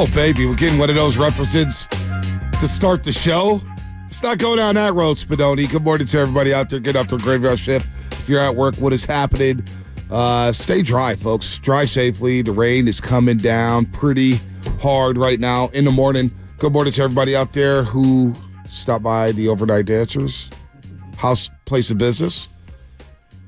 Oh, baby, we're getting one of those references to start the show. It's not going down that road, Spadoni. Good morning to everybody out there. Get up to a graveyard shift. If you're at work, what is happening? Stay dry, folks. Dry safely. The rain is coming down pretty hard right now in the morning. Good morning to everybody out there who stopped by the Overnight Dancers house, place of business.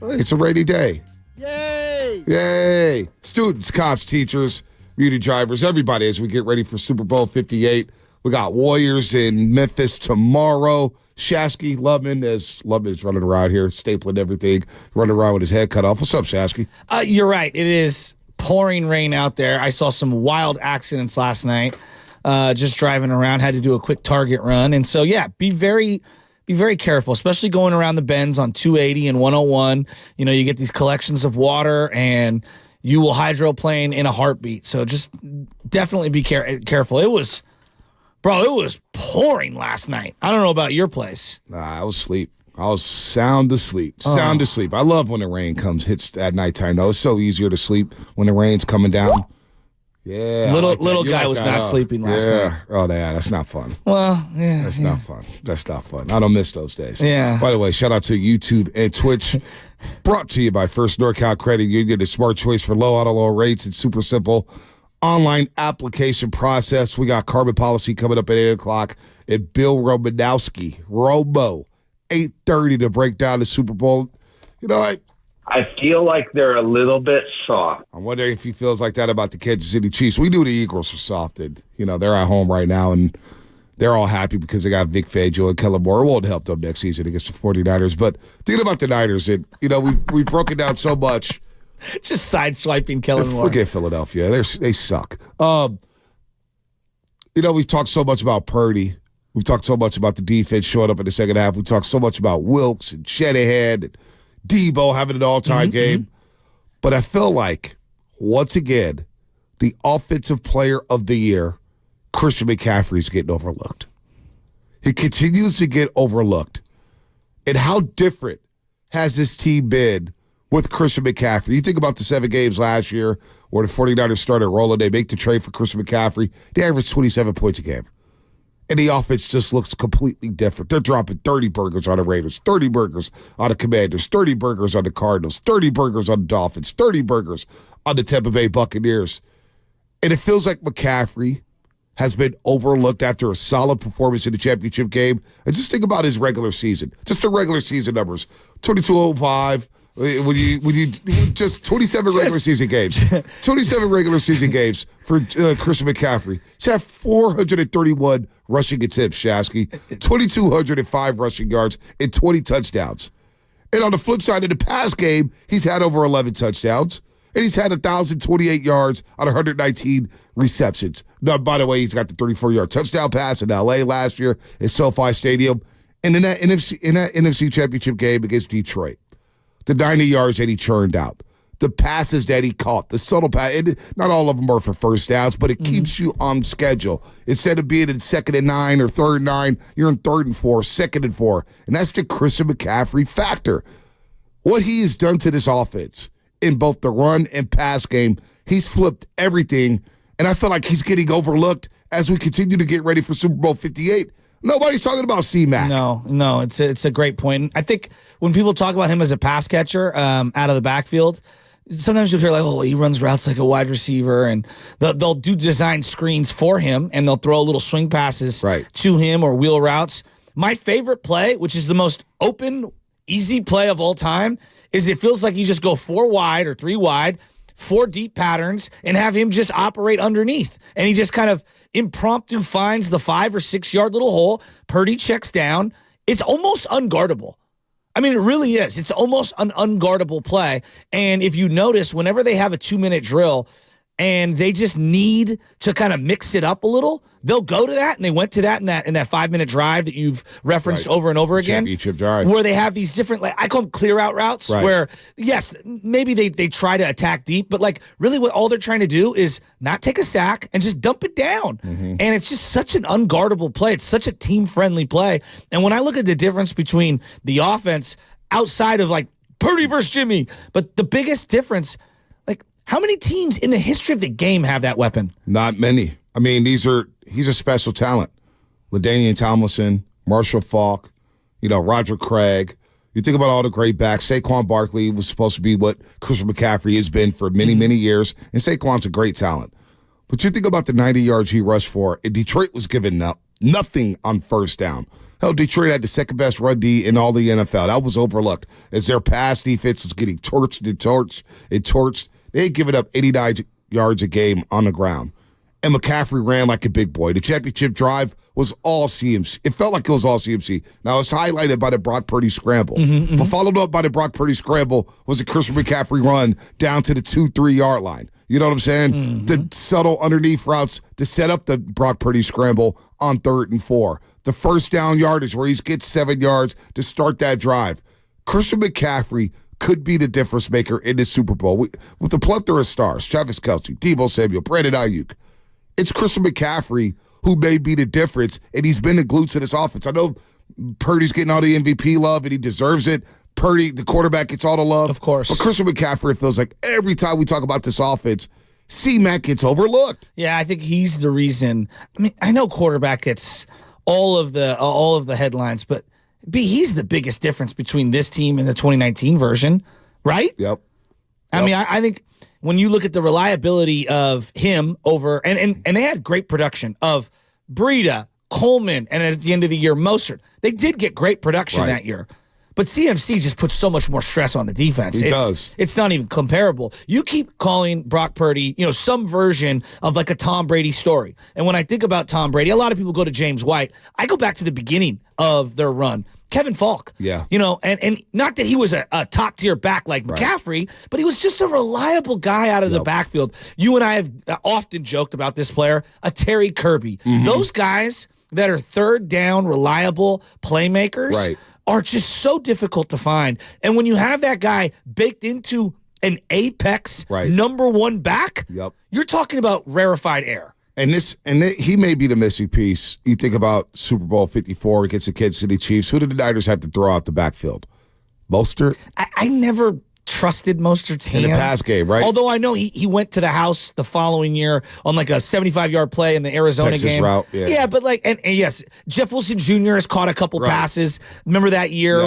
It's a rainy day. Yay! Yay! Students, cops, teachers, beauty drivers, everybody as we get ready for Super Bowl 58. We got Warriors in Memphis tomorrow. Shasky, Lubman's running around here, stapling everything, running around with his head cut off. What's up, Shasky? You're right. It is pouring rain out there. I saw some wild accidents last night just driving around. Had to do a quick Target run. And so, yeah, be very careful, especially going around the bends on 280 and 101. You know, you get these collections of water, and you will hydroplane in a heartbeat. So just definitely be careful. It was pouring last night. I don't know about your place. Nah, I was asleep. I was sound asleep. Sound asleep. I love when the rain hits at nighttime, though. It's so easier to sleep when the rain's coming down. Yeah. Little guy was not sleeping last night. Oh, yeah, that's not fun. Well, yeah. That's not fun. That's not fun. I don't miss those days. Yeah. By the way, shout out to YouTube and Twitch. Brought to you by First NorCal Credit Union, a smart choice for low auto loan rates and super simple online application process. We got Carmen Policy coming up at 8 o'clock. And Bill Romanowski, 8:30 to break down the Super Bowl. You know, I feel like they're a little bit soft. I'm wondering if he feels like that about the Kansas City Chiefs. We knew the Eagles were soft, and, you know, they're at home right now, and they're all happy because they got Vic Fangio and Kellen Moore. It won't help them next season against the 49ers. But thinking about the Niners, and, you know, we've broken down so much. Just sideswiping Kellen Moore. Forget Philadelphia. They suck. You know, we've talked so much about Purdy. We've talked so much about the defense showing up in the second half. We talked so much about Wilkes and Shanahan and Debo having an all-time game. But I feel like, once again, the offensive player of the year, Christian McCaffrey, is getting overlooked. He continues to get overlooked. And how different has this team been with Christian McCaffrey? You think about the 7 games last year where the 49ers started rolling. They make the trade for Christian McCaffrey. They average 27 points a game. And the offense just looks completely different. They're dropping 30 burgers on the Raiders, 30 burgers on the Commanders, 30 burgers on the Cardinals, 30 burgers on the Dolphins, 30 burgers on the Tampa Bay Buccaneers. And it feels like McCaffrey has been overlooked after a solid performance in the championship game. And just think about his regular season. Just the regular season numbers. 2205. When you just 27 regular season games. 27 regular season games for Christian McCaffrey. He's had 431 rushing attempts, Shasky, 2,205 rushing yards, and 20 touchdowns. And on the flip side of the pass game, he's had over 11 touchdowns, and he's had 1,028 yards on 119 receptions. Now, by the way, he's got the 34-yard touchdown pass in L.A. last year at SoFi Stadium. And in that NFC Championship game against Detroit, the 90 yards that he churned out, the passes that he caught, the subtle pass, not all of them are for first downs, but it keeps you on schedule. Instead of being in 2nd and 9 or 3rd and 9, you're in 3rd and 4, 2nd and 4. And that's the Christian McCaffrey factor. What he has done to this offense in both the run and pass game, he's flipped everything. And I feel like he's getting overlooked as we continue to get ready for Super Bowl 58. Nobody's talking about C-Mac. No, it's a great point. I think when people talk about him as a pass catcher out of the backfield, sometimes you'll hear like, oh, he runs routes like a wide receiver, and they'll do design screens for him, and they'll throw little swing passes to him or wheel routes. My favorite play, which is the most open, easy play of all time, is it feels like you just go 4 wide or 3 wide, 4 deep patterns, and have him just operate underneath. And he just kind of impromptu finds the 5 or 6 yard little hole. Purdy checks down. It's almost unguardable. I mean, it really is. It's almost an unguardable play. And if you notice, whenever they have a 2-minute drill and they just need to kind of mix it up a little, they'll go to that. And they went to that in that 5-minute drive that you've referenced over and over again. Championship drive. Where they have these different, like, I call them clear out routes, where, yes, maybe they try to attack deep, but like really what all they're trying to do is not take a sack and just dump it down. And it's just such an unguardable play. It's such a team-friendly play. And when I look at the difference between the offense outside of like Purdy versus Jimmy, but the biggest difference, like, how many teams in the history of the game have that weapon? Not many. I mean, he's a special talent. LaDainian Tomlinson, Marshall Faulk, Roger Craig. You think about all the great backs. Saquon Barkley was supposed to be what Christian McCaffrey has been for many, many years, and Saquon's a great talent. But you think about the 90 yards he rushed for, and Detroit was given nothing on first down. Hell, Detroit had the second best run D in all the NFL. That was overlooked as their pass defense was getting torched and torched and torched. They had given up 89 yards a game on the ground. And McCaffrey ran like a big boy. The championship drive was all CMC. It felt like it was all CMC. Now, it's highlighted by the Brock Purdy scramble. But followed up by the Brock Purdy scramble was the Christian McCaffrey run down to the 2-3 yard line. You know what I'm saying? The subtle underneath routes to set up the Brock Purdy scramble on 3rd and 4. The first down yardage where he gets 7 yards to start that drive. Christian McCaffrey could be the difference maker in this Super Bowl. With the plethora of stars, Travis Kelce, Deebo Samuel, Brandon Ayuk. It's Christian McCaffrey who may be the difference, and he's been the glue to this offense. I know Purdy's getting all the MVP love, and he deserves it. Purdy, the quarterback, gets all the love. Of course. But Christian McCaffrey, it feels like every time we talk about this offense, C-Mac gets overlooked. Yeah, I think he's the reason. I mean, I know quarterback gets all of the headlines, but he's the biggest difference between this team and the 2019 version, right? Yep. I mean, I think when you look at the reliability of him over, and they had great production of Breida, Coleman, and at the end of the year, Mostert. They did get great production that year. But CMC just puts so much more stress on the defense. He does. It's not even comparable. You keep calling Brock Purdy, some version of like a Tom Brady story. And when I think about Tom Brady, a lot of people go to James White. I go back to the beginning of their run. Kevin Falk. Yeah. And not that he was a top-tier back like McCaffrey, but he was just a reliable guy out of the backfield. You and I have often joked about this player, a Terry Kirby. Those guys that are third down, reliable playmakers are just so difficult to find. And when you have that guy baked into an apex number one back, you're talking about rarefied air. And he may be the missing piece. You think about Super Bowl 54 against the Kansas City Chiefs. Who did the Niners have to throw out the backfield? Mostert? I never trusted Mostert's hands. In the pass game, right? Although I know he went to the house the following year on like a 75-yard play in the Arizona Texas game. Route, yeah, but and yes, Jeff Wilson Jr. has caught a couple passes. Remember that year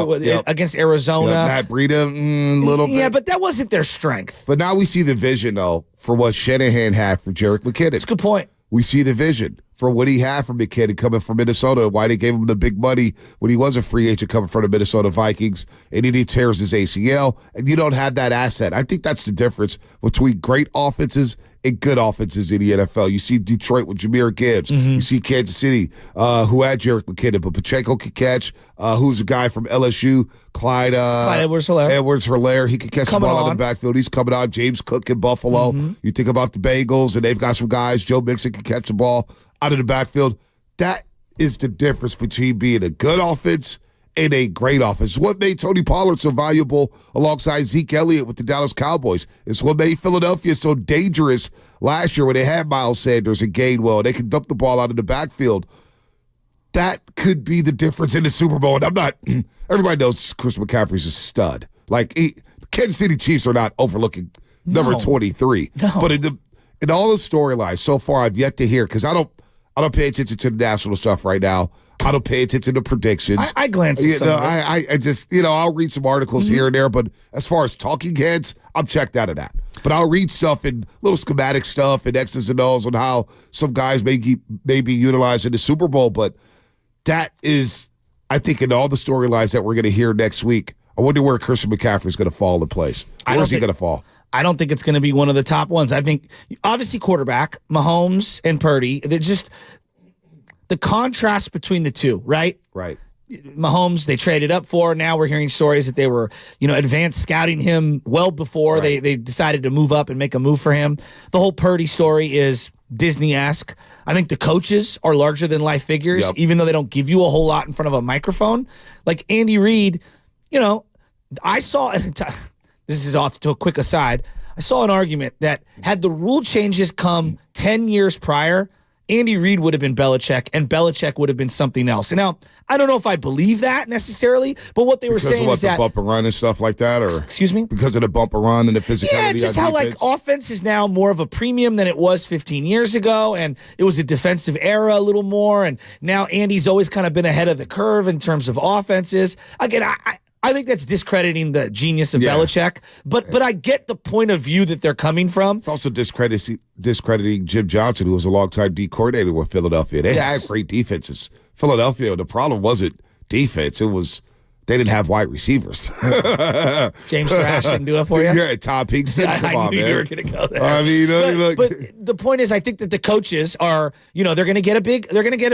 against Arizona? Matt Breida, a little bit. Yeah, but that wasn't their strength. But now we see the vision, though, for what Shanahan had for Jerick McKinnon. That's a good point. We see the vision for what he had from McKinnon coming from Minnesota, why they gave him the big money when he was a free agent coming from the Minnesota Vikings, and then he tears his ACL, and you don't have that asset. I think that's the difference between great offenses and good offenses in the NFL. You see Detroit with Jahmyr Gibbs. You see Kansas City, who had Jerick McKinnon, but Pacheco could catch. Who's a guy from LSU, Clyde Edwards-Helaire. He could catch the ball out of the backfield. He's coming on. James Cook in Buffalo. You think about the Bengals, and they've got some guys. Joe Mixon can catch the ball out of the backfield. That is the difference between being a good offense and a great offense. What made Tony Pollard so valuable alongside Zeke Elliott with the Dallas Cowboys. It's what made Philadelphia so dangerous last year when they had Miles Sanders and Gainwell. They could dump the ball out of the backfield. That could be the difference in the Super Bowl. And everybody knows Chris McCaffrey's a stud. Kansas City Chiefs are not overlooking number 23. No. But in all the storylines so far, I've yet to hear, because I don't pay attention to the national stuff right now. I don't pay attention to predictions. I glance at some of it. I just, I'll read some articles here and there, but as far as talking heads, I'm checked out of that. But I'll read stuff and little schematic stuff and X's and O's on how some guys may be utilized in the Super Bowl. But that is, I think, in all the storylines that we're going to hear next week, I wonder where Christian McCaffrey is going to fall in place. Where is he going to fall? I don't think it's going to be one of the top ones. I think, obviously, quarterback, Mahomes and Purdy, they're just the contrast between the two, right? Right. Mahomes, they traded up for. Now we're hearing stories that they were, advanced scouting him well before they decided to move up and make a move for him. The whole Purdy story is Disney-esque. I think the coaches are larger than life figures, even though they don't give you a whole lot in front of a microphone. Like Andy Reid, I saw, this is off to a quick aside, I saw an argument that had the rule changes come 10 years prior, Andy Reid would have been Belichick, and Belichick would have been something else. And now, I don't know if I believe that necessarily, but what they were saying is that the bump and run and stuff like that, or excuse me, because of the bump and run and the physicality. Yeah, just how like offense is now more of a premium than it was 15 years ago, and it was a defensive era a little more, and now Andy's always kind of been ahead of the curve in terms of offenses. Again, I think that's discrediting the genius of Belichick, but I get the point of view that they're coming from. It's also discrediting Jim Johnson, who was a longtime D coordinator with Philadelphia. They had great defenses. Philadelphia, the problem wasn't defense. It was they didn't have wide receivers. James Thrash didn't do it for you? Yeah, Tom Pinkston. Come on, knew man. you were going to go there. I mean, but the point is, I think that the coaches are, they're going to get a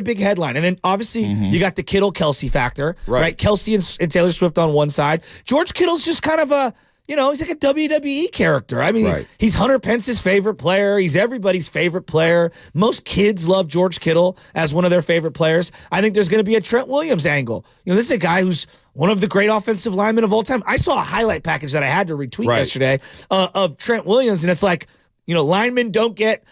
big headline, and then obviously you got the Kittle-Kelsey factor, right? Kelsey and Taylor Swift on one side. George Kittle's just kind of a. He's like a WWE character. I mean, he's Hunter Pence's favorite player. He's everybody's favorite player. Most kids love George Kittle as one of their favorite players. I think there's going to be a Trent Williams angle. This is a guy who's one of the great offensive linemen of all time. I saw a highlight package that I had to retweet yesterday of Trent Williams, and it's like, linemen don't get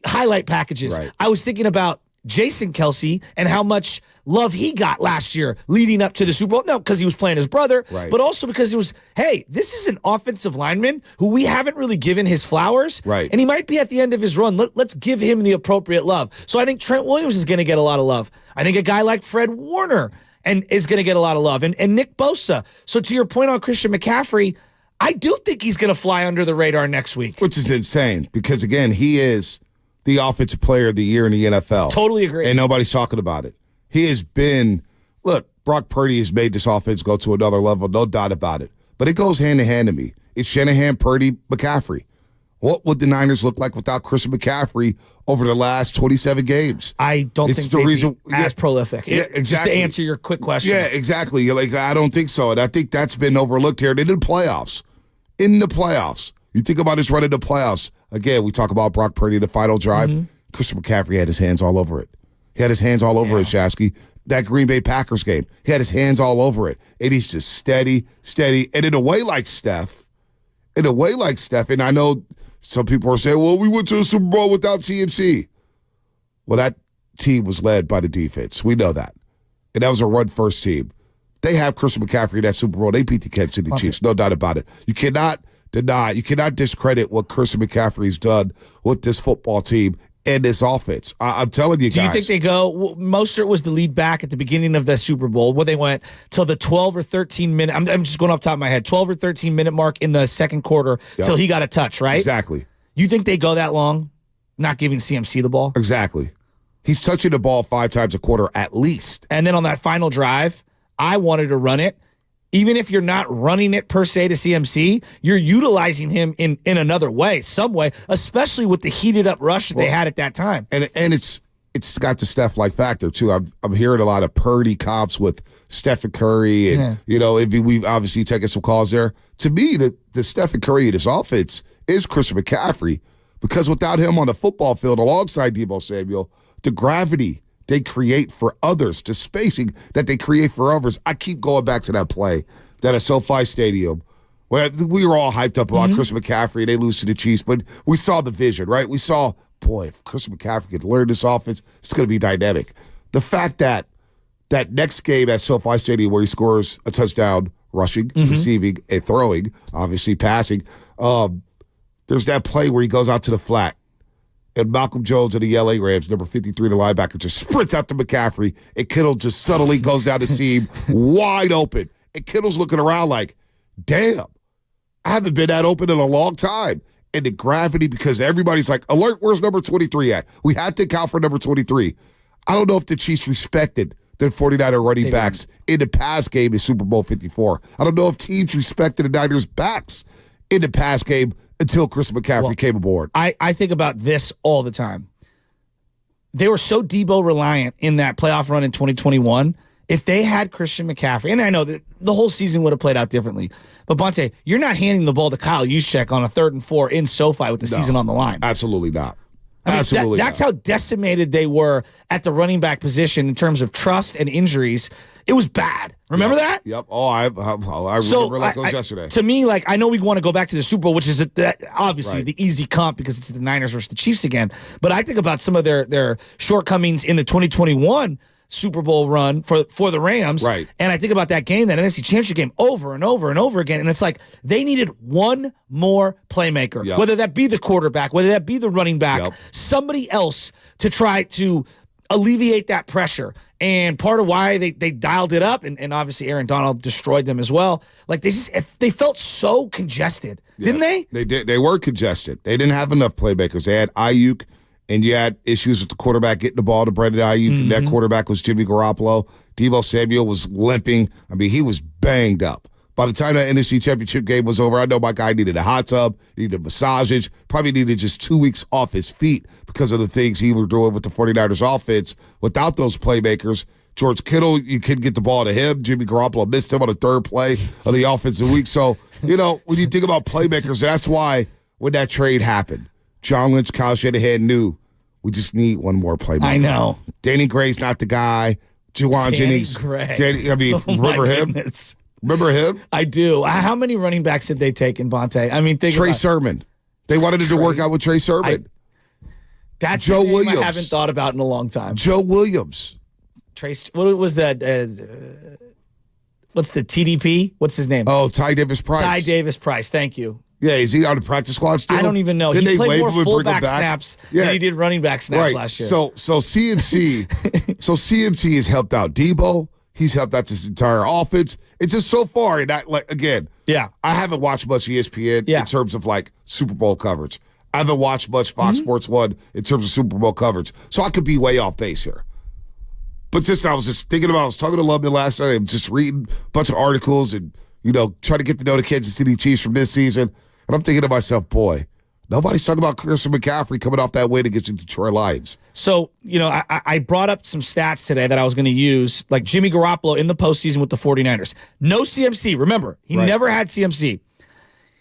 highlight packages. Right. I was thinking about Jason Kelsey and how much love he got last year leading up to the Super Bowl. No, because he was playing his brother, but also because it was, hey, this is an offensive lineman who we haven't really given his flowers, and he might be at the end of his run. Let's give him the appropriate love. So I think Trent Williams is going to get a lot of love. I think a guy like Fred Warner is going to get a lot of love, and Nick Bosa. So to your point on Christian McCaffrey, I do think he's going to fly under the radar next week. Which is insane because, again, he is the offensive player of the year in the NFL. Totally agree. And nobody's talking about it. He has been, look, Brock Purdy has made this offense go to another level, no doubt about it. But it goes hand in hand to me. It's Shanahan, Purdy, McCaffrey. What would the Niners look like without Christian McCaffrey over the last 27 games? I don't think they'd be as prolific. Exactly. Just to answer your quick question. Yeah, exactly. I don't think so. And I think that's been overlooked here. In the playoffs. You think about his run in the playoffs. Again, we talk about Brock Purdy, the final drive. Christian McCaffrey had his hands all over it. He had his hands all over it, Shasky. That Green Bay Packers game, he had his hands all over it. And he's just steady. And in a way like Steph, and I know some people are saying, well, we went to a Super Bowl without CMC. Well, that team was led by the defense. We know that. And that was a run-first team. They have Christian McCaffrey in that Super Bowl. They beat the Kansas City Chiefs, no doubt about it. You cannot discredit what Christian McCaffrey's done with this football team and this offense. I'm telling you guys. Do you think they go? Mostert was the lead back at the beginning of the Super Bowl, where they went till the 12 or 13 minute. I'm just going off the top of my head. 12 or 13 minute mark in the second quarter till he got a touch, right? Exactly. You think they go that long, not giving CMC the ball? Exactly. He's touching the ball 5 times a quarter at least. And then on that final drive, I wanted to run it. Even if you're not running it per se to CMC, you're utilizing him in another way, some way, especially with the heated up rush that they had at that time. And it's got the Steph-like factor, too. I'm hearing a lot of Purdy comps with Stephen Curry. And, we've obviously taken some calls there. To me, the Stephen Curry in this offense is Christian McCaffrey because without him on the football field alongside Deebo Samuel, the gravity they create for others, the spacing that they create for others. I keep going back to that play that at SoFi Stadium where we were all hyped up about Christian McCaffrey. They lose to the Chiefs, but we saw the vision, right? We saw, boy, if Christian McCaffrey could learn this offense, it's going to be dynamic. The fact that next game at SoFi Stadium where he scores a touchdown rushing, receiving, and throwing, obviously passing, there's that play where he goes out to the flat. And Malcolm Jones of the LA Rams, number 53, the linebacker, just sprints out to McCaffrey, and Kittle just suddenly goes down the seam wide open. And Kittle's looking around like, damn, I haven't been that open in a long time. And the gravity, because everybody's like, alert, where's number 23 at? We had to count for number 23. I don't know if the Chiefs respected their 49er running backs in the pass game in Super Bowl 54. I don't know if teams respected the Niners' backs in the pass game until Chris McCaffrey came aboard. I think about this all the time. They were so Debo reliant in that playoff run in 2021. If they had Christian McCaffrey, and I know that the whole season would have played out differently, but Bonte, you're not handing the ball to Kyle Juszczyk on a 3rd and 4 in SoFi with the season on the line. Absolutely not. I mean, Absolutely. that's how decimated they were at the running back position in terms of trust and injuries. It was bad. Remember that? Yep. Oh, I remember like it was yesterday. To me, like, I know we want to go back to the Super Bowl, which is obviously Right. the easy comp because it's the Niners versus the Chiefs again. But I think about some of their shortcomings in the 2021 Super Bowl run for the Rams. Right. And I think about that game, that NFC Championship game, over and over and over again. And it's like they needed one more playmaker, Yep. whether that be the quarterback, whether that be the running back, Yep. somebody else to try to alleviate that pressure. And part of why they dialed it up, and obviously Aaron Donald destroyed them as well. Like they felt so congested, didn't they? They did. They were congested. They didn't have enough playmakers. They had Ayuk, and you had issues with the quarterback getting the ball to Brandon Ayuk, and that quarterback was Jimmy Garoppolo. Deebo Samuel was limping. I mean, he was banged up. By the time that NFC Championship game was over, I know my guy needed a hot tub, needed massages, probably needed just 2 weeks off his feet because of the things he was doing with the 49ers offense. Without those playmakers, George Kittle, you couldn't get the ball to him. Jimmy Garoppolo missed him on the third play of the offensive week. So, when you think about playmakers, that's why when that trade happened, John Lynch, Kyle Shanahan knew we just need one more playmaker. I know. Danny Gray's not the guy. Juwan Jennings. Gray. Remember him? Goodness. Remember him? I do. How many running backs did they take in Bonte? I mean, think Trey about Sermon. They wanted him to work out with Trey Sermon. That's Joe a name Williams. I haven't thought about in a long time. Joe Williams. What was that? What's the TDP? What's his name? Oh, Ty Davis Price. Ty Davis Price. Thank you. Yeah, is he on the practice squad still? I don't even know. Didn't He they played waive more him and bring him fullback back? snaps Yeah. than he did running back snaps Right. last year. So CMC has helped out Debo. He's helped out this entire offense. It's just so far, and again, yeah. I haven't watched much ESPN in terms of like Super Bowl coverage. I haven't watched much Fox Sports 1 in terms of Super Bowl coverage. So I could be way off base here. But I was just thinking about, I was talking to Lubman last night, I'm just reading a bunch of articles and, trying to get to know the Kansas City Chiefs from this season. And I'm thinking to myself, boy, nobody's talking about Christian McCaffrey coming off that win against the Detroit Lions. So, I brought up some stats today that I was going to use, like Jimmy Garoppolo in the postseason with the 49ers. No CMC. Remember, he never had CMC.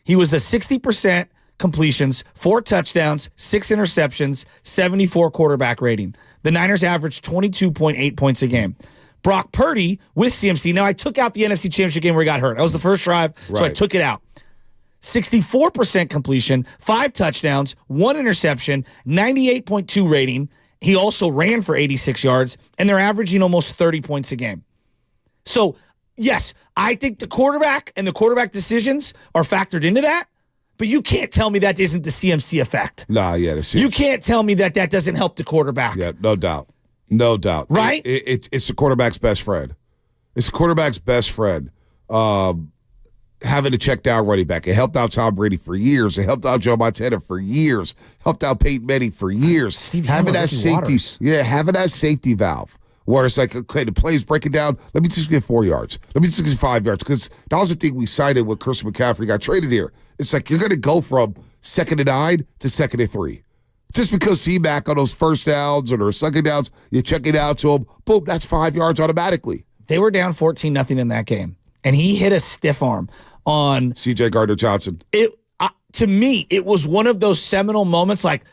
He was a 60% completions, 4 touchdowns, 6 interceptions, 74 quarterback rating. The Niners averaged 22.8 points a game. Brock Purdy with CMC. Now, I took out the NFC Championship game where he got hurt. That was the first drive, so I took it out. 64% completion, 5 touchdowns, 1 interception, 98.2 rating. He also ran for 86 yards, and they're averaging almost 30 points a game. So, yes, I think the quarterback and the quarterback decisions are factored into that, but you can't tell me that isn't the CMC effect. Nah, yeah. You can't tell me that doesn't help the quarterback. Yeah, no doubt. No doubt. Right? It's the quarterback's best friend. It's the quarterback's best friend. Having a check down running back. It helped out Tom Brady for years. It helped out Joe Montana for years. Helped out Peyton Manning for years. Having that safety valve. Where it's like, okay, the play's breaking down. Let me just get 4 yards. Let me just get 5 yards. Because that was the thing we cited when Christian McCaffrey got traded here. It's like you're going to go from 2nd and 9 to 2nd and 3. Just because C-Mac on those first downs or those second downs, you check it out to him, boom, that's 5 yards automatically. They were down 14-0 in that game, and he hit a stiff arm on C.J. Gardner-Johnson. To me, it was one of those seminal moments like,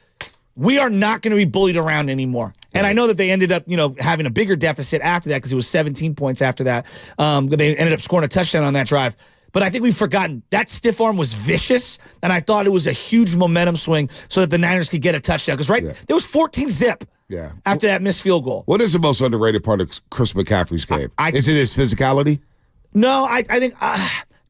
we are not going to be bullied around anymore. And I know that they ended up, having a bigger deficit after that because it was 17 points after that. They ended up scoring a touchdown on that drive. But I think we've forgotten that stiff arm was vicious, and I thought it was a huge momentum swing so that the Niners could get a touchdown. Because there was 14-zip after that missed field goal. What is the most underrated part of Chris McCaffrey's game? Is it his physicality? No, I think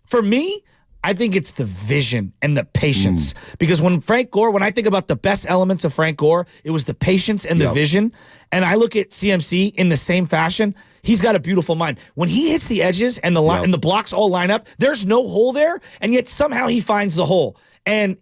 for me, I think it's the vision and the patience. Because when I think about the best elements of Frank Gore, it was the patience and the vision. And I look at CMC in the same fashion. He's got a beautiful mind. When he hits the edges and the blocks all line up, there's no hole there, and yet somehow he finds the hole. And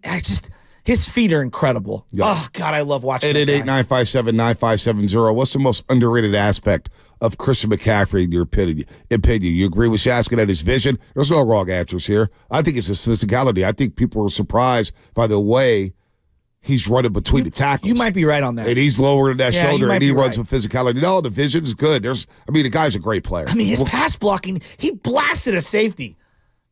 his feet are incredible. Oh, God, I love watching that guy. 888-957-9570. What's the most underrated aspect of Christian McCaffrey in your opinion? You agree with Shaskin at his vision? There's no wrong answers here. I think it's his physicality. I think people were surprised by the way he's running between the tackles. You might be right on that. And he's lowering that shoulder, and he runs right. with physicality. No, the vision is good. The guy's a great player. I mean, his pass blocking, he blasted a safety.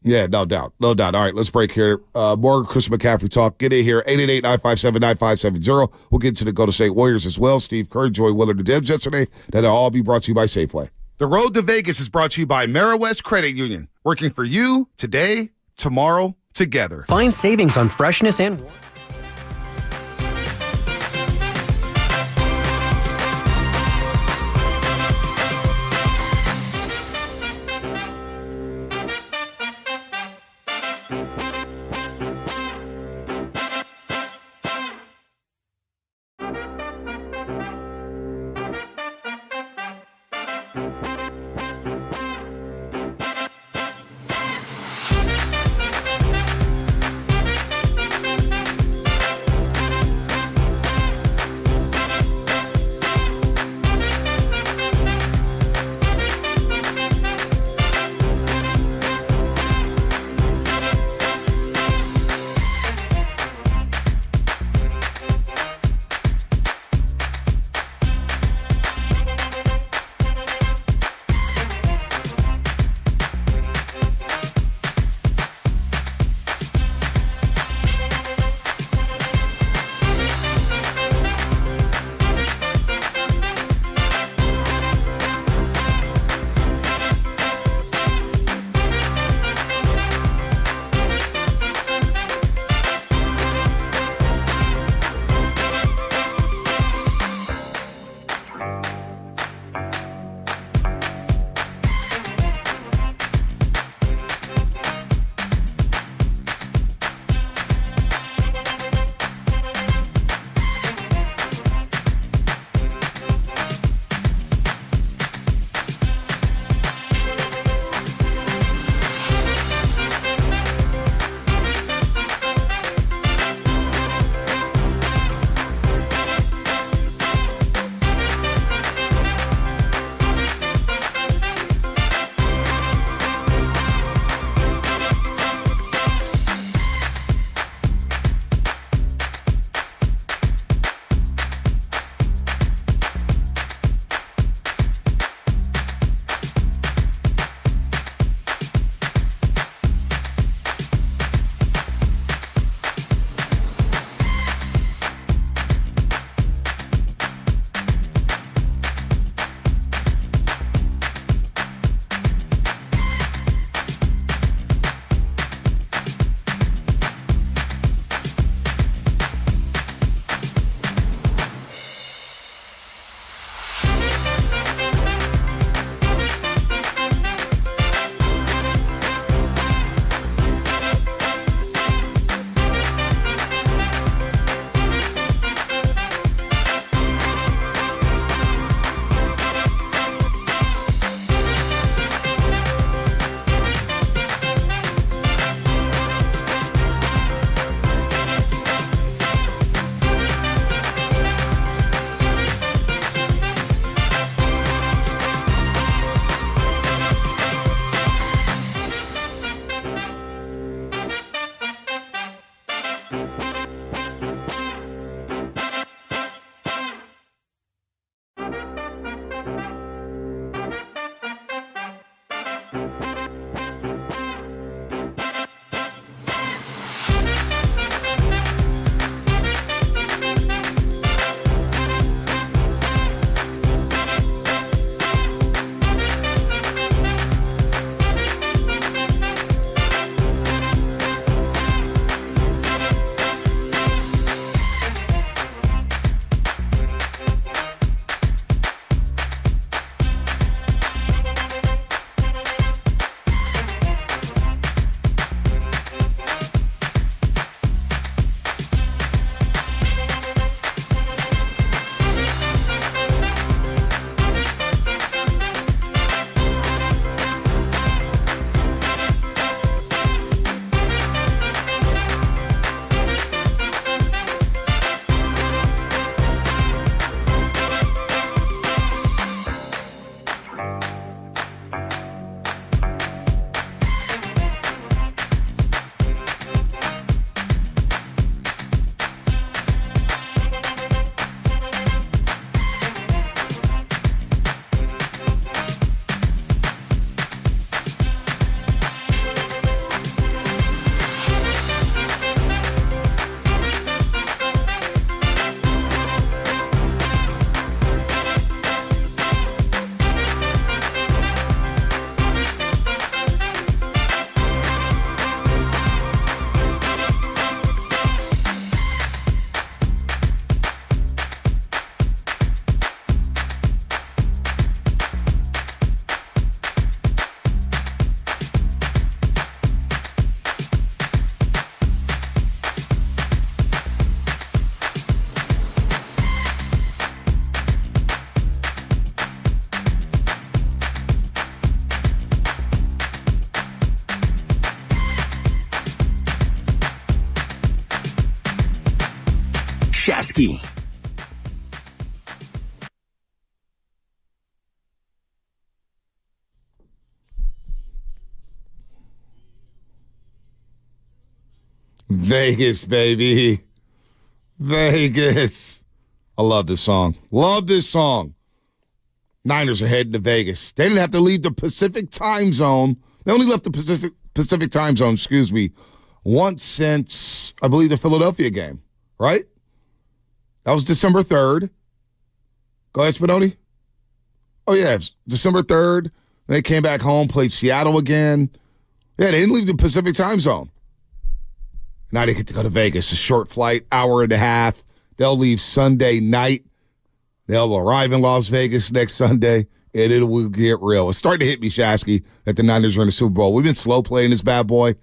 Yeah, no doubt. No doubt. All right, let's break here. More Chris McCaffrey talk. Get in here, 888-957-9570. We'll get to the Golden State Warriors as well. Steve Kerr, Joy Willard, and Debs yesterday. That'll all be brought to you by Safeway. The road to Vegas is brought to you by Ameriwest Credit Union. Working for you today, tomorrow, together. Find savings on freshness and warmth. Romanowski. Vegas, baby. Vegas. I love this song. Love this song. Niners are heading to Vegas. They didn't have to leave the Pacific time zone. They only left the Pacific time zone, once since, I believe, the Philadelphia game, right? That was December 3rd. Go ahead, Spinoni. Oh, yeah, it's December 3rd. They came back home, played Seattle again. Yeah, they didn't leave the Pacific time zone. Now they get to go to Vegas. A short flight, hour and a half. They'll leave Sunday night. They'll arrive in Las Vegas next Sunday, and it will get real. It's starting to hit me, Shasky, that the Niners are in the Super Bowl. We've been slow playing this bad boy.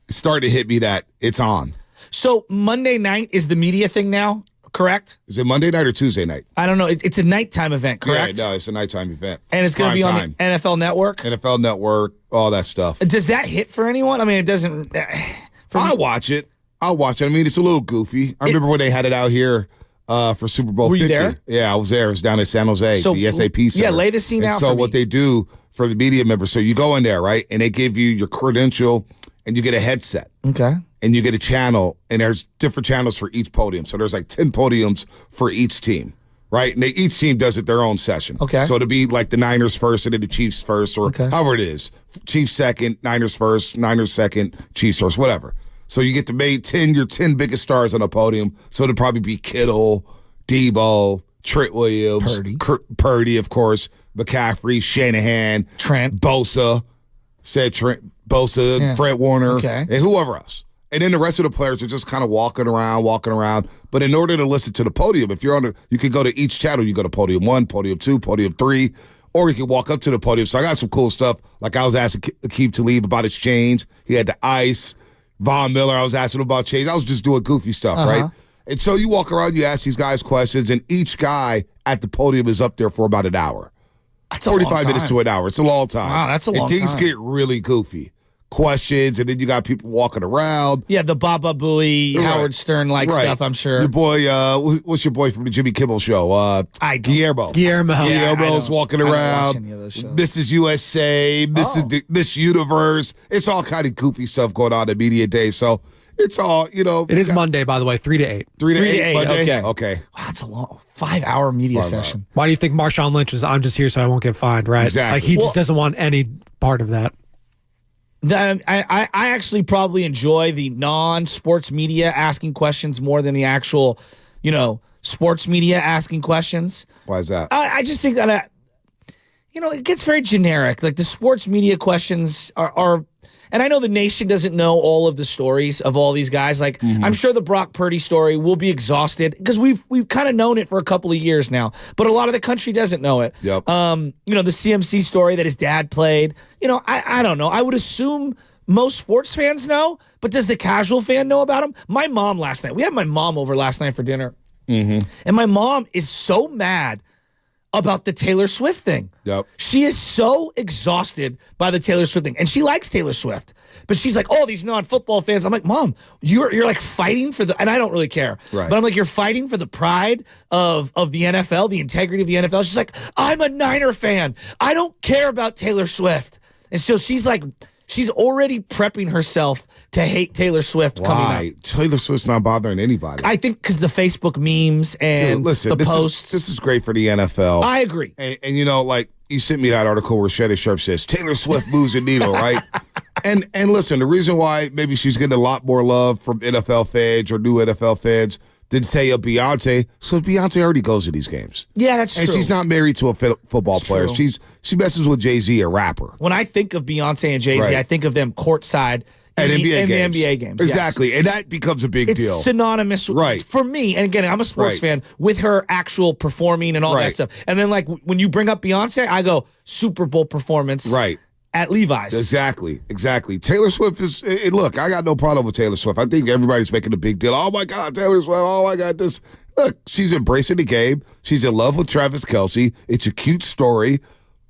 It's starting to hit me that it's on. So Monday night is the media thing now, correct? Is it Monday night or Tuesday night? I don't know. It's a nighttime event, correct? Yeah, no, it's a nighttime event. And it's going to be on the NFL Network? NFL Network, all that stuff. Does that hit for anyone? I mean, it doesn't. I'll watch it. I mean, it's a little goofy. I remember when they had it out here for Super Bowl 50. Were you there? Yeah, I was there. It was down in San Jose, the SAP Center. Yeah, lay the scene out So for me. what they do for the media members, so you go in there, right, and they give you your credential, and you get a headset. Okay. And you get a channel, and there's different channels for each podium. So there's like 10 podiums for each team, right? And each team does it their own session. Okay. So it'll be like the Niners first and then the Chiefs first, or however it is. Chiefs second, Niners first, Niners second, Chiefs first, whatever. So you get to make your 10 biggest stars on the podium. So it'll probably be Kittle, Debo, Trent Williams, Purdy, of course, McCaffrey, Shanahan, Trent, Bosa, Fred Warner, and whoever else. And then the rest of the players are just kind of walking around. But in order to listen to the podium, if you're on you can go to each channel. You go to podium 1, podium 2, podium 3, or you can walk up to the podium. So I got some cool stuff. Like I was asking Akeem Talib about his chains. He had the ice. Von Miller, I was asking him about chains. I was just doing goofy stuff, right? And so you walk around, you ask these guys questions, and each guy at the podium is up there for about an hour. That's a 45 long minutes time. to an hour. It's a long time. Wow, that's a long And things time. get really goofy. Questions, and then you got people walking around. Yeah, the Baba Booey, Howard Stern-like stuff, I'm sure. Your boy, what's your boy from the Jimmy Kimmel show? Guillermo. Guillermo's walking around. Mrs. USA, Miss Universe. It's all kind of goofy stuff going on at Media Day. So it's all, It is Monday, by the way, 3 to 8. 3 to 8 Monday? Okay. Wow, that's a long 5-hour media session. Why do you think Marshawn Lynch is, I'm just here so I won't get fined, right? Exactly. Like he just doesn't want any part of that. I actually probably enjoy the non-sports media asking questions more than the actual, sports media asking questions. Why is that? I just think that, it gets very generic. Like the sports media questions are and I know the nation doesn't know all of the stories of all these guys. Like I'm sure the Brock Purdy story will be exhausted because we've kind of known it for a couple of years now, but a lot of the country doesn't know it. Yep. The CMC story that his dad played. I don't know. I would assume most sports fans know, but does the casual fan know about him? My mom last night. We had my mom over last night for dinner, and my mom is so mad about the Taylor Swift thing. Yep. She is so exhausted by the Taylor Swift thing. And she likes Taylor Swift. But she's like, oh, these non-football fans. I'm like, Mom, you're like fighting for and I don't really care. Right. But I'm like, you're fighting for the pride of the NFL, the integrity of the NFL. She's like, I'm a Niner fan. I don't care about Taylor Swift. And so she's like, she's already prepping herself to hate Taylor Swift coming up. Taylor Swift's not bothering anybody. I think because the Facebook memes and the posts. This is great for the NFL. I agree. And like you sent me that article where Shetty Sharp says Taylor Swift moves the needle, right? And listen, the reason why maybe she's getting a lot more love from NFL fans or new NFL fans than say a Beyonce, so Beyonce already goes to these games. Yeah, that's true. And she's not married to a football player. True. She messes with Jay-Z, a rapper. When I think of Beyonce and Jay-Z, I think of them courtside at NBA games. The NBA games. Exactly. Yes. And that becomes a big deal. It's synonymous for me. And again, I'm a sports fan with her actual performing and all that stuff. And then like when you bring up Beyonce, I go Super Bowl performance. Right. At Levi's. Exactly. Taylor Swift is, look, I got no problem with Taylor Swift. I think everybody's making a big deal. Oh, my God, Taylor Swift. Oh, my God, this. Look, she's embracing the game. She's in love with Travis Kelce. It's a cute story.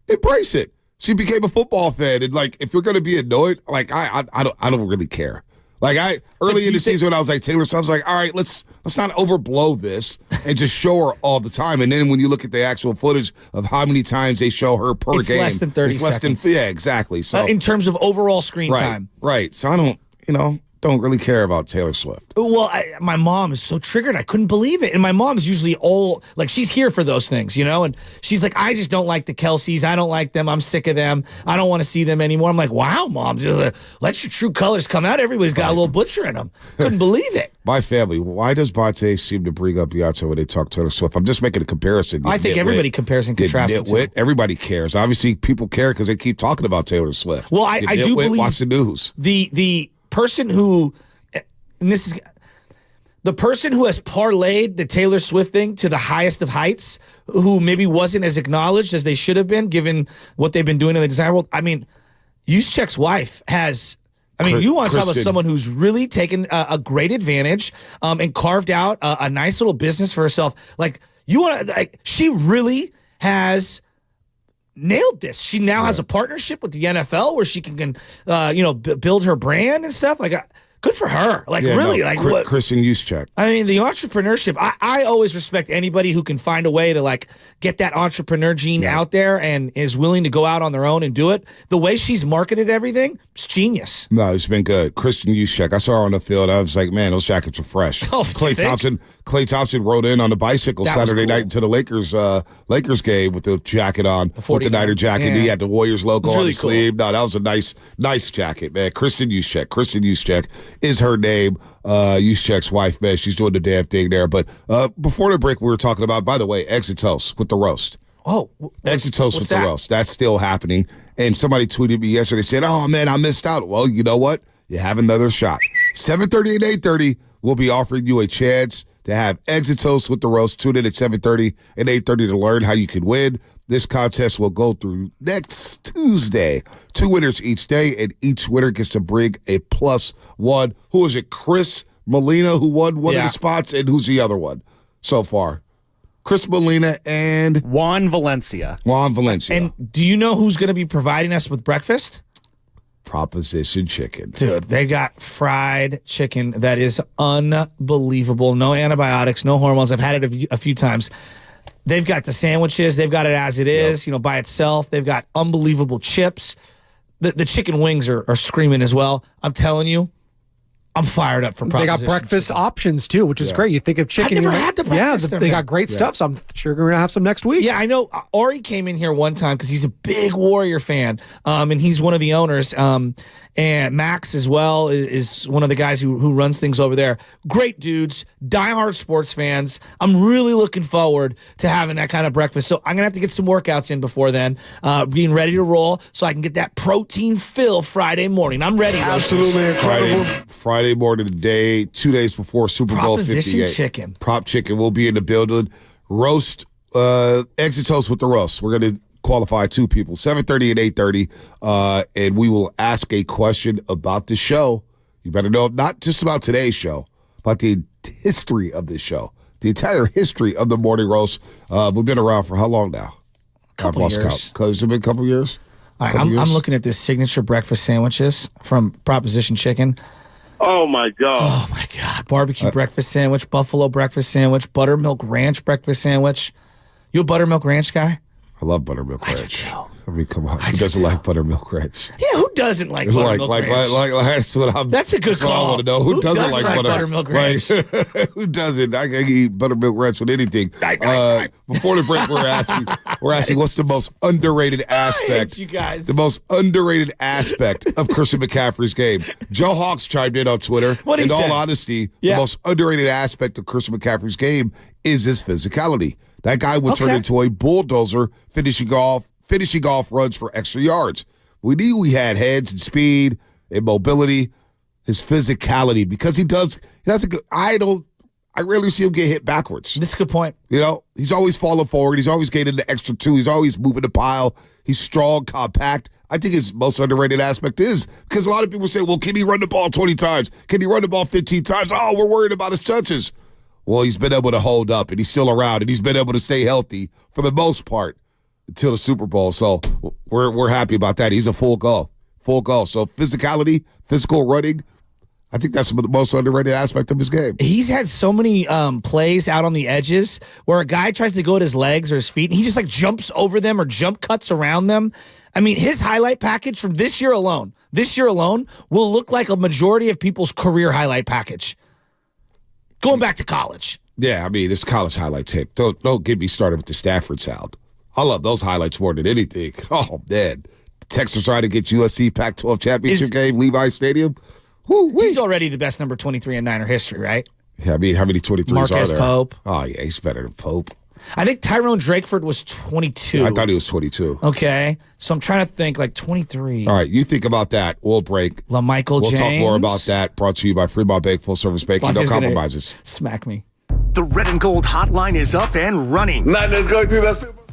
Embrace it. She became a football fan. And, like, if you're going to be annoyed, like, I don't really care. Like early in the season when I was like Taylor Swift, I was like, all right, let's not overblow this and just show her all the time. And then when you look at the actual footage of how many times they show her per It's game, less than 30 seconds. Yeah, exactly. So in terms of overall screen time. Right. So I don't really care about Taylor Swift. Well, my mom is so triggered. I couldn't believe it. And my mom's usually she's here for those things, And she's like, I just don't like the Kelseys. I don't like them. I'm sick of them. I don't want to see them anymore. I'm like, wow, Mom, just let your true colors come out. Everybody's got a little butcher in them. Couldn't believe it. My family, why does Bonte seem to bring up Beyonce when they talk Taylor Swift? I'm just making a comparison. I think everybody compares and contrasts the two. Everybody cares. Obviously, people care because they keep talking about Taylor Swift. Well, I do believe. Watch the news. The person who. And this is the person who has parlayed the Taylor Swift thing to the highest of heights, who maybe wasn't as acknowledged as they should have been, given what they've been doing in the design world. I mean, Juszczyk's wife has. I mean, you want to talk about someone who's really taken a great advantage and carved out a nice little business for herself. Like she really has nailed this. She now has a partnership with the NFL where she can build her brand and stuff. Good for her. What? Kristen Juszczyk. I mean, the entrepreneurship, I always respect anybody who can find a way to get that entrepreneur gene out there and is willing to go out on their own and do it. The way she's marketed everything, it's genius. No, it's been good. Kristen Juszczyk. I saw her on the field. I was like, man, those jackets are fresh. Oh, Klay Thompson rode in on the bicycle Saturday night into the Lakers game with the jacket on, with the Niner jacket. Yeah. He had the Warriors logo on the sleeve. No, that was a nice jacket, man. Kristen Juszczyk is her name. Juszczyk's wife, man. She's doing the damn thing there. But before the break, we were talking about, by the way, Exit Toast with the roast. Oh, Exit Toast with the roast. That's still happening. And somebody tweeted me yesterday saying, oh, man, I missed out. Well, you know what? You have another shot. 7:30 and 8:30, we'll be offering you a chance to have Exit Toast with the roast. Tune in at 7:30 and 8:30 to learn how you can win. This contest will go through next Tuesday. 2 winners each day, and each winner gets to bring a +1. Who is it? Chris Molina, who won one of the spots, and who's the other one so far? Chris Molina and Juan Valencia. And do you know who's going to be providing us with breakfast? Proposition Chicken. Dude, they got fried chicken that is unbelievable. No antibiotics, no hormones. I've had it a few times. They've got the sandwiches. They've got it as it is, by itself. They've got unbelievable chips. The chicken wings are screaming as well. I'm telling you, I'm fired up for Proposition. They got breakfast options, too, which is great. You think of chicken. I've never had the breakfast. Yeah, they got great stuff, so I'm sure we're going to have some next week. Yeah, I know. Ari came in here one time because he's a big Warrior fan, and he's one of the owners. And Max as well is one of the guys who runs things over there. Great dudes, diehard sports fans. I'm really looking forward to having that kind of breakfast. So I'm going to have to get some workouts in before then, being ready to roll so I can get that protein fill Friday morning. I'm ready. Absolutely incredible. Friday morning today, 2 days before Super Bowl 58. Proposition Chicken. Prop Chicken will be in the building. Roast, Exit Toast with the roast. We're going to qualify 2 people, 7:30 and 8:30, and we will ask a question about the show. You better know not just about today's show, but the history of this show, the entire history of the morning roast. We've been around for how long now? Couple years. Has it been a couple years? I'm looking at this signature breakfast sandwiches from Proposition Chicken. Oh, my God. Oh, my God. Barbecue breakfast sandwich, buffalo breakfast sandwich, buttermilk ranch breakfast sandwich. You a buttermilk ranch guy? I love buttermilk ranch. I do too. I mean, come on. Who doesn't like buttermilk ranch? Yeah, who doesn't like buttermilk ranch? That's a good call. I want to know. Who doesn't like buttermilk ranch? Who doesn't? I can eat buttermilk ranch with anything. Before the break, we're asking what's the most underrated aspect? I hate you guys. The most underrated aspect of Christian McCaffrey's game. Joe Hawks chimed in on Twitter. In all honesty, the most underrated aspect of Christian McCaffrey's game is his physicality. That guy would turn into a bulldozer, finishing off runs for extra yards. We knew he had heads and speed and mobility, his physicality, because he does a good. I rarely see him get hit backwards. That's a good point. He's always falling forward. He's always getting the extra 2. He's always moving the pile. He's strong, compact. I think his most underrated aspect is because a lot of people say, well, can he run the ball 20 times? Can he run the ball 15 times? Oh, we're worried about his touches. Well, he's been able to hold up, and he's still around, and he's been able to stay healthy for the most part until the Super Bowl. So we're happy about that. He's a full go. So physicality, physical running, I think that's the most underrated aspect of his game. He's had so many plays out on the edges where a guy tries to go at his legs or his feet, and he just like jumps over them or jump cuts around them. I mean, his highlight package from this year alone will look like a majority of people's career highlight package. Going back to college. Yeah, I mean, it's college highlight tape. Don't get me started with the Stafford sound. I love those highlights more than anything. Oh, man. Texas trying to get USC Pac-12 championship game, Levi Stadium. He's already the best number 23 in Niner history, right? Yeah, I mean, how many 23s Marquez are there? Pope. Oh, yeah, he's better than Pope. I think Tyrone Drakeford was 22. Yeah, I thought he was 22. Okay. So I'm trying to think like 23. All right, you think about that. We'll break. LaMichael James. James. Talk more about that. Brought to you by Fremont Bank, full service banking. No compromises. Smack me. The Red and Gold hotline is up and running. Niners go to the Super Bowl.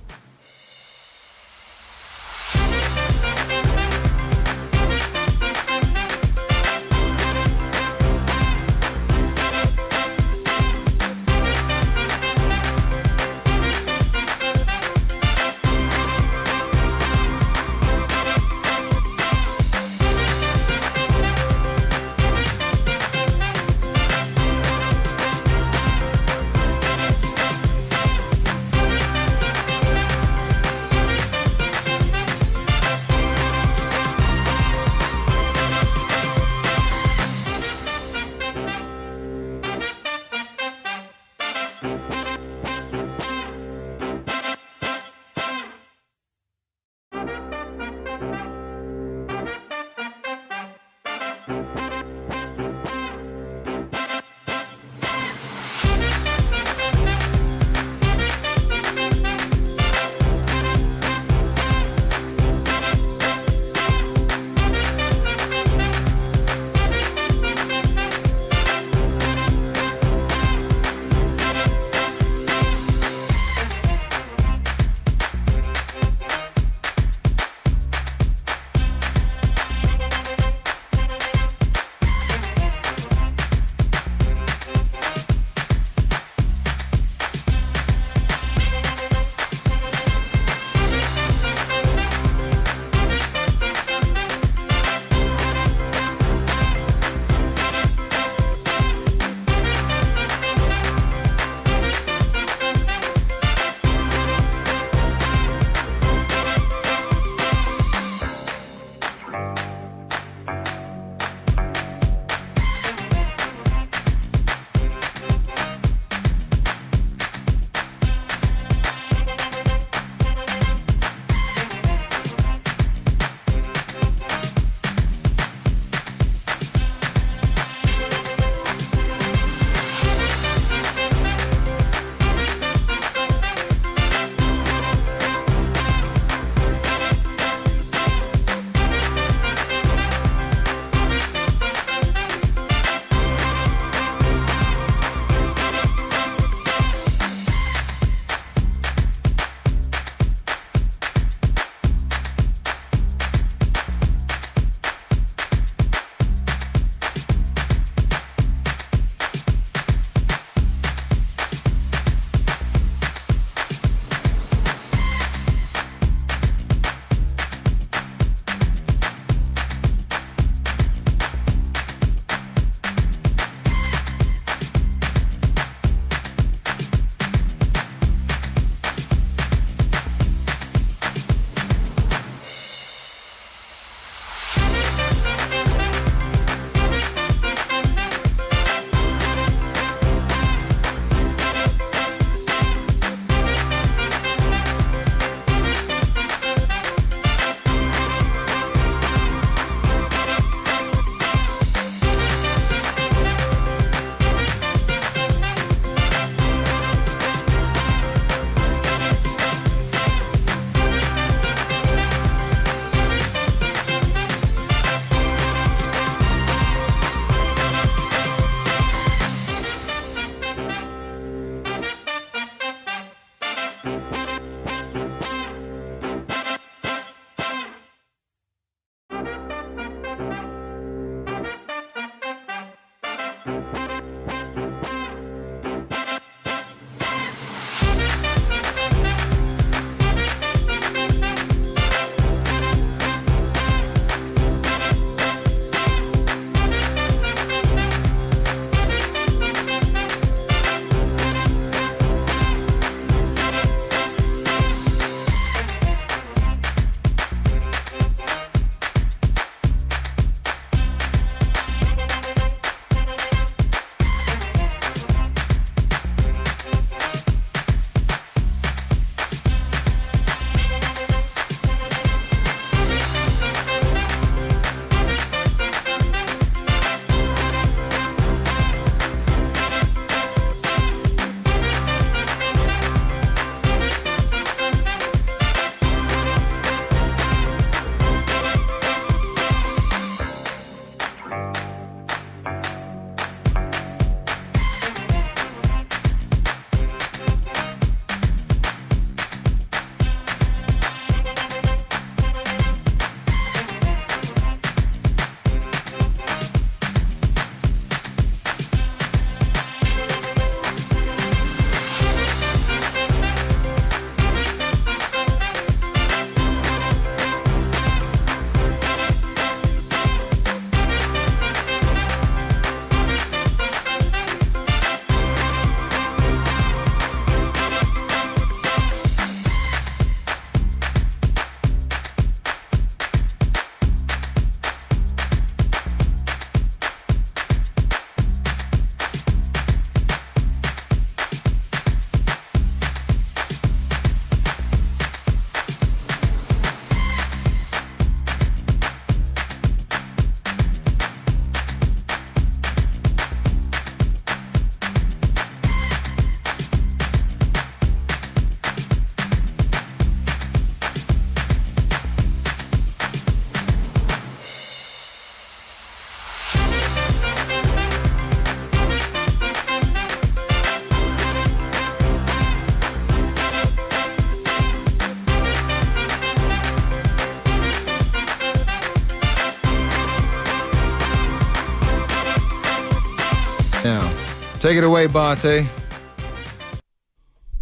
Take it away, Bonte.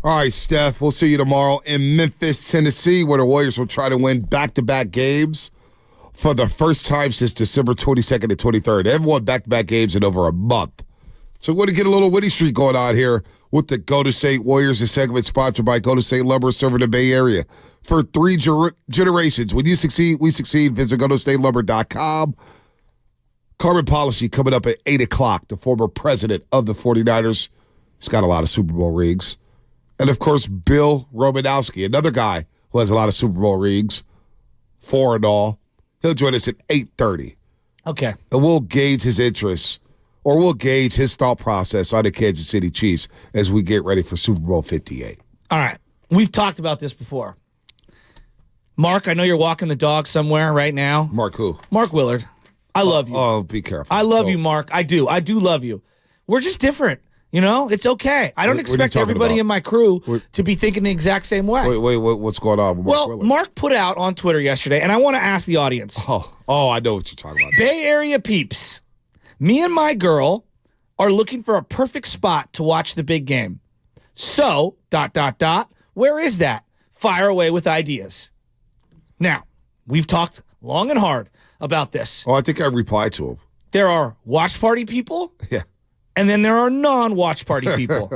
All right, Steph, we'll see you tomorrow in Memphis, Tennessee, where the Warriors will try to win back-to-back games for the first time since December 22nd and 23rd. They haven't won back-to-back games in over a month. So we're going to get a little winning streak going on here with the Golden State Warriors. This segment sponsored by Golden State Lumber, serving the Bay Area for 3 generations. When you succeed, we succeed. Visit GoldenStateLumber.com. Carmen Policy coming up at 8 o'clock, the former president of the 49ers. He's got a lot of Super Bowl rings. And, of course, Bill Romanowski, another guy who has a lot of Super Bowl rings, 4 and all. He'll join us at 8:30. Okay. And we'll gauge his interests, or we'll gauge his thought process on the Kansas City Chiefs as we get ready for Super Bowl 58. All right. We've talked about this before. Mark, I know you're walking the dog somewhere right now. Mark who? Mark Willard. I love you. Oh, be careful. I love you, Mark. I do. I do love you. We're just different. You know, it's okay. I don't expect everybody in my crew to be thinking the exact same way. Wait, what's going on with Mark Willard? Mark put out on Twitter yesterday, and I want to ask the audience. Oh, I know what you're talking about. Bay Area peeps, me and my girl are looking for a perfect spot to watch the big game. So, ... where is that? Fire away with ideas. Now, we've talked long and hard about this. Oh, I think I replied to him. There are watch party people. Yeah. And then there are non-watch party people.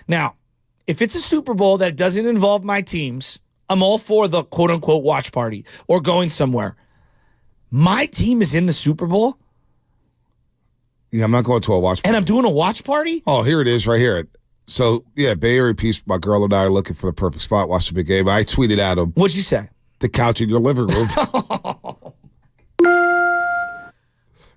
Now, if it's a Super Bowl that doesn't involve my teams, I'm all for the quote-unquote watch party or going somewhere. My team is in the Super Bowl? Yeah, I'm not going to a watch party. And I'm doing a watch party? Oh, here it is right here. So, yeah, Bay Area Peace, my girl and I are looking for the perfect spot, watch the big game. I tweeted at him. What'd you say? The couch in your living room.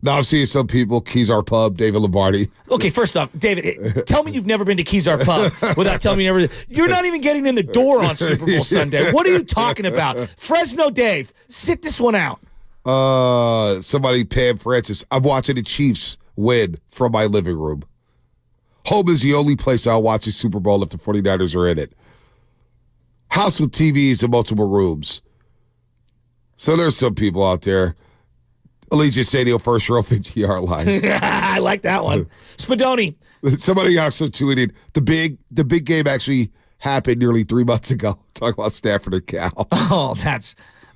Now I'm seeing some people, Keysar Pub, David Lombardi. Okay, first off, David, tell me you've never been to Keysar Pub without telling me you never. You're not even getting in the door on Super Bowl Sunday. What are you talking about? Fresno Dave, sit this one out. Somebody, Pam Francis. I'm watching the Chiefs win from my living room. Home is the only place I'll watch the Super Bowl if the 49ers are in it. House with TVs in multiple rooms. So there's some people out there. Allegiant Stadium, first row, 50-yard line. I like that one. Spadoni. Somebody also tweeted, the big game actually happened nearly 3 months ago. Talk about Stafford and Cal. Oh,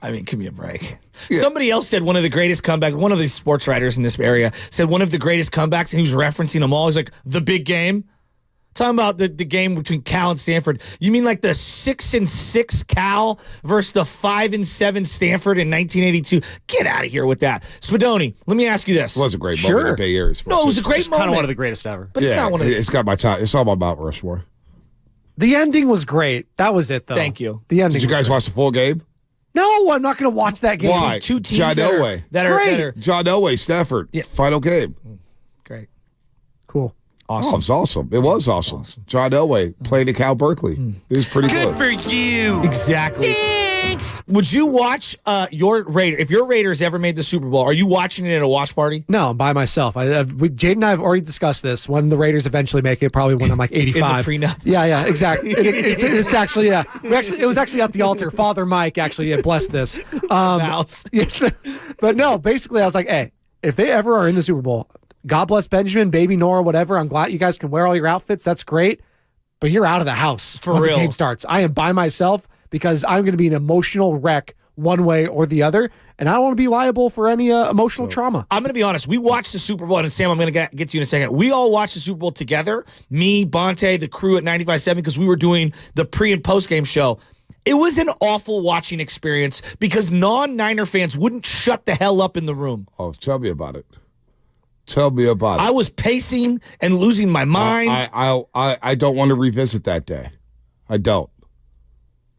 give me a break. Yeah. Somebody else said one of the greatest comebacks, one of the sports writers in this area said one of the greatest comebacks, and he was referencing them all. He's like, the big game. Talking about the game between Cal and Stanford. You mean like the 6-6 Cal versus the 5-7 Stanford in 1982? Get out of here with that. Spadoni, let me ask you this. It was a great moment in Bay Area. No, it was a great moment. Kind of one of the greatest ever. But it's not one of the... It's got my time. It's all my Mount Rushmore. The ending was great. That was it, though. Thank you. The ending. Did you guys watch the full game? No, I'm not going to watch that game. Why? Two teams John Elway. that are John Elway, Stafford. Yeah. Final game. Great. Cool. Awesome. Oh, it was awesome. It was awesome. John Elway playing at Cal Berkeley. It was pretty good. Good for you. Exactly. Thanks. Would you watch your Raiders? If your Raiders ever made the Super Bowl, are you watching it at a watch party? No, by myself. Jade and I have already discussed this. When the Raiders eventually make it, probably when I'm like 85. It's in the prenup. Yeah, exactly. It's actually, yeah. It was actually at the altar. Father Mike actually blessed this. But no, basically I was like, hey, if they ever are in the Super Bowl, God bless Benjamin, baby Nora, whatever. I'm glad you guys can wear all your outfits. That's great. But you're out of the house for when real. The game starts. I am by myself because I'm going to be an emotional wreck one way or the other, and I don't want to be liable for any emotional trauma. I'm going to be honest. We watched the Super Bowl, and Sam, I'm going to get to you in a second. We all watched the Super Bowl together, me, Bonte, the crew at 95.7, because we were doing the pre- and post-game show. It was an awful watching experience because non-Niner fans wouldn't shut the hell up in the room. Oh, tell me about it. Tell me about it. I was pacing and losing my mind. I don't want to revisit that day. I don't.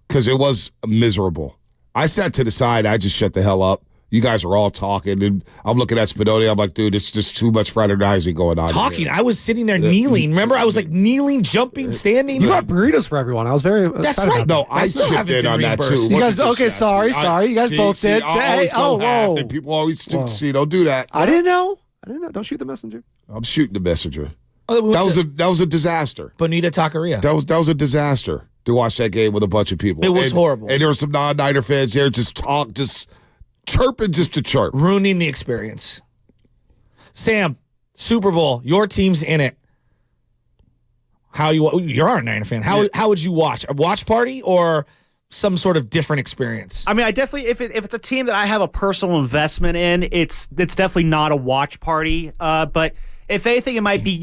Because it was miserable. I sat to the side. I just shut the hell up. You guys are all talking, and I'm looking at Spadoni. I'm like, dude, it's just too much fraternizing going on. Talking. I was sitting there kneeling. Remember, I was like kneeling, jumping, standing. You got burritos for everyone. I was very That's right. No, I chipped in on that too. You guys, okay, sorry. You guys both did. Hey, whoa. People always see, don't do that. I didn't know. Don't shoot the messenger. I'm shooting the messenger. Oh, that was a disaster. Bonita Taqueria. That was a disaster to watch that game with a bunch of people. It was horrible. And there were some non-Niner fans there just chirping just to chirp. Ruining the experience. Sam, Super Bowl, your team's in it. You're a Niner fan. How would you watch? A watch party or some sort of different experience? I mean, I definitely if it's a team that I have a personal investment in, it's definitely not a watch party. But if anything, it might be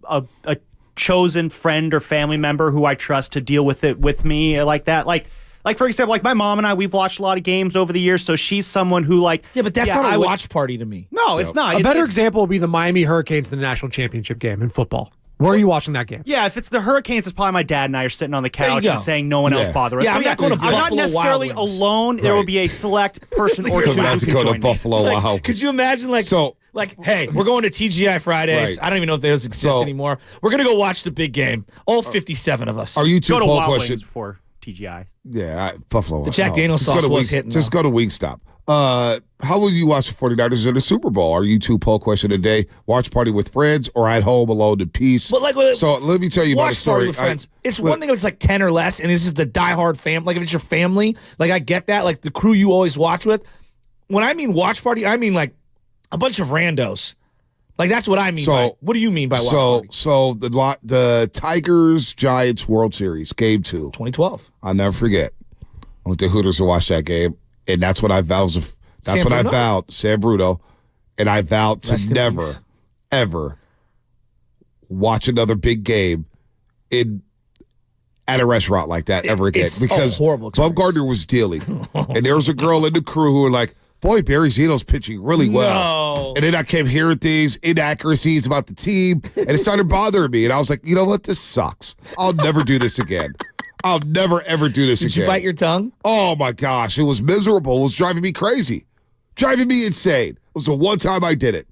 a chosen friend or family member who I trust to deal with it with me like that. Like for example, like my mom and I, we've watched a lot of games over the years, so she's someone who but that's not a watch party to me. No, it's not. A better example would be the Miami Hurricanes in the national championship game in football. Where are you watching that game? Yeah, if it's the Hurricanes, it's probably my dad and I are sitting on the couch and saying no one else bother us. Yeah, So I'm not going to I'm not Buffalo necessarily Wild Wings. alone. There will be a select person or two You're about who to can go to join me. Buffalo Wild. Could you imagine hey, we're going to TGI Fridays. Right. I don't even know if those exist anymore. We're going to go watch the big game. All 57 of us. Are you two Go to poll Wild question? Wings before TGI. Yeah, Buffalo. The Jack Daniels Just go sauce to was Wings- hitting, Just though. go to Wingstop. How will you watch the 49ers in the Super Bowl? Are you two poll question a day? Watch party with friends or at home alone in peace? But so let me tell you about a watch story. party with friends. It's one thing if it's like 10 or less, and this is the diehard family. Like if it's your family, like I get that. Like the crew you always watch with. When I mean watch party, I mean like a bunch of randos. Like that's what I mean. What do you mean by watch party? So the Tigers Giants World Series Game 2, 2012. I'll never forget. I went to Hooters to watch that game, and that's what I vowed. Sam Bruno, and I vowed to Rest in never, peace. ever watch another big game at a restaurant like that ever again. It's Because a horrible Bob experience. Gardner was dealing, and there was a girl in the crew who were like, boy, Barry Zito's pitching really well. No. And then I kept hearing things, inaccuracies about the team, and it started bothering me. And I was like, you know what? This sucks. I'll never do this again. I'll never, ever do this again. Did you bite your tongue? Oh, my gosh. It was miserable. It was driving me crazy. Driving me insane. It was the one time I did it.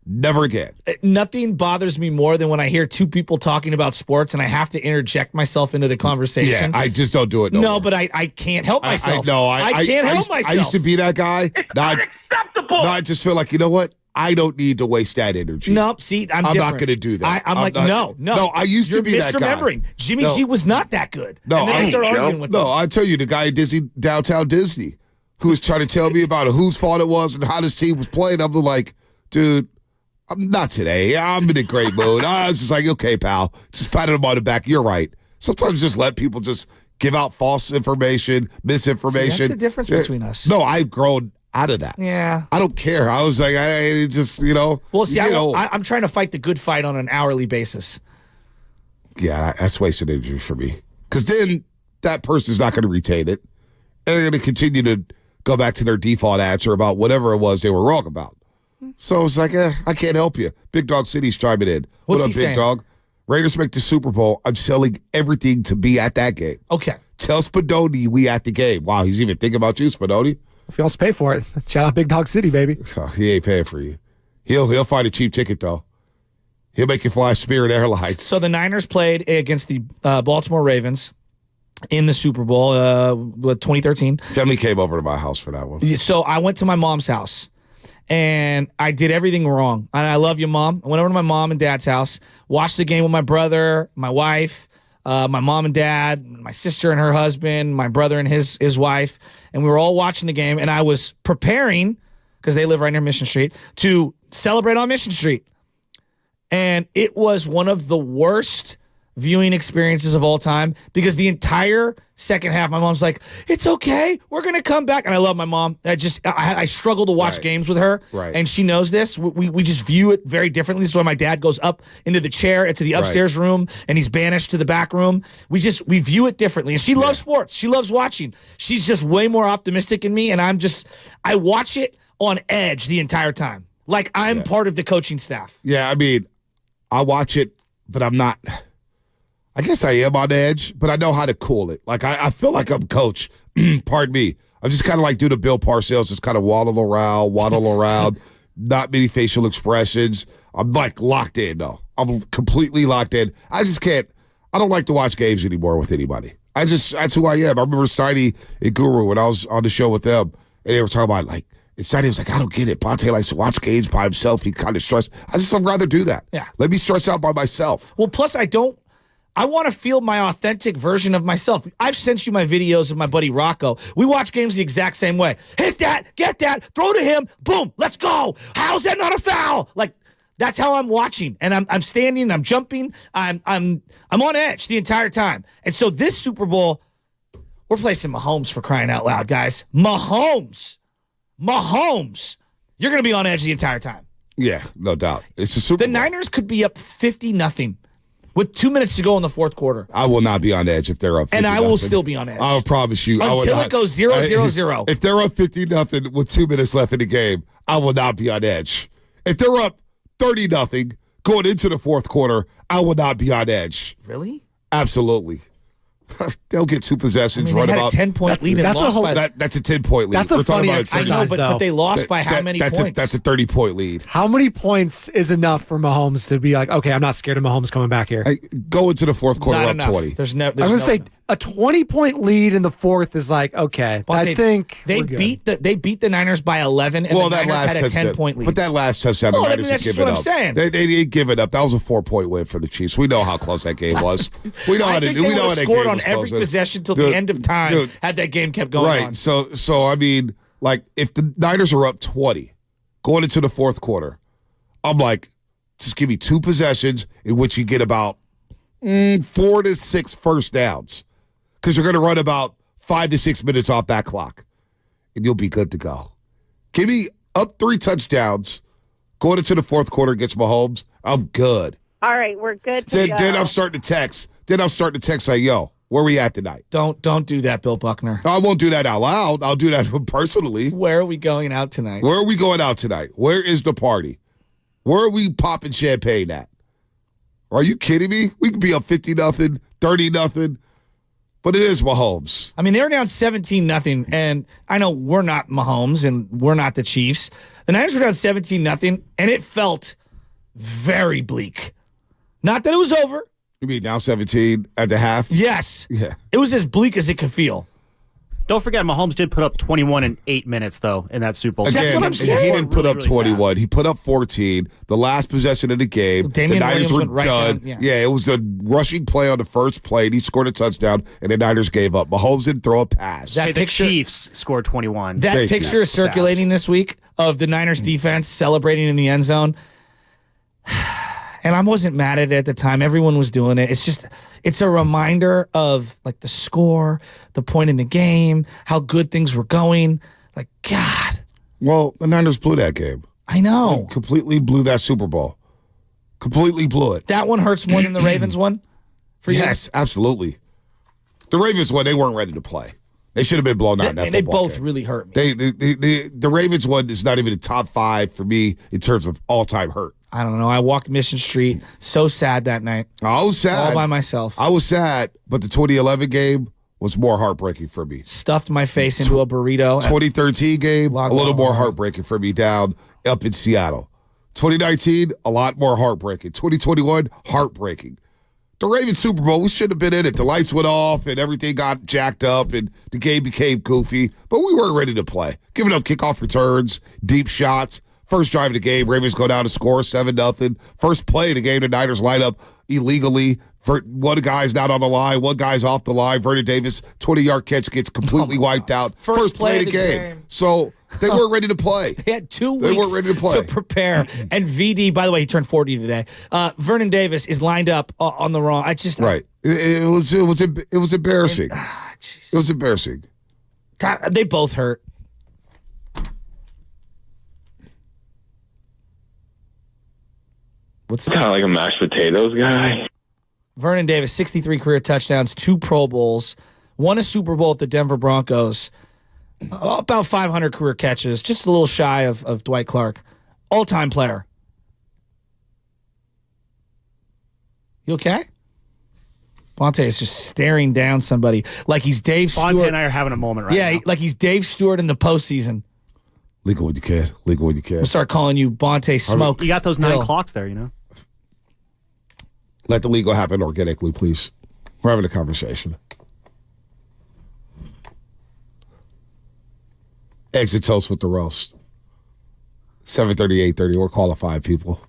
Never again. Nothing bothers me more than when I hear two people talking about sports and I have to interject myself into the conversation. Yeah, I just don't do it. No, more. but I can't help myself. I can't help myself. I used to be that guy. It's unacceptable. Now I just feel like, you know what? I don't need to waste that energy. Nope. See, I'm not different. going to do that. I'm like, no. No, I used You're to be that guy. misremembering. Jimmy No. G was not that good. No, and then I started arguing with him. No, I tell you, the guy at Downtown Disney, who was trying to tell me about whose fault it was and how this team was playing. I'm like, dude, I'm not today. I'm in a great mood. I was just like, okay, pal. Just patted him on the back. You're right. Sometimes just let people just give out false information, misinformation. See, that's the difference between us. No, I've grown out of that. Yeah. I don't care. I was like, I just, Well, see, you know. I'm trying to fight the good fight on an hourly basis. Yeah, that's wasted energy for me. Because then that person's not going to retain it. And they're going to continue to go back to their default answer about whatever it was they were wrong about. So it's like, I can't help you. Big Dog City's chiming in. What's what up, he Big saying? Dog? Raiders make the Super Bowl. I'm selling everything to be at that game. Okay. Tell Spadoni we at the game. Wow, he's even thinking about you, Spadoni. If you also pay for it, shout out Big Dog City, baby. Oh, he ain't paying for you. He'll find a cheap ticket, though. He'll make you fly Spirit Airlines. So the Niners played against the Baltimore Ravens in the Super Bowl, 2013. Family came over to my house for that one. So I went to my mom's house, and I did everything wrong. And I love you, Mom. I went over to my mom and dad's house, watched the game with my brother, my wife, my mom and dad, my sister and her husband, my brother and his wife, and we were all watching the game. And I was preparing, because they live right near Mission Street, to celebrate on Mission Street. And it was one of the worst viewing experiences of all time, because the entire second half, my mom's like, it's okay, we're going to come back. And I love my mom. I struggle to watch Right. games with her. Right. And she knows this. We just view it very differently. So when my dad goes up into the chair into the upstairs room and he's banished to the back room, we view it differently. And she loves sports. She loves watching. She's just way more optimistic than me. And I watch it on edge the entire time. Like I'm part of the coaching staff. Yeah, I mean, I watch it, but I'm not. I guess I am on edge, but I know how to cool it. Like, I feel like I'm coach. Pardon me. I just kind of like do the Bill Parcells, just kind of waddle around, not many facial expressions. I'm like locked in, though. I'm completely locked in. I just can't. I don't like to watch games anymore with anybody. That's who I am. I remember Steiny and Guru when I was on the show with them, and they were talking about, like, and Steiny was like, I don't get it. Bonte likes to watch games by himself. He kind of stressed. I'd rather do that. Yeah. Let me stress out by myself. Well, plus I want to feel my authentic version of myself. I've sent you my videos of my buddy Rocco. We watch games the exact same way. Hit that, get that, throw to him, boom, let's go. How's that not a foul? Like, That's how I'm watching, and I'm standing, I'm jumping, I'm on edge the entire time. And so this Super Bowl, we're placing Mahomes for crying out loud, guys. Mahomes, you're going to be on edge the entire time. Yeah, no doubt. It's a Super Bowl. The Niners could be up 50-0 with 2 minutes to go in the fourth quarter. I will not be on edge if they're up 50-0. And I will still be on edge. I will promise you. Until it goes 0-0-0. If they're up 50-0 with 2 minutes left in the game, I will not be on edge. If they're up 30-0 going into the fourth quarter, I will not be on edge. Really? Absolutely. They'll get 2 possessions. They had a 10-point lead and lost by... That's a 10-point lead. That's a funny I exercise, know, but they lost by how many points? That's a 30-point lead. How many points is enough for Mahomes to be like, okay, I'm not scared of Mahomes coming back here? Go into the fourth quarter Not up enough. 20. There's no. I was going to say a 20-point lead in the fourth is like, okay, I think they beat the Niners by 11, and the Niners had a 10-point lead. But that last touchdown, the Niners that's had just given what up. I'm saying. They didn't give it up. That was a 4-point win for the Chiefs. We know how close that game was. We know I how think we they know would how have that scored game on was every close. possession till the end of time had that game kept going right. on. So I mean, like, if the Niners are up 20 going into the fourth quarter, I'm like, just give me 2 possessions in which you get about 4 to 6 first downs, because you're going to run about 5 to 6 minutes off that clock, and you'll be good to go. Give me up 3 touchdowns going into the fourth quarter against Mahomes. I'm good. All right, we're good to go. Then I'm starting to text. Like, yo, where we at tonight? Don't do that, Bill Buckner. I won't do that out loud. I'll do that personally. Where are we going out tonight? Where are we going out tonight? Where is the party? Where are we popping champagne at? Are you kidding me? We could be up 50-0, 30-0, but it is Mahomes. I mean, they were down 17-0, and I know we're not Mahomes and we're not the Chiefs. The Niners were down 17-0, and it felt very bleak. Not that it was over. You mean down 17 at the half? Yes. Yeah. It was as bleak as it could feel. Don't forget, Mahomes did put up 21 in 8 minutes, though, in that Super Bowl. That's what I'm saying. He didn't put up Really 21. fast. He put up 14. The last possession of the game, Damian the Niners Williams were went right done. down, yeah. It was a rushing play on the first play, and he scored a touchdown, and the Niners gave up. Mahomes didn't throw a pass. That Hey, the picture- Chiefs scored 21. That Thank you. picture is circulating this week of the Niners defense celebrating in the end zone. And I wasn't mad at it at the time. Everyone was doing it. It's a reminder of like the score, the point in the game, how good things were going. Like, God. Well, the Niners blew that game. I know. Completely blew that Super Bowl. Completely blew it. That one hurts more than the Ravens one? For you? Yes, absolutely. The Ravens one, they weren't ready to play. They should have been blown out in that And they football both game. really hurt me. The Ravens one is not even a top 5 for me in terms of all-time hurt. I don't know. I walked Mission Street. So sad that night. I was sad. All by myself. I was sad, but the 2011 game was more heartbreaking for me. Stuffed my face into a burrito. 2013 game, Wow, a little wow, more wow. heartbreaking for me down up in Seattle. 2019, a lot more heartbreaking. 2021, heartbreaking. The Ravens Super Bowl, we should have been in it. The lights went off and everything got jacked up and the game became goofy, but we weren't ready to play. Giving up kickoff returns, deep shots. First drive of the game, Ravens go down to score 7-0. First play of the game, the Niners line up illegally. One guy's not on the line, one guy's off the line. Vernon Davis, 20-yard catch gets completely wiped out. First play of the game. So they weren't ready to play. They had 2 They weeks weren't ready to play. prepare. And VD, by the way, he turned 40 today. Vernon Davis is lined up on the wrong. I just Right. It was embarrassing. It was embarrassing. God, they both hurt. What's Kind of like a mashed potatoes guy. Vernon Davis, 63 career touchdowns, 2 Pro Bowls, won a Super Bowl at the Denver Broncos, about 500 career catches, just a little shy of Dwight Clark. All-time player. You okay? Bonte is just staring down somebody like he's Dave Bonte Stewart. and I are having a moment right now. Yeah, like he's Dave Stewart in the postseason. Legal when you can. Legal when you can. We'll start calling you Bonte Smoke. You got those 9 Bill. clocks there, you know? Let the legal happen organically, please. We're having a conversation. Exit toast with the roast. 7:30, 8:30. We're qualified people.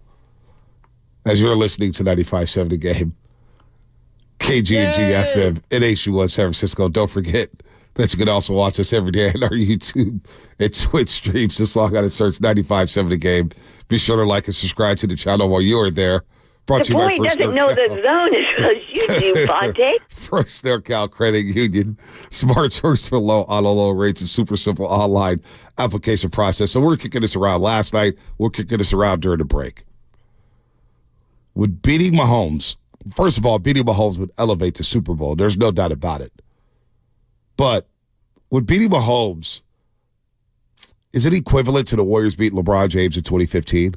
As you're listening to 95.7 The Game, KG&G FM in HU1 San Francisco. Don't forget that you can also watch us every day on our YouTube and Twitch streams. Just log on and search 95.7 The Game. Be sure to like and subscribe to the channel while you are there. Brought to The you by boy First doesn't know NorCal. the zone as well as you do, Fonte. First NorCal Credit Union. Smart choice for low auto loan rates and super simple online application process. So we're kicking this around last night. We're kicking this around during the break. With beating Mahomes, first of all, beating Mahomes would elevate the Super Bowl. There's no doubt about it. But with beating Mahomes, is it equivalent to the Warriors beating LeBron James in 2015?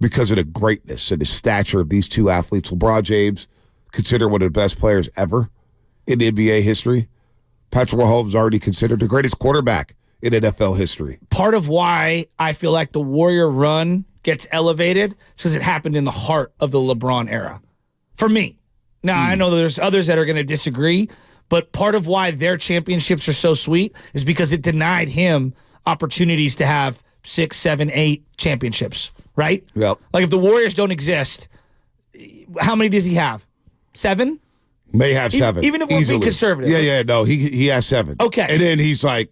Because of the greatness and the stature of these two athletes. LeBron James, considered one of the best players ever in NBA history. Patrick Mahomes already considered the greatest quarterback in NFL history. Part of why I feel like the Warrior run gets elevated is because it happened in the heart of the LeBron era. For me. Now, I know there's others that are going to disagree, but part of why their championships are so sweet is because it denied him opportunities to have 6, 7, 8 championships, right? Yep. Like if the Warriors don't exist, how many does he have? 7? May have 7. Even if we're being conservative. Yeah, no, he has 7. Okay. And then he's like,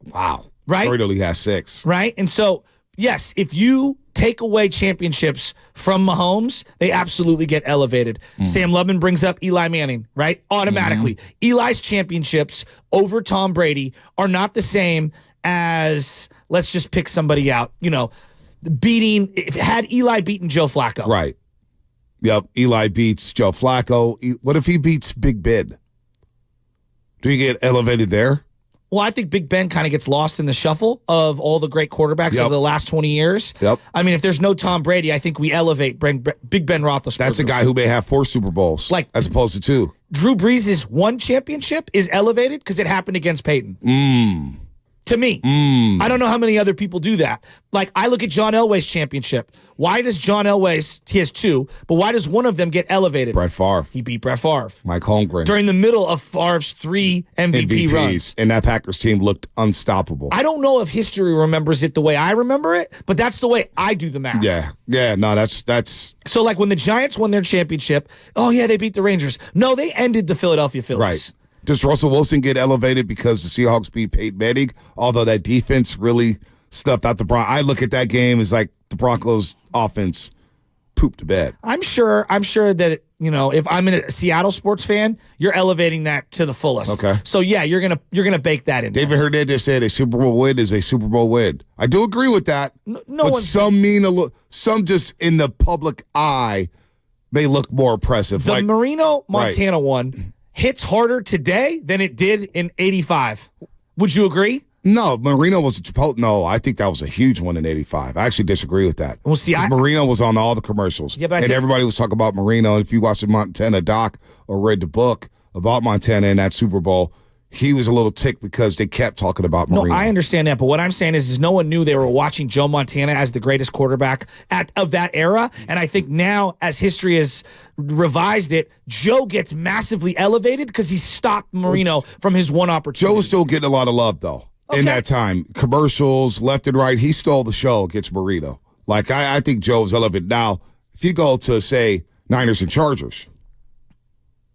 wow. Right? Jordan only has 6. Right? And so, yes, if you take away championships from Mahomes, they absolutely get elevated. Sam Lubman brings up Eli Manning, right? Automatically. Eli's championships over Tom Brady are not the same as, let's just pick somebody out, had Eli beaten Joe Flacco. Right. Yep. Eli beats Joe Flacco. What if he beats Big Ben? Do you get elevated there? Well, I think Big Ben kind of gets lost in the shuffle of all the great quarterbacks of the last 20 years. Yep. I mean, if there's no Tom Brady, I think we elevate Big Ben Roethlisberger. That's a guy who may have 4 Super Bowls, as opposed to 2. Drew Brees' 1 championship is elevated because it happened against Peyton. To me. I don't know how many other people do that. Like, I look at John Elway's championship. Why does John Elway's, he has 2, but why does one of them get elevated? Brett Favre. He beat Brett Favre. Mike Holmgren. During the middle of Favre's 3 MVP runs. And that Packers team looked unstoppable. I don't know if history remembers it the way I remember it, but that's the way I do the math. Yeah, no, that's So, like, when the Giants won their championship, oh, yeah, they beat the Rangers. No, they ended the Philadelphia Phillies. right. Does Russell Wilson get elevated because the Seahawks beat Peyton Manning? Although that defense really stuffed out the Broncos. I look at that game as like the Broncos offense pooped to bed. I'm sure that, if I'm a Seattle sports fan, you're elevating that to the fullest. Okay. So yeah, you're gonna bake that in. David Hernandez said a Super Bowl win is a Super Bowl win. I do agree with that. No but one. some just in the public eye may look more impressive. The like Marino Montana one hits harder today than it did in '85. Would you agree? No, Marino was no. I think that was a huge one in '85. I actually disagree with that. Well, see, Marino was on all the commercials, Yeah, but and everybody was talking about Marino. If you watched the Montana doc or read the book about Montana in that Super Bowl, he was a little ticked because they kept talking about Marino. No, I understand that, but what I'm saying is no one knew they were watching Joe Montana as the greatest quarterback of that era, and I think now, as history has revised it, Joe gets massively elevated because he stopped Marino from his one opportunity. Joe was still getting a lot of love, though, in that time. Commercials, left and right. He stole the show against Marino. Like, I think Joe was elevated. Now, if you go to, say, Niners and Chargers,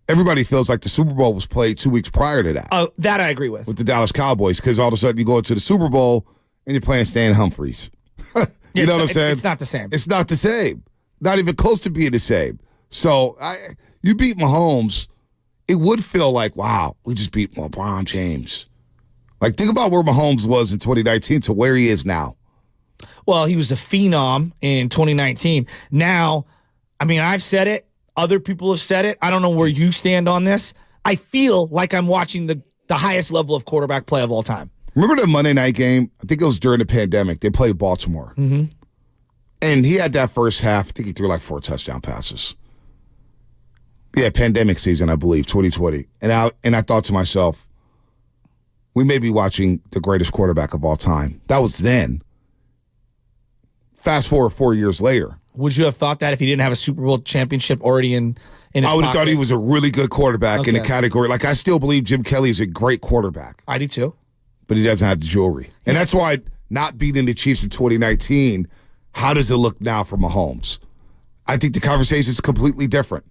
everybody feels like the Super Bowl was played 2 weeks prior to that. That I agree with. With the Dallas Cowboys, because all of a sudden you go into the Super Bowl and you're playing Stan Humphries. You know what I'm saying? It's not the same. It's not the same. Not even close to being the same. So you beat Mahomes, it would feel like, wow, we just beat LeBron James. Like, think about where Mahomes was in 2019 to where he is now. Well, he was a phenom in 2019. Now, I mean, I've said it. Other people have said it. I don't know where you stand on this. I feel like I'm watching the highest level of quarterback play of all time. Remember the Monday night game? I think it was during the pandemic. They played Baltimore. Mm-hmm. And he had that first half. I think he threw like 4 touchdown passes. Yeah, pandemic season, I believe, 2020. And I thought to myself, we may be watching the greatest quarterback of all time. That was then. Fast forward 4 years later. Would you have thought that if he didn't have a Super Bowl championship already in his I would have pocket? thought he was a really good quarterback in the category. Like, I still believe Jim Kelly is a great quarterback. I do too. But he doesn't have the jewelry. And that's why not beating the Chiefs in 2019, how does it look now for Mahomes? I think the conversation is completely different.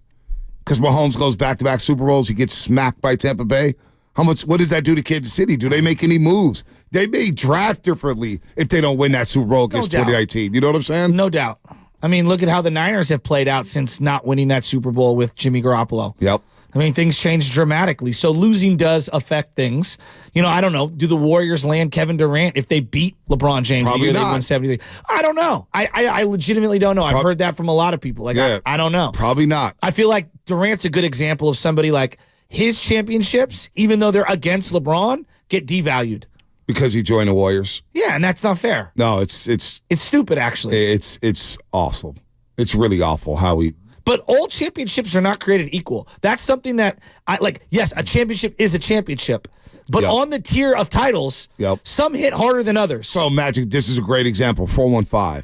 Because Mahomes goes back-to-back Super Bowls. He gets smacked by Tampa Bay. What does that do to Kansas City? Do they make any moves? They may draft differently if they don't win that Super Bowl against 2019. You know what I'm saying? No doubt. I mean, look at how the Niners have played out since not winning that Super Bowl with Jimmy Garoppolo. Yep. I mean, things change dramatically. So losing does affect things. You know, I don't know. Do the Warriors land Kevin Durant if they beat LeBron James Probably the year not. they won 73? I don't know. I legitimately don't know. I've heard that from a lot of people. Like, Yeah. I don't know. Probably not. I feel like Durant's a good example of somebody like his championships, even though they're against LeBron, get devalued. Because he joined the Warriors. Yeah, and that's not fair. No, it's stupid, actually. It's awful. It's really awful how we. But all championships are not created equal. That's something that I like. Yes, a championship is a championship, but Yep. on the tier of titles, Yep. some hit harder than others. So Magic, this is a great example. 415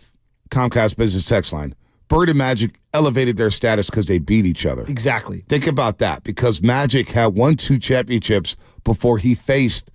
Comcast Business Text Line. Bird and Magic elevated their status because they beat each other. Exactly. Think about that, because Magic had won 2 championships before he faced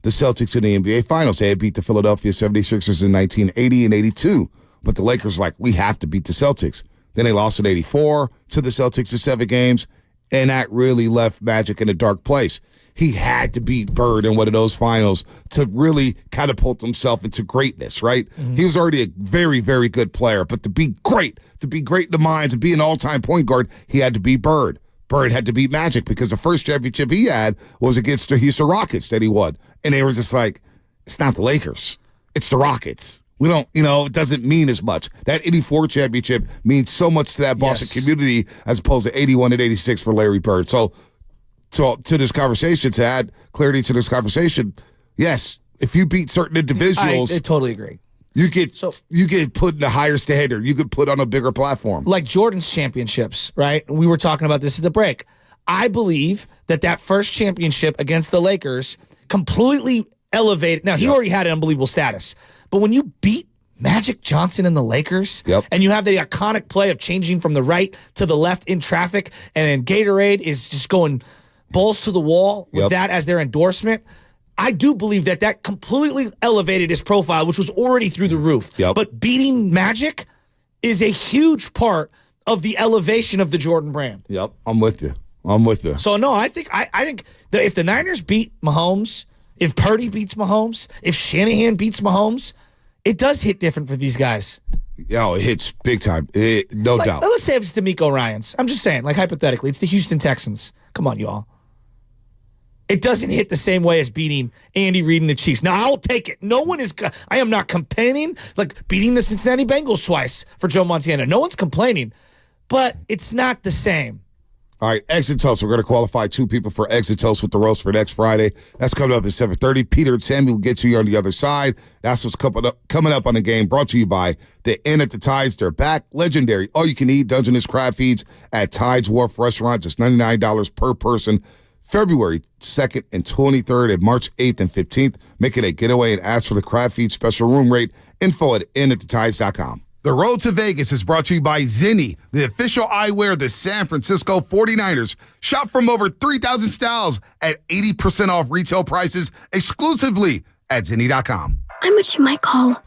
the Celtics in the NBA Finals. They had beat the Philadelphia 76ers in 1980 and 82, but the Lakers were like, we have to beat the Celtics. Then they lost in 84 to the Celtics in 7 games, and that really left Magic in a dark place. He had to beat Bird in one of those finals to really catapult himself into greatness, right? Mm-hmm. He was already a very, very good player, but to be great in the minds and be an all-time point guard, he had to beat Bird. Bird had to beat Magic because the first championship he had was against the Houston Rockets that he won. And they were just like, it's not the Lakers. It's the Rockets. We don't, it doesn't mean as much. That 84 championship means so much to that Boston community as opposed to 81 and 86 for Larry Bird. So to this conversation, to add clarity to this conversation, yes, if you beat certain individuals, I totally agree. you get put in a higher standard. You get put on a bigger platform. Like Jordan's championships, right? We were talking about this at the break. I believe that first championship against the Lakers completely elevated. Now, he already had an unbelievable status. But when you beat Magic Johnson and the Lakers, and you have the iconic play of changing from the right to the left in traffic, and then Gatorade is just going balls to the wall with that as their endorsement, I do believe that completely elevated his profile, which was already through the roof. But beating Magic is a huge part of the elevation of the Jordan brand. Yep, I'm with you. So, no, I think that if the Niners beat Mahomes, if Purdy beats Mahomes, if Shanahan beats Mahomes, it does hit different for these guys. Yo, it hits big time. No doubt. Let's say if it's DeMeco Ryans. I'm just saying, like hypothetically, it's the Houston Texans. Come on, y'all. It doesn't hit the same way as beating Andy Reid and the Chiefs. Now, I'll take it. I am not complaining, like beating the Cincinnati Bengals twice for Joe Montana. No one's complaining, but it's not the same. All right, Exit Toast. We're going to qualify 2 people for Exit Toast with the roast for next Friday. That's coming up at 7:30. Peter and Sammy will get to you on the other side. That's what's coming up on the game, brought to you by the Inn at the Tides. They're back. Legendary. All-you-can-eat Dungeness crab feeds at Tides Wharf Restaurant. Just $99 per person. February 2nd and 23rd and March 8th and 15th. Make it a getaway and ask for the crab feed special room rate. Info at innattetides.com. The Road to Vegas is brought to you by Zinni, the official eyewear of the San Francisco 49ers. Shop from over 3,000 styles at 80% off retail prices exclusively at Zinni.com. How much you might call?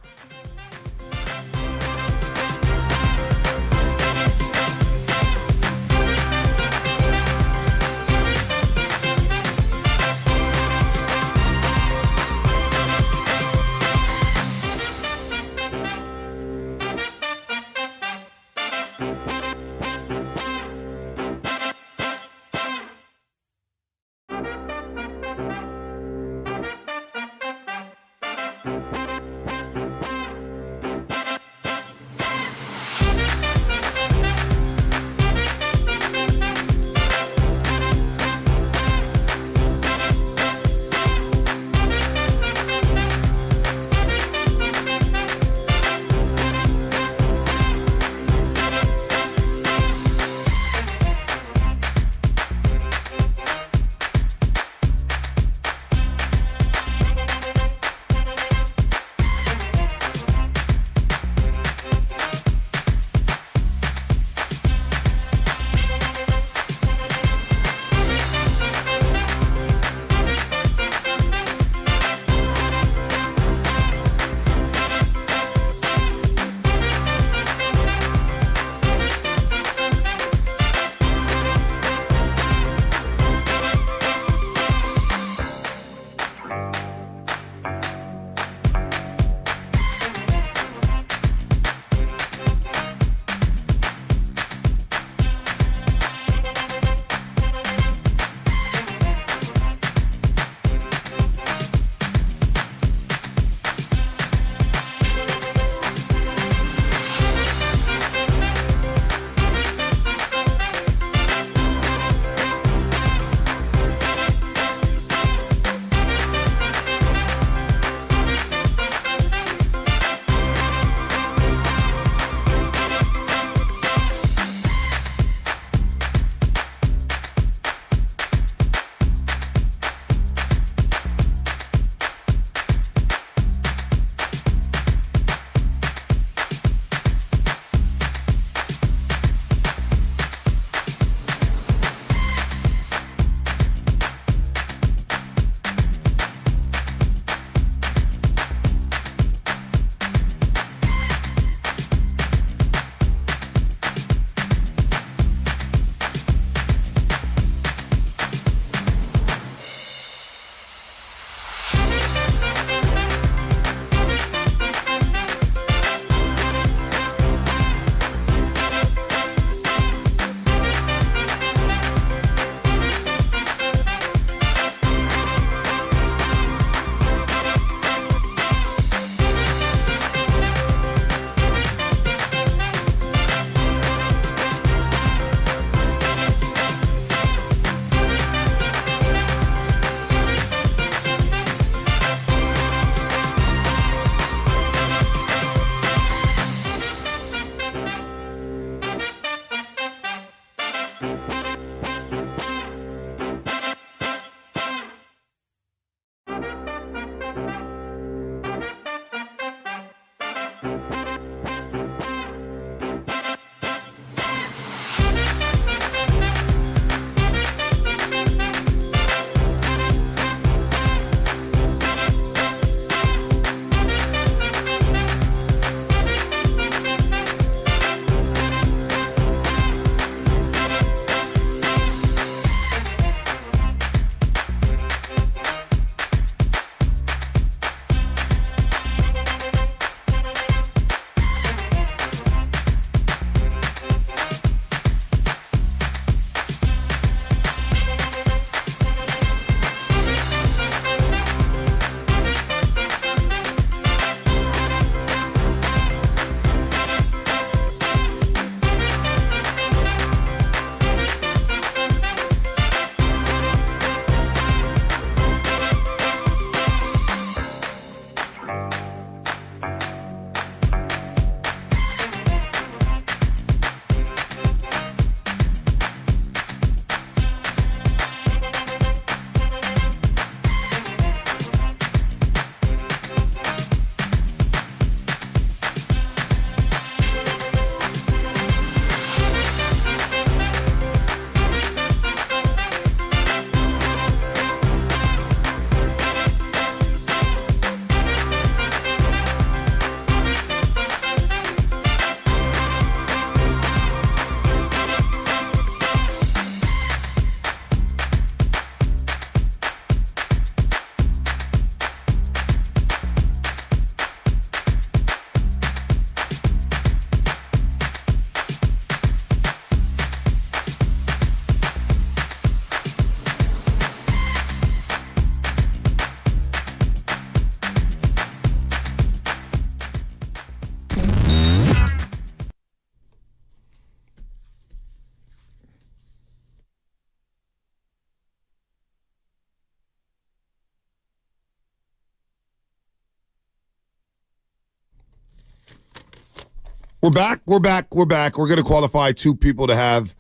We're back. We're going to qualify 2 people to have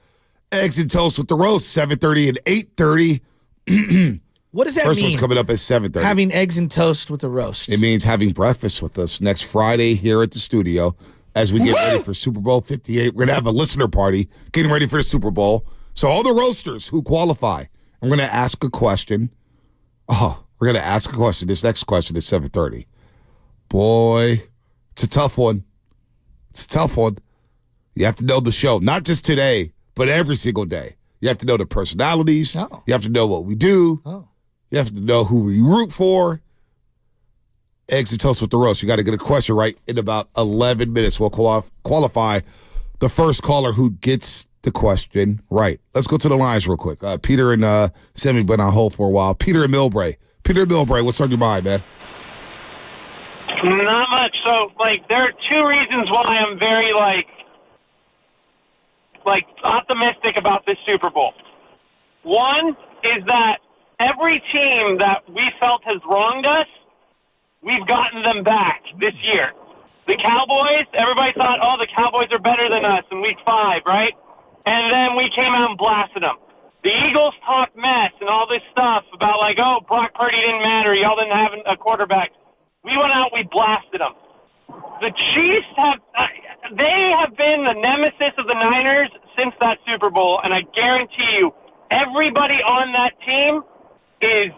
eggs and toast with the roast, 7:30 and 8:30. What does that First mean? one's coming up at 7:30. Having eggs and toast with the roast. It means having breakfast with us next Friday here at the studio as we get ready for Super Bowl 58. We're going to have a listener party getting ready for the Super Bowl. So all the roasters who qualify, I'm going to ask a question. Oh, we're going to ask a question. This next question is 7:30. Boy, it's a tough one. It's a tough one. You have to know the show, not just today, but every single day. You have to know the personalities. Oh. You have to know what we do. Oh. You have to know who we root for. Eggs and toast with the roast. You got to get a question right in about 11 minutes. We'll qualify the first caller who gets the question right. Let's go to the lines real quick. Peter and Sammy been on hold for a while. Peter and Millbrae. Peter and Millbrae, what's on your mind, man? Not much. So, there are 2 reasons why I'm very, optimistic about this Super Bowl. One is that every team that we felt has wronged us, we've gotten them back this year. The Cowboys, everybody thought, the Cowboys are better than us in week 5, right? And then we came out and blasted them. The Eagles talked mess and all this stuff about, Brock Purdy didn't matter. Y'all didn't have a quarterback. We went out, we blasted them. The Chiefs they have been the nemesis of the Niners since that Super Bowl, and I guarantee you, everybody on that team is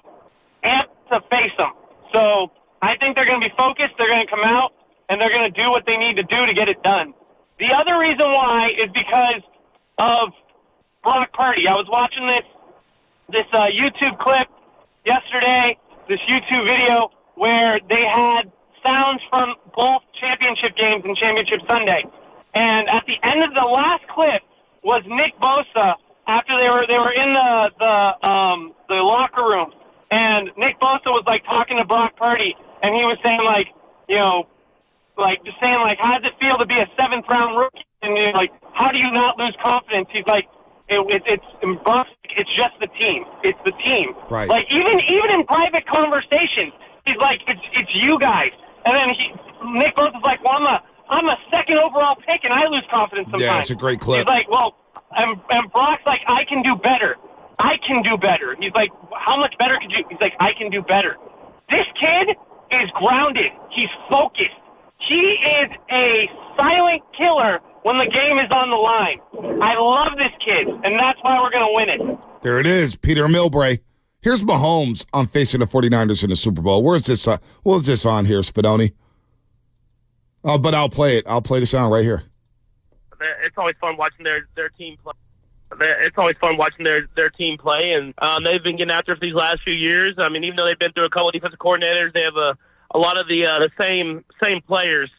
amped to face them. So I think they're going to be focused, they're going to come out, and they're going to do what they need to do to get it done. The other reason why is because of Brock Purdy. I was watching this YouTube clip yesterday, this YouTube video, where they had sounds from both championship games and Championship Sunday. And at the end of the last clip was Nick Bosa after they were in the locker room. And Nick Bosa was talking to Brock Purdy, and he was saying how does it feel to be a 7th round rookie? And how do you not lose confidence? He's like, it's just the team. It's the team. Right. Even in private conversations, he's like, it's you guys. And then Nick Bosa's like, well, I'm a 2nd overall pick, and I lose confidence sometimes. Yeah, it's a great clip. He's like, well, and Brock's like, I can do better. I can do better. He's like, how much better could you? He's like, I can do better. This kid is grounded. He's focused. He is a silent killer when the game is on the line. I love this kid, and that's why we're going to win it. There it is, Peter Millbrae. Here's Mahomes on facing the 49ers in the Super Bowl. Where's this? What is this on here, Spadoni? Oh, but I'll play it. I'll play the sound right here. It's always fun watching their team play. It's always fun watching their team play, and they've been getting after it for these last few years. I mean, even though they've been through a couple of defensive coordinators, they have a lot of the same players.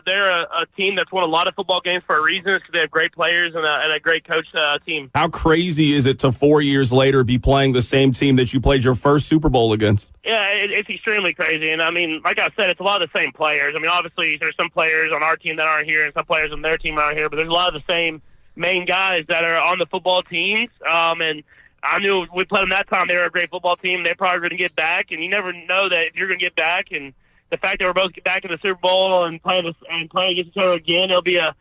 They're a team that's won a lot of football games for a reason. It's because they have great players and a great coach team. How crazy is it to 4 years later be playing the same team that you played your first Super Bowl against? Yeah, it's extremely crazy. And, I mean, like I said, it's a lot of the same players. I mean, obviously, there's some players on our team that aren't here and some players on their team aren't here, but there's a lot of the same main guys that are on the football teams. And I knew we played them that time. They were a great football team. They're probably going to get back, and you never know that if you're going to get back. And the fact that we're both back in the Super Bowl and playing against each other again, it'll be a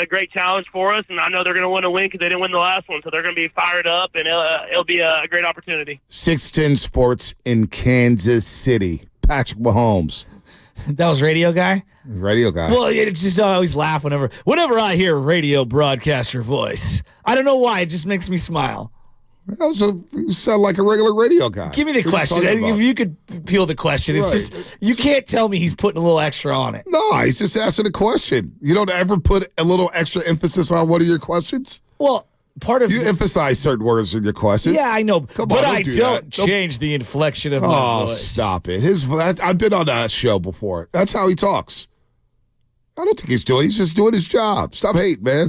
great challenge for us. And I know they're going to want to win because they didn't win the last one, so they're going to be fired up, and it'll be a great opportunity. 610 Sports in Kansas City. Patrick Mahomes. That was radio guy? Radio guy. Well, it's just I always laugh whenever I hear a radio broadcaster voice. I don't know why. It just makes me smile. You sound like a regular radio guy. Give me the question. If you could peel the question. It's just, you can't tell me he's putting a little extra on it. No, he's just asking a question. You don't ever put a little extra emphasis on one of your questions? Well, you emphasize certain words in your questions. Yeah, I know. But I don't that. change the inflection of my voice. Oh, stop it. I've been on that show before. That's how he talks. I don't think he's just doing his job. Stop hating, man.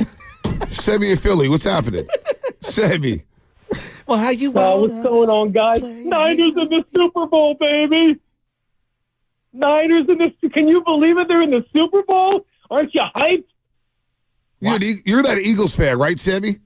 Sammy and Philly, what's happening? Sammy. Well, how you what's going on, guys? Niners in the Super Bowl, baby. Niners in the. Can you believe it? They're in the Super Bowl. Aren't you hyped? You're that Eagles fan, right, Sammy?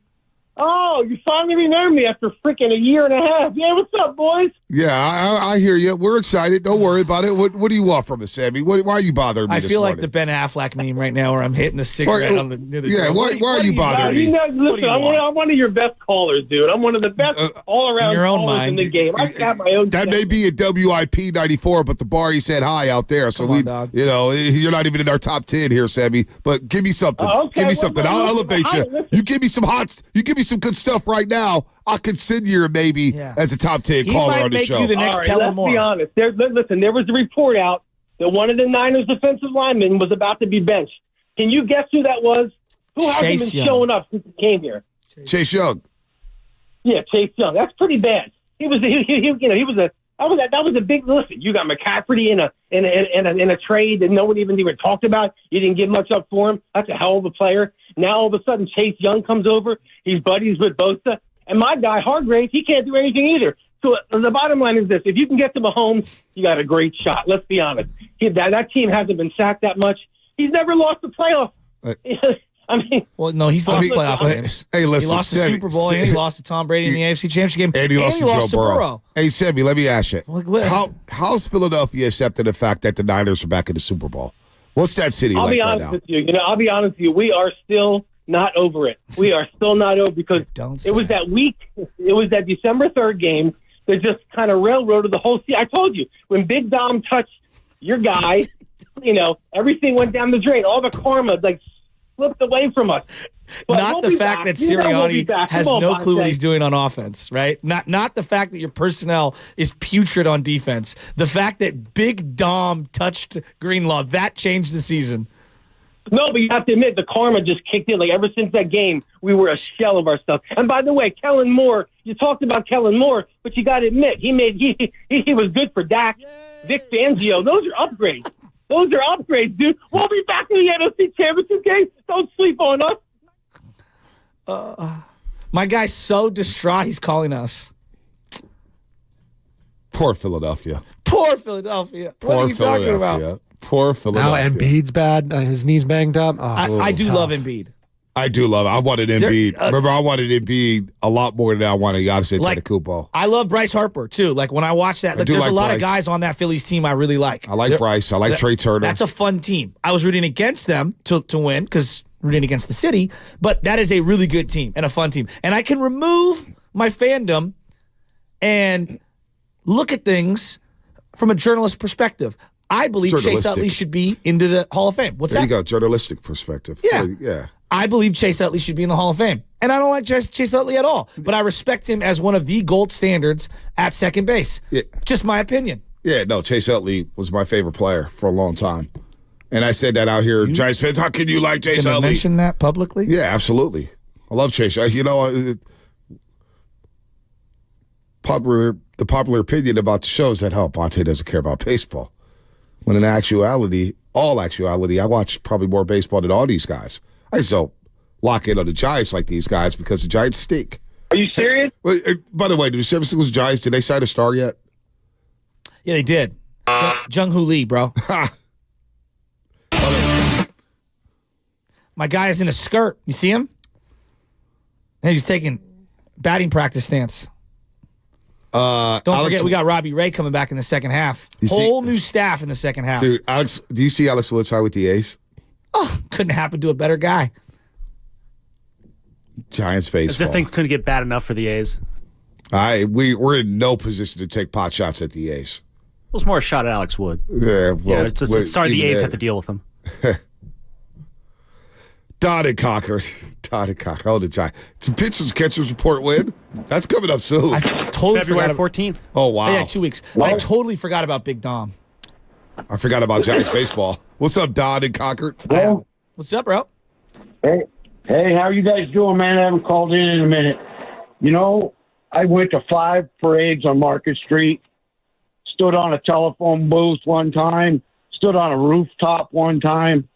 Oh, you finally remember me after freaking a year and a half. Yeah, what's up, boys? Yeah, I hear you. We're excited. Don't worry about it. What do you want from us, Sammy? Why are you bothering me I this feel like morning? the Ben Affleck meme right now where I'm hitting the cigarette on the near the door. Why are you bothering me? Listen, I'm one of your best callers, dude. I'm one of the best all-around in your own callers mind. in the game. I got my own. That may be a WIP 94, but the bar he said hi out there. So you're not even in our top 10 here, Sammy. But give me something. Okay, give me something. I'll elevate you. Listen. You give me some you give me some good stuff right now. I'll consider you maybe as a top 10 caller on the show. You the next All right, Kellen Moore. Let's be honest. Listen, there was a report out that one of the Niners defensive linemen was about to be benched. Can you guess who that was? Who hasn't been showing up since he came here? Chase Young. Yeah, Chase Young. That's pretty bad. That was a big listen. You got McCaffrey in a trade that no one even talked about. You didn't give much up for him. That's a hell of a player. Now all of a sudden Chase Young comes over. He's buddies with Bosa. And my guy, Hargrave, he can't do anything either. So the bottom line is this. If you can get to Mahomes, you got a great shot. Let's be honest. That team hasn't been sacked that much. He's never lost a playoff. I mean, well, no, he's lost playoff games. Hey, listen, he lost the Super Bowl and he lost to Tom Brady in the AFC Championship game, and he lost to Joe Burrow. Hey, Sammy, let me ask you: how's Philadelphia accepting the fact that the Niners are back in the Super Bowl? What's that city like right now? I'll be honest with you. We are still not over it. We are still not over because it was that week. It was that December 3rd game that just kind of railroaded the whole season. I told you when Big Dom touched your guy, everything went down the drain. All the karma slipped away from us. But not the fact that Sirianni has no clue what he's doing on offense, right? Not the fact that your personnel is putrid on defense. The fact that Big Dom touched Greenlaw, that changed the season. No, but you have to admit, the karma just kicked in. Ever since that game, we were a shell of ourselves. And by the way, Kellen Moore, you talked about Kellen Moore, but you got to admit, he was good for Dak, Vic Fangio. Those are upgrades. Those are upgrades, dude. We'll be back in the NFC Championship game. Don't sleep on us. My guy's so distraught, he's calling us. Poor Philadelphia. Poor Philadelphia. What are you talking about? Poor Philadelphia. Now Embiid's bad. His knee's banged up. I do love Embiid. I do love it. I wanted Embiid. Remember, I wanted Embiid a lot more than I wanted Giannis Antetokounmpo. I love Bryce Harper, too. When I watch that, there's a lot of guys on that Phillies team I really like. I like Bryce. I like Trey Turner. That's a fun team. I was rooting against them to win because rooting against the city, but that is a really good team and a fun team. And I can remove my fandom and look at things from a journalist perspective. I believe Chase Utley should be into the Hall of Fame. What's that? There you go, journalistic perspective. Yeah. I believe Chase Utley should be in the Hall of Fame. And I don't like Chase Utley at all. But I respect him as one of the gold standards at second base. Yeah. Just my opinion. Yeah, no, Chase Utley was my favorite player for a long time. And I said that out here. Giants fans, how can you like Chase Utley? Mention that publicly? Yeah, absolutely. I love Chase. The popular opinion about the show is that, Bonte doesn't care about baseball. When in actuality, I watch probably more baseball than all these guys. I just don't lock in on the Giants like these guys because the Giants stink. Are you serious? By the way, do the San Francisco Giants, did they sign a star yet? Yeah, they did. Jung Hoo Lee, bro. My guy is in a skirt. You see him? And he's taking batting practice stance. Don't forget, we got Robbie Ray coming back in the second half. Whole new staff in the second half. Dude, do you see Alex Wood sign with the A's? Oh, couldn't happen to a better guy. Giants baseball. As if things couldn't get bad enough for the A's. We're in no position to take pot shots at the A's. It was more a shot at Alex Wood. Yeah, well, sorry the A's have to deal with him. Don and Cocker. Oh, the Giants. It's a pitchers catchers report win. That's coming up soon. I totally February forgot 14th. Oh, wow. Yeah, 2 weeks. I totally forgot about Big Dom. I forgot about Giants baseball. What's up, Don and Cocker? Well, what's up, bro? Hey, how you guys doing, man? I haven't called in a minute. I went to 5 parades on Market Street, stood on a telephone booth one time, stood on a rooftop one time.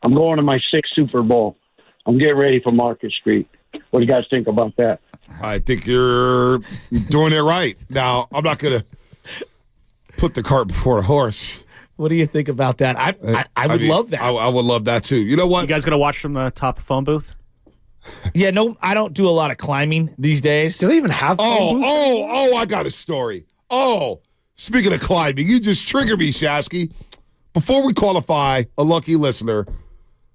I'm going to my 6th Super Bowl. I'm getting ready for Market Street. What do you guys think about that? I think you're doing it right. Now, I'm not going to put the cart before the horse. What do you think about that? I would love that. I would love that, too. You know what? You guys going to watch from the top phone booth? Yeah, no, I don't do a lot of climbing these days. Do they even have phone booths? I got a story. Speaking of climbing, you just triggered me, Shasky. Before we qualify a lucky listener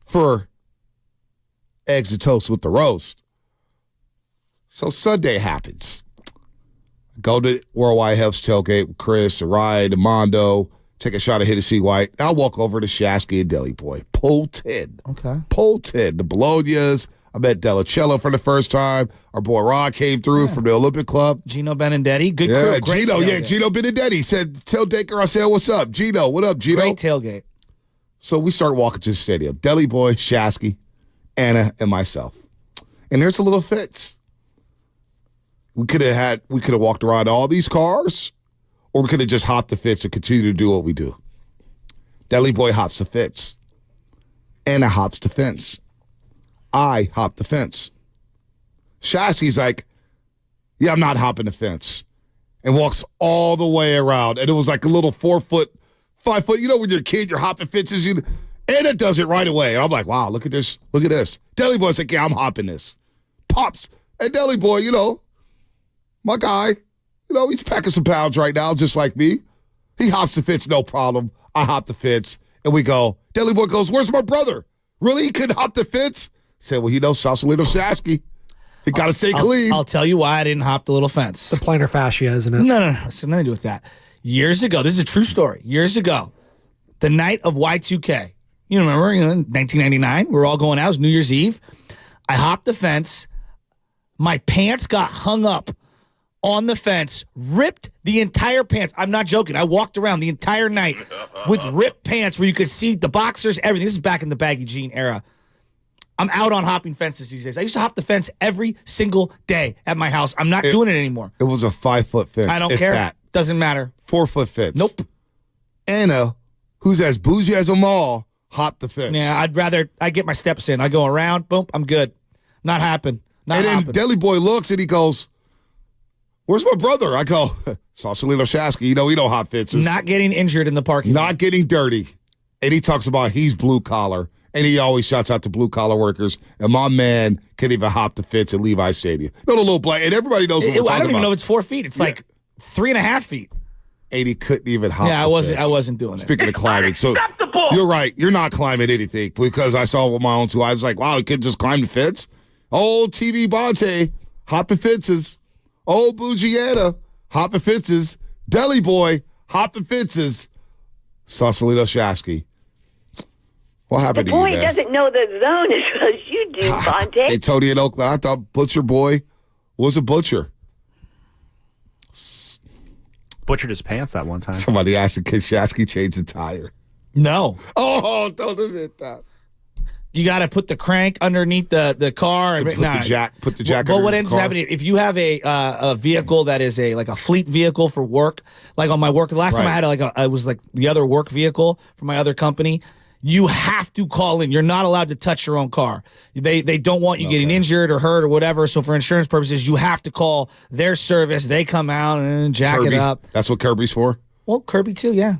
for eggs and toast with the roast. So Sunday happens. Go to Worldwide Health's tailgate with Chris, Ryan, and Mondo. Take a shot of Hennessy White. I'll walk over to Shasky and Deli Boy. Pole 10. Okay. Pole 10. The Bolognas. I met Delacello for the first time. Our boy Rod came through from the Olympic Club. Gino Benedetti. Good crew. Great tailgate. Gino Benedetti said, tell Daker I said, what's up? Gino, what up, Gino? Great tailgate. So we start walking to the stadium. Deli Boy, Shasky, Anna, and myself. And there's a little fence. We could have walked around all these cars, or we could have just hopped the fence and continued to do what we do. Deli Boy hops the fence. Anna hops the fence. I hop the fence. Shasky's like, yeah, I'm not hopping the fence. And walks all the way around. And it was like a little 4 foot, 5 foot. You know when you're a kid, you're hopping fences. Anna does it right away. And I'm like, wow, look at this. Look at this. Deli Boy's like, yeah, I'm hopping this. Pops. And Deli Boy, my guy, he's packing some pounds right now, just like me. He hops the fence, no problem. I hop the fence. And we go. Deli Boy goes, where's my brother? Really? He couldn't hop the fence? Said, well, Sausalito Shasky. He got to stay clean. I'll tell you why I didn't hop the little fence. The plantar fascia, isn't it? No. It's nothing to do with that. Years ago, this is a true story. Years ago, the night of Y2K, you remember, 1999, we were all going out. It was New Year's Eve. I hopped the fence. My pants got hung up on the fence, ripped the entire pants. I'm not joking. I walked around the entire night with ripped pants where you could see the boxers, everything. This is back in the baggy jean era. I'm out on hopping fences these days. I used to hop the fence every single day at my house. I'm not doing it anymore. It was a 5 foot fence. I don't care. That. Doesn't matter. 4 foot fence. Nope. Anna, who's as bougie as them all, hopped the fence. Yeah, I get my steps in. I go around, boom, I'm good. Not happen. Not and happen. then Deli Boy looks and he goes, where's my brother? I go, Sausalito Shasky, we don't hop fences. Not getting injured in the parking lot. Not getting dirty. And he talks about he's blue collar. And he always shouts out to blue collar workers. And my man can't even hop the fence at Levi Stadium. No, the little black. And everybody knows what we're talking about. I don't even know if it's 4 feet. It's like 3.5 feet. And he couldn't even hop. Yeah, I wasn't doing it. Speaking of climbing, so you're right. You're not climbing anything because I saw with my own two eyes. Like, wow, he could just climb the fence. Old TV Bonte hopping fences. Old Bougiana hopping fences. Deli Boy hopping fences. Sausalito Shasky. What happened the to you, boy man? doesn't know the zone as well as you do, Bonte. Hey, Tony in Oakland, I thought Butcher Boy was a butcher. Butchered his pants that one time. Somebody asked if Shasky changed the tire. No. Oh, don't admit that. You got to put the crank underneath the car. And Put the jack But what ends up happening, if you have a vehicle that is like a fleet vehicle for work, like on my work, the last time I had it was like the other work vehicle for my other company, you have to call in. You're not allowed to touch your own car. They don't want you getting injured or hurt or whatever. So for insurance purposes, you have to call their service. They come out and jack Kirby. it up. That's what Kirby's for? Well, Kirby too, yeah.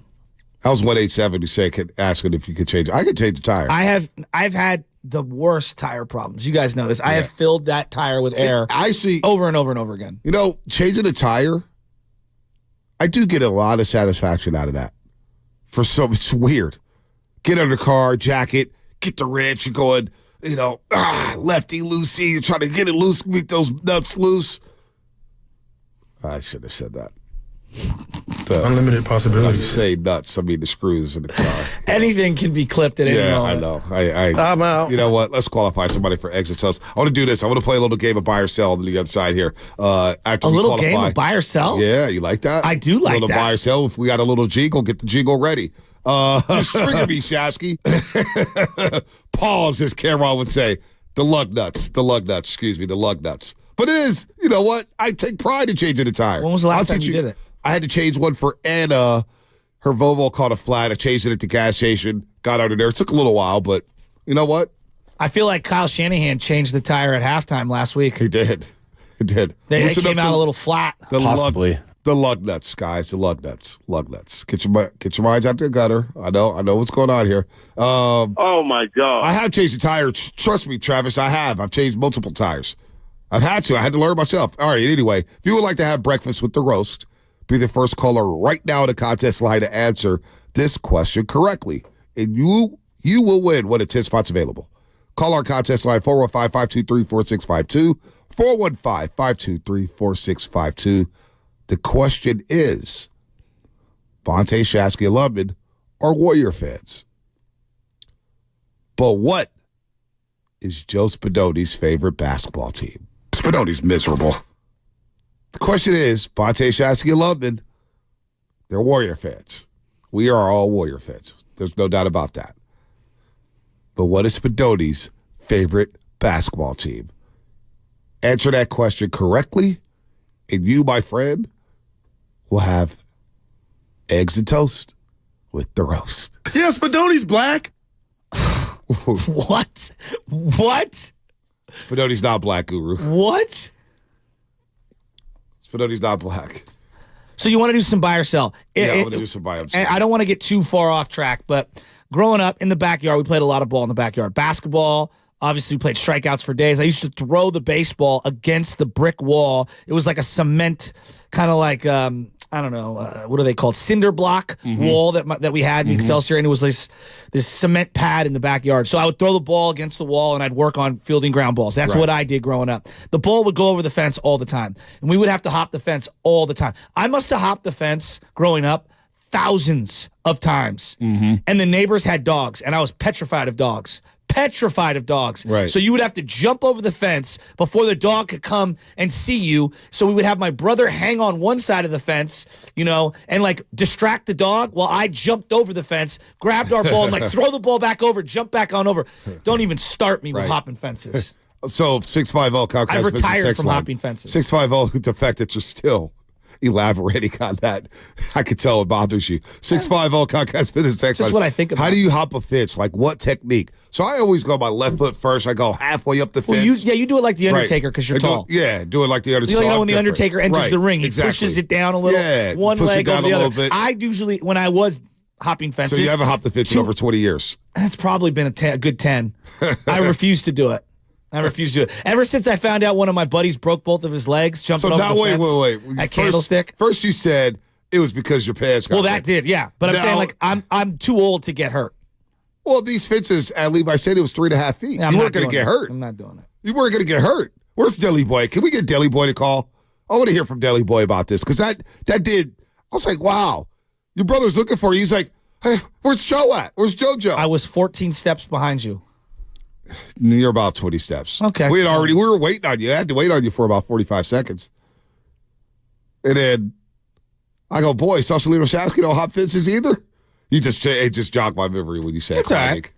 I was 187 who said asking if you could change it. I could change the tire. I've had the worst tire problems. You guys know this. I have filled that tire with air. I see over and over and over again. Changing a tire, I do get a lot of satisfaction out of that. It's weird. Get under the car, jack it, get the wrench. You're going, lefty loosey. You're trying to get it loose, make those nuts loose. I should have said that. Unlimited possibilities. I say nuts. I mean the screws in the car. Anything can be clipped at any moment. I know. I'm out. You know what? Let's qualify somebody for exit toast. I want to do this. I want to play a little game of buy or sell on the other side here. After a little qualify. game of buy or sell? Yeah, you like that? I do like a little that. Buy or sell. If we got a little jingle, get the jingle ready. Trigger me, Shasky. Pause, as Cameron would say. The lug nuts. The lug nuts. But it is, you know what? I take pride in changing the tire. When was the last time you did it? I had to change one for Anna. Her Volvo caught a flat. I changed it at the gas station. Got under there. It took a little while, but you know what? I feel like Kyle Shanahan changed the tire at halftime last week. He did. They came out a little flat. The The lug nuts, guys. The lug nuts. Get your minds out the gutter. I know what's going on here. Oh my God! I have changed the tire. Trust me, Travis. I have. I've changed multiple tires. I've had to. I had to learn myself. All right. Anyway, if you would like to have breakfast with the roast, be the first caller right now in the contest line to answer this question correctly, and you will win one of 10 spots available. Call our contest line 415-523-4652. 415-523-4652. The question is, Vontae, Shasky, and Lubman are Warrior fans. But what is Joe Spadoni's favorite basketball team? Spadoni's miserable. The question is, Vontae, Shasky, and Lubman, they're Warrior fans. We are all Warrior fans. There's no doubt about that. But what is Spadoni's favorite basketball team? Answer that question correctly, and you, my friend, will have eggs and toast with the roast. Yeah, Spadoni's black. What? Spadoni's not black, Guru. What? Spadoni's not black. So you want to do some buy or sell? I want to do some buy or sell. And I don't want to get too far off track, but growing up in the backyard, we played a lot of ball in the backyard. Basketball, obviously we played strikeouts for days. I used to throw the baseball against the brick wall. It was like a cement, kind of like, I don't know, what are they called? Cinder block wall that we had in Excelsior, and it was this cement pad in the backyard. So I would throw the ball against the wall, and I'd work on fielding ground balls. That's what I did growing up. The ball would go over the fence all the time, and we would have to hop the fence all the time. I must have hopped the fence growing up thousands of times, and the neighbors had dogs, and I was petrified of dogs. Right. So you would have to jump over the fence before the dog could come and see you. So we would have my brother hang on one side of the fence, and like distract the dog while I jumped over the fence, grabbed our ball, and like throw the ball back over, jump back on over. Don't even start me with hopping fences. So 650 Comcast. I've retired from hopping fences. 650, the fact that you're still elaborating on that, I could tell it bothers you. 650 Comcast business text. That's what I think about. How do you hop a fence? Like what technique? So I always go my left foot first. I go halfway up the fence. You do it like the Undertaker because you're tall. Do it like the Undertaker. You know when the Undertaker enters the ring, he pushes it down a little, one leg over the other. Bit. I usually, when I was hopping fences. So you haven't hopped the fence in over 20 years. That's probably been a good 10. I refuse to do it. Ever since I found out one of my buddies broke both of his legs jumping over the fence. Wait. At Candlestick. First you said it was because your pants got that did, yeah. But I'm saying, like, I'm too old to get hurt. Well, these fences at Levi Stadium was 3.5 feet. Yeah, you weren't going to get hurt. I'm not doing it. You weren't going to get hurt. Where's Deli Boy? Can we get Deli Boy to call? I want to hear from Deli Boy about this because that did. I was like, wow, your brother's looking for you. He's like, hey, where's Joe at? Where's JoJo? I was 14 steps behind you. You're about 20 steps. Okay. We were waiting on you. I had to wait on you for about 45 seconds. And then I go, boy, Sausalito Shasky don't hop fences either. It just jogged my memory when you said it's climbing. all right.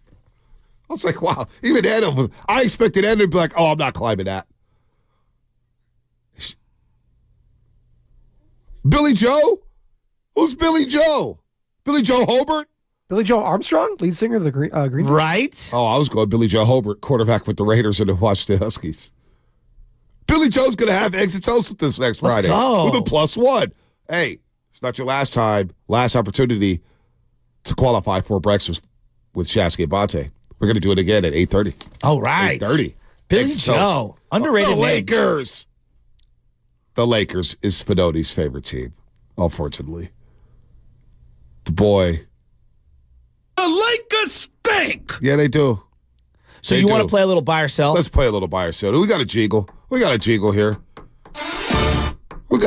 I was like, wow. Even Ed, I expected Ed to be like, oh, I'm not climbing that. Billy Joe? Who's Billy Joe? Billy Joe Hobart? Billy Joe Armstrong, lead singer of the Green Right? Oh, I was going Billy Joe Hobart, quarterback with the Raiders and the Washington Huskies. Billy Joe's going to have eggs and toast with this next Friday. Go. With a +1. Hey, it's not your last opportunity to qualify for breakfast with Shasky and Vontae. We're going to do it again at 8:30. Oh, right. 8:30. Billy Joe. Underrated the name. Lakers. The Lakers is Spadoni's favorite team, unfortunately. The boy. The Lakers stink. Yeah, they do. So you want to play a little buy or sell? Let's play a little buy or sell. We got a jiggle. We got a jiggle here. Quick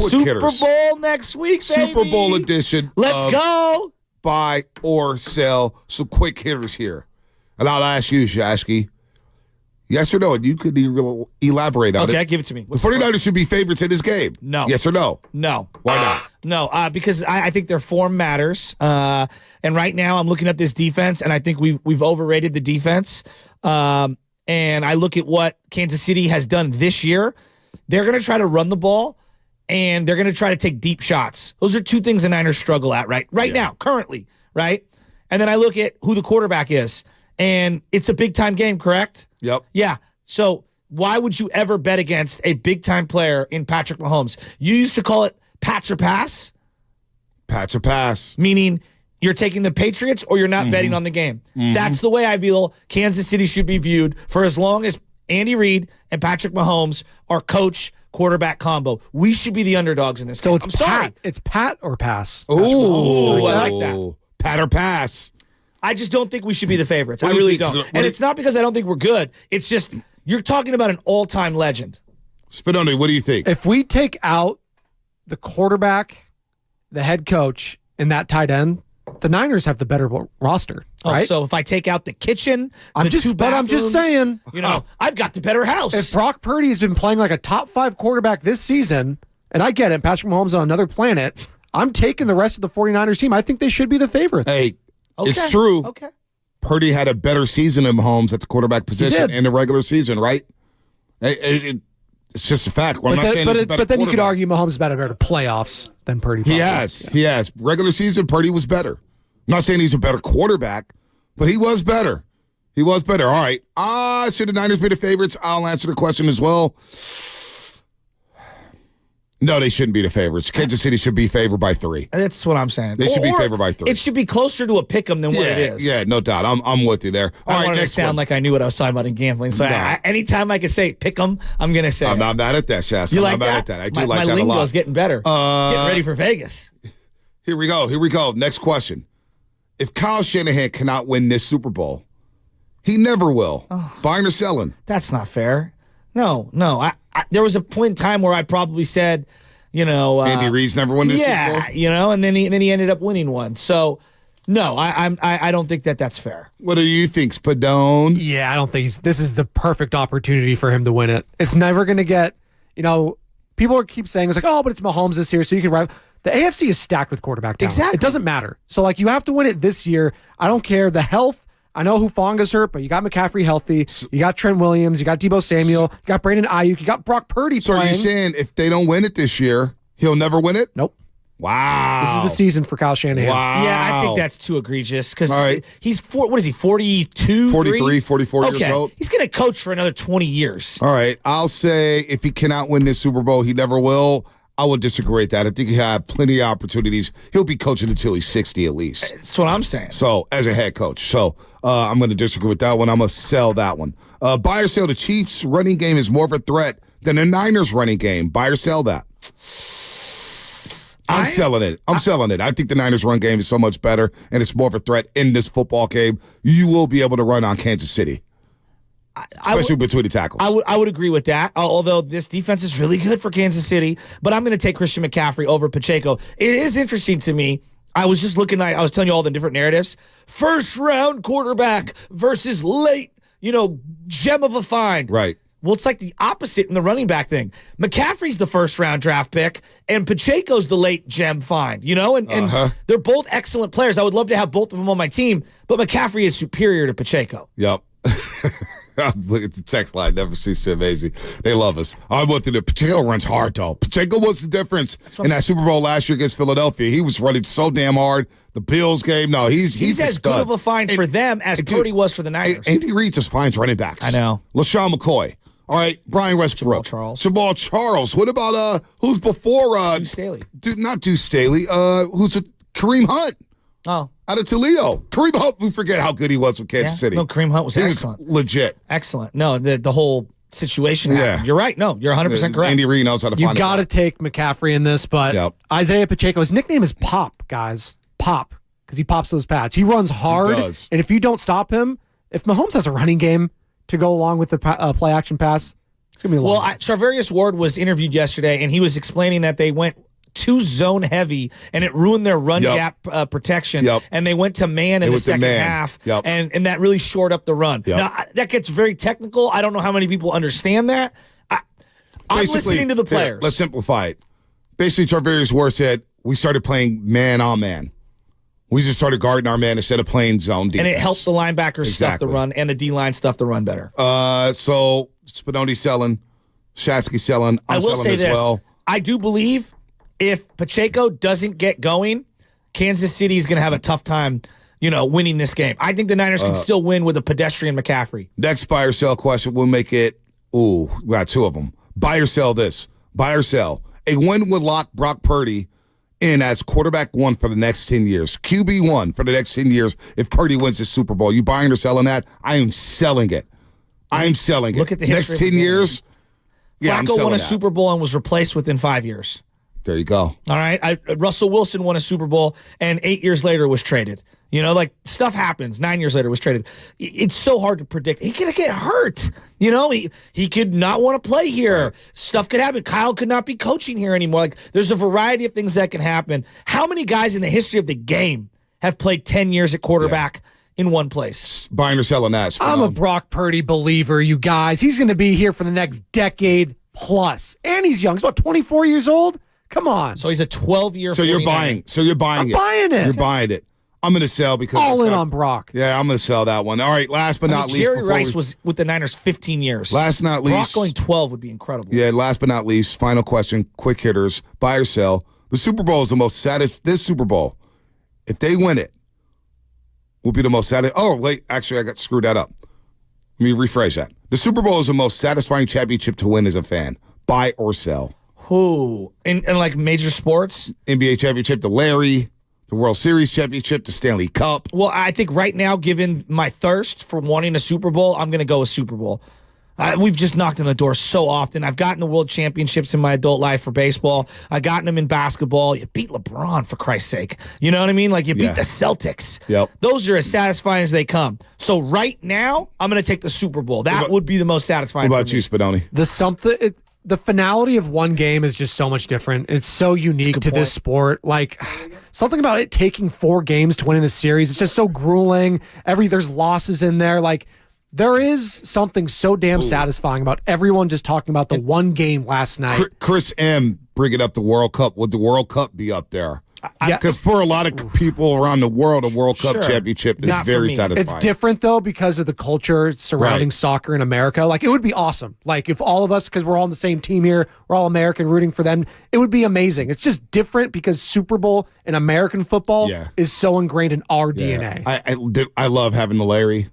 Super hitters. Bowl next week, baby. Super Bowl edition. Let's go. Buy or sell. Some quick hitters here. And I'll ask you, Shasky. Yes or no? And you could elaborate on it. Okay, give it to me. The 49ers should be favorites in this game. No. Yes or no? No. Why not? No, because I think their form matters. And right now I'm looking at this defense, and I think we've overrated the defense. And I look at what Kansas City has done this year. They're going to try to run the ball, and they're going to try to take deep shots. Those are two things the Niners struggle at right now, currently, right? And then I look at who the quarterback is, and it's a big-time game, correct? Yep. Yeah. So why would you ever bet against a big-time player in Patrick Mahomes? You used to call it Pats or pass? Pats or pass. Meaning you're taking the Patriots or you're not betting on the game. That's the way I feel Kansas City should be viewed for as long as Andy Reid and Patrick Mahomes are coach quarterback combo. We should be the underdogs in this game. So it's Pat. It's Pat or pass. Ooh, I like that. Pat or pass. I just don't think we should be the favorites. I What do you really think? don't. And it's not because I don't think we're good. It's just you're talking about an all-time legend. Spinoni, what do you think? If we take out the quarterback, the head coach, and that tight end, the Niners have the better roster, right? So if I take out the kitchen, I'm just saying. I've got the better house. If Brock Purdy has been playing like a top 5 quarterback this season, and I get it, Patrick Mahomes on another planet, I'm taking the rest of the 49ers team. I think they should be the favorites. Hey, it's true. Okay. Purdy had a better season than Mahomes at the quarterback position in the regular season, right? It's just a fact. Well, But then you could argue Mahomes is better at playoffs than Purdy. He has. Regular season, Purdy was better. I'm not saying he's a better quarterback, but he was better. He was better. All right. Should the Niners be the favorites? I'll answer the question as well. No, they shouldn't be the favorites. Kansas City should be favored by 3. That's what I'm saying. They should be favored by 3. It should be closer to a pick'em than what it is. Yeah, no doubt. I'm with you there. I don't want to sound like I knew what I was talking about in gambling. So anytime I can say pick'em, I'm going to say I'm not mad at that, Shasta. You like I'm not mad that? at that. I do my like that a lot. My lingo's getting better. Getting ready for Vegas. Here we go. Next question. If Kyle Shanahan cannot win this Super Bowl, he never will. Buying or selling? That's not fair. No. There was a point in time where I probably said, Andy Reid's never won this Super Bowl? and then he ended up winning one. So, no, I don't think that's fair. What do you think, Spadone? Yeah, I don't think this is the perfect opportunity for him to win it. It's never going to get, people keep saying, it's like, oh, but it's Mahomes this year, so you can ride. The AFC is stacked with quarterback talent. Exactly. It doesn't matter. So, you have to win it this year. I don't care. The health, I know Hufanga's hurt, but you got McCaffrey healthy. You got Trent Williams. You got Deebo Samuel. You got Brandon Ayuk. You got Brock Purdy playing. So are you saying if they don't win it this year, he'll never win it? Nope. Wow. This is the season for Kyle Shanahan. Wow. Yeah, I think that's too egregious because he's 42, 43, 44 years old? He's going to coach for another 20 years. All right. I'll say if he cannot win this Super Bowl, he never will. I would disagree with that. I think he had plenty of opportunities. He'll be coaching until he's 60 at least. That's what I'm saying. So, as a head coach. So, I'm going to disagree with that one. I'm going to sell that one. Buy or sell, the Chiefs' running game is more of a threat than the Niners' running game. Buy or sell that? I'm selling it. I'm selling it. I think the Niners' run game is so much better, and it's more of a threat in this football game. You will be able to run on Kansas City. Especially between the tackles. I would agree with that, although this defense is really good for Kansas City. But I'm going to take Christian McCaffrey over Pacheco. It is interesting to me. I was just looking, I was telling you all the different narratives. First round quarterback versus late, gem of a find. Right. Well, it's like the opposite in the running back thing. McCaffrey's the first round draft pick, and Pacheco's the late gem find, and they're both excellent players. I would love to have both of them on my team, but McCaffrey is superior to Pacheco. Yep. Look at the text line. Never cease to amaze me. They love us. I'm with you. Pacheco runs hard, though. Pacheco was the difference in that Super Bowl last year against Philadelphia. He was running so damn hard. The Bills game, no, he's as good of a find for them as Purdy was for the Niners. Andy Reid just finds running backs. I know. LaShawn McCoy. All right, Brian Westbrook. Jamal Charles. What about who's before Deuce Staley? Not Deuce Staley. Who's Kareem Hunt? Oh. Out of Toledo. Kareem Hunt, we forget how good he was with Kansas City. No, Kareem Hunt was excellent. Legit. Excellent. No, the whole situation happened. You're right. No, you're 100% correct. Andy Reid knows how to find it. You got to take McCaffrey in this, but Isaiah Pacheco, his nickname is Pop, guys. Pop, because he pops those pads. He runs hard, and if you don't stop him, if Mahomes has a running game to go along with the play action pass, it's going to be a long. Well, Charvarius Ward was interviewed yesterday, and he was explaining that they went too zone heavy, and it ruined their run gap protection. And they went to man in the second half, and that really shored up the run. Now, that gets very technical. I don't know how many people understand that. I'm listening to the players. Let's simplify it. Basically, Charvarius Ward said, we started playing man on man. We just started guarding our man instead of playing zone defense. And it helped the linebackers stuff the run, and the D-line stuff the run better. So, Spadoni selling, Shasky selling, I'm selling as well. I do believe if Pacheco doesn't get going, Kansas City is going to have a tough time, winning this game. I think the Niners can still win with a pedestrian McCaffrey. Next buy or sell question, we'll make it, we got two of them. Buy or sell this. Buy or sell. A win would lock Brock Purdy in as quarterback 1 for the next 10 years. QB1 for the next 10 years if Purdy wins the Super Bowl. You buying or selling that? I am selling it. Look at the next 10 years. Yeah, Flacco won a Super Bowl and was replaced within 5 years. There you go. All right. Russell Wilson won a Super Bowl and 8 years later was traded. Stuff happens. 9 years later was traded. It's so hard to predict. He could get hurt. He could not want to play here. Right. Stuff could happen. Kyle could not be coaching here anymore. There's a variety of things that can happen. How many guys in the history of the game have played 10 years at quarterback in one place? Buying or selling that? I'm a Brock Purdy believer, you guys. He's going to be here for the next decade plus. And he's young. He's about 24 years old. Come on. So he's a 12-year. So you're buying. You're buying it. You're buying it. I'm going to sell because all in on Brock. Yeah, I'm going to sell that one. All right, last but not least. Jerry Rice was with the Niners 15 years. Last but not least. Brock going 12 would be incredible. Yeah, last but not least, final question, quick hitters, buy or sell. The Super Bowl is the most this Super Bowl, if they win it, will be the most satisfying. Oh, wait, actually, I got screwed that up. Let me rephrase that. The Super Bowl is the most satisfying championship to win as a fan. Buy or sell. Who? In major sports? NBA championship, the Larry, the World Series championship, the Stanley Cup. Well, I think right now, given my thirst for wanting a Super Bowl, I'm going to go with Super Bowl. We've just knocked on the door so often. I've gotten the world championships in my adult life for baseball. I've gotten them in basketball. You beat LeBron, for Christ's sake. You know what I mean? You beat the Celtics. Yep. Those are as satisfying as they come. So right now, I'm going to take the Super Bowl. That would be the most satisfying. What about you, Spadoni? The finality of one game is just so much different. It's so unique to this sport. Something about it taking 4 games to win in a series. It's just so grueling. There's losses in there. There is something so damn satisfying about everyone just talking about the one game last night. Chris M. bringing up the World Cup. Would the World Cup be up there? Because for a lot of people around the world, a World Cup championship is very satisfying. It's different, though, because of the culture surrounding soccer in America. It would be awesome. If all of us, because we're all on the same team here, we're all American rooting for them, it would be amazing. It's just different because Super Bowl and American football is so ingrained in our DNA. I love having the Larry.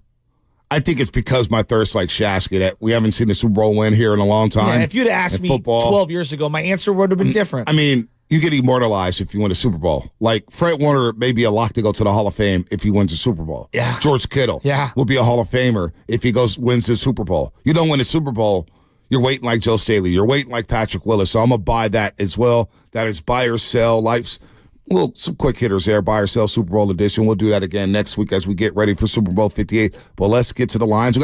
I think it's because my thirst like Shasky that we haven't seen the Super Bowl win here in a long time. Yeah, if you'd asked me 12 years ago, my answer would have been different. I mean, you get immortalized if you win a Super Bowl. Fred Warner may be a lock to go to the Hall of Fame if he wins a Super Bowl. Yeah. George Kittle will be a Hall of Famer if he wins the Super Bowl. You don't win a Super Bowl, you're waiting like Joe Staley. You're waiting like Patrick Willis. So I'm going to buy that as well. That is buy or sell. Some quick hitters there, buy or sell Super Bowl edition. We'll do that again next week as we get ready for Super Bowl 58. But let's get to the lines.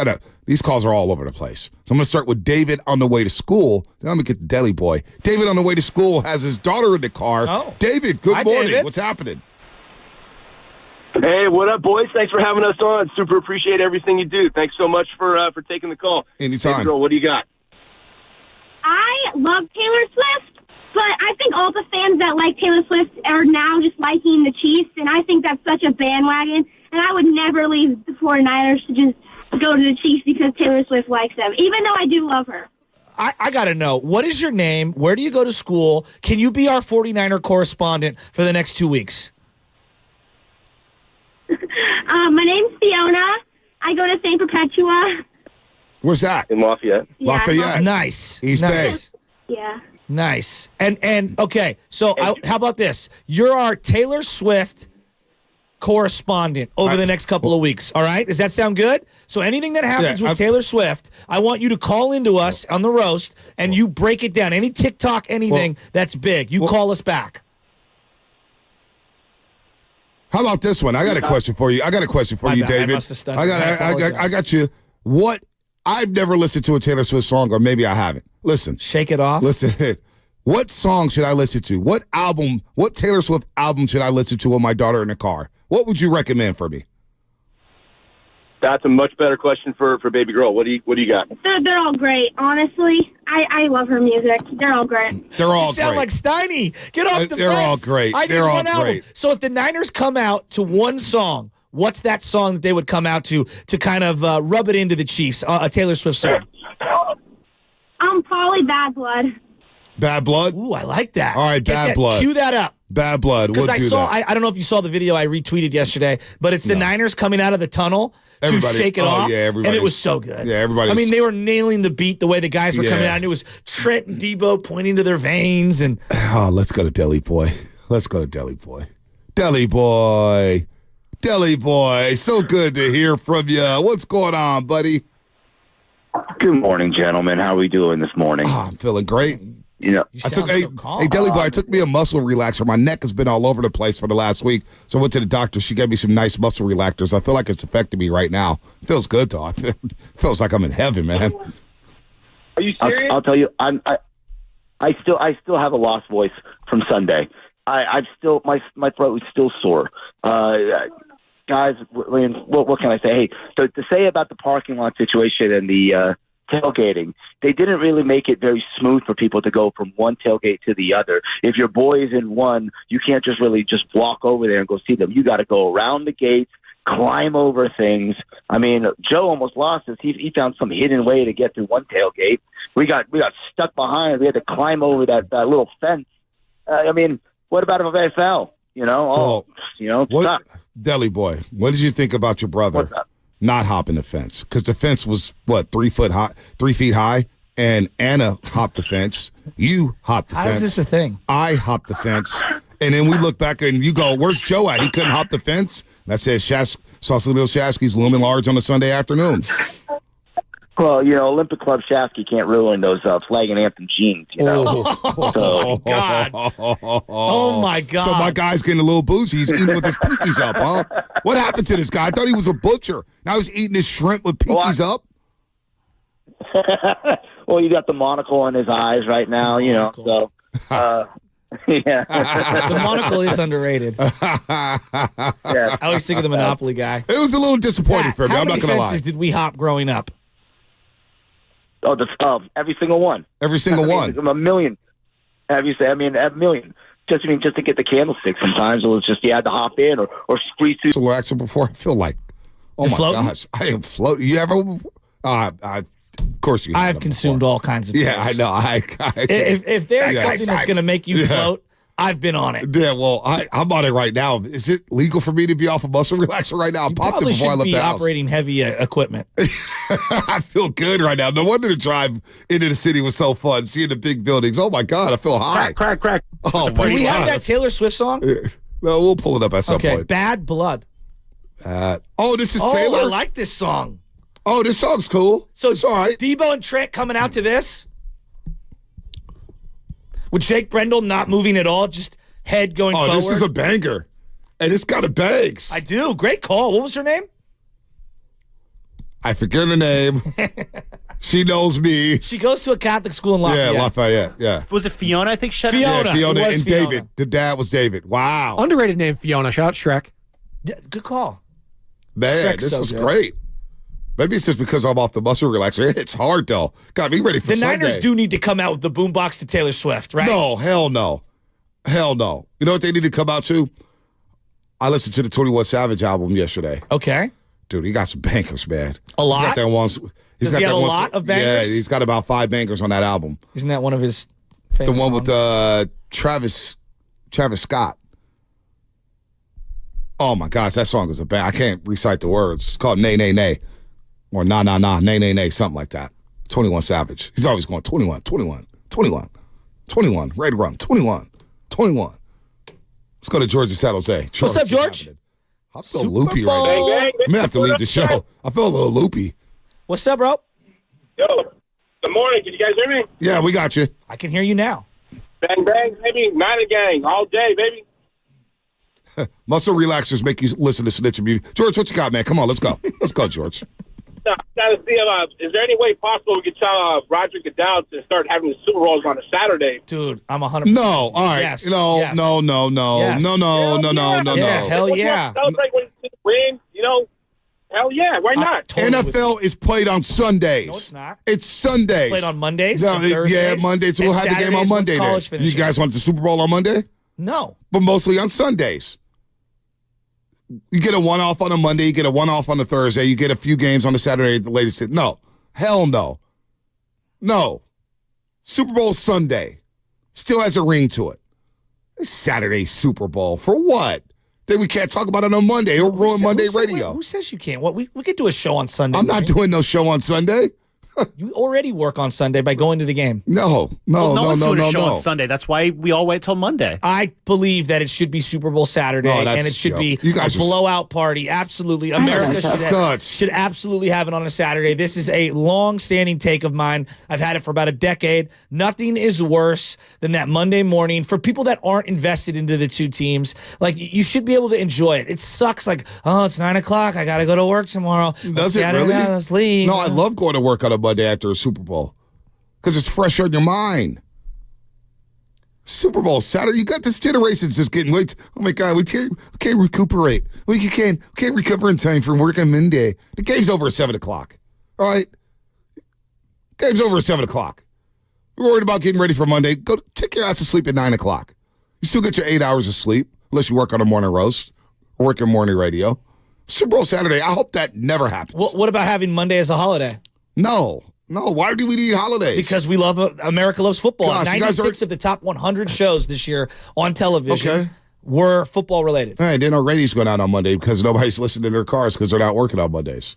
These calls are all over the place. So I'm going to start with David on the way to school. Then I'm going to get the deli boy. David on the way to school has his daughter in the car. Oh. David, good morning. David. What's happening? Hey, what up, boys? Thanks for having us on. Super appreciate everything you do. Thanks so much for taking the call. Anytime. Hey, girl, what do you got? I love Taylor Swift. But I think all the fans that like Taylor Swift are now just liking the Chiefs, and I think that's such a bandwagon. And I would never leave the 49ers to just go to the Chiefs because Taylor Swift likes them, even though I do love her. I got to know, what is your name? Where do you go to school? Can you be our 49er correspondent for the next 2 weeks? My name's Fiona. I go to St. Perpetua. Where's that? In Lafayette. Yeah. Lafayette. Nice. East Bay. Yeah. Nice. And okay, so how about this? You're our Taylor Swift correspondent over the next couple of weeks, all right? Does that sound good? So anything that happens with Taylor Swift, I want you to call into us on the roast, and you break it down. Any TikTok, anything that's big, you call us back. How about this one? I got a question for you. David. I must have stuttered. I got you. I've never listened to a Taylor Swift song, or maybe I haven't. Listen. Shake It Off. Listen. What song should I listen to? What Taylor Swift album should I listen to with my daughter in the car? What would you recommend for me? That's a much better question for baby girl. What do you got? They're all great, honestly. I love her music. They're all great. They're all you sound great. like Steiny. Get off the They're fence. all great. I need They're all one album. great. So if the Niners come out to one song, what's that song that they would come out to kind of rub it into the Chiefs, a Taylor Swift song? Probably Bad Blood. Bad Blood? Ooh, I like that. All right, Bad Blood. Cue that up. Bad blood. Because We'll I don't know if you saw the video I retweeted yesterday, but it's the Niners coming out of the tunnel to shake it off. Yeah, and it was so good. Yeah, everybody. I mean, they were nailing the beat the way the guys were coming out, and it was Trent and Debo pointing to their veins. And let's go to Deli Boy. Let's go to Deli Boy. Deli Boy. Deli Boy. So good to hear from you. What's going on, buddy? Good morning, gentlemen. How are we doing this morning? I'm feeling great. Hey, Deli Boy, I took me a muscle relaxer. My neck has been all over the place for the last week, so I went to the doctor. She gave me some nice muscle relaxers. I feel like it's affecting me right now. It feels good, though. It feels like I'm in heaven, man. Are you serious? I'll tell you, I still have a lost voice from Sunday. I'm still my throat is still sore. Guys, what can I say? Hey, to say about the parking lot situation and the tailgating, they didn't really make it very smooth for people to go from one tailgate to the other. If your boy is in one, you can't just walk over there and go see them. You got to go around the gates, climb over things. I mean, Joe almost lost us. He found some hidden way to get through one tailgate. We got stuck behind. We had to climb over that little fence. I mean, what about if I fell? What, Deli Boy, what did you think about your brother not hopping the fence? Because the fence was, 3 feet high, and Anna hopped the fence. You hopped the fence. How is this a thing? I hopped the fence. And then we look back, and you go, where's Joe at? He couldn't hop the fence? And I said, Sausalito Shasky's looming large on a Sunday afternoon. Well, Olympic Club Shasky can't ruin those flag and anthem jeans, Oh, God. Oh, my God. So my guy's getting a little bougie. He's eating with his pinkies up, huh? What happened to this guy? I thought he was a butcher. Now he's eating his shrimp with pinkies up? Well, you got the monocle on his eyes right now, so... yeah. The monocle is underrated. Yeah. I always think of the Monopoly guy. It was a little disappointing for me. I'm not going to lie. How many fences did we hop growing up? Oh, every single one. Every single one. A million. A million. Just to get the candlestick. Sometimes it was just you had to hop in or squeeze through. Relaxer before. I feel like, oh my gosh, I am floating. You ever? Of course you. I've consumed all kinds of. Yeah, things. I know. If there's something that's going to make you float, I've been on it. Yeah, well, I'm on it right now. Is it legal for me to be off a muscle relaxer right now? I popped it before I left the house. Operating heavy equipment. I feel good right now. No wonder the drive into the city was so fun. Seeing the big buildings. Oh my God, I feel high. Crack. Oh my God. Do we have that Taylor Swift song? No, we'll pull it up at some point. Okay, Bad Blood. This is Taylor. I like this song. Oh, this song's cool. So it's all right. Debo and Trent coming out to this with Jake Brendel not moving at all, just head going forward. This is a banger. And it's got a bangs. I do. Great call. What was her name? I forget her name. She knows me. She goes to a Catholic school in Lafayette. Yeah, Lafayette. Yeah. Was it Fiona? I think Fiona. Yeah, Fiona and Fiona. David. The dad was David. Wow. Underrated name, Fiona. Shout out Shrek. Yeah, good call. Man, Shrek's this so was good. Great. Maybe it's just because I'm off the muscle relaxer. It's hard, though. Got me ready for the Sunday. Niners do need to come out with the boombox to Taylor Swift, right? No, hell no. Hell no. You know what they need to come out to? I listened to the 21 Savage album yesterday. Okay. Dude, he got some bangers, man. A lot? He's got that one. Does he have a lot of bangers? Yeah, he's got about 5 bangers on that album. Isn't that one of his famous The one songs? with Travis Scott. Oh, my gosh, that song is a bang. I can't recite the words. It's called Nay, Nay, Nay. Or Nah, Nah, Nah, Nay, Nay, Nay, something like that. 21 Savage. He's always going 21, 21, 21, 21. Ready to run. 21, 21. Let's go to George in San Jose. What's up, George? I feel loopy right now. Bang, I may have to leave the show. I feel a little loopy. What's up, bro? Yo, good morning. Can you guys hear me? Yeah, we got you. I can hear you now. Bang, bang, baby. Niner gang all day, baby. Muscle relaxers make you listen to Snitch and Beauty. George, what you got, man? Come on, let's go. Let's go, George. Gotta see, is there any way possible we could tell Roger Goodell to start having the Super Bowls on a Saturday? Dude, I'm 100%. No, all right. Yes. No. Yes. No. Yes. Yeah, hell yeah. Celebrate when you win, hell yeah. Why not? NFL is played on Sundays. No, it's not. It's Sundays. It's played on Mondays. No, and Thursdays, yeah, Mondays. We'll and have the game on Saturdays Monday. once college Then. finishes. You guys want the Super Bowl on Monday? No. But mostly on Sundays. You get a one-off on a Monday. You get a one-off on a Thursday. You get a few games on a Saturday at the latest. No. Hell no. No. Super Bowl Sunday. Still has a ring to it. Saturday Super Bowl. For what? Then we can't talk about it on Monday. It'll ruin Monday radio. Who says you can't? What we could do a show on Sunday. I'm not doing no show on Sunday. You already work on Sunday by going to the game. No one's doing a show on Sunday. That's why we all wait till Monday. I believe that it should be Super Bowl Saturday, and it should be a blowout party. Absolutely. America should absolutely have it on a Saturday. This is a long-standing take of mine. I've had it for about a decade. Nothing is worse than that Monday morning. For people that aren't invested into the two teams, like, you should be able to enjoy it. It sucks, like, oh, it's 9 o'clock. I got to go to work tomorrow. Does it really? Let's leave. No, I love going to work on a Monday after a Super Bowl because it's fresh on your mind. Super Bowl Saturday, you got this generation just getting late. Oh my God, we can't recuperate. We can't recover in time from work on Monday. The game's over at 7 o'clock. All right, game's over at 7 o'clock. You're worried about getting ready for Monday. Go take your ass to sleep at 9 o'clock. You still get your 8 hours of sleep unless you work on a morning roast or work in morning radio. Super Bowl Saturday, I hope that never happens. What about having Monday as a holiday? No. Why do we need holidays? Because we love America loves football. Gosh, 96 of the top 100 shows this year on television were football related. All right, then our ratings going out on Monday because nobody's listening to their cars because they're not working on Mondays.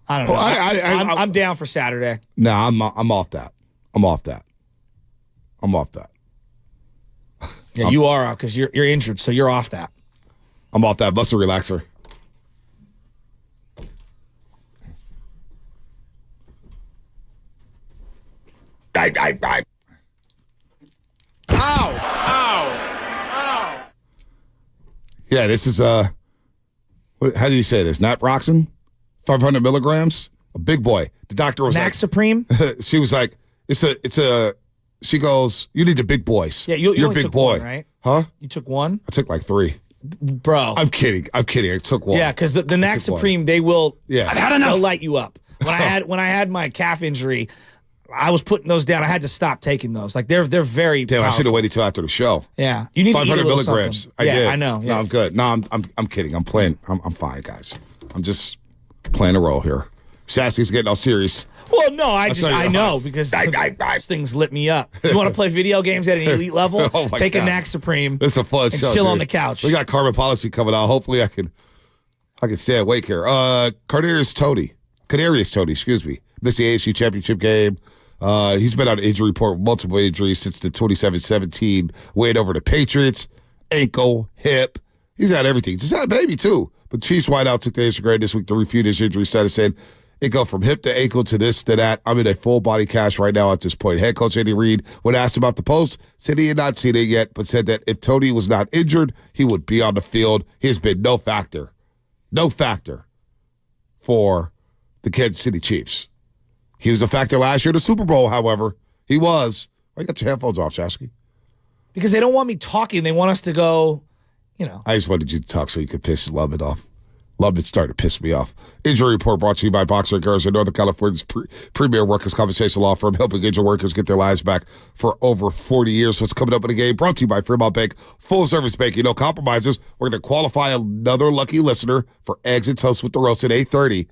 I don't know. I'm down for Saturday. No, I'm off that. I'm off that. Yeah, you are because you're injured, so you're off that. I'm off that. Muscle relaxer. Ow! Yeah, this is how do you say this? Naproxen, 500 milligrams, a big boy. The doctor was Max Supreme. She was like, it's a. She goes, you need the big boys. Yeah, you're a big took boy, one, right? Huh? You took one. I took like 3. Bro, I'm kidding. I took one. Yeah, because the Max Supreme, they will. Yeah, I've had enough. They'll light you up. When I had my calf injury, I was putting those down. I had to stop taking those. Like they're very. Damn, powerful. I should have waited till after the show. Yeah, you need 500 to eat a little milligrams. Something. I did. I know. Yeah. No, I'm good. No, I'm kidding. I'm playing. I'm fine, guys. I'm just playing a role here. Sassy's getting all serious. Well, no, I know because those things lit me up. You want to play video games at an elite level? Take a Nax Supreme. It's a fun and show. Chill dude. on the couch. We got Carmen Policy coming out. Hopefully, I can stay awake here. Kadarius Toney, excuse me, missed the AFC Championship game. He's been on injury report with multiple injuries since the 27-17 win over the Patriots. Ankle, hip. He's had everything. Just had a baby, too. But Chiefs wideout took to Instagram this week to refute his injury status, saying it go from hip to ankle to this to that. I'm in a full body cast right now at this point. Head coach Andy Reid, when asked about the post, said he had not seen it yet, but said that if Toney was not injured, he would be on the field. He has been no factor for the Kansas City Chiefs. He was a factor last year at the Super Bowl, however. He was. Why you got your headphones off, Shasky? Because they don't want me talking. They want us to go, I just wanted you to talk so you could piss Lovett off. Lovett started to piss me off. Injury report brought to you by Boxer Kerr, Northern California's premier workers' compensation law firm, helping injured workers get their lives back for over 40 years. What's coming up in the game? Brought to you by Fremont Bank, full-service banking, no compromises. We're going to qualify another lucky listener for Eggs and Toast with the Roast at 8:30.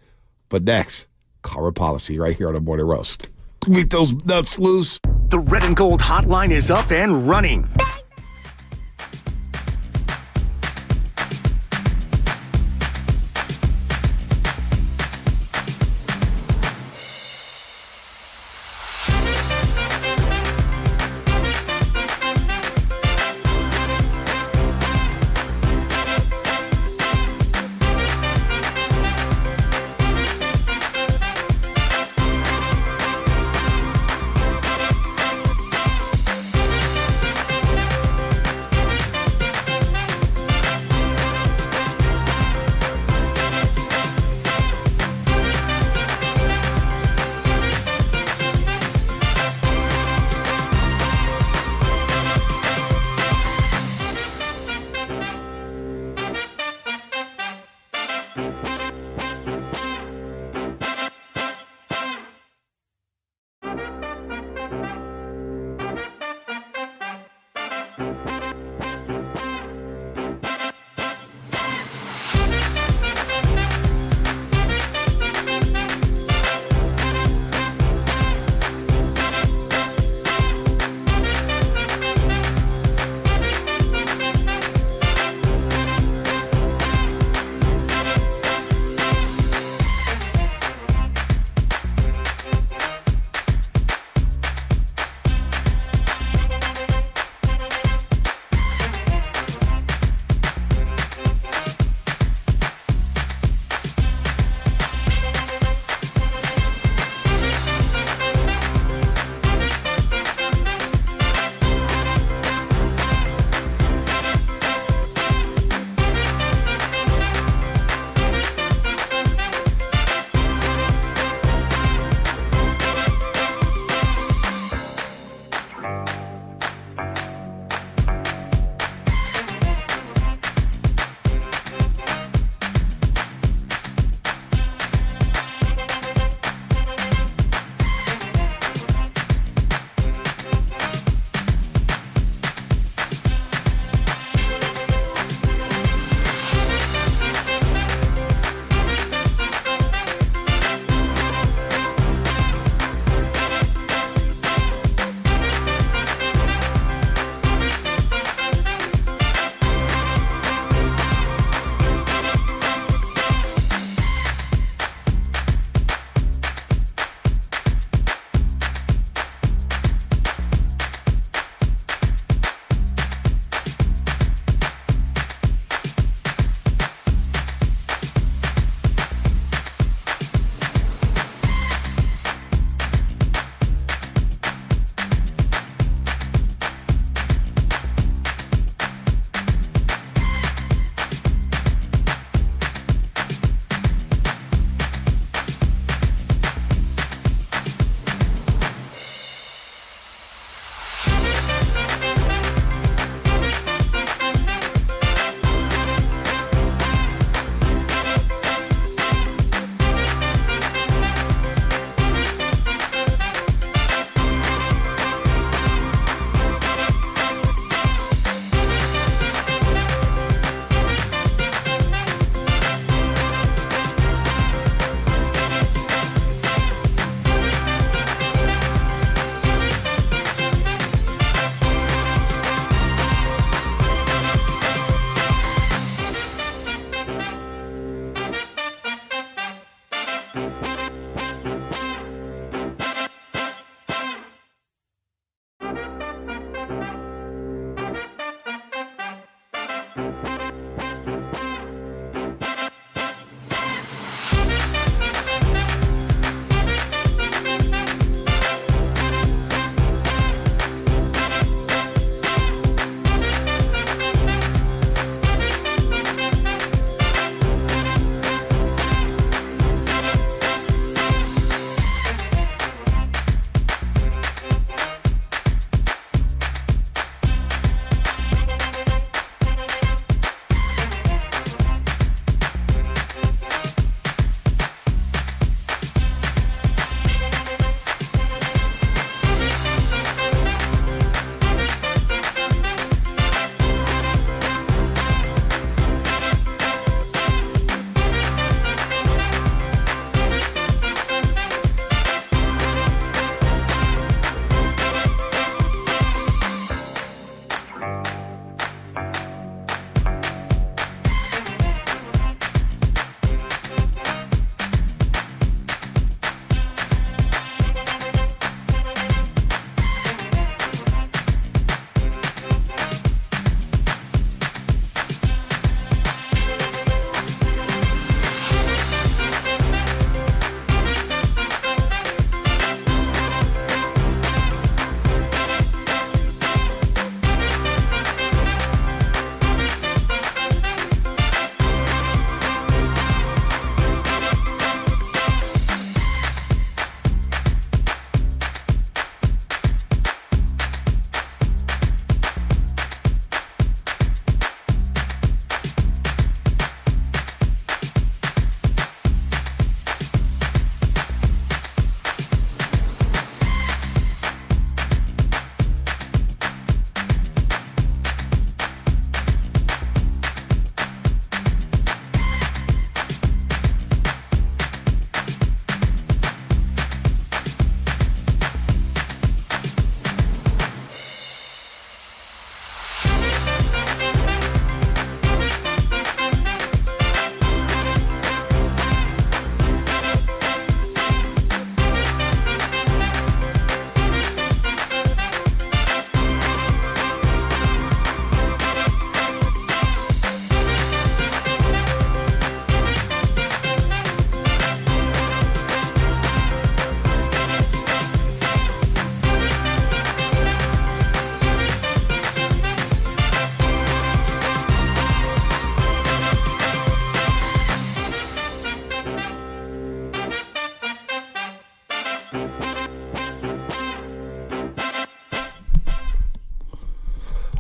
But next, Carmen Policy right here on the Morning Roast. Get those nuts loose. The Red and Gold hotline is up and running.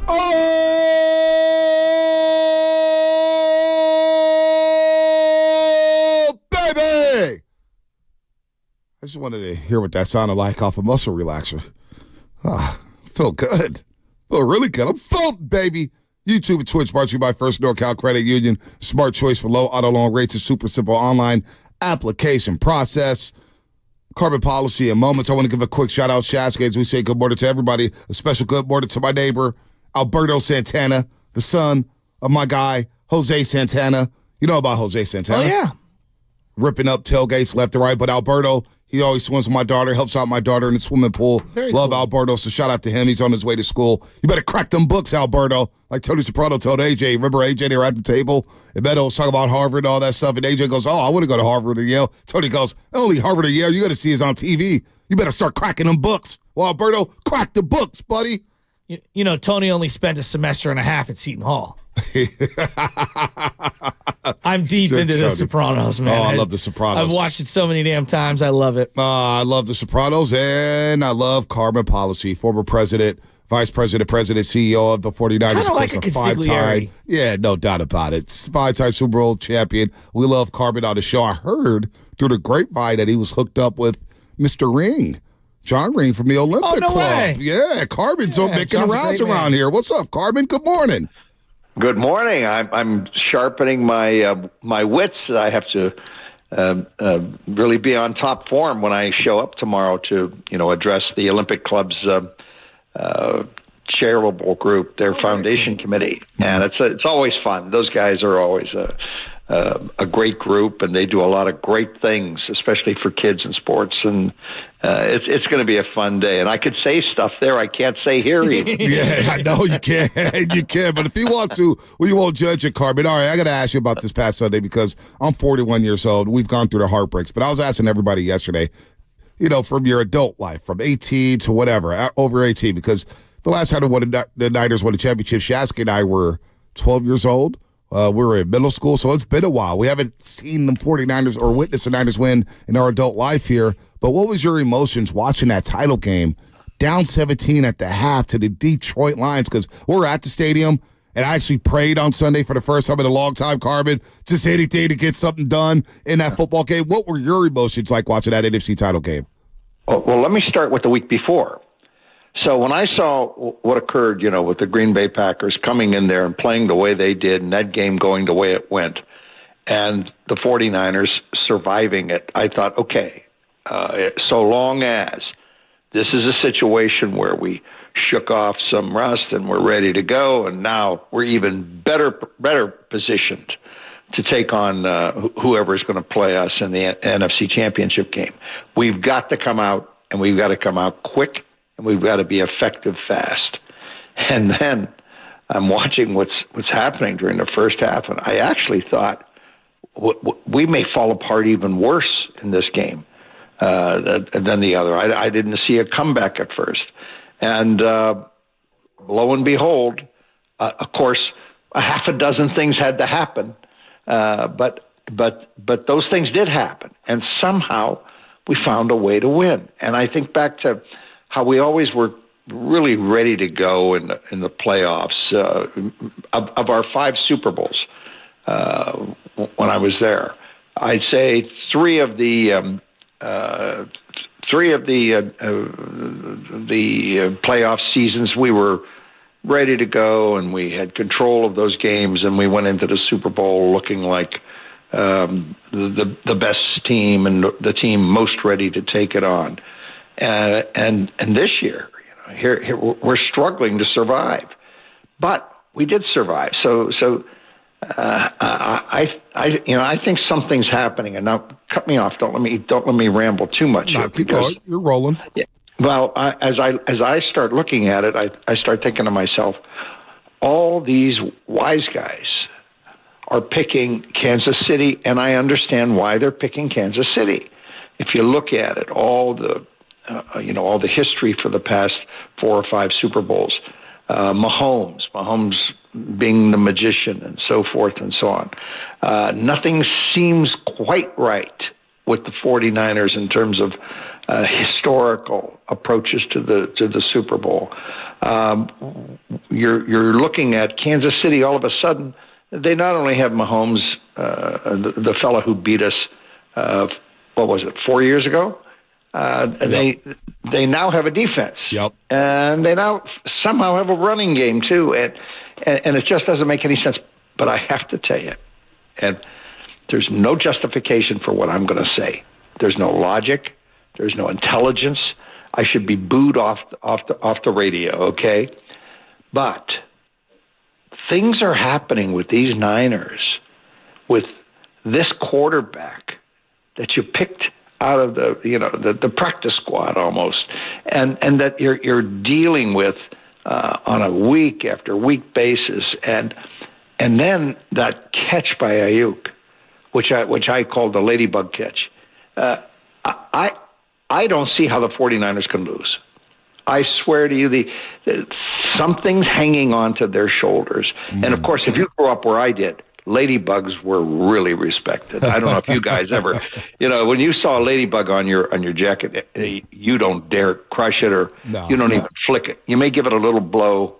Oh, baby! I just wanted to hear what that sounded like off a muscle relaxer. Felt good. Felt really good. I'm felt, baby. YouTube and Twitch brought to you by First NorCal Credit Union. Smart choice for low auto loan rates and super simple online application process. Carmen Policy in moments. I want to give a quick shout out, Shaska, as we say good morning to everybody. A special good morning to my neighbor, Alberto Santana, the son of my guy, Jose Santana. You know about Jose Santana. Oh, yeah. Ripping up tailgates left and right. But Alberto, he always swims with my daughter, helps out my daughter in the swimming pool. Very Love cool. Alberto, so shout out to him. He's on his way to school. You better crack them books, Alberto. Like Tony Soprano told AJ. Remember AJ, they were at the table, and Beto was talking about Harvard and all that stuff, and AJ goes, I want to go to Harvard or Yale. Tony goes, only Harvard or Yale, you got to see is on TV. You better start cracking them books. Well, Alberto, crack the books, buddy. You know, Tony only spent a semester and a half at Seton Hall. I'm deep into The Sopranos, man. Oh, I love The Sopranos. I've watched it so many damn times. I love it. I love The Sopranos, and I love Carmen Policy, former president, vice president, CEO of the 49ers. Kind of like a consigliere. Yeah, no doubt about it. 5-time Super Bowl champion. We love Carmen on the show. I heard through the grapevine that he was hooked up with Mr. Ring. John Ring from the Olympic Club. Way. Yeah, Carmen's making John's the rounds around here. What's up, Carmen? Good morning. Good morning. I'm sharpening my my wits. I have to really be on top form when I show up tomorrow to address the Olympic Club's charitable group, their foundation committee, and it's always fun. Those guys are always a great group, and they do a lot of great things, especially for kids in sports. And it's going to be a fun day. And I could say stuff there I can't say here even. Yeah, I know you can. You can. But if you want to, we won't judge it, Carmen. All right, I got to ask you about this past Sunday because I'm 41 years old. We've gone through the heartbreaks. But I was asking everybody yesterday, from your adult life, from 18 to whatever, over 18, because the last time the Niners won a championship, Shasky and I were 12 years old. We were in middle school, so it's been a while. We haven't seen the 49ers or witnessed the Niners win in our adult life here. But what was your emotions watching that title game, down 17 at the half to the Detroit Lions? Because we're at the stadium, and I actually prayed on Sunday for the first time in a long time, Carmen, just anything to get something done in that football game. What were your emotions like watching that NFC title game? Well, let me start with the week before. So when I saw what occurred, with the Green Bay Packers coming in there and playing the way they did and that game going the way it went and the 49ers surviving it, I thought, okay, so long as this is a situation where we shook off some rust and we're ready to go, and now we're even better positioned to take on whoever is going to play us in the NFC Championship game. We've got to come out, and we've got to come out quick, and we've got to be effective fast. And then I'm watching what's happening during the first half, and I actually thought we may fall apart even worse in this game than the other. I didn't see a comeback at first. And lo and behold, of course, a half a dozen things had to happen, but those things did happen, and somehow we found a way to win. And I think back to how we always were really ready to go in the playoffs. Of our 5 Super Bowls when I was there, I'd say three of the playoff seasons we were ready to go, and we had control of those games, and we went into the Super Bowl looking like the best team and the team most ready to take it on. And this year, here we're struggling to survive, but we did survive. So I think something's happening. And now, cut me off. Don't let me ramble too much. No, keep going. You're rolling. Yeah. Well, as I start looking at it, I start thinking to myself, all these wise guys are picking Kansas City, and I understand why they're picking Kansas City. If you look at it, all the history for the past 4 or 5 Super Bowls, Mahomes being the magician and so forth and so on. Nothing seems quite right with the 49ers in terms of historical approaches to the Super Bowl. You're looking at Kansas City. All of a sudden, they not only have Mahomes, the fellow who beat us, 4 years ago. They now have a defense. Yep. And they now somehow have a running game too, and it just doesn't make any sense. But I have to tell you, and there's no justification for what I'm going to say. There's no logic. There's no intelligence. I should be booed off the radio, okay? But things are happening with these Niners, with this quarterback that you picked out of the practice squad almost, and that you're dealing with on a week after week basis, and then that catch by Ayuk, which I call the ladybug catch. I don't see how the 49ers can lose. I swear to you, something's hanging onto their shoulders. And of course, if you grew up where I did, ladybugs were really respected. I don't know if you guys ever, when you saw a ladybug on your jacket, you don't dare crush it, or you don't even flick it. You may give it a little blow,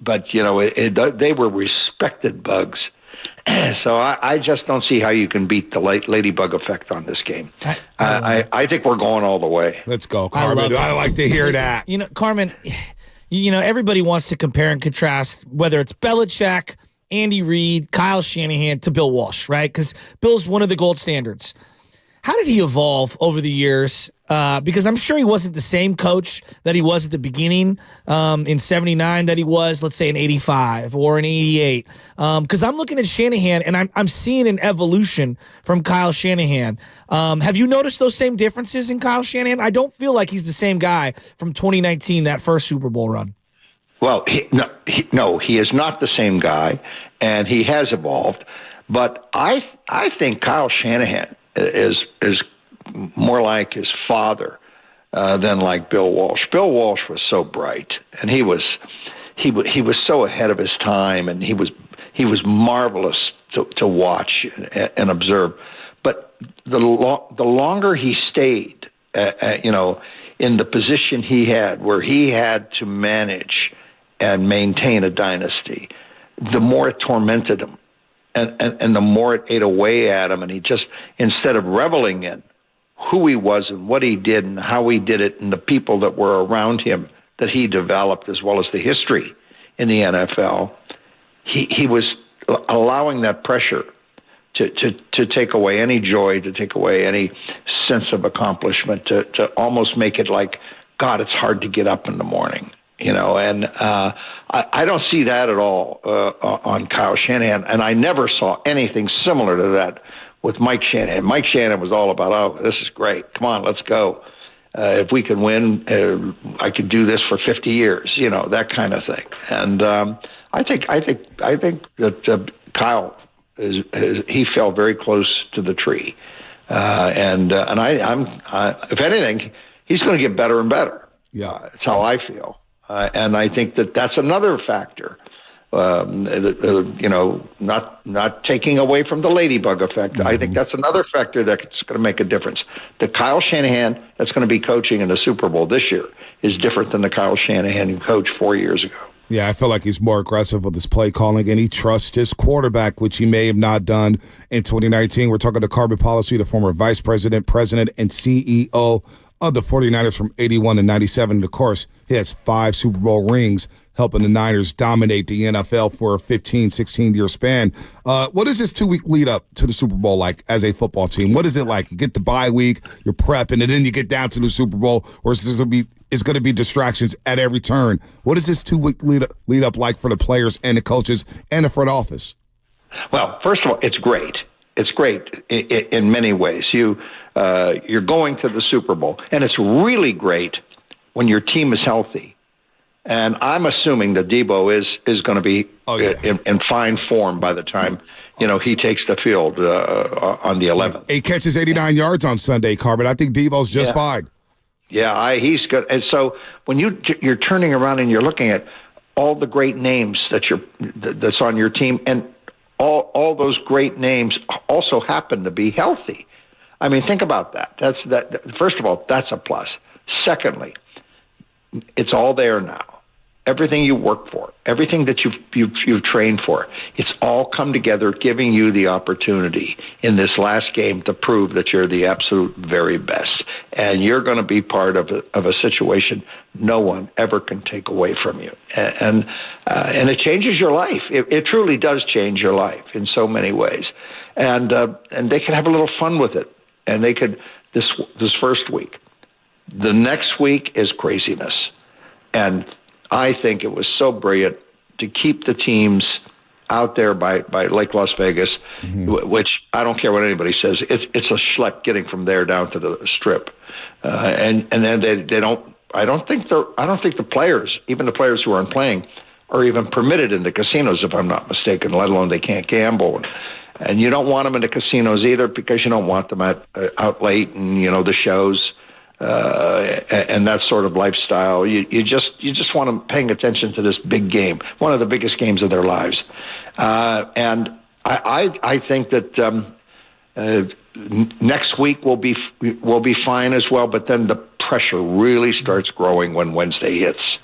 but they were respected bugs. So I just don't see how you can beat the ladybug effect on this game. I think we're going all the way. Let's go, Carmen. I like to hear that. Carmen, everybody wants to compare and contrast whether it's Belichick, Andy Reid, Kyle Shanahan to Bill Walsh, right? Because Bill's one of the gold standards. How did he evolve over the years? Because I'm sure he wasn't the same coach that he was at the beginning in 79 that he was, let's say, in 85 or in 88. Because I'm looking at Shanahan, and I'm seeing an evolution from Kyle Shanahan. Have you noticed those same differences in Kyle Shanahan? I don't feel like he's the same guy from 2019, that first Super Bowl run. Well, he is not the same guy, and he has evolved. But I think Kyle Shanahan is more like his father than like Bill Walsh. Bill Walsh was so bright, and he was so ahead of his time, and he was marvelous to watch and observe. But the longer he stayed, in the position he had, where he had to manage and maintain a dynasty, the more it tormented him. And the more it ate away at him, and he just, instead of reveling in who he was and what he did and how he did it and the people that were around him that he developed, as well as the history in the NFL, he was allowing that pressure to take away any joy, to take away any sense of accomplishment, to almost make it like, God, it's hard to get up in the morning. And I don't see that at all on Kyle Shanahan, and I never saw anything similar to that with Mike Shanahan. Mike Shanahan was all about, oh, this is great. Come on, let's go. If we can win, I could do this for 50 years, that kind of thing. And I think that Kyle he fell very close to the tree, and I'm if anything, he's going to get better and better. Yeah, that's how I feel. And I think that's another factor, not taking away from the ladybug effect. I think that's another factor that's going to make a difference. The Kyle Shanahan that's going to be coaching in the Super Bowl this year is different than the Kyle Shanahan who coached 4 years ago. Yeah, I feel like he's more aggressive with his play calling, and he trusts his quarterback, which he may have not done in 2019. We're talking to Carmen Policy, the former vice president, and CEO of the 49ers from 81 to 97. And, of course, he has 5 Super Bowl rings, helping the Niners dominate the NFL for a 15, 16-year span. What is this 2-week lead up to the Super Bowl like as a football team? What is it like? You get the bye week, you're prepping, and then you get down to the Super Bowl, or is it's going to be distractions at every turn? What is this 2-week lead up like for the players and the coaches and the front office? Well, first of all, it's great. It's great in many ways. You're going to the Super Bowl, and it's really great when your team is healthy. And I'm assuming that Debo is going to be in fine form by the time he takes the field on the 11th. 8 catches, 89 yards on Sunday, Carmen. I think Debo's just fine. Yeah, he's good. And so when you're turning around and you're looking at all the great names that's on your team, and all those great names also happen to be healthy. I mean, think about that. First of all, that's a plus. Secondly, it's all there now. Everything you work for, everything that you've trained for, it's all come together, giving you the opportunity in this last game to prove that you're the absolute very best, and you're going to be part of a situation no one ever can take away from you, and it changes your life. It truly does change your life in so many ways, and they can have a little fun with it, and they could this first week. The next week is craziness, and I think it was so brilliant to keep the teams out there by Lake Las Vegas, which I don't care what anybody says. It's a schlep getting from there down to the Strip, and then they don't. I don't think the players, even the players who aren't playing, are even permitted in the casinos, if I'm not mistaken. Let alone they can't gamble, and you don't want them in the casinos either because you don't want them out late and the shows. And that sort of lifestyle, you just want them paying attention to this big game, one of the biggest games of their lives, and I think that next week will be fine as well. But then the pressure really starts growing when Wednesday hits,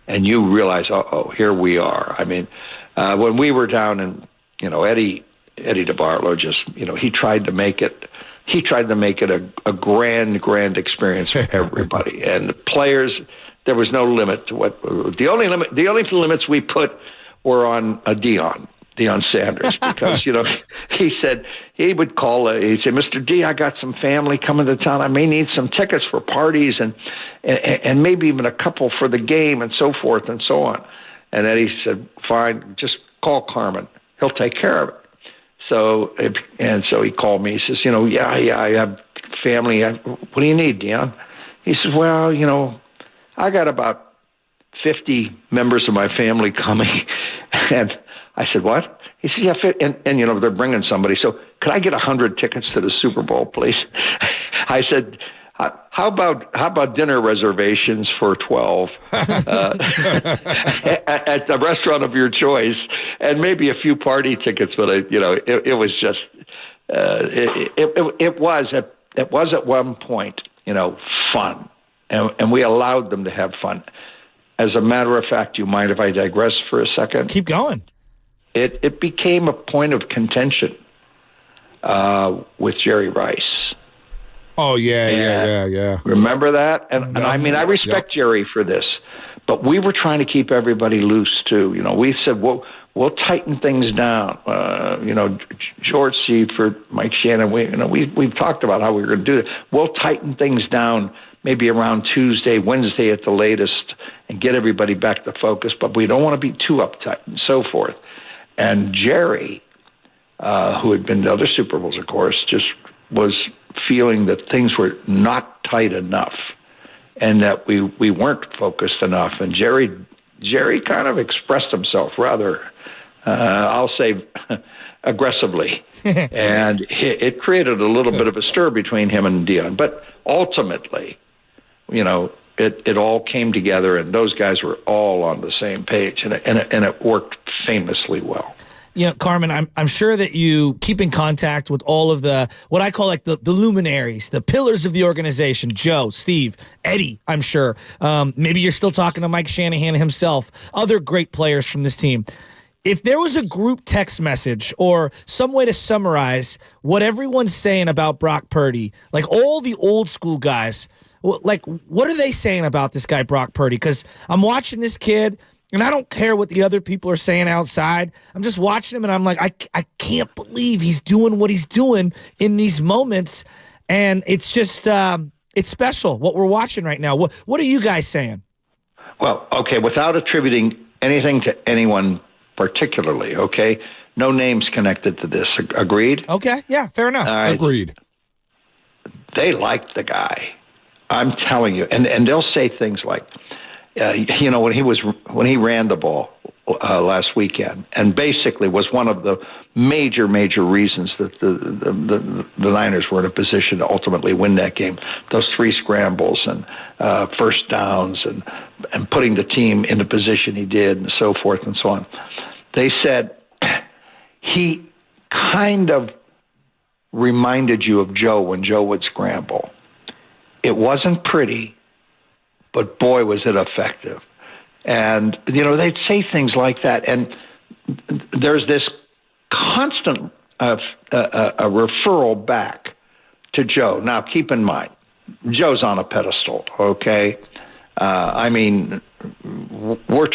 and you realize, here we are. I mean, when we were down in Eddie DeBartolo, just he tried to make it. He tried to make it a grand experience for everybody. And the players, there was no limit to what the only limits we put were on Dion. Deion Sanders, because, he said he would call, he'd say, Mr. D, I got some family coming to town. I may need some tickets for parties and maybe even a couple for the game and so forth and so on. And then he said, fine, just call Carmen. He'll take care of it. So he called me. He says, I have family. What do you need, Deion? He says, well, I got about 50 members of my family coming. And I said, what? He said, yeah, and they're bringing somebody. So could I get 100 tickets to the Super Bowl, please? I said, how about dinner reservations for 12 at the restaurant of your choice, and maybe a few party tickets? But it was just it was at one point fun, and we allowed them to have fun. As a matter of fact, do you mind if I digress for a second? Keep going. It became a point of contention with Jerry Rice. Oh, yeah. Remember that? And I mean, I respect Jerry for this, but we were trying to keep everybody loose, too. We said, we'll tighten things down. George Seifert, Mike Shannon, we've talked about how we were going to do it. We'll tighten things down maybe around Tuesday, Wednesday at the latest, and get everybody back to focus, but we don't want to be too uptight and so forth. And Jerry, who had been to other Super Bowls, of course, just was feeling that things were not tight enough and that we weren't focused enough. And Jerry kind of expressed himself rather, I'll say, aggressively. And it created a little bit of a stir between him and Deion. But ultimately, it all came together, and those guys were all on the same page, and it worked famously well. Carmen, I'm sure that you keep in contact with all of what I call like the luminaries, the pillars of the organization, Joe, Steve, Eddie, I'm sure. Maybe you're still talking to Mike Shanahan himself, other great players from this team. If there was a group text message or some way to summarize what everyone's saying about Brock Purdy, like all the old school guys, like what are they saying about this guy, Brock Purdy? Because I'm watching this kid, and I don't care what the other people are saying outside. I'm just watching him, and I'm like, I can't believe he's doing what he's doing in these moments. And it's just, it's special what we're watching right now. What are you guys saying? Well, okay, without attributing anything to anyone particularly, okay? No names connected to this. Agreed? Okay, yeah, fair enough. Right. Agreed. They liked the guy. I'm telling you. And they'll say things like, when he ran the ball last weekend, and basically was one of the major reasons that the Niners were in a position to ultimately win that game. Those 3 scrambles and first downs and putting the team in the position he did and so forth and so on. They said he kind of reminded you of Joe when Joe would scramble. It wasn't pretty, but boy, was it effective. And, they'd say things like that. And there's this constant a referral back to Joe. Now, keep in mind, Joe's on a pedestal, okay? I mean, we're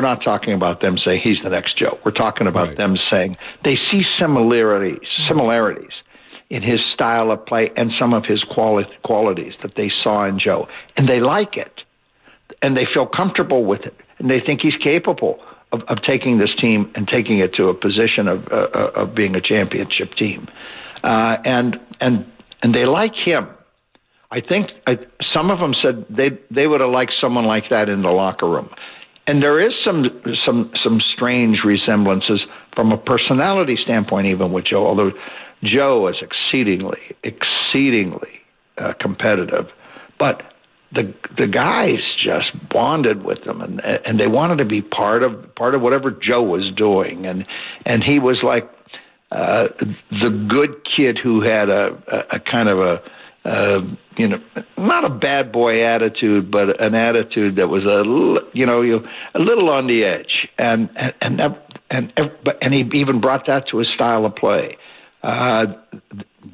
not talking about them saying he's the next Joe. We're talking about them saying they see similarities in his style of play and some of his qualities that they saw in Joe. And they like it. And they feel comfortable with it. And they think he's capable of taking this team and taking it to a position of being a championship team. And they like him. I think some of them said they would have liked someone like that in the locker room. And there is some strange resemblances from a personality standpoint, even with Joe, although Joe is exceedingly competitive. But the guys just bonded with them, and they wanted to be part of whatever Joe was doing, and he was like the good kid who had a kind of a not a bad boy attitude, but an attitude that was a little on the edge, and he even brought that to his style of play.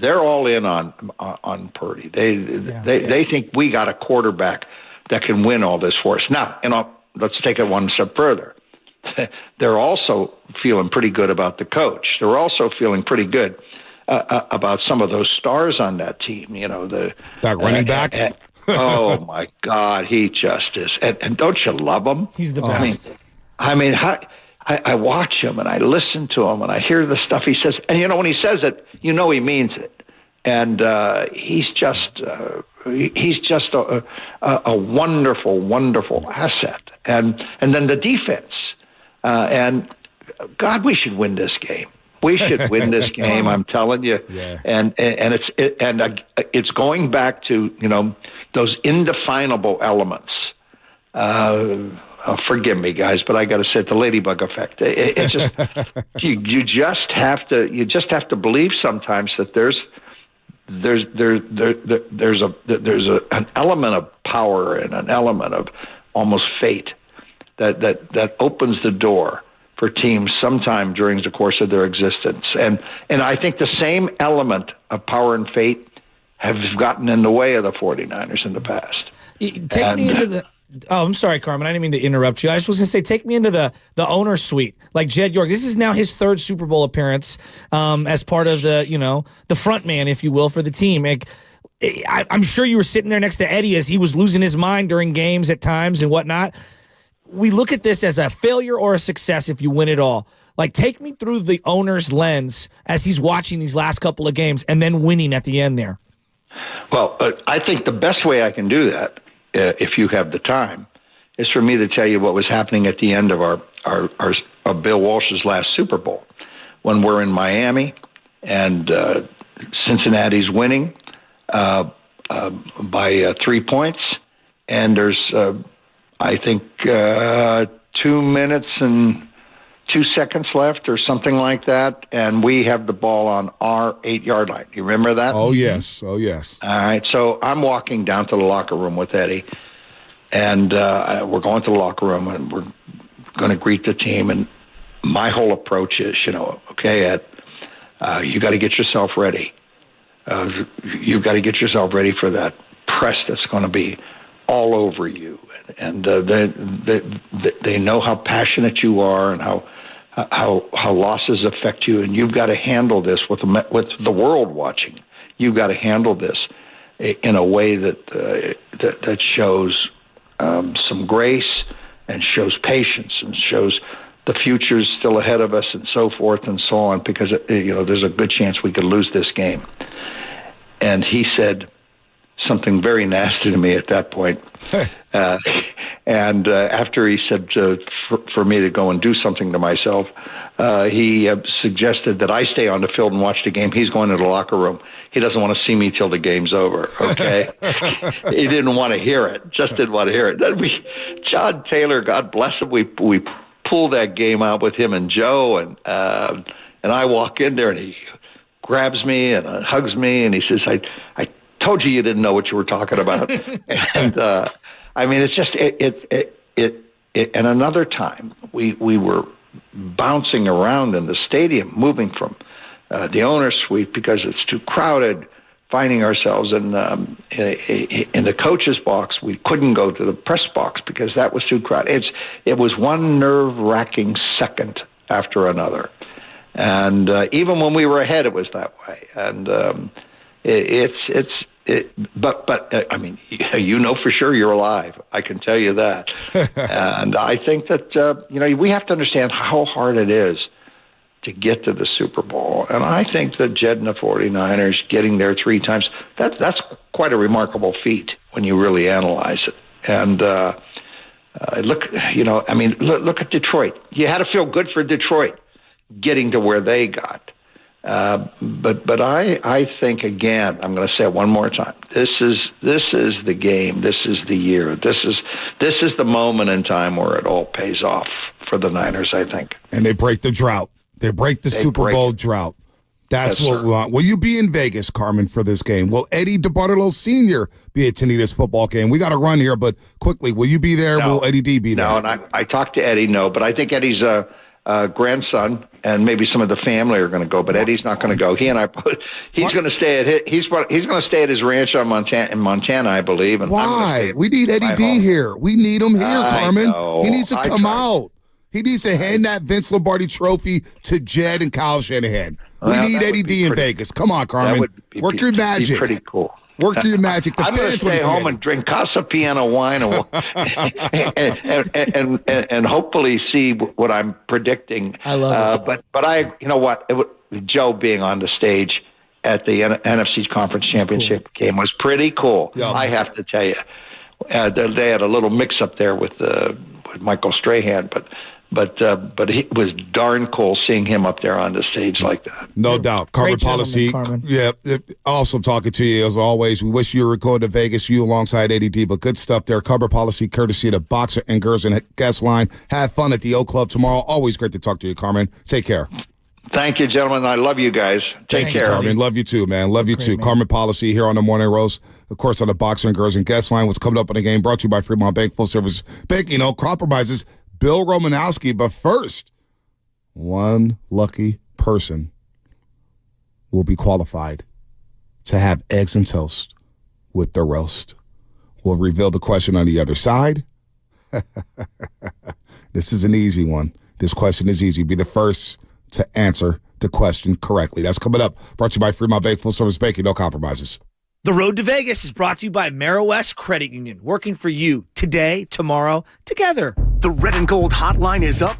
They're all in on Purdy. They think we got a quarterback that can win all this for us. Now, let's take it one step further. they're also feeling pretty good about the coach. They're also feeling pretty good about some of those stars on that team. That running back. Oh my God, he just is. And don't you love him? He's the best. I watch him and I listen to him and I hear the stuff he says. And when he says it, he means it. And he's just a wonderful, wonderful asset. And then the defense. And God, we should win this game. We should win this game. I'm telling you. Yeah. And it's going back to those indefinable elements. Forgive me, guys, but I got to say the ladybug effect. It's just you just have to believe sometimes that there's an element of power and an element of almost fate that opens the door for teams sometime during the course of their existence. And I think the same element of power and fate have gotten in the way of the 49ers in the past. Take me into the... Oh, I'm sorry, Carmen. I didn't mean to interrupt you. I just was going to say, take me into the owner's suite. Like Jed York, this is now his third Super Bowl appearance as part of the front man, if you will, for the team. I'm sure you were sitting there next to Eddie as he was losing his mind during games at times and whatnot. We look at this as a failure or a success if you win it all. Like, take me through the owner's lens as he's watching these last couple of games and then winning at the end there. Well, I think the best way I can do that, if you have the time, is for me to tell you what was happening at the end of our Bill Walsh's last Super Bowl, when we're in Miami and Cincinnati's winning by 3 points, and there's I think 2 minutes and 2 seconds left or something like that, and we have the ball on our 8-yard line. You remember that? Oh, yes. Oh, yes. All right, so I'm walking down to the locker room with Eddie, and we're going to the locker room, and we're going to greet the team, and my whole approach is, okay, Ed, you got to get yourself ready. You've got to get yourself ready for that press that's going to be all over you. And they know how passionate you are and how losses affect you, and you've got to handle this with the world watching. You've got to handle this in a way that shows some grace and shows patience and shows the future's still ahead of us and so forth and so on, because there's a good chance we could lose this game. And he said something very nasty to me at that point. And after he said for me to go and do something to myself, he suggested that I stay on the field and watch the game. He's going to the locker room. He doesn't want to see me till the game's over, okay? He didn't want to hear it, just didn't want to hear it. Then John Taylor, God bless him, we pulled that game out with him and Joe, and I walk in there, and he grabs me and hugs me, and he says, I told you didn't know what you were talking about. And I mean, it's just and another time we were bouncing around in the stadium, moving from the owner's suite because it's too crowded, finding ourselves in the coach's box. We couldn't go to the press box because that was too crowded. It was one nerve-wracking second after another, and even when we were ahead, it was that way. And But I mean, for sure you're alive. I can tell you that. And I think that, we have to understand how hard it is to get to the Super Bowl. And I think that Jed and the 49ers getting there 3 times, that's quite a remarkable feat when you really analyze it. And look at Detroit. You had to feel good for Detroit getting to where they got. But I think, again, I'm going to say it one more time. This is the game. This is the year. This is the moment in time where it all pays off for the Niners, I think. And they break the drought. They break the Super Bowl drought. That's what we want. Will you be in Vegas, Carmen, for this game? Will Eddie DeBartolo Sr. be attending this football game? We got to run here, but quickly, will you be there? No. Will Eddie D be there? No, and I talked to Eddie, no, but I think Eddie's grandson and maybe some of the family are going to go, but Eddie's not going to go. He's going to stay at his ranch in Montana, I believe. And why? We need Eddie D here. We need him here, Carmen. Know. He needs to come out. He needs to hand that Vince Lombardi trophy to Jed and Kyle Shanahan. We need Eddie D in Vegas. Come on, Carmen. Work your magic. Be pretty cool. Work your magic. The I'm going to fans stay home and drink Casa Piano wine and hopefully see what I'm predicting. I love it. But you know what? Joe being on the stage at the NFC Conference Championship game was pretty cool. Yeah. I have to tell you. They had a little mix-up there with Michael Strahan, but it was darn cool seeing him up there on the stage like that. No doubt. Carmen Policy. Yeah, awesome talking to you as always. We wish you were recording to Vegas, you alongside Eddie D, but good stuff there. Carmen Policy, courtesy of the Boxer and Girls and Guest Line. Have fun at the O Club tomorrow. Always great to talk to you, Carmen. Take care. Thank you, gentlemen. I love you guys. Take care. Carmen. Love you too, man. Love you too. Man. Carmen Policy here on the Morning Roast. Of course, on the Boxer and Girls and Guest Line. What's coming up in the game brought to you by Fremont Bank, full service banking. Compromises. Bill Romanowski. But first, one lucky person will be qualified to have eggs and toast with the roast. We'll reveal the question on the other side. This is an easy one. This question is easy. Be the first to answer the question correctly. That's coming up. Brought to you by Fremont Bank, full service banking, no compromises. The Road to Vegas is brought to you by Merrill West Credit Union, working for you today, tomorrow, together. The Red and Gold hotline is up.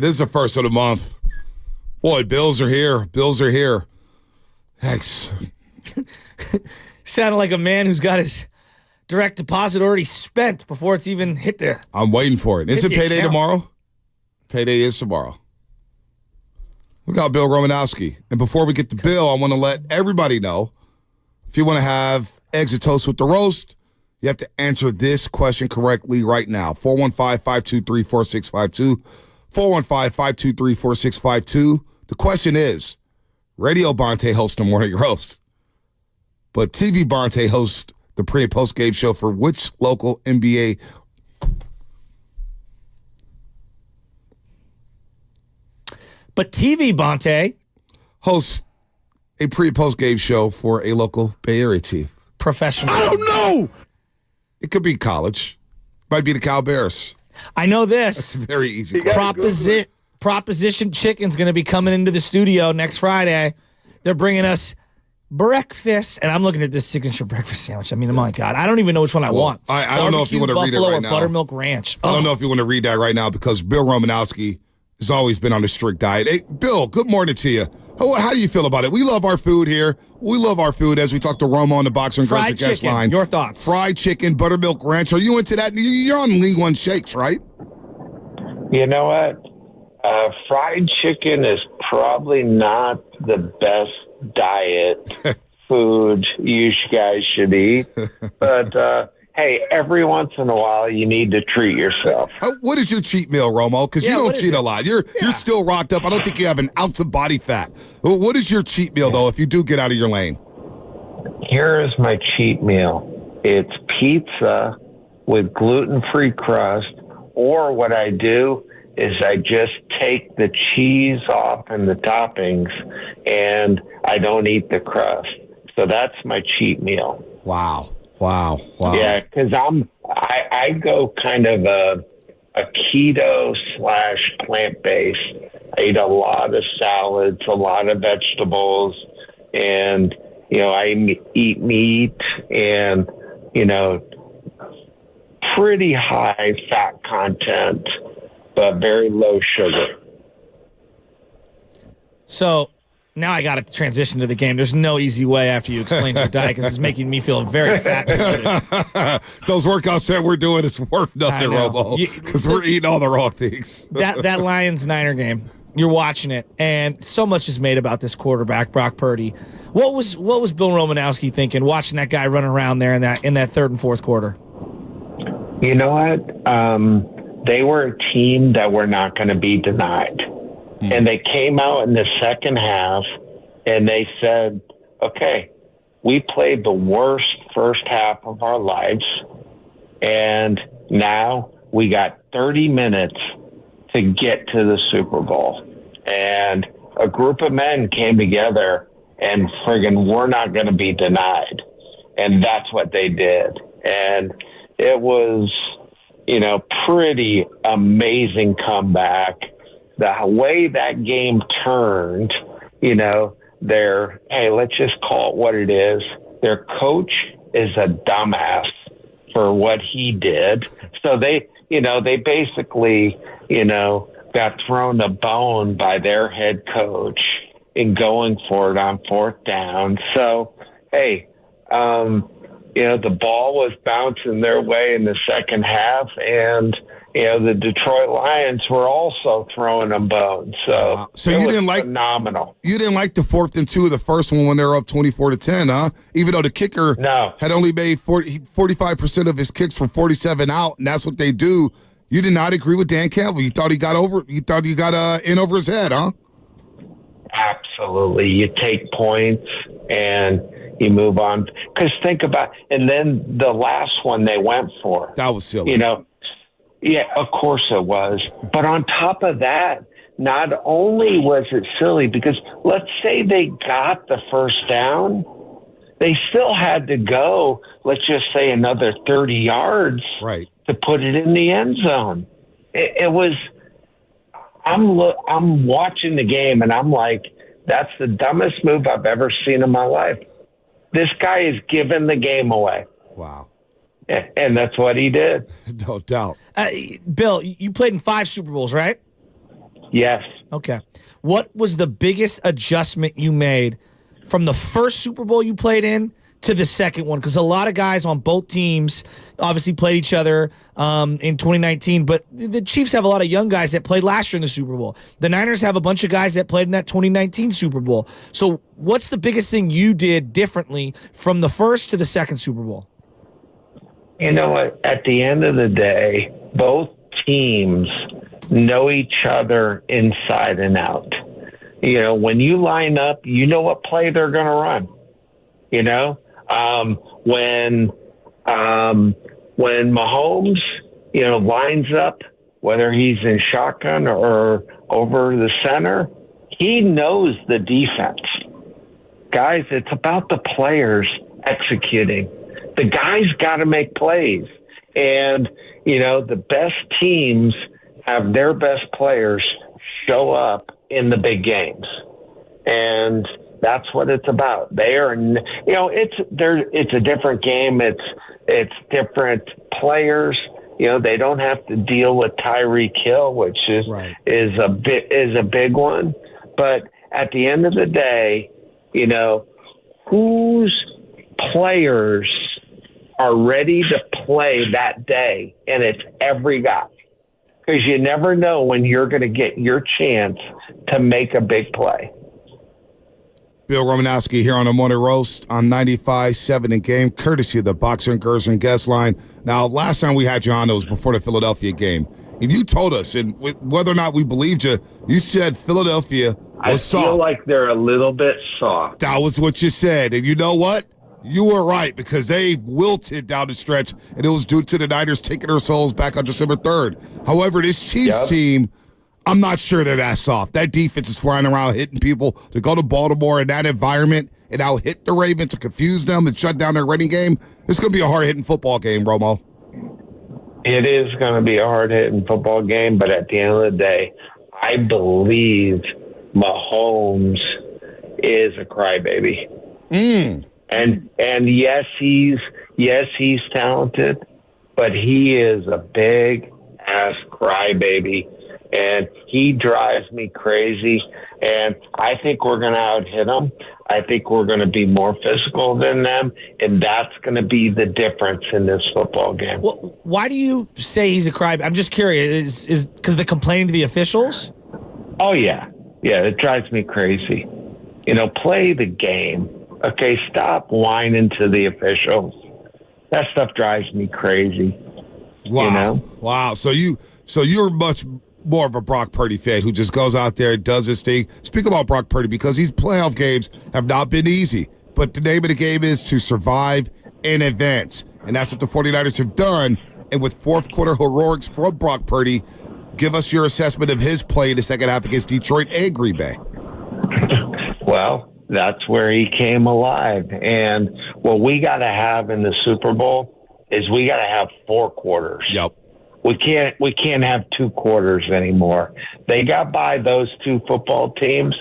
It is the first of the month. Boy, bills are here. Bills are here. Thanks. Sounded like a man who's got his direct deposit already spent before it's even hit there. I'm waiting for it. Is it payday tomorrow? Payday is tomorrow. We got Bill Romanowski. And before we get to Bill, I want to let everybody know, if you want to have eggs and toast with the roast, you have to answer this question correctly right now. 415-523-4652. 415-523-4652. The question is, Radio Bonte hosts the morning roast, but TV Bonte hosts the pre- and post-game show for which local NBA? But TV Bonte hosts a pre- and post-game show for a local Bay Area team. Professional. I don't know. It could be college. Might be the Cal Bears. I know this. That's very easy. Proposition Chicken's going to be coming into the studio next Friday. They're bringing us breakfast, and I'm looking at this signature breakfast sandwich. I mean, my God, I don't even know which one I want. I don't know if you want to read it right or now. Buttermilk Ranch. I don't know if you want to read that right now because Bill Romanowski has always been on a strict diet. Hey, Bill, good morning to you. How do you feel about it? We love our food here. We love our food as we talk to Romo on the Boxer and Grocery guest line. Your thoughts? Fried chicken, buttermilk ranch. Are you into that? You're on League One Shakes, right? You know what? Fried chicken is probably not the best diet food you guys should eat. But, hey, every once in a while, you need to treat yourself. What is your cheat meal, Romo? Because you don't cheat a lot. You're still rocked up. I don't think you have an ounce of body fat. What is your cheat meal, though, if you do get out of your lane? Here is my cheat meal. It's pizza with gluten-free crust, or what I do is I just take the cheese off and the toppings, and I don't eat the crust. So that's my cheat meal. Wow. Yeah, because I go kind of a keto / plant-based. I eat a lot of salads, a lot of vegetables, and, I eat meat and, pretty high fat content, but very low sugar. So now I got to transition to the game. There's no easy way after you explain your diet because it's making me feel very fat. Those workouts that we're doing is worth nothing, Robo, because we're eating all the wrong things. that Lions-Niner game, you're watching it, and so much is made about this quarterback, Brock Purdy. What was Bill Romanowski thinking watching that guy run around there in that third and fourth quarter? You know what? They were a team that were not going to be denied. And they came out in the second half and they said, okay, we played the worst first half of our lives, and now we got 30 minutes to get to the Super Bowl. And a group of men came together and friggin' we're not going to be denied. And that's what they did. And it was, pretty amazing comeback. The way that game turned, let's just call it what it is. Their coach is a dumbass for what he did. So they basically, got thrown a bone by their head coach in going for it on fourth down. So, hey, the ball was bouncing their way in the second half, and the Detroit Lions were also throwing them bones. So you didn't like phenomenal. You didn't like the 4th and 2 of the first one when they were up 24-10, huh? Even though the kicker had only made 45% of his kicks from 47 out, and that's what they do. You did not agree with Dan Campbell. You thought he got in over his head, huh? Absolutely. You take points and you move on. Because think about, and then the last one they went for. That was silly. Yeah, of course it was. But on top of that, not only was it silly, because let's say they got the first down, they still had to go, let's just say another 30 yards to put it in the end zone. It was, I'm watching the game and I'm like, that's the dumbest move I've ever seen in my life. This guy is giving the game away. Wow. And that's what he did. No doubt. Bill, you played in 5 Super Bowls, right? Yes. Okay. What was the biggest adjustment you made from the first Super Bowl you played in to the second one? Because a lot of guys on both teams obviously played each other in 2019, but the Chiefs have a lot of young guys that played last year in the Super Bowl. The Niners have a bunch of guys that played in that 2019 Super Bowl. So what's the biggest thing you did differently from the first to the second Super Bowl? You know what? At the end of the day, both teams know each other inside and out. You know, when you line up, you know what play they're going to run. You know, when Mahomes, you know, lines up, whether he's in shotgun or over the center, he knows the defense. Guys, it's about the players executing. The guys got to make plays. And, you know, the best teams have their best players show up in the big games. And that's what it's about. They are, you know, it's a different game. It's different players. You know, they don't have to deal with Tyreek Hill, which is a big one. But at the end of the day, you know, whose players are ready to play that day, and it's every guy. Because you never know when you're going to get your chance to make a big play. Bill Romanowski here on the Morning Roast on 95.7 in Game, courtesy of the Boxer and Gerson guest line. Now, last time we had you on, it was before the Philadelphia game. If you told us, and whether or not we believed you, you said Philadelphia was soft. I feel like they're a little bit soft. That was what you said. And you know what? You were right, because they wilted down the stretch, and it was due to the Niners taking their souls back on December 3rd. However, this Chiefs team, I'm not sure they're that soft. That defense is flying around hitting people. To go to Baltimore in that environment and out hit the Ravens to confuse them and shut down their running game, it's going to be a hard-hitting football game, Romo. It is going to be a hard-hitting football game, but at the end of the day, I believe Mahomes is a crybaby. And yes, he's talented, but he is a big ass crybaby, and he drives me crazy. And I think we're going to out-hit him. I think we're going to be more physical than them, and that's going to be the difference in this football game. Well, why do you say he's a crybaby? I'm just curious. Is because they're complaining to the officials? Oh yeah, it drives me crazy. You know, play the game. Okay, stop whining to the officials. That stuff drives me crazy. Wow. You know? Wow. So you're much more of a Brock Purdy fan who just goes out there and does his thing. Speak about Brock Purdy, because these playoff games have not been easy. But the name of the game is to survive and advance. And that's what the 49ers have done. And with fourth quarter heroics from Brock Purdy, give us your assessment of his play in the second half against Detroit and Green Bay. Well, that's where he came alive. And what we got to have in the Super Bowl is we got to have 4 quarters. Yep. We can't have 2 quarters anymore. They got by those 2 football teams,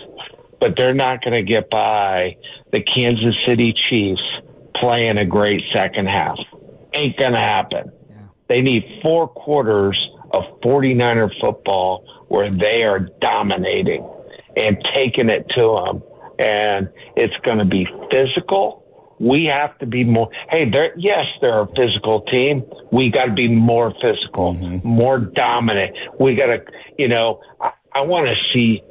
but they're not going to get by the Kansas City Chiefs playing a great second half. Ain't going to happen. Yeah. They need 4 quarters of 49er football where they are dominating and taking it to them. And it's going to be physical. We have to be more. Hey, they're a physical team. We got to be more physical, more dominant. We got to, you know, I want to see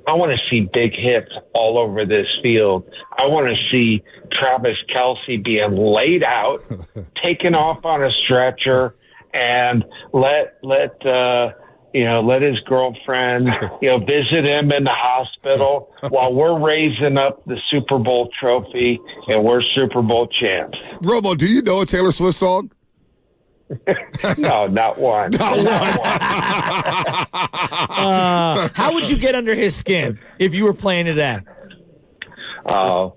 big hits all over this field. I want to see Travis Kelce being laid out, taken off on a stretcher, and let his girlfriend, visit him in the hospital while we're raising up the Super Bowl trophy and we're Super Bowl champs. Robo, do you know a Taylor Swift song? No, not one. How would you get under his skin if you were playing today? Oh,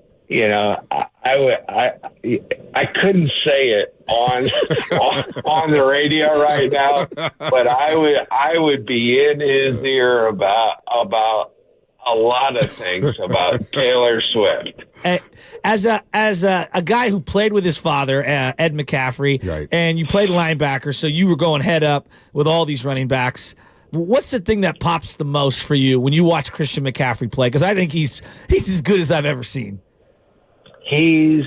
I couldn't say it on the radio right now, but I would be in his ear about a lot of things about Taylor Swift. As a guy who played with his father, Ed McCaffrey, right, and you played linebacker, so you were going head up with all these running backs. What's the thing that pops the most for you when you watch Christian McCaffrey play? Because I think he's as good as I've ever seen. He's,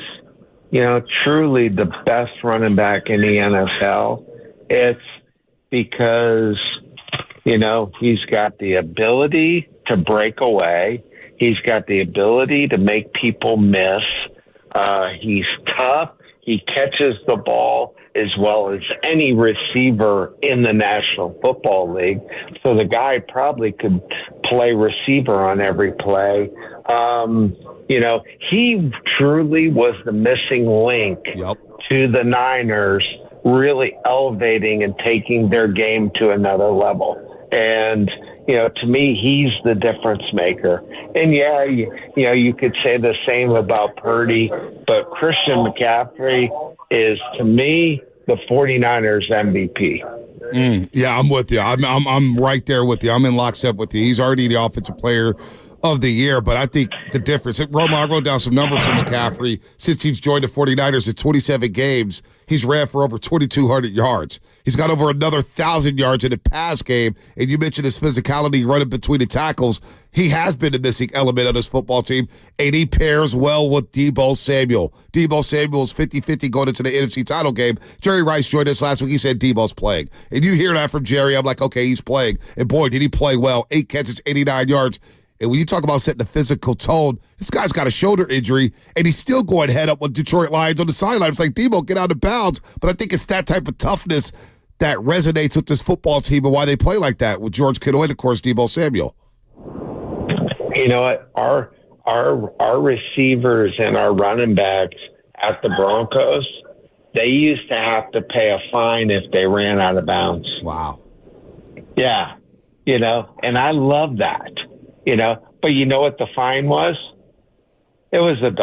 truly the best running back in the NFL. It's because, he's got the ability to break away. He's got the ability to make people miss. He's tough. He catches the ball as well as any receiver in the National Football League. So the guy probably could play receiver on every play. He truly was the missing link to the Niners really elevating and taking their game to another level. And, to me, he's the difference maker. And, you could say the same about Purdy, but Christian McCaffrey is, to me, the 49ers MVP. Yeah, I'm with you. I'm right there with you. I'm in lockstep with you. He's already the offensive player of the year, but I think the difference, I wrote down some numbers from McCaffrey. Since he's joined the 49ers in 27 games, he's ran for over 2,200 yards. He's got over another 1,000 yards in the pass game, and you mentioned his physicality running between the tackles. He has been the missing element of this football team, and he pairs well with Deebo Samuel. Deebo Samuel's 50-50 going into the NFC title game. Jerry Rice joined us last week. He said Deebo's playing. And you hear that from Jerry, I'm like, okay, he's playing. And boy, did he play well. 8 catches, 89 yards. And when you talk about setting a physical tone, this guy's got a shoulder injury, and he's still going head up with Detroit Lions on the sideline. It's like, Deebo, get out of bounds. But I think it's that type of toughness that resonates with this football team and why they play like that with George Kittle and, of course, Deebo Samuel. You know what? Our receivers and our running backs at the Broncos, they used to have to pay a fine if they ran out of bounds. Wow. Yeah. And I love that. But you know what the fine was? It was $1.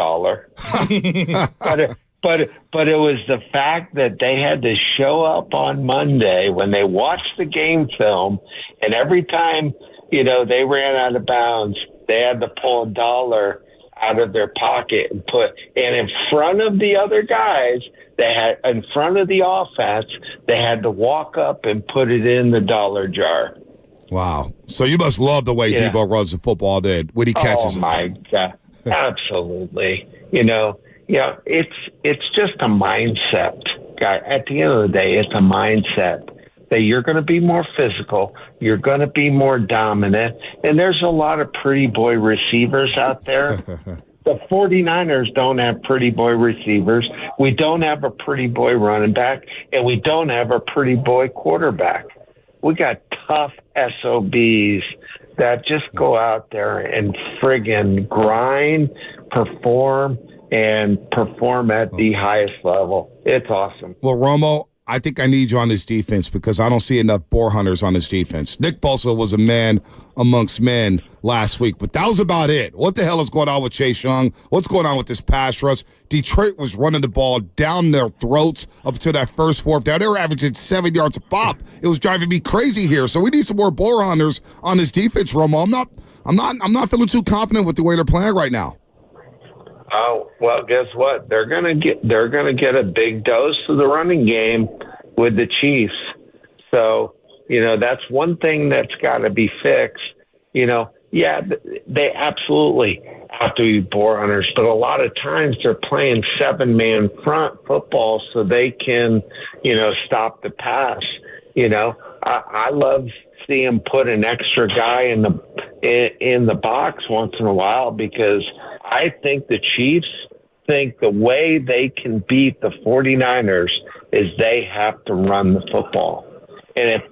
but it was the fact that they had to show up on Monday when they watched the game film, and every time, they ran out of bounds, they had to pull $1 out of their pocket and in front of the other guys, in front of the offense, they had to walk up and put it in the dollar jar. Wow. So you must love the way Deebo runs the football then when he catches it. Oh, my God. Absolutely. It's just a mindset, guy. At the end of the day, it's a mindset that you're going to be more physical. You're going to be more dominant. And there's a lot of pretty boy receivers out there. The 49ers don't have pretty boy receivers. We don't have a pretty boy running back, and we don't have a pretty boy quarterback. We got tough SOBs that just go out there and friggin' grind, perform at the highest level. It's awesome. Well, Romo, I think I need you on this defense because I don't see enough bore hunters on this defense. Nick Bosa was a man amongst men last week, but that was about it. What the hell is going on with Chase Young? What's going on with this pass rush? Detroit was running the ball down their throats up to that first fourth down. They were averaging 7 yards a pop. It was driving me crazy here. So we need some more bore hunters on this defense, Romo. I'm not feeling too confident with the way they're playing right now. Oh, well, guess what? They're gonna get a big dose of the running game with the Chiefs. So, that's one thing that's got to be fixed. They absolutely have to be bore hunters, but a lot of times they're playing 7-man front football so they can, stop the pass. I love seeing put an extra guy in the box once in a while because I think the Chiefs think the way they can beat the 49ers is they have to run the football. And if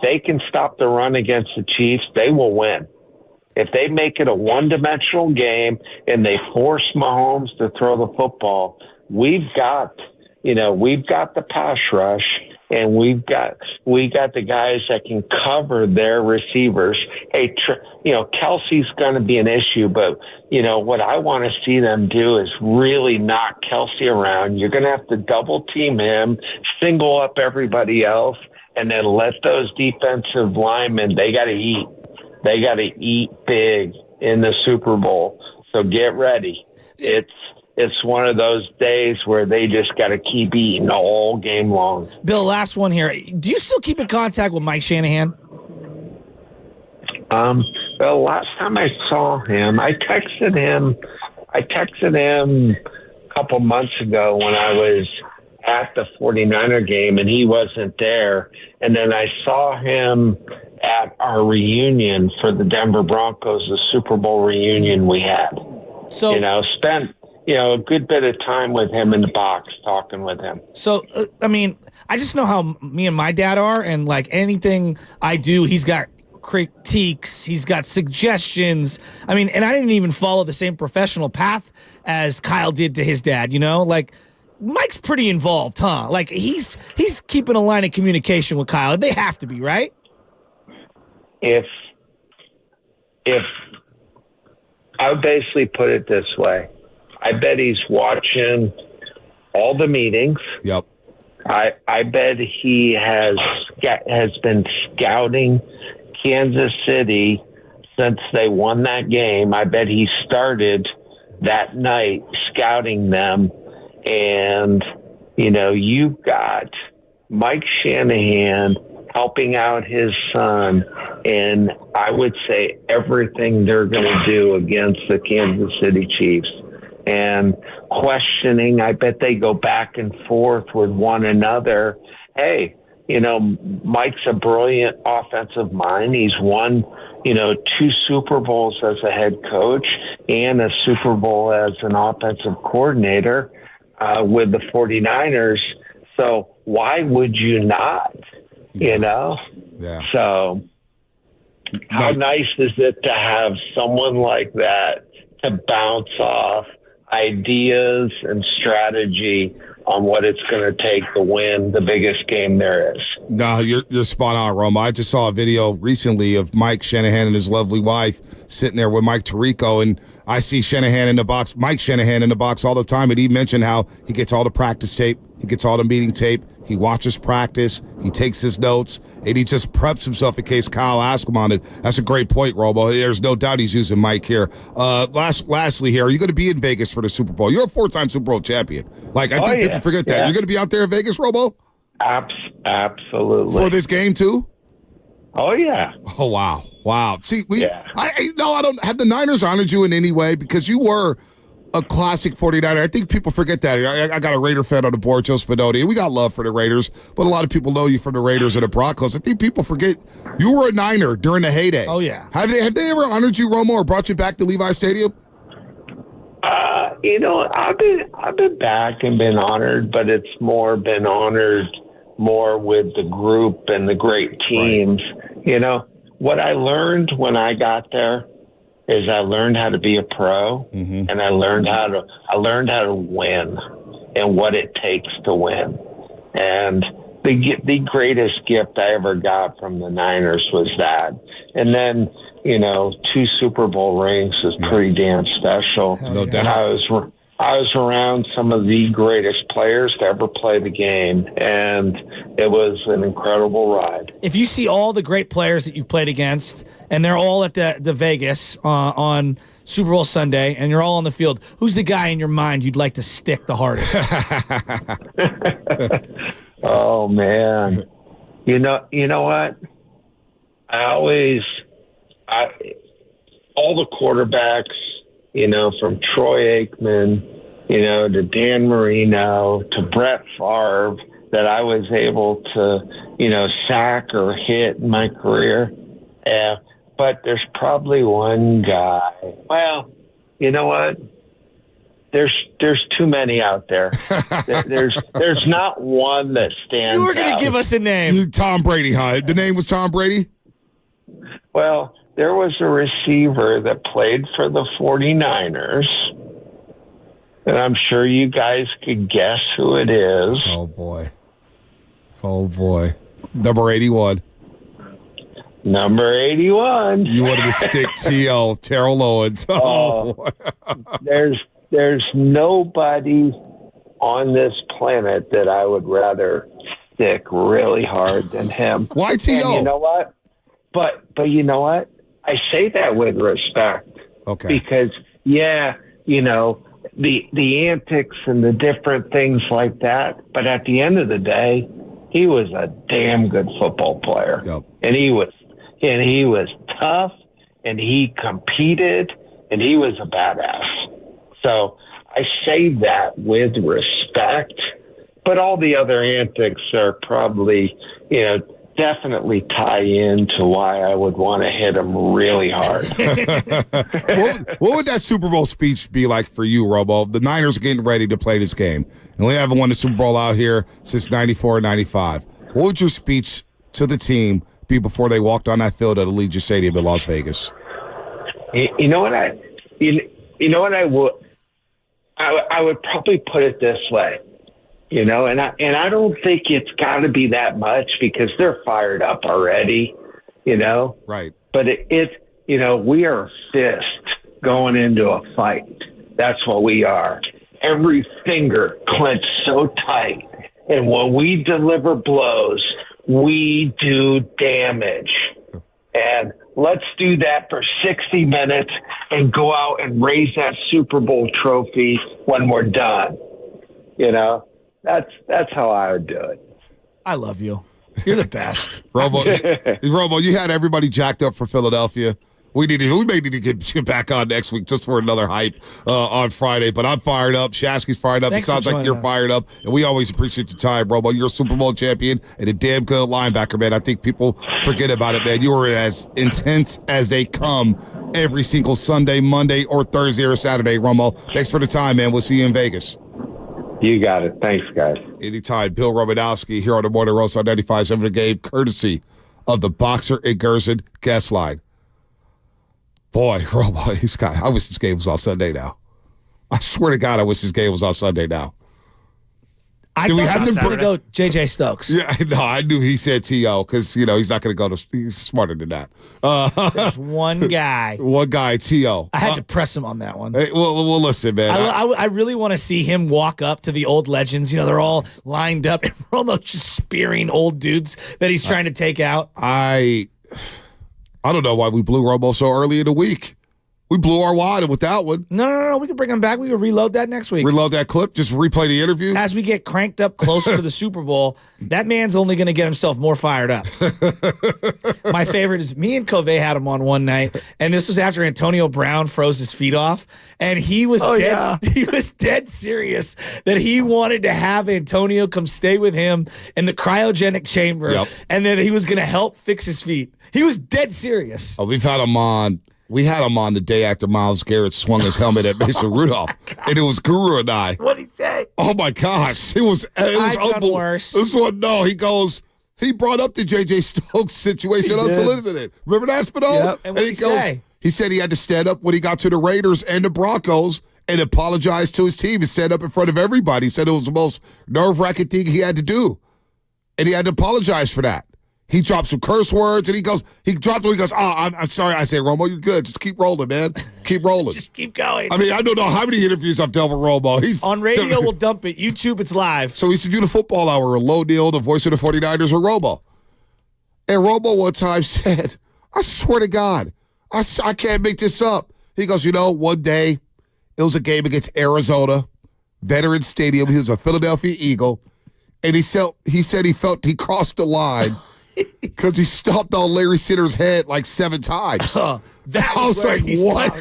they can stop the run against the Chiefs, they will win. If they make it a one-dimensional game and they force Mahomes to throw the football, we've got the pass rush. And we got the guys that can cover their receivers. Hey, Kelsey's going to be an issue, but what I want to see them do is really knock Kelsey around. You're going to have to double team him, single up everybody else, and then let those defensive linemen. They got to eat. They got to eat big in the Super Bowl. So get ready. It's one of those days where they just got to keep eating all game long. Bill, last one here. Do you still keep in contact with Mike Shanahan? Well, last time I saw him, I texted him a couple months ago when I was at the 49er game and he wasn't there. And then I saw him at our reunion for the Denver Broncos, the Super Bowl reunion we had. So, spent, a good bit of time with him in the box, talking with him. So, I just know how me and my dad are, and like anything I do, he's got critiques, he's got suggestions. And I didn't even follow the same professional path as Kyle did to his dad, Like, Mike's pretty involved, huh? Like, he's keeping a line of communication with Kyle. They have to be, right? If I would basically put it this way, I bet he's watching all the meetings. Yep. I bet he has been scouting Kansas City since they won that game. I bet he started that night scouting them. And, you've got Mike Shanahan helping out his son, and I would say everything they're going to do against the Kansas City Chiefs. And questioning, I bet they go back and forth with one another. Hey, Mike's a brilliant offensive mind. He's won, 2 Super Bowls as a head coach and a Super Bowl as an offensive coordinator with the 49ers. So why would you not, Yeah. So how nice is it to have someone like that to bounce off ideas and strategy on what it's going to take to win the biggest game there is. No, you're spot on, Roma. I just saw a video recently of Mike Shanahan and his lovely wife sitting there with Mike Tirico, and I see Shanahan in the box, Mike Shanahan in the box all the time, and he mentioned how he gets all the practice tape, he gets all the meeting tape, he watches practice, he takes his notes, and he just preps himself in case Kyle asks him on it. That's a great point, Robo. There's no doubt he's using Mike here. Lastly here, are you going to be in Vegas for the Super Bowl? You're a 4-time Super Bowl champion. I think people forget that. You're going to be out there in Vegas, Robo? Absolutely. For this game, too? Oh, yeah. Oh, wow. Wow. See, I don't have the Niners honored you in any way because you were a classic 49er. I think people forget that. I got a Raider fan on the board, Joe Spadoni. We got love for the Raiders, but a lot of people know you from the Raiders and the Broncos. I think people forget you were a Niner during the heyday. Oh, yeah. Have they ever honored you, Romo, or brought you back to Levi Stadium? I've been back and been honored, but it's been honored with the group and the great teams. Right. What I learned when I got there is I learned how to be a pro, and I learned how to win and what it takes to win. And the greatest gift I ever got from the Niners was that. And then, 2 Super Bowl rings is pretty damn special. No doubt. I was around some of the greatest players to ever play the game, and it was an incredible ride. If you see all the great players that you've played against, and they're all at the Vegas on Super Bowl Sunday, and you're all on the field, who's the guy in your mind you'd like to stick the hardest? Oh, man. You know what? All the quarterbacks, from Troy Aikman, to Dan Marino, to Brett Favre, that I was able to, sack or hit in my career. Yeah, but there's probably one guy. Well, you know what? There's too many out there. There's not one that stands out. You were going to give us a name. Tom Brady, huh? The name was Tom Brady? Well, there was a receiver that played for the 49ers, and I'm sure you guys could guess who it is. Oh, boy. Number 81. Number 81. You wanted to stick T.O., Terrell Owens. Oh, there's nobody on this planet that I would rather stick really hard than him. Why T.O.? And you know what? But you know what? I say that with respect. Okay. Because, the antics and the different things like that. But at the end of the day, he was a damn good football player. Yep. And he was tough and he competed, and he was a badass. So I say that with respect, but all the other antics are probably, definitely tie into why I would want to hit him really hard. What would that Super Bowl speech be like for you, Robo? The Niners are getting ready to play this game, and we haven't won the Super Bowl out here since 94 and 95. What would your speech to the team be before they walked on that field at Allegiant Stadium in Las Vegas? You know what I would probably put it this way. And I don't think it's got to be that much because they're fired up already, Right. But we are a fist going into a fight. That's what we are. Every finger clenched so tight. And when we deliver blows, we do damage. And let's do that for 60 minutes and go out and raise that Super Bowl trophy when we're done. That's how I would do it. I love you. You're the best. Robo, you had everybody jacked up for Philadelphia. We may need to get you back on next week just for another hype on Friday. But I'm fired up. Shasky's fired up. Thanks it sounds like you're fired up. And we always appreciate your time, Robo. You're a Super Bowl champion and a damn good linebacker, man. I think people forget about it, man. You were as intense as they come every single Sunday, Monday, or Thursday or Saturday, Romo. Thanks for the time, man. We'll see you in Vegas. You got it. Thanks, guys. Anytime. Bill Romanowski here on the Morning Roast on 95.7 The Game, courtesy of the Boxer and Gerson guest line. Boy, Robo, I wish this game was on Sunday now. I swear to God, I wish this game was on Sunday now. I thought he was going to go J.J. Stokes. Yeah, no, I knew he said T.O. because, he's not going to go to – he's smarter than that. There's one guy. One guy, T.O. I had to press him on that one. Hey, well, listen, man. I really want to see him walk up to the old legends. They're all lined up, and Romo just spearing old dudes that he's trying to take out. I don't know why we blew Romo so early in the week. We blew our wad with that one. No. We can bring him back. We can reload that next week. Reload that clip? Just replay the interview? As we get cranked up closer to the Super Bowl, that man's only going to get himself more fired up. My favorite is me and Covey had him on one night, and this was after Antonio Brown froze his feet off, and he was He was dead serious that he wanted to have Antonio come stay with him in the cryogenic chamber, and then he was going to help fix his feet. He was dead serious. Oh, we've had him on. We had him on the day after Myles Garrett swung his helmet at Mason Rudolph, and it was Guru and I. What'd he say? Oh my gosh, it was unbelievable. This one, he brought up the J.J. Stokes situation, unsolicited. Remember that, Spino? Yep. And what did he say? He said he had to stand up when he got to the Raiders and the Broncos and apologize to his team and stand up in front of everybody. He said it was the most nerve-wracking thing he had to do, and he had to apologize for that. He dropped some curse words, and he drops one. He goes, I'm sorry. I say, Romo, you're good. Just keep rolling, man. Keep rolling. Just keep going. I mean, I don't know how many interviews I've done with Romo. On radio, we'll dump it. YouTube, it's live. So he used to do the football hour with Low Neal, the voice of the 49ers, or Romo. And Romo one time said, I swear to God, I can't make this up. He goes, one day it was a game against Arizona, Veterans Stadium. He was a Philadelphia Eagle. And he said he felt he crossed the line. Because he stomped on Larry Sitter's head like 7 times. I was like, what?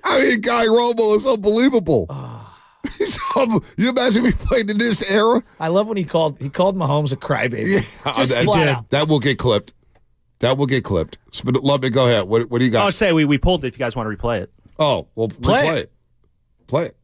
I mean, Guy Romo is unbelievable. You imagine if he played in this era? I love when he called Mahomes a crybaby. Yeah, that will get clipped. That will get clipped. Let me go ahead. What do you got? I'll say we pulled it if you guys want to replay it. Oh, well, play it. Play it.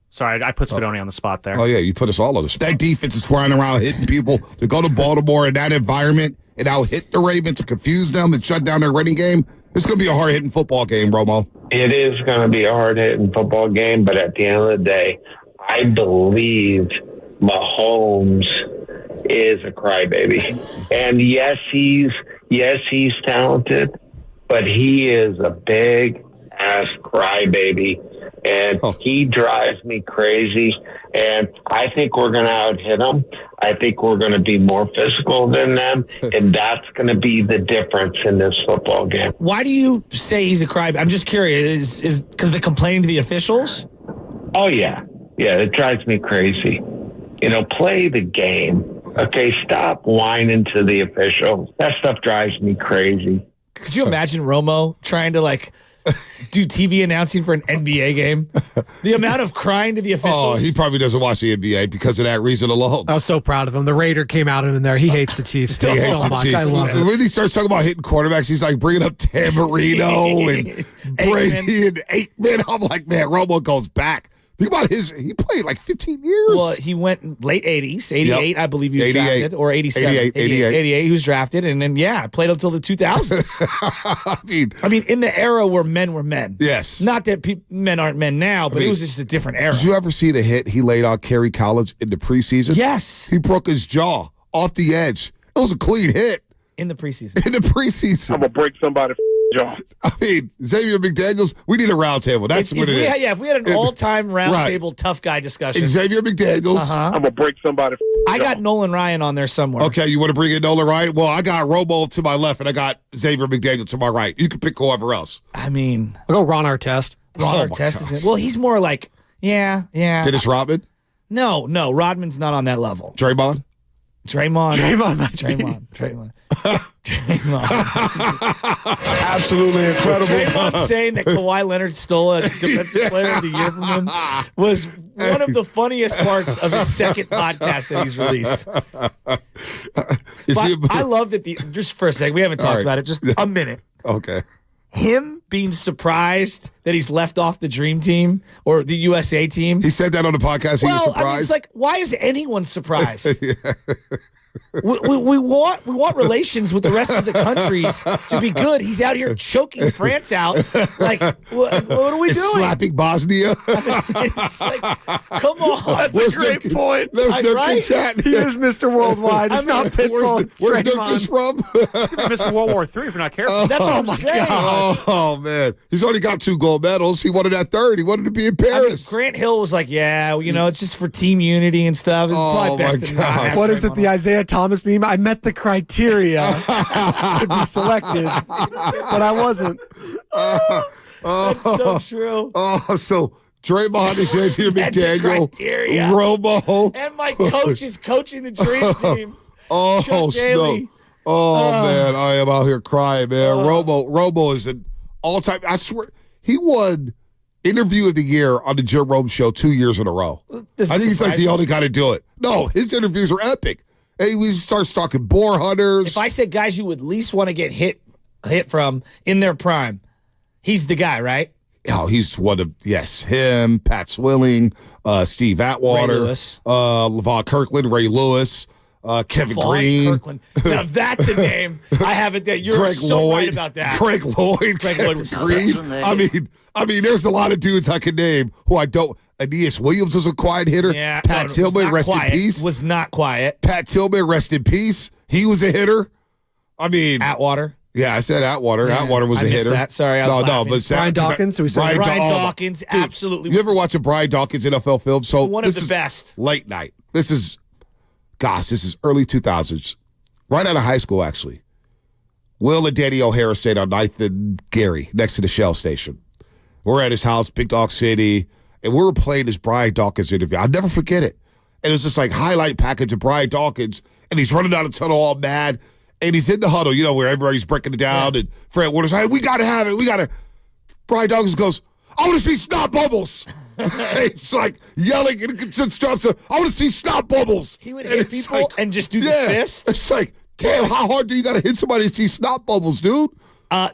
Sorry, I put Spinoni on the spot there. Oh, yeah, you put us all on the spot. That defense is flying around hitting people. To go to Baltimore in that environment and out hit the Ravens to confuse them and shut down their running game, it's going to be a hard-hitting football game, Romo. It is going to be a hard-hitting football game, but at the end of the day, I believe Mahomes is a crybaby. And yes, he's talented, but he is a big-ass crybaby. And he drives me crazy, and I think we're going to out-hit them. I think we're going to be more physical than them, and that's going to be the difference in this football game. Why do you say he's a crybaby? I'm just curious. Is because they're complaining to the officials? Oh, yeah. Yeah, it drives me crazy. Play the game. Okay, stop whining to the officials. That stuff drives me crazy. Could you imagine Romo trying to do TV announcing for an NBA game? The amount of crying to the officials. Oh, he probably doesn't watch the NBA because of that reason alone. I was so proud of him. The Raider came out in there. He hates the Chiefs still so much. I love it. When he starts talking about hitting quarterbacks, he's like bringing up Dan Marino and Brady and Aikman. I'm like, man, Romo goes back. Think about he played like 15 years. Well, he went late 80s, 88, I believe he was drafted, or 87. 88, he was drafted, and then, played until the 2000s. I mean, in the era where men were men. Yes. Not that men aren't men now, but it was just a different era. Did you ever see the hit he laid on Kerry College in the preseason? Yes. He broke his jaw off the edge. It was a clean hit. In the preseason. In the preseason. I'm going to break somebody's jaw. I mean, Xavier McDaniels, we need a round table. That's what it is. If we had an all-time round table tough guy discussion. Xavier McDaniels. I'm going to break somebody's I got Nolan Ryan on there somewhere. Okay, you want to bring in Nolan Ryan? Well, I got Romo to my left, and I got Xavier McDaniels to my right. You can pick whoever else. I mean. I'll go Ron Artest. Ron Artest is it. Well, he's more like, Dennis Rodman? No, Rodman's not on that level. Draymond? Draymond. Absolutely incredible. Draymond saying that Kawhi Leonard stole a Defensive Player of the Year from him was one of the funniest parts of his second podcast that he's released. I love that just for a second, we haven't talked about it, just a minute. Okay. Him being surprised that he's left off the Dream Team or the USA team. He said that on the podcast. He was surprised. I mean, it's like, why is anyone surprised? We want relations with the rest of the countries to be good. He's out here choking France out. Like, what are we doing? Slapping Bosnia. It's like, come on. That's a great point. There's no chat. He is Mr. Worldwide. It's not Pitbull. Where's Nurkic from? Mr. World War III if you're not careful. That's what I'm saying. Oh, man. He's already got 2 gold medals. He wanted that third. He wanted to be in Paris. Grant Hill was like, it's just for team unity and stuff. It's probably best to not have What is it, the Isaiah Thomas meme? I met the criteria to be selected, but I wasn't. That's so true. So Draymond is Xavier McDaniel, Romo, and my coach is coaching the Dream Team. Chuck Daly. Man, I am out here crying, man. Romo is an all-time. I swear, he won Interview of the Year on the Jim Rome Show 2 years in a row. I think he's like the only guy to do it. No, his interviews are epic. Hey, we starts talking boar hunters. If I said guys you would least want to get hit from in their prime, he's the guy, right? Oh, he's one of, him, Pat Swilling, Steve Atwater, LeVon Kirkland, Ray Lewis, Kevin Green. Kirkland. Now that's a name I haven't. You're Greg so Lloyd, right about that. Greg Lloyd was Green. I mean, there's a lot of dudes I could name who I don't. Aeneas Williams was a quiet hitter. Yeah, Pat Tillman, rest in peace. Was not quiet. Pat Tillman, rest in peace. He was a hitter. I mean, Atwater. Yeah, I said Atwater. Yeah, Atwater was a hitter. That. Sorry, I was laughing. But Brian Dawkins. Brian Dawkins, absolutely. You ever watch a Brian Dawkins NFL film? So one of the best. Late night. This is early 2000s. Right out of high school, actually. Will and Danny O'Hara stayed on 9th and Gary, next to the Shell station. We're at his house, Big Dog City, and we were playing this Brian Dawkins interview. I'll never forget it. And it was just like highlight package of Brian Dawkins, and he's running down the tunnel all mad, and he's in the huddle, where everybody's breaking it down, and Fred Waters, hey, we got to have it. Brian Dawkins goes, I want to see snot bubbles. It's like yelling, and it just drops I want to see snot bubbles. He would hit people and just do the fist. It's like, damn, how hard do you got to hit somebody to see snot bubbles, dude?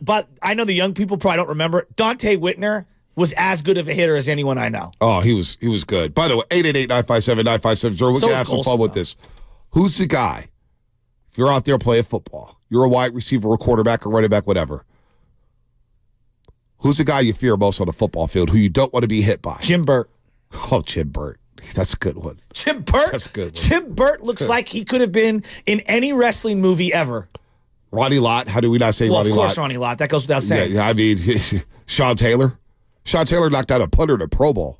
But I know the young people probably don't remember. Dante Whitner was as good of a hitter as anyone I know. Oh, he was good. By the way, 888-957-9570. We're going to have some fun with this. Who's the guy? If you're out there playing football, you're a wide receiver, a quarterback, or running back, whatever. Who's the guy you fear most on the football field who you don't want to be hit by? Jim Burt. Oh, Jim Burt. That's a good one. Jim Burt? That's a good one. Jim Burt looks like he could have been in any wrestling movie ever. Ronnie Lott. How do we not say Ronnie Lott? Of course, Ronnie Lott. That goes without saying. Yeah, I mean, Sean Taylor. Sean Taylor knocked out a punter in a Pro Bowl.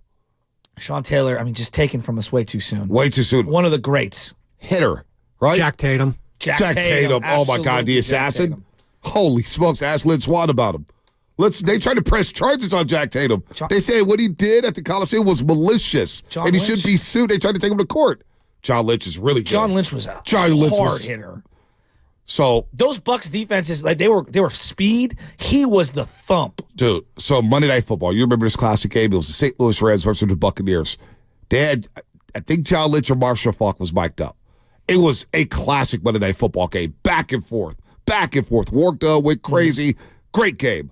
Sean Taylor, just taken from us way too soon. Way too soon. One of the greats. Hitter, right? Jack Tatum. Jack Tatum. Oh, my God, the assassin. Holy smokes, ask Lynn Swan about him. They tried to press charges on Jack Tatum. They say what he did at the Coliseum was malicious, and he should be sued. They tried to take him to court. John Lynch is really good. John Lynch was a hard hitter. So those Bucks defenses, like they were speed. He was the thump. Dude, so Monday Night Football, you remember this classic game? It was the St. Louis Rams versus the Buccaneers. They had, I think John Lynch or Marshall Faulk was mic'd up. It was a classic Monday Night Football game. Back and forth. Worked up, went crazy. Great game.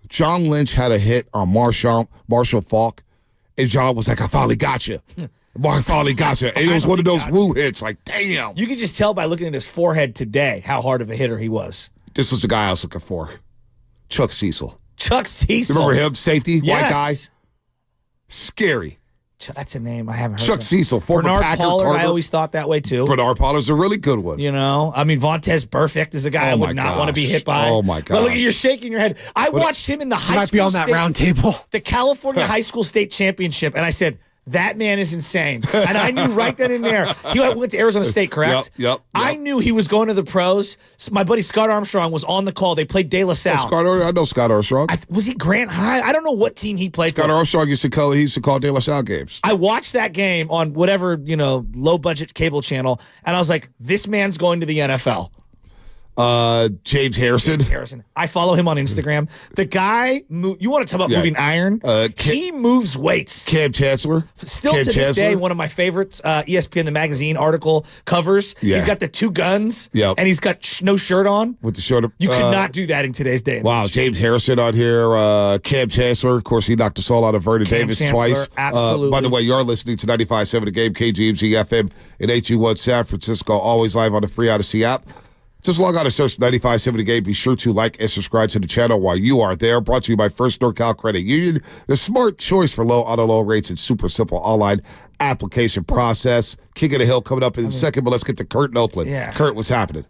John Lynch had a hit on Marshall Faulk, and John was like, I finally got you. I finally got you. And it was one of those woo hits, like, damn. You could just tell by looking at his forehead today how hard of a hitter he was. This was the guy I was looking for. Chuck Cecil. Chuck Cecil. You remember him? Safety, yes. White guy. Scary. That's a name I haven't heard. Chuck Cecil, former Bernard Packer. Pollard, Carter. I always thought that way too. Bernard Pollard's a really good one. You know, I mean, Vontez Burfict is a guy I would not want to be hit by. Oh my god! But look, you're shaking your head. I watched him in the high school. Might be on that round table. The California High School State Championship, and I said, that man is insane. And I knew right then and there. He went to Arizona State, correct? Yep. I knew he was going to the pros. So my buddy Scott Armstrong was on the call. They played De La Salle. I know Scott Armstrong. Was he Grant High? I don't know what team he played Scott for. Armstrong used to call De La Salle games. I watched that game on whatever, low budget cable channel, and I was like, this man's going to the NFL. James Harrison. I follow him on Instagram. The guy, you want to talk about moving iron? He moves weights. Cam Chancellor. Still to this day, one of my favorites, ESPN, the magazine article covers. Yeah. He's got the two guns, Yep. and he's got no shirt on. With the shirt. You could not do that in today's day. Wow, James Harrison on here. Cam Chancellor. Of course, he knocked us all out of Vernon Davis twice. Absolutely. By the way, you're listening to 95.7 The Game, KGMZ FM in HU1 San Francisco, always live on the free Odyssey app. Just log on and search 95.7 The Game. Be sure to like and subscribe to the channel while you are there. Brought to you by First NorCal Credit Union, the smart choice for low auto loan rates and super simple online application process. King of the Hill coming up in a second, but let's get to Kurt in Oakland. Yeah. Kurt, what's happening?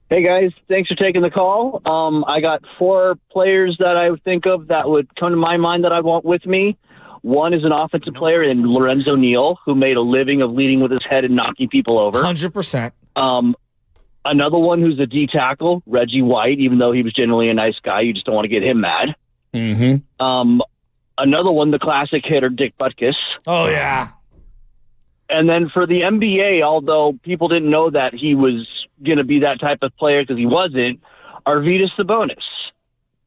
Hey, guys. Thanks for taking the call. I got 4 players that I would think of that would come to my mind that I want with me. One is an offensive player in Lorenzo Neal, who made a living of leading with his head and knocking people over. 100%. Another one who's a D tackle, Reggie White, even though he was generally a nice guy, you just don't want to get him mad. Mm-hmm. Another one, the classic hitter, Dick Butkus. Oh, yeah. And then for the NBA, although people didn't know that he was going to be that type of player because he wasn't, Arvydas Sabonis,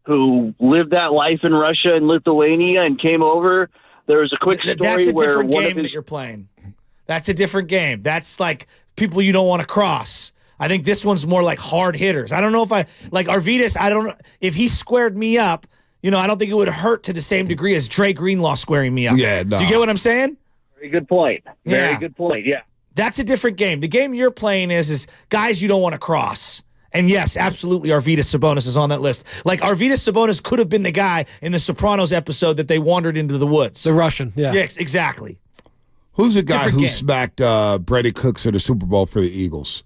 who lived that life in Russia and Lithuania and came over. There was a quick story That's a where different one game of his... that you're playing. That's a different game. That's like people you don't want to cross. I think this one's more like hard hitters. I don't know if Arvydas, I don't know if he squared me up, I don't think it would hurt to the same degree as Dre Greenlaw squaring me up. Yeah, no. Do you get what I'm saying? Very good point. Very good point, yeah. That's a different game. The game you're playing is guys you don't want to cross. And yes, absolutely, Arvydas Sabonis is on that list. Like, Arvydas Sabonis could have been the guy in the Sopranos episode that they wandered into the woods. The Russian, yeah. Yes, exactly. Who's the guy Different who game. smacked Brady Cooks in the Super Bowl for the Eagles?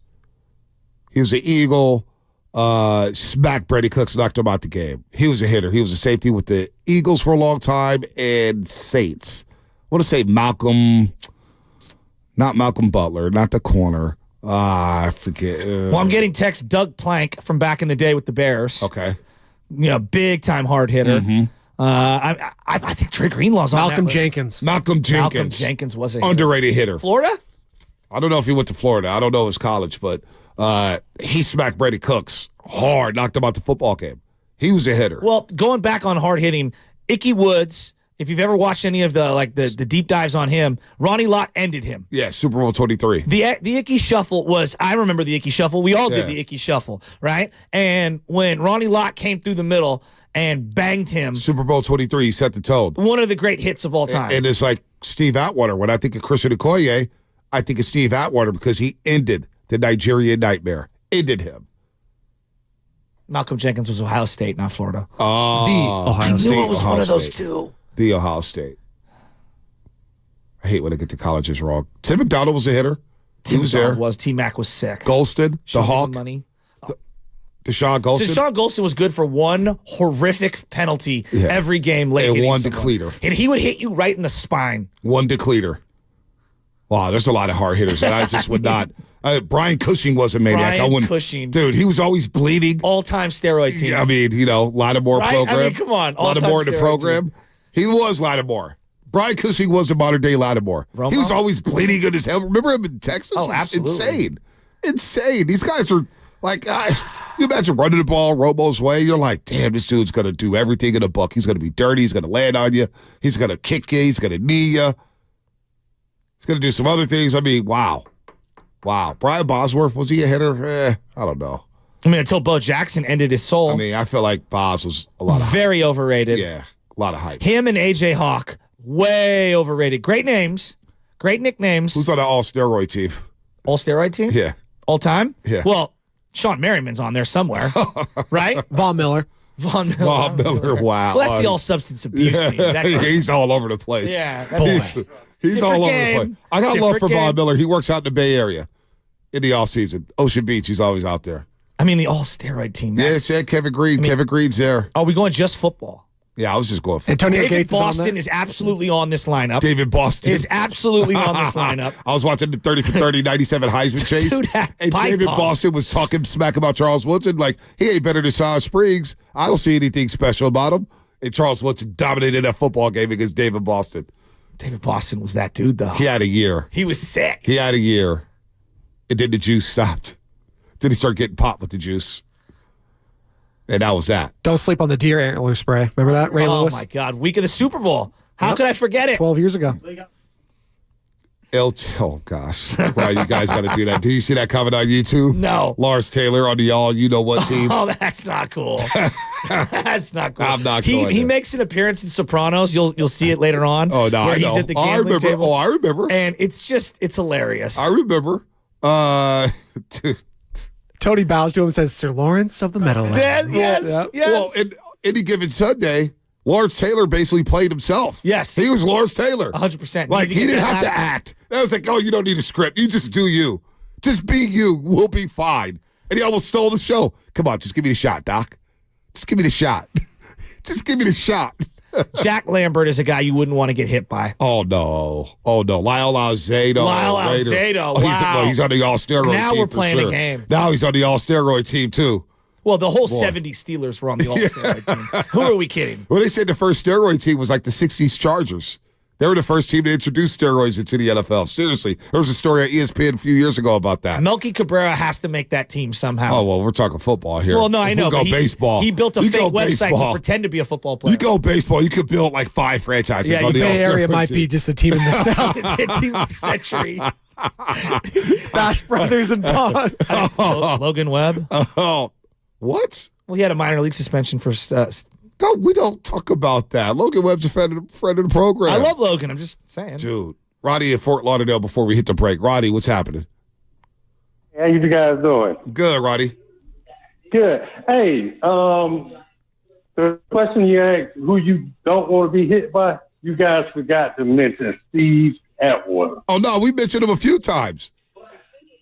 He was an Eagle, smacked Brady Cooks, knocked him out the game. He was a hitter. He was a safety with the Eagles for a long time and Saints. I want to say not Malcolm Butler, not the corner. I forget. Well, I'm getting text Doug Plank from back in the day with the Bears. Okay. Big time hard hitter. Mm-hmm. I think Dre Greenlaw's on Malcolm that list. Jenkins. Malcolm Jenkins. Malcolm Jenkins was a underrated hitter. Florida? I don't know if he went to Florida. I don't know his college, but he smacked Brady Cooks hard, knocked him out the football game. He was a hitter. Well, going back on hard hitting, Ickey Woods, if you've ever watched any of the deep dives on him, Ronnie Lott ended him. Yeah, Super Bowl 23. The Ickey Shuffle I remember the Ickey Shuffle. We all did the Ickey Shuffle, right? And when Ronnie Lott came through the middle and banged him. Super Bowl 23, he set the tone. One of the great hits of all time. And it's like Steve Atwater. When I think of Christian Okoye, I think of Steve Atwater because he ended the Nigerian nightmare. Ended him. Malcolm Jenkins was Ohio State, not Florida. Oh. The Ohio State. I knew it was one of those two. The Ohio State. I hate when I get the colleges wrong. Tim McDonald was a hitter. He was there. T-Mac was sick. Golston, the Hawk. Money. Deshaun Golston. Deshaun Golston was good for one horrific penalty every game late. And one decleater. And he would hit you right in the spine. One decleater. Wow, there's a lot of hard hitters that I just would not. Brian Cushing was a maniac. Brian Cushing. Dude, he was always bleeding. All-time steroid team. I mean, Lattimore right? program. I mean, come on. Lattimore in the program. Team. He was Lattimore. Brian Cushing was the modern-day Lattimore. He was always bleeding in his head. Remember him in Texas? Oh, absolutely. Insane. insane. These guys are like, you imagine running the ball Romo's way. You're like, damn, this dude's going to do everything in the book. He's going to be dirty. He's going to land on you. He's going to kick you. He's going to knee you. He's going to do some other things. I mean, wow. Wow. Brian Bosworth, was he a hitter? I don't know. I mean, until Bo Jackson ended his soul. I mean, I feel like Bos was a lot of very overrated. Yeah, a lot of hype. Him and A.J. Hawk, way overrated. Great names. Great nicknames. Who's on the all-steroid team? All-steroid team? Yeah. All time? Yeah. Well, Sean Merriman's on there somewhere, right? Von Miller. Von Miller, wow. Well, that's the all-substance abuse team. That's he's all over the place. Yeah. He's all over the place. I got love for Von Miller. He works out in the Bay Area in the off-season. Ocean Beach, he's always out there. I mean, the all-steroid team. Yeah, Kevin Green. Kevin Green's there. Are we going just football? Yeah, I was just going for Antonio David Gates Boston is absolutely on this lineup. David Boston is absolutely on this lineup. I was watching the 30 for 30, 97 Heisman chase. Dude, and David Boston was talking smack about Charles Woodson. Like, he ain't better than Sarge Spriggs. I don't see anything special about him. And Charles Woodson dominated that football game against David Boston. David Boston was that dude, though. He had a year. He was sick. He had a year. And then the juice stopped. Then he started getting popped with the juice. And that was that. Don't sleep on the deer antler spray. Remember that, Ray Lewis? Oh, my God. Week of the Super Bowl. How could I forget it? 12 years ago. Oh, gosh. Wow, you guys got to do that. Do you see that comment on YouTube? No. Lars Taylor on the you-know-what team? Oh, that's not cool. That's not cool. I'm not going He there. makes an appearance in Sopranos. You'll see it later on. Oh, no, where I know. he's at the gambling table. Oh, I remember. And it's hilarious. I remember. Tony bows to him and says, Sir Lawrence of the Meadowlands. Yes. Well, any given Sunday, Lawrence Taylor basically played himself. Yes. He was Lawrence Taylor. 100%. Like, he didn't have to act. That was like, oh, you don't need a script. You just do you. Just be you. We'll be fine. And he almost stole the show. Come on, just give me the shot, Doc. Just give me the shot. Just give me the shot. Jack Lambert is a guy you wouldn't want to get hit by. Oh, no. Lyle Alzado. Wow. He's on the all-steroid team. Now we're for playing sure. a game. Now he's on the all-steroid team, too. Well, the whole 70s Steelers were on the all-steroid team. Who are we kidding? Well, they said the first steroid team was like the 60s Chargers. They were the first team to introduce steroids into the NFL. Seriously. There was a story on ESPN a few years ago about that. Melky Cabrera has to make that team somehow. Oh, well, we're talking football here. Well, no, I know. We go baseball. He built a You fake go website baseball. to pretend to be a football player. You go baseball, you could build like 5 franchises Yeah, on the Bay Area all-steroid might team. be just a team in the South. Team of the century. Bash Brothers and Bond. Logan Webb. Oh, what? Well, he had a minor league suspension for. No, we don't talk about that. Logan Webb's a friend of the program. I love Logan. I'm just saying. Dude, Roddy in Fort Lauderdale before we hit the break. Roddy, what's happening? How you guys doing? Good, Roddy. Good. Hey, the question you asked, who you don't want to be hit by, you guys forgot to mention Steve Atwater. Oh, no, we mentioned him a few times.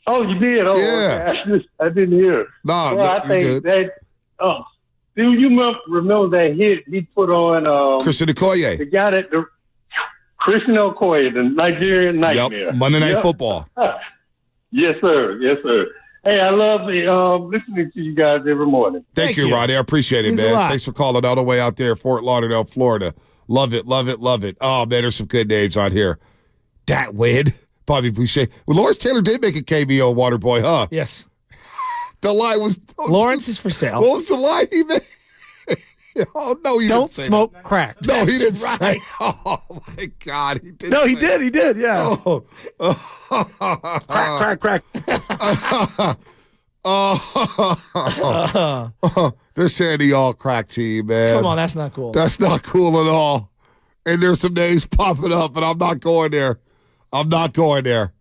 Oh, you did? Oh, Yeah. okay. I didn't hear. No, well, I think you're good. that. Do you remember that hit he put on Christian Okoye. the guy that Christian Okoye, the Nigerian Nightmare? Yep, Monday Night Football. Yes, sir. Yes, sir. Hey, I love listening to you guys every morning. Thank you, Roddy. I appreciate it, Means a man. lot. Thanks for calling all the way out there, Fort Lauderdale, Florida. Love it, love it, love it. Oh, man, there's some good names on here. Dat Wade, Bobby Boucher. Well, Lawrence Taylor did make a KBO Waterboy, huh? Yes. The line was... Lawrence is for sale. What was the line he made? Oh, no, he Don't didn't say smoke that. crack. No, he didn't right. say. Oh, my God. He did. No, he did. He did. Yeah. Crack, crack. They're saying the all crack team, man. Come on, that's not cool. That's not cool at all. And there's some names popping up, and I'm not going there. I'm not going there.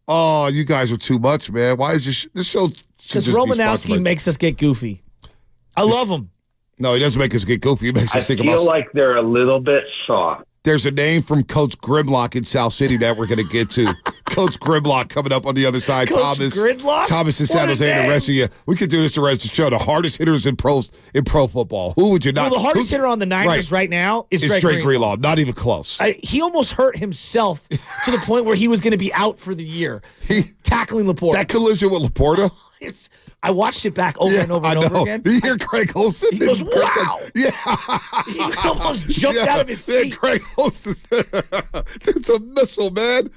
Oh, you guys are too much, man. Why is this show? Because Romanowski makes us get goofy. I love him. No, he doesn't make us get goofy. He makes I us think about. feel like they're a little bit soft. There's a name from Coach Grimlock in South City that we're going to get to. Coach Grimlock coming up on the other side. Coach Gridlock? Thomas in What San a Jose and the name. rest of you. We could do this the rest of the show. The hardest hitters in pro football. Who would you not? Well, the hardest hitter on the Niners right now is Drake Drake Greenlaw. Not even close. He almost hurt himself to the point where he was going to be out for the year. Tackling Laporta. That collision with Laporta. I watched it back over and over and over again. You hear Craig Olsen? He goes, wow. Yeah. He almost jumped out of his seat. Craig Olsen. Dude's a missile, man.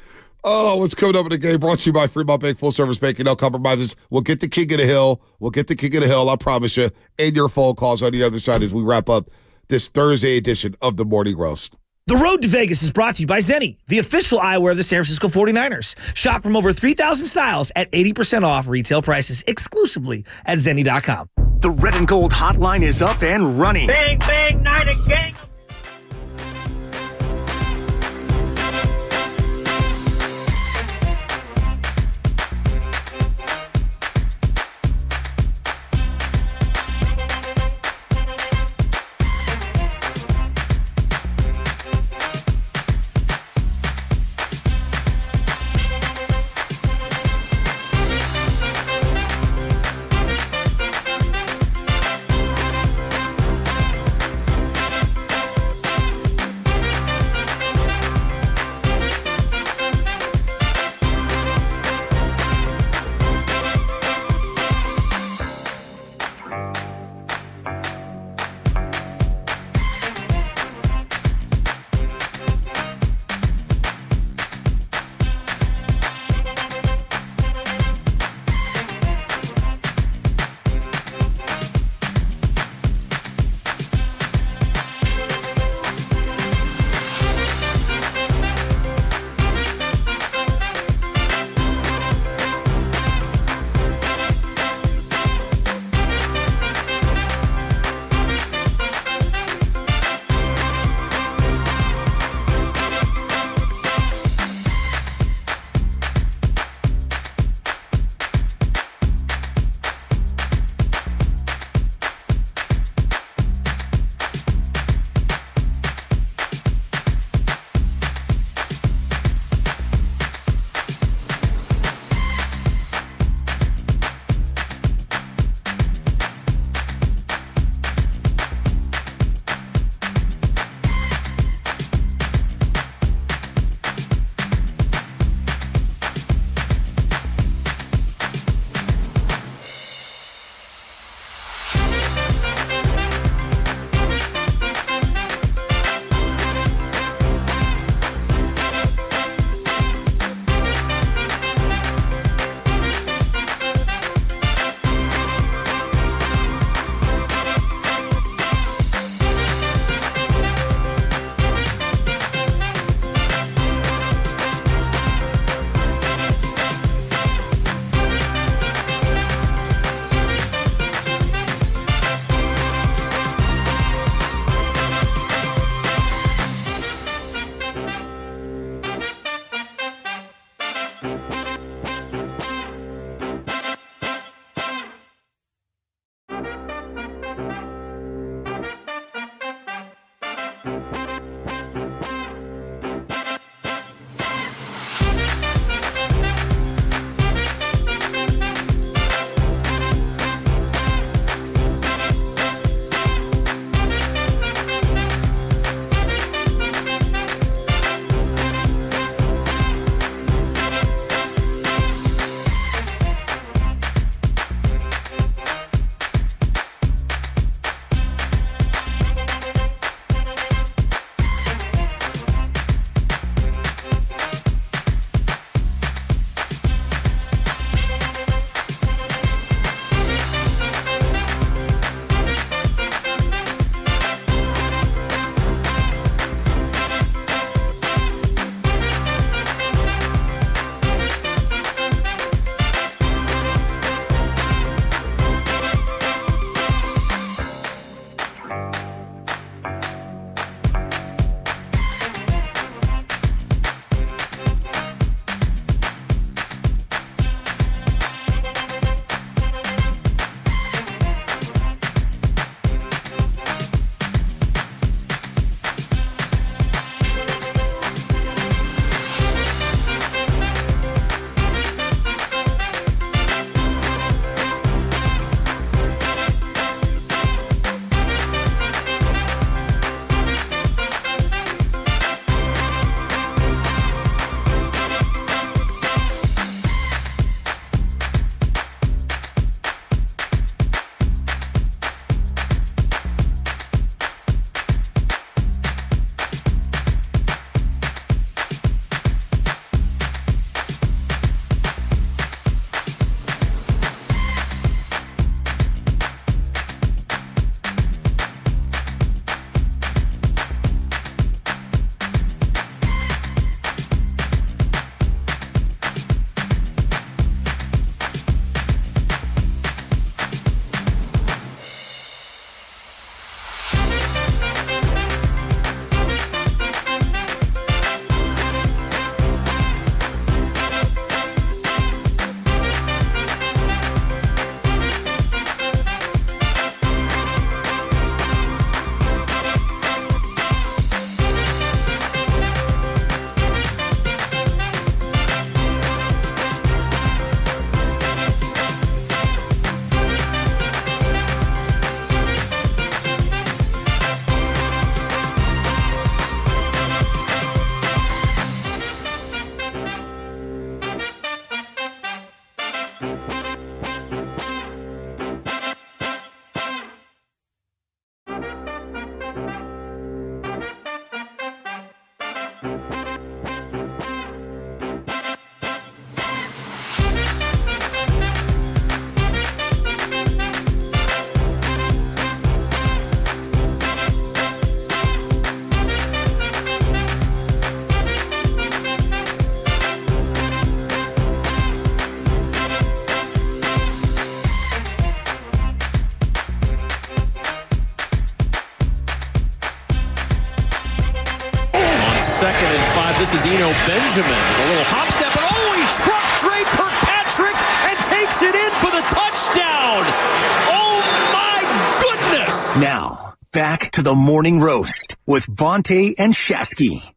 Oh, what's coming up in the game? Brought to you by Fremont Bank, full service banking, no compromises. We'll get the king of the hill. I promise you. And your phone calls on the other side as we wrap up this Thursday edition of the Morning Roast. The Road to Vegas is brought to you by Zenni, the official eyewear of the San Francisco 49ers. Shop from over 3,000 styles at 80% off retail prices exclusively at Zenni.com. The Red and Gold hotline is up and running. Bang, bang, night of gang. This is Eno Benjamin with a little hop step, and he struck Drake Kirkpatrick and takes it in for the touchdown. Oh, my goodness. Now, back to the morning roast with Bonte and Shasky.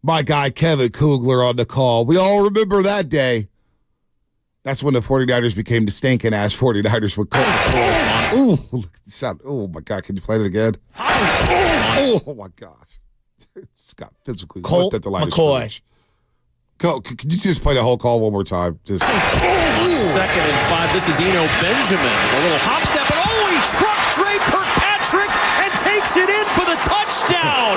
My guy, Kevin Kugler, on the call. We all remember that day. That's when the 49ers became the stinking-ass 49ers with Colt McCoy. Ooh, look at the sound. Oh, my God. Can you play it again? Oh, my gosh. It's got physically Colt at the line McCoy. of scrimmage. Could you just play the whole call one more time? Just 2nd and 5. This is Eno Benjamin. A little hop step, and he struck Drake Kirkpatrick and takes it in for the touchdown.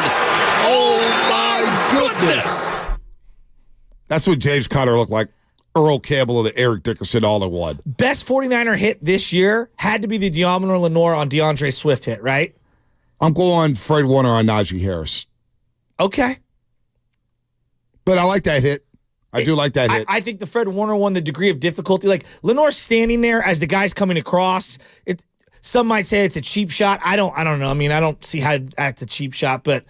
Oh, my goodness. That's what James Conner looked like. Earl Campbell and Eric Dickerson all in one. Best 49er hit this year had to be the Diamond Lenore on DeAndre Swift hit, right? I'm going Fred Warner on Najee Harris. Okay. But I like that hit. I do like that hit. I think the Fred Warner one, the degree of difficulty. Like, Lenore's standing there as the guy's coming across. Some might say it's a cheap shot. I don't know. I mean, I don't see how that's a cheap shot, but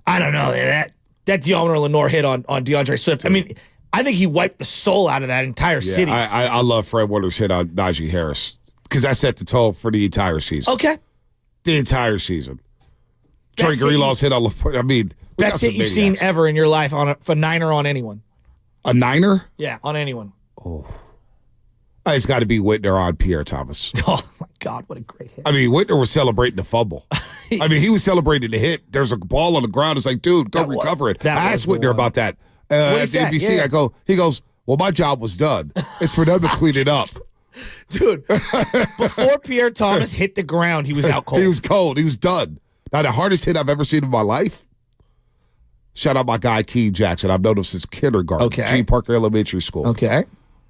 I don't know. That Diamond Lenore hit on DeAndre Swift. I mean, I think he wiped the soul out of that entire city. I love Fred Warner's hit on Najee Harris because that set the tone for the entire season. Okay. The entire season. Trey Greenlaw's hit on LaPorta. I mean, best hit you've seen ever in your life for Niner on anyone. A Niner? Yeah, on anyone. Oh. It's got to be Whitner on Pierre Thomas. Oh, my God, what a great hit. I mean, Whitner was celebrating the fumble. I mean, he was celebrating the hit. There's a ball on the ground. It's like, dude, go recover it. I asked Whitner about that. At the NBC, yeah. He goes, well, my job was done. It's for them to clean it up. Dude, before Pierre Thomas hit the ground, he was out cold. He was cold. He was done. Now, the hardest hit I've ever seen in my life, shout out my guy, Key Jackson. I've known him since kindergarten. Okay. G. Parker Elementary School. Okay.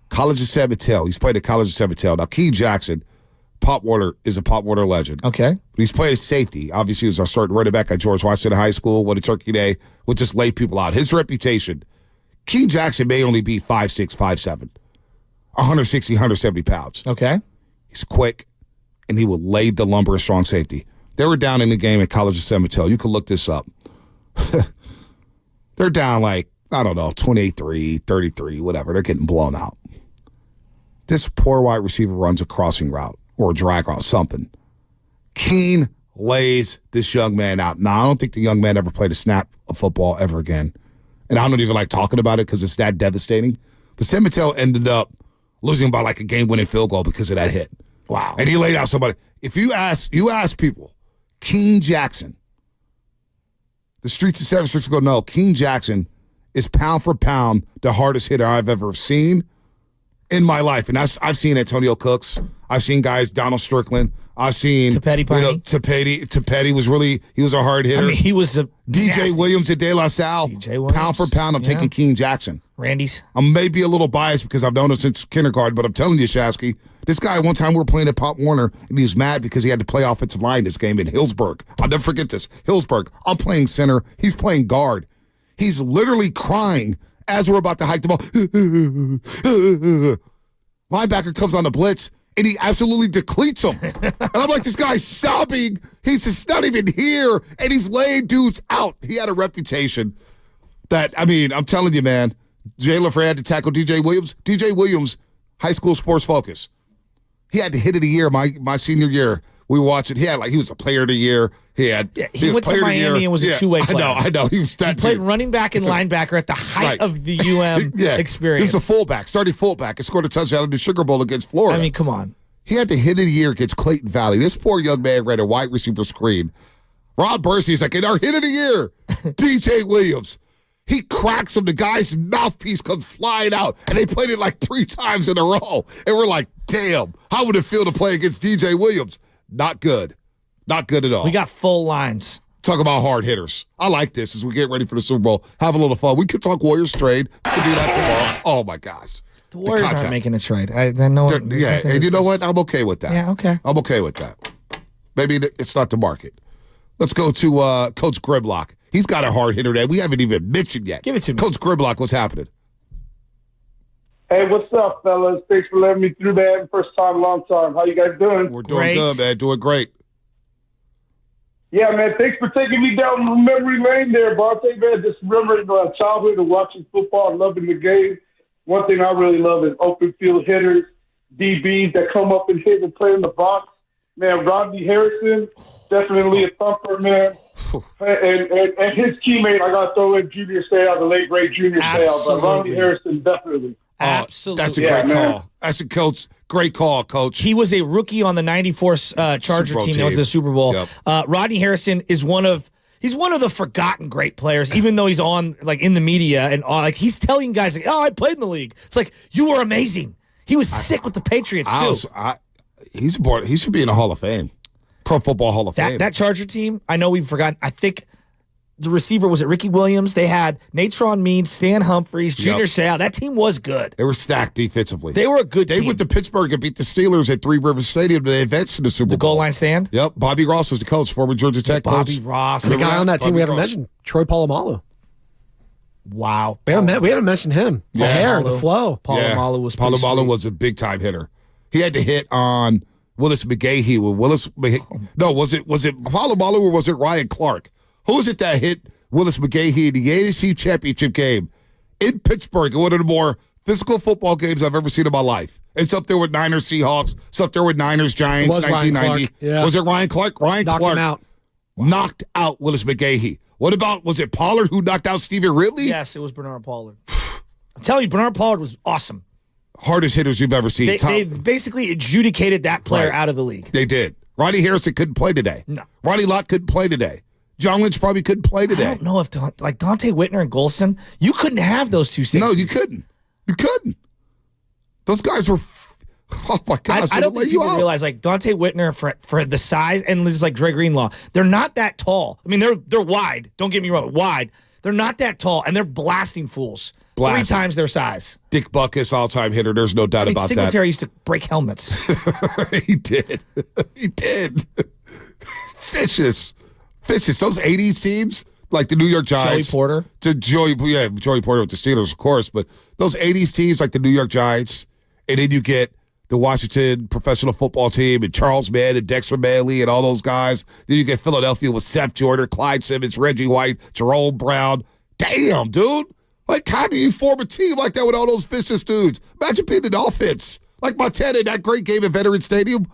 College of San Mateo. He's played at College of San Mateo. Now, Key Jackson, Pop Warner, is a Pop Warner legend. Okay. He's played as safety. Obviously, he was our starting running back at George Washington High School. Won a Turkey Day. Would just lay people out. His reputation, Key Jackson may only be 5'6", 5'7", 160, 170 pounds. Okay. He's quick, and he will lay the lumber of strong safety. They were down in the game at College of San Mateo. You can look this up. They're down like, I don't know, 28-3, 33, whatever. They're getting blown out. This poor wide receiver runs a crossing route or a drag route, something. Keen lays this young man out. Now, I don't think the young man ever played a snap of football ever again. And I don't even like talking about it because it's that devastating. But San Mateo ended up losing by like a game-winning field goal because of that hit. Wow. And he laid out somebody. If you ask people, Keen Jackson, the streets of San Francisco know Keen Jackson is pound for pound the hardest hitter I've ever seen in my life. And I've seen Antonio Cooks. I've seen guys, Donald Strickland. I've seen Tapeti was a hard hitter. I mean, he was a DJ nasty. Williams at De La Salle. Pound for pound, I'm taking Keen Jackson. Randy's. I'm maybe a little biased because I've known him since kindergarten, but I'm telling you, Shasky, this guy, one time we were playing at Pop Warner, and he was mad because he had to play offensive line this game in Hillsburg. I'll never forget this. Hillsburg. I'm playing center. He's playing guard. He's literally crying as we're about to hike the ball. Linebacker comes on the blitz, and he absolutely depletes him. And I'm like, this guy's sobbing. He's just not even here, and he's laying dudes out. He had a reputation that, I mean, I'm telling you, man, Jay LaFrey had to tackle DJ Williams. DJ Williams, high school sports focus. He had the hit of the year my senior year. We watched it. He was a player of the year. He went to Miami and was a two-way player. I know. He played running back and linebacker at the height of the UM experience. He was a fullback, starting fullback, and scored a touchdown in the Sugar Bowl against Florida. I mean, come on. He had the hit of the year against Clayton Valley. This poor young man ran a wide receiver screen. Rod Bursey's like, in our hit of the year, DJ Williams. He cracks him. The guy's mouthpiece comes flying out, and they played it like 3 times in a row. And we're like, damn, how would it feel to play against DJ Williams? Not good. Not good at all. We got full lines. Talk about hard hitters. I like this as we get ready for the Super Bowl. Have a little fun. We could talk Warriors trade. We could do that tomorrow. Oh, my gosh. The Warriors aren't making a trade. And you know what? I'm okay with that. Yeah, okay. I'm okay with that. Maybe it's not the market. Let's go to Coach Grimlock. He's got a hard hitter that we haven't even mentioned yet. Give it to me. Coach Grimlock, what's happening? Hey, what's up, fellas? Thanks for letting me through, man. First time, long time. How you guys doing? We're doing good, man. Doing great. Yeah, man, thanks for taking me down memory lane there, Bonte, man. Just remembering my childhood and watching football and loving the game. One thing I really love is open field hitters, DBs that come up and hit and play in the box. Man, Rodney Harrison, definitely a thumper, man. And his teammate, I got to throw in Junior Seau, the late, great Junior Seau. But Rodney Harrison, definitely. Absolutely. That's a great call. That's a coach. Great call, coach. He was a rookie on the 94 Charger team that went to the Super Bowl. Yep. Rodney Harrison is one of the forgotten great players, even though he's on like in the media and like he's telling guys like, "Oh, I played in the league." It's like, you were amazing. He was sick with the Patriots too. He should be in the Hall of Fame. Pro Football Hall of Fame. That Charger team, I know we've forgotten. I think the receiver was it Ricky Williams. They had Natron Means, Stan Humphries, Junior Seau. That team was good. They were stacked defensively. They were a good team. They went to Pittsburgh and beat the Steelers at Three Rivers Stadium to advance to the Super Bowl. The goal line stand? Yep. Bobby Ross was the coach, former Georgia Tech coach. Bobby Ross. The guy on that team we haven't mentioned, Troy Polamalu. Wow. We haven't mentioned him. The hair, the flow. Polamalu was Polamalu was a big-time hitter. He had to hit on Willis McGahee. No, was it Polamalu or was it Ryan Clark? Who was it that hit Willis McGahee in the AFC Championship game in Pittsburgh, one of the more physical football games I've ever seen in my life? It's up there with Niners Seahawks. It's up there with Niners Giants, 1990. Yeah. Was it Ryan Clark? Ryan Knocked Clark him out. knocked out Willis McGahee. What about, was it Pollard who knocked out Stephen Ridley? Yes, it was Bernard Pollard. I'm telling you, Bernard Pollard was awesome. Hardest hitters you've ever seen. They basically adjudicated that player out of the league. They did. Rodney Harrison couldn't play today. No. Ronnie Lott couldn't play today. John Lynch probably couldn't play today. I don't know if Dante Whitner and Golson, you couldn't have those two safeties. No, you couldn't. You couldn't. Those guys were. Oh my gosh! I don't think people realize like Dante Whitner for the size and this is like Dre Greenlaw. They're not that tall. I mean, they're wide. Don't get me wrong, wide. They're not that tall, and they're blasting fools. 3 times their size. Dick Butkus, all-time hitter. There's no doubt about Singletary used to break helmets. He did. He did. Vicious. Those 80s teams, like the New York Giants. Joey Porter. Joey Porter with the Steelers, of course. But those 80s teams, like the New York Giants, and then you get the Washington professional football team and Charles Mann and Dexter Manley and all those guys. Then you get Philadelphia with Seth Jordan, Clyde Simmons, Reggie White, Jerome Brown. Damn, dude. Like, how do you form a team like that with all those vicious dudes? Imagine being an offense. Like Montana in that great game at Veterans Stadium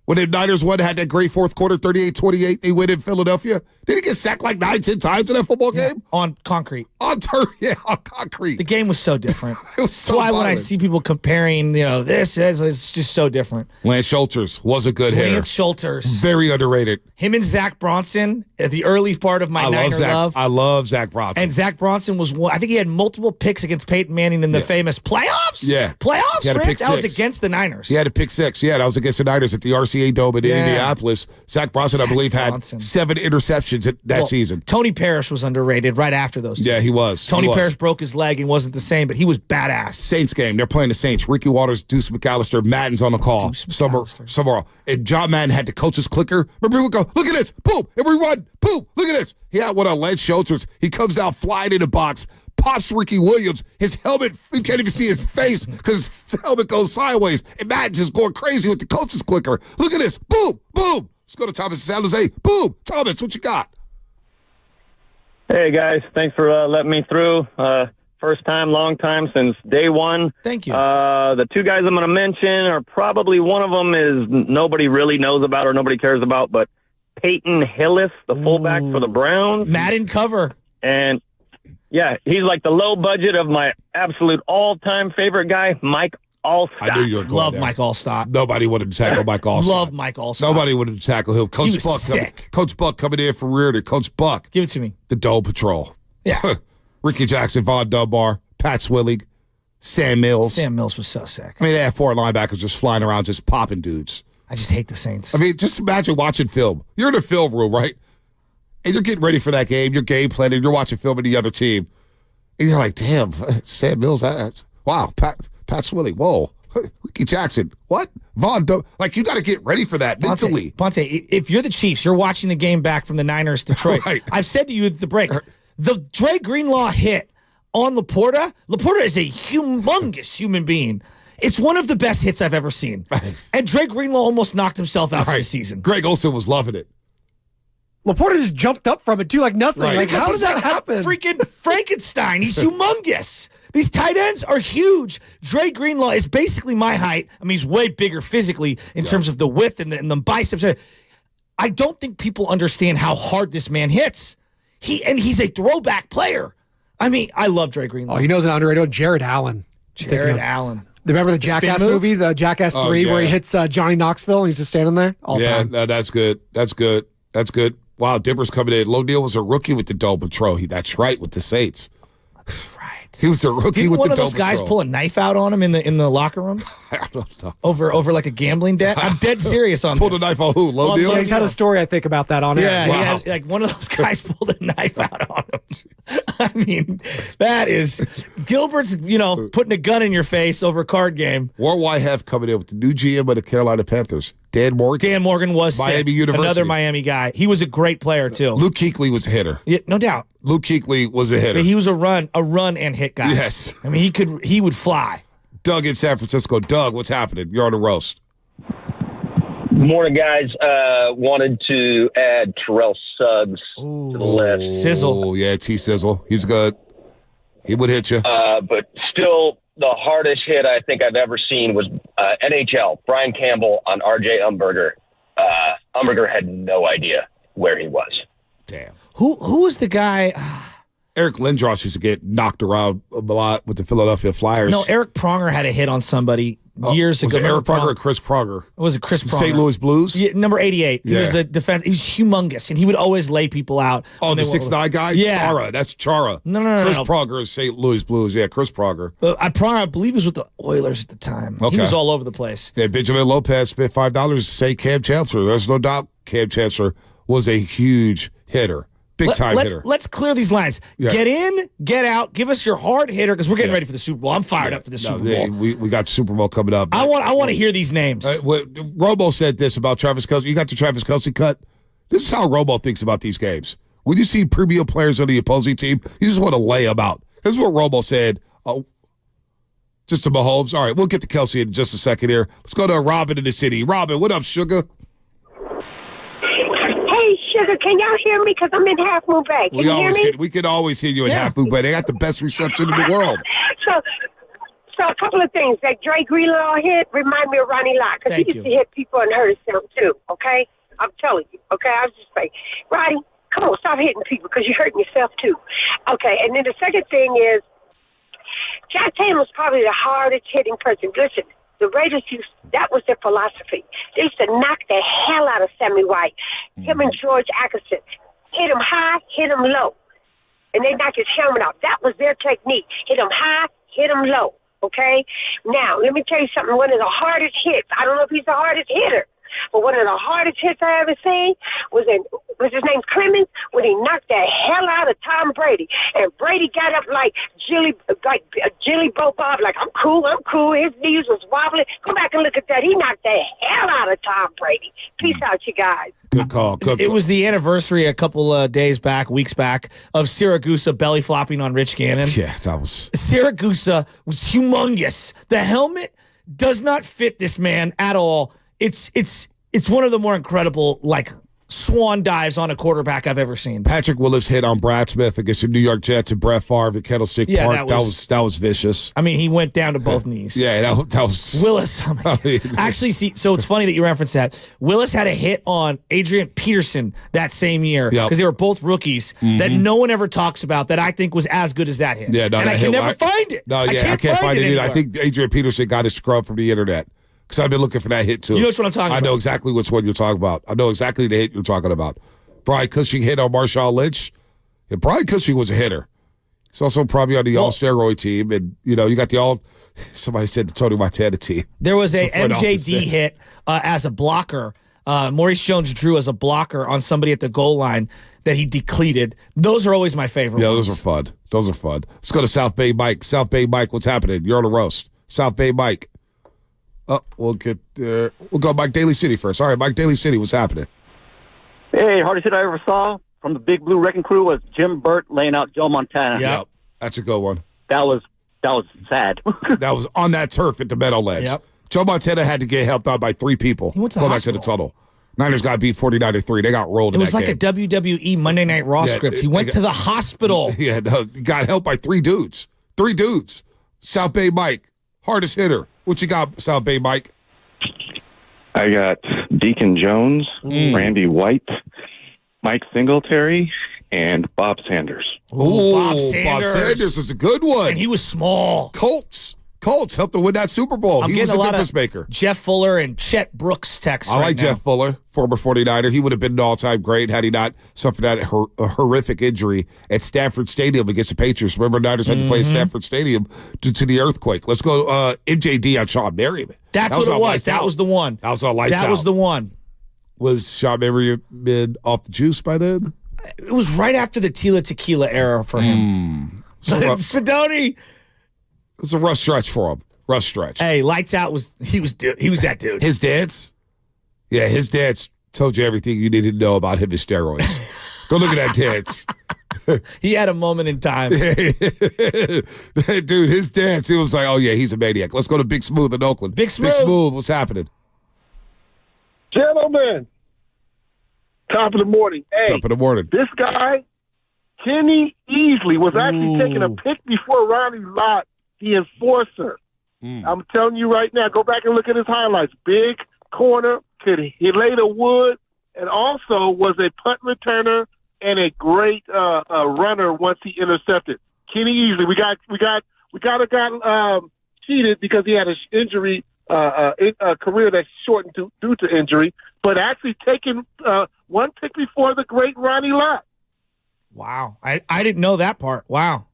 when the Niners had that great fourth quarter, 38-28. They win in Philadelphia. Did he get sacked like 9-10 times in that football game? On concrete. On concrete. The game was so different. It was so That's why when I violent. see people comparing, this, it's just so different. Lance Schulters was a good hitter. Lance Schulters. Very underrated. Him and Zach Bronson at the early part of my Niner love. I love Zach Bronson. And Zach Bronson was one. I think he had multiple picks against Peyton Manning in the famous playoffs. Yeah. Playoffs, He had a Rick? pick That was six. against the Niners. He had a pick 6. Yeah, that was against the Niners at the RCA Dome in Indianapolis. Zach Bronson, I believe, had 7 interceptions that season. Tony Parrish was underrated right after those two. Yeah, he was. Tony Parrish broke his leg and wasn't the same, but he was badass. Saints game. They're playing the Saints. Ricky Waters, Deuce McAllister, Madden's on the call. Somewhere. And John Madden had the coach's clicker. Remember, he would go, look at this. Boom. And we run. Boom. Look at this. He had one on Lance Schulters. He comes out flying in the box. Pops Ricky Williams. His helmet, you can't even see his face because his helmet goes sideways. And Madden just going crazy with the coach's clicker. Look at this. Boom. Boom. Let's go to Thomas San Jose. Boom. Thomas, what you got? Hey, guys. Thanks for letting me through. First time, long time, since day one. Thank you. The 2 guys I'm going to mention are probably one of them is nobody really knows about or nobody cares about, but Peyton Hillis, the fullback for the Browns. Madden cover. And, yeah, he's like the low budget of my absolute all-time favorite guy, Mike Allstott. I knew you were going Love there. Mike Allstott. Nobody wanted to tackle Mike Allstott. Love Mike Allstott. Nobody wanted to tackle him. Coach was Buck, sick. Coach Buck coming in for rear to Coach Buck. Give it to me. The Dole Patrol. Yeah. Ricky Jackson, Von Dunbar, Pat Swillig, Sam Mills. Sam Mills was so sick. I mean, they had 4 linebackers just flying around, just popping dudes. I just hate the Saints. I mean, just imagine watching film. You're in a film room, right? And you're getting ready for that game. You're game planning. You're watching film of the other team. And you're like, damn, Sam Mills, wow, Pat Swillig, whoa. Ricky Jackson, what? Von Dunbar. Like, you got to get ready for that mentally. Ponte, if you're the Chiefs, you're watching the game back from the Niners, Detroit. Right. I've said to you at the break, the Dre Greenlaw hit on Laporta is a humongous human being. It's one of the best hits I've ever seen. And Dre Greenlaw almost knocked himself out for the season. Greg Olsen was loving it. Laporta just jumped up from it too, like nothing. Right. Like, Because how does he's that like happen? Freaking Frankenstein. He's humongous. These tight ends are huge. Dre Greenlaw is basically my height. I mean, he's way bigger physically in terms of the width and the biceps. I don't think people understand how hard this man hits. He's a throwback player. I mean, I love Dre Greenlaw. Oh, he knows an underrated Jared Allen. Allen. Remember the Jackass movie, the Jackass 3, where he hits Johnny Knoxville and he's just standing there all the time? No, that's good. That's good. Wow, Dipper's coming in. Loneal was a rookie with the Dome Patrol. That's right, with the Saints. Right. He was a rookie Didn't with the Dome Patrol. one of those guys pull a knife out on him in the locker room? I don't know. Over like a gambling debt? I'm dead serious on Pulled this. a knife on who? Loneal? Yeah, he's had a story, I think, about that on air. Yeah, Wow. he had, like one of those guys pulled a knife out on him. I mean, that is Gilbert's, putting a gun in your face over a card game. War Whitehead coming in with the new GM of the Carolina Panthers. Dan Morgan. Dan Morgan was Miami University. Another Miami guy. He was a great player too. Luke Kuechly was a hitter. Yeah, no doubt. Luke Kuechly was a hitter. But he was a run and hit guy. Yes. I mean, he would fly. Doug in San Francisco. Doug, what's happening? You're on the roast. Morning, guys. Wanted to add Terrell Suggs to the list. Sizzle. Oh, yeah, T-Sizzle. He's good. He would hit you. But still, the hardest hit I think I've ever seen was NHL. Brian Campbell on R.J. Umberger. Umberger had no idea where he was. Damn. Who was the guy? Eric Lindros used to get knocked around a lot with the Philadelphia Flyers. No, Eric Pronger had a hit on somebody years ago. Was it Eric Pronger or Chris Pronger? Was it Chris Pronger? St. Louis Blues? Yeah, number 88. He Yeah. was a defense. He's humongous, and he would always lay people out. Oh, the 6'9" guy? Yeah. Chara. That's Chara. No. Chris Pronger is St. Louis Blues. Yeah, Chris Pronger. I believe he was with the Oilers at the time. Okay. He was all over the place. Yeah, Benjamin Lopez spent $5 to say Cam Chancellor. There's no doubt Cam Chancellor was a huge hitter. Big time hitter. Let's clear these lines. Yeah. Get in, get out. Give us your hard hitter because we're getting ready for the Super Bowl. I'm fired up for the Super Bowl. We got Super Bowl coming up. I want to hear these names. Romo said this about Travis Kelce. You got the Travis Kelce cut? This is how Romo thinks about these games. When you see premium players on the opposing team, you just want to lay them out. This is what Romo said. Just to Mahomes. All right, we'll get to Kelce in just a second here. Let's go to Robin in the city. Robin, what up, sugar? Sugar, can y'all hear me? Because I'm in Half Moon Bay. Can you hear me? We can always hear you in Half Moon Bay. They got the best reception in the world. So a couple of things. That Dre Greenlaw hit remind me of Ronnie Lott because he used to hit people and hurt himself too. Okay, I'm telling you. Okay, I was just saying, Ronnie, come on, stop hitting people because you're hurting yourself too. Okay, and then the second thing is, Jack Taylor's probably the hardest hitting person. Listen. The Raiders that was their philosophy. They used to knock the hell out of Sammy White. Him and George Atkinson. Hit him high, hit him low. And they knock his helmet off. That was their technique. Hit him high, hit him low. Okay? Now, let me tell you something. One of the hardest hits, I don't know if he's the hardest hitter, but one of the hardest hits I ever seen was his name Clemens when he knocked the hell out of Tom Brady. And Brady got up like Jilly Bo Bob, like, I'm cool. His knees was wobbling. Go back and look at that. He knocked the hell out of Tom Brady. Peace out, you guys. Good call. It was the anniversary a couple of weeks back, of Siragusa belly flopping on Rich Gannon. Yeah, that was... Siragusa was humongous. The helmet does not fit this man at all. It's one of the more incredible, swan dives on a quarterback I've ever seen. Patrick Willis hit on Brad Smith against the New York Jets and Brett Favre at Candlestick Park. That was vicious. I mean, he went down to both knees. Yeah, that was Willis. Actually, so it's funny that you reference that. Willis had a hit on Adrian Peterson that same year because they were both rookies that no one ever talks about that I think was as good as that hit. Yeah, I can never find it. No, yeah, I can't find it either. Anywhere. I think Adrian Peterson got his scrub from the internet. Because I've been looking for that hit, too. You know what I'm talking about. I know exactly which one you're talking about. I know exactly the hit you're talking about. Brian Cushing hit on Marshawn Lynch. Yeah, Brian Cushing was a hitter. He's also probably on the all-steroid team. And, you got the all... Somebody said the Tony Montana team. There was a MJD hit as a blocker. Maurice Jones-Drew as a blocker on somebody at the goal line that he decleated. Those are always my favorite ones. Those are fun. Let's go to South Bay Mike. South Bay Mike, what's happening? You're on the roast. South Bay Mike. Oh, we'll get there. We'll go Mike Daly City first. All right, Mike Daly City, what's happening? Hey, hardest hit I ever saw from the Big Blue Wrecking Crew was Jim Burt laying out Joe Montana. Yep, that's a good one. That was sad. That was on that turf at the Meadowlands. Yep. Joe Montana had to get helped out by 3 people. He went to Go the back to the hospital. tunnel. Niners got beat 49-3. They got rolled. It was like a WWE Monday Night Raw script. He went to the hospital. Yeah, no, he got helped by 3 dudes. 3 dudes. South Bay Mike, hardest hitter. What you got, South Bay Mike? I got Deacon Jones, Randy White, Mike Singletary, and Bob Sanders. Ooh, Bob Sanders. Bob Sanders is a good one. And he was small. Colts helped to win that Super Bowl. He was a difference maker. Jeff Fuller and Chet Brooks texts. I like Jeff Fuller, former 49er. He would have been an all-time great had he not suffered that horrific injury at Stafford Stadium against the Patriots. Remember, Niners had to play at Stafford Stadium due to the earthquake. Let's go MJD on Sean Merriman. That's what it was. That was the one. That was all lights out. That was the one. Was Sean Merriman off the juice by then? It was right after the Tila Tequila era for him. Spadoni. It's a rough stretch for him. Rough stretch. Hey, lights out he was that dude. His dance? Yeah, his dance told you everything you needed to know about him and steroids. Go look at that dance. He had a moment in time. Dude, his dance, he was like, oh yeah, he's a maniac. Let's go to Big Smooth in Oakland. Big Smooth. Big Smooth, what's happening? Gentlemen, top of the morning. Hey, top of the morning. This guy, Kenny Easley, was actually taking a pick before Ronnie Lott, the enforcer. I'm telling you right now, go back and look at his highlights. Big corner, he laid a wood, and also was a punt returner and a great runner once he intercepted. Kenny Easley, we got cheated because he had an injury, a career that's shortened due to injury, but actually taking one pick before the great Ronnie Lott. Wow. I didn't know that part. Wow.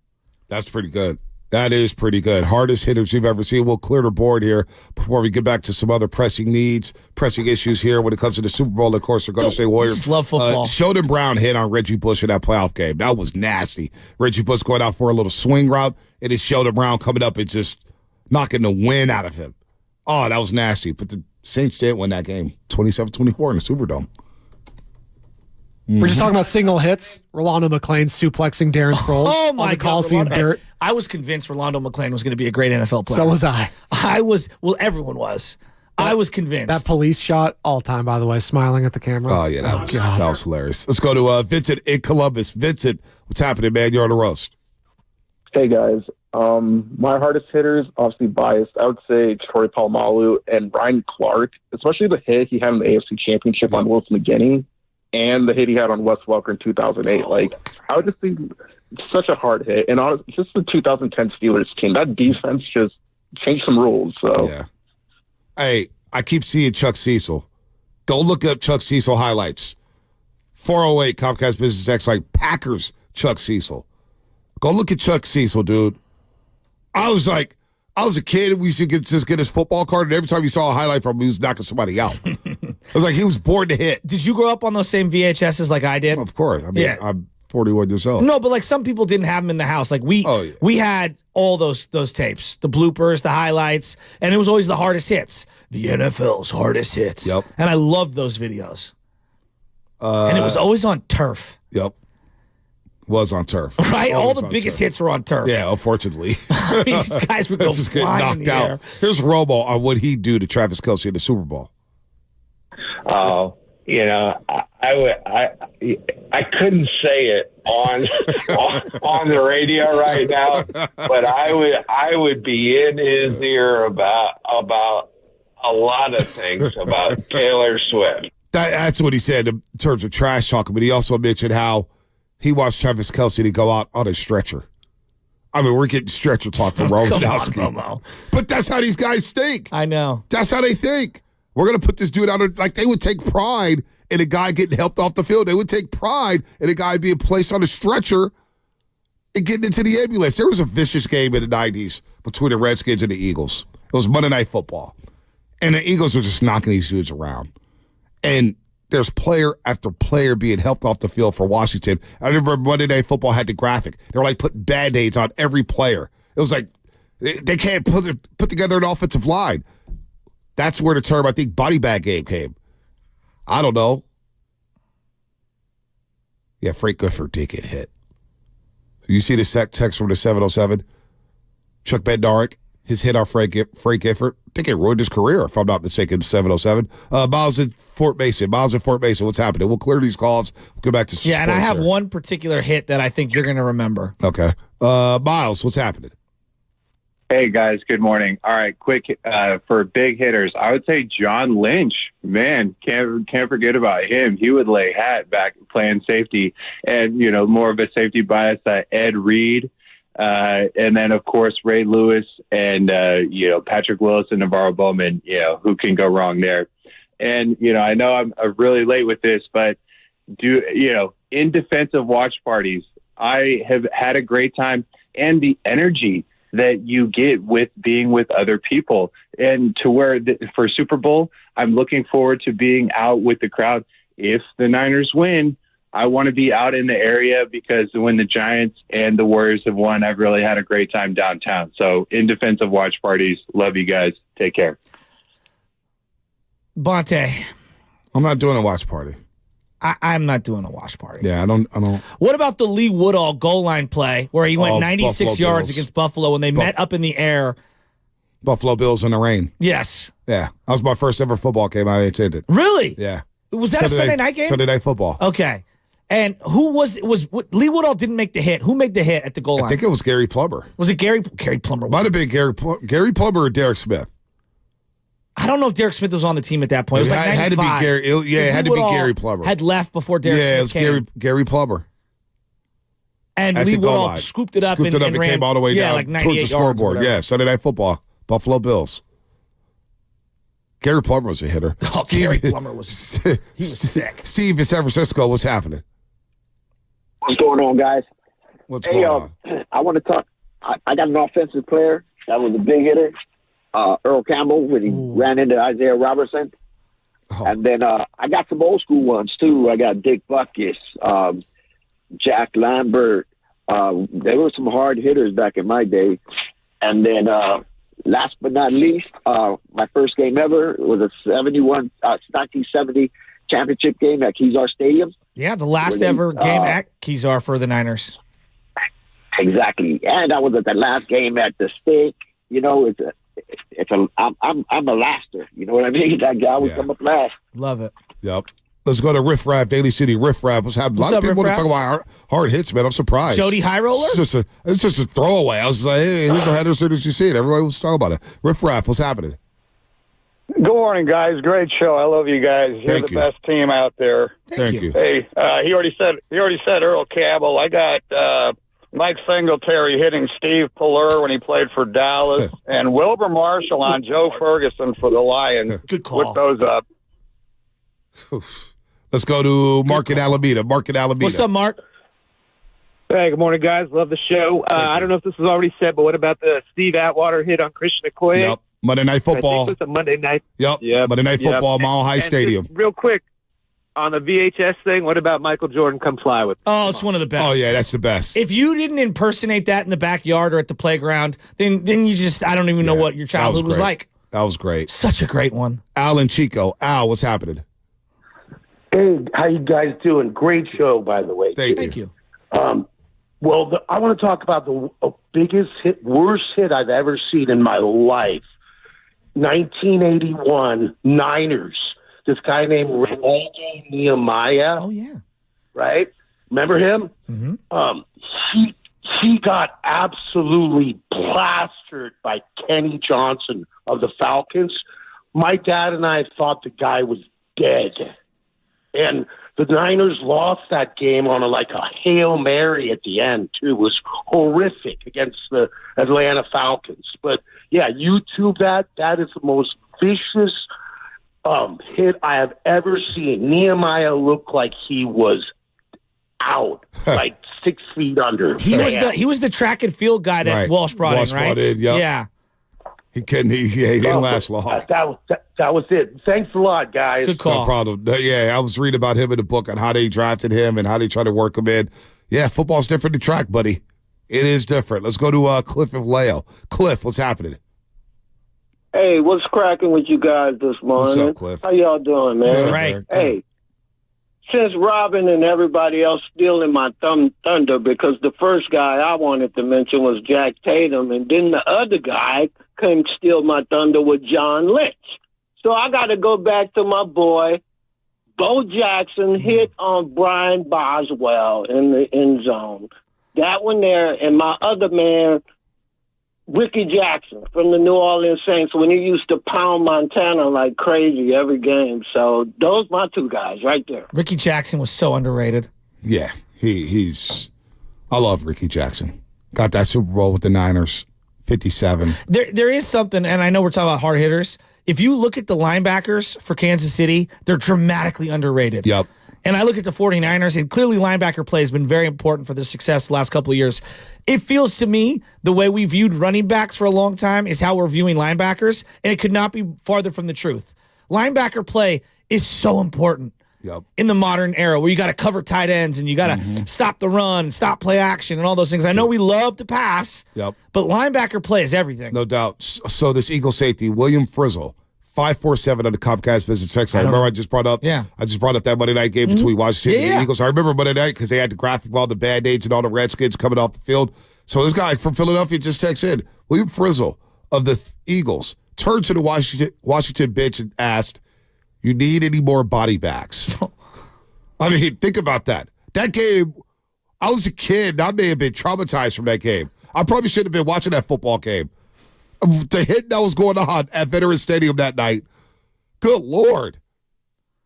That's pretty good. That is pretty good. Hardest hitters you've ever seen. We'll clear the board here before we get back to some other pressing needs, pressing issues here when it comes to the Super Bowl. Of course, the Golden State Warriors. Just love football. Sheldon Brown hit on Reggie Bush in that playoff game. That was nasty. Reggie Bush going out for a little swing route, and it's Sheldon Brown coming up and just knocking the wind out of him. Oh, that was nasty. But the Saints did win that game, 27-24 in the Superdome. We're just talking about single hits. Rolando McClain suplexing Darren Sproles. Oh, my on the God. Coliseum dirt. I was convinced Rolando McClain was going to be a great NFL player. So was I. Everyone was. I was convinced. That police shot, all time, by the way, smiling at the camera. Oh, yeah, that was hilarious. Let's go to Vincent in Columbus. Vincent, what's happening, man? You're on the roast. Hey, guys. My hardest hitters, obviously biased. I would say Troy Polamalu and Ryan Clark, especially the hit he had in the AFC Championship on Willis McGinning and the hit he had on Wes Welker in 2008. I would just think it's such a hard hit. And honestly, just the 2010 Steelers team, that defense just changed some rules. So, yeah. Hey, I keep seeing Chuck Cecil. Go look up Chuck Cecil highlights. 408 Comcast Business X, like Packers Chuck Cecil. Go look at Chuck Cecil, dude. I was a kid. We used to just get his football card, and every time you saw a highlight from him, he was knocking somebody out. I was like, he was born to hit. Did you grow up on those same VHSs like I did? Of course. I mean, I'm 41 years old. No, but like some people didn't have them in the house. Like we had all those tapes, the bloopers, the highlights, and it was always the hardest hits. The NFL's hardest hits. Yep. And I loved those videos. And it was always on turf. Yep. Was on turf. Right? All the biggest hits were on turf. Yeah, unfortunately. These guys would go just get flying knocked in the out. air. Here's Romo on what he'd do to Travis Kelce in the Super Bowl. Oh, I couldn't say it on the radio right now, but I would be in his ear about a lot of things about Taylor Swift. That's what he said in terms of trash talking, but he also mentioned how he watched Travis Kelce to go out on a stretcher. I mean, we're getting stretcher talk from Romanowski. Come on, Romo. But that's how these guys think. I know. That's how they think. We're going to put this dude out. Like, they would take pride in a guy getting helped off the field. They would take pride in a guy being placed on a stretcher and getting into the ambulance. There was a vicious game in the 90s between the Redskins and the Eagles. It was Monday Night Football. And the Eagles were just knocking these dudes around. And there's player after player being helped off the field for Washington. I remember Monday Night Football had the graphic. They were like putting Band-Aids on every player. It was like they can't put together an offensive line. That's where the term, I think, body bag game came. I don't know. Yeah, Frank Gifford did get hit. So you see the text from the 707? Chuck Bednarik, his hit on Frank Gifford. I think it ruined his career, if I'm not mistaken, 707. Miles in Fort Mason. What's happening? We'll clear these calls. We'll go back to sports. Yeah, and I have one particular hit that I think you're going to remember. Okay. Miles, what's happening? Hey, guys. Good morning. All right, quick for big hitters. I would say John Lynch. Man, can't forget about him. He would lay hat back playing safety. And, more of a safety bias, Ed Reed. And then, of course, Ray Lewis and, Patrick Willis and Navarro Bowman, who can go wrong there. And, I know I'm really late with this, but in defensive watch parties, I have had a great time, and the energy that you get with being with other people, and to where for Super Bowl, I'm looking forward to being out with the crowd. If the Niners win, I want to be out in the area, because when the Giants and the Warriors have won, I've really had a great time downtown. So in defensive watch parties, love you guys. Take care. Bonte. I'm not doing a watch party. I'm not doing a watch party. Yeah, I don't. What about the Lee Woodall goal line play where he went 96 Buffalo yards Bills against Buffalo when they met up in the air? Buffalo Bills in the rain. Yes. Yeah, that was my first ever football game I attended. Really? Yeah. Was that a Sunday night game? Sunday Night Football. Okay. And who was Lee Woodall didn't make the hit. Who made the hit at the goal line? I think it was Gary Plummer. Was it Gary Plummer? Might have been Gary Plummer or Derek Smith. I don't know if Derek Smith was on the team at that point. It was like 95. Had to be Gary. It had to be Gary Plummer. Had left before Derek Smith came. It was Gary Plummer. And Lee Woodall scooped it up and ran, came all the way down like towards the scoreboard. Yeah, Sunday Night Football, Buffalo Bills. Gary Plummer was a hitter. Oh, Gary Plummer was he was sick. Steve in San Francisco, what's happening? What's going on, guys? What's going on? I want to talk. I got an offensive player that was a big hitter. Earl Campbell, when he ran into Isaiah Robertson. And then I got some old school ones, too. I got Dick Butkus, Jack Lambert. They were some hard hitters back in my day. And then last but not least, my first game ever was a 1970 championship game at Kezar Stadium. Yeah, the last ever game at Kezar for the Niners. Exactly. And I was at the last game at the Stick. I'm a laster. You know what I mean? That guy would come up last. Love it. Yep. Let's go to Riff Raff, Daly City. Riff Raff. What's happening? A lot of people want to talk about hard hits, man. I'm surprised. Jody High Roller? It's just a throwaway. I was like, hey, who's the header as soon as you see it? Everybody wants to talk about it. Riff Raff, what's happening? Good morning, guys. Great show. I love you guys. You're the best team out there. Thank you. Hey, he already said Earl Campbell. I got Mike Singletary hitting Steve Pallur when he played for Dallas, and Wilbur Marshall on Joe Ferguson for the Lions. Good call. Put those up. Let's go to Mark in Alameda. What's up, Mark? Hey, good morning, guys. Love the show. I don't know if this was already said, but what about the Steve Atwater hit on Christian Okoye? Yep. Monday Night Football. I think it was a Monday night. Yep. Monday Night Football, Mile High Stadium. Just real quick, on the VHS thing, what about Michael Jordan Come Fly With Me? Oh, it's one of the best. Oh, yeah, that's the best. If you didn't impersonate that in the backyard or at the playground, then you just, I don't even know what your childhood was like. That was great. Such a great one. Al and Chico. Al, what's happening? Hey, how you guys doing? Great show, by the way. Thank you. Well, I want to talk about the biggest hit, worst hit I've ever seen in my life. 1981 Niners. This guy named Ronaldo Nehemiah. Oh, yeah. Right? Remember him? Mm-hmm. He got absolutely plastered by Kenny Johnson of the Falcons. My dad and I thought the guy was dead. And the Niners lost that game on a Hail Mary at the end, too. It was horrific against the Atlanta Falcons. But, yeah, YouTube that. That is the most vicious hit I have ever seen. Nehemiah looked like he was out, 6 feet under. He was the track and field guy that Walsh brought in, right? Yep. Yeah. He didn't last long. That was it. Thanks a lot, guys. Good call. No problem. Yeah, I was reading about him in the book on how they drafted him and how they tried to work him in. Yeah, football's different than track, buddy. It is different. Let's go to Cliff of Leo. Cliff, what's happening? Hey, what's cracking with you guys this morning? What's up, Cliff? How y'all doing, man? Good, right. Hey, since Robin and everybody else stealing my thunder, because the first guy I wanted to mention was Jack Tatum, and then the other guy couldn't steal my thunder with John Lynch. So I got to go back to my boy, Bo Jackson hit on Brian Boswell in the end zone. That one there, and my other man, Ricky Jackson from the New Orleans Saints, when he used to pound Montana like crazy every game. So those my two guys right there. Ricky Jackson was so underrated. Yeah, he's. I love Ricky Jackson. Got that Super Bowl with the Niners, 57. There is something, and I know we're talking about hard hitters. If you look at the linebackers for Kansas City, they're dramatically underrated. Yep. And I look at the 49ers, and clearly linebacker play has been very important for their success the last couple of years. It feels to me the way we viewed running backs for a long time is how we're viewing linebackers, and it could not be farther from the truth. Linebacker play is so important in the modern era where you got to cover tight ends and you got to stop the run, stop play action, and all those things. I know we love to pass, but linebacker play is everything. No doubt. So this Eagle safety, William Frizzle, 547 on the Comcast Business Text. I remember I just brought up that Monday night game between Washington and the Eagles. I remember Monday night because they had the graphic of all the Band-Aids and all the Redskins coming off the field. So this guy from Philadelphia just texts in, William Frizzle of the Eagles turned to the Washington bench and asked, "You need any more body bags?" I mean, think about that. That game, I was a kid. I may have been traumatized from that game. I probably shouldn't have been watching that football game. The hit that was going on at Veterans Stadium that night, good Lord.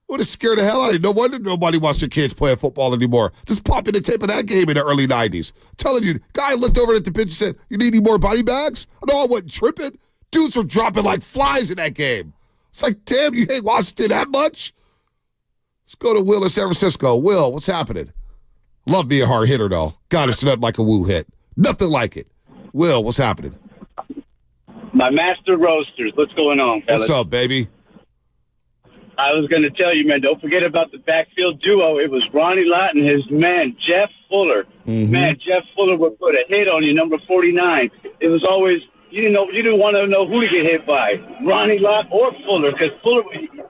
Would have scared the hell out of you. No wonder nobody wants their kids playing football anymore. Just pop in the tape of that game in the early 90s. I'm telling you, guy looked over at the bench and said, "You need any more body bags?" I know I wasn't tripping. Dudes were dropping like flies in that game. It's like, damn, you hate Washington that much? Let's go to Will in San Francisco. Will, what's happening? Love being a hard hitter, though. God, it's nothing like a woo hit. Nothing like it. Will, what's happening? My master roasters. What's going on, fellas? What's up, baby? I was going to tell you, man, don't forget about the backfield duo. It was Ronnie Lott and his man, Jeff Fuller. Man, Jeff Fuller would put a hit on you, number 49. It was always, you didn't want to know who to get hit by, Ronnie Lott or Fuller, because Fuller,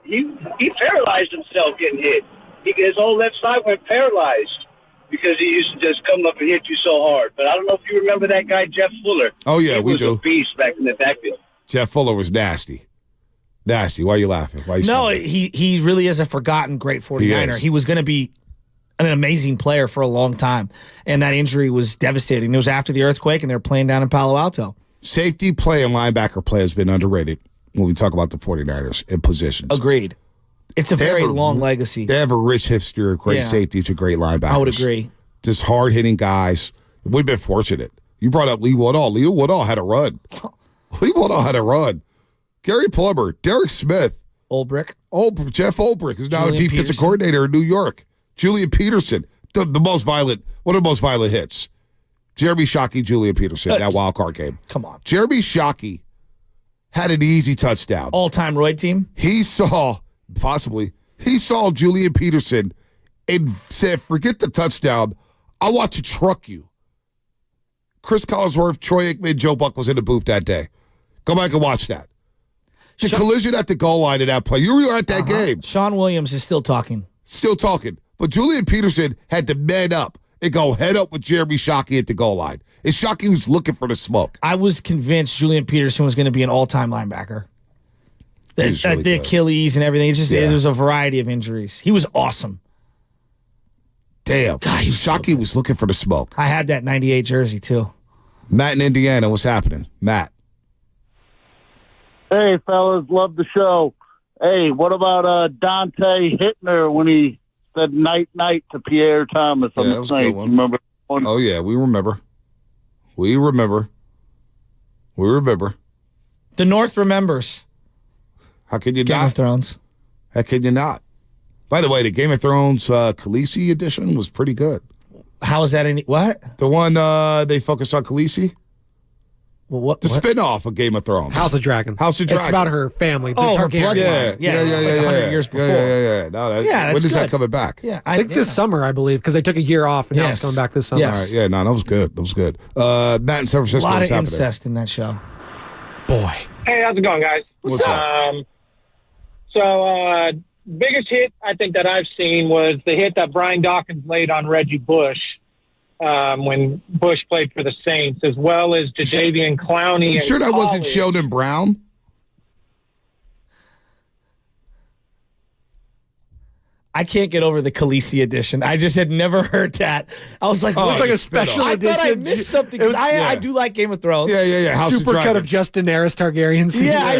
he paralyzed himself getting hit. His whole left side went paralyzed because he used to just come up and hit you so hard. But I don't know if you remember that guy, Jeff Fuller. Oh, yeah, we do. He was a beast back in the backfield. Jeff Fuller was nasty. Nasty. Why are you laughing? Why are you smiling? He really is a forgotten great 49er. He was going to be an amazing player for a long time, and that injury was devastating. It was after the earthquake, and they were playing down in Palo Alto. Safety play and linebacker play has been underrated when we talk about the 49ers in positions. Agreed. It's a very long legacy. They have a rich history of great safety to great linebackers. I would agree. Just hard-hitting guys. We've been fortunate. You brought up Lee Woodall. Lee Woodall had a run. Lee Woodall had a run. Gary Plummer, Derek Smith. Jeff Olbrich, who's now a defensive coordinator in New York. Julian Peterson, one of the most violent hits. Jeremy Shockey, Julian Peterson, that wild card game. Come on. Jeremy Shockey had an easy touchdown. All-time Roy team? He saw Julian Peterson and said, "Forget the touchdown. I want to truck you." Chris Collinsworth, Troy Aikman, Joe Buck was in the booth that day. Go back and watch that. The collision at the goal line in that play. You were at that game. Sean Williams is still talking. But Julian Peterson had to man up and go head up with Jeremy Shockey at the goal line. And Shockey was looking for the smoke. I was convinced Julian Peterson was going to be an all-time linebacker. The Achilles and everything. It's just there's a variety of injuries. He was awesome. Damn. God, Shockey was looking for the smoke. I had that 98 jersey, too. Matt in Indiana, what's happening? Matt. Hey, fellas, love the show. Hey, what about Dante Hittner when he said night to Pierre Thomas on the Saints? Remember that one? Oh, yeah, we remember. The North remembers. How can you not? Game of Thrones. How can you not? By the way, the Game of Thrones Khaleesi edition was pretty good. How is that what? The one they focused on Khaleesi? Well, the spinoff of Game of Thrones. House of Dragon. It's about her family. Her bloodline. Yeah. It's like 100 years before. Yeah. No, that's when is that good. coming back? Yeah, I think this summer, I believe, because they took a year off and now it's coming back this summer. Yes. All right, yeah, no, that was good. Matt in San Francisco. A lot of incest in that show. Boy. Hey, how's it going, guys? What's up? Biggest hit I think that I've seen was the hit that Brian Dawkins laid on Reggie Bush when Bush played for the Saints, as well as Jadeveon Clowney. You sure that wasn't Sheldon Brown? I can't get over the Khaleesi edition. I just had never heard that. I was like, it's like a special edition. I thought I missed something because I do like Game of Thrones. Yeah. House Super cut of just Daenerys Targaryen scene. Yeah,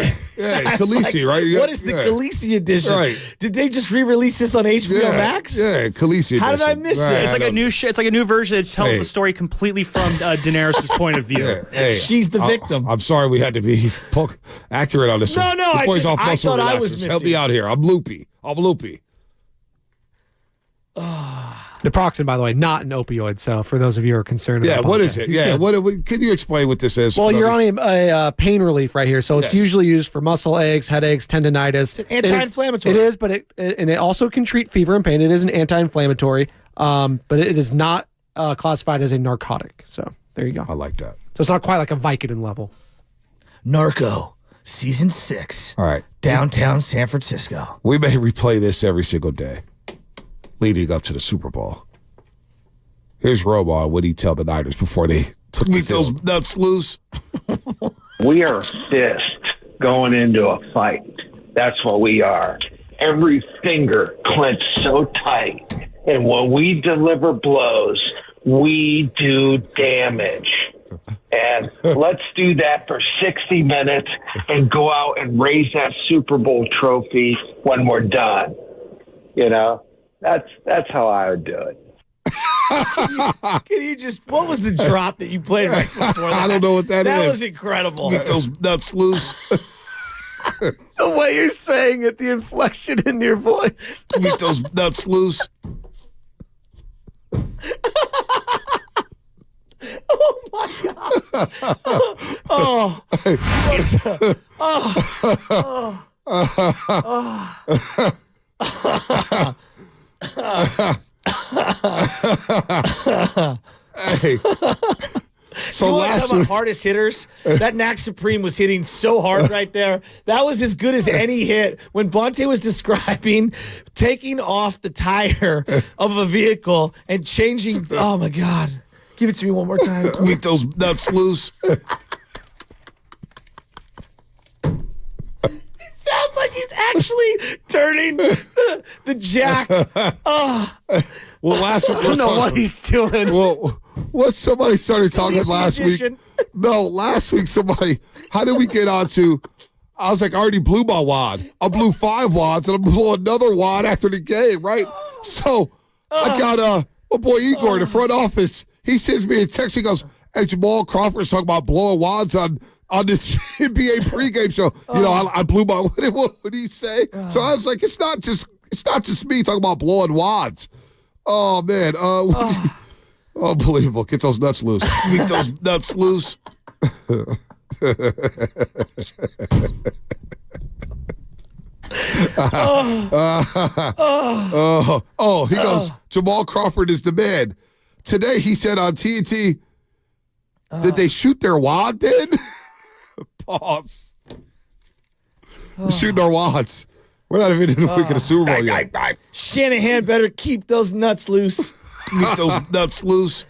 Khaleesi, right? What is the Khaleesi edition? Right. Did they just re-release this on HBO Max? Yeah, Khaleesi edition. How did I miss this? It's like a new version that tells the story completely from Daenerys' point of view. Hey, she's the victim. I'm sorry we had to be accurate on this one. No, I thought I was missing. Help me out here. I'm loopy. Naproxen, by the way, not an opioid. So for those of you who are concerned about what is it? Yeah, can you explain what this is? Well, you're on a pain relief right here. So it's usually used for muscle aches, headaches, tendinitis. It's an anti-inflammatory. It is, but it also can treat fever and pain. It is an anti-inflammatory, but it is not classified as a narcotic. So there you go. I like that. So it's not quite like a Vicodin level. Narco, season 6. All right. Downtown San Francisco. We may replay this every single day leading up to the Super Bowl. Here's Romo. What did he tell the Niners before they took those nuts loose? We are fist going into a fight. That's what we are. Every finger clenched so tight. And when we deliver blows, we do damage. And let's do that for 60 minutes and go out and raise that Super Bowl trophy when we're done. You know? That's how I would do it. Can you just, what was the drop that you played right before that? I don't know what that is. That was incredible. Get those nuts loose. The way you're saying it, the inflection in your voice. Get those nuts loose. Oh my God. Hey. So last week, hardest hitters, that Knack Supreme was hitting so hard right there. That was as good as any hit. When Bonte was describing taking off the tire of a vehicle and changing, oh my God. Give it to me one more time. Get those nuts loose. Sounds like he's actually turning the jack. Well, last week, I don't know what he's doing. Well, what somebody started talking last week. No, last week somebody. How did we get on to? I was like, I already blew my wad. I blew 5 wads, and I blew another wad after the game, right? So I got my boy Igor in the front office. He sends me a text. He goes, "Hey, Jamal Crawford's talking about blowing wads on this NBA pregame show. You know, I blew my. What did he say? So I was like, it's not just me talking about blowing wads. Oh man, unbelievable. Get those nuts loose. Get those nuts loose. He goes, Jamal Crawford is the man. Today he said on TNT, did they shoot their wad then? Pause. Shooting our wads. We're not even in the week of the Super Bowl yet. Shanahan better keep those nuts loose. Keep those nuts loose.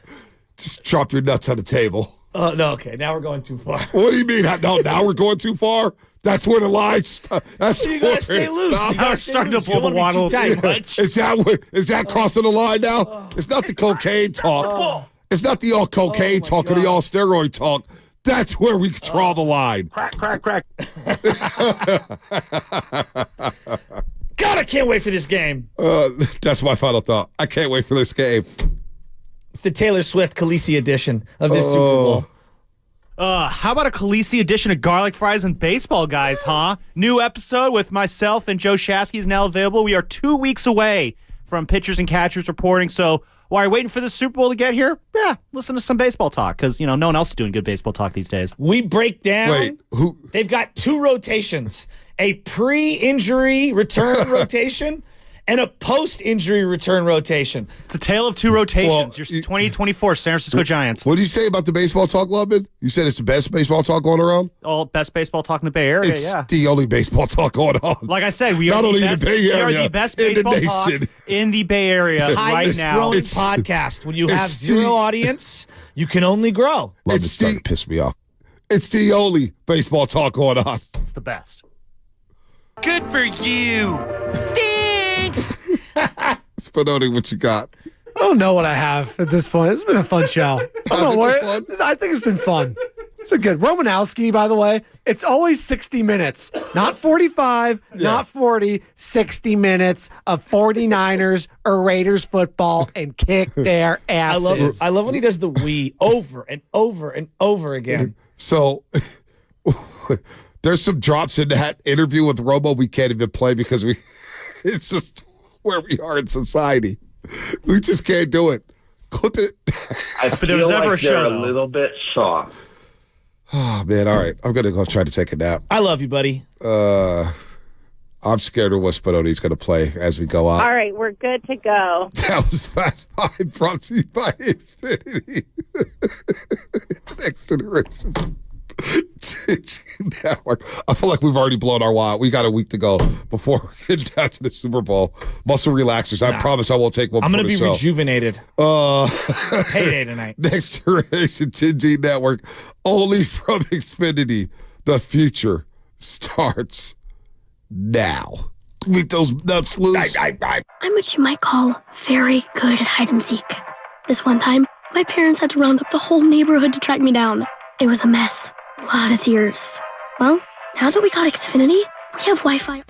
Just drop your nuts on the table. No, okay. Now we're going too far. What do you mean? No, now we're going too far? That's where the line's. That's you gotta stay loose. You gotta starting to pull the waddle too much. Is that crossing the line now? It's not the cocaine talk. It's not the all cocaine talk or the all steroid talk. That's where we draw the line. Crack. God, I can't wait for this game. That's my final thought. I can't wait for this game. It's the Taylor Swift Khaleesi edition of this Super Bowl. How about a Khaleesi edition of Garlic Fries and Baseball, guys, huh? New episode with myself and Joe Shasky is now available. We are 2 weeks away from pitchers and catchers reporting, so while you're waiting for the Super Bowl to get here, listen to some baseball talk, because, no one else is doing good baseball talk these days. We break down. They've got 2 rotations, a pre-injury return rotation and a post-injury return rotation. It's a tale of two rotations. Your 2024 San Francisco Giants. What did you say about the baseball talk, Lubman? You said it's the best baseball talk going around? All best baseball talk in the Bay Area, it's the only baseball talk going on. Like I said, we Not are only the in best, the Bay Area, we are the best baseball talk in the Bay Area right now. Growing podcast. When you have zero audience, you can only grow. It's starting to piss me off. It's the only baseball talk going on. It's the best. Good for you. Thanks. Spinoni, what you got? I don't know what I have at this point. It's been a fun show. I think it's been fun. It's been good. Romanowski, by the way, it's always 60 minutes. Not 45, not 40, 60 minutes of 49ers or Raiders football and kick their asses. I love when he does the we over and over and over again. So there's some drops in that interview with Romo we can't even play because it's just where we are in society. We just can't do it. Clip it. I feel like they're a little bit soft. Oh, man. All right. I'm going to go try to take a nap. I love you, buddy. I'm scared of what Spinoni's going to play as we go on. All right. We're good to go. That was Fast Five brought to you by Xfinity. Next generation. Network. I feel like we've already blown our wad. We got a week to go before we get down to the Super Bowl. Muscle relaxers. I promise I won't take one. I'm going to be rejuvenated. Payday tonight. Next generation 10G network, only from Xfinity. The future starts now. With those nuts loose. I'm what you might call very good at hide and seek. This one time, my parents had to round up the whole neighborhood to track me down. It was a mess. A lot of tears. Well, now that we got Xfinity, we have Wi-Fi.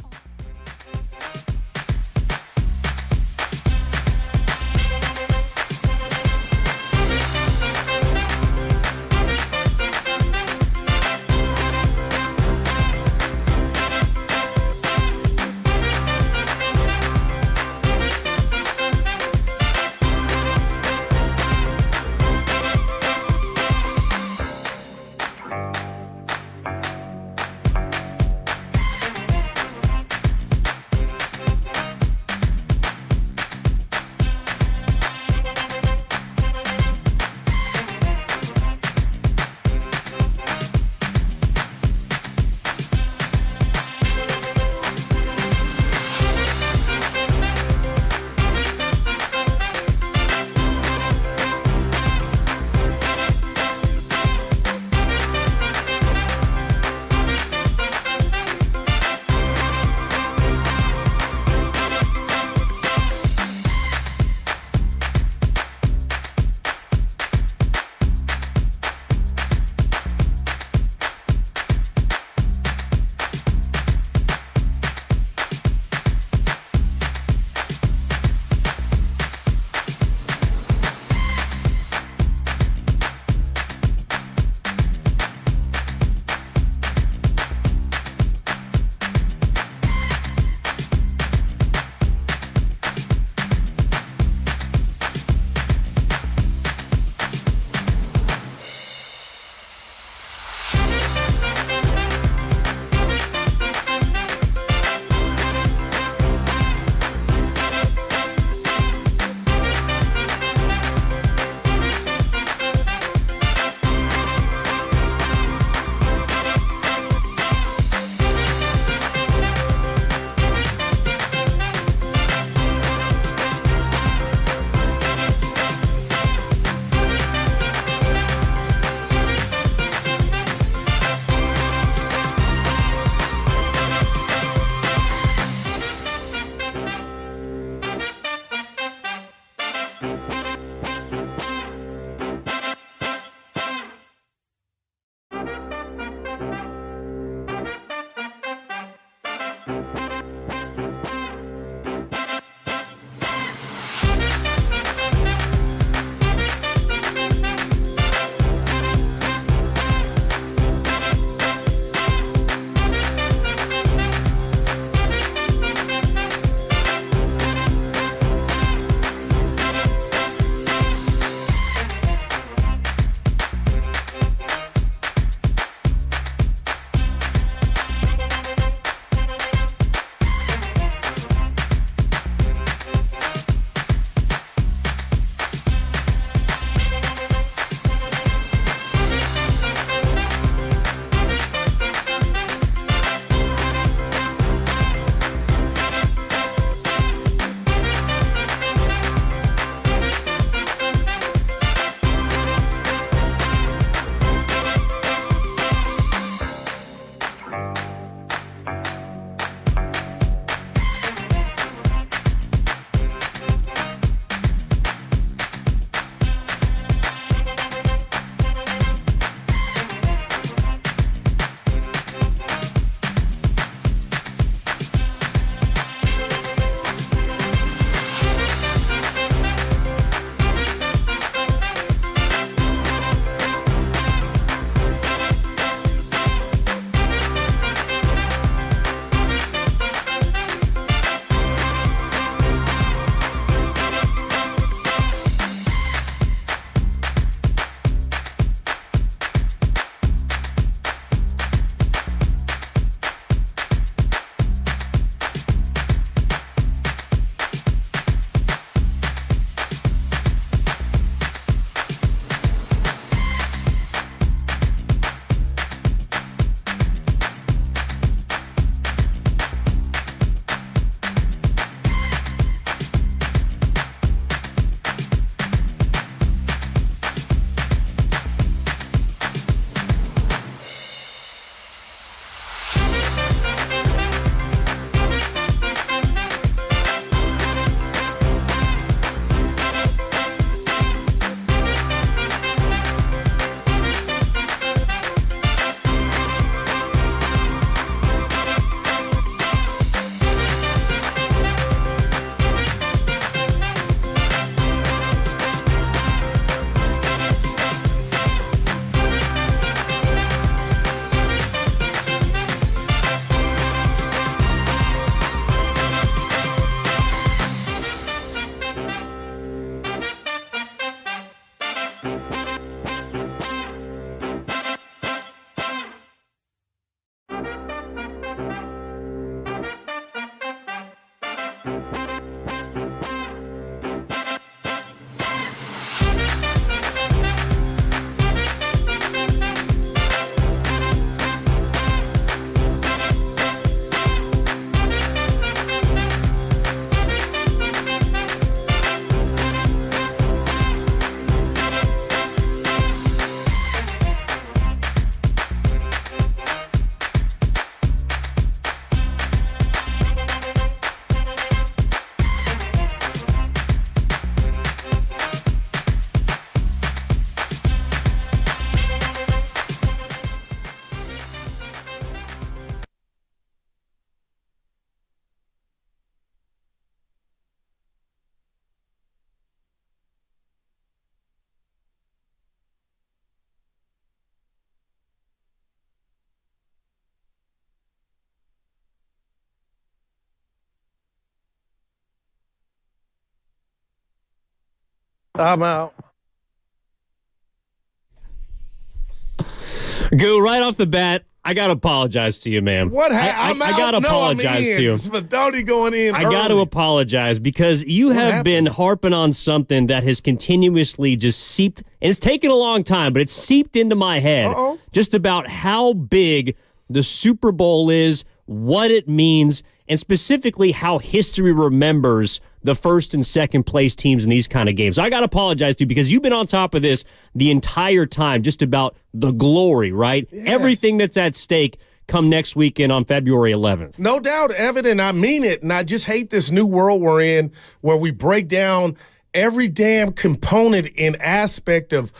I'm out. Goo, right off the bat, I got to apologize to you, man. What? I got to apologize to you. Spadoni going in I got to apologize because you have been harping on something that has continuously just seeped, and it's taken a long time, but it's seeped into my head just about how big the Super Bowl is, what it means, and specifically how history remembers the first and second place teams in these kind of games. So I got to apologize to you because you've been on top of this the entire time, just about the glory, right? Yes. Everything that's at stake come next weekend on February 11th. No doubt, Evan, and I mean it. And I just hate this new world we're in where we break down every damn component and aspect of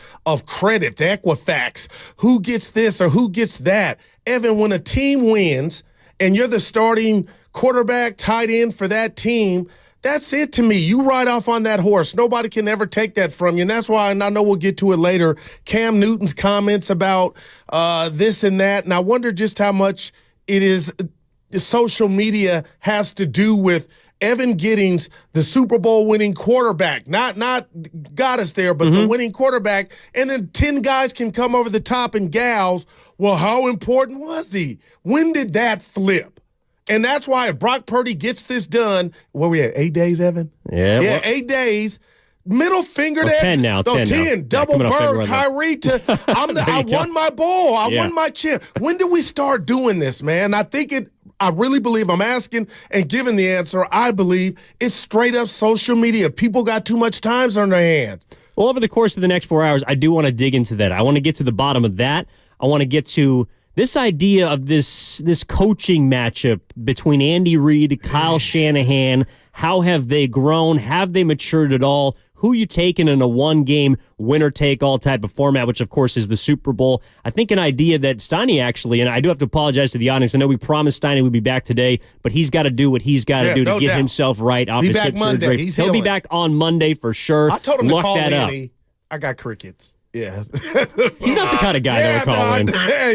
credit, the Equifax, who gets this or who gets that. Evan, when a team wins and you're the starting quarterback, tight end for that team, that's it to me. You ride off on that horse. Nobody can ever take that from you. And that's why, and I know we'll get to it later, Cam Newton's comments about this and that. And I wonder just how much it is social media has to do with Evan Giddings, the Super Bowl winning quarterback. Not got us there, but the winning quarterback. And then 10 guys can come over the top and gals. Well, how important was he? When did that flip? And that's why if Brock Purdy gets this done, where we at, 8 days, Evan? Yeah. Yeah, 8 days. Middle finger to 10 now. 10 now. Double bird, Kyrie to I won my bowl. I won my chip. When do we start doing this, man? I really believe I'm asking and giving the answer. I believe it's straight up social media. People got too much time on their hands. Well, over the course of the next 4 hours, I do want to dig into that. I want to get to the bottom of that. I want to get to this idea of this coaching matchup between Andy Reid, Kyle Shanahan. How have they grown? Have they matured at all? Who you taking in a one-game winner-take-all type of format, which, of course, is the Super Bowl. I think an idea that Steiny actually, and I do have to apologize to the audience. I know we promised Steiny would be back today, but he's got to do what he's got to do to get himself right. Be back Monday. He'll be back on Monday for sure. I told him Look to call that in. I got crickets. Yeah. He's not the kind of guy that would call in.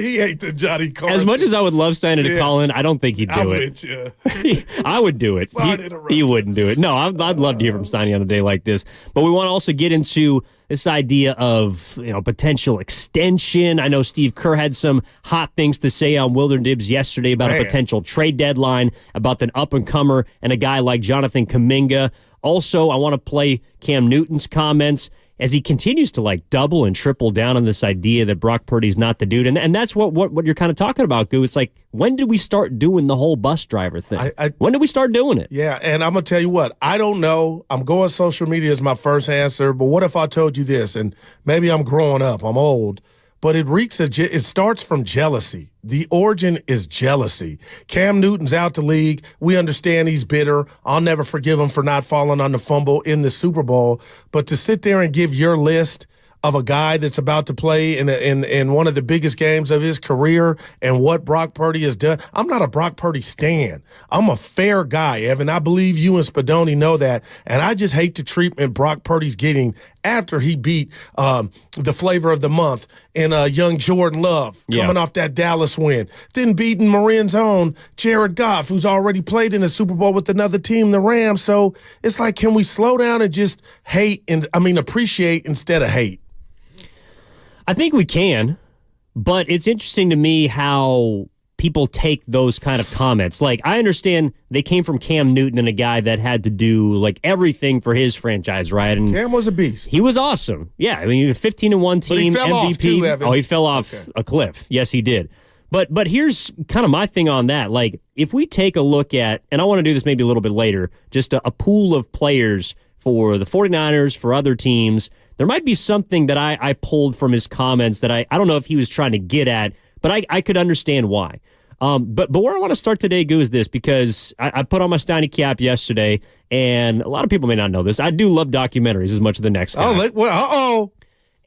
He ain't the Johnny Carson. As much as I would love Steiner to call in, I don't think he'd do it. I would do it. He wouldn't do it. No, I'd love to hear from Steiny on a day like this. But we want to also get into this idea of potential extension. I know Steve Kerr had some hot things to say on Wilder Dibs yesterday about a potential trade deadline, about an up-and-comer and a guy like Jonathan Kuminga. Also, I want to play Cam Newton's comments as he continues to double and triple down on this idea that Brock Purdy's not the dude. And that's what you're kind of talking about, Goo. It's like, when did we start doing the whole bus driver thing? When did we start doing it? Yeah, and I'm going to tell you what, I don't know. I'm going social media as my first answer, but what if I told you this? And maybe I'm growing up, I'm old, but it starts from jealousy. The origin is jealousy. Cam Newton's out the league. We understand he's bitter. I'll never forgive him for not falling on the fumble in the Super Bowl. But to sit there and give your list of a guy that's about to play in one of the biggest games of his career and what Brock Purdy has done. I'm not a Brock Purdy stan. I'm a fair guy, Evan. I believe you and Spadoni know that. And I just hate the treatment Brock Purdy's getting after he beat the flavor of the month in young Jordan Love coming off that Dallas win. Then beating Marin's own Jared Goff, who's already played in the Super Bowl with another team, the Rams. So it's like, can we slow down and just appreciate instead of hate? I think we can, but it's interesting to me how people take those kind of comments. Like, I understand they came from Cam Newton and a guy that had to do everything for his franchise, right? And Cam was a beast. He was awesome. Yeah, I mean, 15-1 team, but he fell MVP. Off too, Evan. Oh, he fell off a cliff. Yes, he did. But here's kind of my thing on that. Like, if we take a look at, and I want to do this maybe a little bit later, just a pool of players for the 49ers, for other teams, there might be something that I pulled from his comments that I don't know if he was trying to get at, but I could understand why. But where I want to start today, Goo, is this, because I put on my Steiny cap yesterday, and a lot of people may not know this. I do love documentaries as much as the next guy.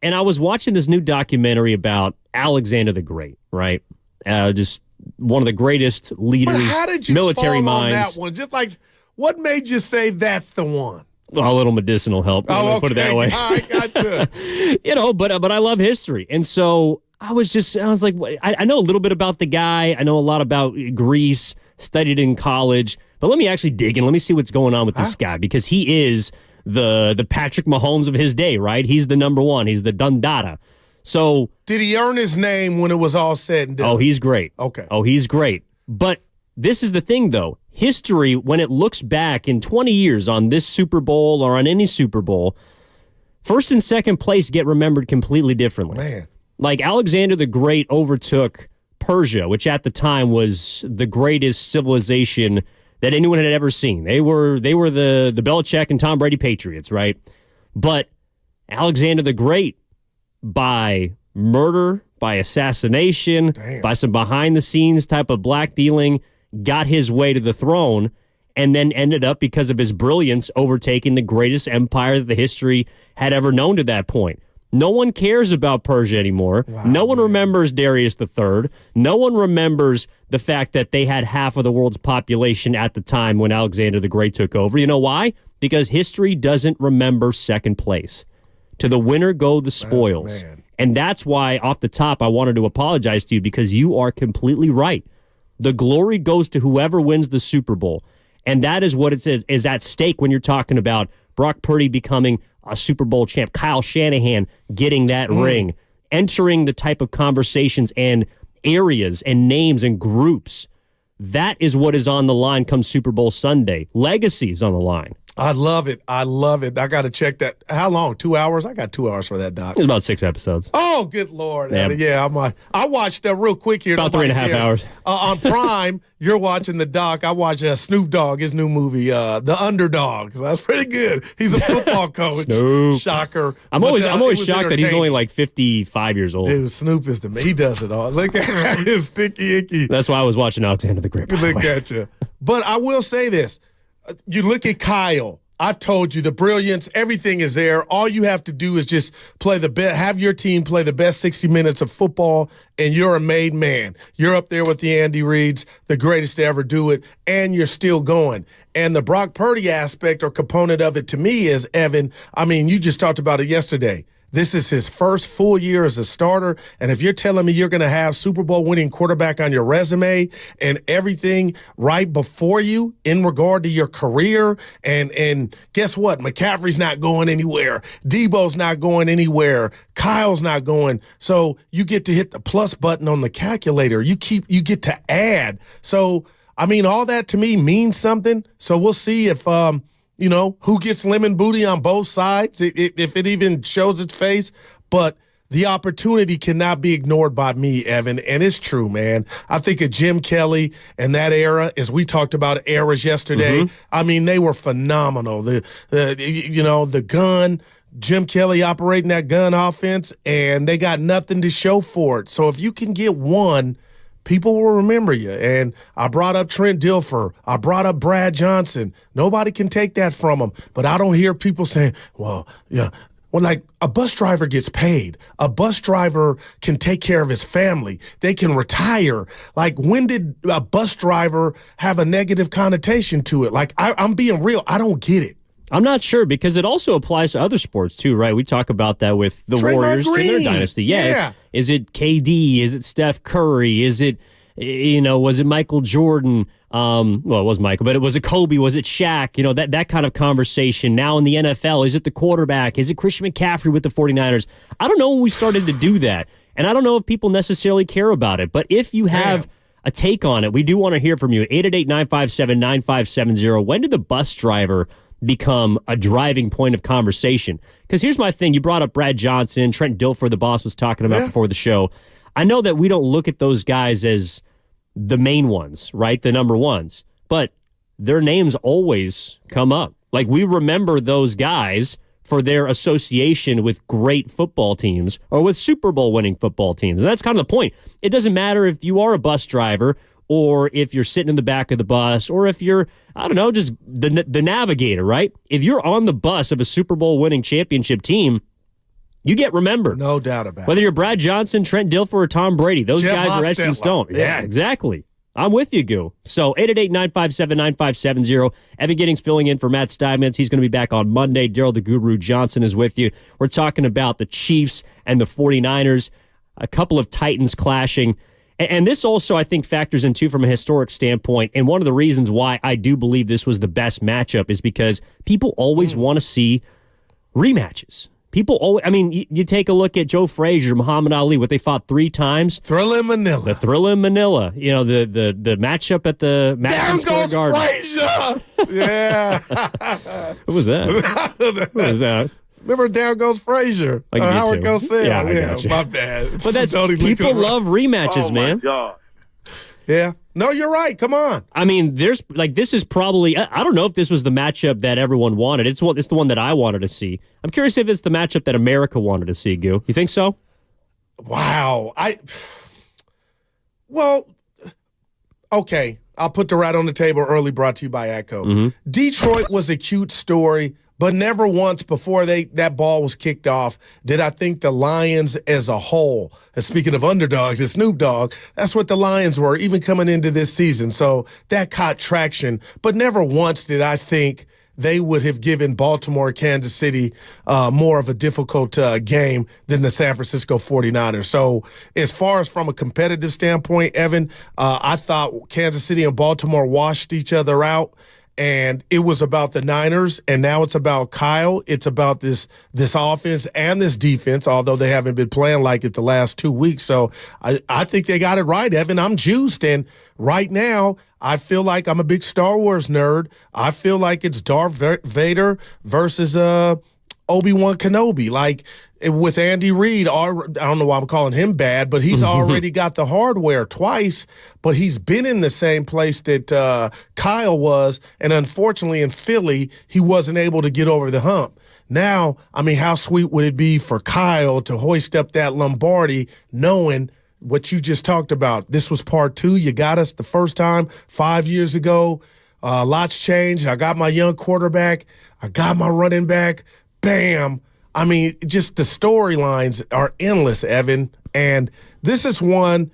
And I was watching this new documentary about Alexander the Great, right? Just one of the greatest leaders, but how did you military fall minds. on that one? Just like, what made you say that's the one? A little medicinal help. Oh, okay. Put it that way. All right, gotcha. But I love history. And so I was like, I know a little bit about the guy. I know a lot about Greece, studied in college. But let me actually dig in. Let me see what's going on with this guy, because he is the Patrick Mahomes of his day, right? He's the number one. He's the Dundada. So did he earn his name when it was all said and done? Oh, he's great. Okay. Oh, he's great. But this is the thing, though. History, when it looks back in 20 years on this Super Bowl or on any Super Bowl, first and second place get remembered completely differently. Man. Like Alexander the Great overtook Persia, which at the time was the greatest civilization that anyone had ever seen. They were the Belichick and Tom Brady Patriots, right? But Alexander the Great, by murder, by assassination, by some behind-the-scenes type of black dealing, got his way to the throne, and then ended up, because of his brilliance, overtaking the greatest empire that the history had ever known to that point. No one cares about Persia anymore. Wow, no one remembers Darius III. No one remembers the fact that they had half of the world's population at the time when Alexander the Great took over. You know why? Because history doesn't remember second place. To the winner go the spoils. And that's why, off the top, I wanted to apologize to you, because you are completely right. The glory goes to whoever wins the Super Bowl. And that is what it says is at stake when you're talking about Brock Purdy becoming a Super Bowl champ, Kyle Shanahan getting that ring, entering the type of conversations and areas and names and groups. That is what is on the line come Super Bowl Sunday. Legacy is on the line. I love it. I love it. I got to check that. How long? 2 hours? I got 2 hours for that, Doc. It's about 6 episodes. Oh, good Lord. Yeah, I watched real quick here. About 3.5 hours. On Prime, you're watching the doc. I watched Snoop Dogg, his new movie, The Underdog. So that's pretty good. He's a football coach. Snoop. Shocker. I'm always shocked that he's only like 55 years old. Dude, Snoop is he does it all. Look at his sticky icky. That's why I was watching Alexander the Great. Look at you. But I will say this. You look at Kyle. I've told you the brilliance, everything is there. All you have to do is just play have your team play the best 60 minutes of football, and you're a made man. You're up there with the Andy Reids, the greatest to ever do it, and you're still going. And the Brock Purdy aspect or component of it to me is, Evan, I mean, you just talked about it yesterday. This is his first full year as a starter, and if you're telling me you're going to have Super Bowl winning quarterback on your resume and everything right before you in regard to your career, and guess what? McCaffrey's not going anywhere. Debo's not going anywhere. Kyle's not going. So you get to hit the plus button on the calculator. You get to add. So, I mean, all that to me means something. So we'll see if who gets lemon booty on both sides, if it even shows its face. But the opportunity cannot be ignored by me, Evan. And it's true, man. I think of Jim Kelly and that era, as we talked about eras yesterday. I mean, they were phenomenal. The gun, Jim Kelly operating that gun offense, and they got nothing to show for it. So if you can get one, people will remember you. And I brought up Trent Dilfer. I brought up Brad Johnson. Nobody can take that from them. But I don't hear people saying, well, like a bus driver gets paid. A bus driver can take care of his family. They can retire. Like, when did a bus driver have a negative connotation to it? Like, I'm being real. I don't get it. I'm not sure, because it also applies to other sports too, right? We talk about that with the Warriors and their dynasty. Yeah. Is it KD? Is it Steph Curry? Is it, was it Michael Jordan? Well, it was Michael, but was it Kobe? Was it Shaq? That kind of conversation. Now in the NFL, is it the quarterback? Is it Christian McCaffrey with the 49ers? I don't know when we started to do that, and I don't know if people necessarily care about it. But if you have a take on it, we do want to hear from you. 888-957-9570. When did the bus driver become a driving point of conversation? Because here's my thing. You brought up Brad Johnson, Trent Dilfer, the boss was talking about before the show. I know that we don't look at those guys as the main ones, right? The number ones. But their names always come up. Like, we remember those guys for their association with great football teams or with Super Bowl winning football teams. And that's kind of the point. It doesn't matter if you are a bus driver or if you're sitting in the back of the bus, or if you're, I don't know, just the navigator, right? If you're on the bus of a Super Bowl winning championship team, you get remembered. No doubt about it. Whether you're Brad Johnson, Trent Dilfer, or Tom Brady, those guys are etched in stone. Yeah, exactly. I'm with you, Goo. So 888-957-9570. Evan Giddings filling in for Matt Steinmetz. He's going to be back on Monday. Daryl the Guru Johnson is with you. We're talking about the Chiefs and the 49ers, a couple of Titans clashing. And this also, I think, factors in, too, from a historic standpoint. And one of the reasons why I do believe this was the best matchup is because people always want to see rematches. People always, I mean, you take a look at Joe Frazier, Muhammad Ali, what they fought 3 times. Thrilla in Manila. The Thrilla in Manila. You know, the matchup at the Down goes Frazier! Yeah. What was that? What was that? Remember Down Goes Frazier? Howard Cosell. Yeah, my bad. But that's people love rematches, man. God. Yeah. No, you're right. Come on. I mean, this is probably, I don't know if this was the matchup that everyone wanted. It's the one that I wanted to see. I'm curious if it's the matchup that America wanted to see, Goo. You think so? Wow. Well, okay. I'll put the right on the table early, brought to you by ATCO. Mm-hmm. Detroit was a cute story, but never once before that ball was kicked off did I think the Lions as a whole, and speaking of underdogs, it's Snoop Dogg, that's what the Lions were, even coming into this season. So that caught traction, but never once did I think they would have given Baltimore, Kansas City more of a difficult game than the San Francisco 49ers. So as far as from a competitive standpoint, Evan, I thought Kansas City and Baltimore washed each other out. And it was about the Niners, and now it's about Kyle. It's about this offense and this defense, although they haven't been playing like it the last 2 weeks. So I think they got it right, Evan. I'm juiced, and right now I feel like I'm a big Star Wars nerd. I feel like it's Darth Vader versus Obi-Wan Kenobi. Like with Andy Reid, I don't know why I'm calling him bad, but he's already got the hardware twice, but he's been in the same place that Kyle was, and unfortunately in Philly, he wasn't able to get over the hump. Now, I mean, how sweet would it be for Kyle to hoist up that Lombardi knowing what you just talked about? This was part 2. You got us the first time 5 years ago. Lots changed. I got my young quarterback. I got my running back. Bam. I mean, just the storylines are endless, Evan. And this is one,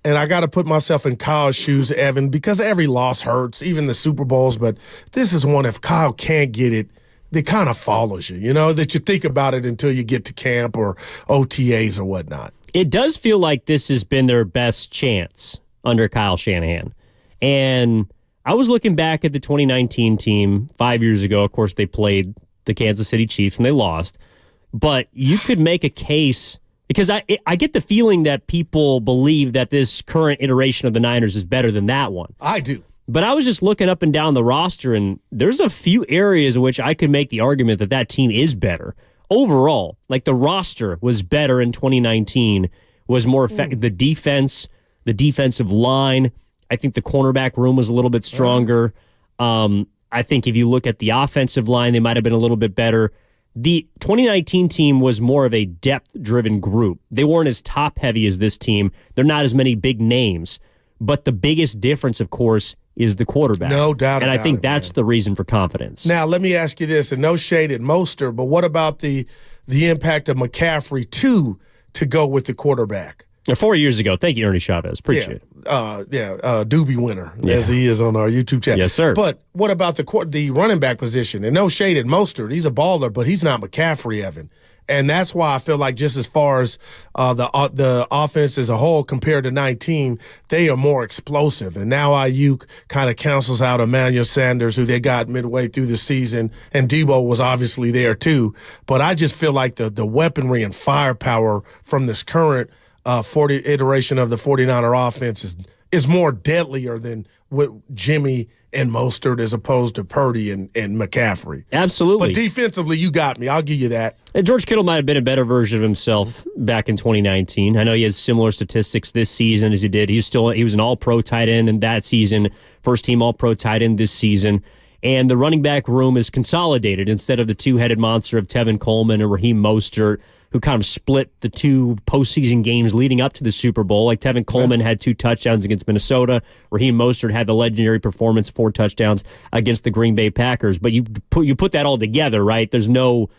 and I got to put myself in Kyle's shoes, Evan, because every loss hurts, even the Super Bowls. But this is one, if Kyle can't get it, it kind of follows you, that you think about it until you get to camp or OTAs or whatnot. It does feel like this has been their best chance under Kyle Shanahan. And I was looking back at the 2019 team 5 years ago. Of course, they played the Kansas City Chiefs and they lost. But you could make a case, because I get the feeling that people believe that this current iteration of the Niners is better than that one. I do. But I was just looking up and down the roster, and there's a few areas in which I could make the argument that that team is better. Overall, like the roster was better in 2019, was more effective. The defense, the defensive line, I think the cornerback room was a little bit stronger. I think if you look at the offensive line, they might have been a little bit better. The 2019 team was more of a depth-driven group. They weren't as top-heavy as this team. They're not as many big names. But the biggest difference, of course, is the quarterback. No doubt about it. And I think that's the reason for confidence. Now, let me ask you this, and no shade at Mostert, but what about the impact of McCaffrey, to go with the quarterback? 4 years ago. Thank you, Ernie Chavez. Appreciate it. Doobie winner, as he is on our YouTube channel. Yes, sir. But what about the running back position? And no shade at Mostert. He's a baller, but he's not McCaffrey, Evan. And that's why I feel like just as far as the offense as a whole compared to 19, they are more explosive. And now Ayuk kind of cancels out Emmanuel Sanders, who they got midway through the season, and Debo was obviously there too. But I just feel like the weaponry and firepower from this current iteration of the 49er offense is more deadlier than with Jimmy and Mostert as opposed to Purdy and McCaffrey. Absolutely. But defensively, you got me. I'll give you that. And George Kittle might have been a better version of himself back in 2019. I know he has similar statistics this season as he did. He was an all-pro tight end in that season, first-team all-pro tight end this season. And the running back room is consolidated instead of the two-headed monster of Tevin Coleman and Raheem Mostert, who kind of split the two postseason games leading up to the Super Bowl. Like Tevin Coleman had 2 touchdowns against Minnesota. Raheem Mostert had the legendary performance, 4 touchdowns against the Green Bay Packers. But you put that all together, right? There's no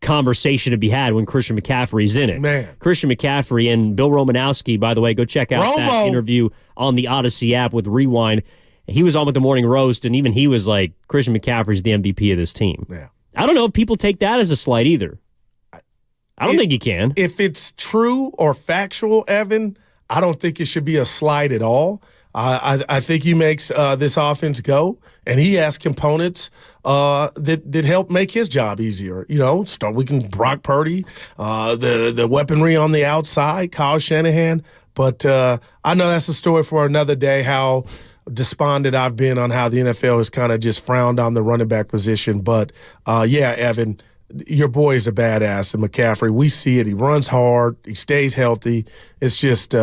conversation to be had when Christian McCaffrey's in it. Man. Christian McCaffrey and Bill Romanowski, by the way, go check out that interview on the Odyssey app with Rewind. He was on with the Morning Roast, and even he was like, Christian McCaffrey's the MVP of this team. Yeah. I don't know if people take that as a slight either. I don't think you can. If it's true or factual, Evan, I don't think it should be a slight at all. I think he makes this offense go, and he has components that help make his job easier. We can Brock Purdy, the weaponry on the outside, Kyle Shanahan. But I know that's a story for another day, how despondent I've been on how the NFL has kind of just frowned on the running back position. But, Evan, your boy is a badass. And McCaffrey, we see it. He runs hard. He stays healthy. It's just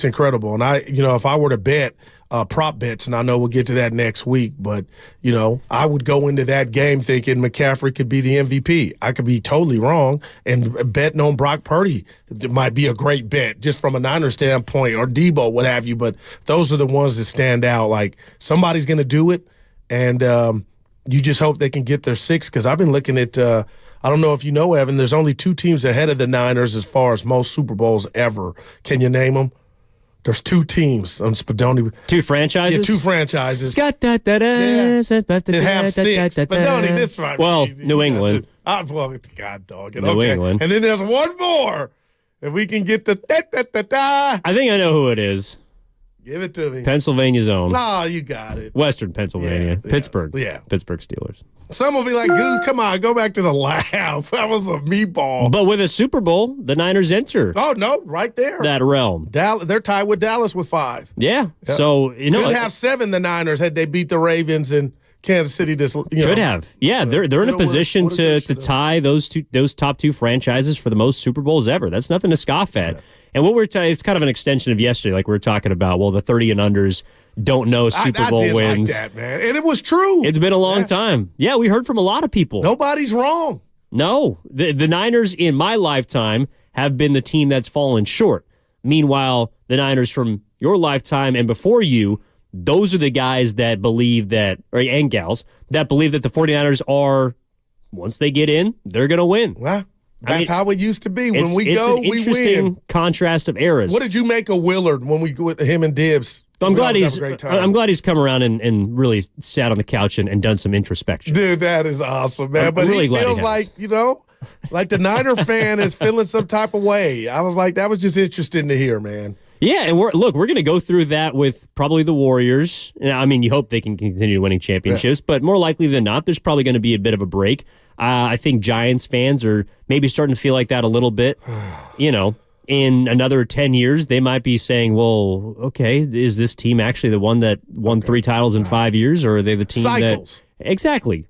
incredible. And if I were to bet prop bets, and I know we'll get to that next week, but, I would go into that game thinking McCaffrey could be the MVP. I could be totally wrong, and betting on Brock Purdy might be a great bet just from a Niners standpoint, or Debo, what have you. But those are the ones that stand out. Like, somebody's going to do it, and you just hope they can get their 6, because I've been looking at I don't know if you know, Evan, there's only 2 teams ahead of the Niners as far as most Super Bowls ever. Can you name them? There's 2 teams on Spadoni. 2 franchises? Yeah, 2 franchises. Scott, That have 6. Spadoni, this right. Well, New England. God dog it. New England. And then there's one more. If we can get the I think I know who it is. Give it to me. Pennsylvania's own. Oh, you got it. Western Pennsylvania. Yeah, Pittsburgh. Yeah. Pittsburgh Steelers. Some will be like, come on, go back to the lab. That was a meatball. But with a Super Bowl, the Niners enter. Oh, no, right there. That realm. They're tied with Dallas with 5. Yeah. Yep. So, could have 7, the Niners, had they beat the Ravens and Kansas City. Could have. Yeah, they're in a position to tie those top 2 franchises for the most Super Bowls ever. That's nothing to scoff at. Yeah. And what it's kind of an extension of yesterday, like we were talking about. Well, the 30 and unders don't know Super Bowl did wins. Like that, man. And it was true. It's been a long time. Yeah, we heard from a lot of people. Nobody's wrong. No. The Niners in my lifetime have been the team that's fallen short. Meanwhile, the Niners from your lifetime and before you, those are the guys that believe that, and gals, that believe that the 49ers are, once they get in, they're going to win. Well, that's how it used to be. When we go, we win. It's an interesting contrast of eras. What did you make of Willard when we go with him and Dibs? I'm glad he's come around and really sat on the couch and done some introspection. Dude, that is awesome, man. But really he feels like, like the Niner fan is feeling some type of way. I was like, that was just interesting to hear, man. Yeah, and we're going to go through that with probably the Warriors. I mean, you hope they can continue winning championships, but more likely than not, there's probably going to be a bit of a break. I think Giants fans are maybe starting to feel like that a little bit. In another 10 years, they might be saying, well, okay, is this team actually the one that won 3 titles in 5 years, or are they the team Cycles. Exactly.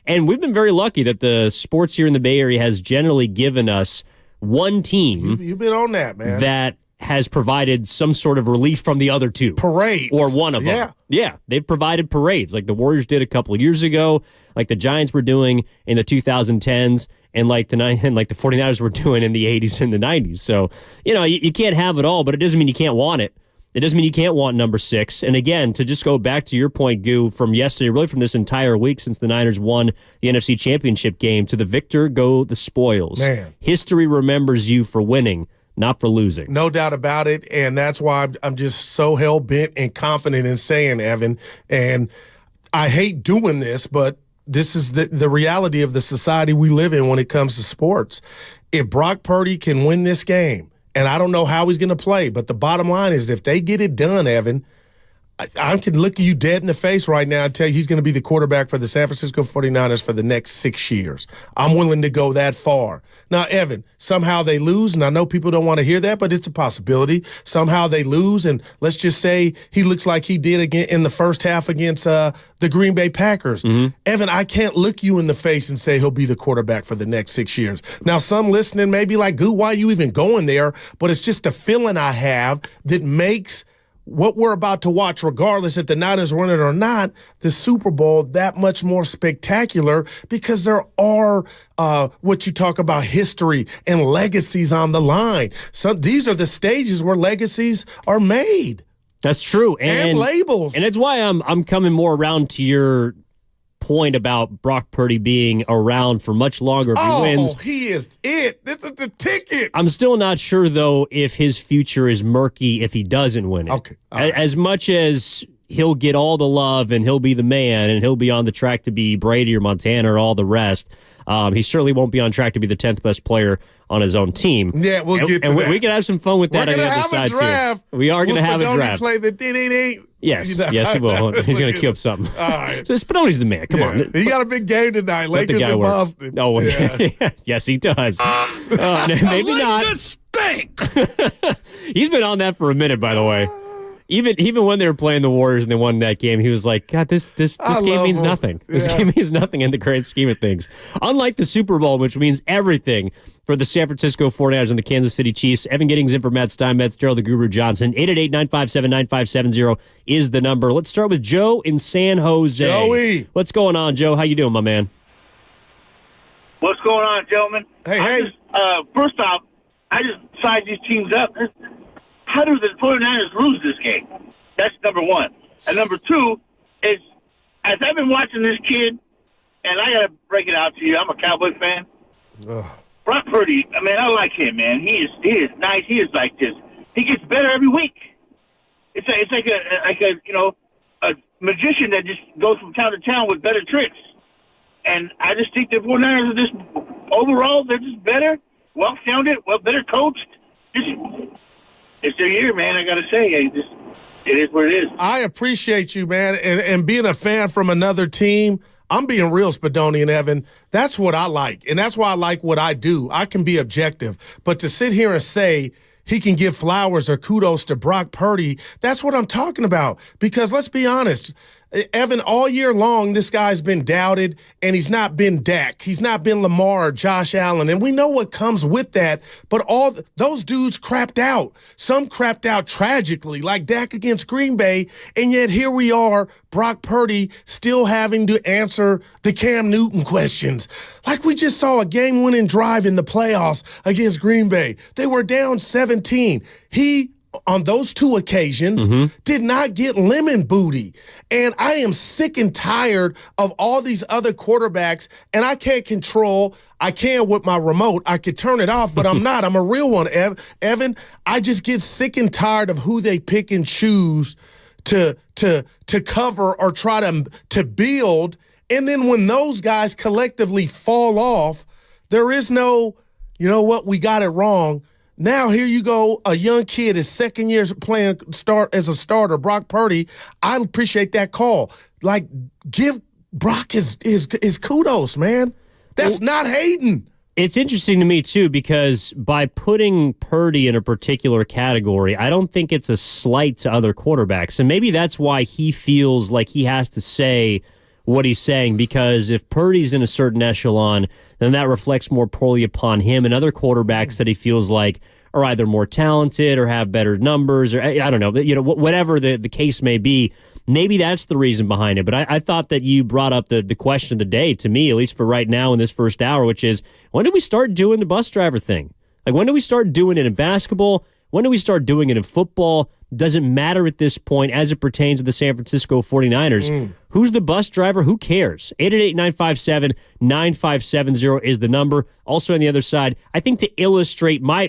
And we've been very lucky that the sports here in the Bay Area has generally given us one team. You've been on that, man. That has provided some sort of relief from the other 2. Parades. Or one of them. Yeah, they've provided parades like the Warriors did a couple of years ago, like the Giants were doing in the 2010s, and like the 49ers were doing in the 80s and the 90s. So, you can't have it all, but it doesn't mean you can't want it. It doesn't mean you can't want number 6. And again, to just go back to your point, Goo, from yesterday, really from this entire week since the Niners won the NFC Championship game, to the victor go the spoils. Man. History remembers you for winning, not for losing. No doubt about it, and that's why I'm just so hell-bent and confident in saying, Evan, and I hate doing this, but this is the reality of the society we live in when it comes to sports. If Brock Purdy can win this game, and I don't know how he's going to play, but the bottom line is if they get it done, Evan, I can look you dead in the face right now and tell you he's going to be the quarterback for the San Francisco 49ers for the next 6 years. I'm willing to go that far. Now, Evan, somehow they lose, and I know people don't want to hear that, but it's a possibility. Somehow they lose, and let's just say he looks like he did again in the first half against the Green Bay Packers. Mm-hmm. Evan, I can't look you in the face and say he'll be the quarterback for the next 6 years. Now, some listening may be like, Goo, why are you even going there? But it's just a feeling I have that makes what we're about to watch, regardless if the Niners win it or not, the Super Bowl that much more spectacular, because there are what you talk about, history and legacies on the line. So these are the stages where legacies are made. That's true. And labels. And it's why I'm coming more around to your point about Brock Purdy being around for much longer if he wins. Oh, he is it. This is the ticket. I'm still not sure, though, if his future is murky if he doesn't win it. Okay. As much as he'll get all the love and he'll be the man and he'll be on the track to be Brady or Montana or all the rest. He certainly won't be on track to be the 10th best player on his own team. Yeah, we'll get to and that. We can have some fun with that on the other side, too. We are going to have a draft. Play the ding. Yes, yes, he will. He's going to keep something. All right. So Spinelli's the man. Come on. He got a big game tonight. Lakers in Boston. Oh, yeah. Yes, he does. Maybe not. Stink. He's been on that for a minute, by the way. Even when they were playing the Warriors and they won that game, he was like, God, this game means nothing. This game means nothing in the grand scheme of things. Unlike the Super Bowl, which means everything for the San Francisco 49ers and the Kansas City Chiefs. Evan Giddings in for Matt Steinmetz, Gerald the Guru Johnson. 888-957-9570 is the number. Let's start with Joe in San Jose. Joey. What's going on, Joe? How you doing, my man? What's going on, gentlemen? Hey. First off, I just size these teams up. How do the 49ers lose this game? That's number one. And number two is, as I've been watching this kid, and I got to break it out to you, I'm a Cowboy fan. Brock Purdy, I mean, I like him, man. He is nice. He is like this. He gets better every week. It's like a magician that just goes from town to town with better tricks. And I just think the 49ers are just, overall, they're just better, well-founded, better coached. It's their year, man. I got to say, it is what it is. I appreciate you, man. And being a fan from another team, I'm being real, Spadoni and Evan. That's what I like. And that's why I like what I do. I can be objective. But to sit here and say he can give flowers or kudos to Brock Purdy, that's what I'm talking about. Because let's be honest, Evan, all year long, this guy's been doubted, and he's not been Dak. He's not been Lamar or Josh Allen, and we know what comes with that, but all those dudes crapped out. Some crapped out tragically, like Dak against Green Bay, and yet here we are, Brock Purdy still having to answer the Cam Newton questions. Like we just saw a game-winning drive in the playoffs against Green Bay. They were down 17. He on those two occasions, did not get lemon booty. And I am sick and tired of all these other quarterbacks, and I can't control. I can with my remote. I could turn it off, but I'm not. I'm a real one, Evan. I just get sick and tired of who they pick and choose to cover or try to build. And then when those guys collectively fall off, there is no, you know what, we got it wrong. Now here you go, a young kid, his second year playing as a starter, Brock Purdy. I appreciate that call. Like, give Brock his kudos, man. That's not hating. It's interesting to me, too, because by putting Purdy in a particular category, I don't think it's a slight to other quarterbacks. And maybe that's why he feels like he has to say what he's saying, because if Purdy's in a certain echelon, then that reflects more poorly upon him and other quarterbacks that he feels like are either more talented or have better numbers, or I don't know, but whatever the case may be. Maybe that's the reason behind it. But I thought that you brought up the question of the day to me, at least for right now in this first hour, which is, when do we start doing the bus driver thing? Like, when do we start doing it in basketball? When do we start doing it in football? Doesn't matter at this point as it pertains to the San Francisco 49ers. Who's the bus driver? Who cares? 888-957-9570 is the number. Also on the other side, I think to illustrate in my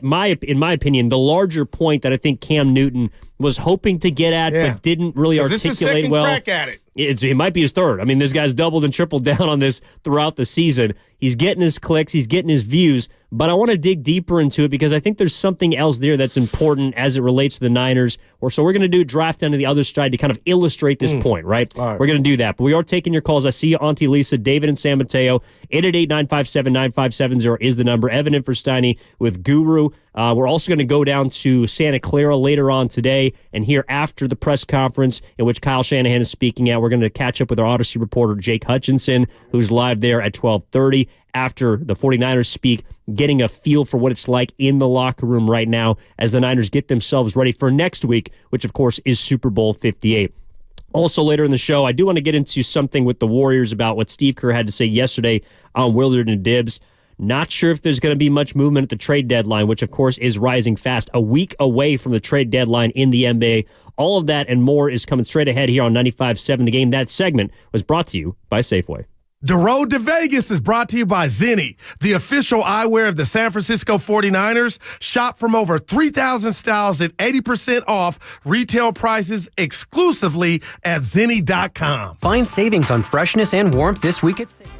opinion, the larger point that I think Cam Newton was hoping to get at but didn't really articulate this is his second well. Crack at it. It might be his third. I mean, this guy's doubled and tripled down on this throughout the season. He's getting his clicks. He's getting his views. But I want to dig deeper into it because I think there's something else there that's important as it relates to the Niners. So we're going to do draft down to the other side to kind of illustrate this point, right? We're going to do that. But we are taking your calls. I see you, Auntie Lisa, David, and San Mateo. 888-957-9570 is the number. Evan in for Steiny with Guru. We're also going to go down to Santa Clara later on today and hear after the press conference in which Kyle Shanahan is speaking at. We're going to catch up with our Odyssey reporter, Jake Hutchinson, who's live there at 12:30 after the 49ers speak, getting a feel for what it's like in the locker room right now as the Niners get themselves ready for next week, which, of course, is Super Bowl 58. Also, later in the show, I do want to get into something with the Warriors about what Steve Kerr had to say yesterday on Willard and Dibbs. Not sure if there's going to be much movement at the trade deadline, which, of course, is rising fast. A week away from the trade deadline in the NBA. All of that and more is coming straight ahead here on 95.7 The Game. That segment was brought to you by Safeway. The Road to Vegas is brought to you by Zenni, the official eyewear of the San Francisco 49ers. Shop from over 3,000 styles at 80% off retail prices exclusively at Zenni.com. Find savings on freshness and warmth this week at Savings.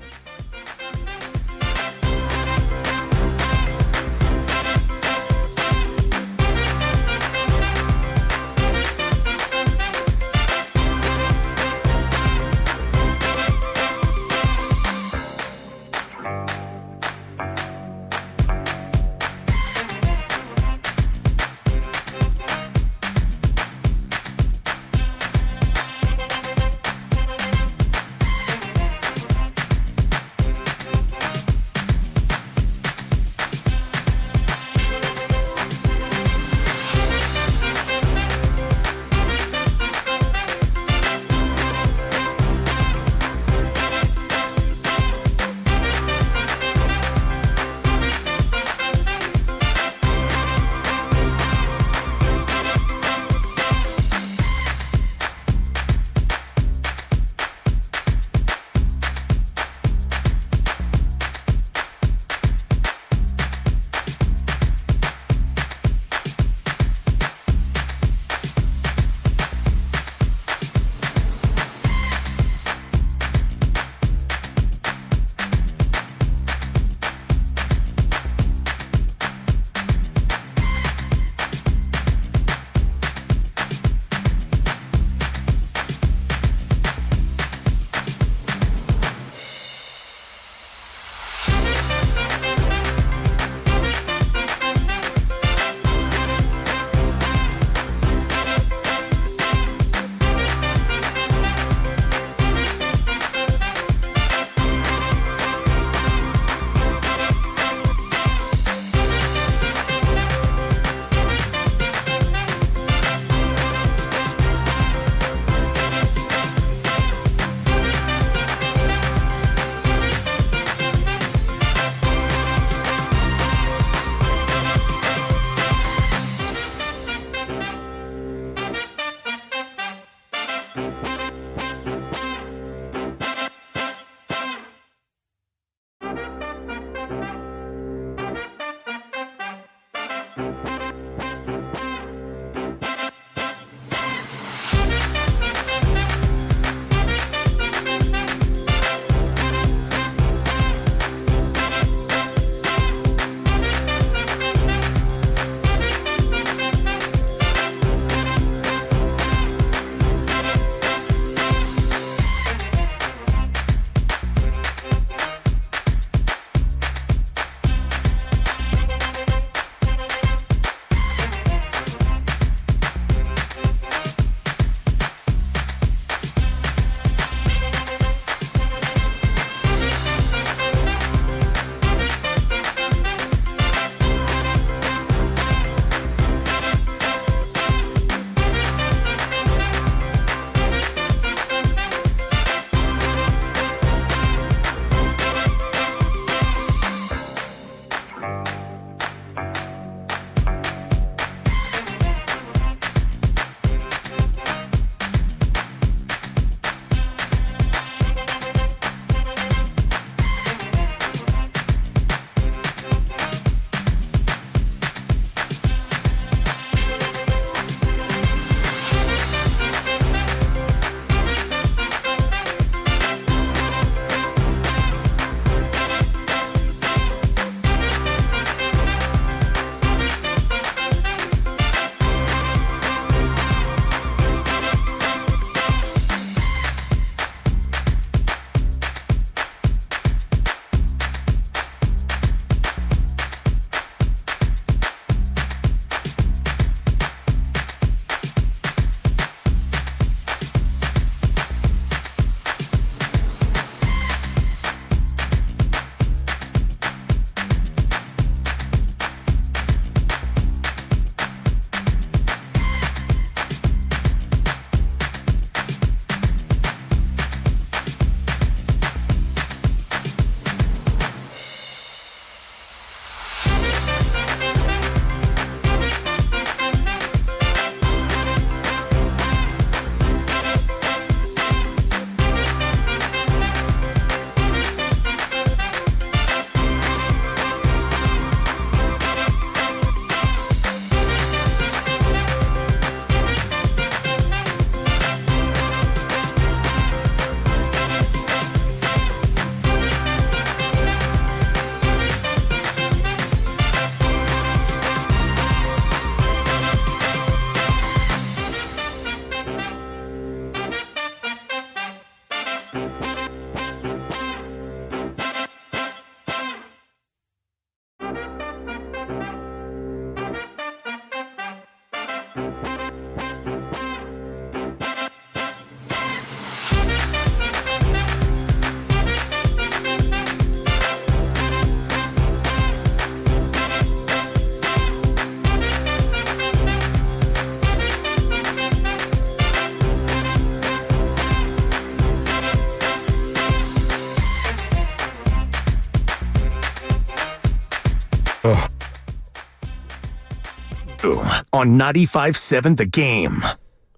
On 95.7 The Game.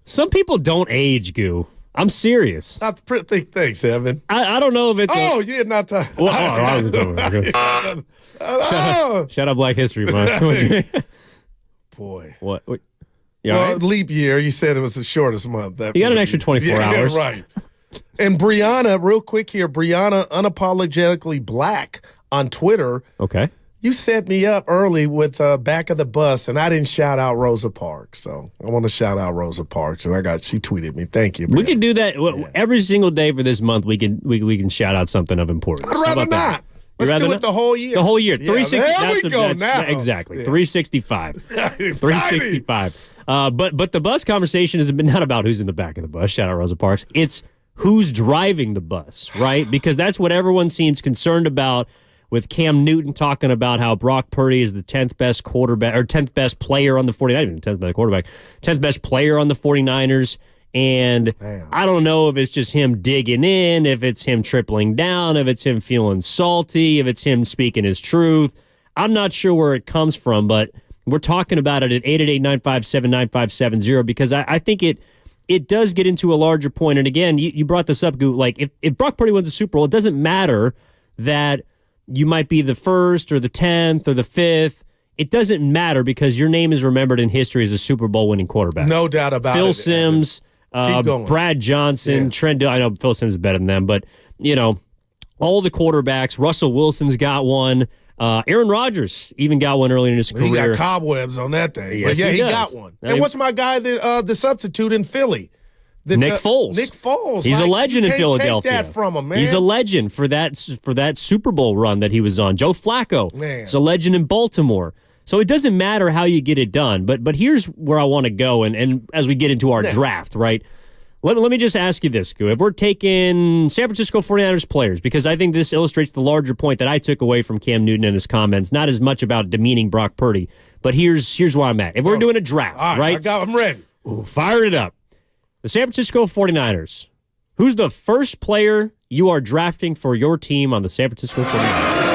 Some people don't age, Goo. I'm serious. Not the thanks, Evan. I don't know if it's. Yeah, not to. Shout out Black History Month. Boy. What? Well, right? Leap year. You said it was the shortest month. You got an extra 24 hours. Right. And Brianna, real quick here, Brianna, unapologetically black on Twitter. Okay. You set me up early with back of the bus, and I didn't shout out Rosa Parks. So I want to shout out Rosa Parks, and she tweeted me. Thank you. We can do that every single day for this month. We can shout out something of importance. I'd rather not. Let's do it the whole year. The whole year. Yeah, 360. There we go now. Exactly. Yeah. 365. 365. But the bus conversation has been not about who's in the back of the bus. Shout out Rosa Parks. It's who's driving the bus, right? Because that's what everyone seems concerned about. With Cam Newton talking about how Brock Purdy is the 10th best quarterback or 10th best player on the 49ers, not even 10th best quarterback, 10th best player on the 49ers. And I don't know if it's just him digging in, if it's him tripling down, if it's him feeling salty, if it's him speaking his truth. I'm not sure where it comes from, but we're talking about it at 888-957-9570 because I think it does get into a larger point. And again, you brought this up, Goo. Like, if Brock Purdy wins the Super Bowl, it doesn't matter that you might be the 1st or the 10th or the 5th. It doesn't matter because your name is remembered in history as a Super Bowl winning quarterback. No doubt about Phil it. Phil Simms, Brad Johnson, Trent. I know Phil Simms is better than them, but all the quarterbacks. Russell Wilson's got one. Aaron Rodgers even got one early in his career. He got cobwebs on that thing. Yes, but he got one. And what's my guy, the substitute in Philly? Nick Foles. Nick Foles. He's a legend in Philadelphia. Take that from him, man. He's a legend for that Super Bowl run that he was on. Joe Flacco. Man. He's a legend in Baltimore. So it doesn't matter how you get it done. But here's where I want to go, and as we get into our draft, right? Let me just ask you this, Goo. If we're taking San Francisco 49ers players, because I think this illustrates the larger point that I took away from Cam Newton and his comments, not as much about demeaning Brock Purdy, but here's where I'm at. If we're doing a draft, right? I'm ready. Ooh, fired it up. The San Francisco 49ers, who's the first player you are drafting for your team on the San Francisco 49ers?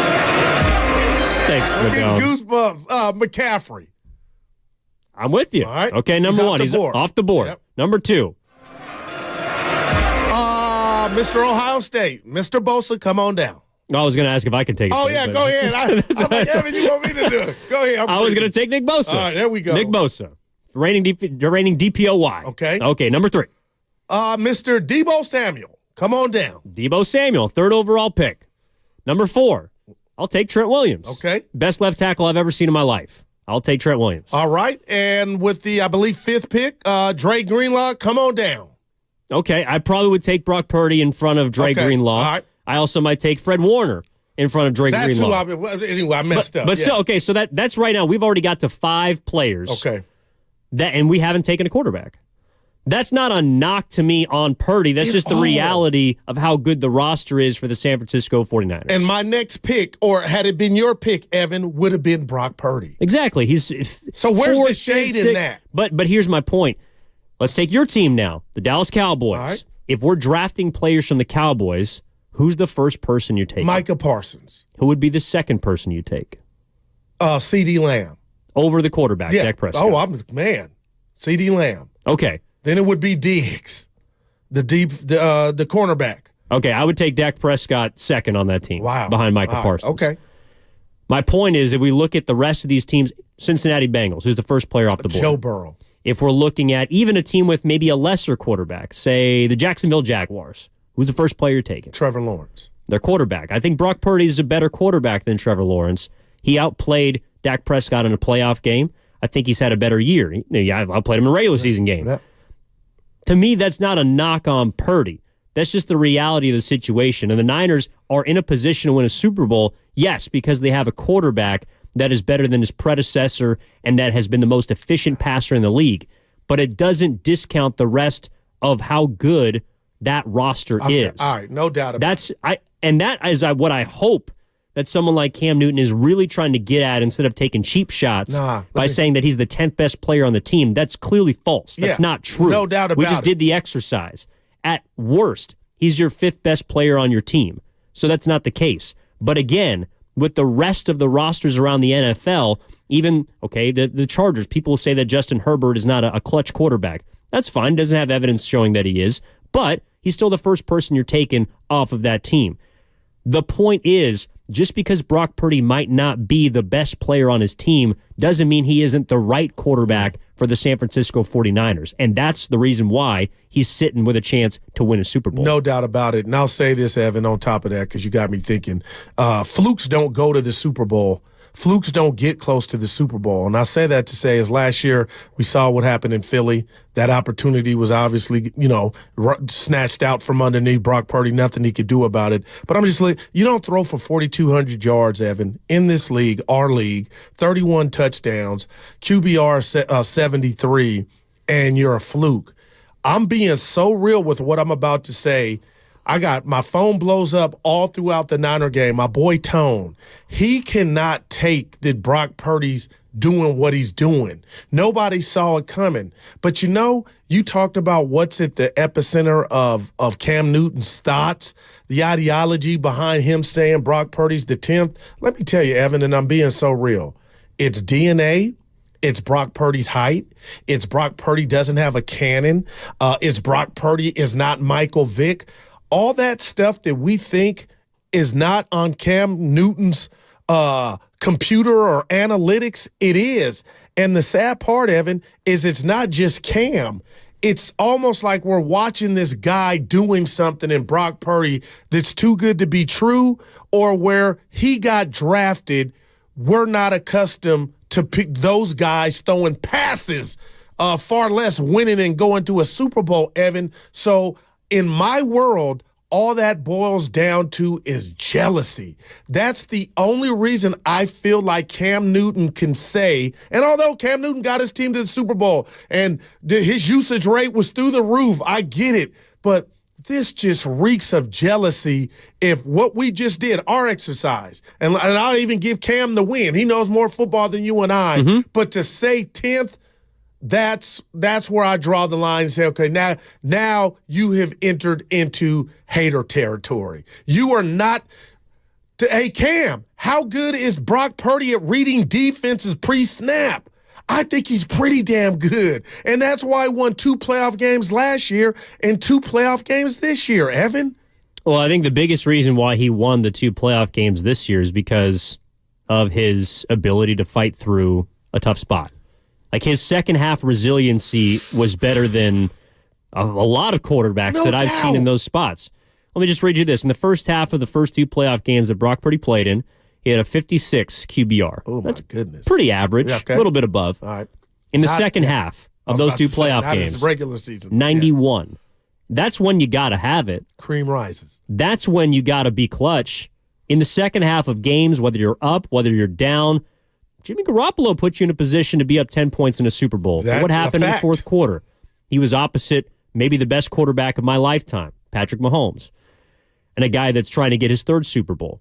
Thanks, Miguel. Goosebumps. McCaffrey. I'm with you. All right. Okay, number one. He's off the board. Yep. Number two. Mr. Ohio State. Mr. Bosa, come on down. I was going to ask if I could take it. Oh, yeah, go ahead. I was like, Evan, you want me to do it? Go ahead. I was going to take Nick Bosa. All right, there we go. Nick Bosa. Reigning DPOY. Okay, number three. Mr. Deebo Samuel. Come on down. Deebo Samuel, 3rd overall pick. Number 4. I'll take Trent Williams. Okay. Best left tackle I've ever seen in my life. I'll take Trent Williams. All right. And with the, I believe, 5th pick, Dre Greenlaw, come on down. Okay. I probably would take Brock Purdy in front of Dre Greenlaw. All right. I also might take Fred Warner in front of Dre Greenlaw. That's who I messed up. But still, okay, so that's right now. We've already got to 5 players. Okay. And we haven't taken a quarterback. That's not a knock to me on Purdy. That's just the reality of how good the roster is for the San Francisco 49ers. And my next pick, or had it been your pick, Evan, would have been Brock Purdy. Exactly. So where's the shade in that? But here's my point. Let's take your team now, the Dallas Cowboys. All right. If we're drafting players from the Cowboys, who's the first person you're taking? Micah Parsons. Who would be the second person you take? CeeDee Lamb. Over the quarterback, Dak Prescott. Oh, CeeDee Lamb. Okay. Then it would be Diggs, the cornerback. Okay, I would take Dak Prescott second on that team. Wow. Behind Micah Parsons. Okay. My point is, if we look at the rest of these teams, Cincinnati Bengals, who's the first player off the board? Joe Burrow. If we're looking at even a team with maybe a lesser quarterback, say the Jacksonville Jaguars, who's the first player you're taking? Trevor Lawrence. Their quarterback. I think Brock Purdy is a better quarterback than Trevor Lawrence. He outplayed Dak Prescott in a playoff game. I think he's had a better year. I outplayed him in a regular season game. Yeah. To me, that's not a knock on Purdy. That's just the reality of the situation. And the Niners are in a position to win a Super Bowl, yes, because they have a quarterback that is better than his predecessor and that has been the most efficient passer in the league. But it doesn't discount the rest of how good that roster is. All right, no doubt about it. That is what I hope that someone like Cam Newton is really trying to get at instead of taking cheap shots by saying that he's the 10th best player on the team. That's clearly false. That's not true. No doubt about it. We just did the exercise. At worst, he's your 5th best player on your team. So that's not the case. But again, with the rest of the rosters around the NFL, even, the Chargers, people will say that Justin Herbert is not a clutch quarterback. That's fine. Doesn't have evidence showing that he is. But he's still the first person you're taking off of that team. The point is, just because Brock Purdy might not be the best player on his team doesn't mean he isn't the right quarterback for the San Francisco 49ers. And that's the reason why he's sitting with a chance to win a Super Bowl. No doubt about it. And I'll say this, Evan, on top of that, because you got me thinking. Flukes don't go to the Super Bowl. Flukes don't get close to the Super Bowl. And I say that to say is last year we saw what happened in Philly. That opportunity was obviously, snatched out from underneath Brock Purdy. Nothing he could do about it. But I'm just like, you don't throw for 4,200 yards, Evan, in this league, our league, 31 touchdowns, QBR 73, and you're a fluke. I'm being so real with what I'm about to say. My phone blows up all throughout the Niner game. My boy Tone, he cannot take that Brock Purdy's doing what he's doing. Nobody saw it coming. But you talked about what's at the epicenter of Cam Newton's thoughts, the ideology behind him saying Brock Purdy's the 10th. Let me tell you, Evan, and I'm being so real. It's DNA. It's Brock Purdy's height. It's Brock Purdy doesn't have a cannon. It's Brock Purdy is not Michael Vick. All that stuff that we think is not on Cam Newton's computer or analytics, it is. And the sad part, Evan, is it's not just Cam. It's almost like we're watching this guy doing something in Brock Purdy that's too good to be true, or where he got drafted, we're not accustomed to pick those guys throwing passes, far less winning and going to a Super Bowl, Evan. So in my world, all that boils down to is jealousy. That's the only reason I feel like Cam Newton can say, and although Cam Newton got his team to the Super Bowl and his usage rate was through the roof, I get it. But this just reeks of jealousy if what we just did, our exercise, and I'll even give Cam the win. He knows more football than you and I. Mm-hmm. But to say 10th, that's where I draw the line and say, okay, now you have entered into hater territory. You are not – hey, Cam, how good is Brock Purdy at reading defenses pre-snap? I think he's pretty damn good. And that's why he won 2 playoff games last year and 2 playoff games this year, Evan. Well, I think the biggest reason why he won the 2 playoff games this year is because of his ability to fight through a tough spot. Like, his second half resiliency was better than a lot of quarterbacks that I've seen in those spots. Let me just read you this. In the first half of the first 2 playoff games that Brock Purdy played in, he had a 56 QBR. Oh, my goodness. Pretty average, a little bit above. All right. In the second half of those 2 playoff games, regular season, 91. Yeah. That's when you got to have it. Cream rises. That's when you got to be clutch. In the second half of games, whether you're up, whether you're down, Jimmy Garoppolo put you in a position to be up 10 points in a Super Bowl. But what happened in the fourth quarter? He was opposite maybe the best quarterback of my lifetime, Patrick Mahomes, and a guy that's trying to get his 3rd Super Bowl.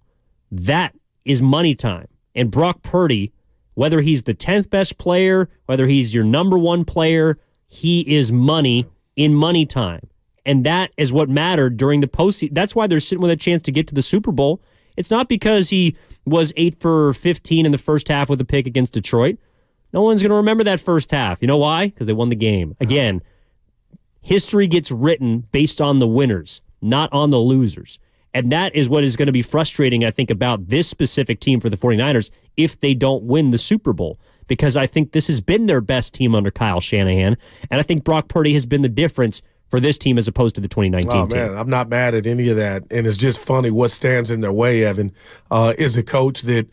That is money time. And Brock Purdy, whether he's the 10th best player, whether he's your number 1 player, he is money in money time. And that is what mattered during the postseason. That's why they're sitting with a chance to get to the Super Bowl. It's not because he was 8 for 15 in the first half with a pick against Detroit. No one's going to remember that first half. You know why? Because they won the game. Again, history gets written based on the winners, not on the losers. And that is what is going to be frustrating, I think, about this specific team for the 49ers if they don't win the Super Bowl. Because I think this has been their best team under Kyle Shanahan. And I think Brock Purdy has been the difference for this team as opposed to the 2019 team. Oh, man, I'm not mad at any of that. And it's just funny what stands in their way, Evan, is a coach that,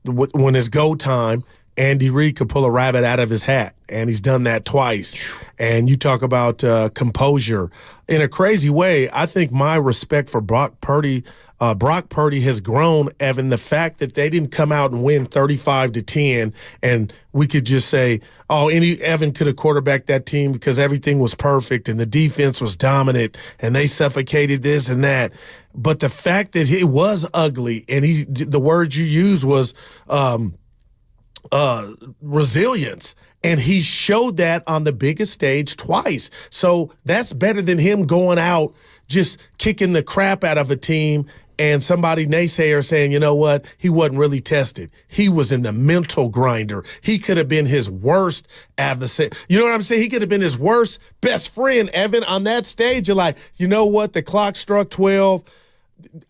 when it's go time Andy Reid could pull a rabbit out of his hat, and he's done that twice. And you talk about composure. In a crazy way, I think my respect for Brock Purdy has grown, Evan. The fact that they didn't come out and win 35-10, and we could just say, Evan could have quarterbacked that team because everything was perfect and the defense was dominant and they suffocated this and that. But the fact that it was ugly, and the word you used was resilience. And he showed that on the biggest stage twice. So that's better than him going out just kicking the crap out of a team and somebody naysayer saying, you know what, he wasn't really tested. He was in the mental grinder. He could have been his worst adversary. You know what I'm saying? He could have been his worst best friend, Evan, on that stage. You're like, you know what, the clock struck 12.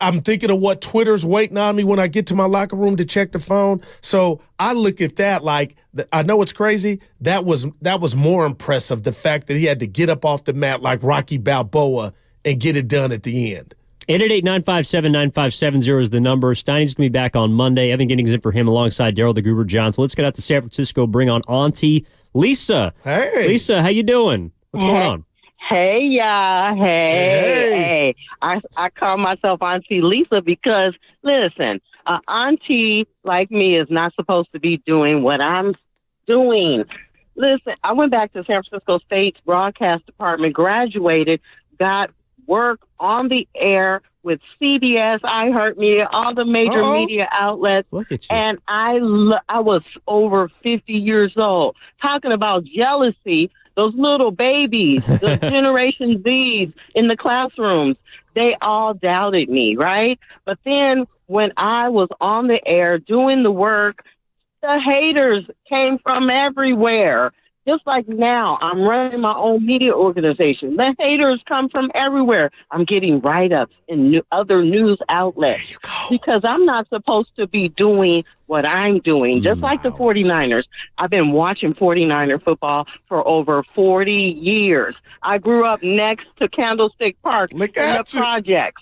I'm thinking of what Twitter's waiting on me when I get to my locker room to check the phone. So I look at that like, I know it's crazy. That was more impressive, the fact that he had to get up off the mat like Rocky Balboa and get it done at the end. 888-957-9570 is the number. Steiny's going to be back on Monday. Evan Giddings in for him alongside Daryl the Goober Johnson. Let's get out to San Francisco, bring on Auntie Lisa. Hey. Lisa, how you doing? What's going on? Hey, y'all. Hey. I call myself Auntie Lisa because, listen, auntie like me is not supposed to be doing what I'm doing. Listen, I went back to San Francisco State's broadcast department, graduated, got work on the air with CBS, iHeartMedia, all the major media outlets. Look at you. And I was over 50 years old. Talking about jealousy, those little babies, the Generation Zs in the classrooms, they all doubted me, right? But then when I was on the air doing the work, the haters came from everywhere. Just like now, I'm running my own media organization. The haters come from everywhere. I'm getting write-ups in other news outlets because I'm not supposed to be doing what I'm doing. Just like the 49ers. I've been watching 49er football for over 40 years. I grew up next to Candlestick Park in the projects.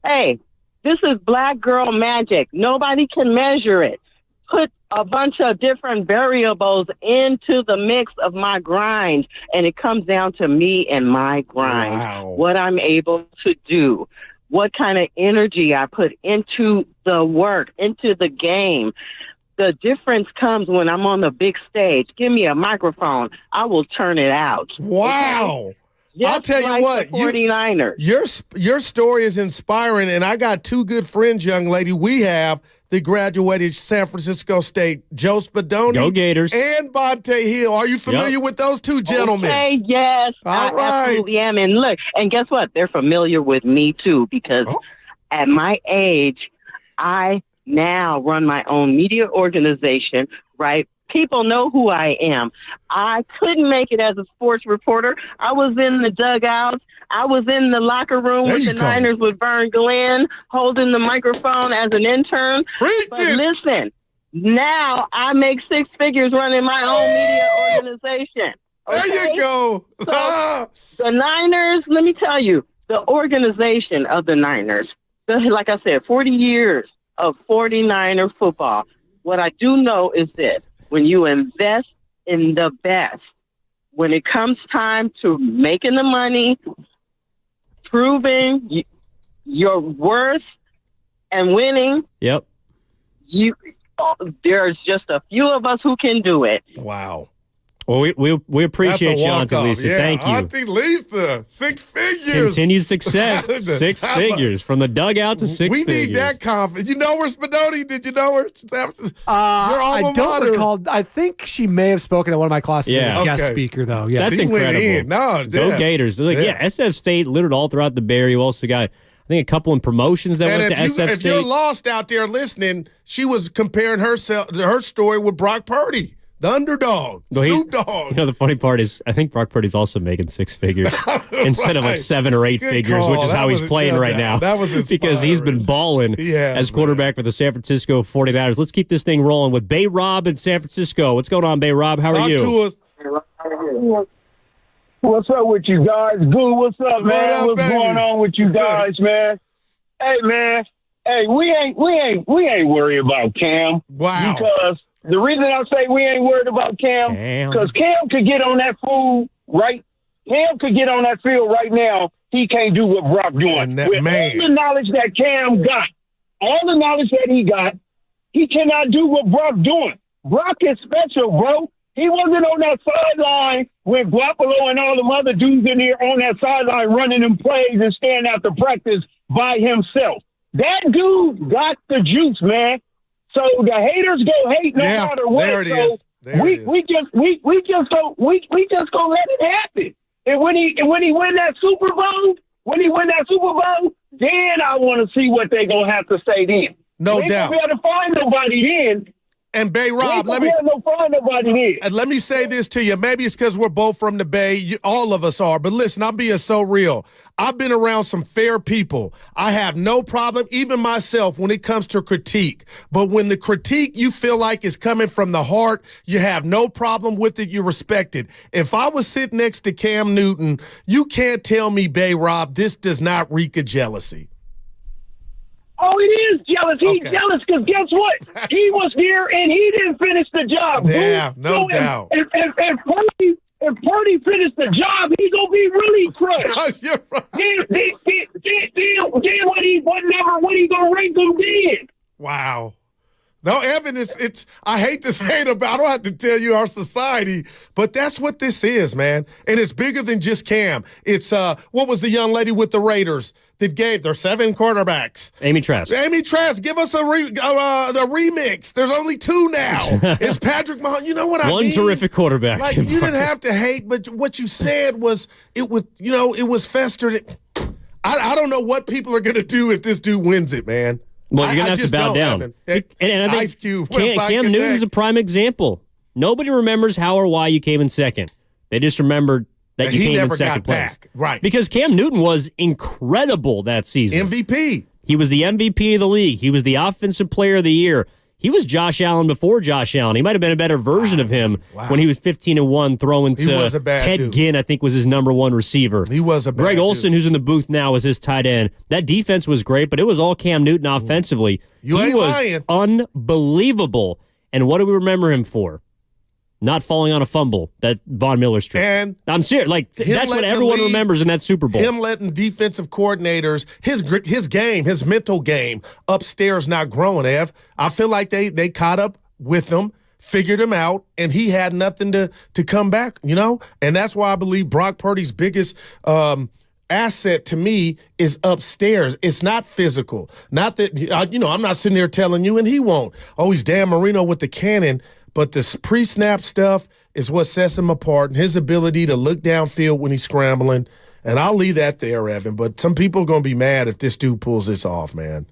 Hey, this is black girl magic. Nobody can measure it. Put a bunch of different variables into the mix of my grind, and it comes down to me and my grind. Wow. What I'm able to do, what kind of energy I put into the work, into the game. The difference comes when I'm on the big stage. Give me a microphone, I will turn it out. Wow. Okay? I'll tell you what, the 49ers. Your story is inspiring, and I got two good friends, young lady. We have that graduated San Francisco State, Joe Spadoni. Go Gators. And Bonte Hill. Are you familiar with those two gentlemen? Okay, yes. All I right. absolutely am. And look, and guess what? They're familiar with me too, because at my age, I now run my own media organization, right? People know who I am. I couldn't make it as a sports reporter. I was in the dugouts. I was in the locker room with the Niners with Vern Glenn, holding the microphone as an intern. But listen, now I make six figures running my own media organization. Okay? There you go. So the Niners, let me tell you, the organization of the Niners, like I said, 40 years of 49er football. What I do know is this. When you invest in the best, when it comes time to making the money, proving your worth and winning, there's just a few of us who can do it. Wow. Well, we appreciate you, Auntie Lisa. Yeah, Thank you. Auntie Lisa, 6 figures. Continued success. 6 figures. From the dugout to 6 figures. We need that confidence. You know her, Spadoni? Did you know her? I don't recall. I think she may have spoken at one of my classes as a guest speaker, though. Yeah. That's incredible. Go Gators. Like, SF State littered all throughout the Bear. You also got, I think, a couple in promotions that went to SF State. If you're lost out there listening, she was comparing her story with Brock Purdy. The underdog, Snoop Dogg. You know, the funny part is, I think Brock Purdy's also making 6 figures instead of like 7 or 8 figures, which is how he's playing right now. That was because he's been balling as quarterback for the San Francisco 49ers. Let's keep this thing rolling with Bay Rob in San Francisco. What's going on, Bay Rob? How are you? Talk to us. What's up with you guys? Good. What's up, man? What's going on with you guys, man? Hey, man. Hey, we ain't worried about Cam. Wow. Because The reason I say we ain't worried about Cam, because Cam could get on that fool right. Cam could get on that field right now. He can't do what Brock doing. With all the knowledge that Cam got, all the knowledge that he got, he cannot do what Brock doing. Brock is special, bro. He wasn't on that sideline when Garoppolo and all them other dudes in here on that sideline running them plays and staying after practice by himself. That dude got the juice, man. So the haters go hate no matter what. There it so is. We just gonna let it happen. And when he win that Super Bowl, then I want to see what they gonna have to say then. No doubt. We ain't gonna be able to find nobody then. And Bay Rob, let me say this to you. Maybe it's because we're both from the Bay. All of us are. But listen, I'm being so real. I've been around some fair people. I have no problem, even myself, when it comes to critique. But when the critique you feel like is coming from the heart, you have no problem with it. You respect it. If I was sitting next to Cam Newton, you can't tell me, Bay Rob, this does not reek of jealousy. Oh, it is jealous. He's jealous because guess what? He was here and he didn't finish the job. Yeah, no doubt. If Purdy finished the job, he's gonna be really crushed. You're right. Then what he gonna rank him then? Wow. No, Evan, it's I hate to say it about, I don't have to tell you our society, but that's what this is, man. And it's bigger than just Cam. It's what was the young lady with the Raiders that gave their 7 quarterbacks? Amy Trask. Amy Trask, give us the remix. There's only 2 now. It's Patrick Mahomes. You know what I mean? One terrific quarterback. Like, you didn't have to hate, but what you said was, it was festered. I don't know what people are going to do if this dude wins it, man. Well, you're going to have to bow down. And I think Ice Cube, Cam Newton is a prime example. Nobody remembers how or why you came in second. They just remembered that you came in second place. Right. Because Cam Newton was incredible that season. MVP. He was the MVP of the league. He was the offensive player of the year. He was Josh Allen before Josh Allen. He might have been a better version of him when he was 15-1 throwing to Ted Ginn, I think was his number 1 receiver. He was a bad Greg Olsen, who's in the booth now, was his tight end. That defense was great, but it was all Cam Newton offensively. He was lying. Unbelievable. And what do we remember him for? Not falling on a fumble, that Von Miller streak. And I'm serious. Like, that's what everyone remembers in that Super Bowl. Him letting defensive coordinators, his game, his mental game upstairs not growing, Ev. I feel like they caught up with him, figured him out, and he had nothing to come back, And that's why I believe Brock Purdy's biggest asset to me is upstairs. It's not physical. Not that, I'm not sitting there telling you, and he won't. Oh, he's Dan Marino with the cannon. But this pre-snap stuff is what sets him apart, and his ability to look downfield when he's scrambling. And I'll leave that there, Evan. But some people are going to be mad if this dude pulls this off, man.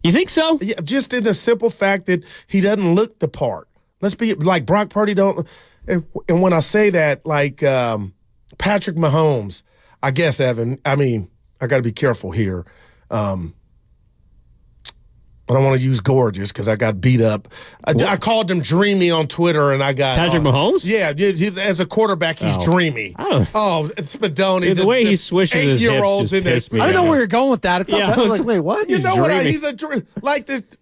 You think so? Yeah, just in the simple fact that he doesn't look the part. Let's be like Brock Purdy don't. And when I say that, like Patrick Mahomes, I guess, Evan, I mean, I got to be careful here. I don't want to use gorgeous because I got beat up. I called him dreamy on Twitter, and I got Patrick Mahomes. Yeah, as a quarterback, he's dreamy. It's Spadoni. The way he swishes his hips just pissed me. I don't know where you're going with that. It sounds I was like, wait, what? You know what? He's a dream.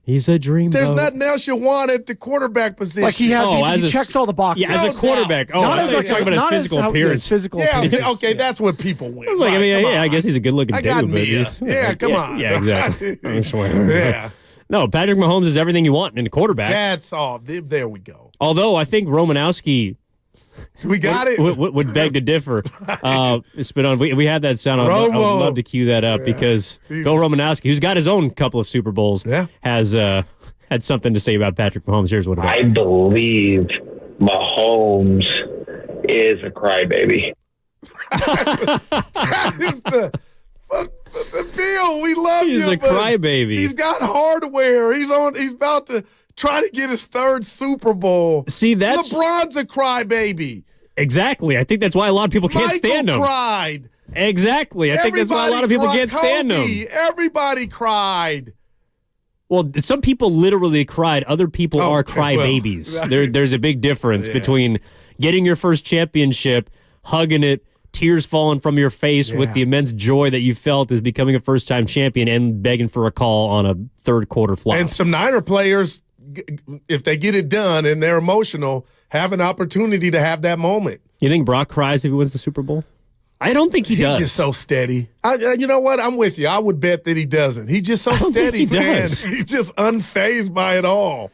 He's a dream. There's nothing else you want at the quarterback position. Like he checks all the boxes. Yeah, as a quarterback. Not as talking about his physical appearance. Okay, that's what people win. I was like, I guess he's a good-looking dude. Yeah, come on. Yeah, exactly. I'm sure. Yeah. No, Patrick Mahomes is everything you want in a quarterback. That's all. There we go. Although I think Romanowski we got it. Would beg to differ. We had that sound. I would love to cue that up because Bill Romanowski, who's got his own couple of Super Bowls, has had something to say about Patrick Mahomes. Here's what I believe Mahomes is a crybaby. That is the Bill, we love you. He's a crybaby. He's got hardware. He's about to try to get his 3rd Super Bowl. See, that's LeBron's a crybaby. Exactly. I think that's why a lot of people can't stand him. Michael cried. Exactly. I think that's why a lot of people can't stand him. Everybody cried. Well, some people literally cried. Other people are crybabies. Well, there's a big difference between getting your first championship, hugging it, tears falling from your face with the immense joy that you felt as becoming a first-time champion and begging for a call on a third-quarter flop. And some Niner players, if they get it done and they're emotional, have an opportunity to have that moment. You think Brock cries if he wins the Super Bowl? I don't think he does. He's just so steady. You know what? I'm with you. I would bet that he doesn't. He's just so steady, man. He's just unfazed by it all.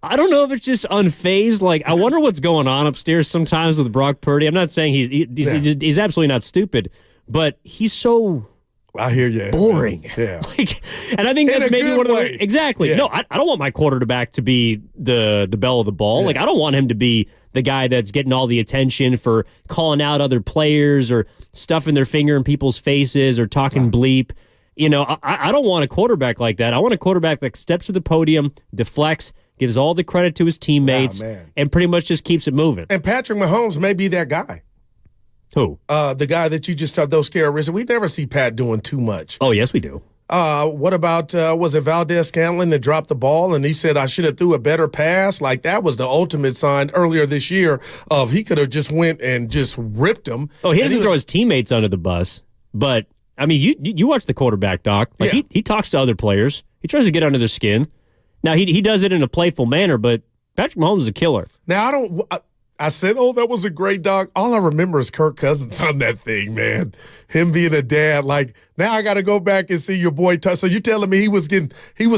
I don't know if it's just unfazed. Like, I wonder what's going on upstairs sometimes with Brock Purdy. I'm not saying he's absolutely not stupid, but he's so I hear you. Boring. Yeah. And I think that's maybe one of the way. exactly. Yeah. No, I don't want my quarterback to be the belle of the ball. Yeah. Like, I don't want him to be the guy that's getting all the attention for calling out other players or stuffing their finger in people's faces or talking bleep. You know, I don't want a quarterback like that. I want a quarterback that steps to the podium, deflects, gives all the credit to his teammates, and pretty much just keeps it moving. And Patrick Mahomes may be that guy. Who? The guy that you just talked, those characteristics. We never see Pat doing too much. Oh, yes, we do. What about, was it Valdez-Scantling that dropped the ball and he said, I should have threw a better pass? Like, that was the ultimate sign earlier this year of he could have just went and just ripped him. Oh, he doesn't throw his teammates under the bus. But, I mean, you watch the quarterback, Doc. Like, he talks to other players. He tries to get under their skin. Now, he does it in a playful manner, but Patrick Mahomes is a killer. Now, I said, oh, that was a great dog. All I remember is Kirk Cousins on that thing, man. Him being a dad. Like, now I got to go back and see your boy. So you telling me he was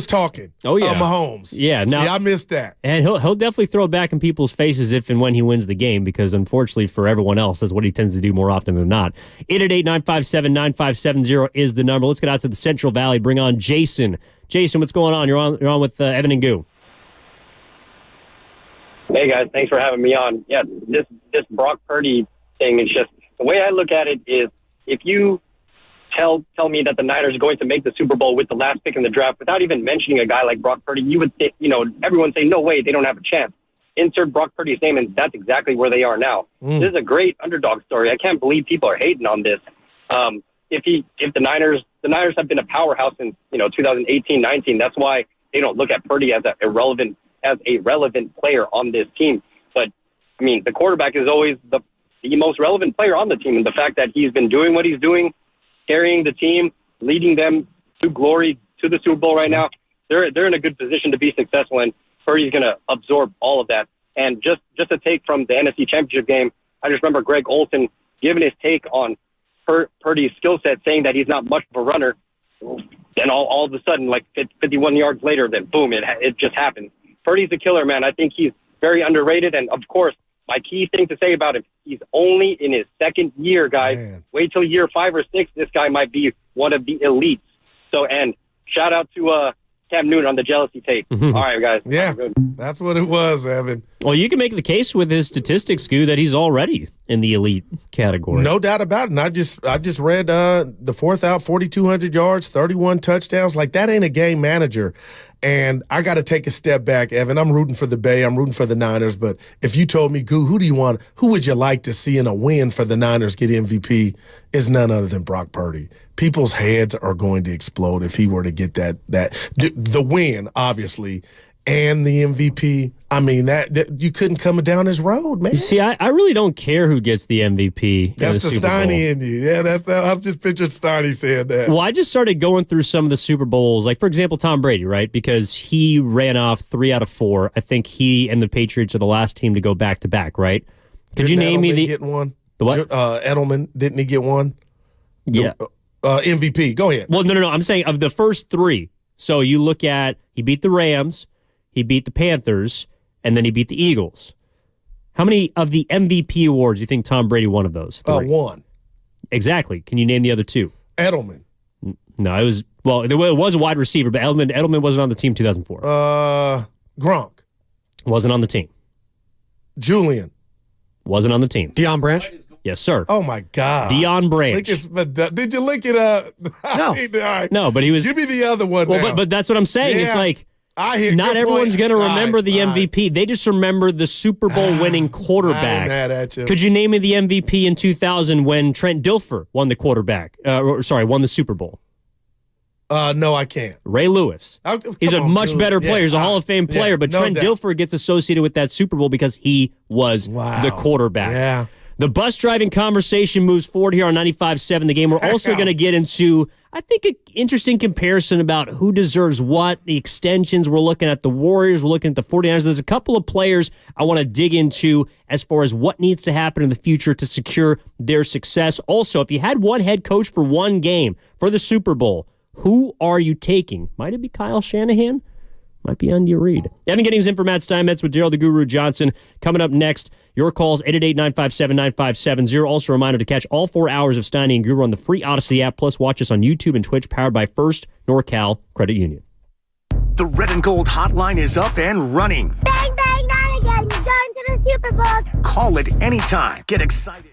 talking? Oh, yeah. Mahomes. Yeah. Now, see, I missed that. And he'll definitely throw it back in people's faces if and when he wins the game, because unfortunately for everyone else, that's what he tends to do more often than not. 888-957-9570 is the number. Let's get out to the Central Valley. Bring on Jason. Jason, what's going on? You're on with Evan and Goo. Hey, guys. Thanks for having me on. Yeah, this Brock Purdy thing is just – the way I look at it is if you tell me that the Niners are going to make the Super Bowl with the last pick in the draft without even mentioning a guy like Brock Purdy, you would think, everyone say, no way, they don't have a chance. Insert Brock Purdy's name, and that's exactly where they are now. This is a great underdog story. I can't believe people are hating on this. If the Niners have been a powerhouse since 2018-19, that's why they don't look at Purdy as a relevant player on this team. But I mean, the quarterback is always the most relevant player on the team, and the fact that he's been doing what he's doing, carrying the team, leading them to glory, to the Super Bowl right now, they're in a good position to be successful, and Purdy's going to absorb all of that. And just a take from the NFC Championship game, I just remember Greg Olsen giving his take on Purdy's skill set, saying that he's not much of a runner. Then all of a sudden, like 51 yards later, then boom, it just happened. Purdy's a killer, man. I think he's very underrated. And, of course, my key thing to say about him, he's only in his second year, guys. Man. Wait till year 5 or 6. This guy might be one of the elites. So, and shout out to Cam Newton on the jealousy tape. All right, guys. Yeah, that's what it was, Evan. Well, you can make the case with his statistics, Scoot, that he's already in the elite category. No doubt about it. And I just read the fourth out, 4,200 yards, 31 touchdowns. Like, that ain't a game manager. And I got to take a step back, Evan. I'm rooting for the Bay. I'm rooting for the Niners. But if you told me, Goo, who would you like to see in a win for the Niners get MVP? Is none other than Brock Purdy. People's heads are going to explode if he were to get the win, obviously, and the MVP. I mean, that you couldn't come down his road, man. See, I really don't care who gets the MVP. That's the Steiny in you. Yeah, I've just pictured Steiny saying that. Well, I just started going through some of the Super Bowls, like, for example, Tom Brady, right? Because he ran off 3 out of 4. I think he and the Patriots are the last team to go back-to-back, right? Could you name me the get one? The what? Edelman, didn't he get one? Yeah. MVP. Go ahead. Well, no. I'm saying of the first 3. So you look at, he beat the Rams, he beat the Panthers, and then he beat the Eagles. How many of the MVP awards do you think Tom Brady won of those? 3? 1. Exactly. Can you name the other 2? Edelman. No, it was a wide receiver, but Edelman wasn't on the team in 2004. Gronk. Wasn't on the team. Julian. Wasn't on the team. Deion Branch? Yes, sir. Oh, my God. Deion Branch. Did you look it up? No. No, but he was... Give me the other one well, now. but that's what I'm saying. Yeah. It's like... Not everyone's going to remember the MVP. They just remember the Super Bowl winning quarterback. I'm mad at you. Could you name me the MVP in 2000 when Trent Dilfer won the won the Super Bowl? No, I can't. Ray Lewis. He's a much better player. He's a Hall of Fame player, but Trent Dilfer gets associated with that Super Bowl because he was the quarterback. Yeah. The bus driving conversation moves forward here on 95.7 The Game. We're also going to get into I think an interesting comparison about who deserves what, the extensions. We're looking at the Warriors, we're looking at the 49ers. There's a couple of players I want to dig into as far as what needs to happen in the future to secure their success. Also, if you had one head coach for one game for the Super Bowl, who are you taking? Might it be Kyle Shanahan? Might be Andy Reid. Evan Giddings in for Matt Steinmetz with Daryl the Guru Johnson. Coming up next, your calls, 888-957-9570. Also a reminder to catch all 4 hours of Steiny and Guru on the free Odyssey app, plus watch us on YouTube and Twitch, powered by First NorCal Credit Union. The Red and Gold hotline is up and running. Bang, bang, not again. You're going to the Super Bowl. Call it anytime. Get excited.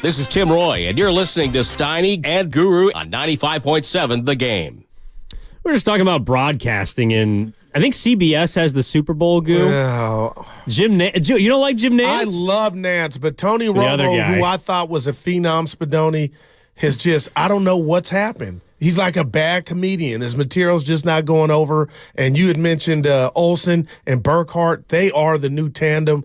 This is Tim Roy, and you're listening to Steiny and Guru on 95.7 The Game. We're just talking about broadcasting, and I think CBS has the Super Bowl, Goo. Well, you don't like Jim Nantz? I love Nance, but Tony Romo, who I thought was a phenom Spadoni, has just, I don't know what's happened. He's like a bad comedian. His material's just not going over. And you had mentioned Olsen and Burkhart. They are the new tandem.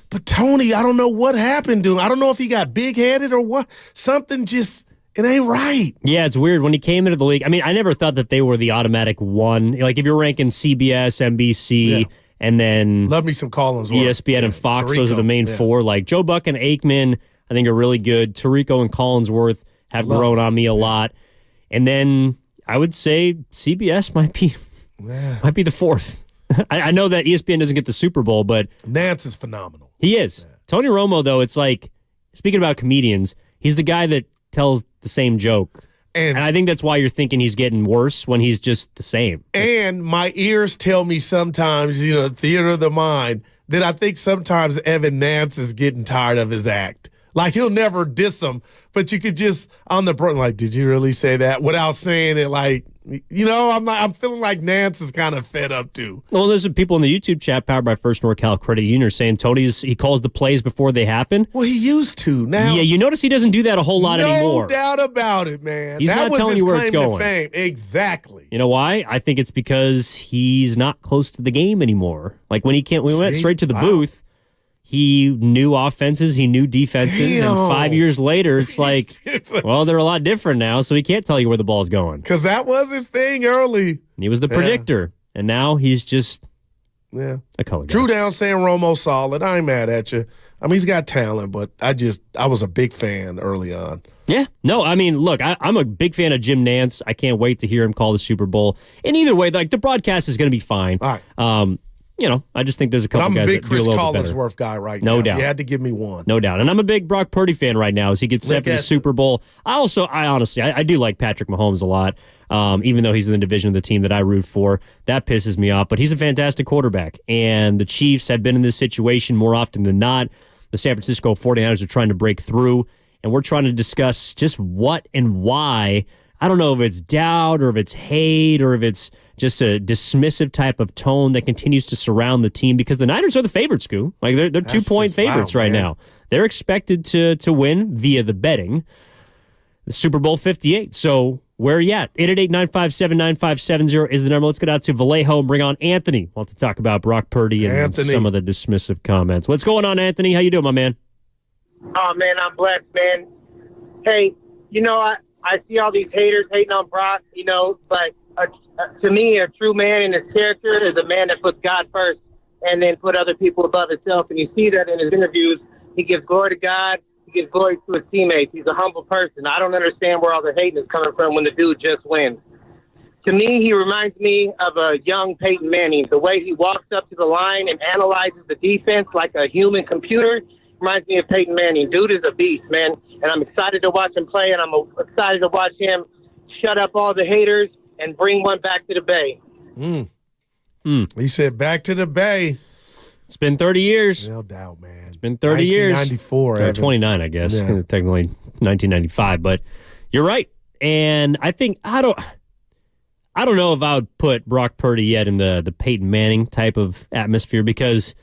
But Tony, I don't know what happened to him. I don't know if he got big-headed or what. Something just, it ain't right. Yeah, it's weird. When he came into the league, I mean, I never thought that they were the automatic one. Like, if you're ranking CBS, NBC, and then love me some Collinsworth. ESPN and Fox, Tirico. Those are the main four. Like, Joe Buck and Aikman, I think, are really good. Tirico and Collinsworth have grown on me a lot. And then I would say CBS might be the fourth. I know that ESPN doesn't get the Super Bowl, but Nance is phenomenal. He is. Yeah. Tony Romo, though, it's like, speaking about comedians, he's the guy that tells the same joke. And I think that's why you're thinking he's getting worse when he's just the same. And my ears tell me sometimes, theater of the mind, that I think sometimes Evan Nance is getting tired of his act. Like, he'll never diss him, but you could just, on the broad, like, did you really say that? Without saying it, like, I'm feeling like Nance is kind of fed up, too. Well, there's some people in the YouTube chat powered by First NorCal Credit Union saying he calls the plays before they happen. Well, he used to. Now, yeah, you notice he doesn't do that a whole lot anymore. No doubt about it, man. He's that not was telling his you where claim it's going. to fame. Exactly. You know why? I think it's because he's not close to the game anymore. Like, when we went straight to the booth, he knew offenses, he knew defenses, and 5 years later, it's like, well, they're a lot different now, so he can't tell you where the ball's going. Because that was his thing early. He was the predictor, and now he's just a color guy. Drew down saying Romo solid. I ain't mad at you. I mean, he's got talent, but I was a big fan early on. Yeah. No, I mean, look, I'm a big fan of Jim Nance. I can't wait to hear him call the Super Bowl. And either way, like, the broadcast is going to be fine. All right. I just think there's a couple guys that do a little bit better. I'm a big Chris Collinsworth guy right now. No doubt. You had to give me one. No doubt. And I'm a big Brock Purdy fan right now as he gets set for the Super Bowl. I honestly do like Patrick Mahomes a lot, even though he's in the division of the team that I root for. That pisses me off. But he's a fantastic quarterback. And the Chiefs have been in this situation more often than not. The San Francisco 49ers are trying to break through. And we're trying to discuss just what and why. I don't know if it's doubt or if it's hate or if it's just a dismissive type of tone that continues to surround the team, because the Niners are the favorites, Scoo. Like, they're 2-point favorites right now. They're expected to win via the betting the Super Bowl 58. So where are you at? 888-957-9570 is the number. Let's get out to Vallejo and bring on Anthony. Wants to talk about Brock Purdy and some of the dismissive comments. What's going on, Anthony? How you doing, my man? Oh, man, I'm blessed, man. Hey, I see all these haters hating on Brock, but to me, a true man in his character is a man that puts God first and then put other people above himself. And you see that in his interviews. He gives glory to God. He gives glory to his teammates. He's a humble person. I don't understand where all the hating is coming from when the dude just wins. To me, he reminds me of a young Peyton Manning. The way he walks up to the line and analyzes the defense like a human computer reminds me of Peyton Manning. Dude is a beast, man. And I'm excited to watch him play, and I'm excited to watch him shut up all the haters and bring one back to the Bay. He said back to the Bay. It's been 30 years. No doubt, man. It's been 30 years. 1994. 29, I guess. Yeah. Technically 1995. But you're right. And I think, I don't know if I would put Brock Purdy yet in the Peyton Manning type of atmosphere, because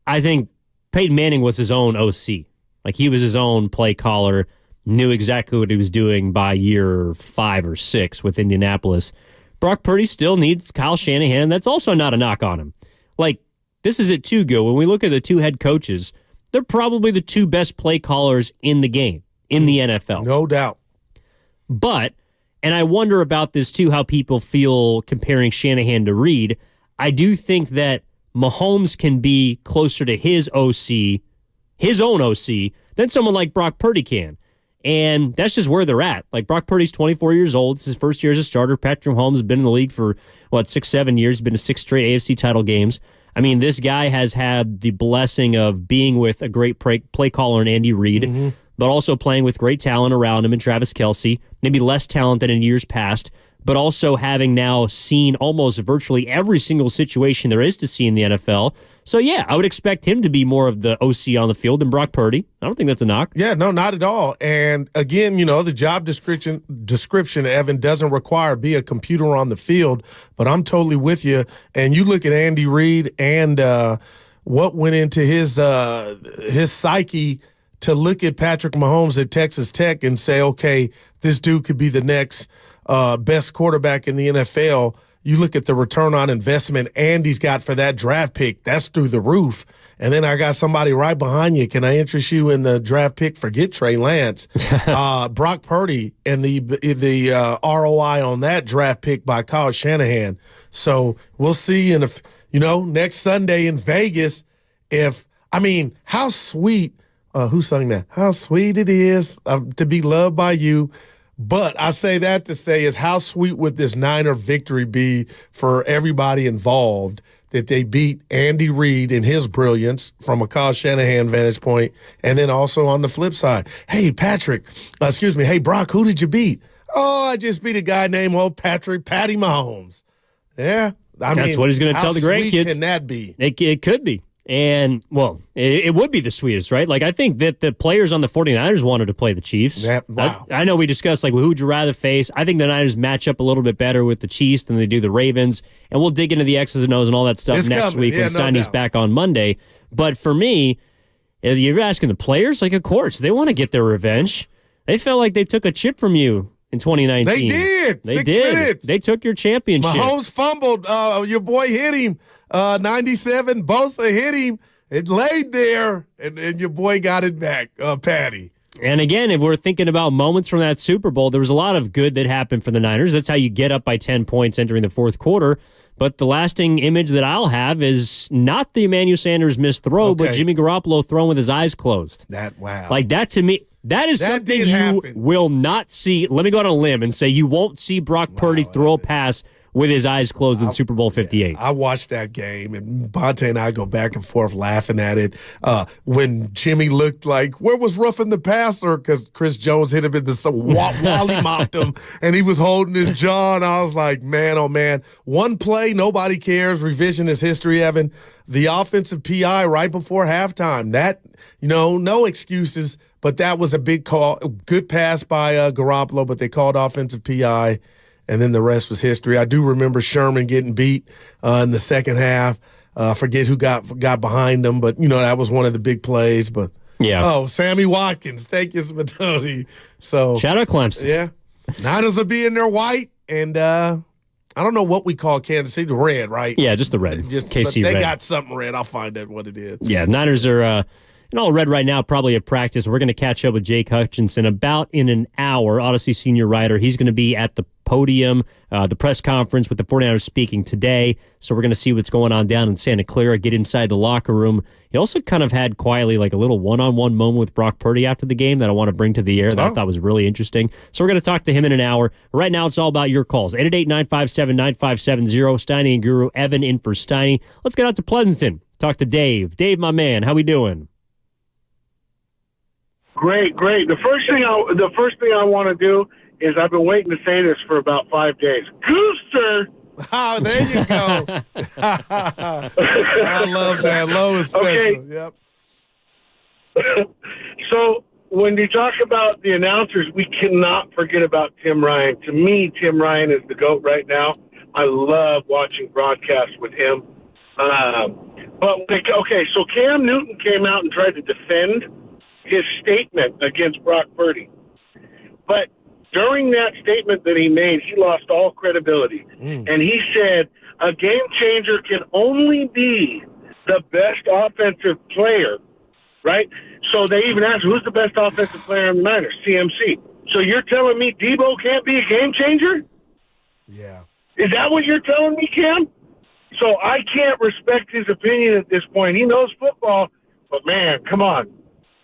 I think Peyton Manning was his own OC. Like, he was his own play caller, knew exactly what he was doing by year 5 or 6 with Indianapolis. Brock Purdy still needs Kyle Shanahan. That's also not a knock on him. Like, this is it too, Go. When we look at the two head coaches, they're probably the two best play callers in the game, in the NFL. No doubt. But, and I wonder about this too, how people feel comparing Shanahan to Reed. I do think that Mahomes can be closer to his OC, his own OC, than someone like Brock Purdy can. And that's just where they're at. Like, Brock Purdy's 24 years old. It's his first year as a starter. Patrick Mahomes has been in the league for, 6-7 years. He's been to 6 straight AFC title games. I mean, this guy has had the blessing of being with a great play caller in Andy Reid, but also playing with great talent around him in Travis Kelce, maybe less talent than in years past, but also having now seen almost virtually every single situation there is to see in the NFL. So, yeah, I would expect him to be more of the OC on the field than Brock Purdy. I don't think that's a knock. Yeah, no, not at all. And, again, the job description, Evan, doesn't require be a computer on the field, but I'm totally with you. And you look at Andy Reid and what went into his psyche to look at Patrick Mahomes at Texas Tech and say, okay, this dude could be the next best quarterback in the NFL. You look at the return on investment Andy's got for that draft pick, that's through the roof. And then I got somebody right behind you. Can I interest you in the draft pick? Forget Trey Lance. Brock Purdy and the ROI on that draft pick by Kyle Shanahan. So we'll see next Sunday in Vegas how sweet who sung that? How sweet it is to be loved by you. But I say that to say is how sweet would this Niner victory be for everybody involved that they beat Andy Reid in his brilliance from a Kyle Shanahan vantage point, and then also on the flip side, hey, Brock, who did you beat? Oh, I just beat a guy named Patty Mahomes. Yeah, that's what he's going to tell the grandkids. How sweet can that be? It could be. And, it would be the sweetest, right? Like, I think that the players on the 49ers wanted to play the Chiefs. Wow. I know we discussed, who would you rather face? I think the Niners match up a little bit better with the Chiefs than they do the Ravens. And we'll dig into the X's and O's and all that stuff next week when Steiny's back on Monday. But for me, if you're asking the players, of course, they want to get their revenge. They felt like they took a chip from you in 2019. They did. They 6 did. minutes. They took your championship. Mahomes fumbled. Your boy hit him. 97. Bosa hit him. It laid there, and your boy got it back, Patty. And again, if we're thinking about moments from that Super Bowl, there was a lot of good that happened for the Niners. That's how you get up by 10 points entering the fourth quarter. But the lasting image that I'll have is not the Emmanuel Sanders missed throw, but Jimmy Garoppolo throwing with his eyes closed. Wow. That to me, that is something you will not see. Let me go on a limb and say you won't see Brock Purdy throw a pass with his eyes closed in Super Bowl 58. I watched that game, and Bonte and I go back and forth laughing at it. When Jimmy looked like, where was roughing the passer? Because Chris Jones hit him in the Wally mopped him, and he was holding his jaw, and I was like, man, oh, man. One play, nobody cares. Revisionist history, Evan. The offensive PI right before halftime. That, no excuses, but that was a big call. Good pass by Garoppolo, but they called offensive PI. And then the rest was history. I do remember Sherman getting beat in the second half. I forget who got behind him, but, that was one of the big plays. But Sammy Watkins. Thank you, Smatoni. So shout out Clemson. Yeah. Niners will be in their white, and I don't know what we call Kansas City, the red, right? Yeah, just the red. KC they red. got something red. I'll find out what it is. Yeah, Niners are in all red right now, probably at practice. We're going to catch up with Jake Hutchinson about in an hour. Odyssey senior writer. He's going to be at the podium, the press conference with the 49ers speaking today. So we're going to see what's going on down in Santa Clara, get inside the locker room. He also kind of had quietly a little one-on-one moment with Brock Purdy after the game that I want to bring to the air that I thought was really interesting. So we're going to talk to him in an hour. Right now, it's all about your calls. 888-957-9570. Steiny and Guru. Evan in for Steiny. Let's get out to Pleasanton. Talk to Dave. Dave, my man, how we doing? Great. The first thing I want to do is I've been waiting to say this for about 5 days. Gooster! Oh, there you go. I love that. Low is special. Okay. Yep. So when you talk about the announcers, we cannot forget about Tim Ryan. To me, Tim Ryan is the GOAT right now. I love watching broadcasts with him. So Cam Newton came out and tried to defend his statement against Brock Purdy. But during that statement that he made, he lost all credibility. And he said a game changer can only be the best offensive player, right? So they even asked, who's the best offensive player in the Niners? CMC. So you're telling me Debo can't be a game changer? Yeah. Is that what you're telling me, Cam? So I can't respect his opinion at this point. He knows football, but, man, come on.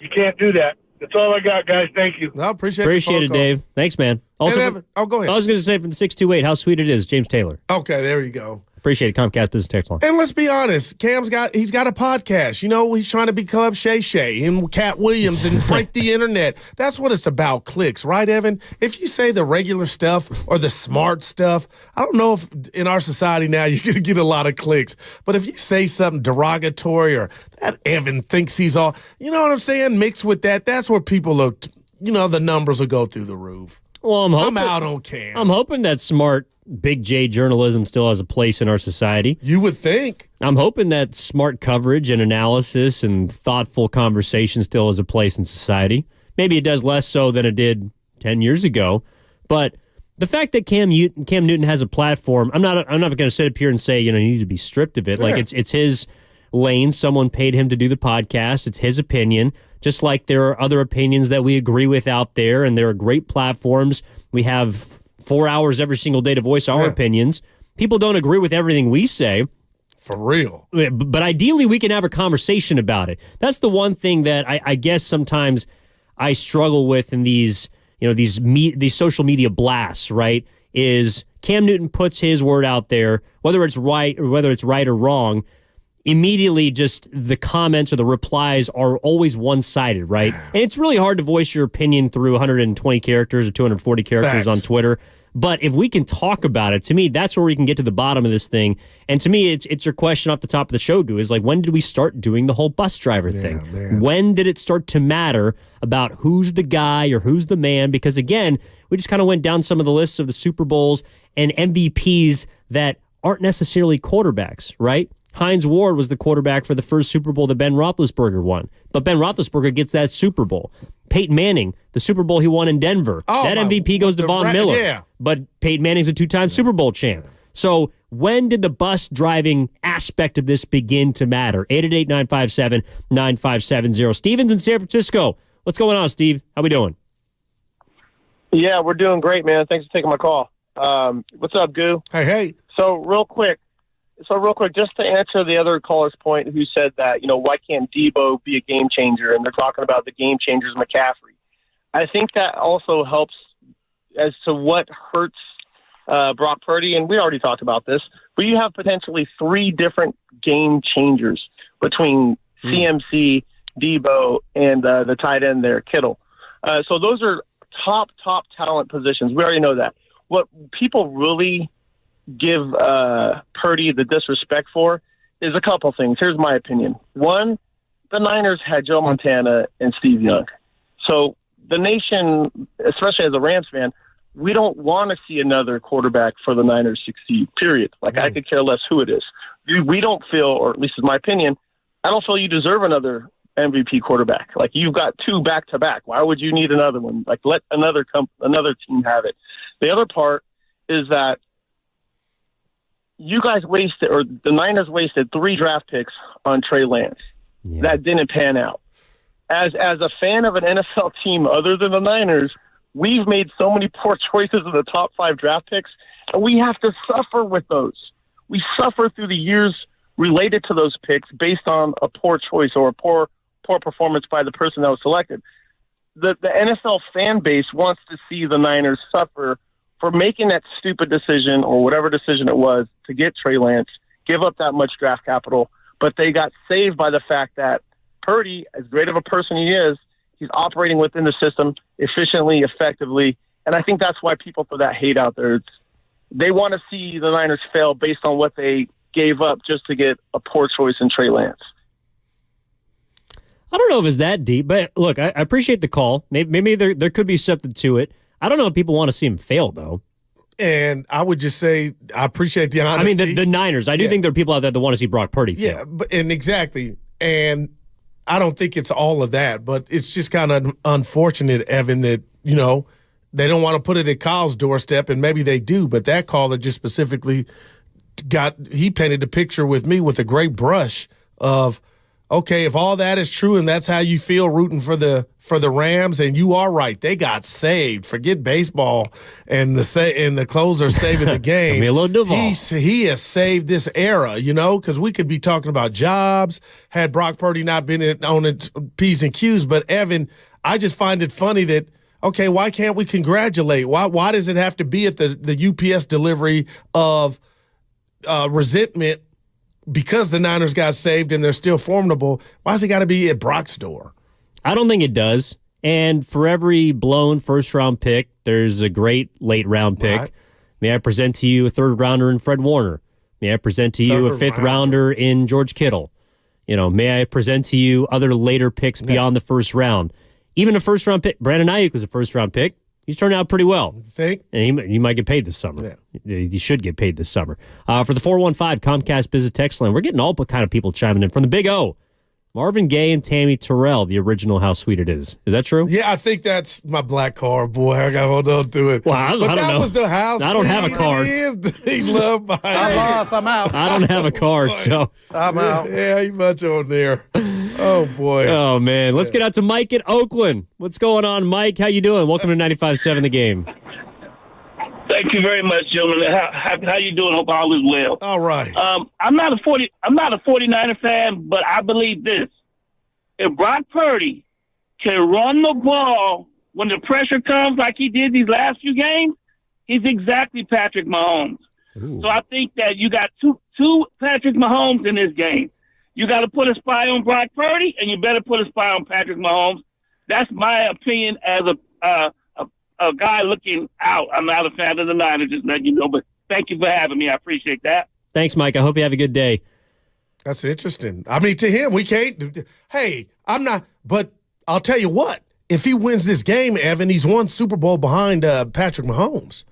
You can't do that. That's all I got, guys. Thank you. No, appreciate it, Dave. Thanks, man. Also, Evan, go ahead. I was going to say from the 628, how sweet it is, James Taylor. Okay, there you go. Appreciate it, Comcast Business Text Line. And let's be honest, he's got a podcast. You know, he's trying to be Club Shay Shay and Cat Williams and break the internet. That's what it's about, clicks, right, Evan? If you say the regular stuff or the smart stuff, I don't know if in our society now you're going to get a lot of clicks. But if you say something derogatory or that Evan thinks he's all, you know what I'm saying, mixed with that, that's where people are, the numbers will go through the roof. Well, I'm out on Cam. I'm hoping that smart Big J journalism still has a place in our society. You would think. I'm hoping that smart coverage and analysis and thoughtful conversation still has a place in society. Maybe it does less so than it did 10 years ago. But the fact that Cam Newton has a platform, I'm not going to sit up here and say, he needs to be stripped of it. Yeah. Like it's his lane. Someone paid him to do the podcast. It's his opinion. Just like there are other opinions that we agree with out there, and there are great platforms. We have 4 hours every single day to voice our opinions. People don't agree with everything we say. For real. But ideally, we can have a conversation about it. That's the one thing that I guess sometimes I struggle with in these social media blasts, right? Is Cam Newton puts his word out there, whether it's right or wrong, immediately just the comments or the replies are always one-sided, right? And it's really hard to voice your opinion through 120 characters or 240 characters on Twitter. But if we can talk about it, to me, that's where we can get to the bottom of this thing. And to me, it's your question off the top of the show, Goo, is like, when did we start doing the whole bus driver thing? Man. When did it start to matter about who's the guy or who's the man? Because, again, we just kind of went down some of the lists of the Super Bowls and MVPs that aren't necessarily quarterbacks, right? Hines Ward was the quarterback for the first Super Bowl that Ben Roethlisberger won. But Ben Roethlisberger gets that Super Bowl. Peyton Manning, the Super Bowl he won in Denver. That MVP goes to Von Miller. Yeah. But Peyton Manning's a two-time Super Bowl champ. So when did the bus driving aspect of this begin to matter? 888-957-9570. Steven's in San Francisco. What's going on, Steve? How we doing? Yeah, we're doing great, man. Thanks for taking my call. What's up, Goo? Hey. So real quick, just to answer the other caller's point who said that, why can't Debo be a game changer? And they're talking about the game changers, McCaffrey. I think that also helps as to what hurts Brock Purdy. And we already talked about this, but you have potentially 3 different game changers between CMC, Debo, and the tight end there, Kittle. So those are top talent positions. We already know that. What people really give Purdy the disrespect for is a couple things. Here's my opinion. One, the Niners had Joe Montana and Steve Young. So the nation, especially as a Rams fan, we don't want to see another quarterback for the Niners succeed, period. I could care less who it is. We don't feel, or at least in my opinion, I don't feel you deserve another MVP quarterback. You've got 2 back-to-back. Why would you need another one? Let another team have it. The other part is that you guys wasted, or the Niners wasted 3 draft picks on Trey Lance. Yeah. That didn't pan out. As a fan of an NFL team other than the Niners, we've made so many poor choices in the top 5 draft picks, and we have to suffer with those. We suffer through the years related to those picks based on a poor choice or a poor performance by the person that was selected. The NFL fan base wants to see the Niners suffer for making that stupid decision or whatever decision it was to get Trey Lance, give up that much draft capital, but they got saved by the fact that Purdy, as great of a person he is, he's operating within the system efficiently, effectively, and I think that's why people put that hate out there. They want to see the Niners fail based on what they gave up just to get a poor choice in Trey Lance. I don't know if it's that deep, but look, I appreciate the call. Maybe there could be something to it. I don't know if people want to see him fail, though. And I would just say I appreciate the honesty. I mean, the Niners. I do think there are people out there that want to see Brock Purdy fail. Yeah, and exactly. And I don't think it's all of that, but it's just kind of unfortunate, Evan, that, they don't want to put it at Kyle's doorstep, and maybe they do, but that caller just specifically he painted the picture with me with a great brush of, okay, if all that is true and that's how you feel rooting for the Rams, and you are right, they got saved. Forget baseball and the closer saving the game. He has saved this era, because we could be talking about jobs had Brock Purdy not been on its P's and Q's. But Evan, I just find it funny that, okay, why can't we congratulate? Why does it have to be at the UPS delivery of resentment? Because the Niners got saved and they're still formidable, why has it got to be at Brock's door? I don't think it does. And for every blown first-round pick, there's a great late-round pick. Right. May I present to you a third-rounder in Fred Warner? May I present to you a fifth-rounder in George Kittle? May I present to you other later picks beyond the first round? Even a first-round pick. Brandon Ayuk was a first-round pick. He's turned out pretty well. You think? And he might get paid this summer. Yeah. He should get paid this summer. For the 415 Comcast Business Text Line, we're getting all kind of people chiming in. From the Big O, Marvin Gaye and Tammy Terrell, the original How Sweet It Is. Is that true? Yeah, I think that's my black car, boy. I got to hold on to it. Well, I don't know. Was the How Sweet I don't have a car. He loved my I lost. I'm out. I don't have a car, so. I'm out. Yeah, ain't much on there. Oh, boy. Oh, man. Let's get out to Mike in Oakland. What's going on, Mike? How you doing? Welcome to 95.7 The Game. Thank you very much, gentlemen. How you doing? Hope all is well. All right. I'm not a 49er fan, but I believe this. If Brock Purdy can run the ball when the pressure comes like he did these last few games, he's exactly Patrick Mahomes. Ooh. So I think that you got two Patrick Mahomes in this game. You got to put a spy on Brock Purdy, and you better put a spy on Patrick Mahomes. That's my opinion as a guy looking out. I'm not a fan of the Niners, just letting you know. But thank you for having me. I appreciate that. Thanks, Mike. I hope you have a good day. That's interesting. I mean, to him, we can't. Hey, I'm not. But I'll tell you what. If he wins this game, Evan, he's won Super Bowl behind Patrick Mahomes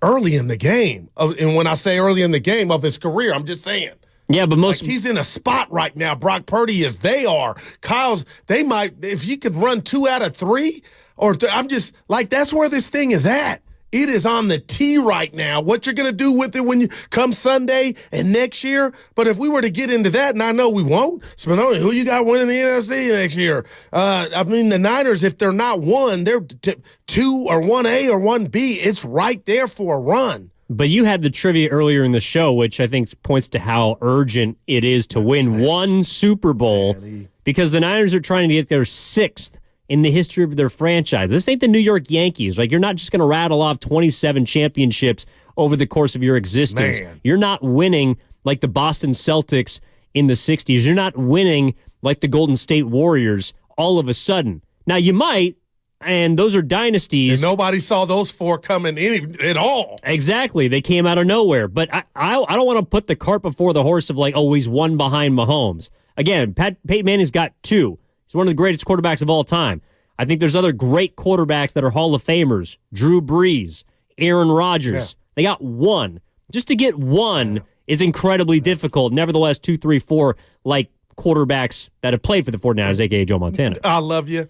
early in the game. And when I say early in the game of his career, I'm just saying. Yeah, but he's in a spot right now. Brock Purdy is. They are. Kyle's. They might. If you could run 2 out of 3, I'm just like, that's where this thing is at. It is on the tee right now. What you're going to do with it when you come Sunday and next year. But if we were to get into that, and I know we won't, Spinoni, who you got winning the NFC next year? I mean, the Niners, if they're not 1, they're 2 or 1A or 1B. It's right there for a run. But you had the trivia earlier in the show, which I think points to how urgent it is to win one Super Bowl, because the Niners are trying to get their 6th in the history of their franchise. This ain't the New York Yankees. Like, you're not just going to rattle off 27 championships over the course of your existence. Man. You're not winning like the Boston Celtics in the 60s. You're not winning like the Golden State Warriors all of a sudden. Now, you might, and those are dynasties. And nobody saw those 4 coming at all. Exactly. They came out of nowhere. But I don't want to put the cart before the horse of, like, oh, he's 1 behind Mahomes. Again, Peyton Manning's got 2. He's one of the greatest quarterbacks of all time. I think there's other great quarterbacks that are Hall of Famers. Drew Brees, Aaron Rodgers. Yeah. They got 1. Just to get 1 is incredibly difficult. Nevertheless, 2, 3, 4, like quarterbacks that have played for the 49ers, a.k.a. Joe Montana. I love you.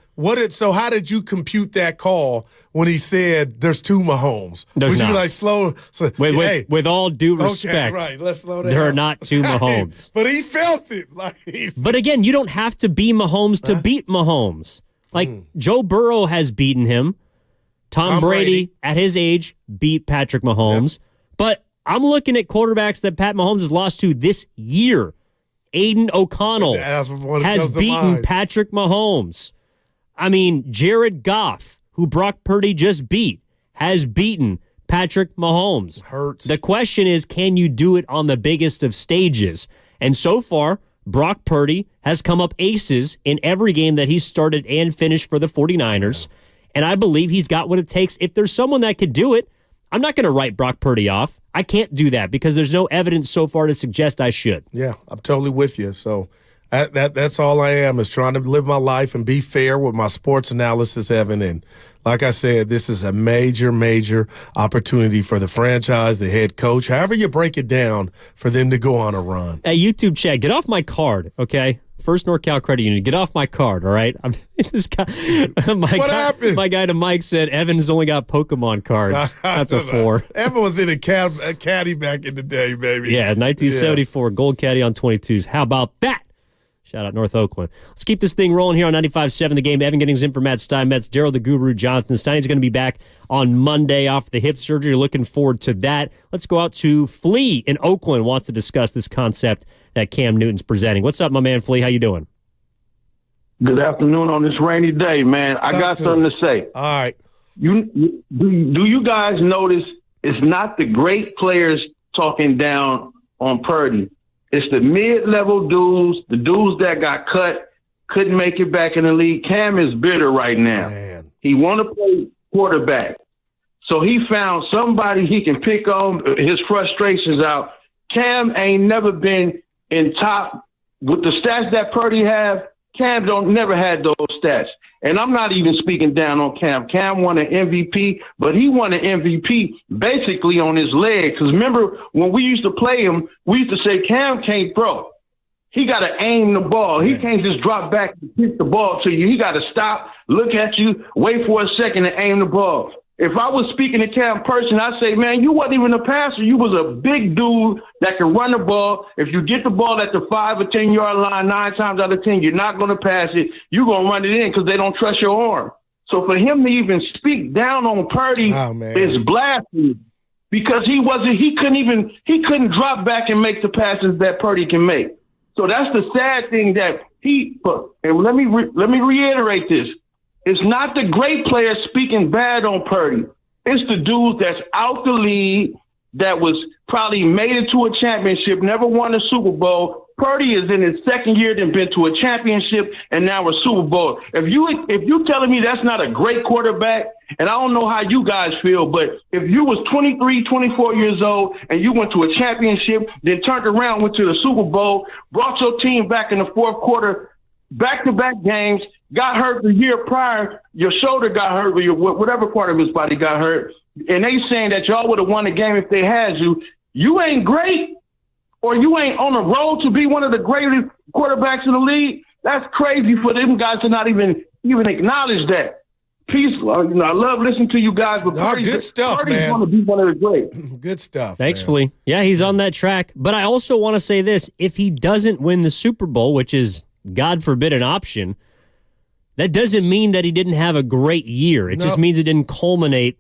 So how did you compute that call when he said there's 2 Mahomes? There's Would not. You be like slow? So, with all due respect, okay, right, let's slow down. There are not 2 Mahomes. But he felt it. But again, you don't have to be Mahomes to beat Mahomes. Like, Joe Burrow has beaten him. Tom Brady, at his age, beat Patrick Mahomes. Yep. But I'm looking at quarterbacks that Pat Mahomes has lost to this year. Aiden O'Connell has beaten Patrick Mahomes. I mean, Jared Goff, who Brock Purdy just beat, has beaten Patrick Mahomes. Hurts. The question is, can you do it on the biggest of stages? And so far, Brock Purdy has come up aces in every game that he's started and finished for the 49ers. Yeah. And I believe he's got what it takes. If there's someone that could do it, I'm not going to write Brock Purdy off. I can't do that because there's no evidence so far to suggest I should. Yeah, I'm totally with you. So that's all I am, is trying to live my life and be fair with my sports analysis, Evan. And like I said, this is a major, major opportunity for the franchise, the head coach, however you break it down, for them to go on a run. Hey, YouTube chat, get off my card, okay? First NorCal Credit Union. Get off my card, all right? This guy, what happened? My guy to Mike said Evan's only got Pokemon cards. That's a 4. Evan was in a caddy back in the day, baby. Yeah, 1974 Gold Caddy on 22s. How about that? Shout out North Oakland. Let's keep this thing rolling here on 95.7 The Game. Evan Giddings in for Matt Steinmetz. Daryl the Guru Johnson. Steiny's going to be back on Monday off the hip surgery. Looking forward to that. Let's go out to Flea in Oakland. Wants to discuss this concept that Cam Newton's presenting. What's up, my man Flea? How you doing? Good afternoon on this rainy day, man. I got something to say. All right. Do you guys notice it's not the great players talking down on Purdy? It's the mid-level dudes, the dudes that got cut, couldn't make it back in the league. Cam is bitter right now. Man. He want to play quarterback. So he found somebody he can pick on his frustrations out. Cam ain't never been in top with the stats that Purdy have. Cam never had those stats. And I'm not even speaking down on Cam. Cam won an MVP, but he won an MVP basically on his leg. Because remember, when we used to play him, we used to say Cam can't throw. He got to aim the ball. He can't just drop back and kick the ball to you. He got to stop, look at you, wait for a second and aim the ball. If I was speaking to Cam person, I'd say, man, you wasn't even a passer. You was a big dude that could run the ball. If you get the ball at the 5 or 10 yard line, 9 times out of 10, you're not going to pass it. You're going to run it in because they don't trust your arm. So for him to even speak down on Purdy is blasphemy because he couldn't drop back and make the passes that Purdy can make. So that's the sad thing that and let me reiterate this. It's not the great players speaking bad on Purdy. It's the dudes that's out the league that was probably made it to a championship, never won a Super Bowl. Purdy is in his second year, then been to a championship, and now a Super Bowl. If you telling me that's not a great quarterback, and I don't know how you guys feel, but if you was 23, 24 years old, and you went to a championship, then turned around, went to the Super Bowl, brought your team back in the fourth quarter, back-to-back games, got hurt the year prior, your shoulder got hurt, or whatever part of his body got hurt, and they saying that y'all would have won the game if they had you. You ain't great, or you ain't on the road to be one of the greatest quarterbacks in the league. That's crazy for them guys to not even acknowledge that. Peace. I love listening to you guys. But good stuff, man. Want to be one of the great. Good stuff. Thanks, man. Flea. Yeah, he's on that track. But I also want to say this. If he doesn't win the Super Bowl, which is, God forbid, an option, that doesn't mean that he didn't have a great year. It just means it didn't culminate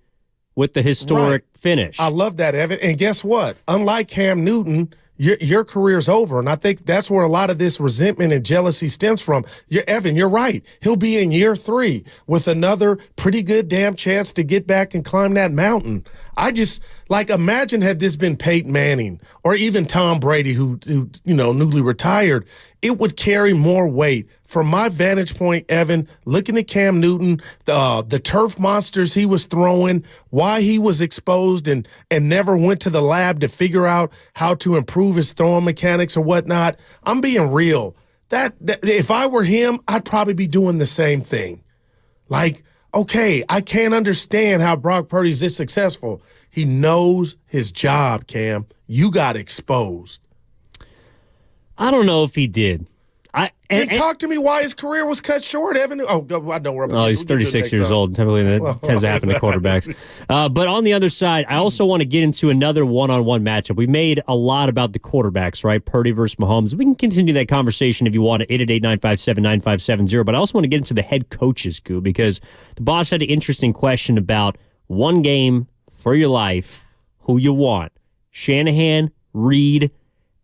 with the historic finish. I love that, Evan. And guess what? Unlike Cam Newton, your career's over. And I think that's where a lot of this resentment and jealousy stems from. Evan, you're right. He'll be in year 3 with another pretty good damn chance to get back and climb that mountain. I just, imagine had this been Peyton Manning or even Tom Brady, who newly retired, it would carry more weight. From my vantage point, Evan, looking at Cam Newton, the turf monsters he was throwing, why he was exposed and never went to the lab to figure out how to improve his throwing mechanics or whatnot, I'm being real. That if I were him, I'd probably be doing the same thing. Okay, I can't understand how Brock Purdy's this successful. He knows his job, Cam. You got exposed. I don't know if he did. Talk to me why his career was cut short, Evan. I know where I'm going. He's 36 years old. Typically, that tends to happen to quarterbacks. But on the other side, I also want to get into another one-on-one matchup. We made a lot about the quarterbacks, right? Purdy versus Mahomes. We can continue that conversation if you want at 888-957-9570. But I also want to get into the head coaches, Goo, because the boss had an interesting question about one game for your life, who you want. Shanahan, Reed,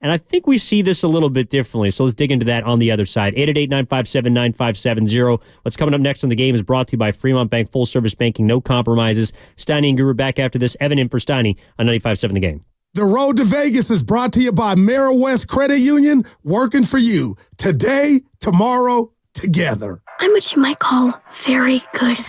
and I think we see this a little bit differently, so let's dig into that on the other side. 888-957-9570. What's coming up next on The Game is brought to you by Fremont Bank, full-service banking, no compromises. Steiny and Guru back after this. Evan in for Steiny on 95.7 The Game. The road to Vegas is brought to you by Merrill West Credit Union, working for you today, tomorrow, together. I'm what you might call very good.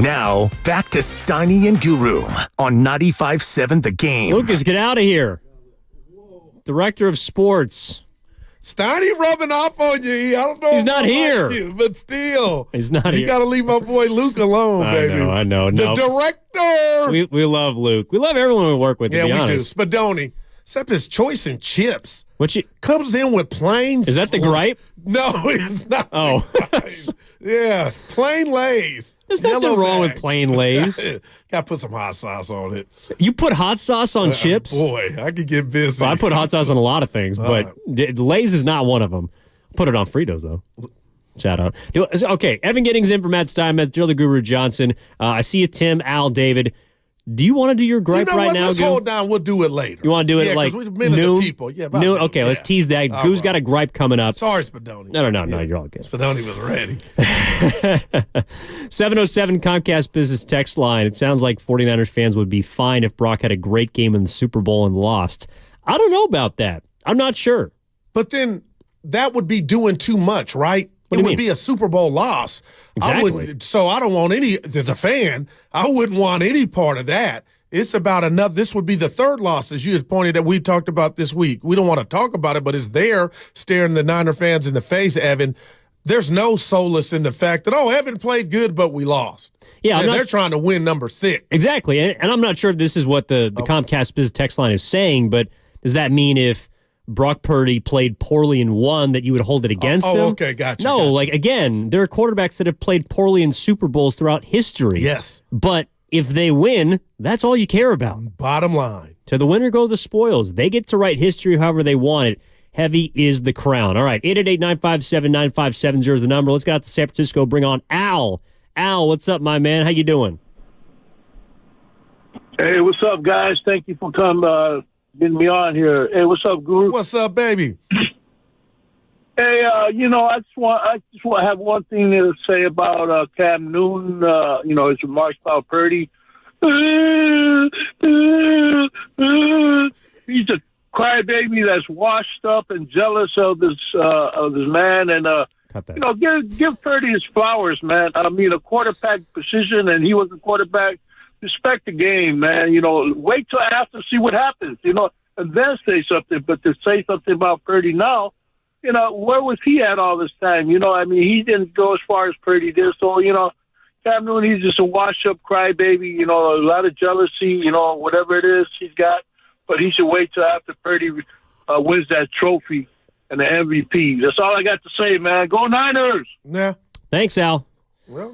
Now, back to Steiny and Guru on 95.7 The Game. Lucas, get out of here. Director of Sports. Steiny rubbing off on you. I don't know. He's not here. Like you, but still. He's not here. You got to leave my boy Luke alone, baby. I know. The director. We love Luke. We love everyone we work with, to be honest. Do. Spadoni. Except his choice in chips. Comes in with plain. Is that the gripe? No, it's not. Oh. Yeah, plain Lay's. There's nothing wrong with plain Lay's. Got to put some hot sauce on it. You put hot sauce on chips? Boy, I could get busy. Well, I put hot sauce on a lot of things, but Lay's is not one of them. Put it on Fritos, though. Shout out. Okay, Evan Giddings in for Matt Steinmetz, Jill the Guru Johnson. I see you, Tim, Al, David. Do you want to do your gripe right now? Let's hold down. We'll do it later. You want to do it like we're noon? People. Yeah, noon? Okay, let's tease that. All Goo's got a gripe coming up. Sorry, Spadoni. No, you're all good. Spadoni was ready. 707 Comcast Business text line. It sounds like 49ers fans would be fine if Brock had a great game in the Super Bowl and lost. I don't know about that. I'm not sure. But then that would be doing too much, right? It would be a Super Bowl loss. Exactly. I don't want any, as a fan, I wouldn't want any part of that. It's about another, this would be the third loss, as you had pointed that we talked about this week. We don't want to talk about it, but it's there staring the Niner fans in the face, Evan. There's no solace in the fact that, Evan played good, but we lost. Yeah, they're trying to win number 6. Exactly. And I'm not sure if this is what the Comcast Business text line is saying, but does that mean if Brock Purdy played poorly and won that you would hold it against him? Okay, gotcha. No, again, there are quarterbacks that have played poorly in Super Bowls throughout history. Yes. But if they win, that's all you care about. Bottom line. To the winner go the spoils. They get to write history however they want it. Heavy is the crown. All right, 888-957-9570 is the number. Let's get out to San Francisco. Bring on Al. Al, what's up, my man? How you doing? Hey, what's up, guys? Thank you for getting me on here. Hey, what's up, Guru? What's up, baby? Hey, I just want to have one thing to say about Cam Newton. His remarks about Purdy. He's a crybaby that's washed up and jealous of this man, and give Purdy his flowers, man. I mean, a quarterback position, and he was a quarterback. Respect the game, man. Wait till after, see what happens. And then say something. But to say something about Purdy now, where was he at all this time? He didn't go as far as Purdy did. So, Cam Newton, he's just a wash-up crybaby. A lot of jealousy. Whatever it is he's got. But he should wait till after Purdy wins that trophy and the MVP. That's all I got to say, man. Go Niners! Yeah. Thanks, Al. Well,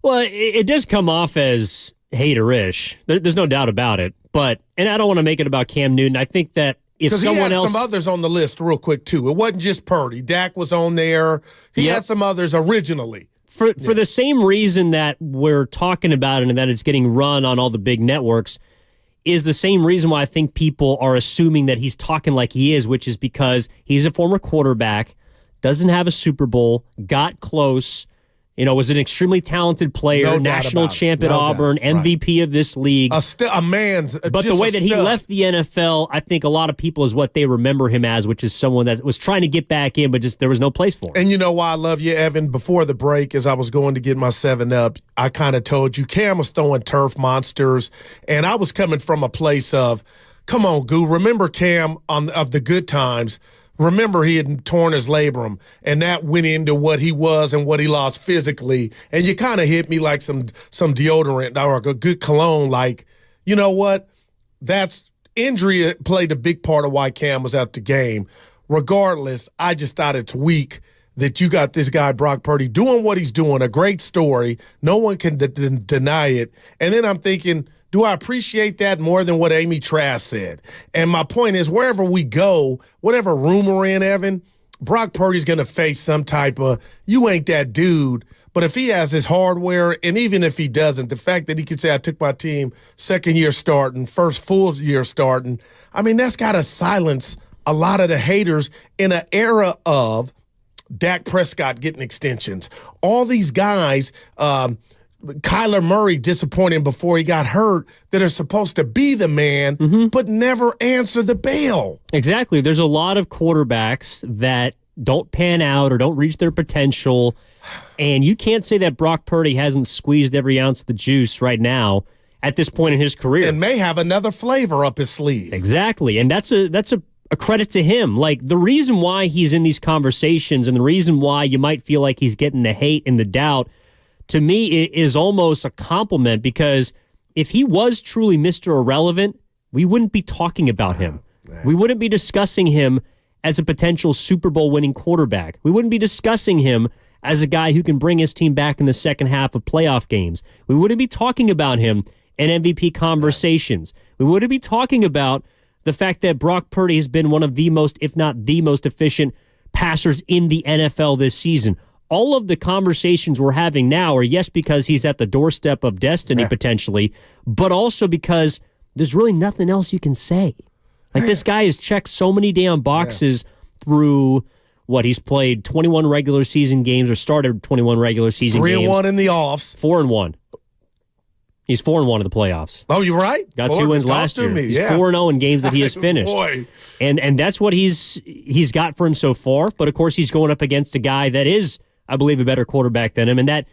it does come off as hater-ish. There's no doubt about it. And I don't want to make it about Cam Newton. I think that if someone else... Because he had some others on the list real quick, too. It wasn't just Purdy. Dak was on there. He had some others originally. For the same reason that we're talking about it and that it's getting run on all the big networks is the same reason why I think people are assuming that he's talking like he is, which is because he's a former quarterback, doesn't have a Super Bowl, got close, was an extremely talented player, national champ at Auburn, MVP of this league. But the way that he left the NFL, I think a lot of people is what they remember him as, which is someone that was trying to get back in, but just there was no place for him. And you know why I love you, Evan? Before the break, as I was going to get my 7-Up, I kind of told you Cam was throwing turf monsters, and I was coming from a place of, come on, Goo, remember Cam of the good times. Remember, he had torn his labrum, and that went into what he was and what he lost physically. And you kind of hit me like some deodorant or a good cologne. Like, you know what? That's injury played a big part of why Cam was out the game. Regardless, I just thought it's weak that you got this guy, Brock Purdy, doing what he's doing, a great story. No one can deny it. And then I'm thinking, do I appreciate that more than what Amy Trask said? And my point is, wherever we go, whatever room we're in, Evan, Brock Purdy's going to face some type of, you ain't that dude. But if he has his hardware, and even if he doesn't, the fact that he could say, I took my team second year starting, first full year starting, I mean, that's got to silence a lot of the haters in an era of Dak Prescott getting extensions. All these guys, Kyler Murray disappointing before he got hurt, that are supposed to be the man, but never answer the bell. Exactly. There's a lot of quarterbacks that don't pan out or don't reach their potential, and you can't say that Brock Purdy hasn't squeezed every ounce of the juice right now at this point in his career. And may have another flavor up his sleeve. Exactly. And that's a credit to him. Like, the reason why he's in these conversations and the reason why you might feel like he's getting the hate and the doubt, to me, it is almost a compliment, because if he was truly Mr. Irrelevant, we wouldn't be talking about him. We wouldn't be discussing him as a potential Super Bowl winning quarterback. We wouldn't be discussing him as a guy who can bring his team back in the second half of playoff games. We wouldn't be talking about him in MVP conversations. We wouldn't be talking about the fact that Brock Purdy has been one of the most, if not the most efficient passers in the NFL this season. All of the conversations we're having now are, yes, because he's at the doorstep of destiny potentially, but also because there's really nothing else you can say. Like, this guy has checked so many damn boxes through what he's played 21 regular season games, or started 21 regular season games. 3-1 in the offs. 4-1. He's 4-1 in the playoffs. Oh, you're right. Got 2 wins last year. He's 4-0 in games that he has finished. Boy. And that's what he's got for him so far. But of course, he's going up against a guy that is, I believe, a better quarterback than him. And that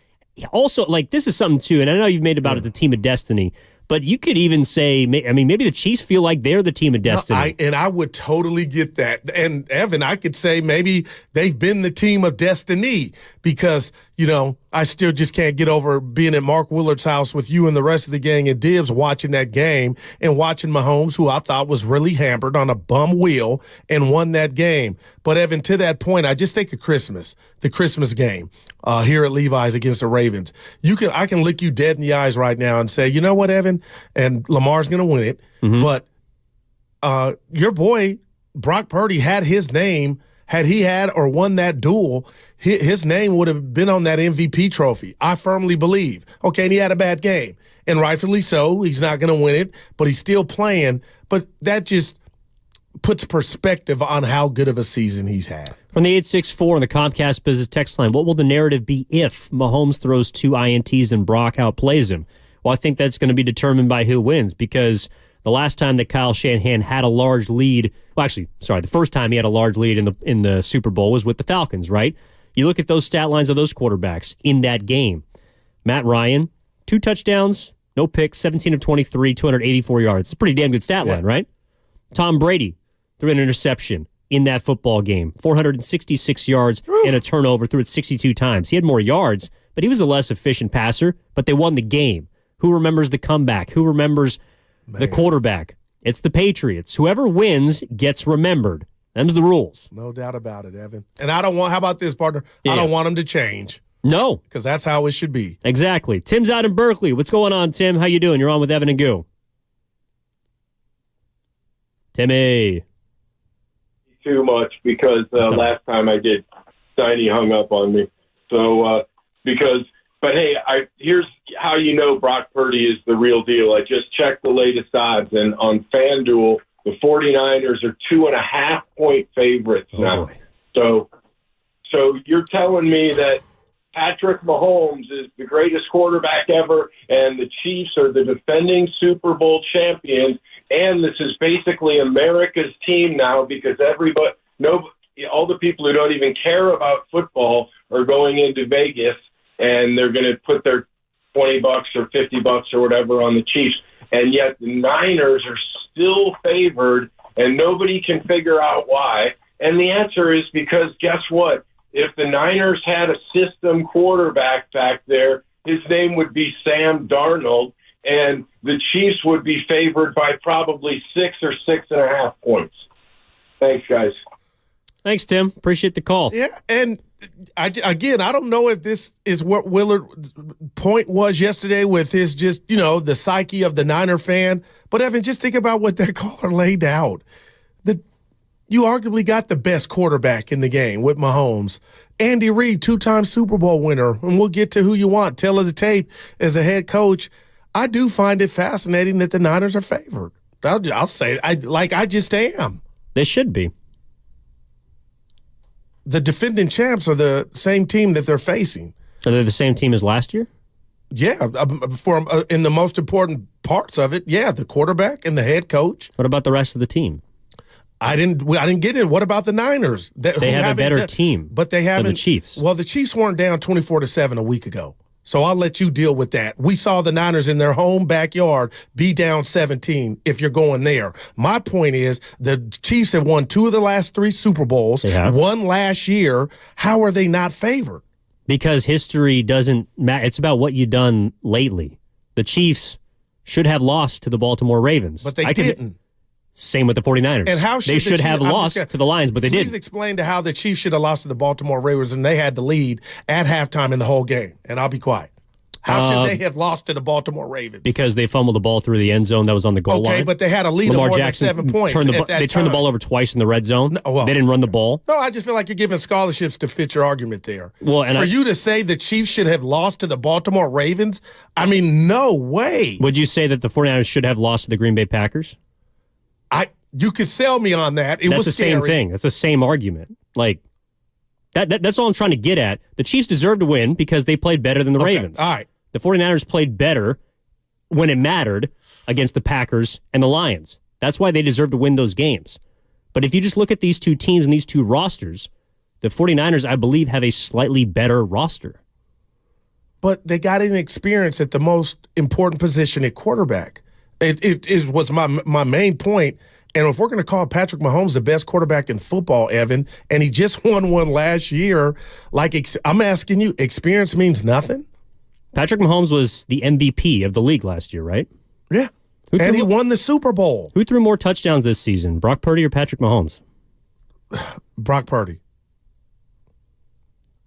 also, like, this is something too, and I know you've made about it the team of destiny, but you could even say, I mean, maybe the Chiefs feel like they're the team of destiny. I would totally get that. And Evan, I could say maybe they've been the team of destiny, because, you know, I still just can't get over being at Mark Willard's house with you and the rest of the gang at Dibs, watching that game and watching Mahomes, who I thought was really hampered on a bum wheel, and won that game. But Evan, to that point, I just think of Christmas, the Christmas game here at Levi's against the Ravens. I can look you dead in the eyes right now and say, you know what, Evan? And Lamar's going to win it. But your boy, Brock Purdy, had his name. Had he had or won that duel, his name would have been on that MVP trophy. I firmly believe. Okay, and he had a bad game, and rightfully so. He's not going to win it, but he's still playing. But that just puts perspective on how good of a season he's had. From the 864 on the Comcast Business text line, what will the narrative be if Mahomes throws 2 INTs and Brock outplays him? Well, I think that's going to be determined by who wins, because the last time that Kyle Shanahan had a large lead, the first time he had a large lead in the Super Bowl was with the Falcons, right? You look at those stat lines of those quarterbacks in that game. Matt Ryan, 2 touchdowns, no picks, 17 of 23, 284 yards. It's a pretty damn good stat line, right? Tom Brady threw an interception in that football game, 466 yards and a turnover, threw it 62 times. He had more yards, but he was a less efficient passer, but they won the game. Who remembers the comeback? Who remembers the quarterback? It's the Patriots. Whoever wins gets remembered. Them's the rules. No doubt about it, Evan. And I don't want, how about this, partner? I don't want them to change. No. Because that's how it should be. Exactly. Tim's out in Berkeley. What's going on, Tim? How you doing? You're on with Evan and Goo. Timmy. Too much, because last time I did, Steiny hung up on me. So, but hey, here's how you know Brock Purdy is the real deal. I just checked the latest odds, and on FanDuel, the 49ers are 2.5-point favorites now. So you're telling me that Patrick Mahomes is the greatest quarterback ever, and the Chiefs are the defending Super Bowl champions, and this is basically America's team now, because all the people who don't even care about football are going into Vegas, and they're going to put their $20 or $50 or whatever on the Chiefs. And yet the Niners are still favored, and nobody can figure out why. And the answer is because, guess what? If the Niners had a system quarterback back there, his name would be Sam Darnold, and the Chiefs would be favored by probably 6 or 6.5 points. Thanks, guys. Thanks, Tim. Appreciate the call. Yeah, and I don't know if this is what Willard's point was yesterday with his just, the psyche of the Niner fan. But, Evan, just think about what that caller laid out. You arguably got the best quarterback in the game with Mahomes. Andy Reid, 2-time Super Bowl winner. And we'll get to who you want. Tell of the tape as a head coach. I do find it fascinating that the Niners are favored. I'll say, I just am. They should be. The defending champs are the same team that they're facing. Are they the same team as last year? Yeah, in the most important parts of it, yeah, the quarterback and the head coach. What about the rest of the team? I didn't get it. What about the Niners? They have a better team, but they haven't. The Chiefs. Well, the Chiefs weren't down 24-7 a week ago, so I'll let you deal with that. We saw the Niners in their home backyard be down 17. If you're going there, my point is the Chiefs have won 2 of the last 3 Super Bowls. They have. One last year. How are they not favored? Because history doesn't matter. It's about what you've done lately. The Chiefs should have lost to the Baltimore Ravens, but they didn't. Same with the 49ers. And how they should have lost to the Lions, but they didn't. Please explain to how the Chiefs should have lost to the Baltimore Ravens and they had the lead at halftime in the whole game. And I'll be quiet. How should they have lost to the Baltimore Ravens? Because they fumbled the ball through the end zone that was on the goal line. Okay, but they had a lead of more than 7 points. They turned the ball over twice in the red zone. They didn't run the ball. No, I just feel like you're giving scholarships to fit your argument there. Well, and for you to say the Chiefs should have lost to the Baltimore Ravens, I mean, no way. Would you say that the 49ers should have lost to the Green Bay Packers? You could sell me on that. That's the same thing. That's the same argument. Like that's all I'm trying to get at. The Chiefs deserve to win because they played better than the Ravens. All right. The 49ers played better when it mattered against the Packers and the Lions. That's why they deserve to win those games. But if you just look at these two teams and these two rosters, the 49ers, I believe, have a slightly better roster. But they got an experience at the most important position at quarterback. It was my main point. And if we're going to call Patrick Mahomes the best quarterback in football, Evan, and he just won one last year, I'm asking you, experience means nothing? Patrick Mahomes was the MVP of the league last year, right? Yeah. And he won the Super Bowl. Who threw more touchdowns this season, Brock Purdy or Patrick Mahomes? Brock Purdy.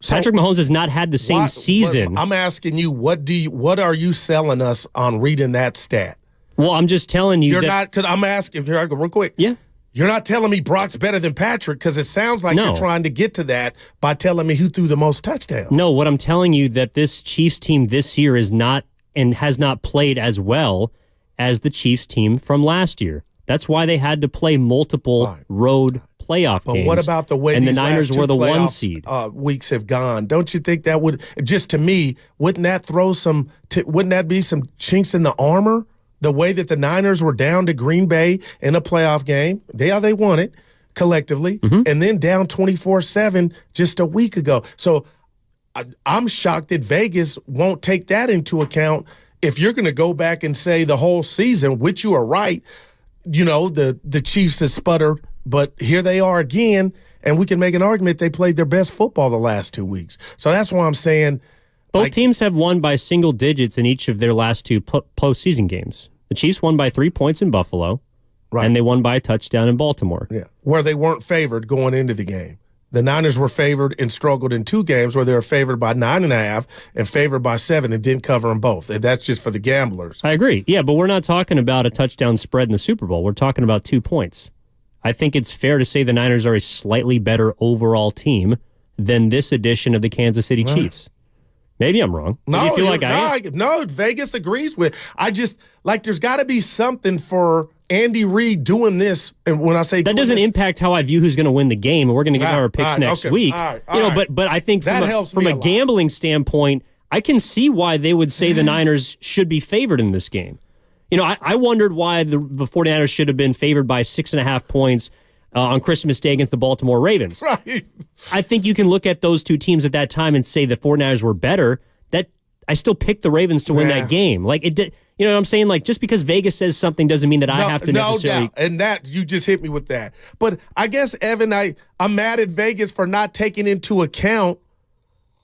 Patrick Mahomes has not had the same season. I'm asking you, what are you selling us on reading that stat? Well, I'm just telling you. You're not, because I'm asking, here I go real quick. Yeah. You're not telling me Brock's better than Patrick because it sounds like you're trying to get to that by telling me who threw the most touchdowns. No, what I'm telling you that this Chiefs team this year is not and has not played as well as the Chiefs team from last year. That's why they had to play multiple road playoff games. But what about the way and these the Niners last two were the playoff, 1 seed weeks have gone? Don't you think that would, just to me, wouldn't that throw wouldn't that be some chinks in the armor? The way that the Niners were down to Green Bay in a playoff game, they won it collectively, and then down 24-7 just a week ago. So I'm shocked that Vegas won't take that into account. If you're going to go back and say the whole season, which you are right, the Chiefs have sputtered, but here they are again, and we can make an argument they played their best football the last 2 weeks. So that's why I'm saying both teams have won by single digits in each of their last 2 postseason games. The Chiefs won by 3 points in Buffalo, and they won by a touchdown in Baltimore. Yeah, where they weren't favored going into the game. The Niners were favored and struggled in 2 games where they were favored by 9.5 and favored by 7 and didn't cover them both. And that's just for the gamblers. I agree. Yeah, but we're not talking about a touchdown spread in the Super Bowl. We're talking about 2 points. I think it's fair to say the Niners are a slightly better overall team than this edition of the Kansas City Chiefs. Maybe I'm wrong. No, you feel like I am? No, Vegas agrees with. I just, there's got to be something for Andy Reid doing this. And when I say that doesn't impact how I view who's going to win the game, and we're going to give our picks next week. But I think from a gambling standpoint, I can see why they would say the Niners should be favored in this game. I wondered why the 49ers should have been favored by 6.5 points on Christmas Day against the Baltimore Ravens. Right. I think you can look at those 2 teams at that time and say the 49ers were better. That I still picked the Ravens to win that game. Like it did. You know what I'm saying? Like just because Vegas says something doesn't mean that I have to necessarily. No doubt. And that you just hit me with that. But I guess Evan, I'm mad at Vegas for not taking into account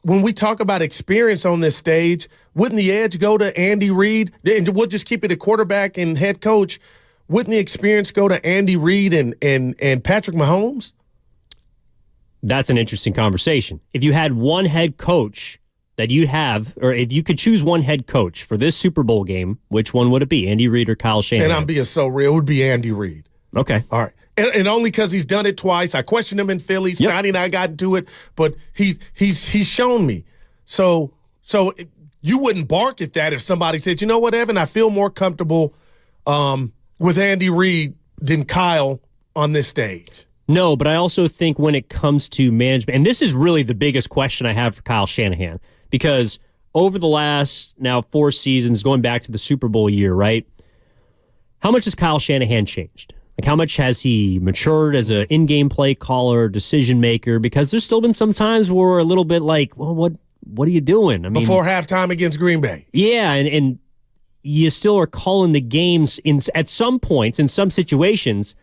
when we talk about experience on this stage. Wouldn't the edge go to Andy Reid? And we'll just keep it a quarterback and head coach. Wouldn't the experience go to Andy Reid and Patrick Mahomes? That's an interesting conversation. If you had one head coach that you'd have, or if you could choose one head coach for this Super Bowl game, which one would it be, Andy Reid or Kyle Shanahan? And I'm being so real. It would be Andy Reid. Okay. All right. And only because he's done it twice. I questioned him in Philly. Scotty and I got into it, but he's shown me. So you wouldn't bark at that if somebody said, you know what, Evan, I feel more comfortable with Andy Reid than Kyle on this stage. No, but I also think when it comes to management, and this is really the biggest question I have for Kyle Shanahan, because over the last now 4 seasons, going back to the Super Bowl year, right? How much has Kyle Shanahan changed? Like, how much has he matured as an in-game play caller, decision maker? Because there's still been some times where we're a little bit like, well, what are you doing? I mean, before halftime against Green Bay. Yeah, and you still are calling the games at some points, in some situations.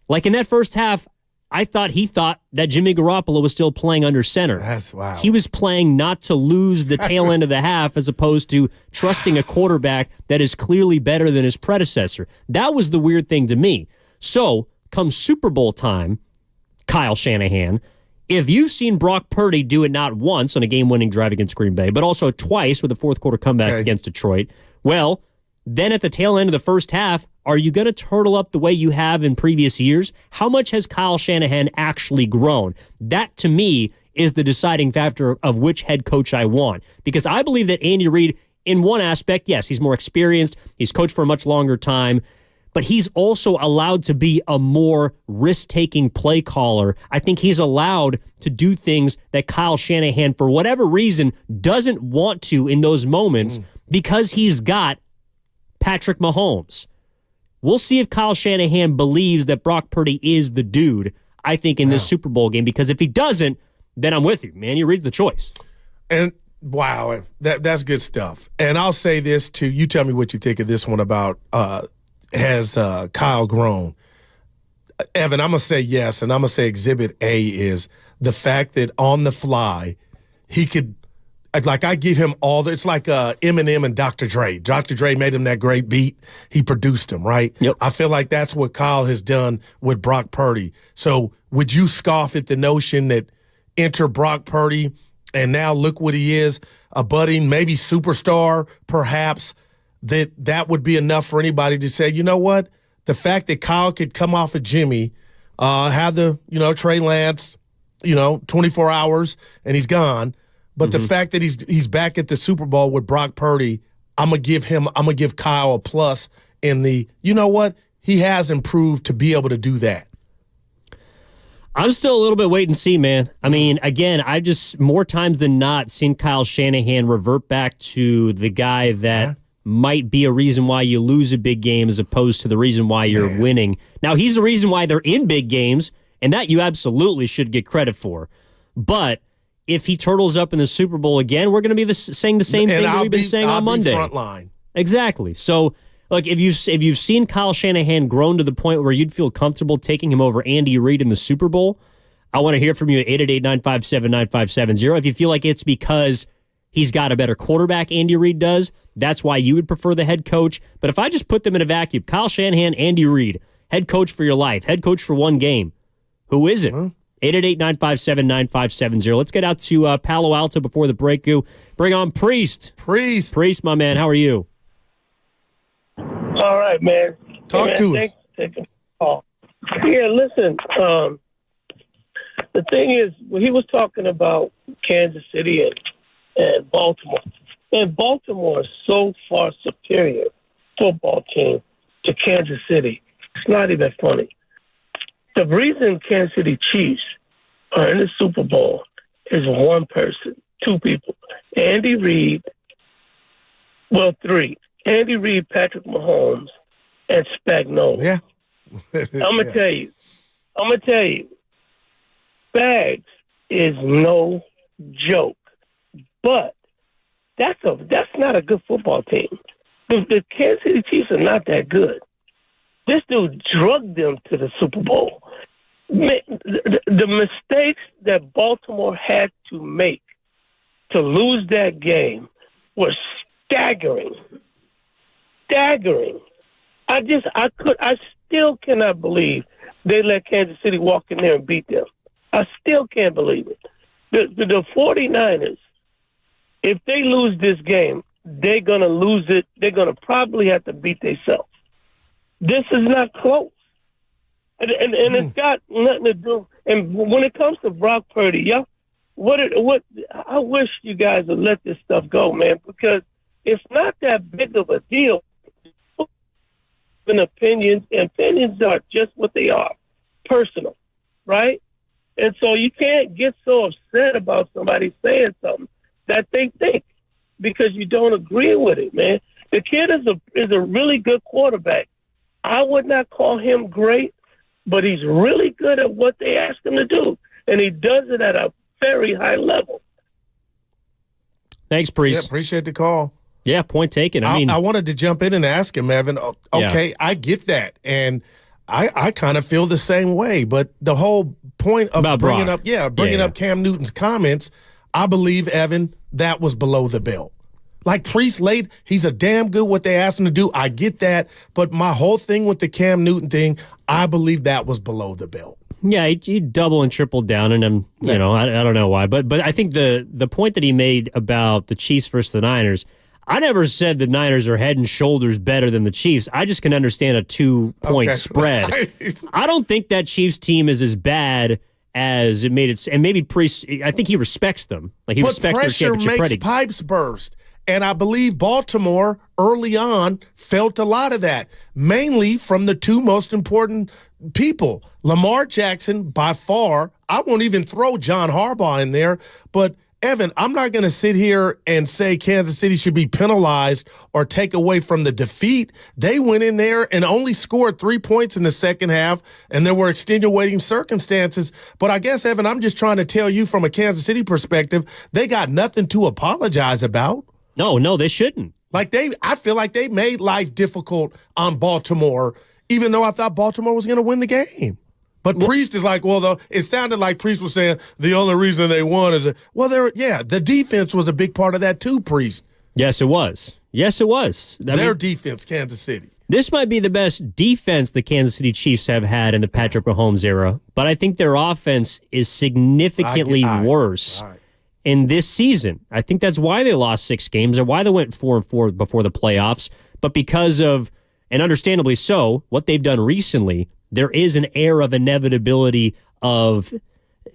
Like in that first half, I thought he thought that Jimmy Garoppolo was still playing under center. That's wow. He was playing not to lose the tail end of the half as opposed to trusting a quarterback that is clearly better than his predecessor. That was the weird thing to me. So, come Super Bowl time, Kyle Shanahan, if you've seen Brock Purdy do it not once on a game-winning drive against Green Bay, but also twice with a fourth-quarter comeback against Detroit, well, then at the tail end of the first half, are you going to turtle up the way you have in previous years? How much has Kyle Shanahan actually grown? That, to me, is the deciding factor of which head coach I want. Because I believe that Andy Reid, in one aspect, yes, he's more experienced, he's coached for a much longer time, but he's also allowed to be a more risk-taking play caller. I think he's allowed to do things that Kyle Shanahan, for whatever reason, doesn't want to in those moments because he's got Patrick Mahomes. We'll see if Kyle Shanahan believes that Brock Purdy is the dude, I think, in this Super Bowl game, because if he doesn't, then I'm with you, man. You read the choice. And, wow, that's good stuff. And I'll say this, too. You tell me what you think of this one about has Kyle grown. Evan, I'm going to say yes, and I'm going to say Exhibit A is the fact that on the fly, he could, like, I give him all the, it's like Eminem and Dr. Dre. Dr. Dre made him that great beat. He produced him, right? Yep. I feel like that's what Kyle has done with Brock Purdy. So would you scoff at the notion that enter Brock Purdy and now look what he is, a budding, maybe superstar, perhaps, that would be enough for anybody to say, you know what? The fact that Kyle could come off of Jimmy, have the, Trey Lance, 24 hours and he's gone. But the fact that he's back at the Super Bowl with Brock Purdy, I'm gonna give Kyle a plus in the, you know what? He has improved to be able to do that. I'm still a little bit wait and see, man. I mean, again, I just more times than not seen Kyle Shanahan revert back to the guy that might be a reason why you lose a big game as opposed to the reason why you're winning. Now, he's the reason why they're in big games, and that you absolutely should get credit for. But if he turtles up in the Super Bowl again, we're going to be saying the same thing that we've been saying on Monday. Front line. Exactly. So, look, if you've seen Kyle Shanahan grown to the point where you'd feel comfortable taking him over Andy Reid in the Super Bowl, I want to hear from you at 888-957-9570. If you feel like it's because he's got a better quarterback, Andy Reid does, that's why you would prefer the head coach. But if I just put them in a vacuum, Kyle Shanahan, Andy Reid, head coach for your life, head coach for one game, who is it? 888-957-9570. Let's get out to Palo Alto before the break. Bring on Priest. Priest, my man, how are you? All right, man. Talk to us. Thanks for taking the call. Yeah, listen, the thing is, when he was talking about Kansas City and Baltimore, and Baltimore is so far superior football team to Kansas City. It's not even funny. The reason Kansas City Chiefs are in the Super Bowl is one person, two people. Andy Reid, well, three. Andy Reid, Patrick Mahomes, and Spagnuolo. Yeah. I'm going to tell you, Spags is no joke. But that's not a good football team. The Kansas City Chiefs are not that good. This dude drugged them to the Super Bowl. The mistakes that Baltimore had to make to lose that game were staggering. I still cannot believe they let Kansas City walk in there and beat them. I still can't believe it. The 49ers, if they lose this game, they're going to lose it. They're going to probably have to beat themselves. This is not close. And it's got nothing to do. And when it comes to Brock Purdy, I wish you guys would let this stuff go, man, because it's not that big of a deal. Opinions are just what they are, personal, right? And so you can't get so upset about somebody saying something that they think because you don't agree with it, man. The kid is a really good quarterback. I would not call him great, but he's really good at what they ask him to do, and he does it at a very high level. Thanks, Priest. Yeah, appreciate the call. Yeah, point taken. I wanted to jump in and ask him, Evan. Okay, I get that, and I kind of feel the same way. But the whole point of bringing up Cam Newton's comments, I believe, Evan, that was below the belt. Like Priest he's a damn good what they asked him to do. I get that, but my whole thing with the Cam Newton thing, I believe that was below the belt. Yeah, he double and tripled down, and I don't know why, but I think the point that he made about the Chiefs versus the Niners. I never said the Niners are head and shoulders better than the Chiefs. I just can understand a 2-point spread. I don't think that Chiefs team is as bad as it made it. And maybe Priest, I think he respects them. Like he respects their championship pressure ready. makes pipes burst. And I believe Baltimore early on felt a lot of that, mainly from the two most important people. Lamar Jackson, by far. I won't even throw John Harbaugh in there, but Evan, I'm not going to sit here and say Kansas City should be penalized or take away from the defeat. They went in there and only scored 3 points in the second half, and there were extenuating circumstances. But I guess, Evan, I'm just trying to tell you from a Kansas City perspective, they got nothing to apologize about. No, they shouldn't. I feel like they made life difficult on Baltimore, even though I thought Baltimore was going to win the game. But Priest is like, it sounded like Priest was saying the only reason they won is, the defense was a big part of that too, Priest. Yes, it was. Their defense, Kansas City. This might be the best defense the Kansas City Chiefs have had in the Patrick Mahomes era, but I think their offense is significantly worse in this season. I think that's why they lost 6 games and why they went 4-4 before the playoffs. But because of, and understandably so, what they've done recently, there is an air of inevitability of,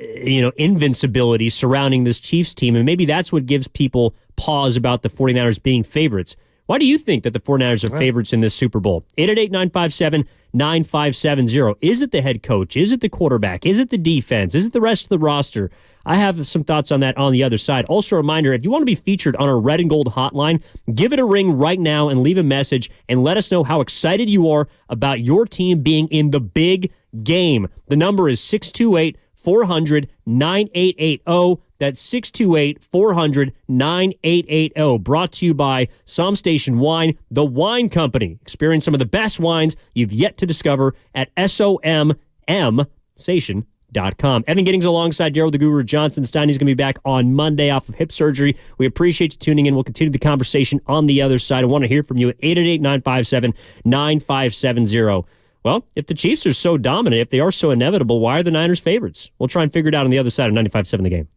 invincibility surrounding this Chiefs team. And maybe that's what gives people pause about the 49ers being favorites. Why do you think that the 49ers are favorites in this Super Bowl? 888-957-9570. Is it the head coach? Is it the quarterback? Is it the defense? Is it the rest of the roster? I have some thoughts on that on the other side. Also, a reminder, if you want to be featured on our Red and Gold hotline, give it a ring right now and leave a message and let us know how excited you are about your team being in the big game. The number is 628-400-9880. That's 628-400-9880. Brought to you by Psalm Station Wine, the wine company. Experience some of the best wines you've yet to discover at SOMMstation.com. Evan Giddings alongside Daryl the Guru Johnson. Steiny's going to be back on Monday off of hip surgery. We appreciate you tuning in. We'll continue the conversation on the other side. I want to hear from you at 888-957-9570. Well, if the Chiefs are so dominant, if they are so inevitable, why are the Niners favorites? We'll try and figure it out on the other side of 95.7 The Game.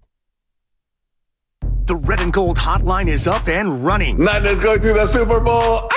The Red and Gold hotline is up and running. Niners going to the Super Bowl.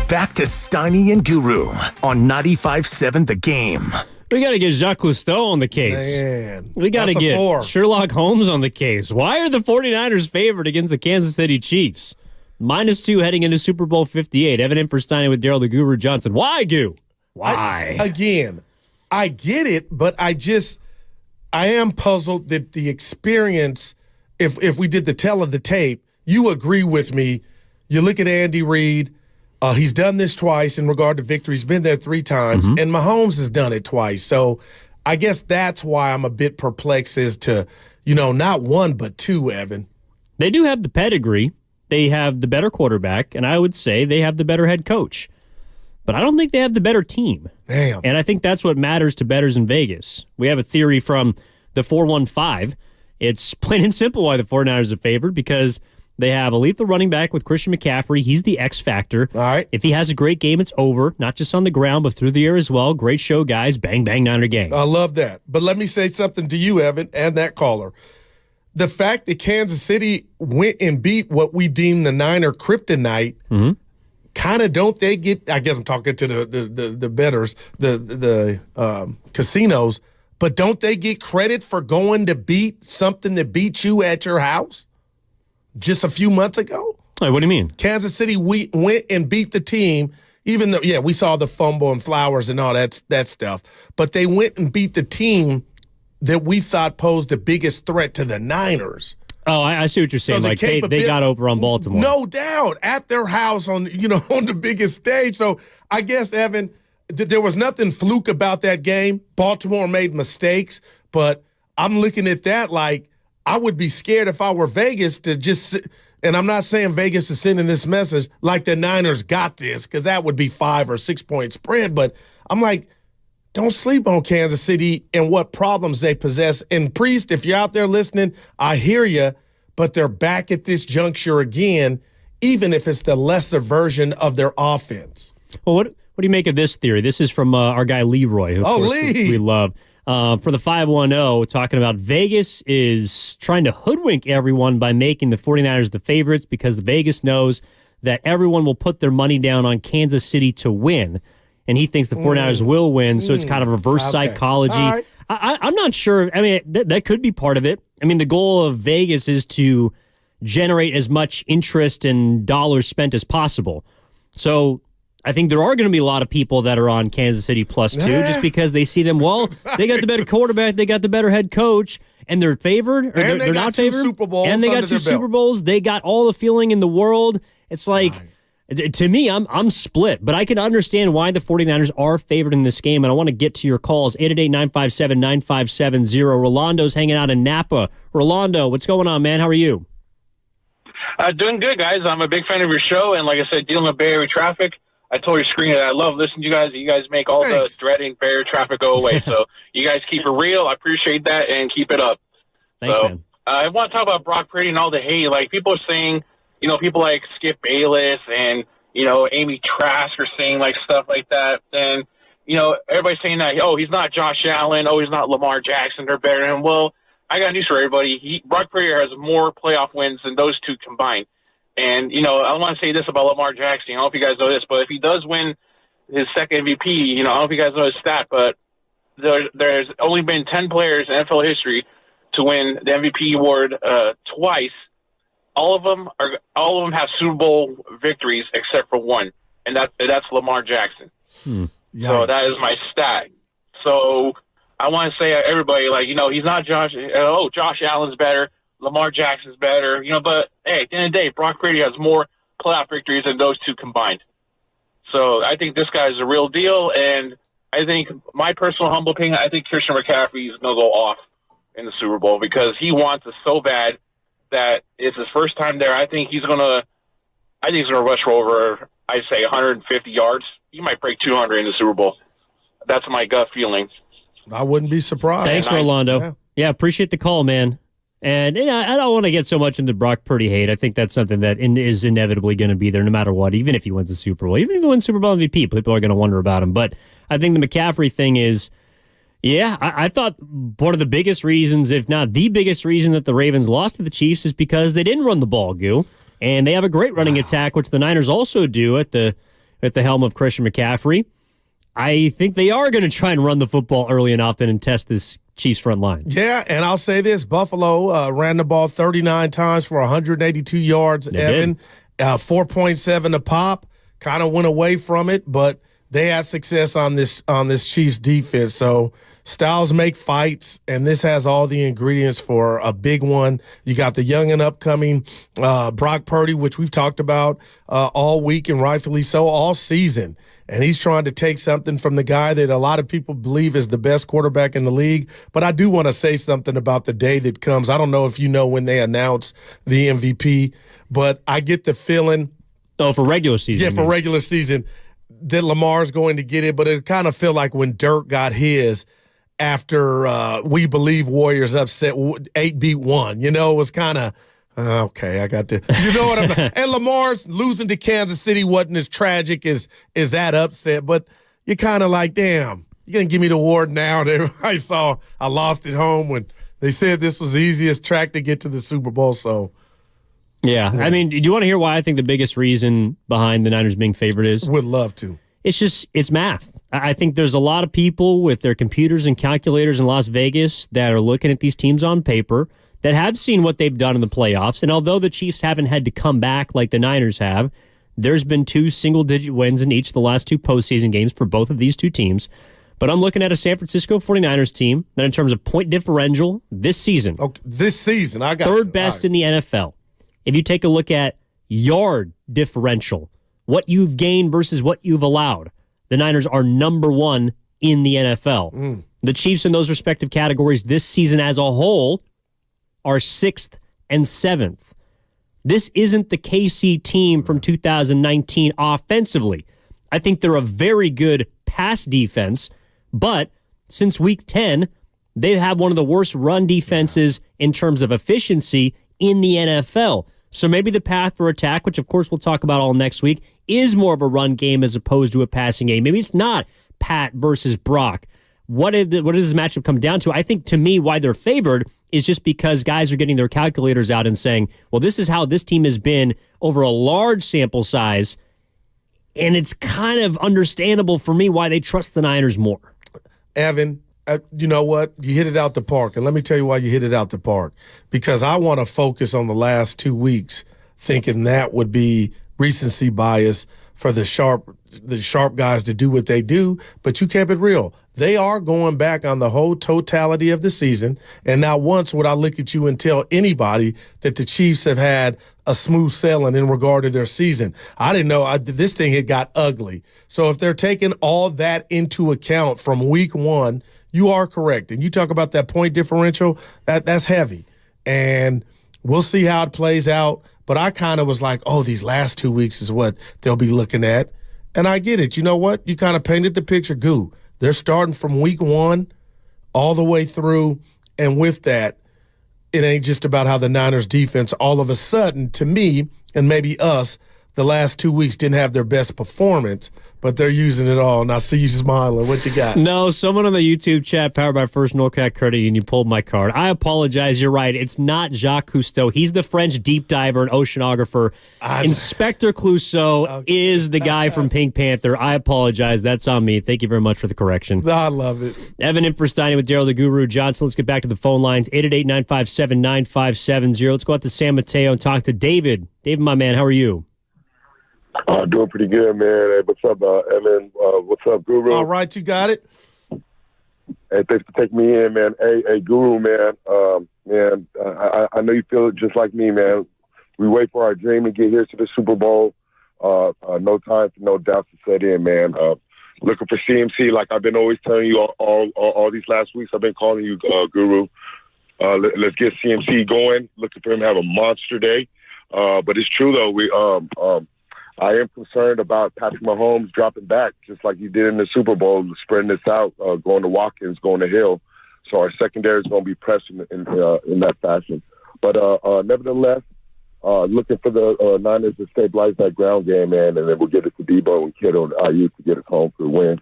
Back to Steiny and Guru on 95.7 The Game. We got to get Jacques Cousteau on the case. Man, we got to get Sherlock Holmes on the case. Why are the 49ers favored against the Kansas City Chiefs? -2 heading into Super Bowl 58. Evan in for Steiny with Daryl the Guru Johnson. Why, Goo? Why? I get it, but I am puzzled that the experience, if we did the tell of the tape, you agree with me. You look at Andy Reid. He's done this twice in regard to victory. He's been there 3 times, and Mahomes has done it twice. So I guess that's why I'm a bit perplexed as to, not 1 but 2, Evan. They do have the pedigree. They have the better quarterback, and I would say they have the better head coach. But I don't think they have the better team. Damn. And I think that's what matters to bettors in Vegas. We have a theory from the 415. It's plain and simple why the 49ers are favored, because they have a lethal running back with Christian McCaffrey. He's the X factor. All right. If he has a great game, it's over. Not just on the ground, but through the air as well. Great show, guys. Bang, bang, Niner gang. I love that. But let me say something to you, Evan, and that caller. The fact that Kansas City went and beat what we deem the Niner kryptonite, kind of don't they get, I guess I'm talking to the bettors, the casinos, but don't they get credit for going to beat something that beat you at your house just a few months ago? Wait, what do you mean? Kansas City went and beat the team, even though, yeah, we saw the fumble and Flowers and all that stuff, but they went and beat the team that we thought posed the biggest threat to the Niners. Oh, I see what you're saying. So like they got over on Baltimore. No doubt, at their house on the biggest stage. So I guess, Evan, there was nothing fluke about that game. Baltimore made mistakes, but I'm looking at that like I would be scared if I were Vegas to just and I'm not saying Vegas is sending this message like the Niners got this, because that would be 5 or 6 point spread. But I'm like, don't sleep on Kansas City and what problems they possess. And Priest, if you're out there listening, I hear you, but they're back at this juncture again, even if it's the lesser version of their offense. Well, what do you make of this theory? This is from our guy Leroy, who Lee. we love. For the 510, talking about Vegas is trying to hoodwink everyone by making the 49ers the favorites, because Vegas knows that everyone will put their money down on Kansas City to win. And he thinks the 49ers will win, so it's kind of reverse psychology. Right. I'm not sure. I mean, that could be part of it. I mean, the goal of Vegas is to generate as much interest and dollars spent as possible. So I think there are going to be a lot of people that are on Kansas City +2 just because they see them, well, they got the better quarterback, they got the better head coach, and they're favored, or and they're not favored. Super Bowls and they got 2 Super Bowls. They got all the feeling in the world. It's like... Right. To me, I'm split, but I can understand why the 49ers are favored in this game, and I want to get to your calls. 888-957-9570. Rolando's hanging out in Napa. Rolando, what's going on, man? How are you? Doing good, guys. I'm a big fan of your show, and like I said, dealing with Bay Area traffic, I told your screen that I love listening to you guys. You guys make all the dreading Bay Area traffic go away, so you guys keep it real. I appreciate that, and keep it up. Thanks, man. I want to talk about Brock Purdy and all the hate. Like, people are saying, people like Skip Bayless and, Amy Trask are saying, like, stuff like that. And, everybody's saying that, oh, he's not Josh Allen. Oh, he's not Lamar Jackson. They're better than him. Well, I got news for everybody. Brock Purdy has more playoff wins than those two combined. And, I want to say this about Lamar Jackson. I don't know if you guys know this, but if he does win his second MVP, I don't know if you guys know his stat, but there's only been 10 players in NFL history to win the MVP award twice. All of them have Super Bowl victories except for one, and that's Lamar Jackson. So that is my stat. So I want to say everybody, like, he's not Josh. Josh Allen's better, Lamar Jackson's better, But hey, at the end of the day, Brock Purdy has more playoff victories than those two combined. So I think this guy is a real deal, and I think my personal humble opinion, I think Christian McCaffrey is going to go off in the Super Bowl because he wants it so bad that it's his first time there. I think he's going to rush for over, I'd say, 150 yards. He might break 200 in the Super Bowl. That's my gut feeling. I wouldn't be surprised. Thanks, Rolando. Yeah, appreciate the call, man. And I don't want to get so much into Brock Purdy hate. I think that's something that is inevitably going to be there no matter what, even if he wins the Super Bowl. Even if he wins Super Bowl MVP, people are going to wonder about him. But I think the McCaffrey thing is, I thought one of the biggest reasons, if not the biggest reason that the Ravens lost to the Chiefs is because they didn't run the ball, Goo. And they have a great running attack, which the Niners also do at the helm of Christian McCaffrey. I think they are going to try and run the football early and often and test this Chiefs front line. Yeah, and I'll say this. Buffalo ran the ball 39 times for 182 yards, Evan. 4.7 a pop. Kind of went away from it, but they had success on this Chiefs defense. So styles make fights, and this has all the ingredients for a big one. You got the young and upcoming Brock Purdy, which we've talked about all week, and rightfully so, all season. And he's trying to take something from the guy that a lot of people believe is the best quarterback in the league. But I do want to say something about the day that comes. I don't know if you know when they announce the MVP, but I get the feeling. Oh, for regular season. Yeah, for regular season, that Lamar's going to get it. But it kind of felt like when Dirk got his after we believe Warriors upset 8-1. It was kind of, okay, I got the, you know what I'm saying? And Lamar's losing to Kansas City wasn't as tragic as that upset, but you're kind of like, damn, you're going to give me the award now. I saw I lost at home when they said this was the easiest track to get to the Super Bowl, so. Yeah, I mean, do you want to hear why I think the biggest reason behind the Niners being favored is? Would love to. It's math. I think there's a lot of people with their computers and calculators in Las Vegas that are looking at these teams on paper that have seen what they've done in the playoffs. And although the Chiefs haven't had to come back like the Niners have, there's been 2 single-digit wins in each of the last 2 postseason games for both of these 2 teams. But I'm looking at a San Francisco 49ers team that in terms of point differential this season. Okay, this season, I got third best in the NFL. If you take a look at yard differential, what you've gained versus what you've allowed, the Niners are number 1 in the NFL. The Chiefs in those respective categories this season as a whole are 6th and 7th. This isn't the KC team from 2019 offensively. I think they're a very good pass defense, but since week 10, they've had one of the worst run defenses in terms of efficiency in the NFL. So maybe the path for attack, which of course we'll talk about all next week, is more of a run game as opposed to a passing game. Maybe it's not Pat versus Brock. What does this matchup come down to? I think, to me, why they're favored is just because guys are getting their calculators out and saying, well, this is how this team has been over a large sample size, and it's kind of understandable for me why they trust the Niners more. Evan, you know what? You hit it out the park, and let me tell you why you hit it out the park. Because I want to focus on the last 2 weeks, thinking that would be recency bias for the sharp guys to do what they do, but you kept it real. They are going back on the whole totality of the season, and not once would I look at you and tell anybody that the Chiefs have had a smooth sailing in regard to their season. I didn't know this thing had got ugly. So if they're taking all that into account from week 1, you are correct. And you talk about that point differential, that's heavy. And we'll see how it plays out. But I kind of was like, oh, these last 2 weeks is what they'll be looking at. And I get it. You know what? You kind of painted the picture. They're starting from week 1 all the way through. And with that, it ain't just about how the Niners defense all of a sudden, to me, and maybe us, the last 2 weeks didn't have their best performance, but they're using it all. And I see you smiling. What you got? No, someone on the YouTube chat, powered by First Norcat Credit Union, pulled my card. I apologize. You're right. It's not Jacques Cousteau. He's the French deep diver and oceanographer. Inspector Clouseau is the guy from Pink Panther. I apologize. That's on me. Thank you very much for the correction. I love it. Evan in for Steiny with Daryl the Guru Johnson. Let's get back to the phone lines. 888-957-9570. Let's go out to San Mateo and talk to David. David, my man, how are you? Doing pretty good, man. Hey, what's up, Evan? What's up, Guru? All right, you got it. Hey, thanks for taking me in, man. Hey, Guru, man. I know you feel it just like me, man. We wait for our dream to get here to the Super Bowl. No time for no doubts to set in, man. Looking for CMC, like I've been always telling you all these last weeks. I've been calling you, Guru. Let's get CMC going. Looking for him to have a monster day. But it's true though. I am concerned about Patrick Mahomes dropping back, just like he did in the Super Bowl, spreading this out, going to Watkins, going to Hill. So our secondary is going to be pressed in that fashion. But nevertheless, looking for the Niners to stabilize that ground game, man, and then we'll get it to Debo and Kittle and IU to get us home for the win.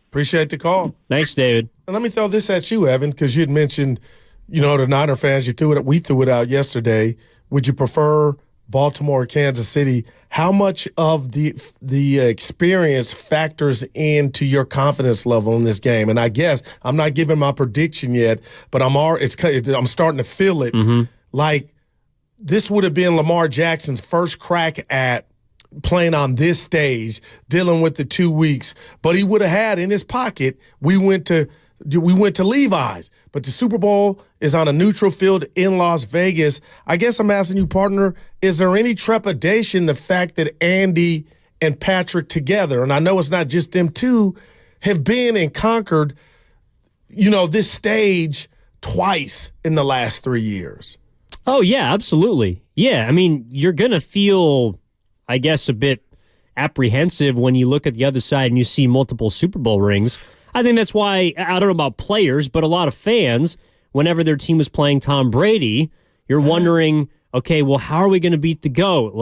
Appreciate the call. Thanks, David. And let me throw this at you, Evan, because you had mentioned, the Niner fans, we threw it out yesterday. Would you prefer Baltimore or Kansas City? How much of the experience factors into your confidence level in this game? And I guess I'm not giving my prediction yet, but I'm starting to feel it. Mm-hmm. Like this would have been Lamar Jackson's first crack at playing on this stage, dealing with the 2 weeks. But he would have had in his pocket, we went to Levi's. But the Super Bowl is on a neutral field in Las Vegas. I guess I'm asking you, partner, is there any trepidation the fact that Andy and Patrick together, and I know it's not just them two, have been and conquered, this stage twice in the last 3 years? Oh, yeah, absolutely. Yeah, I mean, you're going to feel, I guess, a bit apprehensive when you look at the other side and you see multiple Super Bowl rings. I think that's why, I don't know about players, but a lot of fans, whenever their team was playing Tom Brady, you're wondering, okay, well, how are we going to beat the GOAT?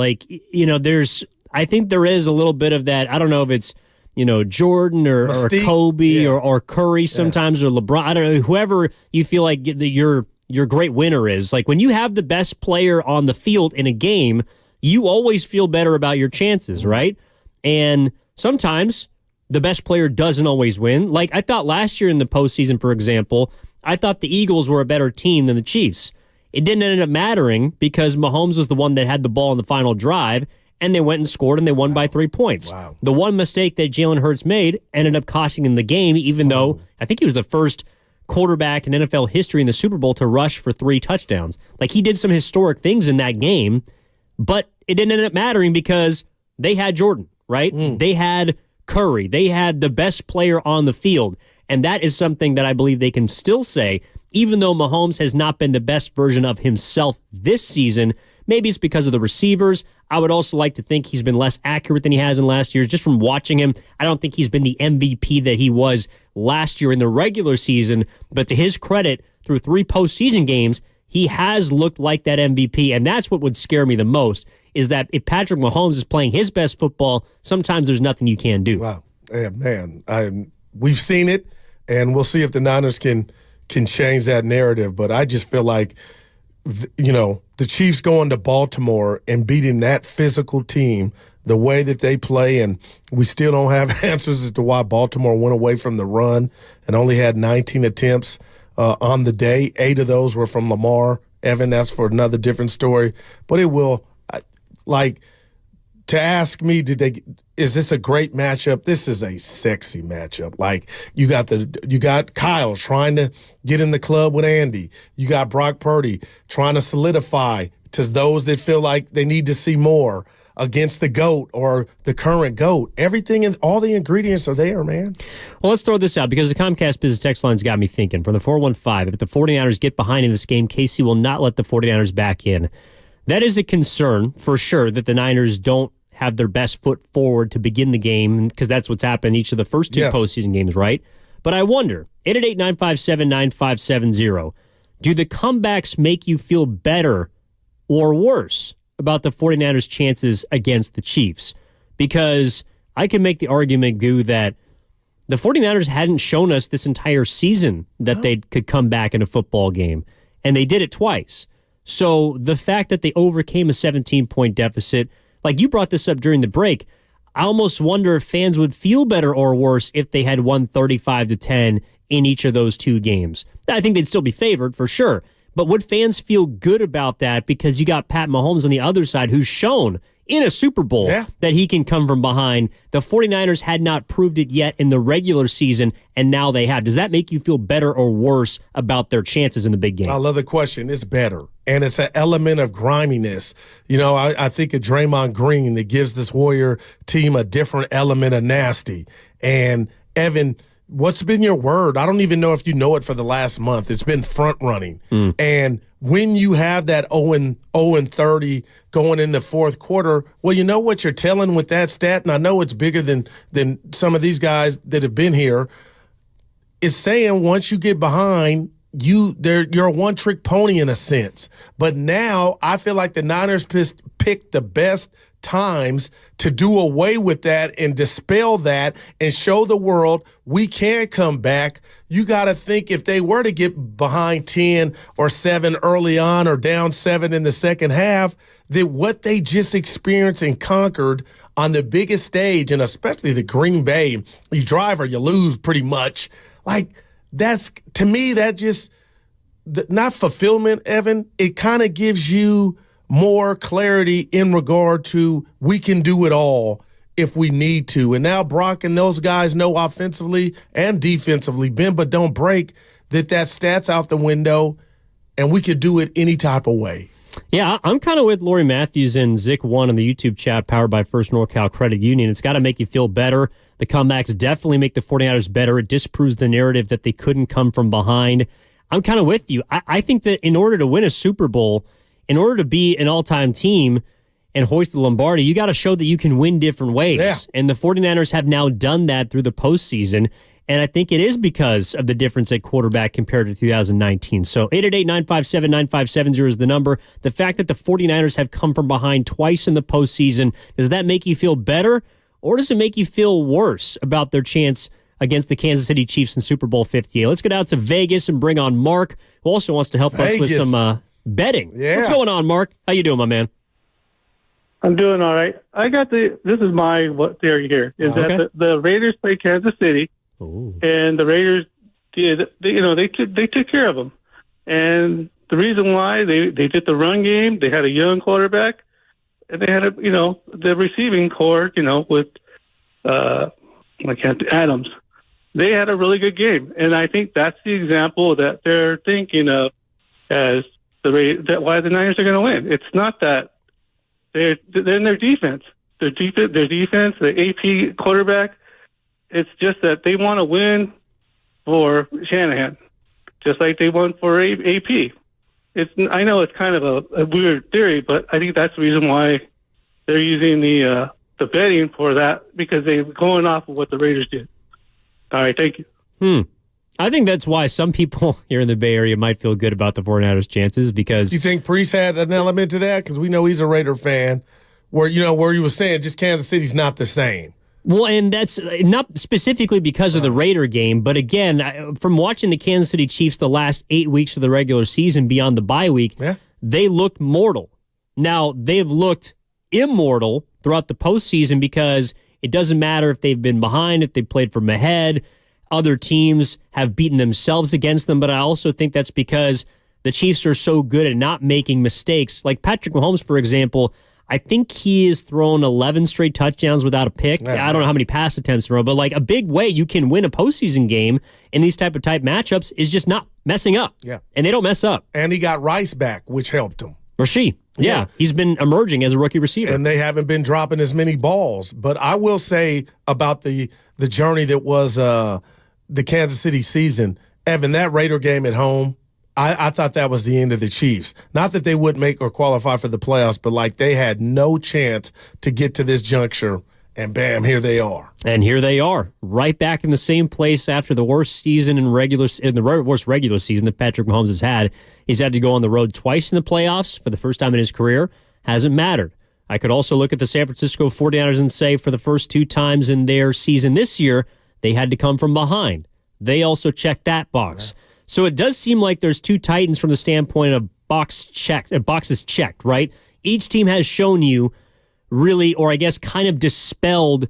I think there is a little bit of that. I don't know if it's, Jordan or Kobe or Curry sometimes or LeBron. I don't know, whoever you feel like your great winner is. Like when you have the best player on the field in a game, you always feel better about your chances, right? And sometimes the best player doesn't always win. Like I thought last year in the postseason, for example, I thought the Eagles were a better team than the Chiefs. It didn't end up mattering because Mahomes was the one that had the ball in the final drive, and they went and scored, and they won by 3 points. Wow. The one mistake that Jalen Hurts made ended up costing him the game, even though I think he was the first quarterback in NFL history in the Super Bowl to rush for 3 touchdowns. Like, he did some historic things in that game, but it didn't end up mattering because they had Jordan, right? They had Curry. They had the best player on the field, and that is something that I believe they can still say, even though Mahomes has not been the best version of himself this season. Maybe it's because of the receivers. I would also like to think he's been less accurate than he has in last years. Just from watching him, I don't think he's been the MVP that he was last year in the regular season. But to his credit, through 3 postseason games, he has looked like that MVP. And that's what would scare me the most, is that if Patrick Mahomes is playing his best football, sometimes there's nothing you can do. Wow. Yeah, man, we've seen it, and we'll see if the Niners can change that narrative. But I just feel like, the Chiefs going to Baltimore and beating that physical team the way that they play, and we still don't have answers as to why Baltimore went away from the run and only had 19 attempts on the day. 8 of those were from Lamar. Evan, that's for another different story. But it will, to ask me, is this a great matchup? This is a sexy matchup. Like, you got Kyle trying to get in the club with Andy. You got Brock Purdy trying to solidify to those that feel like they need to see more against the GOAT or the current GOAT. Everything and all the ingredients are there, man. Well, let's throw this out because the Comcast Business Text line's got me thinking. From the 415, if the 49ers get behind in this game, Casey will not let the 49ers back in. That is a concern for sure, that the Niners don't have their best foot forward to begin the game, because that's what's happened each of the first 2 postseason games, right? But I wonder, 888-957-9570, do the comebacks make you feel better or worse about the 49ers' chances against the Chiefs? Because I can make the argument, Goo, that the 49ers hadn't shown us this entire season that they could come back in a football game, and they did it twice. So the fact that they overcame a 17-point deficit, like you brought this up during the break, I almost wonder if fans would feel better or worse if they had won 35-10 in each of those 2 games. I think they'd still be favored for sure, but would fans feel good about that because you got Pat Mahomes on the other side, who's shown in a Super Bowl that he can come from behind? The 49ers had not proved it yet in the regular season, and now they have. Does that make you feel better or worse about their chances in the big game? I love the question. It's better. And it's an element of griminess. I think of Draymond Green that gives this Warrior team a different element of nasty. And Evan, what's been your word? I don't even know if you know it for the last month. It's been front running. And when you have that 0-30 going in the fourth quarter, well, you know what you're telling with that stat, and I know it's bigger than some of these guys that have been here, is saying once you get behind, you're a one-trick pony in a sense. But now I feel like the Niners picked the best times to do away with that and dispel that and show the world we can come back. You got to think, if they were to get behind 10 or 7 early on or down 7 in the second half, that what they just experienced and conquered on the biggest stage, and especially the Green Bay, you drive or you lose pretty much. Like, that's, to me, that just, not fulfillment, Evan. It kind of gives you more clarity in regard to we can do it all if we need to. And now Brock and those guys know offensively and defensively, bend but don't break, that stats out the window, and we could do it any type of way. Yeah, I'm kind of with Lori Matthews and Zick1 in the YouTube chat powered by First NorCal Credit Union. It's got to make you feel better. The comebacks definitely make the 49ers better. It disproves the narrative that they couldn't come from behind. I'm kind of with you. I think that in order to win a Super Bowl, in order to be an all-time team and hoist the Lombardi, you got to show that you can win different ways. Yeah. And the 49ers have now done that through the postseason. And I think it is because of the difference at quarterback compared to 2019. So 888-957-9570 is the number. The fact that the 49ers have come from behind twice in the postseason, does that make you feel better? Or does it make you feel worse about their chance against the Kansas City Chiefs in Super Bowl 58? Let's get out to Vegas and bring on Mark, who also wants to help us with some betting. Yeah. What's going on, Mark? How you doing, my man? I'm doing all right. This is my theory here, is that the Raiders play Kansas City, and the Raiders they took care of them. And the reason why they did the run game, they had a young quarterback, and they had the receiving core, with Adams. They had a really good game, and I think that's the example that they're thinking of as why the Niners are going to win. It's not that they're in their defense. Their defense, the AP quarterback. It's just that they want to win for Shanahan, just like they won for AP. I know it's kind of a weird theory, but I think that's the reason why they're using the betting for that, because they're going off of what the Raiders did. All right, thank you. I think that's why some people here in the Bay Area might feel good about the 49ers' chances, because... You think Priest had an element to that? Because we know he's a Raider fan, where he was saying just Kansas City's not the same. Well, and that's not specifically because of the Raider game, but again, from watching the Kansas City Chiefs the last 8 weeks of the regular season beyond the bye week, they looked mortal. Now, they've looked immortal throughout the postseason because it doesn't matter if they've been behind, if they played from ahead. Other teams have beaten themselves against them, but I also think that's because the Chiefs are so good at not making mistakes. Like Patrick Mahomes, for example, I think he has thrown 11 straight touchdowns without a pick. I don't know how many pass attempts in a row, but like a big way you can win a postseason game in these type matchups is just not messing up. Yeah. And they don't mess up. And he got Rice back, which helped him. Rasheed. Yeah, he's been emerging as a rookie receiver. And they haven't been dropping as many balls. But I will say about the journey that was the Kansas City season, Evan, that Raider game at home, I thought that was the end of the Chiefs. Not that they would make or qualify for the playoffs, but like they had no chance to get to this juncture, and bam, here they are. And here they are, right back in the same place after the worst season in the worst regular season that Patrick Mahomes has had. He's had to go on the road twice in the playoffs for the first time in his career. Hasn't mattered. I could also look at the San Francisco 49ers and say for the first 2 times in their season this year, they had to come from behind. They also checked that box. So it does seem like there's 2 Titans from the standpoint of boxes checked, right? Each team has shown you really, or I guess kind of dispelled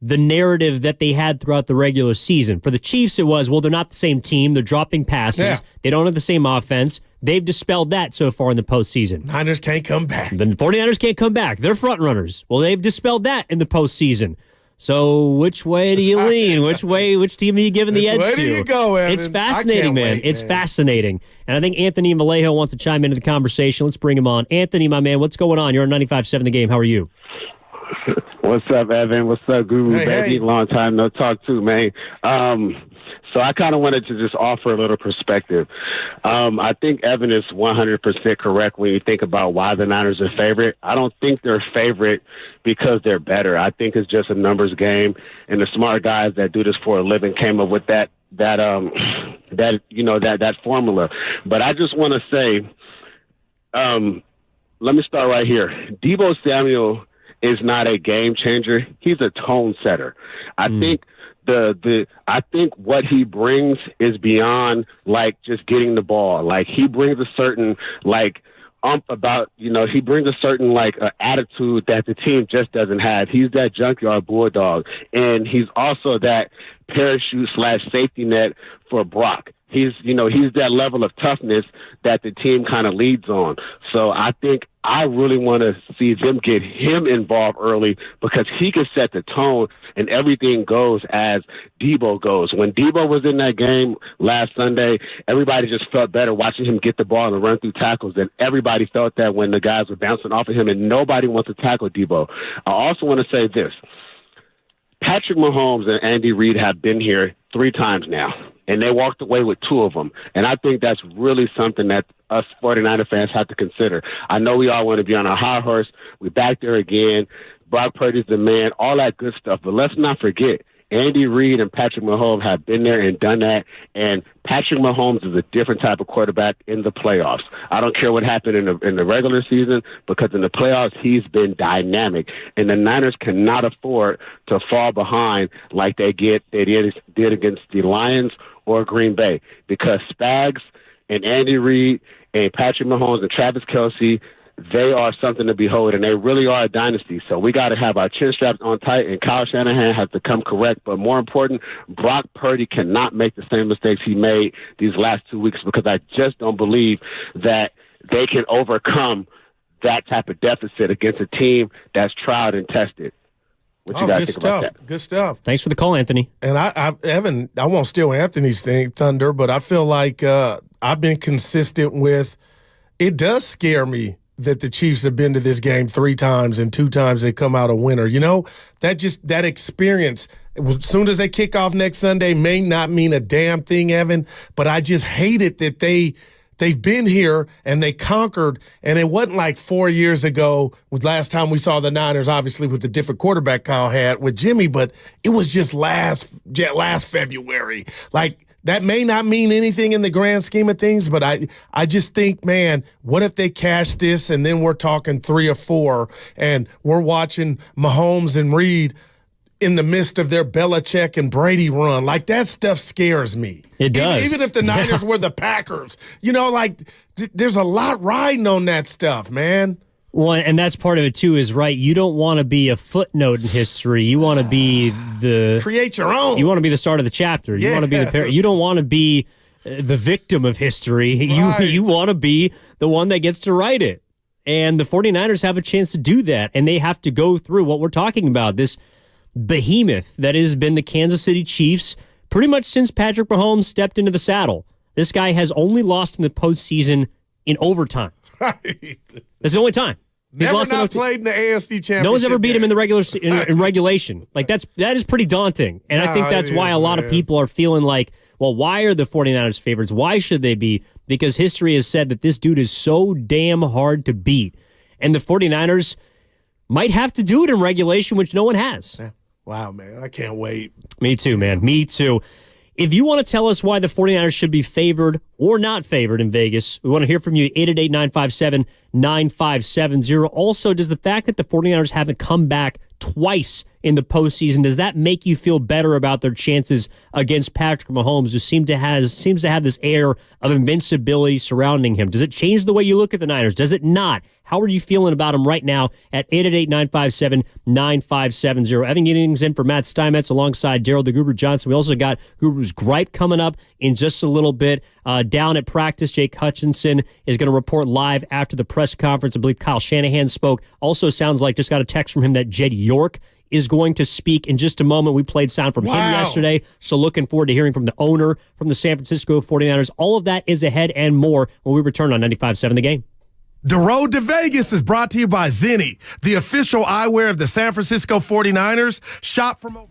the narrative that they had throughout the regular season. For the Chiefs, it was, well, they're not the same team. They're dropping passes. Yeah. They don't have the same offense. They've dispelled that so far in the postseason. Niners can't come back. The 49ers can't come back. They're front runners. Well, they've dispelled that in the postseason. So which way do you lean? Which team are you giving the edge to? Where do you go, Evan? It's fascinating, man. It's fascinating. And I think Anthony Vallejo wants to chime into the conversation. Let's bring him on. Anthony, my man, what's going on? You're on 95.7 The Game. How are you? What's up, Evan? What's up, Guru, baby? Hey. Long time no talk to, man. So I kind of wanted to just offer a little perspective. I think Evan is 100% correct when you think about why the Niners are favorite. I don't think they're favorite because they're better. I think it's just a numbers game, and the smart guys that do this for a living came up with that formula. But I just want to say, let me start right here. Deebo Samuel is not a game changer. He's a tone setter. I think I think what he brings is beyond like just getting the ball. Like he brings a certain he brings a certain attitude that the team just doesn't have. He's that junkyard bulldog, and he's also that parachute / safety net for Brock. he's that level of toughness that the team kind of leads on. So I think I really want to see them get him involved early because he can set the tone and everything goes as Debo goes. When Debo was in that game last Sunday, everybody just felt better watching him get the ball and run through tackles than everybody felt that when the guys were bouncing off of him, and nobody wants to tackle Debo. I also want to say this. Patrick Mahomes and Andy Reid have been here 3 times now, and they walked away with 2 of them. And I think that's really something that us 49er fans have to consider. I know we all want to be on our high horse. We're back there again. Brock Purdy's the man, all that good stuff. But let's not forget, Andy Reid and Patrick Mahomes have been there and done that, and Patrick Mahomes is a different type of quarterback in the playoffs. I don't care what happened in the regular season, because in the playoffs, he's been dynamic, and the Niners cannot afford to fall behind like they did against the Lions or Green Bay, because Spags and Andy Reid and Patrick Mahomes and Travis Kelce, they are something to behold, and they really are a dynasty. So we got to have our chin straps on tight, and Kyle Shanahan has to come correct. But more important, Brock Purdy cannot make the same mistakes he made these last 2 weeks, because I just don't believe that they can overcome that type of deficit against a team that's tried and tested. What you guys think about that? Good stuff. Thanks for the call, Anthony. And Evan, I won't steal Anthony's thunder, but I feel like I've been consistent with it does scare me that the Chiefs have been to this game 3 times and 2 times they come out a winner. You know, that experience, as soon as they kick off next Sunday, may not mean a damn thing, Evan, but I just hate it that they've been here and they conquered, and it wasn't like 4 years ago with last time we saw the Niners, obviously with the different quarterback Kyle had with Jimmy, but it was just last February. Like, that may not mean anything in the grand scheme of things, but I just think, man, what if they cash this and then we're talking 3 or 4 and we're watching Mahomes and Reid in the midst of their Belichick and Brady run? Like, that stuff scares me. It does. Even if the Niners were the Packers. You know, like, there's a lot riding on that stuff, man. Well, and that's part of it too, is right. You don't want to be a footnote in history. You want to be create your own. You want to be the start of the chapter. You want to be the you don't want to be the victim of history. Right. You want to be the one that gets to write it. And the 49ers have a chance to do that, and they have to go through what we're talking about, this behemoth that has been the Kansas City Chiefs pretty much since Patrick Mahomes stepped into the saddle. This guy has only lost in the postseason in overtime. Right. That's the only time. Never not played in the AFC Championship. No one's ever beat him in the in regulation. Like, that is pretty daunting. And I think that's why a lot of people are feeling like, well, why are the 49ers favorites? Why should they be? Because history has said that this dude is so damn hard to beat. And the 49ers might have to do it in regulation, which no one has. Yeah. Wow, man. I can't wait. Me too, man. Me too. If you want to tell us why the 49ers should be favored or not favored in Vegas, we want to hear from you, 888-957-9570. Also, does the fact that the 49ers haven't come back twice in the postseason, does that make you feel better about their chances against Patrick Mahomes, who seems to have this air of invincibility surrounding him? Does it change the way you look at the Niners? Does it not? How are you feeling about him right now at 888-957-9570? Evan Giddings in for Matt Steinmetz alongside Daryl the Guru Johnson. We also got Guru's Gripe coming up in just a little bit. Down at practice, Jake Hutchinson is going to report live after the press conference. I believe Kyle Shanahan spoke. Also sounds like, just got a text from him, that Jed York is going to speak in just a moment. We played sound from him yesterday, so looking forward to hearing from the owner from the San Francisco 49ers. All of that is ahead and more when we return on 95.7 The Game. The Road to Vegas is brought to you by Zenni, the official eyewear of the San Francisco 49ers. Shop from over...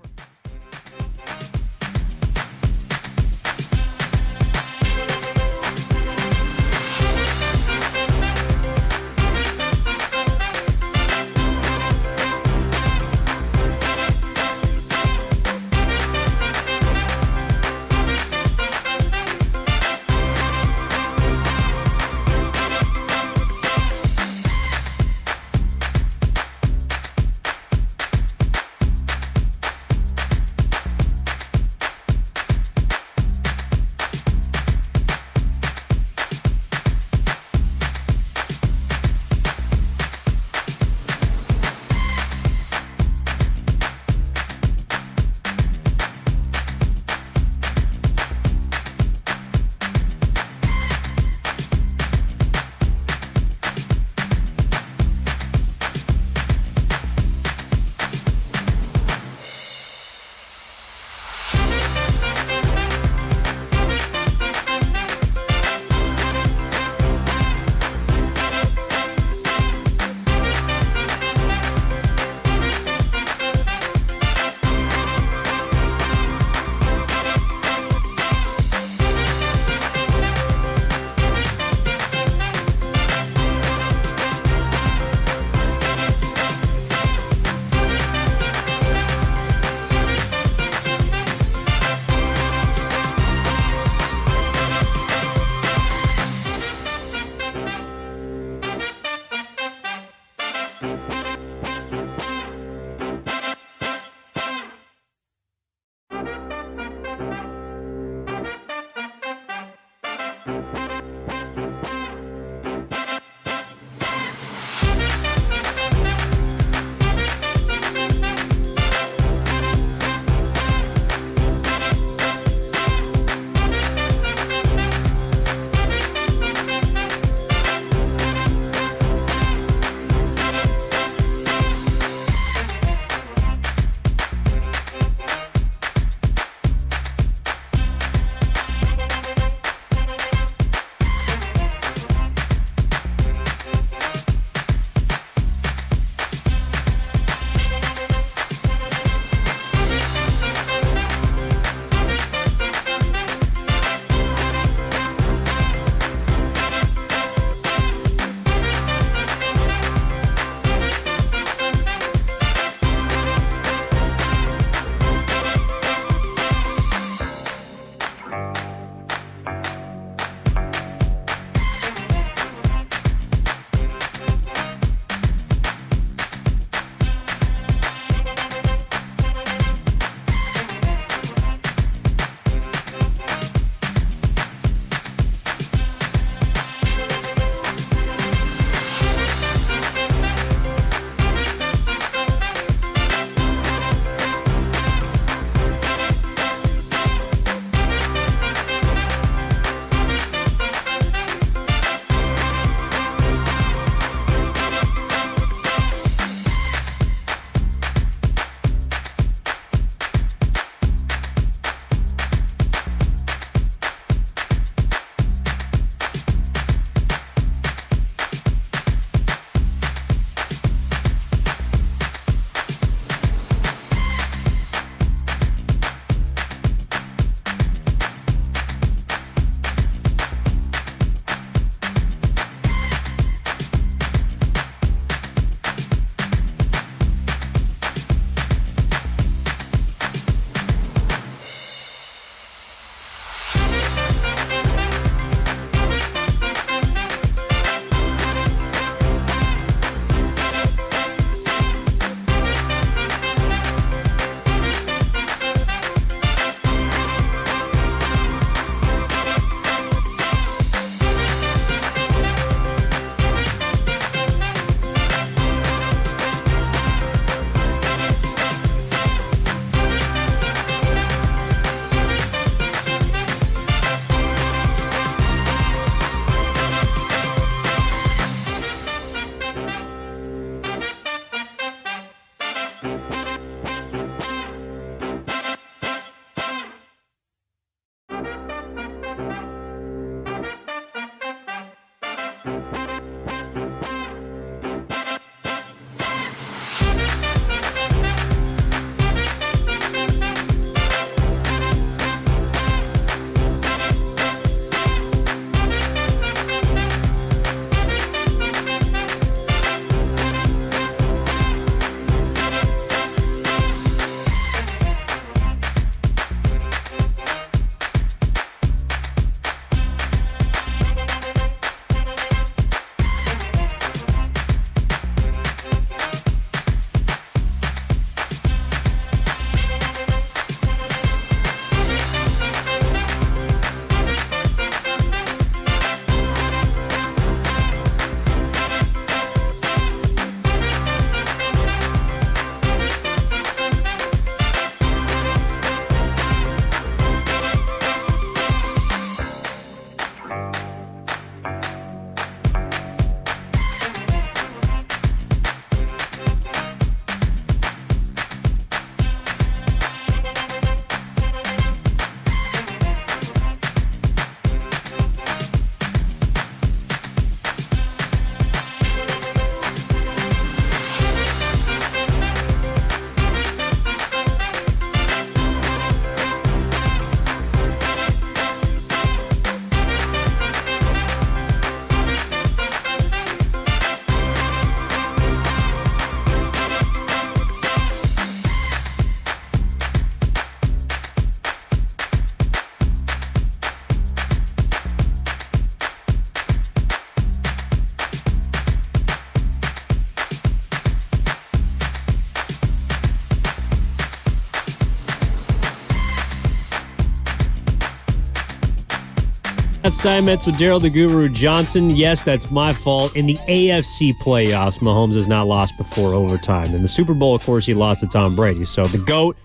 That's Steinmetz with Daryl the Guru Johnson. Yes, that's my fault. In the AFC playoffs, Mahomes has not lost before overtime. In the Super Bowl, of course, he lost to Tom Brady. So the GOAT,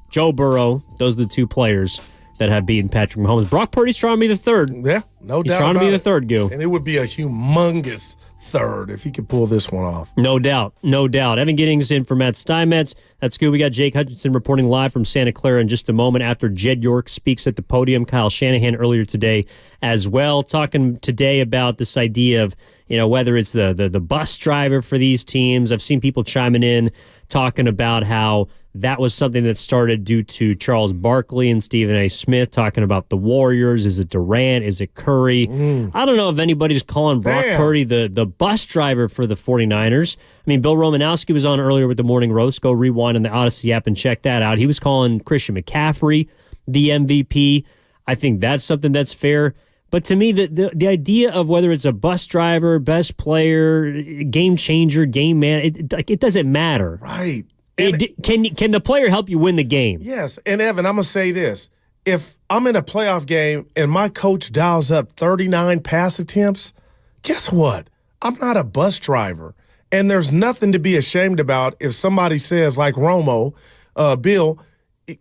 Joe Burrow, those are the two players that have beaten Patrick Mahomes. Brock Purdy's trying to be the third. Yeah, no doubt. He's trying to be the third, Gil. And it would be a humongous third if he could pull this one off. No doubt. No doubt. Evan Giddings in for Matt Steinmetz. That's good. We got Jake Hutchinson reporting live from Santa Clara in just a moment after Jed York speaks at the podium. Kyle Shanahan earlier today as well, talking today about this idea of, whether it's the bus driver for these teams. I've seen people chiming in talking about how that was something that started due to Charles Barkley and Stephen A. Smith talking about the Warriors. Is it Durant? Is it Curry? I don't know if anybody's calling Brock Purdy the bus driver for the 49ers. I mean, Bill Romanowski was on earlier with the Morning Roast. Go rewind on the Odyssey app and check that out. He was calling Christian McCaffrey the MVP. I think that's something that's fair. But to me, the idea of whether it's a bus driver, best player, game changer, game man, it doesn't matter. Right. Can the player help you win the game? Yes. And, Evan, I'm going to say this. If I'm in a playoff game and my coach dials up 39 pass attempts, guess what? I'm not a bus driver. And there's nothing to be ashamed about if somebody says, like Bill, he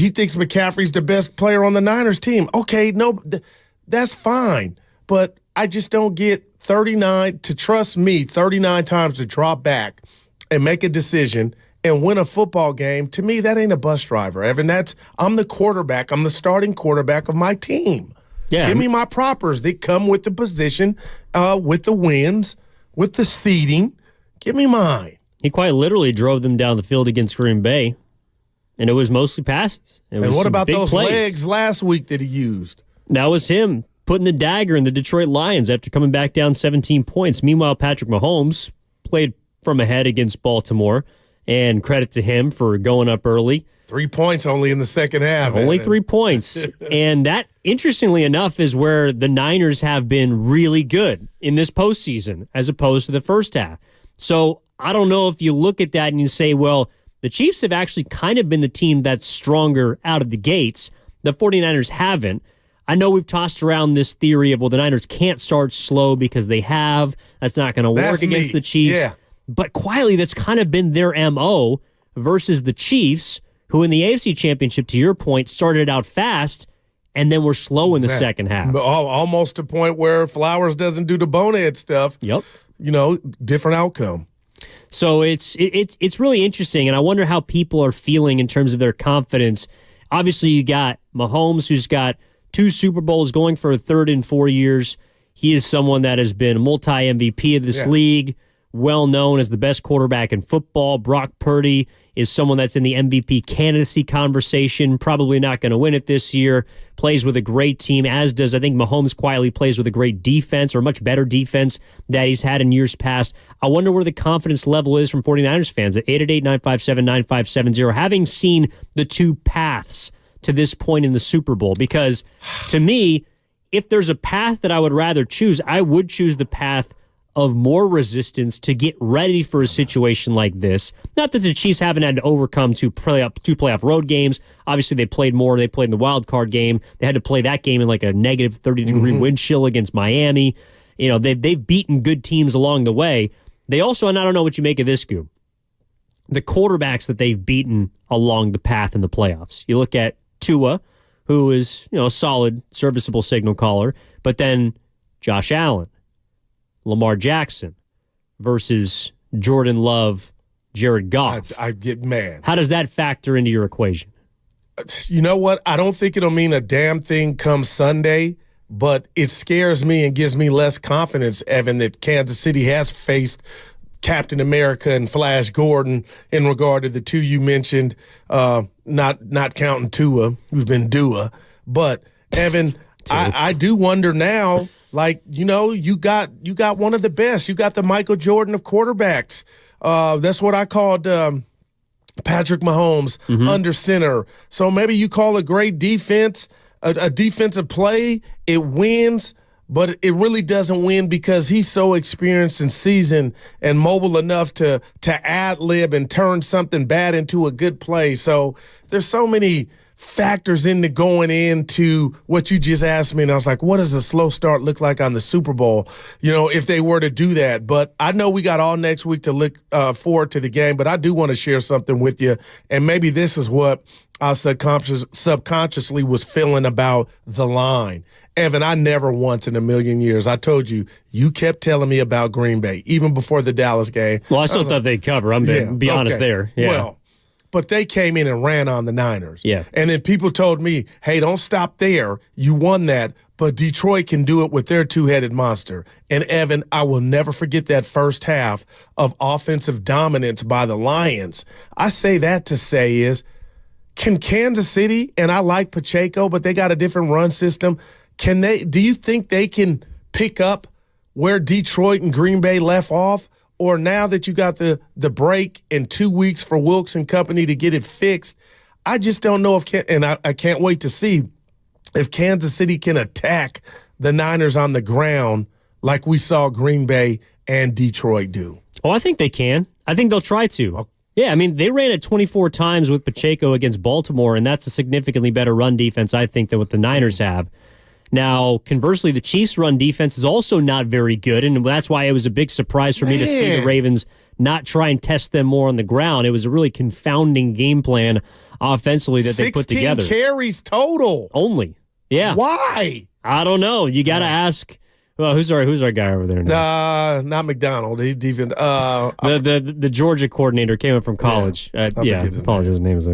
thinks McCaffrey's the best player on the Niners team. Okay, no, that's fine. But I just don't get 39 times to drop back and make a decision and win a football game. To me, that ain't a bus driver, Evan. I'm the quarterback. I'm the starting quarterback of my team. Yeah. Give me my propers that come with the position, with the wins, with the seeding. Give me mine. He quite literally drove them down the field against Green Bay, and it was mostly passes. And what about those legs last week that he used? That was him putting the dagger in the Detroit Lions after coming back down 17 points. Meanwhile, Patrick Mahomes played from ahead against Baltimore. And credit to him for going up early. 3 points only in the second half. Only 3 points. And that, interestingly enough, is where the Niners have been really good in this postseason as opposed to the first half. So I don't know if you look at that and you say, well, the Chiefs have actually kind of been the team that's stronger out of the gates. The 49ers haven't. I know we've tossed around this theory of, well, the Niners can't start slow because they have. That's not going to work against the Chiefs. Yeah. But quietly, that's kind of been their MO versus the Chiefs, who in the AFC Championship, to your point, started out fast and then were slow in the second half. Almost to the point where Flowers doesn't do the bonehead stuff. Yep. Different outcome. So it's really interesting, and I wonder how people are feeling in terms of their confidence. Obviously, you got Mahomes, who's got 2 Super Bowls, going for a third in 4 years. He is someone that has been multi-MVP of this league, well known as the best quarterback in football. Brock Purdy is someone that's in the MVP candidacy conversation, probably not going to win it this year, plays with a great team, as does, I think, Mahomes quietly plays with a great defense, or much better defense that he's had in years past. I wonder where the confidence level is from 49ers fans at 888-957-9570, having seen the 2 paths to this point in the Super Bowl. Because to me, if there's a path that I would rather choose, I would choose the path of more resistance to get ready for a situation like this. Not that the Chiefs haven't had to overcome two playoff road games. Obviously, they played more. They played in the wild card game. They had to play that game in like a negative 30-degree wind chill against Miami. They've beaten good teams along the way. They also, and I don't know what you make of this, Goob, the quarterbacks that they've beaten along the path in the playoffs. You look at Tua, who is a solid, serviceable signal caller, but then Josh Allen, Lamar Jackson versus Jordan Love, Jared Goff. I get mad. How does that factor into your equation? You know what? I don't think it'll mean a damn thing come Sunday, but it scares me and gives me less confidence, Evan, that Kansas City has faced Captain America and Flash Gordon in regard to the 2 you mentioned, not counting Tua, who's been Dua. But, Evan, I do wonder now, like, you got one of the best. You got the Michael Jordan of quarterbacks. That's what I called Patrick Mahomes under center. So maybe you call a great defense, a defensive play, it wins, but it really doesn't win because he's so experienced and seasoned and mobile enough to ad-lib and turn something bad into a good play. So there's so many factors into going into what you just asked me. And I was like, what does a slow start look like on the Super Bowl, if they were to do that? But I know we got all next week to look forward to the game, but I do want to share something with you. And maybe this is what I subconsciously was feeling about the line. Evan, I never once in a million years, I told you, you kept telling me about Green Bay, even before the Dallas game. Well, I still thought they'd cover. I'm being honest there. Yeah. Well, but they came in and ran on the Niners. Yeah. And then people told me, hey, don't stop there. You won that. But Detroit can do it with their two-headed monster. And, Evan, I will never forget that first half of offensive dominance by the Lions. I say that to say is, can Kansas City, and I like Pacheco, but they got a different run system, do you think they can pick up where Detroit and Green Bay left off? Or now that you got the break in 2 weeks for Wilkes and company to get it fixed, I just don't know I can't wait to see if Kansas City can attack the Niners on the ground like we saw Green Bay and Detroit do. Oh, I think they can. I think they'll try to. Yeah, I mean, they ran it 24 times with Pacheco against Baltimore, and that's a significantly better run defense, I think, than what the Niners have. Now, conversely, the Chiefs' run defense is also not very good, and that's why it was a big surprise for me to see the Ravens not try and test them more on the ground. It was a really confounding game plan offensively that they put together. 16 carries total. Only. Yeah. Why? I don't know. You got to ask. Well, who's our guy over there now? Not McDonald. He's defense. The Georgia coordinator came up from college. Apologize. His name is.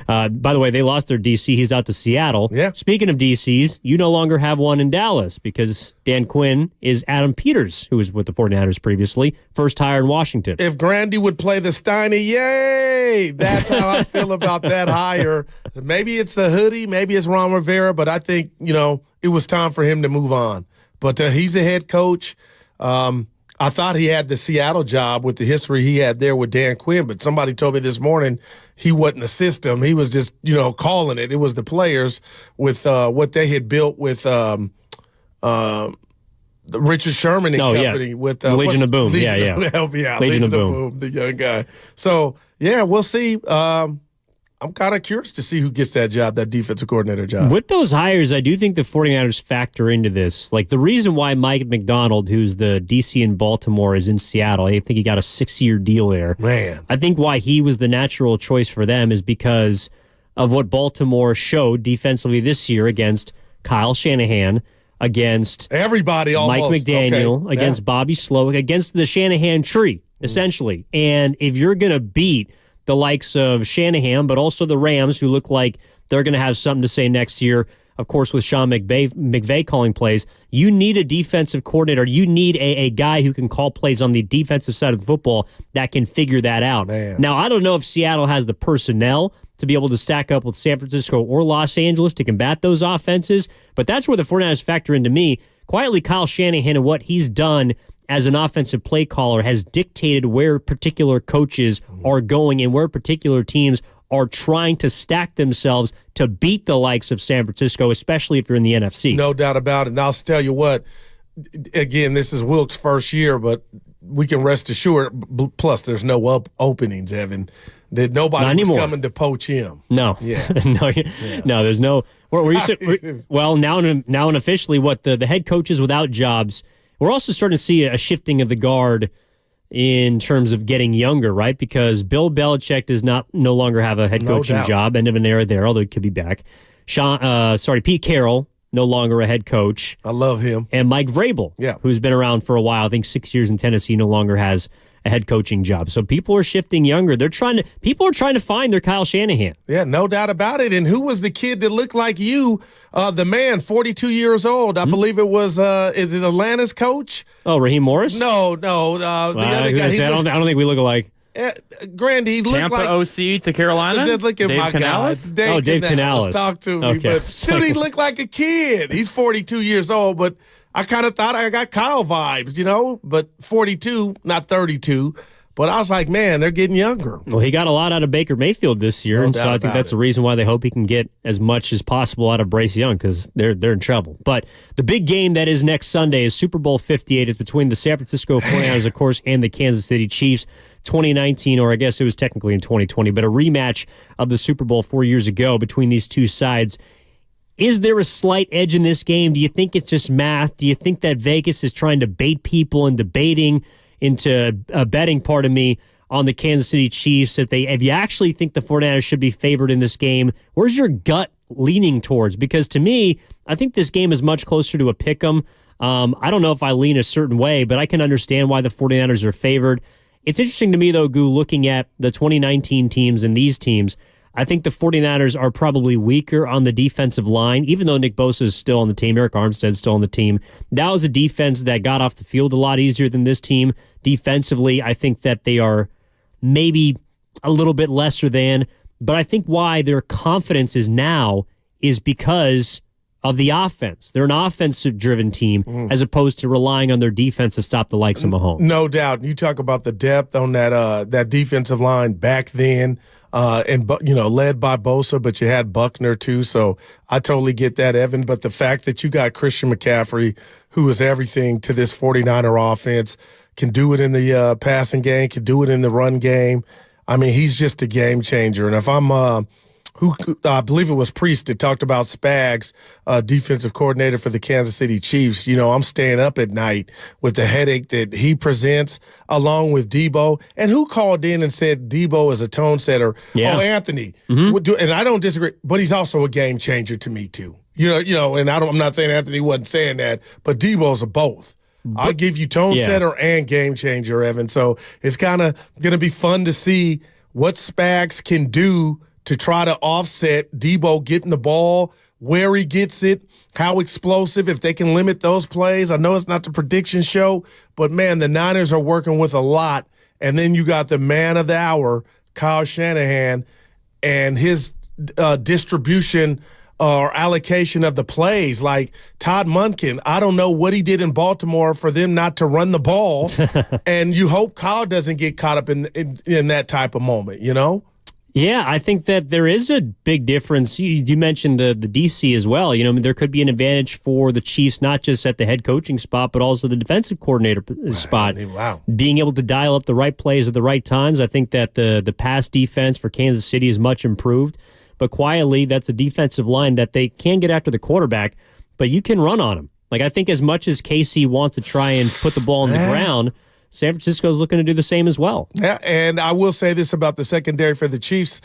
By the way, they lost their DC. He's out to Seattle. Yeah. Speaking of DCs, you no longer have one in Dallas because Dan Quinn is Adam Peters, who was with the 49ers previously, first hire in Washington. If Grandy would play the Steiny, yay! That's how I feel about that hire. Maybe it's a hoodie, maybe it's Ron Rivera, but I think, it was time for him to move on. But he's a head coach. I thought he had the Seattle job with the history he had there with Dan Quinn, but somebody told me this morning he wasn't a system. He was just, calling it. It was the players with what they had built with the Richard Sherman and company. Yeah. With Legion of Boom. Legion of Boom, the young guy. So, we'll see. I'm kind of curious to see who gets that job, that defensive coordinator job. With those hires, I do think the 49ers factor into this. Like the reason why Mike McDonald, who's the DC in Baltimore, is in Seattle, I think he got a 6-year deal there. Man. I think why he was the natural choice for them is because of what Baltimore showed defensively this year against Kyle Shanahan, against everybody almost. Mike McDaniel, against Bobby Slowick, against the Shanahan tree, essentially. And if you're going to beat the likes of Shanahan, but also the Rams, who look like they're going to have something to say next year, of course, with Sean McVay calling plays, you need a defensive coordinator. You need a guy who can call plays on the defensive side of the football that can figure that out. Man. Now, I don't know if Seattle has the personnel to be able to stack up with San Francisco or Los Angeles to combat those offenses, but that's where the 49ers factor into me. Quietly, Kyle Shanahan and what he's done as an offensive play caller has dictated where particular coaches are going and where particular teams are trying to stack themselves to beat the likes of San Francisco, especially if you're in the NFC. No doubt about it. And I'll tell you what, again, this is Wilkes' first year, but we can rest assured, plus there's no openings, Evan, that nobody was coming to poach him. No. Yeah. No, there's no. Well, now and officially, what the head coaches without jobs. We're also starting to see a shifting of the guard in terms of getting younger, right? Because Bill Belichick does no longer have a head coaching job. End of an era there, although he could be back. Pete Carroll, no longer a head coach. I love him. And Mike Vrabel, who's been around for a while, I think 6 years in Tennessee, no longer has a head coaching job. So people are shifting younger. People are trying to find their Kyle Shanahan. Yeah, no doubt about it. And who was the kid that looked like you? The man, 42 years old. I believe it was, is it Atlanta's coach? Oh, Raheem Morris? No. The other guy. I don't think we look alike. Grandy, he looked Tampa like OC to Carolina. Look at Dave my Canales? guy. Dave Canales. Talk to me. Okay. But dude, he looked like a kid. He's 42 years old, but I kind of thought I got Kyle vibes, but 42, not 32. But I was like, man, they're getting younger. Well, he got a lot out of Baker Mayfield this year, and so I think that's the reason why they hope he can get as much as possible out of Bryce Young, because they're in trouble. But the big game that is next Sunday is Super Bowl 58. It's between the San Francisco 49ers, of course, and the Kansas City Chiefs. 2019, or I guess it was technically in 2020, but a rematch of the Super Bowl 4 years ago between these two sides. Is there a slight edge in this game? Do you think it's just math? Do you think that Vegas is trying to bait people and debating into betting, on the Kansas City Chiefs? If you actually think the 49ers should be favored in this game, where's your gut leaning towards? Because to me, I think this game is much closer to a pick'em. I don't know if I lean a certain way, but I can understand why the 49ers are favored. It's interesting to me, though, Goo, looking at the 2019 teams and these teams, I think the 49ers are probably weaker on the defensive line, even though Nick Bosa is still on the team, Eric Armstead's still on the team. That was a defense that got off the field a lot easier than this team. Defensively, I think that they are maybe a little bit lesser than, but I think why their confidence is now is because of the offense. They're an offensive-driven team as opposed to relying on their defense to stop the likes of Mahomes. No doubt. You talk about the depth on that defensive line back then, and led by Bosa, but you had Buckner too. So I totally get that, Evan. But the fact that you got Christian McCaffrey, who is everything to this 49er offense, can do it in the passing game, can do it in the run game. I mean, he's just a game changer. And if I'm I believe it was Priest that talked about Spags, defensive coordinator for the Kansas City Chiefs. I'm staying up at night with the headache that he presents along with Debo. And who called in and said Debo is a tone setter? Yeah. Oh, Anthony. Mm-hmm. And I don't disagree, but he's also a game changer to me too. And I'm not saying Anthony wasn't saying that, but Debo's a both. I'll give you tone setter and game changer, Evan. So it's kind of going to be fun to see what Spags can do to try to offset Debo getting the ball, where he gets it, how explosive, if they can limit those plays. I know it's not the prediction show, but, man, the Niners are working with a lot. And then you got the man of the hour, Kyle Shanahan, and his distribution or allocation of the plays. Like Todd Monken, I don't know what he did in Baltimore for them not to run the ball, and you hope Kyle doesn't get caught up in that type of moment, Yeah, I think that there is a big difference. You mentioned the DC as well. There could be an advantage for the Chiefs, not just at the head coaching spot, but also the defensive coordinator spot. Wow. Being able to dial up the right plays at the right times. I think that the pass defense for Kansas City is much improved. But quietly, that's a defensive line that they can get after the quarterback, but you can run on them. Like, I think as much as KC wants to try and put the ball on the ground, San Francisco's looking to do the same as well. Yeah, and I will say this about the secondary for the Chiefs.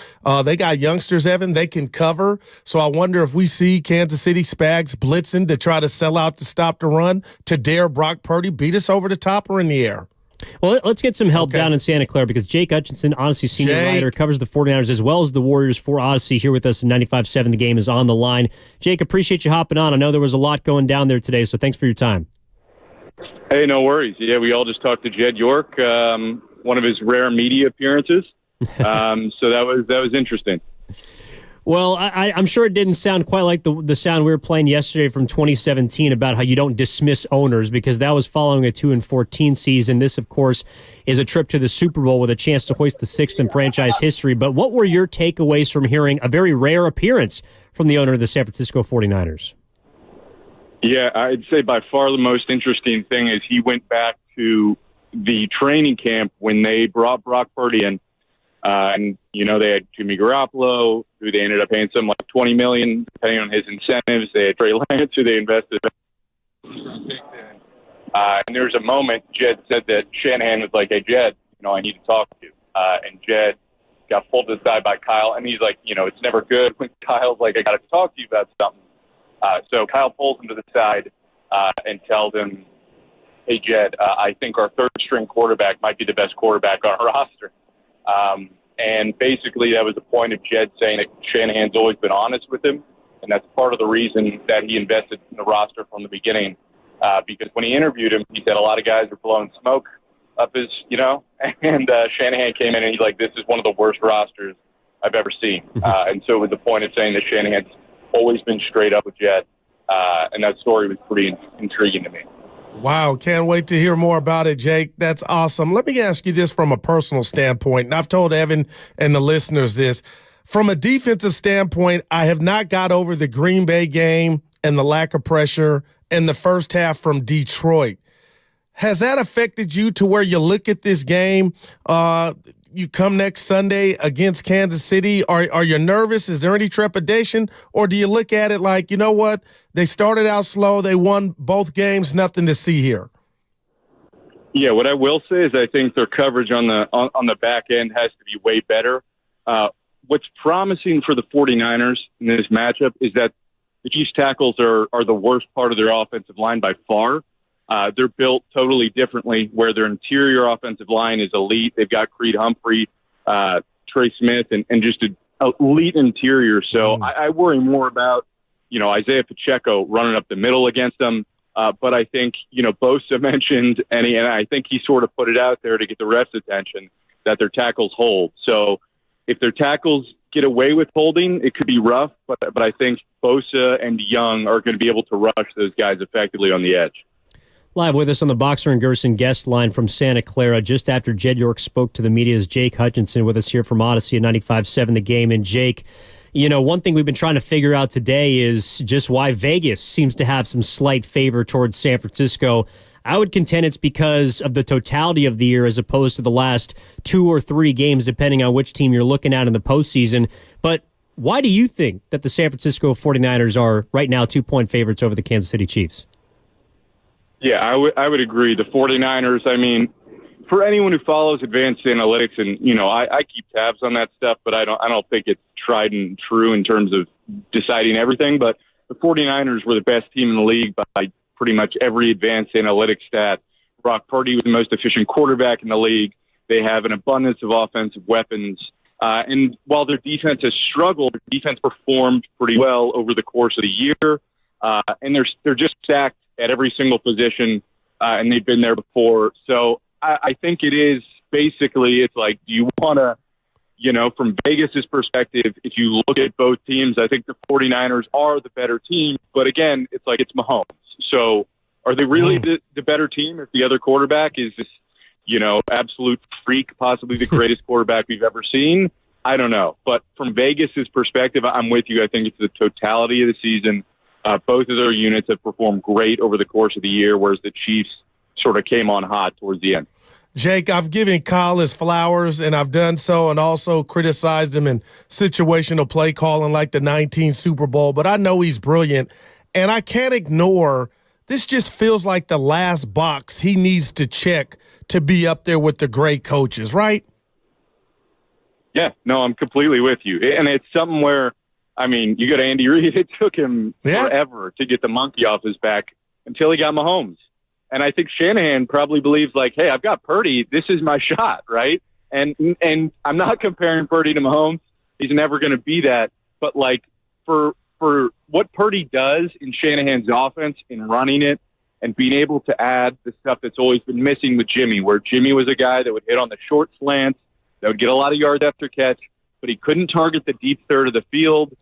They got youngsters, Evan. They can cover. So I wonder if we see Kansas City Spags blitzing to try to sell out to stop the run, to dare Brock Purdy beat us over the top or in the air. Well, let's get some help down in Santa Clara, because Jake Hutchinson, Odyssey senior writer, covers the 49ers as well as the Warriors for Odyssey, here with us in 95.7. The Game is on the line. Jake, appreciate you hopping on. I know there was a lot going down there today, so thanks for your time. Hey, no worries. Yeah, we all just talked to Jed York, one of his rare media appearances. So that was interesting. Well, I'm sure it didn't sound quite like the sound we were playing yesterday from 2017 about how you don't dismiss owners, because that was following a 2-14 season. This, of course, is a trip to the Super Bowl with a chance to hoist the 6th in franchise history. But what were your takeaways from hearing a very rare appearance from the owner of the San Francisco 49ers? Yeah, I'd say by far the most interesting thing is he went back to the training camp when they brought Brock Purdy in. And, they had Jimmy Garoppolo, who they ended up paying something like $20 million, depending on his incentives. They had Trey Lance, who they invested in. And there was a moment, Jed said that Shanahan was like, hey, Jed, I need to talk to you. And Jed got pulled to the side by Kyle. And he's like, it's never good when Kyle's like, I got to talk to you about something. So Kyle pulls him to the side and tells him, hey, Jed, I think our third-string quarterback might be the best quarterback on our roster. And basically that was the point of Jed saying that Shanahan's always been honest with him, and that's part of the reason that he invested in the roster from the beginning. Because when he interviewed him, he said a lot of guys were blowing smoke up his, and Shanahan came in and he's like, this is one of the worst rosters I've ever seen. And so it was the point of saying that Shanahan's always been straight up with Jed. And that story was pretty intriguing to me. Wow, can't wait to hear more about it, Jake. That's awesome. Let me ask you this from a personal standpoint, and I've told Evan and the listeners this. From a defensive standpoint, I have not got over the Green Bay game and the lack of pressure in the first half from Detroit. Has that affected you to where you look at this game? You come next Sunday against Kansas City. Are you nervous? Is there any trepidation? Or do you look at it like, you know what? They started out slow. They won both games. Nothing to see here. Yeah, what I will say is I think their coverage on the back end has to be way better. What's promising for the 49ers in this matchup is that the Chiefs tackles are the worst part of their offensive line by far. They're built totally differently, where their interior offensive line is elite. They've got Creed Humphrey, Trey Smith, and just an elite interior. So I worry more about, Isaiah Pacheco running up the middle against them. But I think, Bosa mentioned, and I think he sort of put it out there to get the ref's attention, that their tackles hold. So if their tackles get away with holding, it could be rough. But I think Bosa and Young are going to be able to rush those guys effectively on the edge. Live with us on the Boxer and Gerson guest line from Santa Clara, just after Jed York spoke to the media, is Jake Hutchinson with us here from Odyssey at 95.7 The Game. And Jake, one thing we've been trying to figure out today is just why Vegas seems to have some slight favor towards San Francisco. I would contend it's because of the totality of the year as opposed to the last 2 or 3 games, depending on which team you're looking at in the postseason. But why do you think that the San Francisco 49ers are right now 2-point favorites over the Kansas City Chiefs? Yeah, I would agree. The 49ers, I mean, for anyone who follows advanced analytics, and, I keep tabs on that stuff, but I don't think it's tried and true in terms of deciding everything. But the 49ers were the best team in the league by pretty much every advanced analytics stat. Brock Purdy was the most efficient quarterback in the league. They have an abundance of offensive weapons. And while their defense has struggled, their defense performed pretty well over the course of the year. And they're just stacked at every single position, and they've been there before. So I think it is basically, it's like, do you want to, from Vegas's perspective, if you look at both teams, I think the 49ers are the better team. But again, it's like, it's Mahomes. So are they really the better team if the other quarterback is this, absolute freak, possibly the greatest quarterback we've ever seen? I don't know. But from Vegas's perspective, I'm with you. I think it's the totality of the season. Both of their units have performed great over the course of the year, whereas the Chiefs sort of came on hot towards the end. Jake, I've given Kyle his flowers, and I've done so, and also criticized him in situational play calling like the 19 Super Bowl, but I know he's brilliant, and I can't ignore this. Just feels like the last box he needs to check to be up there with the great coaches, right? Yeah, no, I'm completely with you. And it's something where, you go to Andy Reid, it took him forever to get the monkey off his back until he got Mahomes. And I think Shanahan probably believes, like, hey, I've got Purdy. This is my shot, right? And I'm not comparing Purdy to Mahomes. He's never going to be that. But, like, for what Purdy does in Shanahan's offense, in running it, and being able to add the stuff that's always been missing with Jimmy, where Jimmy was a guy that would hit on the short slants, that would get a lot of yards after catch, but he couldn't target the deep third of the field.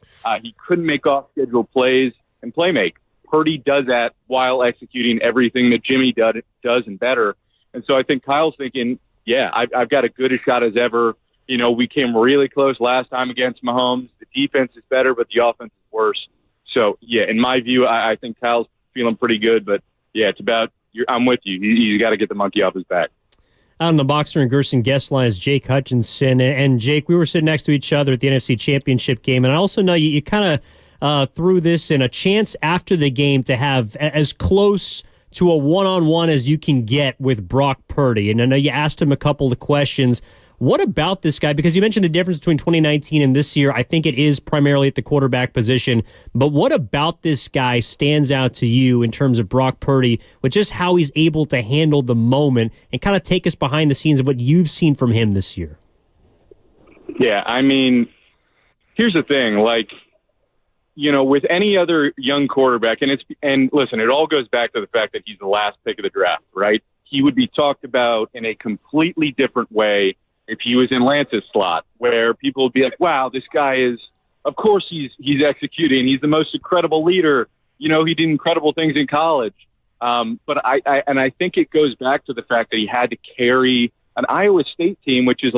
He couldn't make off-schedule plays and play make. Purdy does that while executing everything that Jimmy does and better. And so I think Kyle's thinking, yeah, I've got as good a shot as ever. We came really close last time against Mahomes. The defense is better, but the offense is worse. So, yeah, in my view, I think Kyle's feeling pretty good. But, yeah, it's about I'm with you. You got to get the monkey off his back. On the Boxer and Gerson guest line is Jake Hutchinson. And, Jake, we were sitting next to each other at the NFC Championship game. And I also know you kind of threw this in a chance after the game to have as close to a one-on-one as you can get with Brock Purdy. And I know you asked him a couple of questions. What about this guy? Because you mentioned the difference between 2019 and this year. I think it is primarily at the quarterback position. But what about this guy stands out to you in terms of Brock Purdy, with just how he's able to handle the moment and kind of take us behind the scenes of what you've seen from him this year? Yeah, here's the thing. With any other young quarterback, and listen, it all goes back to the fact that he's the last pick of the draft, right? He would be talked about in a completely different way if he was in Lance's slot, where people would be like, wow, this guy is, of course he's executing. He's the most incredible leader. He did incredible things in college. But I think it goes back to the fact that he had to carry an Iowa State team, which is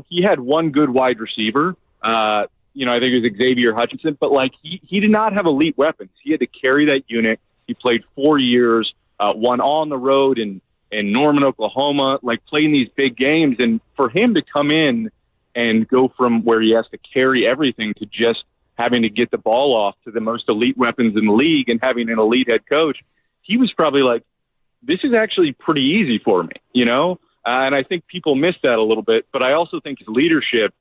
he had one good wide receiver. I think it was Xavier Hutchinson, but he did not have elite weapons. He had to carry that unit. He played 4 years one on the road in Norman, Oklahoma, like playing these big games. And for him to come in and go from where he has to carry everything to just having to get the ball off to the most elite weapons in the league and having an elite head coach, he was probably like, this is actually pretty easy for me, you know? And I think people miss that a little bit, but I also think his leadership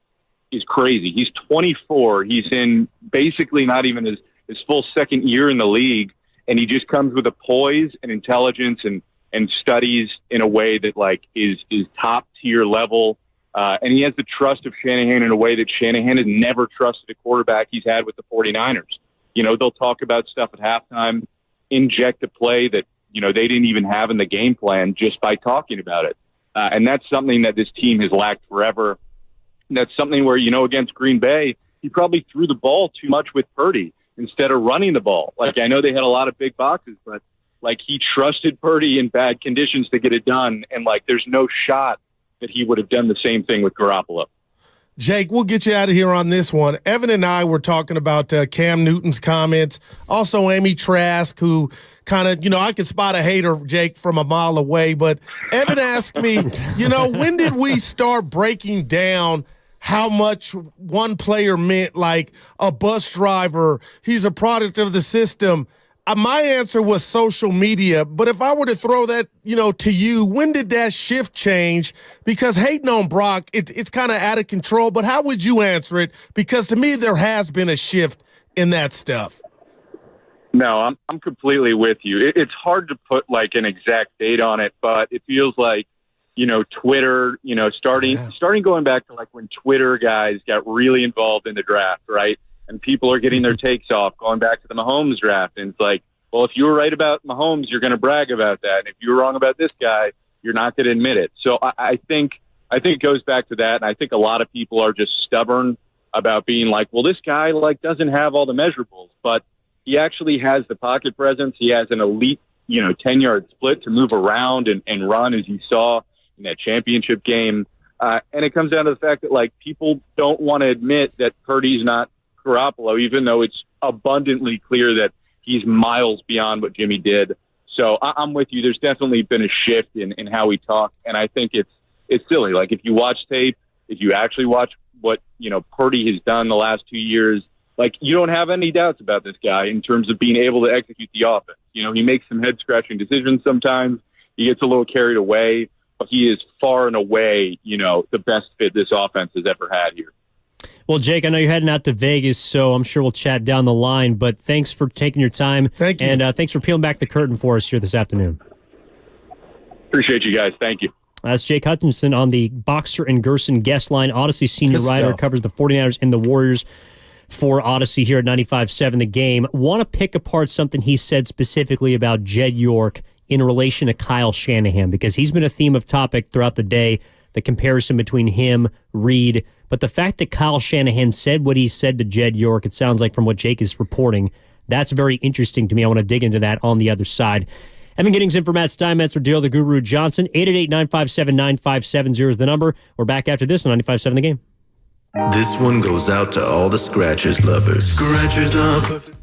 is crazy. He's 24. He's in basically not even his full second year in the league, and he just comes with a poise and intelligence and studies in a way that like is top tier level. And he has the trust of Shanahan in a way that Shanahan has never trusted a quarterback he's had with the 49ers. You know, they'll talk about stuff at halftime, inject a play that, you know, they didn't even have in the game plan just by talking about it. And that's something that this team has lacked forever. And that's something where, you know, against Green Bay, he probably threw the ball too much with Purdy instead of running the ball. Like, I know they had a lot of big boxes, but like he trusted Purdy in bad conditions to get it done. And like, there's no shot that he would have done the same thing with Garoppolo. Jake, we'll get you out of here on this one. Evan and I were talking about Cam Newton's comments. Also, Amy Trask, who kind of, you know, I could spot a hater, Jake, from a mile away. But Evan asked me, you know, when did we start breaking down how much one player meant, like a bus driver, he's a product of the system? My answer was social media, but if I were to throw that, you know, to you, when did that shift change? Because hating on Brock, it's kind of out of control, but how would you answer it? Because to me, there has been a shift in that stuff. No, I'm completely with you. It's hard to put like an exact date on it, but it feels like, you know, Twitter, you know, starting going back to like when Twitter guys got really involved in the draft, right? And people are getting their takes off, going back to the Mahomes draft. And it's like, well, if you were right about Mahomes, you're going to brag about that. And if you were wrong about this guy, you're not going to admit it. So I think it goes back to that. And I think a lot of people are just stubborn about being like, well, this guy like doesn't have all the measurables, but he actually has the pocket presence. He has an elite, you know, 10-yard split to move around and run, as you saw in that championship game. And it comes down to the fact that like people don't want to admit that Purdy's not Garoppolo, even though it's abundantly clear that he's miles beyond what Jimmy did. So I'm with you. There's definitely been a shift in how we talk, and I think it's silly. Like if you watch tape, if you actually watch what, you know, Purdy has done the last 2 years, like you don't have any doubts about this guy in terms of being able to execute the offense. You know, he makes some head-scratching decisions sometimes. He gets a little carried away, but he is far and away, you know, the best fit this offense has ever had here. Well, Jake, I know you're heading out to Vegas, so I'm sure we'll chat down the line, but thanks for taking your time. Thank you. And thanks for peeling back the curtain for us here this afternoon. Appreciate you guys. Thank you. That's Jake Hutchinson on the Boxer and Gerson guest line. Odyssey senior writer, covers the 49ers and the Warriors for Odyssey here at 95.7 The Game. Want to pick apart something he said specifically about Jed York in relation to Kyle Shanahan, because he's been a theme of topic throughout the day, the comparison between him, Reed, but the fact that Kyle Shanahan said what he said to Jed York, it sounds like from what Jake is reporting, that's very interesting to me. I want to dig into that on the other side. Evan Giddings in for Matt Steinmetz or Dale the Guru Johnson. 888-957-9570 is the number. We're back after this on 95.7 The Game. This one goes out to all the Scratchers lovers. Scratchers are perfect.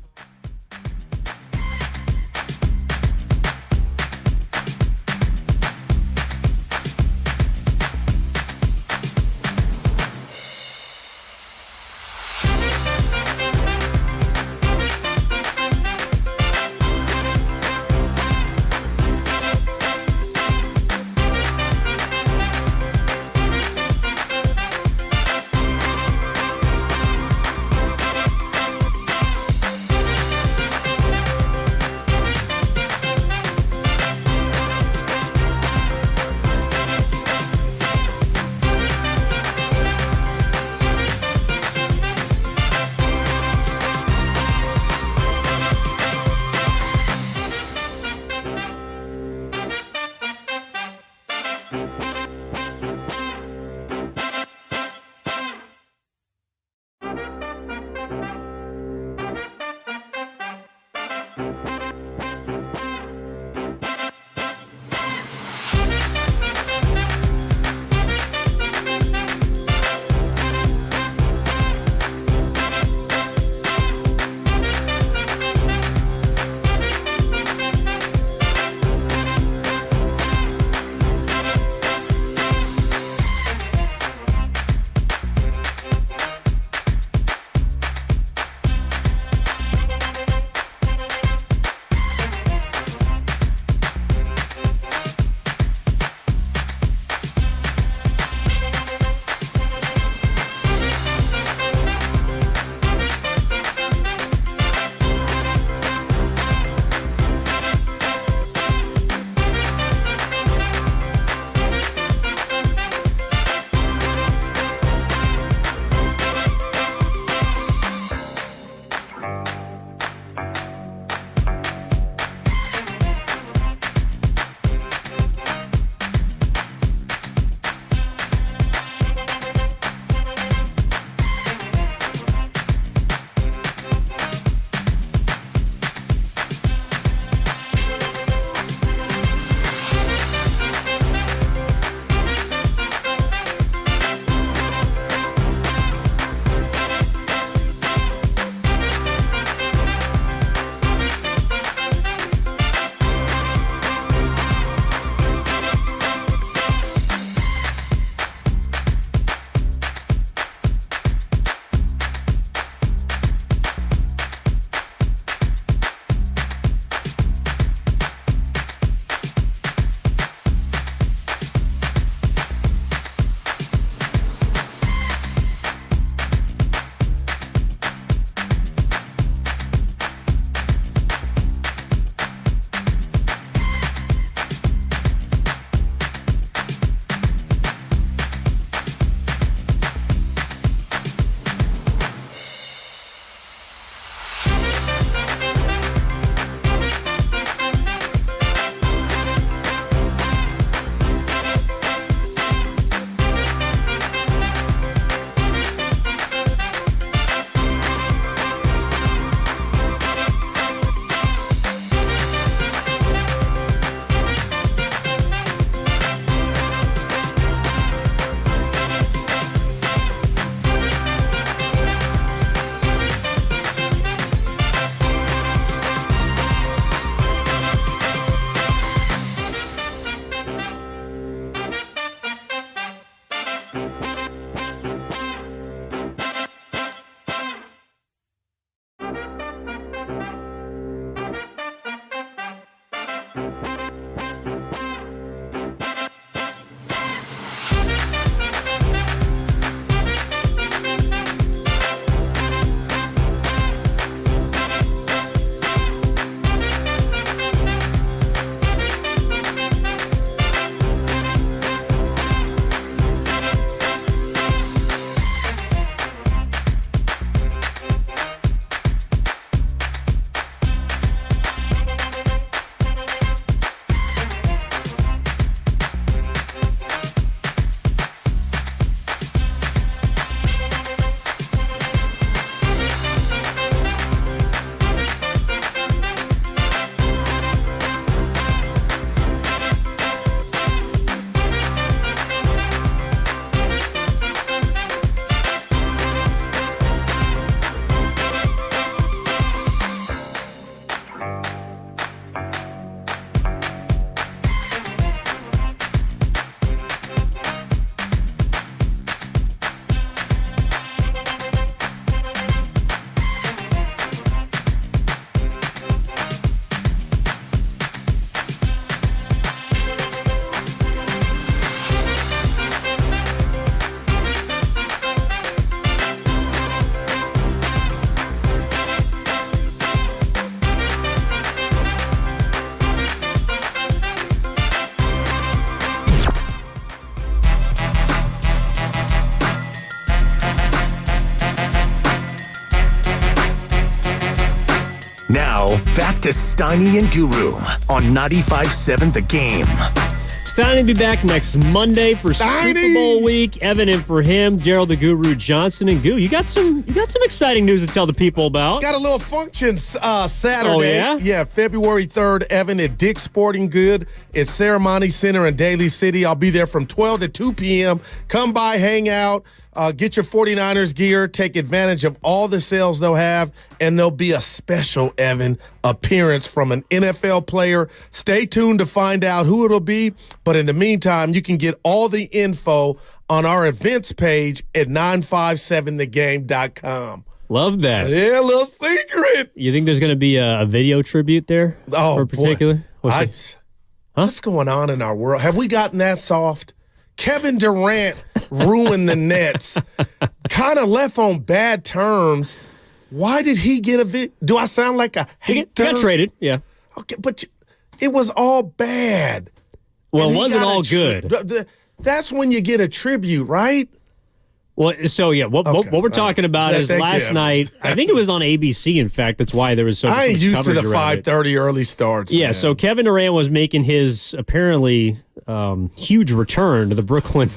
back to Steiny and Guru on 95.7 The Game. Steiny will be back next Monday for Super Bowl week. Evan in for him, Gerald the Guru Johnson, and Goo. You got some exciting news to tell the people about. Got a little function Saturday. Oh, yeah? Yeah, February 3rd, Evan, at Dick's Sporting Good at Ceremony Center in Daly City. I'll be there from 12 to 2 p.m. Come by, hang out. Get your 49ers gear. Take advantage of all the sales they'll have. And there'll be a special, Evan, appearance from an NFL player. Stay tuned to find out who it'll be. But in the meantime, you can get all the info on our events page at 957thegame.com. Love that. Yeah, a little secret. You think there's going to be a video tribute there? Oh, in particular? Boy. What's going on in our world? Have we gotten that soft? Kevin Durant ruined the Nets, kind of left on bad terms. Why did he get do I sound like a hater? He got traded, yeah. Okay, but it was all bad. Well, it wasn't all good. That's when you get a tribute, right? Well, so yeah, what we're talking about is last night. I think it was on ABC. In fact, that's why there was so much I ain't used to the 5:30 early starts. Yeah, man. so Kevin Durant was making his apparently huge return to the Brooklyn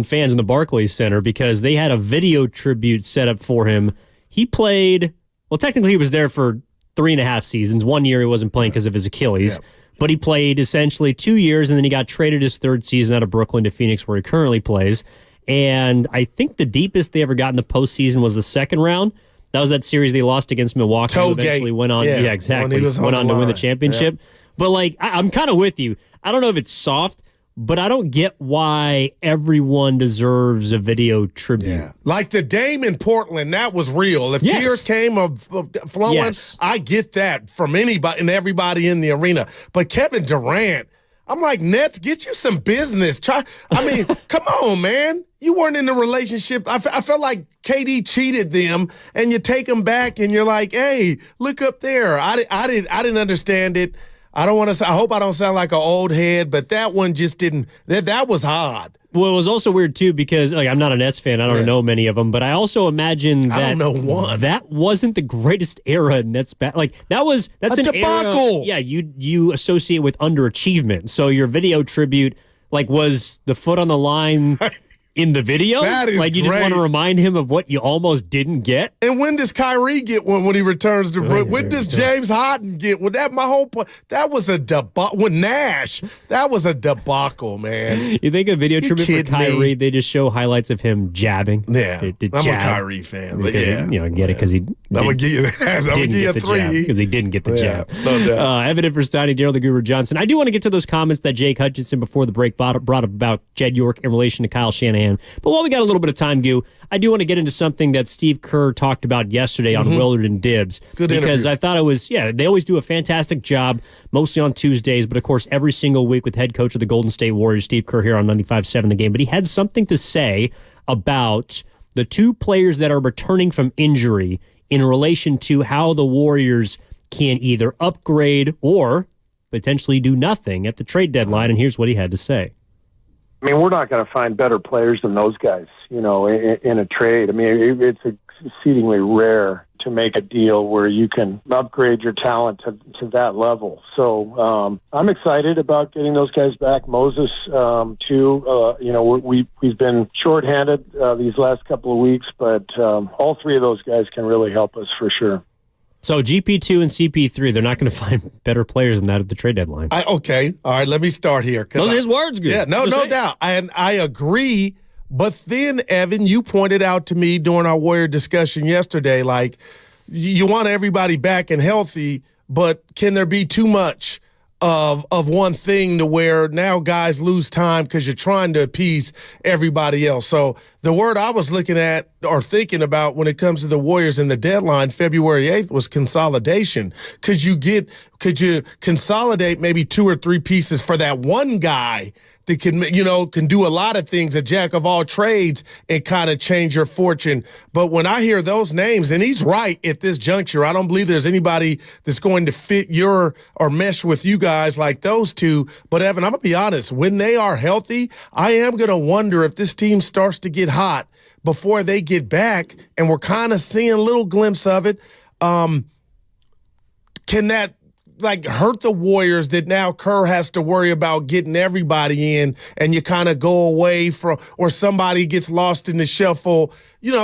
fans in the Barclays Center because they had a video tribute set up for him. He played. Well, technically, he was there for 3.5 seasons. 1 year he wasn't playing because of his Achilles. Yeah. But he played essentially 2 years, and then he got traded his third season out of Brooklyn to Phoenix, where he currently plays. And I think the deepest they ever got in the postseason was the second round. That was that series they lost against Milwaukee. Eventually went on, exactly. Went on to win the championship. Yeah. But like, I'm kind of with you. I don't know if it's soft, but I don't get why everyone deserves a video tribute. Yeah. Like the Dame in Portland, that was real. If tears came flowing, I get that from anybody and everybody in the arena. But Kevin Durant, I'm like, Nets, get you some business. Come on, man. You weren't in a relationship. I felt like KD cheated them, and you take them back, and you're like, hey, look up there. I didn't understand it. I hope I don't sound like an old head, but that one just didn't. That was odd. Well, it was also weird, too, because I'm not a Nets fan. I don't know many of them, but I also imagine that I don't know one. That wasn't the greatest era in Nets. That's an debacle. Era, you associate with underachievement. So your video tribute, was the foot on the line in the video? That is you just want to remind him of what you almost didn't get? And when does Kyrie get one when he returns to Brooklyn? When does James Harden get one? That my whole point. That was a debacle. With Nash, that was a debacle, man. You think a video tribute for Kyrie, they just show highlights of him jabbing? Yeah. I'm a Kyrie fan, but get it because he I'm going to give you that. I'm going to give you a 3. Because he didn't get the jab. No doubt. Evan for Steiny, Daryl the Guru Johnson. I do want to get to those comments that Jake Hutchinson before the break brought up about Jed York in relation to Kyle Shanahan. But while we got a little bit of time, Goo, I do want to get into something that Steve Kerr talked about yesterday on Willard and Dibbs. Good because interview. I thought it was, they always do a fantastic job, mostly on Tuesdays, but of course every single week with head coach of the Golden State Warriors, Steve Kerr, here on 95.7 The Game. But he had something to say about the two players that are returning from injury in relation to how the Warriors can either upgrade or potentially do nothing at the trade deadline. And here's what he had to say. I mean, we're not going to find better players than those guys, in a trade. I mean, it's exceedingly rare to make a deal where you can upgrade your talent to that level. So I'm excited about getting those guys back. Moses, too. We've been shorthanded these last couple of weeks, but all three of those guys can really help us for sure. So GP2 and CP3, they're not going to find better players than that at the trade deadline. Okay. All right, let me start here. Those are his words, good. Yeah, no doubt. And I agree. But then, Evan, you pointed out to me during our Warrior discussion yesterday, you want everybody back and healthy, but can there be too much of one thing to where now guys lose time because you're trying to appease everybody else? So the word I was looking at or thinking about when it comes to the Warriors and the deadline, February 8th, was consolidation. Could you consolidate maybe 2 or 3 pieces for that one guy that can do a lot of things, a jack of all trades, and kind of change your fortune? But when I hear those names, and he's right at this juncture, I don't believe there's anybody that's going to fit or mesh with you guys like those two. But Evan, I'm going to be honest, when they are healthy, I am going to wonder if this team starts to get hot before they get back, and we're kind of seeing a little glimpse of it. can that hurt the Warriors that now Kerr has to worry about getting everybody in and you kind of go away from, or somebody gets lost in the shuffle,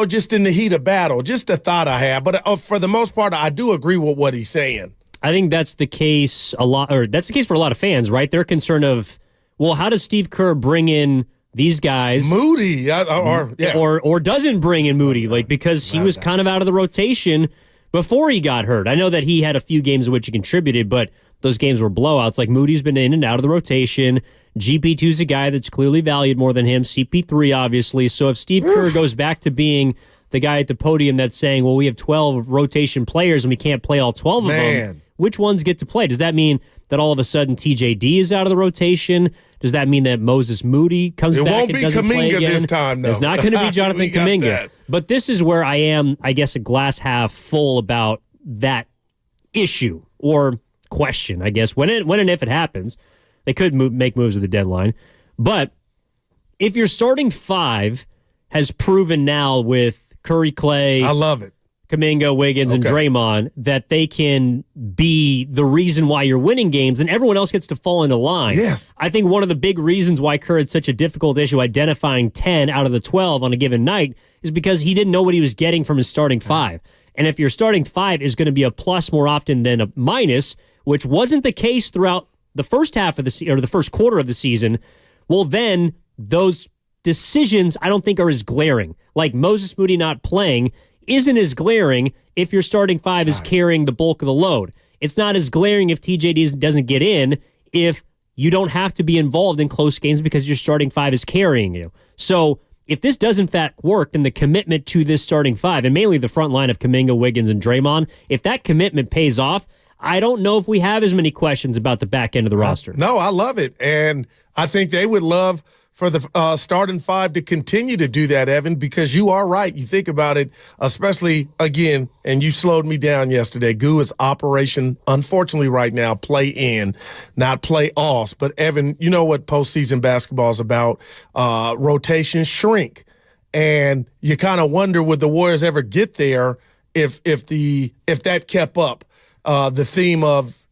just in the heat of battle? Just a thought I have. But for the most part, I do agree with what he's saying. I think that's the case that's the case for a lot of fans, right? They're concerned of, well, how does Steve Kerr bring in these guys? Moody. Or doesn't bring in Moody, because he was kind of out of the rotation before he got hurt. I know that he had a few games in which he contributed, but those games were blowouts. Moody's been in and out of the rotation. GP2's a guy that's clearly valued more than him. CP3, obviously. So if Steve Kerr goes back to being the guy at the podium that's saying, well, we have 12 rotation players and we can't play all 12 of them, which ones get to play? Does that mean that all of a sudden TJD is out of the rotation? Does that mean that Moses Moody comes back and doesn't play again? It won't be Kuminga this time, though. It's not going to be Jonathan Kuminga. But this is where I am, I guess, a glass half full about that issue or question, I guess. When and if it happens, they could make moves at the deadline. But if your starting five has proven now with Curry, Clay, I love it, Kuminga, Wiggins, and Draymond, that they can be the reason why you're winning games, and everyone else gets to fall into line. Yes. I think one of the big reasons why Kerr had such a difficult issue identifying 10 out of the 12 on a given night is because he didn't know what he was getting from his starting five. And if your starting five is going to be a plus more often than a minus, which wasn't the case throughout the first half of the first quarter of the season, well, then those decisions I don't think are as glaring. Moses Moody not playing isn't as glaring if your starting five is carrying the bulk of the load. It's not as glaring if TJ doesn't get in if you don't have to be involved in close games because your starting five is carrying you. So if this does in fact work and the commitment to this starting five, and mainly the front line of Kuminga, Wiggins, and Draymond, if that commitment pays off, I don't know if we have as many questions about the back end of the roster. No, I love it. And I think they would love for the starting five to continue to do that, Evan, because you are right. You think about it, especially, again, and you slowed me down yesterday. Goo is operation, unfortunately right now, play in, not play off. But, Evan, you know what postseason basketball is about. Rotations shrink. And you kind of wonder, would the Warriors ever get there if that kept up? The theme of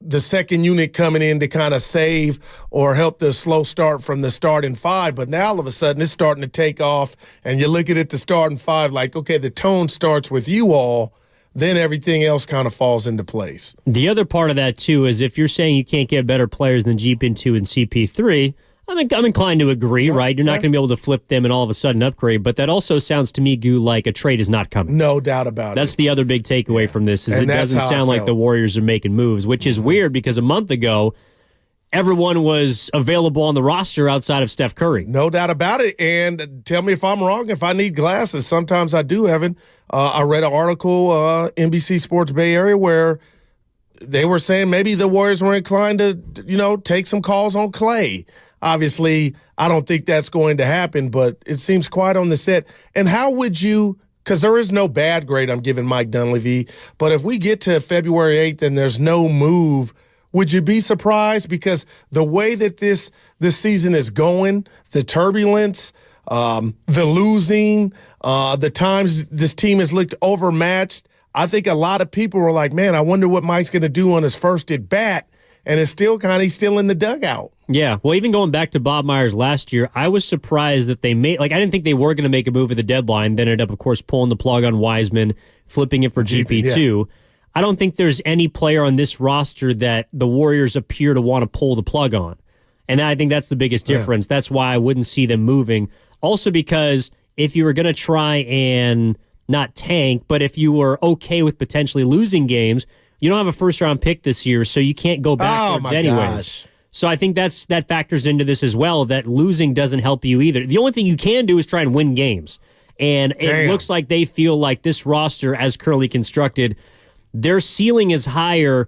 the second unit coming in to kind of save or help the slow start from the starting five. But now all of a sudden it's starting to take off, and you're looking at the starting five okay, the tone starts with you all, then everything else kind of falls into place. The other part of that, too, is if you're saying you can't get better players than GP2 and CP3, I'm inclined to agree, right? You're not going to be able to flip them and all of a sudden upgrade, but that also sounds to me, Goo, like a trade is not coming. No doubt about it. That's the other big takeaway from this, is it doesn't sound like the Warriors are making moves, which is weird because a month ago, everyone was available on the roster outside of Steph Curry. No doubt about it, and tell me if I'm wrong. If I need glasses, sometimes I do, Evan. I read an article, NBC Sports Bay Area, where they were saying maybe the Warriors were inclined to, take some calls on Clay. Obviously, I don't think that's going to happen, but it seems quiet on the set. And how would you, because there is no bad grade I'm giving Mike Dunleavy, but if we get to February 8th and there's no move, would you be surprised? Because the way that this season is going, the turbulence, the losing, the times this team has looked overmatched, I think a lot of people were like, man, I wonder what Mike's going to do on his first at bat. And it's still he's still in the dugout. Yeah, well, even going back to Bob Myers last year, I was surprised that they made, I didn't think they were going to make a move at the deadline, then ended up, of course, pulling the plug on Wiseman, flipping it for GP2. Yeah. I don't think there's any player on this roster that the Warriors appear to want to pull the plug on. And I think that's the biggest difference. Yeah. That's why I wouldn't see them moving. Also because if you were going to try and not tank, but if you were okay with potentially losing games, you don't have a first-round pick this year, so you can't go backwards anyways. Gosh. So I think that factors into this as well, that losing doesn't help you either. The only thing you can do is try and win games. And it looks like they feel like this roster, as currently constructed, their ceiling is higher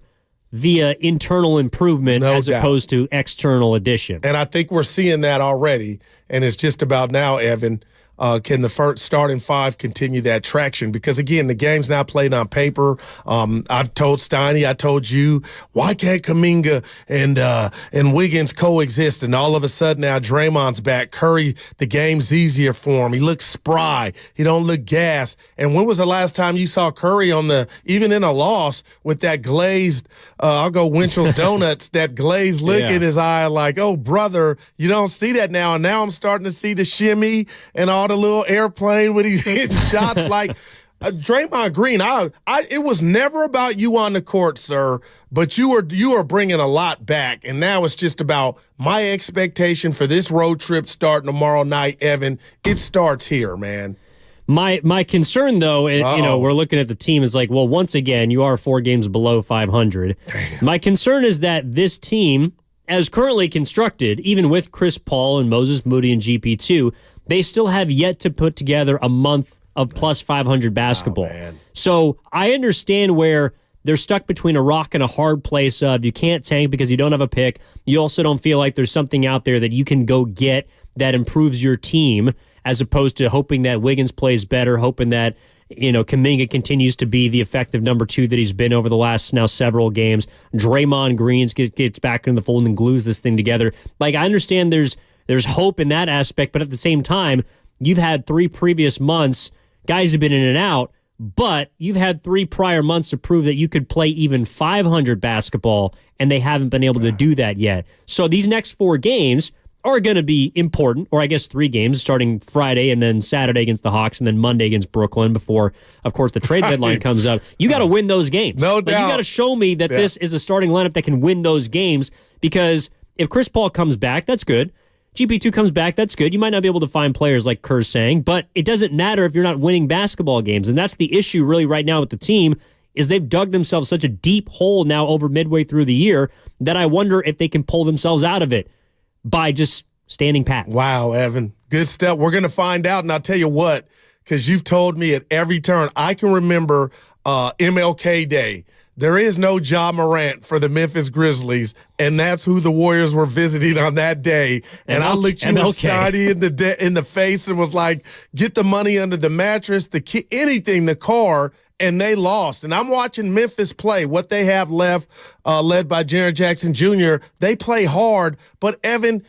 via internal improvement as opposed to external addition. And I think we're seeing that already. And it's just about now, Evan, can the first starting five continue that traction? Because, again, the game's now played on paper. I've told Steiny, I told you, why can't Kuminga and Wiggins coexist? And all of a sudden now Draymond's back. Curry, the game's easier for him. He looks spry. He don't look gassed. And when was the last time you saw Curry even in a loss with that glazed, I'll go Winchell's Donuts, that glazed look in his eye like, oh, brother, you don't see that now. And now I'm starting to see the shimmy and all the little airplane when he's hitting shots like Draymond Green. It was never about you on the court, sir, but you are bringing a lot back. And now it's just about my expectation for this road trip starting tomorrow night, Evan. It starts here, man. My concern, though, we're looking at the team is like, well, once again, you are 4 games below 500. Damn. My concern is that this team, as currently constructed, even with Chris Paul and Moses Moody and GP2, they still have yet to put together a month of plus 500 basketball. So I understand where they're stuck between a rock and a hard place of you can't tank because you don't have a pick. You also don't feel like there's something out there that you can go get that improves your team, as opposed to hoping that Wiggins plays better, hoping that Kuminga continues to be the effective number 2 that he's been over the last now several games. Draymond Green gets back into the fold and glues this thing together. Like, I understand there's hope in that aspect, but at the same time, you've had 3 previous months. Guys have been in and out, but you've had 3 prior months to prove that you could play even 500 basketball, and they haven't been able to do that yet. So these next 4 games are going to be important, or I guess 3 games, starting Friday and then Saturday against the Hawks and then Monday against Brooklyn before, of course, the trade deadline comes up. You got to win those games. No doubt. You got to show me that this is a starting lineup that can win those games, because if Chris Paul comes back, that's good. GP2 comes back, that's good. You might not be able to find players like Kerr's saying, but it doesn't matter if you're not winning basketball games. And that's the issue really right now with the team, is they've dug themselves such a deep hole now over midway through the year that I wonder if they can pull themselves out of it by just standing pat. Wow, Evan. Good stuff. We're going to find out, and I'll tell you what, because you've told me at every turn. I can remember MLK Day. There is no Ja Morant for the Memphis Grizzlies, and that's who the Warriors were visiting on that day. And I looked you and Steiny in the face and was like, get the money under the mattress, the car, and they lost. And I'm watching Memphis play, what they have left, led by Jaren Jackson Jr. They play hard, but Evan,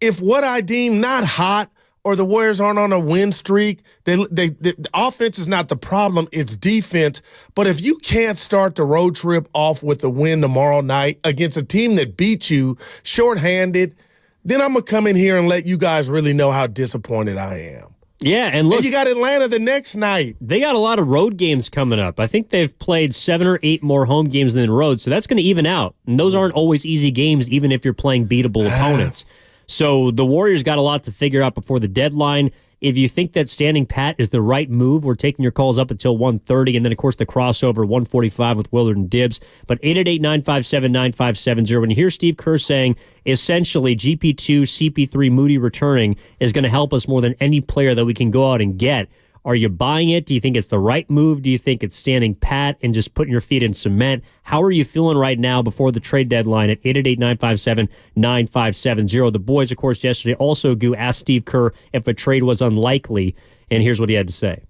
if what I deem not hot or the Warriors aren't on a win streak, the offense is not the problem, it's defense. But if you can't start the road trip off with a win tomorrow night against a team that beat you shorthanded, then I'm going to come in here and let you guys really know how disappointed I am. Yeah, and look, you got Atlanta the next night. They got a lot of road games coming up. I think they've played 7 or 8 more home games than road, so that's going to even out. And those aren't always easy games, even if you're playing beatable opponents. So the Warriors got a lot to figure out before the deadline. If you think that standing pat is the right move, we're taking your calls up until 1:30, and then, of course, the crossover, 1:45 with Willard and Dibbs. But 888-957-9570. When you hear Steve Kerr saying, essentially, GP2, CP3, Moody returning is going to help us more than any player that we can go out and get, are you buying it? Do you think it's the right move? Do you think it's standing pat and just putting your feet in cement? How are you feeling right now before the trade deadline at 888-957-9570? The boys, of course, yesterday also asked Steve Kerr if a trade was unlikely, and here's what he had to say.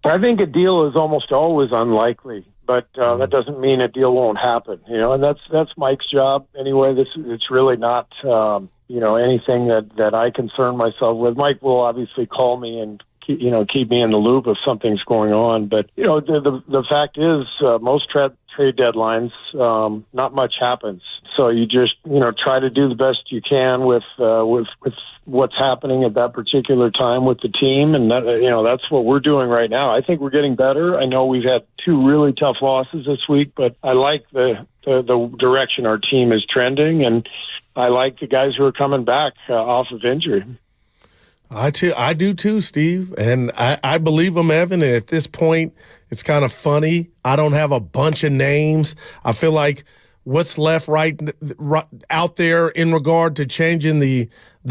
I think a deal is almost always unlikely, but that doesn't mean a deal won't happen. And that's Mike's job anyway. It's really not anything that I concern myself with. Mike will obviously call me and keep me in the loop if something's going on. But, the fact is most trade deadlines, not much happens. So you just, try to do the best you can with what's happening at that particular time with the team. And that's what we're doing right now. I think we're getting better. I know we've had 2 really tough losses this week, but I like the direction our team is trending. And I like the guys who are coming back off of injury. I do too, Steve, and I believe him, Evan. And at this point, it's kind of funny. I don't have a bunch of names. I feel like what's left right out there in regard to changing the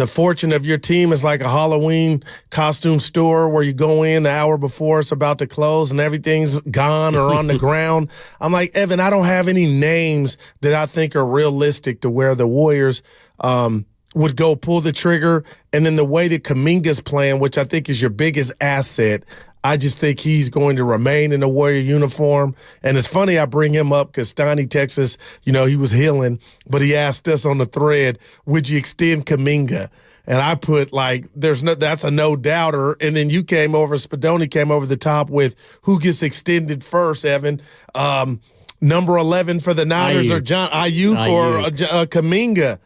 fortune of your team is like a Halloween costume store where you go in the hour before it's about to close and everything's gone or on the ground. I'm like, Evan, I don't have any names that I think are realistic to where the Warriors would go pull the trigger, and then the way that Kuminga's playing, which I think is your biggest asset, I just think he's going to remain in the Warrior uniform. And it's funny I bring him up because Steiny, Texas, he was healing, but he asked us on the thread, would you extend Kuminga? And I put that's a no doubter. And then you came over, Spadoni came over the top with who gets extended first, Evan. Number 11 for the Niners or Ayuk or Kuminga.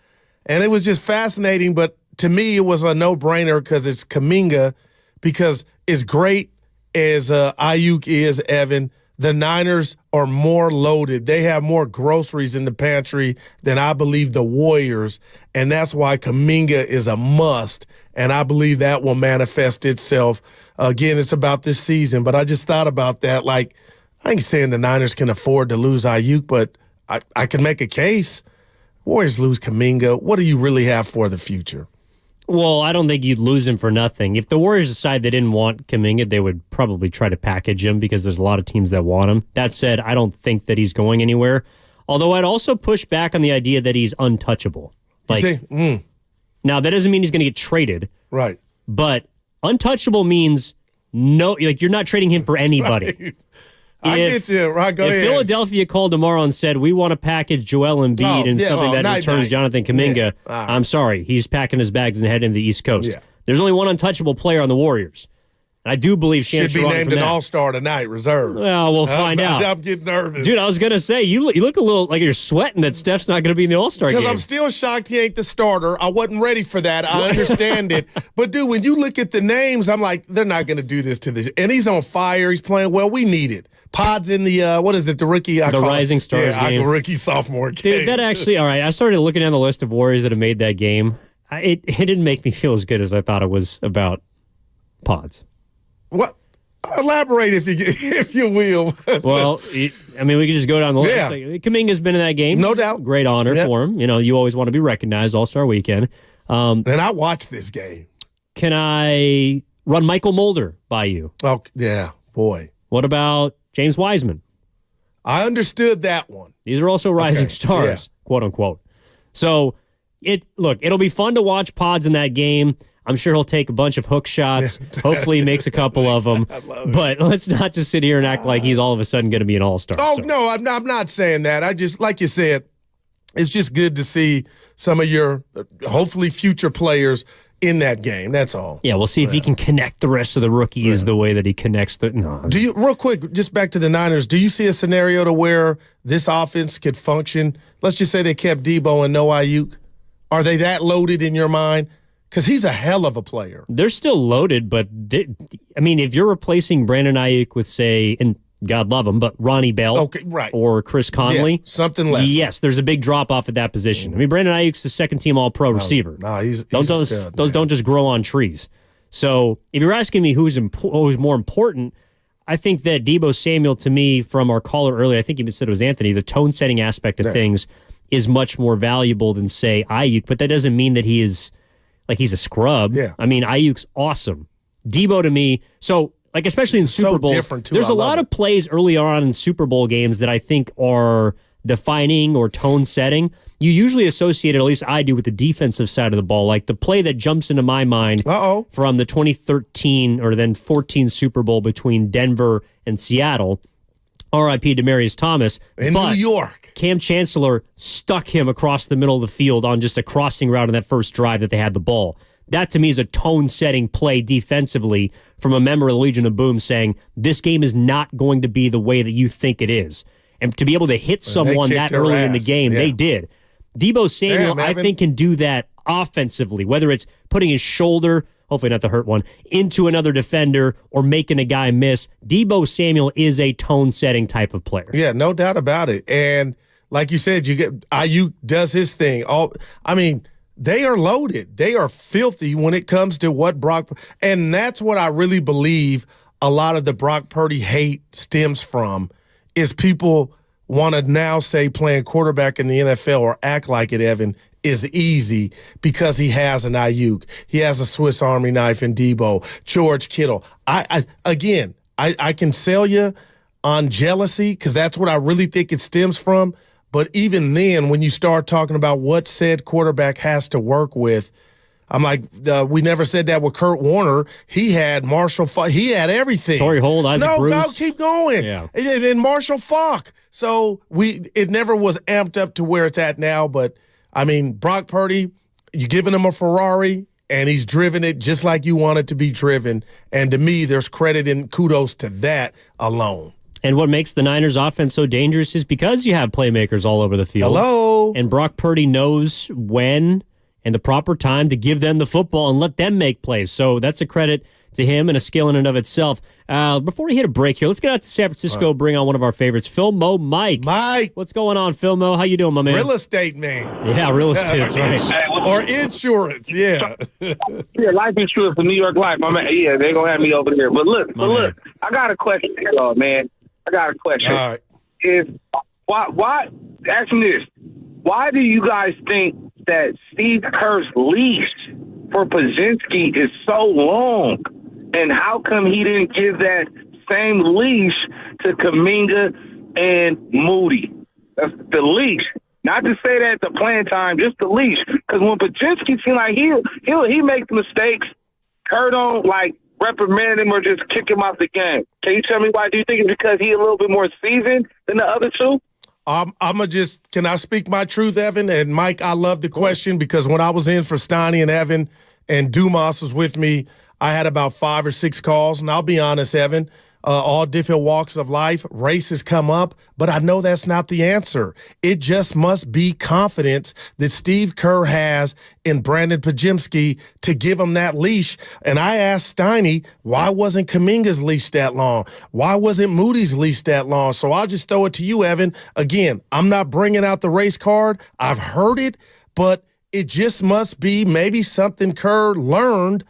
And it was just fascinating. But to me, it was a no-brainer because it's Kuminga, because it's great as Ayuk is, Evan. The Niners are more loaded. They have more groceries in the pantry than I believe the Warriors, and that's why Kuminga is a must, and I believe that will manifest itself. Again, it's about this season, but I just thought about that. Like, I ain't saying the Niners can afford to lose Ayuk, but I can make a case. Warriors lose Kuminga. What do you really have for the future? Well, I don't think you'd lose him for nothing. If the Warriors decide they didn't want Kuminga, they would probably try to package him because there's a lot of teams that want him. That said, I don't think that he's going anywhere. Although I'd also push back on the idea that he's untouchable. Now, that doesn't mean he's going to get traded. Right. But untouchable means you're not trading him for anybody. Right. I get you. Right, go ahead. If Philadelphia called tomorrow and said, we want to package Joel Embiid and something that returns Jonathan Kuminga, I'm sorry. He's packing his bags and heading to the East Coast. Yeah. There's only one untouchable player on the Warriors. I do believe should be named an all-star tonight, reserve. Well, we'll find out. I'm getting nervous. Dude, I was going to say, you look a little like you're sweating that Steph's not going to be in the all-star game. Because I'm still shocked he ain't the starter. I wasn't ready for that. I understand it. But, dude, when you look at the names, I'm like, they're not going to do this to this. And he's on fire. He's playing well. We need it. Pod's in the, the rookie? The Rising Stars game. Rookie sophomore game. Dude, that actually, all right, I started looking down the list of Warriors that have made that game. It didn't make me feel as good as I thought it was about Pods. What? Elaborate if you will. Well, we can just go down the list. Yeah. Kuminga's been in that game. No doubt. Great honor for him. You always want to be recognized All-Star Weekend. And I watched this game. Can I run Michael Mulder by you? Oh, yeah, boy. What about James Wiseman? I understood that one. These are also rising stars, quote unquote. So, it'll be fun to watch Pods in that game. I'm sure he'll take a bunch of hook shots. Hopefully he makes a couple of them. But let's not just sit here and act like he's all of a sudden going to be an all-star. Oh, no, I'm not saying that. I just, like you said, it's just good to see some of your, hopefully, future players in that game. That's all. Yeah, we'll see if he can connect the rest of the rookies the way that he connects the. No. Do you, real quick, just back to the Niners, do you see a scenario to where this offense could function? Let's just say they kept Debo and no Ayuk. Are they that loaded in your mind? Because he's a hell of a player. They're still loaded, but if you're replacing Brandon Ayuk with, say, and God love him, but Ronnie Bell or Chris Conley, something less. Yes, there's a big drop off at that position. Brandon Ayuk's the second-team All-Pro receiver. No, he's those don't just grow on trees. So if you're asking me who's more important, I think that Deebo Samuel, to me, from our caller earlier, I think you said it was Anthony, the tone-setting aspect of things is much more valuable than, say, Ayuk, but that doesn't mean that he is. Like he's a scrub. Yeah. Ayuk's awesome. Debo to me, especially in Super Bowls, there's a lot of plays early on in Super Bowl games that I think are defining or tone setting. You usually associate it, at least I do, with the defensive side of the ball. Like the play that jumps into my mind from the 2013 or then 14 Super Bowl between Denver and Seattle. R.I.P. Demaryius Thomas. In New York. Cam Chancellor stuck him across the middle of the field on just a crossing route on that first drive that they had the ball. That, to me, is a tone-setting play defensively from a member of the Legion of Boom saying, this game is not going to be the way that you think it is. And to be able to hit someone that early in the game, they did. Deebo Samuel, I think, can do that offensively, whether it's putting his shoulder, hopefully not the hurt one, into another defender or making a guy miss. Deebo Samuel is a tone-setting type of player. Yeah, no doubt about it. And like you said, Ayuk does his thing. They are loaded. They are filthy when it comes to what Brock – and that's what I really believe a lot of the Brock Purdy hate stems from is people want to now say playing quarterback in the NFL or act like it, Evan, is easy because he has an Ayuk. He has a Swiss Army knife in Debo, George Kittle. I can sell you on jealousy because that's what I really think it stems from. But even then, when you start talking about what said quarterback has to work with, I'm like, we never said that with Kurt Warner. He had Marshall Faulk. He had everything. Torrey Holt, Isaac Bruce. No, keep going. Yeah. And Marshall Faulk. So it never was amped up to where it's at now. But, I mean, Brock Purdy, you're giving him a Ferrari, and he's driven it just like you want it to be driven. And to me, there's credit and kudos to that alone. And what makes the Niners offense so dangerous is because you have playmakers all over the field. Hello. And Brock Purdy knows when and the proper time to give them the football and let them make plays. So that's a credit to him and a skill in and of itself. Before we hit a break here, let's get out to San Francisco, bring on one of our favorites, Phil Mo Mike. Mike. What's going on, Phil Mo? How you doing, my man? Real estate man. Yeah, real estate, that's right. Or insurance, yeah. Yeah, life insurance for New York Life. My man, yeah, they're going to have me over there. But look, I got a question, man. I got a question. All right. Why ask me this. Why do you guys think that Steve Kerr's leash for Pajinski is so long? And how come he didn't give that same leash to Kuminga and Moody? That's the leash. Not to say that at the playing time, just the leash. Because when Pajinski seems like he makes mistakes, Kerr don't reprimand him or just kick him off the game. Can you tell me why? Do you think it's because he's a little bit more seasoned than the other two? Can I speak my truth, Evan? And Mike, I love the question because when I was in for Steiny and Evan and Dumas was with me, I had about 5 or 6 calls. And I'll be honest, Evan, all different walks of life, races come up, but I know that's not the answer. It just must be confidence that Steve Kerr has in Brandon Pajinski to give him that leash. And I asked Steiny, why wasn't Kuminga's leash that long? Why wasn't Moody's leash that long? So I'll just throw it to you, Evan. Again, I'm not bringing out the race card. I've heard it, but it just must be maybe something Kerr learned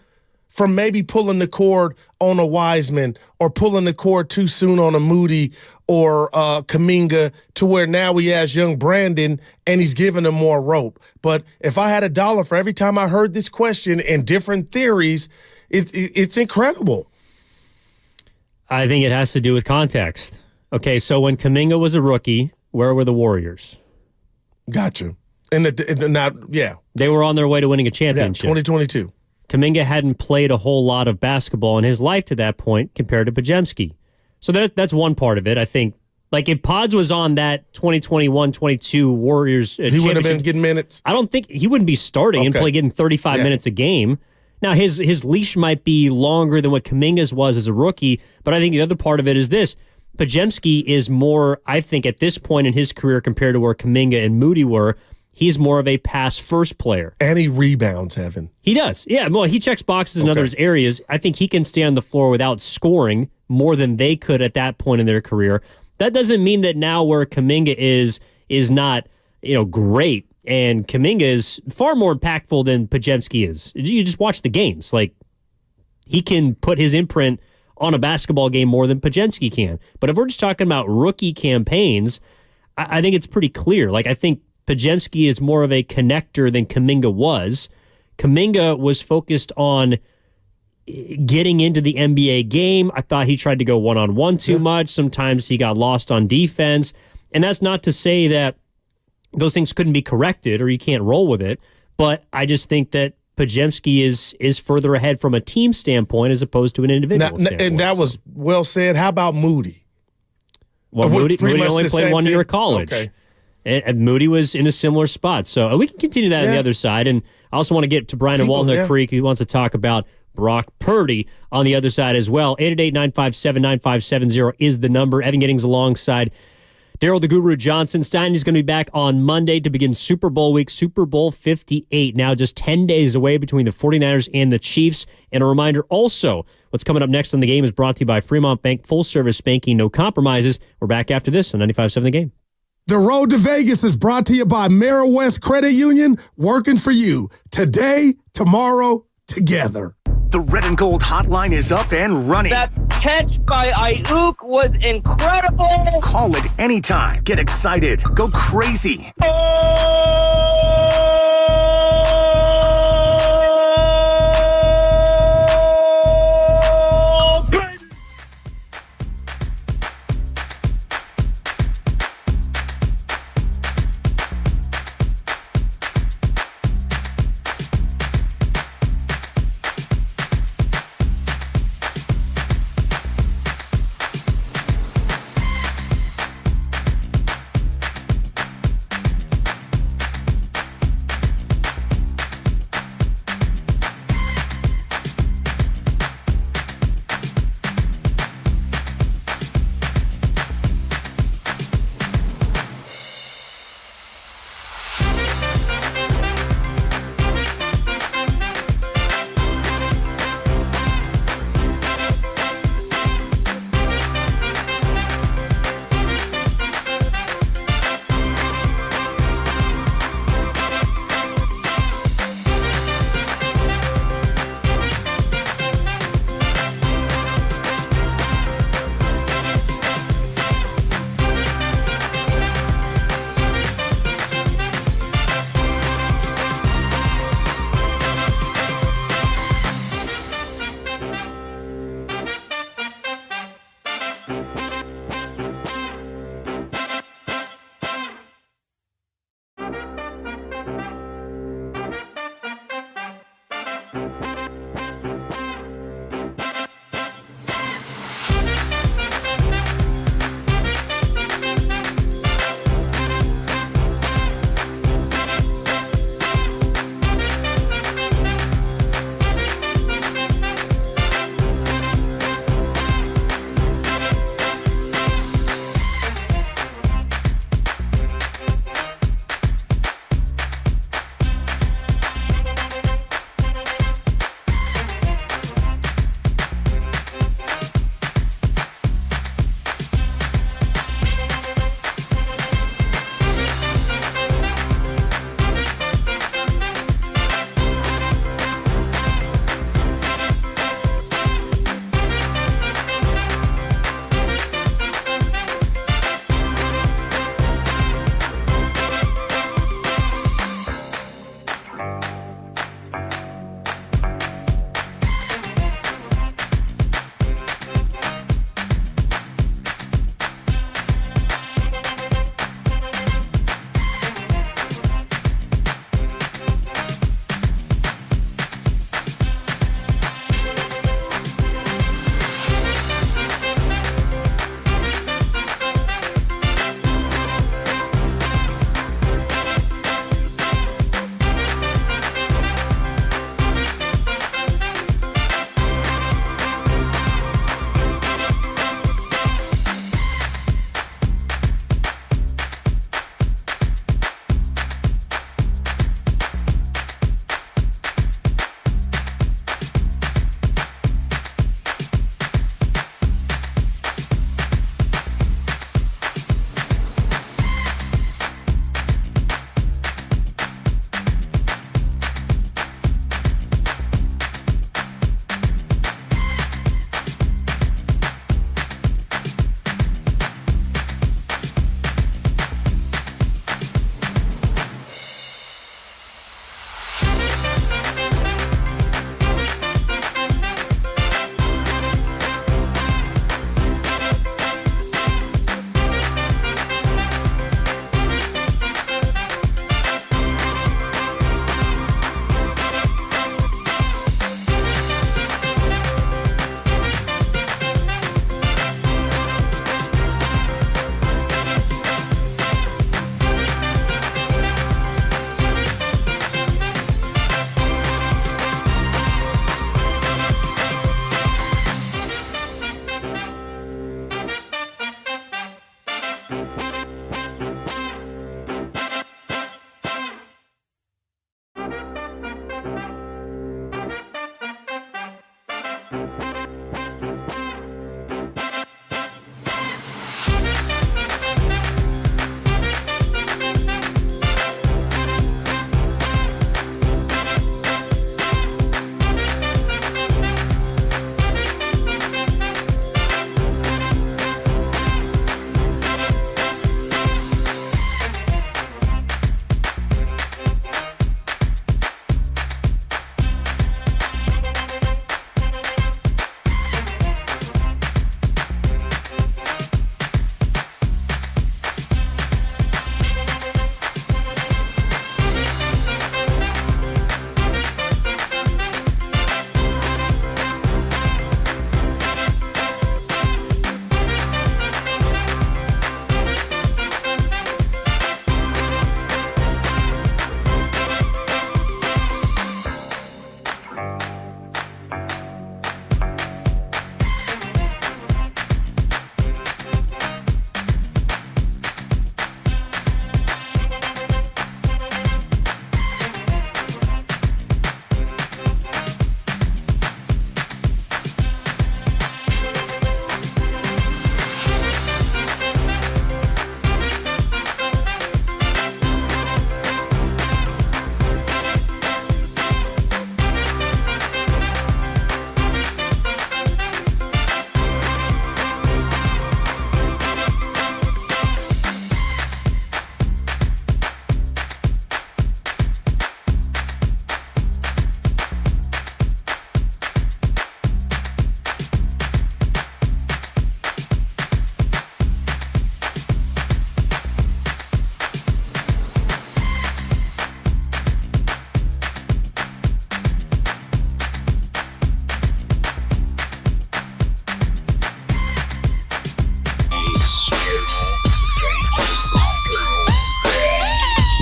from maybe pulling the cord on a Wiseman or pulling the cord too soon on a Moody or Kuminga to where now he has young Brandon and he's giving him more rope. But if I had $1 for every time I heard this question and different theories, it's incredible. I think it has to do with context. Okay, so when Kuminga was a rookie, where were the Warriors? Gotcha. They were on their way to winning a championship. 2022. Kuminga hadn't played a whole lot of basketball in his life to that point compared to Pajemski. So that's one part of it. I think, if Pods was on that 2021-22 Warriors he wouldn't have been getting minutes. I don't think he wouldn't be starting and play getting 35 minutes a game. Now, his leash might be longer than what Kuminga's was as a rookie, but I think the other part of it is this. Pajemski is more, I think, at this point in his career compared to where Kuminga and Moody were, he's more of a pass-first player. And he rebounds, Evan. He does. Yeah, well, he checks boxes in other areas. I think he can stay on the floor without scoring more than they could at that point in their career. That doesn't mean that now where Kuminga is not, great, and Kuminga is far more impactful than Pajemski is. You just watch the games. He can put his imprint on a basketball game more than Pajemski can. But if we're just talking about rookie campaigns, I think it's pretty clear. I think Pajemski is more of a connector than Kuminga was. Kuminga was focused on getting into the NBA game. I thought he tried to go one-on-one too much. Sometimes he got lost on defense. And that's not to say that those things couldn't be corrected or you can't roll with it. But I just think that Pajemski is further ahead from a team standpoint as opposed to an individual standpoint. And that was well said. How about Moody? Well, Moody only played 1 year of college. Okay. And Moody was in a similar spot. So we can continue that on the other side. And I also want to get to Brian in Walnut Creek, who wants to talk about Brock Purdy on the other side as well. 888-957-9570 is the number. Evan Giddings alongside Daryl the Guru Johnson. Stein is going to be back on Monday to begin Super Bowl week, Super Bowl 58. Now just 10 days away between the 49ers and the Chiefs. And a reminder also, what's coming up next on The Game is brought to you by Fremont Bank. Full-service banking, no compromises. We're back after this on 95.7 The Game. The Road to Vegas is brought to you by West Credit Union, working for you today, tomorrow, together. The Red and Gold hotline is up and running. That catch by Ayuk was incredible. Call it anytime. Get excited. Go crazy.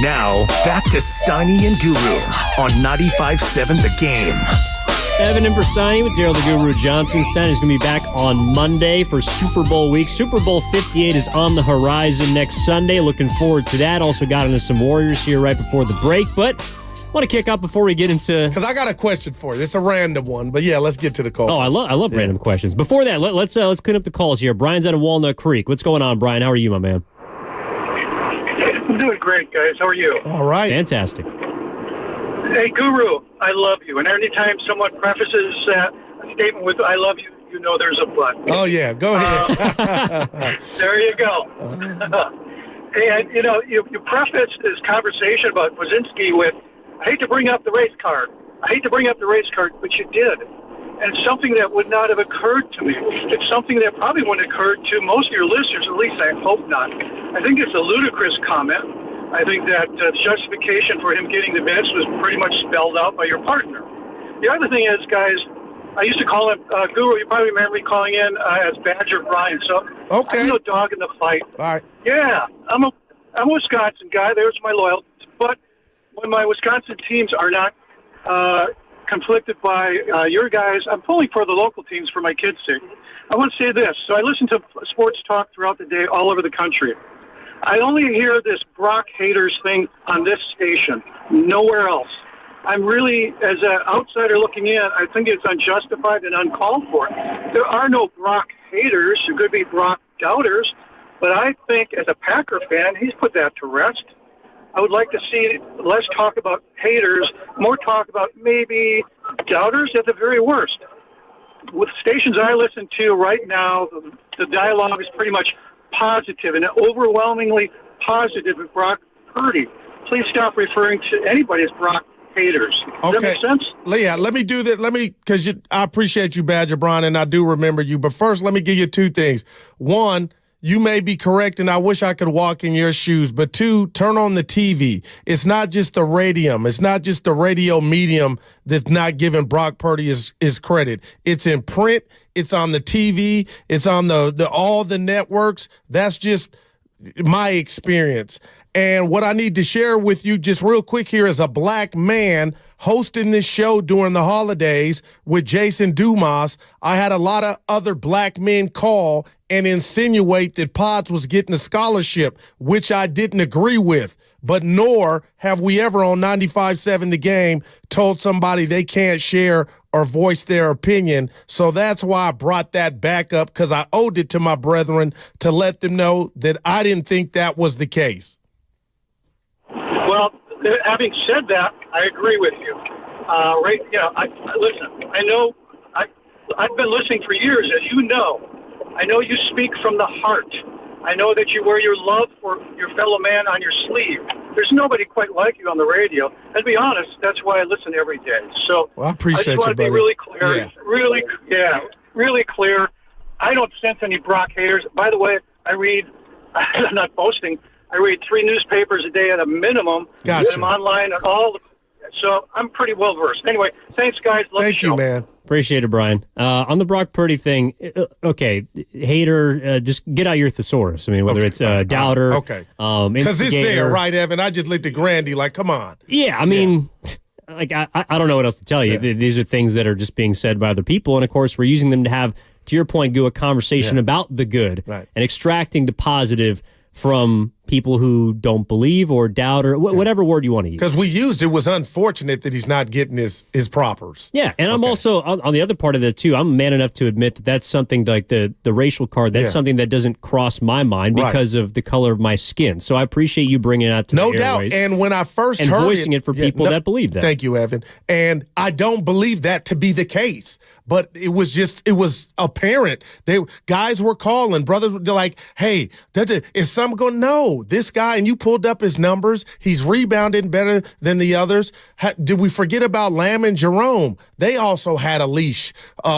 Now, back to Steiny and Guru on 95.7 The Game. Evan in for Steiny with Daryl the Guru Johnson. Steiny's going to be back on Monday for Super Bowl week. Super Bowl 58 is on the horizon next Sunday. Looking forward to that. Also got into some Warriors here right before the break, but want to kick up before we get into... Because I got a question for you. It's a random one, but yeah, let's get to the calls. Oh, I love random questions. Before that, let's clean up the calls here. Brian's out of Walnut Creek. What's going on, Brian? How are you, my man? I'm doing great, guys. How are you? All right. Fantastic. Hey, Guru, I love you. And anytime someone prefaces a statement with "I love you," you know there's a but. Oh, yeah. Go ahead. There you go. And, you prefaced this conversation about Kwasinski with, I hate to bring up the race card. But you did. And it's something that would not have occurred to me. It's something that probably wouldn't occur to most of your listeners, at least I hope not. I think it's a ludicrous comment. I think that the justification for him getting the minutes was pretty much spelled out by your partner. The other thing is, guys, I used to call him Guru. You probably remember me calling in as Badger Brian. So okay. I'm no dog in the fight. All right. Yeah, I'm a Wisconsin guy. There's my loyalty. But when my Wisconsin teams are not conflicted by your guys, I'm pulling for the local teams for my kids' sake. I want to say this. So I listen to sports talk throughout the day all over the country. I only hear this Brock haters thing on this station, nowhere else. I'm really, as an outsider looking in, I think it's unjustified and uncalled for. There are no Brock haters. There could be Brock doubters. But I think, as a Packer fan, he's put that to rest. I would like to see less talk about haters, more talk about maybe doubters at the very worst. With stations I listen to right now, the dialogue is pretty much positive and overwhelmingly positive with Brock Purdy. Please stop referring to anybody as Brock haters. Does that make sense? Yeah, let me do that. Because I appreciate you, Badger Brian, and I do remember you. But first, let me give you two things. One, you may be correct, and I wish I could walk in your shoes. But two, turn on the TV. It's not just the radium. It's not just the radio medium that's not giving Brock Purdy his credit. It's in print. It's on the TV. It's on the all the networks. That's just my experience. And what I need to share with you just real quick here as a black man hosting this show during the holidays with Jason Dumas, I had a lot of other black men call and insinuate that Pods was getting a scholarship, which I didn't agree with. But nor have we ever on 95.7 The Game told somebody they can't share or voice their opinion. So that's why I brought that back up, because I owed it to my brethren to let them know that I didn't think that was the case. Well, having said that, I agree with you. Listen, I know I've been listening for years, as you know. I know you speak from the heart. I know that you wear your love for your fellow man on your sleeve. There's nobody quite like you on the radio. And to be honest, that's why I listen every day. So I appreciate I just want to be really clear. Yeah. Really clear. I don't sense any Brock haters. By the way, I'm not boasting, I read 3 newspapers a day at a minimum. Gotcha. I'm online and so I'm pretty well versed. Anyway, thanks, guys. Love Thank the show. you, man. Appreciate it, Brian. On the Brock Purdy thing, okay, hater, just get out your thesaurus. I mean, whether it's doubter, because it's there, right, Evan? I just looked at Grandy like, come on. Yeah, I mean, like I don't know what else to tell you. Yeah. These are things that are just being said by other people, and of course, we're using them to have, to your point, a conversation about the good and extracting the positive from people who don't believe or doubt or whatever word you want to use. Because we used it was unfortunate that he's not getting his propers. Yeah, and I'm also, on the other part of that too, I'm man enough to admit that that's something like the racial card, that's something that doesn't cross my mind because of the color of my skin. So I appreciate you bringing it out to no the doubt. airways And when I first and heard voicing it for people that believe that. Thank you, Evan. And I don't believe that to be the case. But it was apparent. Guys were calling, brothers were like, hey, is some going, no, this guy, and you pulled up his numbers, he's rebounding better than the others. Did we forget about Lamb and Jerome? They also had a leash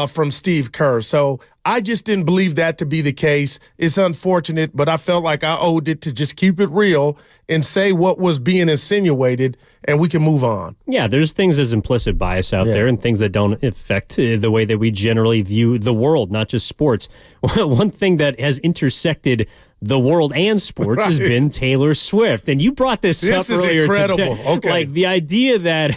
from Steve Kerr. So I just didn't believe that to be the case. It's unfortunate, but I felt like I owed it to just keep it real and say what was being insinuated, and we can move on. Yeah, there's things as implicit bias out there and things that don't affect the way that we generally view the world, not just sports. One thing that has intersected the world and sports has been Taylor Swift. And you brought this up earlier incredible. today. Okay. Like the idea that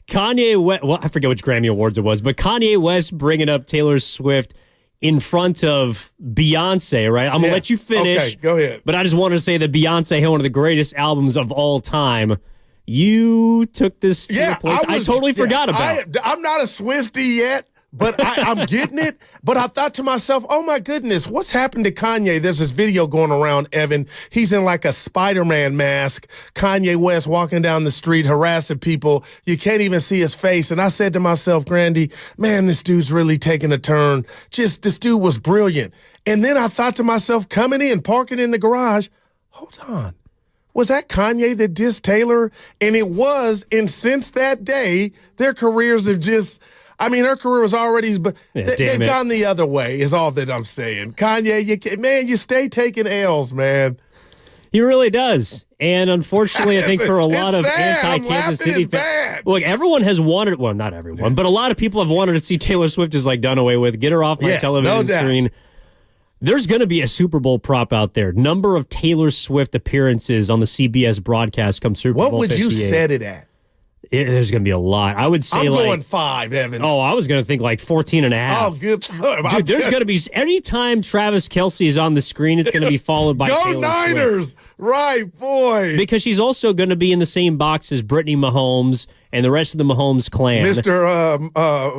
Kanye West, well, I forget which Grammy Awards it was, but Kanye West bringing up Taylor Swift in front of Beyonce, right? I'm going to let you finish. Okay, go ahead. But I just want to say that Beyonce had one of the greatest albums of all time. You took this to a place I totally forgot about. I'm not a Swiftie yet, but I'm getting it. But I thought to myself, oh, my goodness, what's happened to Kanye? There's this video going around, Evan. He's in like a Spider-Man mask. Kanye West walking down the street, harassing people. You can't even see his face. And I said to myself, Grandy, man, this dude's really taking a turn. Just this dude was brilliant. And then I thought to myself, coming in, parking in the garage, hold on. Was that Kanye that dissed Taylor? And it was. And since that day, their careers have just... I mean, her career was already, but they've gone the other way is all that I'm saying. Kanye, you stay taking L's, man. He really does. And unfortunately, I think for a lot of anti-Kansas City fans, look, everyone has wanted, well, not everyone, but a lot of people have wanted to see Taylor Swift just like done away with, get her off my television screen. There's going to be a Super Bowl prop out there. Number of Taylor Swift appearances on the CBS broadcast come Super Bowl 58. What would you set it at? There's going to be a lot. I would say I'm going 5, Evan. Oh, I was going to think like 14 and a half. Oh, good. Dude, there's going to be, anytime Travis Kelce is on the screen, it's going to be followed by Go Taylor Niners! Swift. Right, boy. Because she's also going to be in the same box as Brittany Mahomes and the rest of the Mahomes clan. Mr.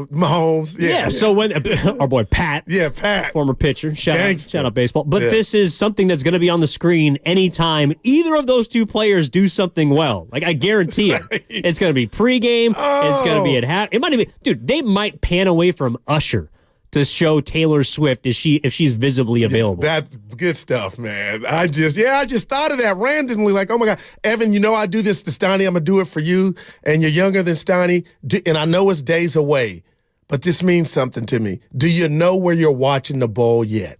Mahomes. Yeah, so when our boy Pat. Yeah, Pat. Former pitcher. Shout out baseball. But this is something that's going to be on the screen anytime either of those two players do something well. Like, I guarantee it. It's going to be pregame. It's going to be at half. It might even, dude, they might pan away from Usher to show Taylor Swift if she's visibly available. That's good stuff, man. I just thought of that randomly. Like, oh my God, Evan, you know I do this to Steiny. I'm gonna do it for you, and you're younger than Steiny, and I know it's days away, but this means something to me. Do you know where you're watching the bowl yet?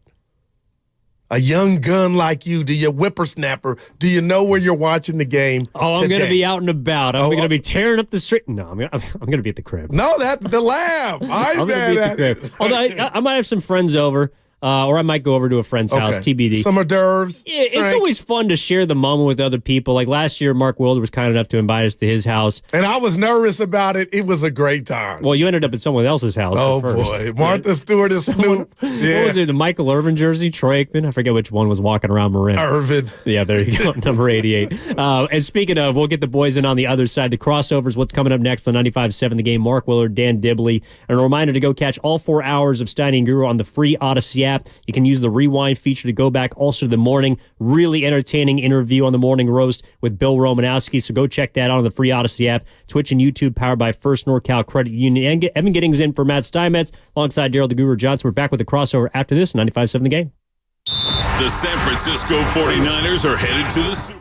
A young gun like you, do you whippersnapper? Do you know where you're watching the game? Oh, I'm going to be out and about. I'm going to be tearing up the street. No, I'm going to be at the crib. No, that's the lab. I'm going to be at the crib. Although I might have some friends over. Or I might go over to a friend's house, TBD. Some hors d'oeuvres. Yeah, it's always fun to share the moment with other people. Like last year, Mark Wilder was kind enough to invite us to his house. And I was nervous about it. It was a great time. Well, you ended up at someone else's house. Oh, first. Boy. Martha Stewart and Snoop. What was it? The Michael Irvin jersey? Troy Aikman? I forget which one was walking around Marin. Irvin. Yeah, there you go. Number 88. And speaking of, we'll get the boys in on the other side. The crossovers, what's coming up next on 95.7 The Game. Mark Willard, Dan Dibley. And a reminder to go catch all 4 hours of Steiny and Guru on the free Odyssey app. You can use the rewind feature to go back also to the morning. Really entertaining interview on the morning roast with Bill Romanowski. So go check that out on the free Odyssey app. Twitch and YouTube powered by First NorCal Credit Union. And Evan Giddings in for Matt Steinmetz alongside Daryl the Guru Johnson. We're back with the crossover after this 95.7 The Game. The San Francisco 49ers are headed to the Super Bowl.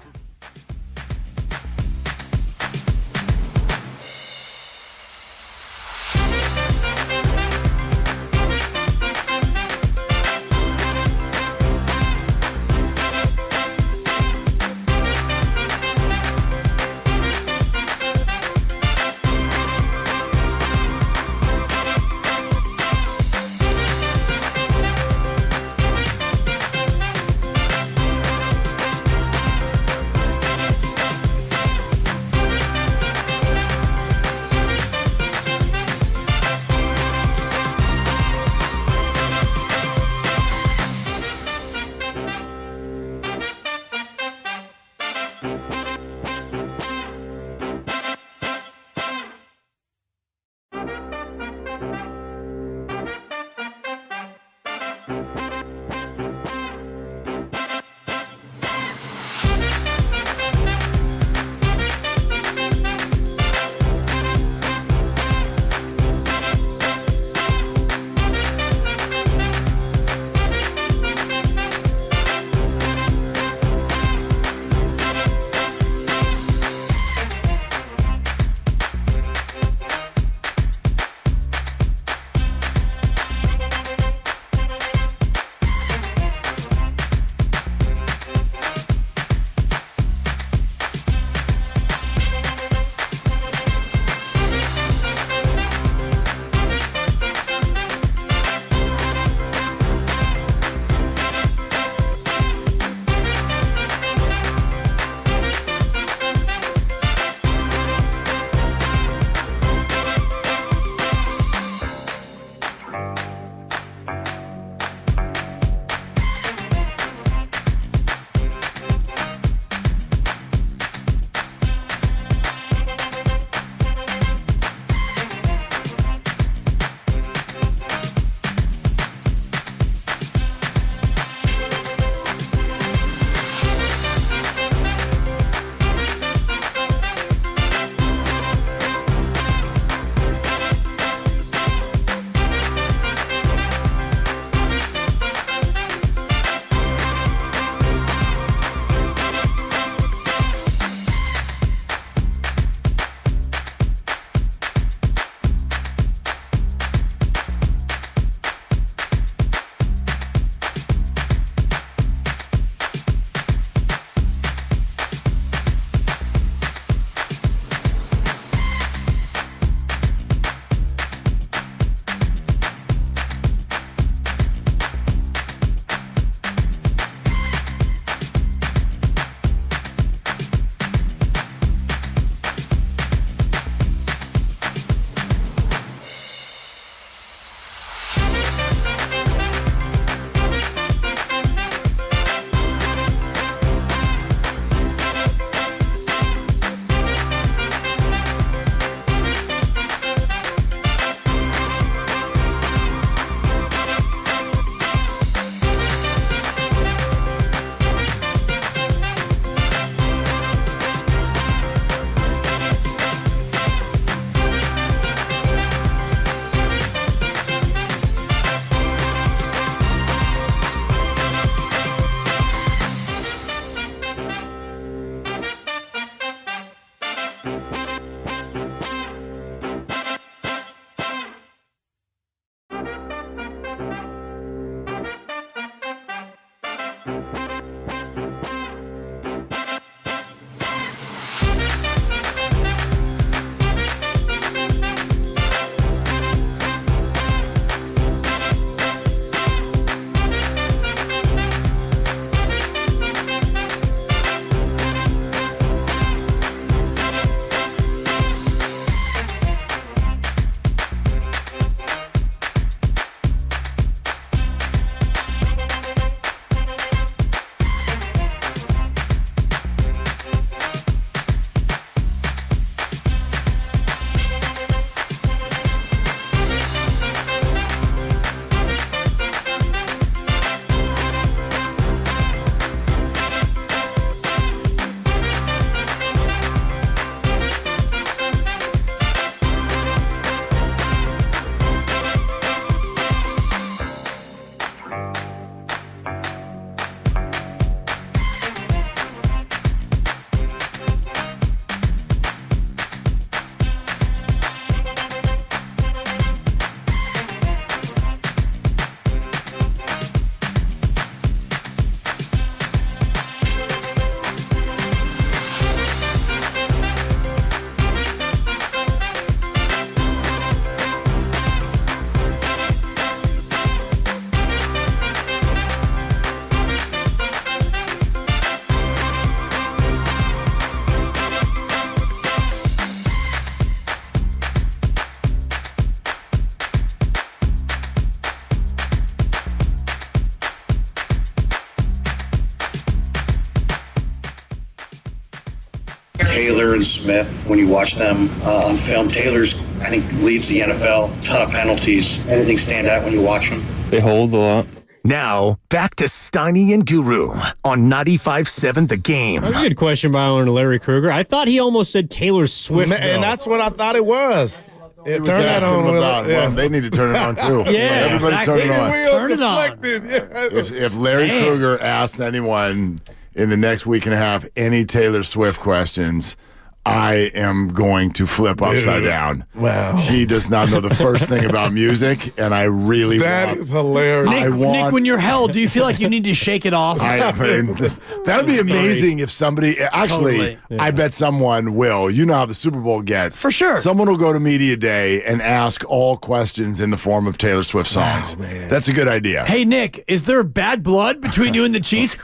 Taylor and Smith, when you watch them on film, Taylor's, I think, leads the NFL. Ton of penalties. Anything stand out when you watch them? They hold a lot. Now, back to Steiny and Guru on 95.7 The Game. That was a good question by owner Larry Krueger. I thought he almost said Taylor Swift. And that's what I thought it was. Turn that on. Well, they need to turn it on, too. Yeah, everybody exactly. turn it on. Turn it on. Yeah. If Larry Krueger asks anyone in the next week and a half any Taylor Swift questions, I am going to flip upside down. Wow. He does not know the first thing about music, and I really That is hilarious. Nick, when you're held, do you feel like you need to shake it off? That would be amazing if somebody actually. Totally. I bet someone will. You know how the Super Bowl gets. For sure. Someone will go to media day and ask all questions in the form of Taylor Swift songs. Oh, man. That's a good idea. Hey, Nick, is there bad blood between you and the Chiefs?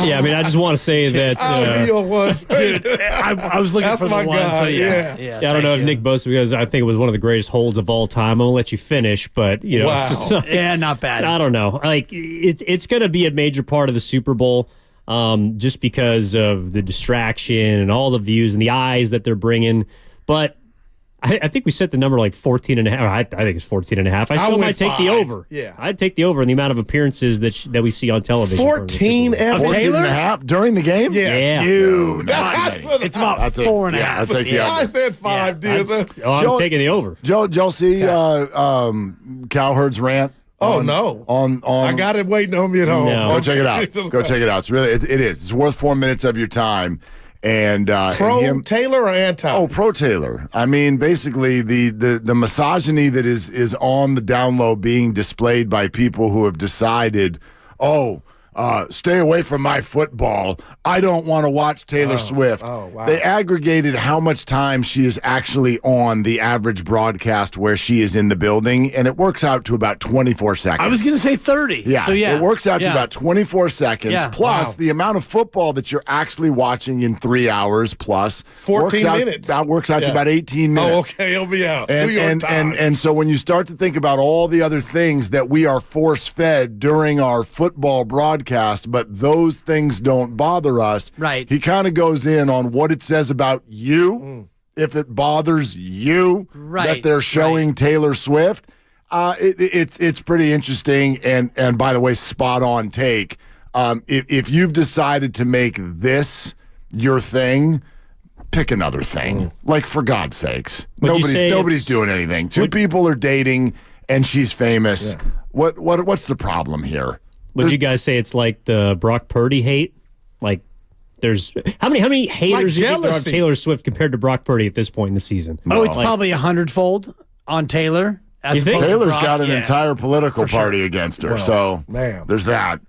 Yeah, I mean, I just want to say that. I'll be your one. Dude, I was looking That's for the my one. guy, So yeah. Yeah, I don't know if Nick boasts because I think it was one of the greatest holds of all time. I'm gonna let you finish, but you know, Wow. it's just, Yeah, not bad. I don't know. Like it's gonna be a major part of the Super Bowl, just because of the distraction and all the views and the eyes that they're bringing. But I think we set the number like 14.5. I think it's 14.5. I still might take the over. Yeah. I'd take the over in the amount of appearances that we see on television. 14 and a half during the game? Yeah. Dude, That's what it's about 4.5. Yeah, I'll take the I over. said 5, dude. I'm taking the over. Joe, see Cowherd's rant? No. On I got it waiting on me at home. No. Go check it out. Go check it out. It's really it is. It's worth 4 minutes of your time. And Pro Taylor or anti? Oh, pro Taylor. I mean, basically the misogyny that is on the down low being displayed by people who have decided, stay away from my football. I don't want to watch Taylor Swift. Oh, wow. They aggregated how much time she is actually on the average broadcast where she is in the building, and it works out to about 24 seconds. I was going to say 30. Yeah, So, yeah. it works out to about 24 seconds, Yeah. plus the amount of football that you're actually watching in 3 hours plus 14 minutes. That works out to about 18 minutes. Oh, okay, he'll be out. And so when you start to think about all the other things that we are force-fed during our football broadcast, but those things don't bother us, right? He kind of goes in on what it says about you, if it bothers you that they're showing Taylor Swift. It's pretty interesting, and by the way, spot on take. If you've decided to make this your thing, pick another thing. Like, for God's sakes, nobody's doing anything. Two people are dating, and she's famous. Yeah. What's the problem here? Would you guys say it's like the Brock Purdy hate? Like, there's how many haters do you think there are on Taylor Swift compared to Brock Purdy at this point in the season? Oh, it's probably 100-fold on Taylor. You think? Taylor's got an entire political party against her, so there's that.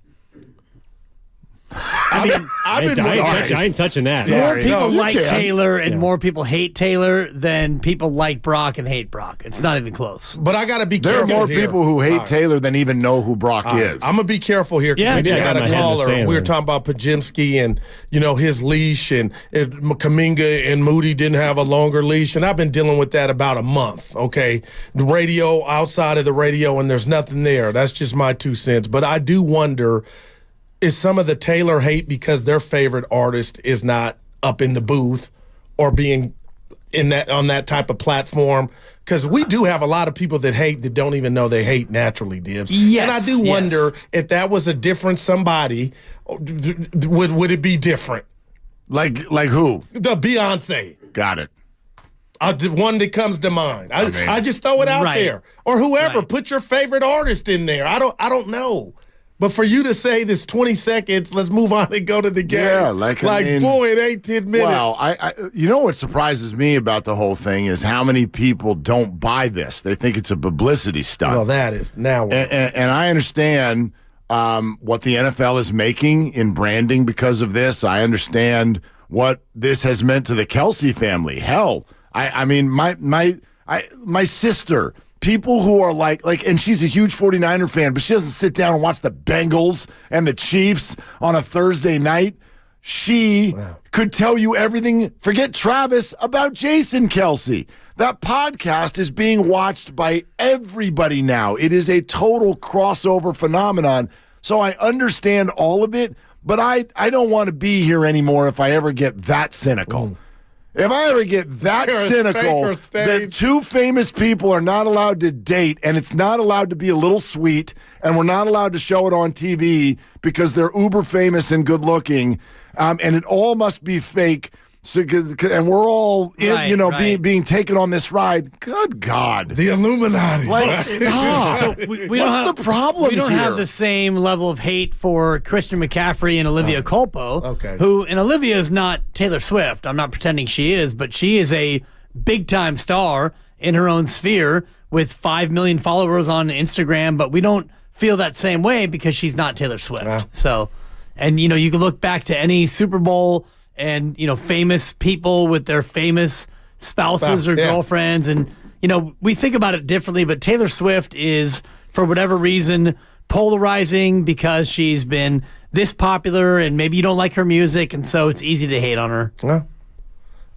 I ain't touching that. More people like Taylor and more people hate Taylor than people like Brock and hate Brock. It's not even close. But I got to be There careful are more here. people who hate Taylor than even know who Brock is. I'm going to be careful here. Yeah, we just I had got a my head in the caller. sand, We were man. talking about Pajimski and, his leash and Kuminga and Moody didn't have a longer leash. And I've been dealing with that about a month, okay? The radio, outside of the radio, and there's nothing there. That's just my 2 cents. But I do wonder, is some of the Taylor hate because their favorite artist is not up in the booth or being on that type of platform? Because we do have a lot of people that hate that don't even know they hate naturally, Dibs. Yes, and I do wonder if that was a different somebody, would it be different? Like who? The Beyonce. Got it. The one that comes to mind. I just throw it out there, or whoever. Put your favorite artist in there. I don't know. But for you to say this 20 seconds, let's move on and go to the game. Yeah, boy, it ain't 10 minutes. Well, you know what surprises me about the whole thing is how many people don't buy this. They think it's a publicity stunt. Well, that is now. And I understand what the NFL is making in branding because of this. I understand what this has meant to the Kelsey family. Hell, I mean, my sister. People who are like, and she's a huge 49er fan, but she doesn't sit down and watch the Bengals and the Chiefs on a Thursday night. She could tell you everything, forget Travis, about Jason Kelsey. That podcast is being watched by everybody now. It is a total crossover phenomenon. So I understand all of it, but I don't want to be here anymore if I ever get that cynical. If I ever get that cynical that two famous people are not allowed to date and it's not allowed to be a little sweet and we're not allowed to show it on TV because they're uber famous and good looking, and it all must be fake. So, and we're all, being taken on this ride. Good God, the Illuminati! Stop. So What's the problem? We don't have the same level of hate for Christian McCaffrey and Olivia Culpo. Okay. And Olivia is not Taylor Swift. I'm not pretending she is, but she is a big time star in her own sphere with 5 million followers on Instagram. But we don't feel that same way because she's not Taylor Swift. So, and you can look back to any Super Bowl. And, famous people with their famous spouses or girlfriends. And, we think about it differently, but Taylor Swift is, for whatever reason, polarizing because she's been this popular and maybe you don't like her music. And so it's easy to hate on her. Well,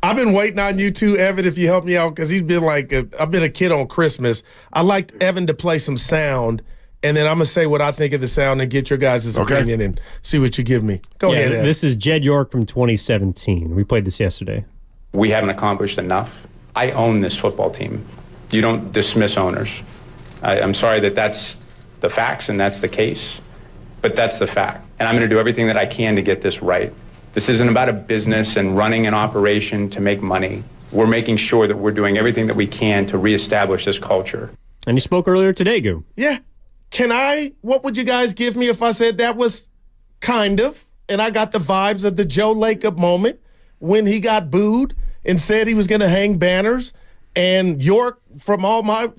I've been waiting on you too, Evan, if you help me out, because he's been I've been a kid on Christmas. I liked Evan to play some sound. And then I'm going to say what I think of the sound and get your guys' opinion and see what you give me. Go ahead, Ed. This is Jed York from 2017. We played this yesterday. We haven't accomplished enough. I own this football team. You don't dismiss owners. I'm sorry that's the facts and that's the case, but that's the fact. And I'm going to do everything that I can to get this right. This isn't about a business and running an operation to make money. We're making sure that we're doing everything that we can to reestablish this culture. And you spoke earlier today, Goo. Yeah. What would you guys give me if I said that was kind of, and I got the vibes of the Joe Lacob moment when he got booed and said he was going to hang banners, and York, from all my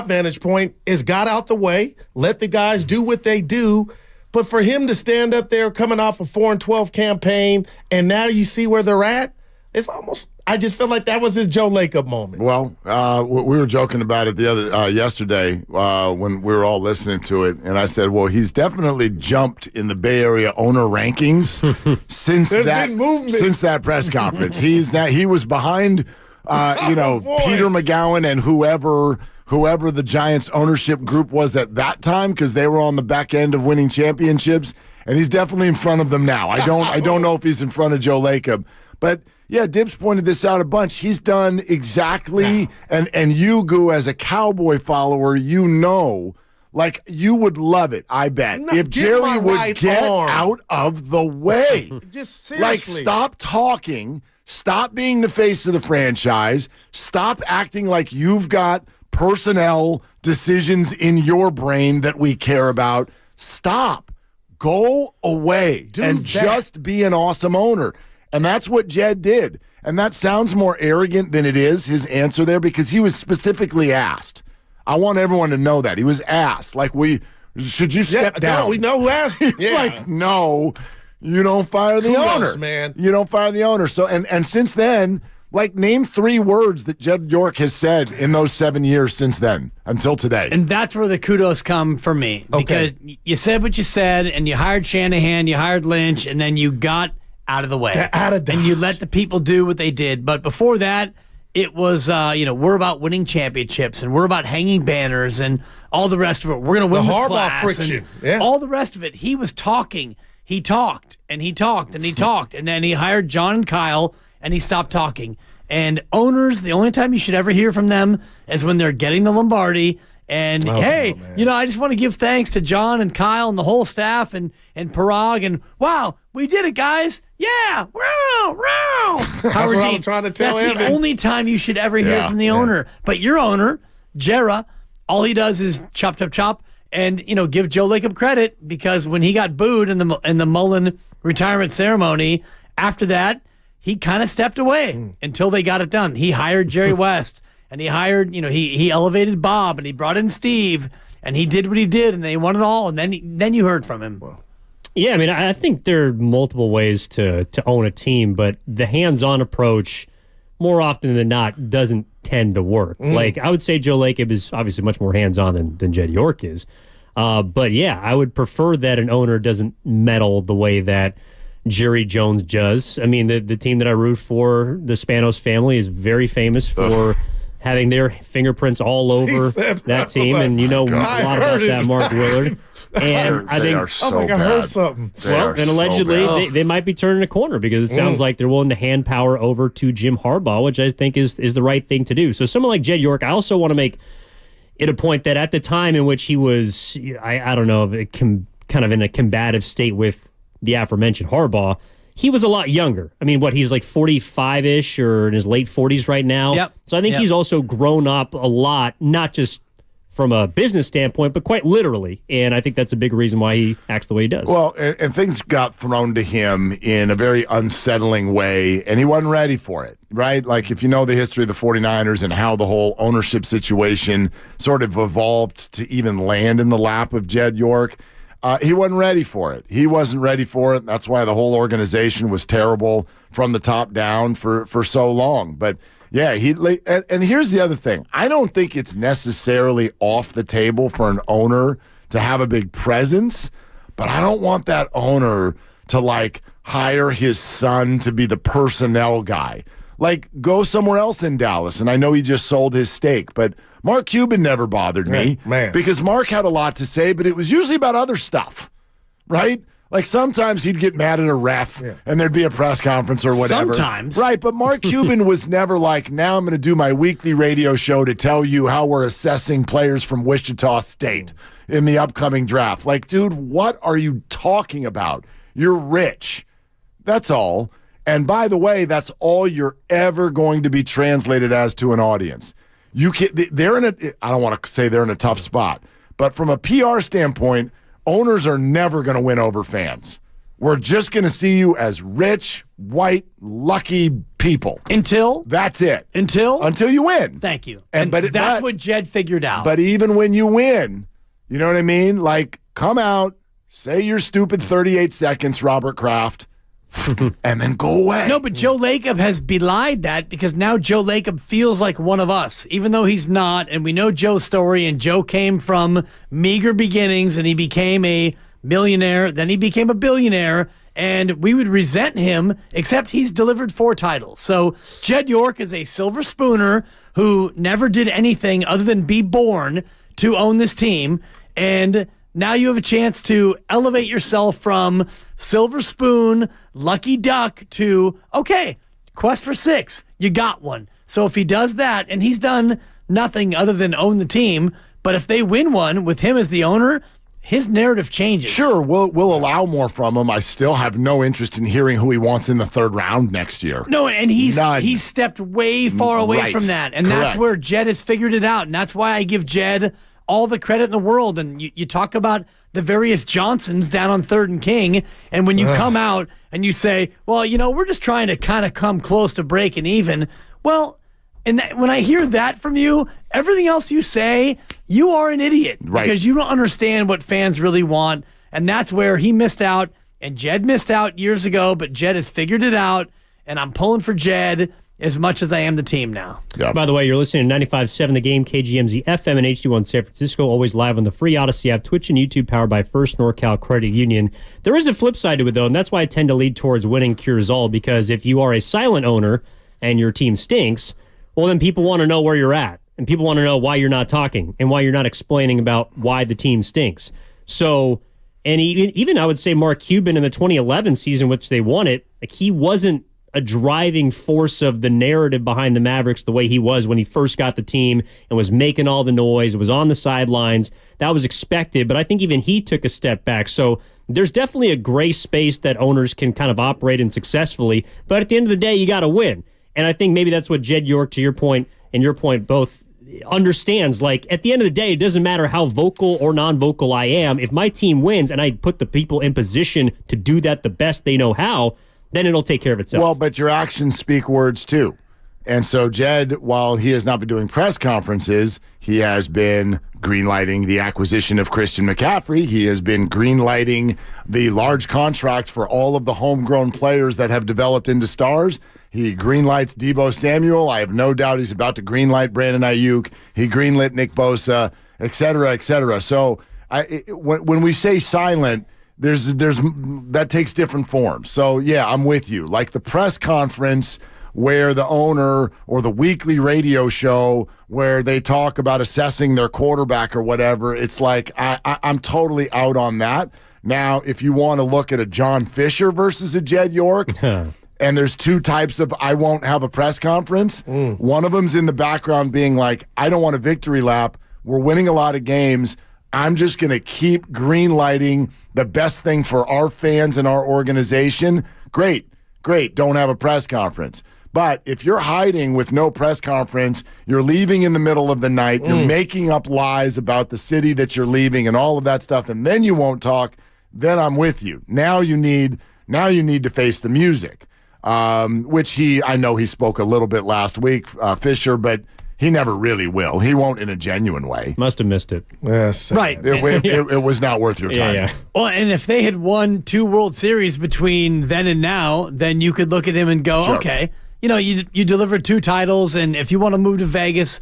vantage point, is got out the way, let the guys do what they do, but for him to stand up there coming off a 4-12 campaign, and now you see where they're at, it's almost, I just feel like that was his Joe Lacob moment. Well, we were joking about it yesterday when we were all listening to it, and I said, well, he's definitely jumped in the Bay Area owner rankings since that press conference. He was behind, Peter McGowan and whoever the Giants ownership group was at that time, because they were on the back end of winning championships, and he's definitely in front of them now. I don't know if he's in front of Joe Lacob, but. Yeah, Dibs pointed this out a bunch. He's done exactly, and you, Goo, as a Cowboy follower, you would love it, I bet, if Jerry would get out of the way. Just seriously. Stop talking, stop being the face of the franchise, stop acting like you've got personnel decisions in your brain that we care about. Stop. Go away just be an awesome owner. And that's what Jed did. And that sounds more arrogant than it is, his answer there, because he was specifically asked. I want everyone to know that. He was asked, should you step down? No, we know who asked. It's like, no, you don't fire the owner. Man. You don't fire the owner. So, and since then, name 3 words that Jed York has said in those 7 years since then, until today. And that's where the kudos come from me. Okay. Because you said what you said, and you hired Shanahan, you hired Lynch, and then you got out of the way. And you let the people do what they did. But before that, it was, we're about winning championships and we're about hanging banners and all the rest of it. We're going to win the Harbaugh friction. All the rest of it. He was talking. He talked and he talked and he talked. And then he hired John and Kyle and he stopped talking. And owners, the only time you should ever hear from them is when they're getting the Lombardi. And I just want to give thanks to John and Kyle and the whole staff and Parag and wow, we did it, guys. Yeah, wow. That's what I was trying to tell That's Evan. the only time you should ever hear from the owner. But your owner, Jera, all he does is chop, and give Joe Lacob credit because when he got booed in the Mullen retirement ceremony, after that he kind of stepped away until they got it done. He hired Jerry West. And he hired, he elevated Bob, and he brought in Steve, and he did what he did, and they won it all. And then you heard from him. Yeah, I mean, I think there are multiple ways to own a team, but the hands-on approach, more often than not, doesn't tend to work. I would say Joe Lacob is obviously much more hands-on than Jed York is. But yeah, I would prefer that an owner doesn't meddle the way that Jerry Jones does. I mean, the team that I root for, the Spanos family, is very famous for having their fingerprints all over that team, and a lot about that, Mark Willard. And I think I heard something. And allegedly they might be turning a corner because it sounds like they're willing to hand power over to Jim Harbaugh, which I think is the right thing to do. So someone like Jed York, I also want to make it a point that at the time in which he was, I don't know, kind of in a combative state with the aforementioned Harbaugh, he was a lot younger. I mean, he's like 45-ish or in his late 40s right now. Yep. So I think he's also grown up a lot, not just from a business standpoint, but quite literally. And I think that's a big reason why he acts the way he does. Well, and things got thrown to him in a very unsettling way, and he wasn't ready for it, right? Like, if you know the history of the 49ers and how the whole ownership situation sort of evolved to even land in the lap of Jed York, he wasn't ready for it. He wasn't ready for it. That's why the whole organization was terrible from the top down for so long. But yeah, and here's the other thing. I don't think it's necessarily off the table for an owner to have a big presence, but I don't want that owner to hire his son to be the personnel guy. Go somewhere else in Dallas. And I know he just sold his stake, but Mark Cuban never bothered me because Mark had a lot to say, but it was usually about other stuff, right? Sometimes he'd get mad at a ref and there'd be a press conference or whatever. Sometimes. Right, but Mark Cuban was never now I'm going to do my weekly radio show to tell you how we're assessing players from Wichita State in the upcoming draft. Dude, what are you talking about? You're rich. That's all. And by the way, that's all you're ever going to be translated as to an audience. I don't want to say they're in a tough spot, but from a PR standpoint, owners are never going to win over fans. We're just going to see you as rich, white, lucky people. That's it. Until you win. Thank you. But that's what Jed figured out. But even when you win, you know what I mean? Come out, say your stupid 38 seconds, Robert Kraft, and then go away. No, but Joe Lacob has belied that because now Joe Lacob feels like one of us, even though he's not. And we know Joe's story, and Joe came from meager beginnings, and he became a millionaire. Then he became a billionaire, and we would resent him, except he's delivered 4 titles. So Jed York is a silver spooner who never did anything other than be born to own this team, and now you have a chance to elevate yourself from silver spoon, lucky duck to, okay, quest for 6. You got one. So if he does that, and he's done nothing other than own the team, but if they win one with him as the owner, his narrative changes. Sure, we'll allow more from him. I still have no interest in hearing who he wants in the 3rd round next year. No, and he's stepped way far away from that. And Correct. That's where Jed has figured it out. And that's why I give Jed all the credit in the world. And you talk about the various Johnsons down on 3rd and King, and when you come out and you say, well, we're just trying to kind of come close to breaking even. Well, and when I hear that from you, everything else you say, you are an idiot. Right. Because you don't understand what fans really want. And that's where he missed out, and Jed missed out years ago, but Jed has figured it out, and I'm pulling for Jed as much as I am the team now. Yep. By the way, you're listening to 95.7 The Game, KGMZ FM and HD1 San Francisco, always live on the free Odyssey app, Twitch, and YouTube, powered by First NorCal Credit Union. There is a flip side to it, though, and that's why I tend to lead towards winning cures all, because if you are a silent owner and your team stinks, well, then people want to know where you're at, and people want to know why you're not talking and why you're not explaining about why the team stinks. So, and even I would say Mark Cuban in the 2011 season, which they won it, he wasn't a driving force of the narrative behind the Mavericks the way he was when he first got the team and was making all the noise, was on the sidelines. That was expected, but I think even he took a step back. So there's definitely a gray space that owners can kind of operate in successfully, but at the end of the day, you got to win. And I think maybe that's what Jed York, to your point, and your point both, understands. At the end of the day, it doesn't matter how vocal or non-vocal I am. If my team wins and I put the people in position to do that the best they know how, then it'll take care of itself. Well, but your actions speak words too. And so Jed, while he has not been doing press conferences, he has been greenlighting the acquisition of Christian McCaffrey. He has been greenlighting the large contract for all of the homegrown players that have developed into stars. He greenlights Deebo Samuel. I have no doubt he's about to greenlight Brandon Ayuk. He greenlit Nick Bosa, et cetera, et cetera. So when we say silent, there's that takes different forms. So, yeah, I'm with you. The press conference where the owner or the weekly radio show where they talk about assessing their quarterback or whatever, it's like I'm totally out on that. Now, if you want to look at a John Fisher versus a Jed York, and there's two types of I won't have a press conference, one of them's in the background being like, I don't want a victory lap. We're winning a lot of games. I'm just going to keep green lighting the best thing for our fans and our organization. Great. Don't have a press conference. But if you're hiding with no press conference, you're leaving in the middle of the night, you're making up lies about the city that you're leaving and all of that stuff, and then you won't talk, then I'm with you. Now you need to face the music, which I know he spoke a little bit last week, Fisher, but he never really will. He won't in a genuine way. Must have missed it. Yes. Right. It was not worth your time. Yeah. Well, and if they had won 2 World Series between then and now, then you could look at him and go, Sure. okay, you delivered 2 titles, and if you want to move to Vegas,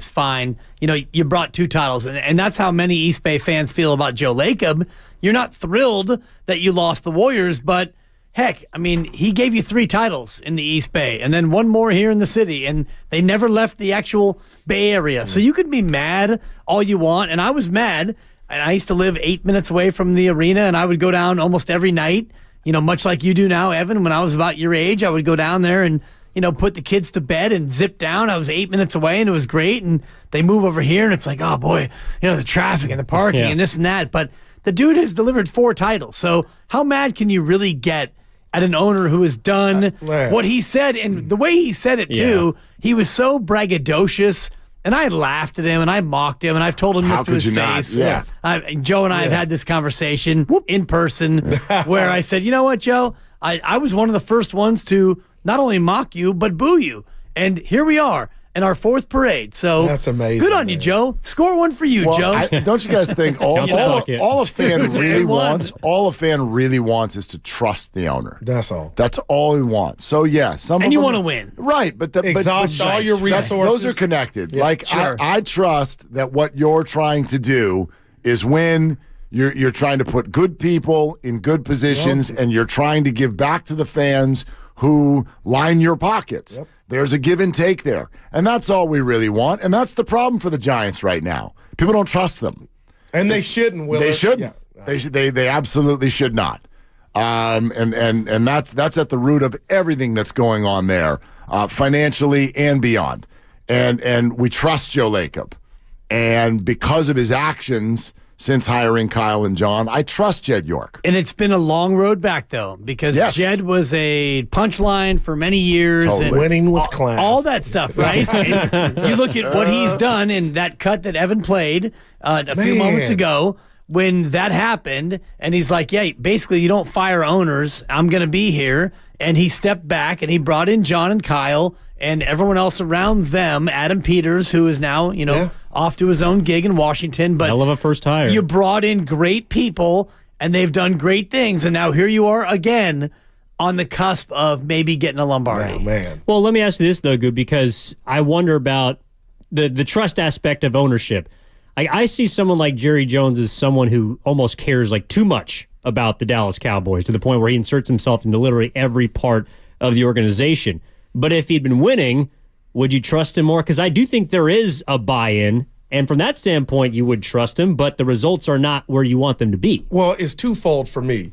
fine. You brought 2 titles, and that's how many East Bay fans feel about Joe Lacob. You're not thrilled that you lost the Warriors, but heck, I mean, he gave you 3 titles in the East Bay and then 1 more here in the city, and they never left the actual Bay Area. So you could be mad all you want, and I was mad, and I used to live 8 minutes away from the arena, and I would go down almost every night, much like you do now, Evan. When I was about your age, I would go down there and, put the kids to bed and zip down. I was 8 minutes away, and it was great, and they move over here, and it's like, oh, boy, the traffic and the parking and this and that. But the dude has delivered 4 titles, so how mad can you really get at an owner who has done what he said? And the way he said it, too, he was so braggadocious, and I laughed at him, and I mocked him, and I've told him this to his face. Yeah. Joe and I have had this conversation in person where I said, you know what, Joe? I was one of the first ones to not only mock you, but boo you. And here we are in our 4th parade. So that's amazing. Good on you, Joe. Score 1 for you, Joe. Don't you guys think all a fan really wants is to trust the owner? That's all. That's all he wants. So and you want to win, right? But exhaust all your resources. Those are connected. Yeah, like sure. I trust that what you're trying to do is win. You're trying to put good people in good positions, and you're trying to give back to the fans who line your pockets. Yep. There's a give and take there. And that's all we really want. And that's the problem for the Giants right now. People don't trust them. And they shouldn't, Will. They shouldn't. Yeah. They absolutely should not. And that's at the root of everything that's going on there, financially and beyond. And we trust Joe Lacob. And because of his actions since hiring Kyle and John, I trust Jed York. And it's been a long road back, though, because Jed was a punchline for many years. Totally. And winning with class. All that stuff, right? And you look at what he's done in that cut that Evan played a few moments ago when that happened, and he's like, yeah, basically you don't fire owners. I'm going to be here. And he stepped back, and he brought in John and Kyle and everyone else around them, Adam Peters, who is now, off to his own gig in Washington. But hell of a first hire. You brought in great people, and they've done great things. And now here you are again on the cusp of maybe getting a Lombardi. Oh, man. Well, let me ask you this, though, Good, because I wonder about the trust aspect of ownership. I see someone like Jerry Jones as someone who almost cares like too much about the Dallas Cowboys to the point where he inserts himself into literally every part of the organization. But if he'd been winning, would you trust him more? Because I do think there is a buy-in, and from that standpoint, you would trust him, but the results are not where you want them to be. Well, it's twofold for me.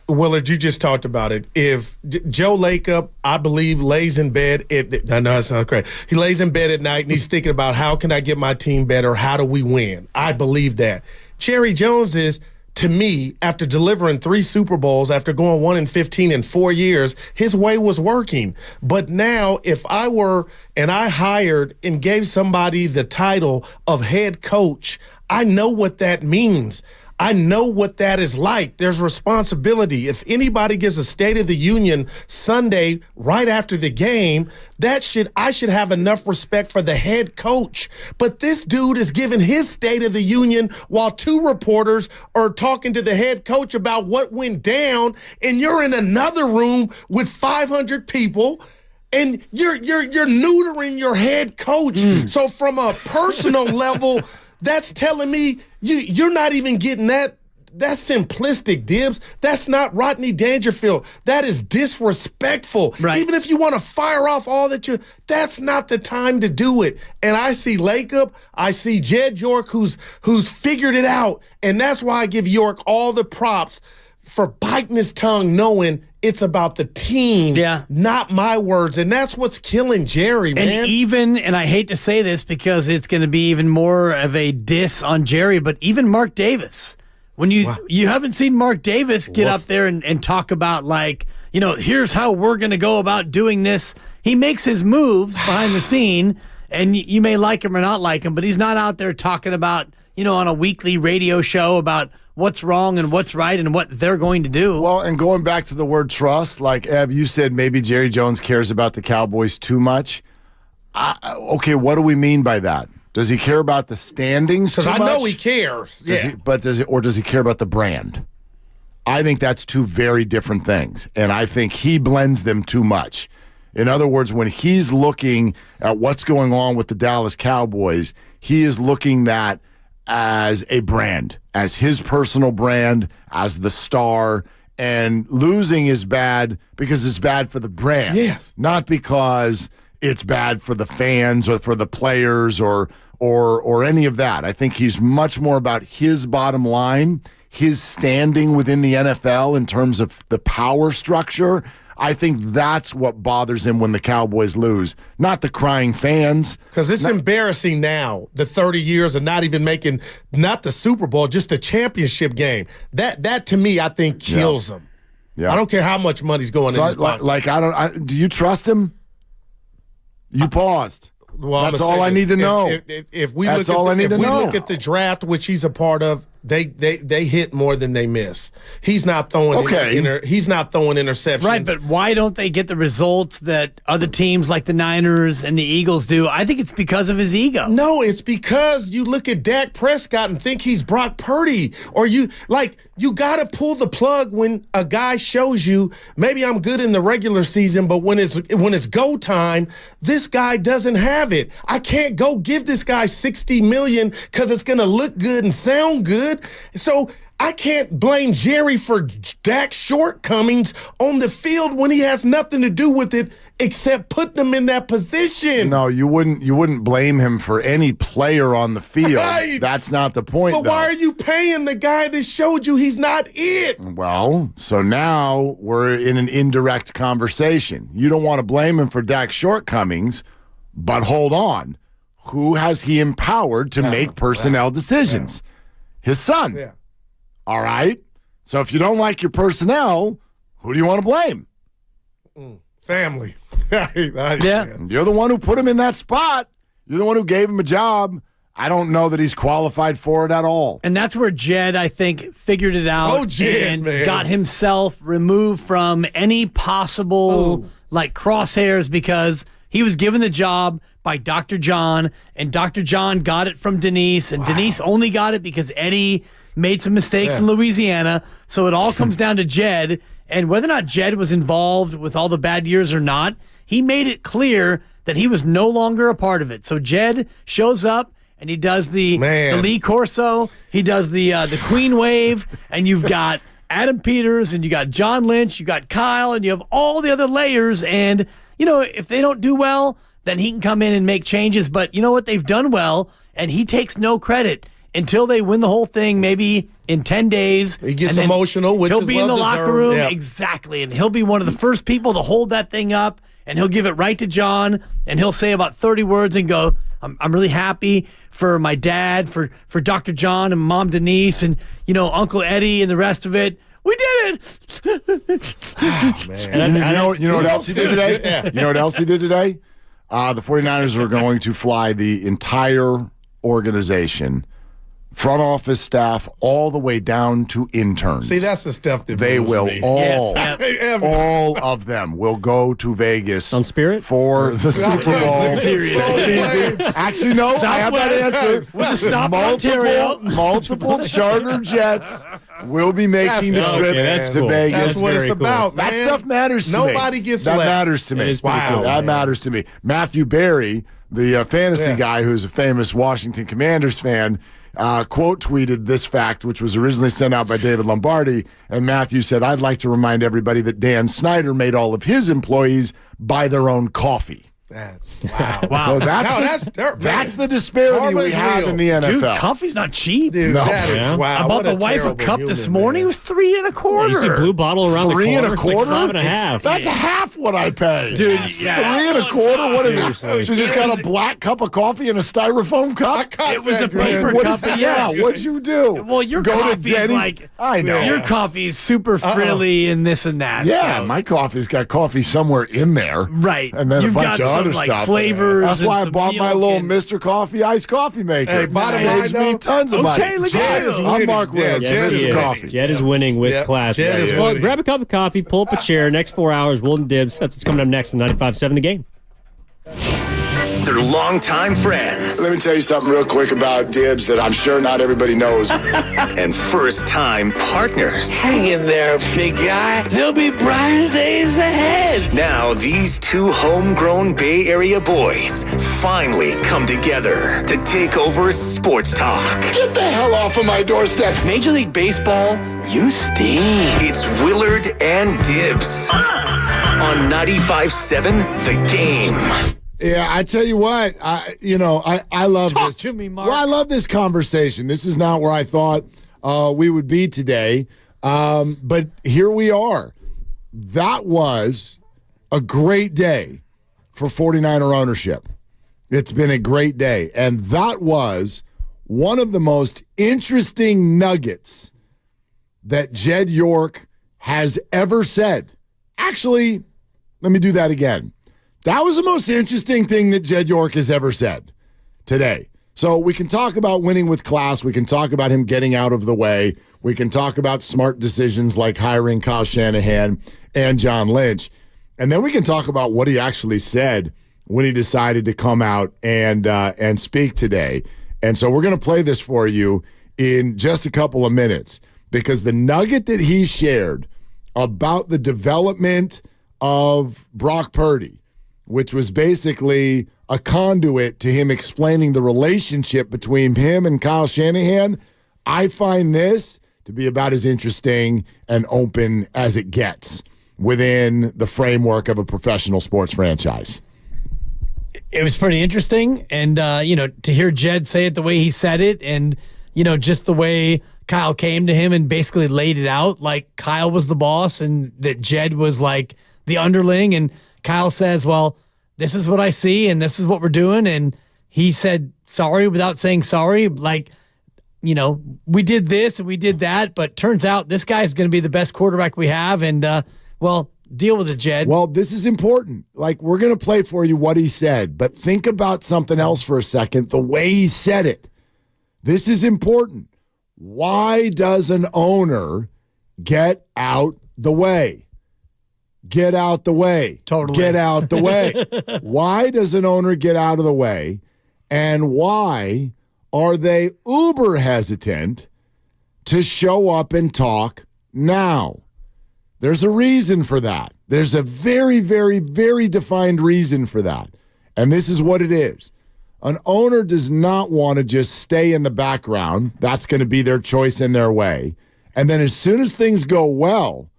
Willard, you just talked about it. If Joe Lacob, I believe, lays in bed, I know it sounds crazy. He lays in bed at night and he's thinking about how can I get my team better? How do we win? I believe that. Jerry Jones is, to me, after delivering 3 Super Bowls, after going 1-15 in 4 years, his way was working. But now, if I were and I hired and gave somebody the title of head coach, I know what that means. I know what that is like. There's responsibility. If anybody gives a State of the Union Sunday right after the game, I should have enough respect for the head coach. But this dude is giving his State of the Union while 2 reporters are talking to the head coach about what went down, and you're in another room with 500 people. And you're neutering your head coach. So from a personal level, that's telling me you're not even getting that That's simplistic, Dibs. That's not Rodney Dangerfield. That is disrespectful. Right. Even if you want to fire off all that that's not the time to do it. And I see Lacob, I see Jed York who's figured it out. And that's why I give York all the props for biting his tongue, knowing it's about the team, not my words. And that's what's killing Jerry, man. And I hate to say this because it's going to be even more of a diss on Jerry, but even Mark Davis. When you haven't seen Mark Davis get up there and talk about, like, here's how we're going to go about doing this. He makes his moves behind the scene, and you may like him or not like him, but he's not out there talking about, on a weekly radio show about what's wrong and what's right and what they're going to do. Well, and going back to the word trust, like Ev, you said maybe Jerry Jones cares about the Cowboys too much. Okay, what do we mean by that? Does he care about the standings too much? Because I know he cares. Does he care about the brand? I think that's two very different things, and I think he blends them too much. In other words, when he's looking at what's going on with the Dallas Cowboys, he is looking at as a brand, as his personal brand, as the star, and losing is bad because it's bad for the brand. Yes. Not because it's bad for the fans or for the players or any of that. I think he's much more about his bottom line, his standing within the NFL in terms of the power structure. I think that's what bothers him when the Cowboys lose, not the crying fans. Because it's embarrassing now, the 30 years of not even making, not the Super Bowl, just a championship game. That to me, I think kills him. Yeah. I don't care how much money's going in his pocket. Do you trust him? You paused. Well, that's all I need to know. If we look at the draft, which he's a part of, they hit more than they miss. He's not throwing he's not throwing interceptions. Right, but why don't they get the results that other teams like the Niners and the Eagles do? I think it's because of his ego. No, it's because you look at Dak Prescott and think he's Brock Purdy, or you got to pull the plug when a guy shows you maybe I'm good in the regular season, but when it's go time, this guy doesn't have it. I can't go give this guy $60 million because it's going to look good and sound good. So I can't blame Jerry for Dak's shortcomings on the field when he has nothing to do with it except putting him in that position. No, you wouldn't blame him for any player on the field. Right. That's not the point, But why are you paying the guy that showed you he's not it? Well, so now we're in an indirect conversation. You don't want to blame him for Dak's shortcomings, but hold on. Who has he empowered to make personnel decisions? His son. Yeah. All right. So if you don't like your personnel, who do you want to blame? Family. You're the one who put him in that spot. You're the one who gave him a job. I don't know that he's qualified for it at all. And that's where Jed, I think, figured it out and got himself removed from any possible crosshairs because he was given the job by Dr. John, and Dr. John got it from Denise, and Denise only got it because Eddie made some mistakes in Louisiana. So it all comes down to Jed, and whether or not Jed was involved with all the bad years or not, he made it clear that he was no longer a part of it. So Jed shows up, and he does the Lee Corso, he does the Queen Wave, and you've got Adam Peters, and you got John Lynch, you got Kyle, and you have all the other layers, and if they don't do well, then he can come in and make changes. But you know what? They've done well, and he takes no credit until they win the whole thing, maybe in 10 days. He gets emotional, which he'll is be in the locker room. Yep. Exactly. And he'll be one of the first people to hold that thing up, and he'll give it right to John, and he'll say about 30 words and go, I'm really happy for my dad, for Dr. John and Mom Denise, and, Uncle Eddie and the rest of it. We did it! Oh, man. You know what else he did today? You know what else he did today? The 49ers are going to fly the entire organization, front office staff, all the way down to interns. See, that's the stuff that they will me. all of them will go to Vegas on Spirit for the Super Bowl. Actually, no, I have that answer. Multiple charter jets will be making the trip to Vegas. That's what it's about, man. That stuff matters to me. Nobody gets that left. matters to me. Wow, that matters to me. Matthew Berry, the fantasy guy who's a famous Washington Commanders fan, quote tweeted this fact, which was originally sent out by David Lombardi. And Matthew said, I'd like to remind everybody that Dan Snyder made all of his employees buy their own coffee. That's wow. So that's the disparity we have in the NFL. Dude, coffee's not cheap. Dude, that is wow. I bought the wife a cup this morning. It was $3.25. You see blue bottle around $3 the corner? $3.25? It's like $5.50. That's half what I pay. Dude, yeah. $3.25? What is it? She just got a black cup of coffee in a styrofoam cup? It was a paper cup, yes. What'd you do? Well, your coffee's like, I know. Your coffee is super frilly and this and that. Yeah, my coffee's got coffee somewhere in there. Right. And then You've a bunch got of some, other like, stuff. flavors. That's why I and bought my little Mr. Coffee iced coffee maker. Hey, bottom saves line, me though, tons of money. Jed is winning. I'm Mark Williams. Jed This is is coffee. Jed is winning with class. Jed is Well, winning. grab a cup of coffee, pull up a chair. Next 4 hours, Wilton Dibs. That's what's coming up next on 95.7 The Game. They're longtime friends. Let me tell you something real quick about Dibs that I'm sure not everybody knows. And first-time partners. Hang in there, big guy. There'll be brighter days ahead. Now, these two homegrown Bay Area boys finally come together to take over sports talk. Get the hell off of my doorstep. Major League Baseball, you stink. It's Willard and Dibs on 95.7 The Game. Yeah, I tell you what, I love Talk this. to me, Mark. Well, I love this conversation. This is not where I thought we would be today, but here we are. That was a great day for 49er ownership. It's been a great day, and that was one of the most interesting nuggets that Jed York has ever said. Actually, let me do that again. That was the most interesting thing that Jed York has ever said today. So we can talk about winning with class. We can talk about him getting out of the way. We can talk about smart decisions like hiring Kyle Shanahan and John Lynch. And then we can talk about what he actually said when he decided to come out and speak today. And so we're going to play this for you in just a couple of minutes because the nugget that he shared about the development of Brock Purdy, which was basically a conduit to him explaining the relationship between him and Kyle Shanahan, I find this to be about as interesting and open as it gets within the framework of a professional sports franchise. It was pretty interesting. And, to hear Jed say it the way he said it and, just the way Kyle came to him and basically laid it out like Kyle was the boss and that Jed was like the underling. And Kyle says, well, this is what I see and this is what we're doing. And he said sorry without saying sorry. Like, we did this and we did that, but turns out this guy's going to be the best quarterback we have. And, deal with it, Jed. Well, this is important. Like, we're going to play for you what he said, but think about something else for a second. The way he said it. This is important. Why does an owner get out the way? Get out the way. Totally. Get out the way. Why does an owner get out of the way? And why are they uber hesitant to show up and talk now? There's a reason for that. There's a very, very, very defined reason for that. And this is what it is. An owner does not want to just stay in the background. That's going to be their choice and their way. And then as soon as things go well,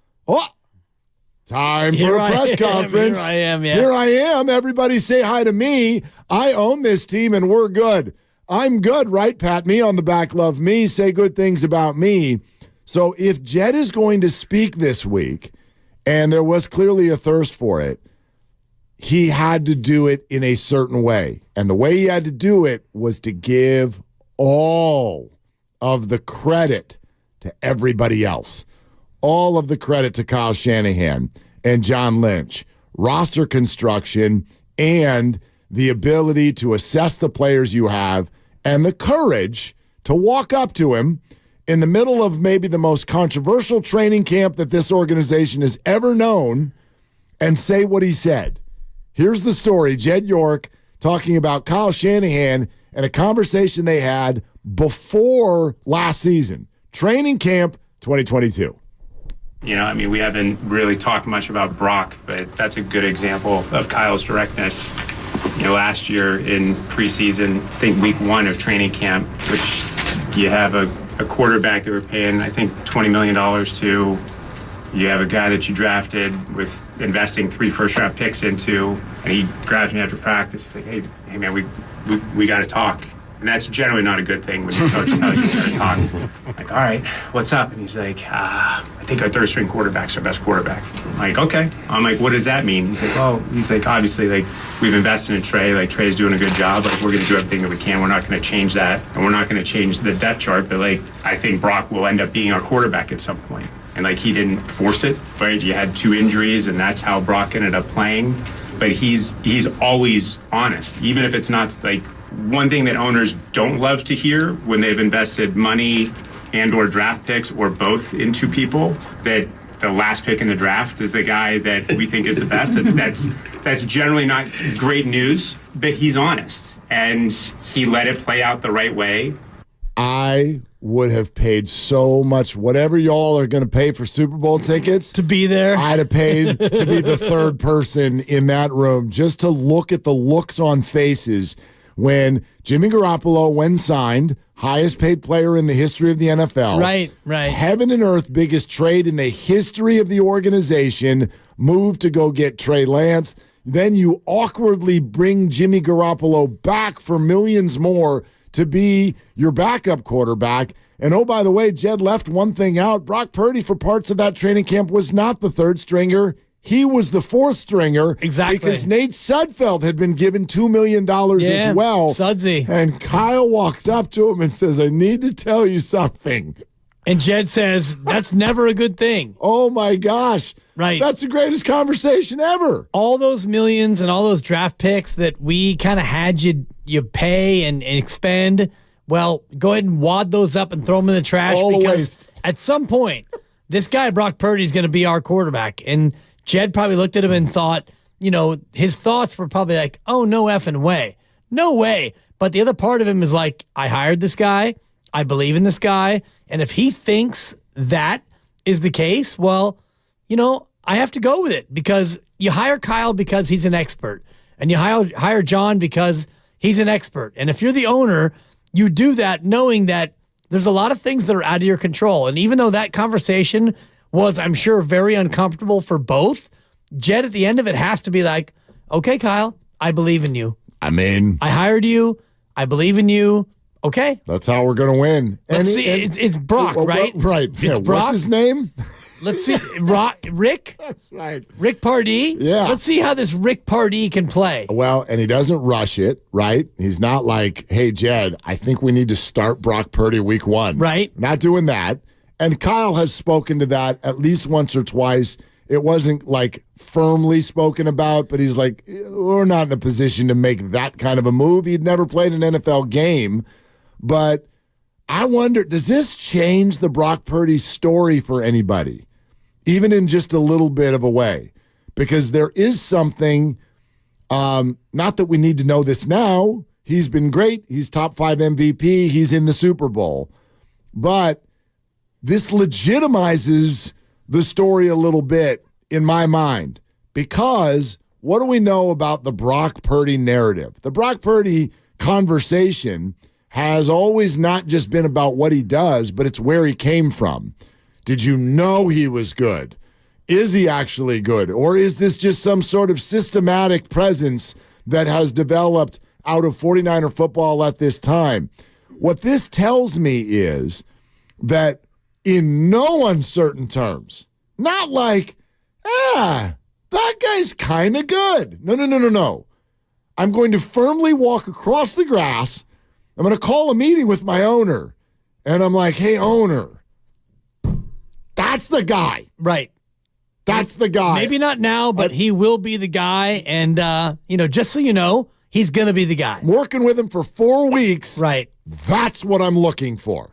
time for a press conference. Here I am, yeah. Here I am. Everybody say hi to me. I own this team and we're good. I'm good, right? Pat me on the back, love me, say good things about me. So if Jed is going to speak this week, and there was clearly a thirst for it, he had to do it in a certain way. And the way he had to do it was to give all of the credit to everybody else. All of the credit to Kyle Shanahan and John Lynch, roster construction, and the ability to assess the players you have and the courage to walk up to him in the middle of maybe the most controversial training camp that this organization has ever known and say what he said. Here's the story. Jed York talking about Kyle Shanahan and a conversation they had before last season. Training camp 2022. We haven't really talked much about Brock, but that's a good example of Kyle's directness. Last year in preseason, I think week 1 of training camp, which you have a quarterback that we're paying, I think, $20 million to. You have a guy that you drafted with investing 3 first-round picks into, and he grabs me after practice. He's like, hey man, we got to talk. And that's generally not a good thing when your coach tells you to talk. I'm like, all right, what's up? And he's like, I think our third-string quarterback's our best quarterback. I'm like, okay. I'm like, what does that mean? He's like, well, obviously, like, we've invested in Trey. Like, Trey's doing a good job. Like, we're going to do everything that we can. We're not going to change that. And we're not going to change the depth chart. But, like, I think Brock will end up being our quarterback at some point. And, like, he didn't force it, right? You had 2 injuries, and that's how Brock ended up playing. But he's always honest, even if it's not, like, one thing that owners don't love to hear when they've invested money and or draft picks or both into people, that the last pick in the draft is the guy that we think is the best. That's generally not great news, but he's honest. And he let it play out the right way. I would have paid so much, whatever y'all are going to pay for Super Bowl tickets. To be there. I'd have paid to be the third person in that room just to look at the looks on faces when Jimmy Garoppolo, when signed, highest paid player in the history of the NFL. Right. Heaven and earth biggest trade in the history of the organization, moved to go get Trey Lance. Then you awkwardly bring Jimmy Garoppolo back for millions more to be your backup quarterback. And oh, by the way, Jed left one thing out. Brock Purdy, for parts of that training camp, was not the third stringer. He was the 4th stringer. Exactly. Because Nate Sudfeld had been given $2 million as well. Sudsy. And Kyle walks up to him and says, I need to tell you something. And Jed says, that's never a good thing. Oh, my gosh. Right. That's the greatest conversation ever. All those millions and all those draft picks that we kind of had you pay and expend, well, go ahead and wad those up and throw them in the trash. All because waste. At some point, this guy, Brock Purdy, is going to be our quarterback. And Jed probably looked at him and thought, his thoughts were probably like, oh, no effing way. No way. But the other part of him is like, I hired this guy. I believe in this guy. And if he thinks that is the case, well, I have to go with it, because you hire Kyle because he's an expert, and you hire John because he's an expert. And if you're the owner, you do that knowing that there's a lot of things that are out of your control. And even though that conversation was, I'm sure, very uncomfortable for both, Jed at the end of it has to be like, okay, Kyle, I believe in you. I mean, I hired you. I believe in you. Okay. That's how we're going to win. Let's see. It's Brock, right? Right. It's yeah, Brock. What's his name? Let's see. Rick? That's right. Rick Purdy? Yeah. Let's see how this Rick Purdy can play. Well, and he doesn't rush it, right? He's not like, hey, Jed, I think we need to start Brock Purdy week 1. Right. Not doing that. And Kyle has spoken to that at least once or twice. It wasn't like firmly spoken about, but he's like, we're not in a position to make that kind of a move. He'd never played an NFL game. But I wonder, does this change the Brock Purdy story for anybody, even in just a little bit of a way? Because there is something, not that we need to know this now. He's been great. He's top 5 MVP. He's in the Super Bowl. But this legitimizes the story a little bit in my mind, because what do we know about the Brock Purdy narrative? The Brock Purdy conversation has always not just been about what he does, but it's where he came from. Did you know he was good? Is he actually good? Or is this just some sort of systematic presence that has developed out of 49er football at this time? What this tells me is that in no uncertain terms, not like, that guy's kind of good. No. I'm going to firmly walk across the grass. I'm going to call a meeting with my owner, and I'm like, hey, owner, that's the guy. Right. That's the guy. Maybe not now, but he will be the guy. And, just so you know, he's going to be the guy. I'm working with him for 4 weeks. Right. That's what I'm looking for.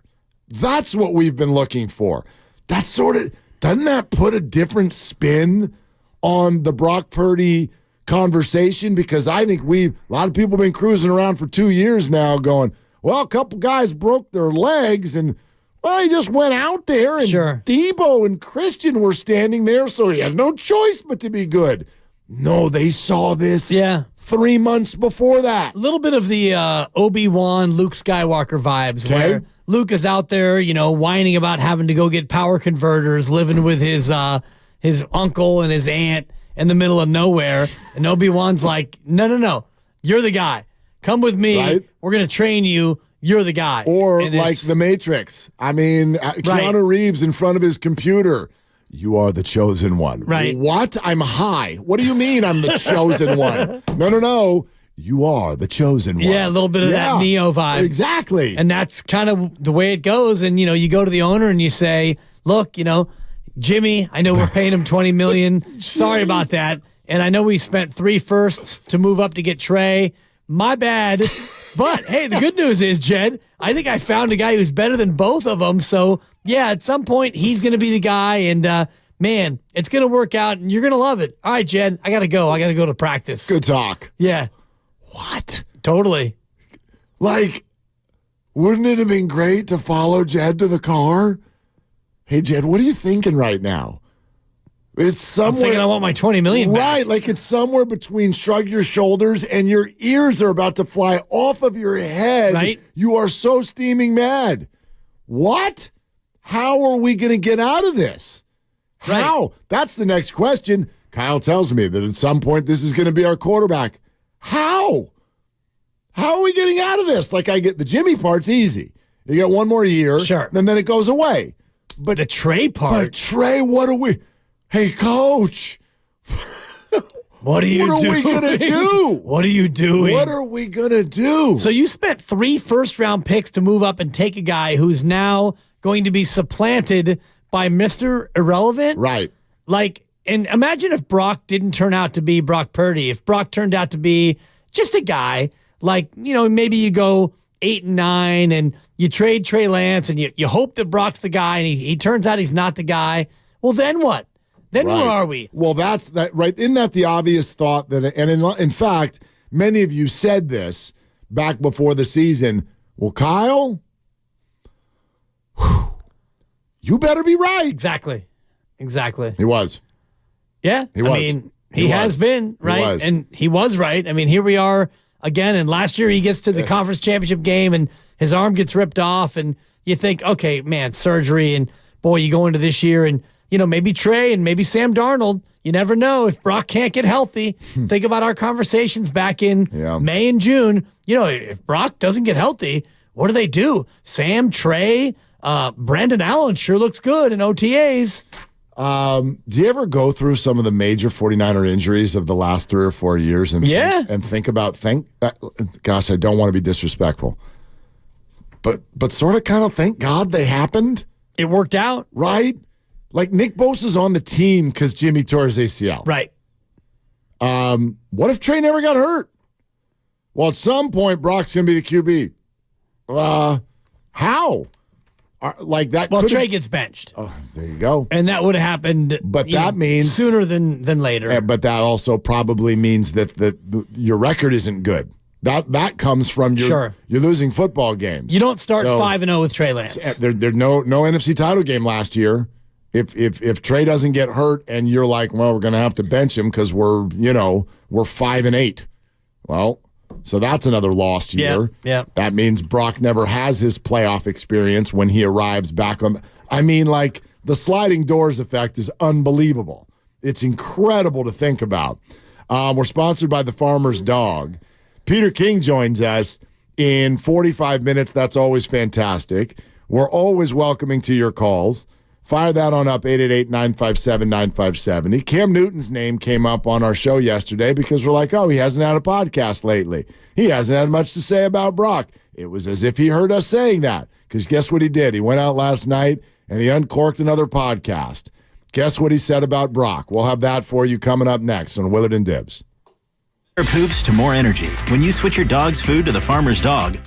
That's what we've been looking for. That's doesn't that put a different spin on the Brock Purdy conversation? Because I think a lot of people have been cruising around for 2 years now going, well, a couple guys broke their legs and, well, he just went out there and sure. Debo and Christian were standing there, so he had no choice but to be good. No, they saw this 3 months before that. A little bit of the Obi-Wan, Luke Skywalker vibes, where Luke is out there, whining about having to go get power converters, living with his uncle and his aunt in the middle of nowhere. And Obi-Wan's like, no, you're the guy. Come with me. Right. We're going to train you. You're the guy. Or like The Matrix. I mean, Keanu Reeves in front of his computer. You are the chosen one. Right. What? I'm high. What do you mean I'm the chosen one? No. You are the chosen one. Yeah, a little bit of that Neo vibe. Exactly. And that's kind of the way it goes. And, you go to the owner and you say, look, Jimmy, I know we're paying him $20 million. Sorry about that. And I know we spent 3 firsts to move up to get Trey. My bad. But, hey, the good news is, Jed, I think I found a guy who's better than both of them. So, yeah, at some point, he's going to be the guy. And, man, it's going to work out, and you're going to love it. All right, Jed, I got to go. I got to go to practice. Good talk. Yeah. What? Totally. Like, wouldn't it have been great to follow Jed to the car? Hey, Jed, what are you thinking right now? It's somewhere. I'm thinking I want my $20 million back. Right, like it's somewhere between shrug your shoulders and your ears are about to fly off of your head. Right. You are so steaming mad. What? How are we going to get out of this? Right. How? That's the next question. Kyle tells me that at some point this is going to be our quarterback. How? How are we getting out of this? Like, I get the Jimmy part's easy. You get one more year. Sure. And then it goes away. But the Trey part. But Trey, what are we? Hey, coach. What are you doing? What are we going to do? What are you doing? What are we going to do? So you spent 3 first-round picks to move up and take a guy who's now going to be supplanted by Mr. Irrelevant? Right. Like, and imagine if Brock didn't turn out to be Brock Purdy. If Brock turned out to be just a guy, like, maybe you go 8-9 and you trade Trey Lance and you hope that Brock's the guy and he turns out he's not the guy. Well, then what? Then where are we? Well, that's that, right? Isn't that the obvious thought that? And in fact, many of you said this back before the season. Well, Kyle, you better be right. Exactly. He was. Yeah. He was. I mean, he has been, right? He was. And he was right. I mean, here we are again. And last year he gets to the conference championship game and his arm gets ripped off. And you think, okay, man, surgery. And boy, you go into this year and, maybe Trey and maybe Sam Darnold. You never know if Brock can't get healthy. Think about our conversations back in May and June. If Brock doesn't get healthy, what do? Sam, Trey, Brandon Allen sure looks good in OTAs. Do you ever go through some of the major 49er injuries of the last 3 or 4 years and think about gosh, I don't want to be disrespectful, but sort of kind of thank God they happened. It worked out, right? Like Nick Bosa's on the team because Jimmy tore his ACL. Right. What if Trey never got hurt? Well, at some point, Brock's going to be the QB. How? Like that? Well, Trey gets benched. Oh, there you go. And that would have happened. But that means sooner than later. But that also probably means that your record isn't good. That comes from you're losing football games. You don't start 5-0 with Trey Lance. There's no NFC title game last year. If Trey doesn't get hurt and you're like, well, we're going to have to bench him because we're 5-8. Well, so that's another lost year. Yeah. That means Brock never has his playoff experience when he arrives back on. I mean, like the sliding doors effect is unbelievable. It's incredible to think about. We're sponsored by the Farmer's Dog. Peter King joins us in 45 minutes. That's always fantastic. We're always welcoming to your calls. Fire that on up, 888-957-9570. Cam Newton's name came up on our show yesterday because we're like, oh, he hasn't had a podcast lately. He hasn't had much to say about Brock. It was as if he heard us saying that because guess what he did? He went out last night and he uncorked another podcast. Guess what he said about Brock? We'll have that for you coming up next on Willard and Dibs. Poops to more energy. When you switch your dog's food to the Farmer's Dog,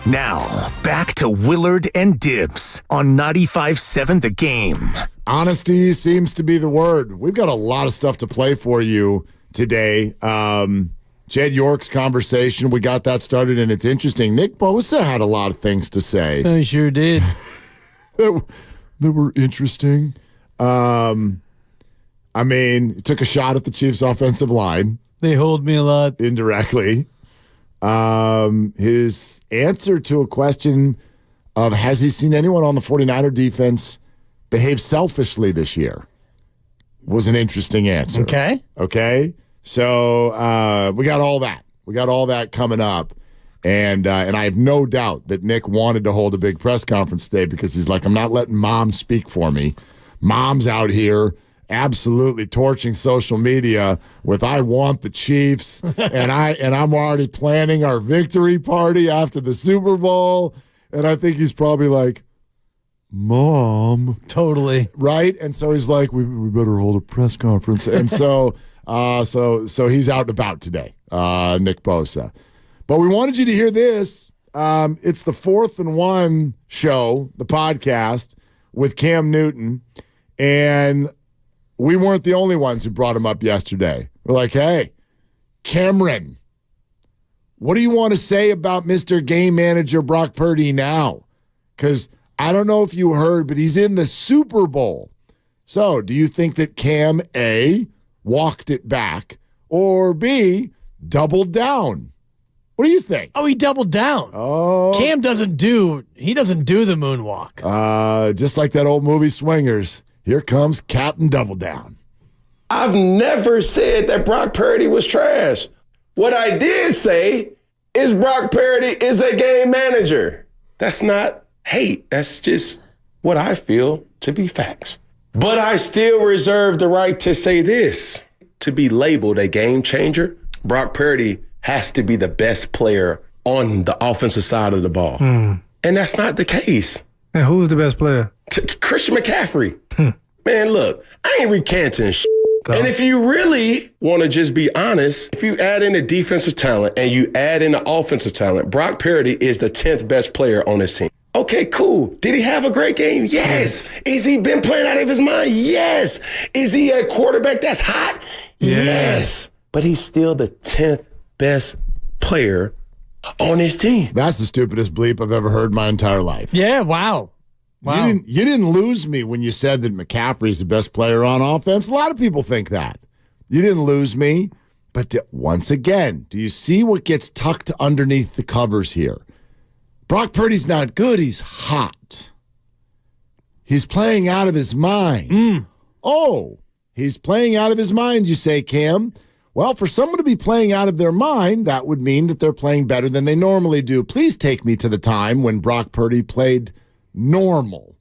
Now, back to Willard and Dibbs on 95.7 The Game. Honesty seems to be the word. We've got a lot of stuff to play for you today. Jed York's conversation, we got that started, and it's interesting. Nick Bosa had a lot of things to say. I sure did. that were interesting. I mean, he took a shot at the Chiefs' offensive line. They hold me a lot. Indirectly. His answer to a question of has he seen anyone on the 49er defense behave selfishly this year was an interesting answer. Okay. So we got all that. We got all that coming up. And I have no doubt that Nick wanted to hold a big press conference today because he's like, I'm not letting mom speak for me. Mom's out here absolutely torching social media with I want the Chiefs and I'm already planning our victory party after the Super Bowl. And I think he's probably like, Mom. Totally. Right? And so he's like, we better hold a press conference. And so so he's out and about today, Nick Bosa. But we wanted you to hear this. It's the 4th and 1 show, the podcast with Cam Newton. And we weren't the only ones who brought him up yesterday. We're like, hey, Cameron, what do you want to say about Mr. Game Manager Brock Purdy now? Because I don't know if you heard, but he's in the Super Bowl. So do you think that Cam, A, walked it back, or B, doubled down? What do you think? Oh, he doubled down. Oh, Cam doesn't do the moonwalk. Just like that old movie Swingers. Here comes Captain Double Down. I've never said that Brock Purdy was trash. What I did say is Brock Purdy is a game manager. That's not hate. That's just what I feel to be facts. But I still reserve the right to say this. To be labeled a game changer, Brock Purdy has to be the best player on the offensive side of the ball. And that's not the case. And who's the best player? Christian McCaffrey. Man, look, I ain't recanting shit. And if you really want to just be honest, if you add in the defensive talent and you add in the offensive talent, Brock Purdy is the 10th best player on this team. Okay, cool. Did he have a great game? Yes. Is he been playing out of his mind? Yes. Is he a quarterback that's hot? Yes. But he's still the 10th best player on his team. That's the stupidest bleep I've ever heard in my entire life. Yeah, wow. You didn't lose me when you said that McCaffrey's the best player on offense. A lot of people think that. You didn't lose me. But once again, do you see what gets tucked underneath the covers here? Brock Purdy's not good. He's hot. He's playing out of his mind. Oh, he's playing out of his mind, you say, Cam. Well, for someone to be playing out of their mind, that would mean that they're playing better than they normally do. Please take me to the time when Brock Purdy played normal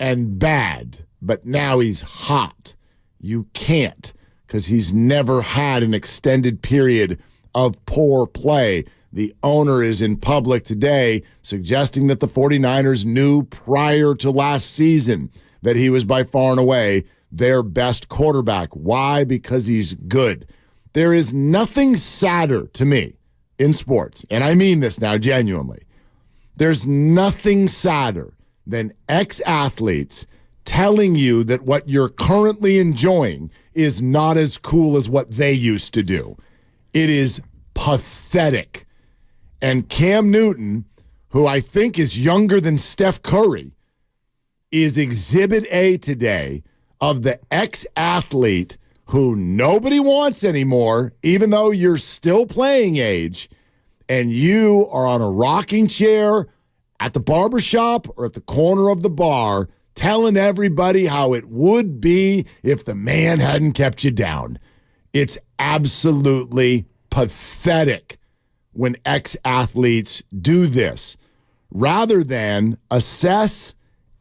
and bad, but now he's hot. You can't, because he's never had an extended period of poor play. The owner is in public today suggesting that the 49ers knew prior to last season that he was by far and away their best quarterback. Why? Because he's good. There is nothing sadder to me in sports, and I mean this now genuinely. There's nothing sadder than ex-athletes telling you that what you're currently enjoying is not as cool as what they used to do. It is pathetic. And Cam Newton, who I think is younger than Steph Curry, is Exhibit A today of the ex-athlete who nobody wants anymore, even though you're still playing age, and you are on a rocking chair at the barbershop or at the corner of the bar telling everybody how it would be if the man hadn't kept you down. It's absolutely pathetic when ex-athletes do this rather than assess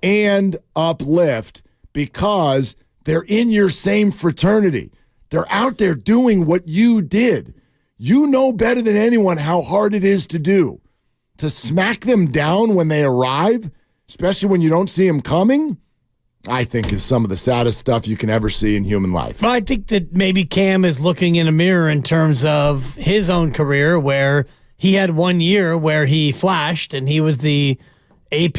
and uplift because they're in your same fraternity. They're out there doing what you did. You know better than anyone how hard it is to do. To smack them down when they arrive, especially when you don't see them coming, I think is some of the saddest stuff you can ever see in human life. Well, I think that maybe Cam is looking in a mirror in terms of his own career where he had 1 year where he flashed and he was the AP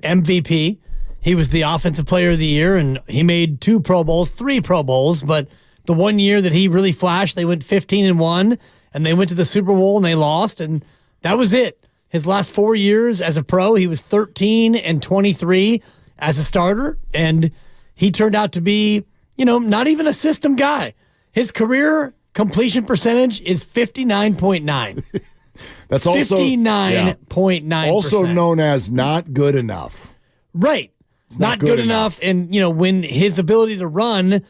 MVP. He was the Offensive Player of the Year, and he made 3 Pro Bowls, but the 1 year that he really flashed, they went 15-1, and they went to the Super Bowl and they lost, and that was it. His last 4 years as a pro, he was 13-23 as a starter, and he turned out to be, not even a system guy. His career completion percentage is 59.9. That's also 59.9%. Also known as not good enough. Right. Not good enough. And, when his ability to run,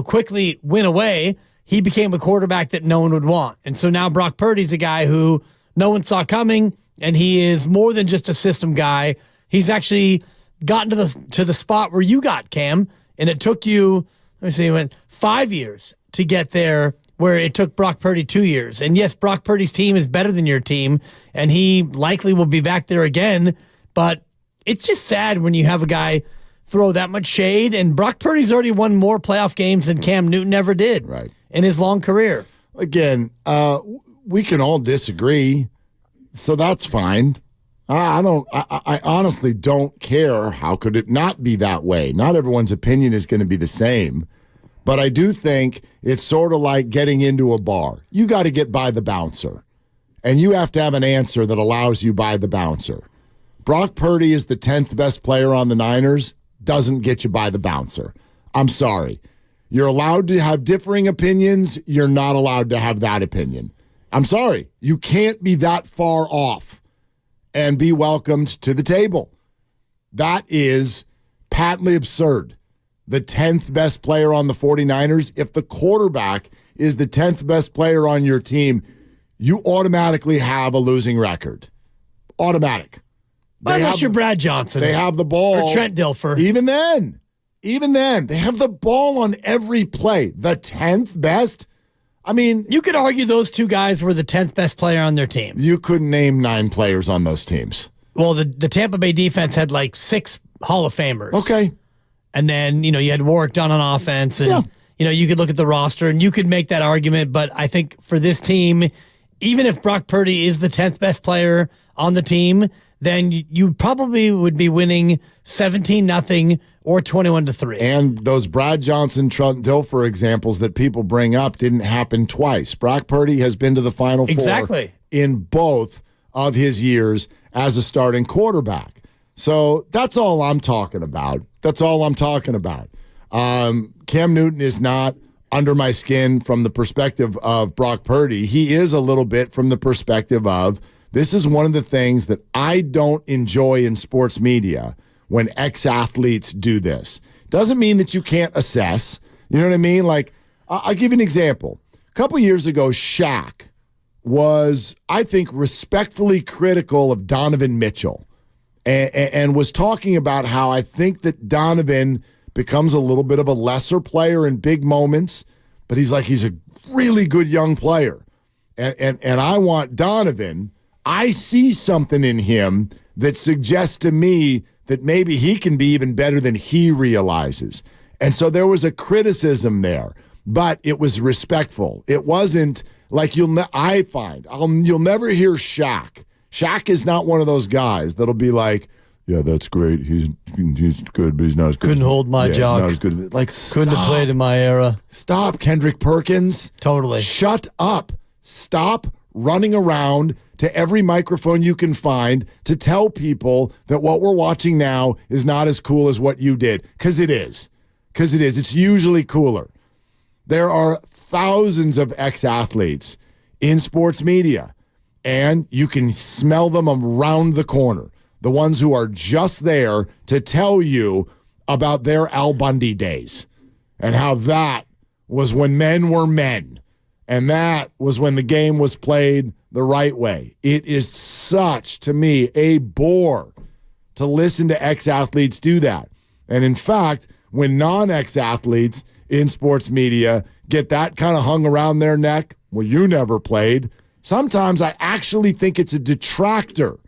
quickly went away, he became a quarterback that no one would want. And so now Brock Purdy's a guy who no one saw coming, and he is more than just a system guy. He's actually gotten to the spot where you got, Cam, and it took you, it went 5 years to get there, where it took Brock Purdy 2 years. And yes, Brock Purdy's team is better than your team, and he likely will be back there again, but it's just sad when you have a guy throw that much shade, and Brock Purdy's already won more playoff games than Cam Newton ever did in his long career. Again, we can all disagree, so that's fine. I honestly don't care. How could it not be that way? Not everyone's opinion is going to be the same, but I do think it's sort of like getting into a bar. You got to get by the bouncer, and you have to have an answer that allows you by the bouncer. Brock Purdy is the 10th best player on the Niners, doesn't get you by the bouncer. I'm sorry. You're allowed to have differing opinions. You're not allowed to have that opinion. I'm sorry. You can't be that far off and be welcomed to the table. That is patently absurd. The 10th best player on the 49ers, if the quarterback is the 10th best player on your team, you automatically have a losing record. Automatic. Well, unless you're Brad Johnson. They have the ball. Or Trent Dilfer. Even then, they have the ball on every play. The 10th best? I mean, you could argue those two guys were the 10th best player on their team. You couldn't name 9 players on those teams. Well, the Tampa Bay defense had like 6 Hall of Famers. Okay. And then, you had Warwick done on offense. And, you could look at the roster and you could make that argument. But I think for this team, even if Brock Purdy is the 10th best player on the team, then you probably would be winning 17-0 or 21-3. And those Brad Johnson, Trent Dilfer examples that people bring up didn't happen twice. Brock Purdy has been to the Final Four in both of his years as a starting quarterback. So that's all I'm talking about. Cam Newton is not under my skin from the perspective of Brock Purdy. He is a little bit from the perspective of, this is one of the things that I don't enjoy in sports media when ex-athletes do this. Doesn't mean that you can't assess. You know what I mean? Like, I'll give you an example. A couple years ago, Shaq was, I think, respectfully critical of Donovan Mitchell and was talking about how I think that Donovan becomes a little bit of a lesser player in big moments, but he's a really good young player. And I want Donovan, I see something in him that suggests to me that maybe he can be even better than he realizes. And so there was a criticism there, but it was respectful. It wasn't like you'll never hear Shaq. Shaq is not one of those guys that'll be like, yeah, that's great. He's good, but he's not as good. Couldn't hold my jock. Not as good. Like, couldn't have played in my era. Stop, Kendrick Perkins. Totally. Shut up. Stop running around to every microphone you can find to tell people that what we're watching now is not as cool as what you did. Because it is. It's usually cooler. There are thousands of ex-athletes in sports media, and you can smell them around the corner. The ones who are just there to tell you about their Al Bundy days and how that was when men were men. And that was when the game was played the right way. It is such, to me, a bore to listen to ex-athletes do that. And in fact, when non-ex-athletes in sports media get that kind of hung around their neck, well, you never played, sometimes I actually think it's a detractor.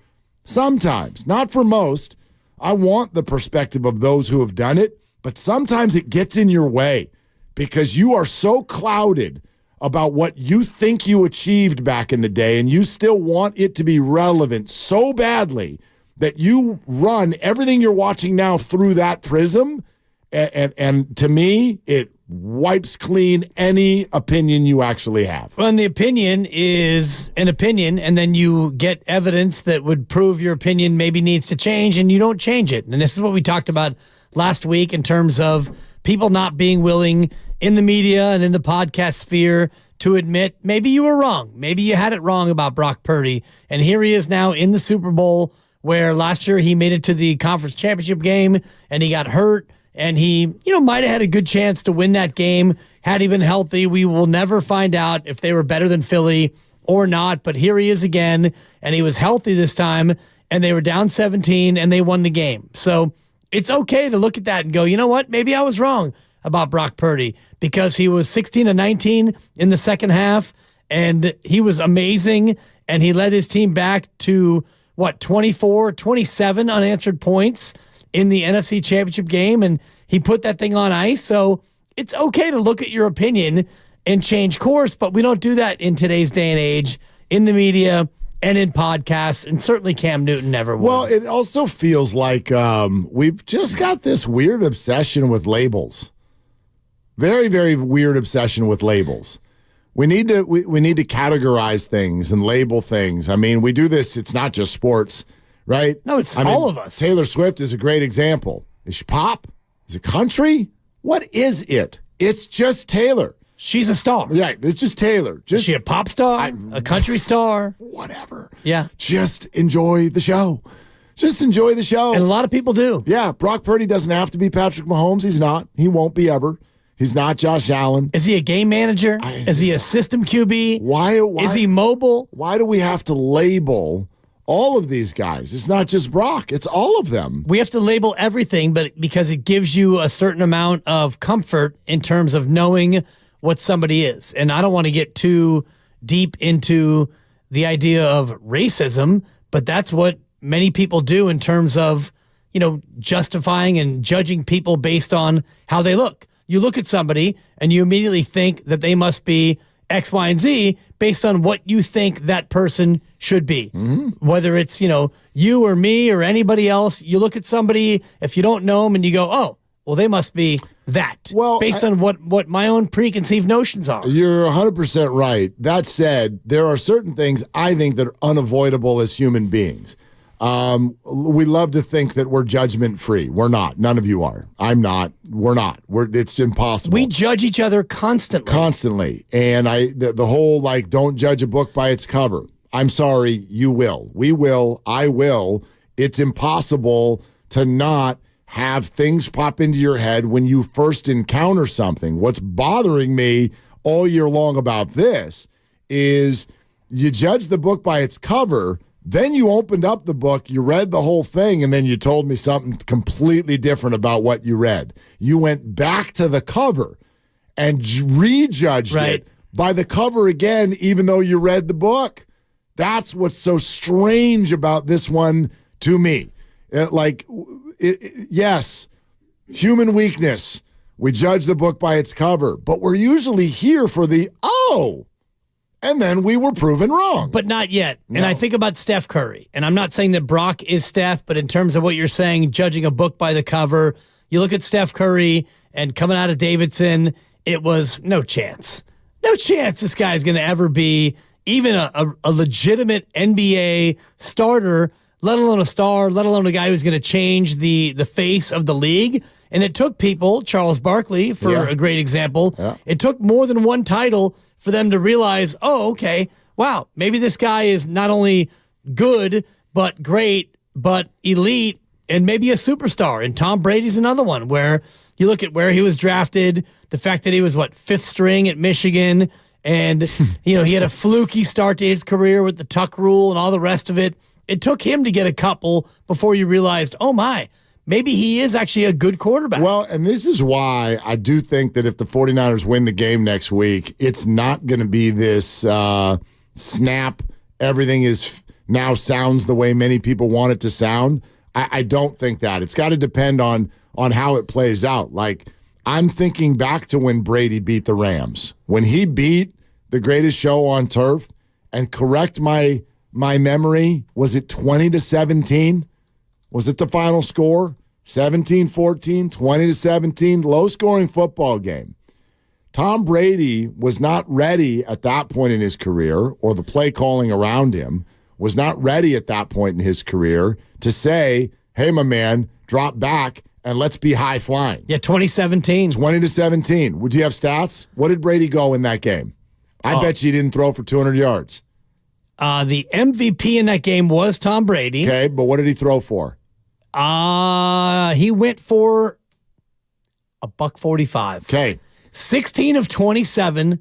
Sometimes, not for most. I want the perspective of those who have done it, but sometimes it gets in your way because you are so clouded about what you think you achieved back in the day, and you still want it to be relevant so badly that you run everything you're watching now through that prism, and to me, it wipes clean any opinion you actually have. Well, and the opinion is an opinion, and then you get evidence that would prove your opinion maybe needs to change, and you don't change it. And this is what we talked about last week in terms of people not being willing in the media and in the podcast sphere to admit maybe you were wrong. Maybe you had it wrong about Brock Purdy. And here he is now in the Super Bowl, where last year he made it to the conference championship game and he got hurt. And he, might have had a good chance to win that game had he been healthy. We will never find out if they were better than Philly or not. But here he is again, and he was healthy this time, and they were down 17, and they won the game. So it's okay to look at that and go, you know what? Maybe I was wrong about Brock Purdy because he was 16-19 in the second half, and he was amazing, and he led his team back to, 27 unanswered points in the NFC Championship game, and he put that thing on ice. So it's okay to look at your opinion and change course, but we don't do that in today's day and age in the media and in podcasts, and certainly Cam Newton never would. Well, it also feels like we've just got this weird obsession with labels. Very, very weird obsession with labels. We need to categorize things and label things. I mean, we do this. It's not just sports, right? No, it's all of us. Taylor Swift is a great example. Is she pop? Is it country? What is it? It's just Taylor. She's a star. Right. It's just Taylor. Is she a pop star? A country star? Whatever. Yeah. Just enjoy the show. Just enjoy the show. And a lot of people do. Yeah. Brock Purdy doesn't have to be Patrick Mahomes. He's not. He won't be ever. He's not Josh Allen. Is he a game manager? Is he a system QB? Why is he mobile? Why do we have to label all of these guys? It's not just Brock. It's all of them. We have to label everything, but because it gives you a certain amount of comfort in terms of knowing what somebody is. And I don't want to get too deep into the idea of racism, but that's what many people do in terms of, justifying and judging people based on how they look. You look at somebody and you immediately think that they must be X, Y, and Z based on what you think that person should be. Mm-hmm. Whether it's, you or me or anybody else, you look at somebody, if you don't know them and you go, oh, well, they must be that. Well, based on what my own preconceived notions are. You're 100% right. That said, there are certain things I think that are unavoidable as human beings. We love to think that we're judgment-free. We're not. None of you are. I'm not. We're not. It's impossible. We judge each other constantly. Constantly. And the whole, don't judge a book by its cover. I'm sorry, you will. We will. I will. It's impossible to not have things pop into your head when you first encounter something. What's bothering me all year long about this is you judge the book by its cover. Then you opened up the book, you read the whole thing, and then you told me something completely different about what you read. You went back to the cover and rejudged it by the cover again, even though you read the book. That's what's so strange about this one to me. Yes, human weakness. We judge the book by its cover, but we're usually here for and then we were proven wrong. But not yet. No. And I think about Steph Curry. And I'm not saying that Brock is Steph, but in terms of what you're saying, judging a book by the cover, you look at Steph Curry and coming out of Davidson, it was no chance. No chance this guy's going to ever be even a legitimate NBA starter, let alone a star, let alone a guy who's going to change the face of the league. And it took people, Charles Barkley, for a great example, it took more than one title for them to realize, wow, maybe this guy is not only good, but great, but elite, and maybe a superstar. And Tom Brady's another one where you look at where he was drafted, the fact that he was, fifth string at Michigan, and, he had a fluky start to his career with the tuck rule and all the rest of it. It took him to get a couple before you realized, oh my, maybe he is actually a good quarterback. Well, and this is why I do think that if the 49ers win the game next week, it's not going to be this snap, everything is now sounds the way many people want it to sound. I don't think that. It's got to depend on how it plays out. I'm thinking back to when Brady beat the Rams. When he beat the greatest show on turf, and correct my memory, was it 20-17? Was it the final score? 17-14, 20-17, low-scoring football game. Tom Brady was not ready at that point in his career, or the play calling around him was not ready at that point in his career to say, hey, my man, drop back and let's be high-flying. Yeah, 2017. 20-17. Would you have stats? What did Brady go in that game? I bet you he didn't throw for 200 yards. The MVP in that game was Tom Brady. Okay, but what did he throw for? He went for $145. Okay. 16 of 27,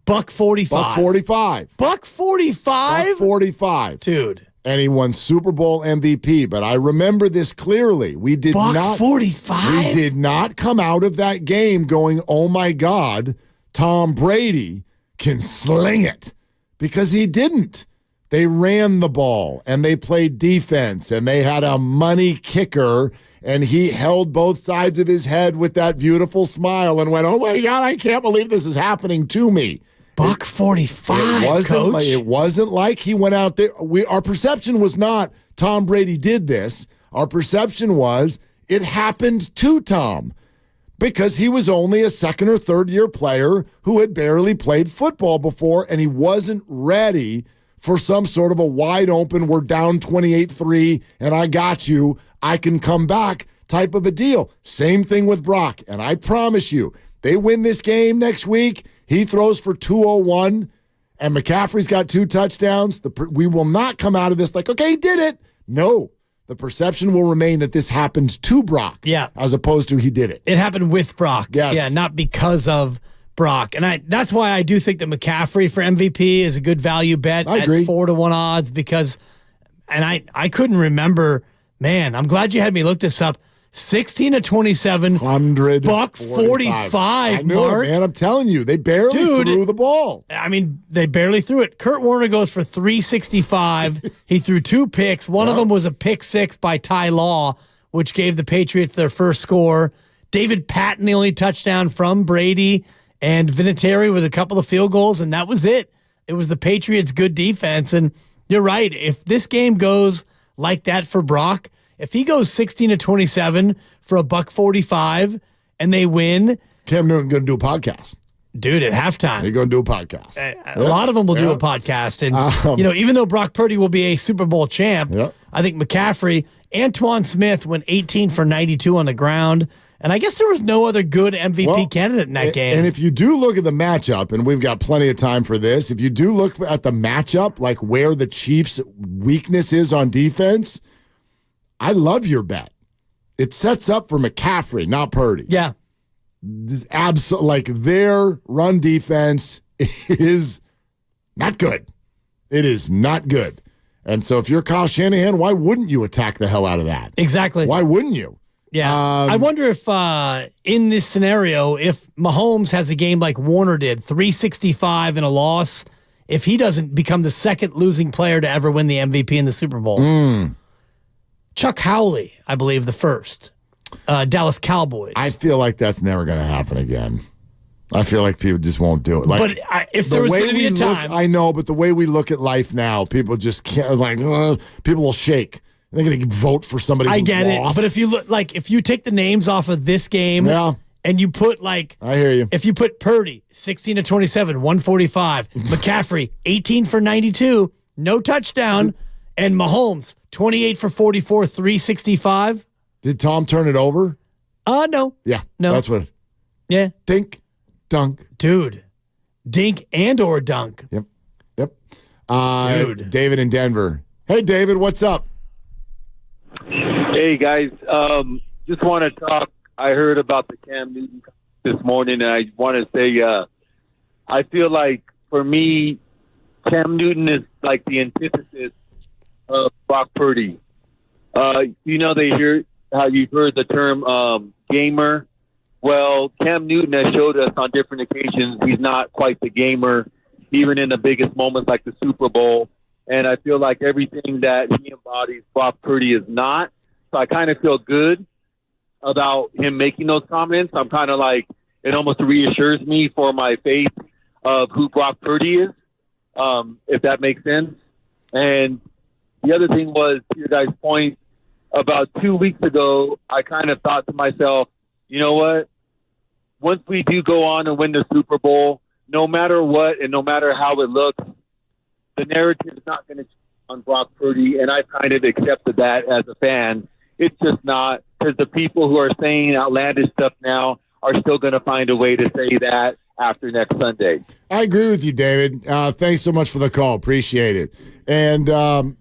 $145. $145. $145? $145. Dude. And he won Super Bowl MVP. But I remember this clearly. We did not $145? We did not come out of that game going, oh my God, Tom Brady can sling it. Because he didn't. They ran the ball, and they played defense, and they had a money kicker, and he held both sides of his head with that beautiful smile and went, oh, my God, I can't believe this is happening to me. $145, It wasn't like he went out there. Our perception was not Tom Brady did this. Our perception was it happened to Tom because he was only a second or third year player who had barely played football before, and he wasn't ready for some sort of a wide open, we're down 28-3, and I got you, I can come back type of a deal. Same thing with Brock, and I promise you, they win this game next week, he throws for 201, and McCaffrey's got 2 touchdowns. We will not come out of this like, okay, he did it. No, the perception will remain that this happened to Brock, as opposed to he did it. It happened with Brock, yes. Not because of Brock. And that's why I do think that McCaffrey for MVP is a good value bet at 4-1 odds because, and I couldn't remember, man, I'm glad you had me look this up. 16 of 27, buck 45. I knew Mark. it, man. I'm telling you, they barely threw the ball. I mean, they barely threw it. Kurt Warner goes for 365. He threw 2 picks. One of them was a pick 6 by Ty Law, which gave the Patriots their first score. David Patton, the only touchdown from Brady, and Vinatieri with a couple of field goals, and that was it. It was the Patriots' good defense. And you're right. If this game goes like that for Brock, if he goes 16 of 27 for a buck 45 and they win, Cam Newton going to do a podcast. Dude, at halftime. They're going to do a podcast. A lot of them will do a podcast. And, even though Brock Purdy will be a Super Bowl champ, I think McCaffrey, Antoine Smith went 18 for 92 on the ground. And I guess there was no other good MVP candidate in that game. And if you do look at the matchup, and we've got plenty of time for this, if you do look at the matchup, like where the Chiefs' weakness is on defense, I love your bet. It sets up for McCaffrey, not Purdy. Yeah. Absolutely. Like their run defense is not good. It is not good. And so if you're Kyle Shanahan, why wouldn't you attack the hell out of that? Exactly. Why wouldn't you? Yeah. I wonder if in this scenario, if Mahomes has a game like Warner did, 365 and a loss, if he doesn't become the second losing player to ever win the MVP in the Super Bowl. Chuck Howley, I believe, the first. Dallas Cowboys. I feel like that's never going to happen again. I feel like people just won't do it. Like, but if there was going to be a time. I know, but the way we look at life now, people just can't, people will shake. They're going to vote for somebody who get lost. it. But if you look, if you take the names off of this game and you put I hear you. If you put Purdy, 16 to 27, 145, McCaffrey, 18 for 92, no touchdown, and Mahomes, 28 for 44, 365. Did Tom turn it over? No. Yeah. No. That's what. Yeah. Dink, dunk. Dude. Dink and or dunk. Yep. Dude. David in Denver. Hey, David, what's up? Hey, guys. Just want to talk. I heard about the Cam Newton this morning, and I want to say I feel like, for me, Cam Newton is like the antithesis of Brock Purdy. They hear how you've heard the term gamer. Well, Cam Newton has showed us on different occasions he's not quite the gamer, even in the biggest moments like the Super Bowl. And I feel like everything that he embodies, Brock Purdy is not. So I kind of feel good about him making those comments. I'm kind of like, it almost reassures me for my faith of who Brock Purdy is, if that makes sense. And the other thing was, to your guys' point, about 2 weeks ago, I kind of thought to myself, you know what? Once we do go on and win the Super Bowl, no matter what and no matter how it looks, the narrative is not going to change on Brock Purdy, and I've kind of accepted that as a fan. It's just not, because the people who are saying outlandish stuff now are still going to find a way to say that after next Sunday. I agree with you, David. Thanks so much for the call. Appreciate it. And, I'm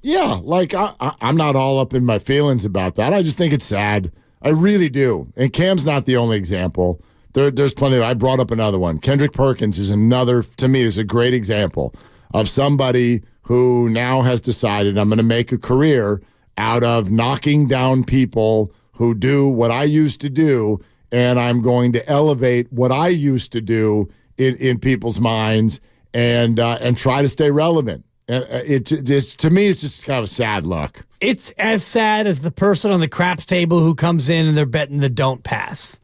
not all up in my feelings about that. I just think it's sad. I really do. And Cam's not the only example. There's plenty. I brought up another one. Kendrick Perkins is another, to me, is a great example of somebody who now has decided, I'm going to make a career out of knocking down people who do what I used to do, and I'm going to elevate what I used to do in people's minds and try to stay relevant. It's to me, it's just kind of a sad look. It's as sad as the person on the craps table who comes in and they're betting the don't pass.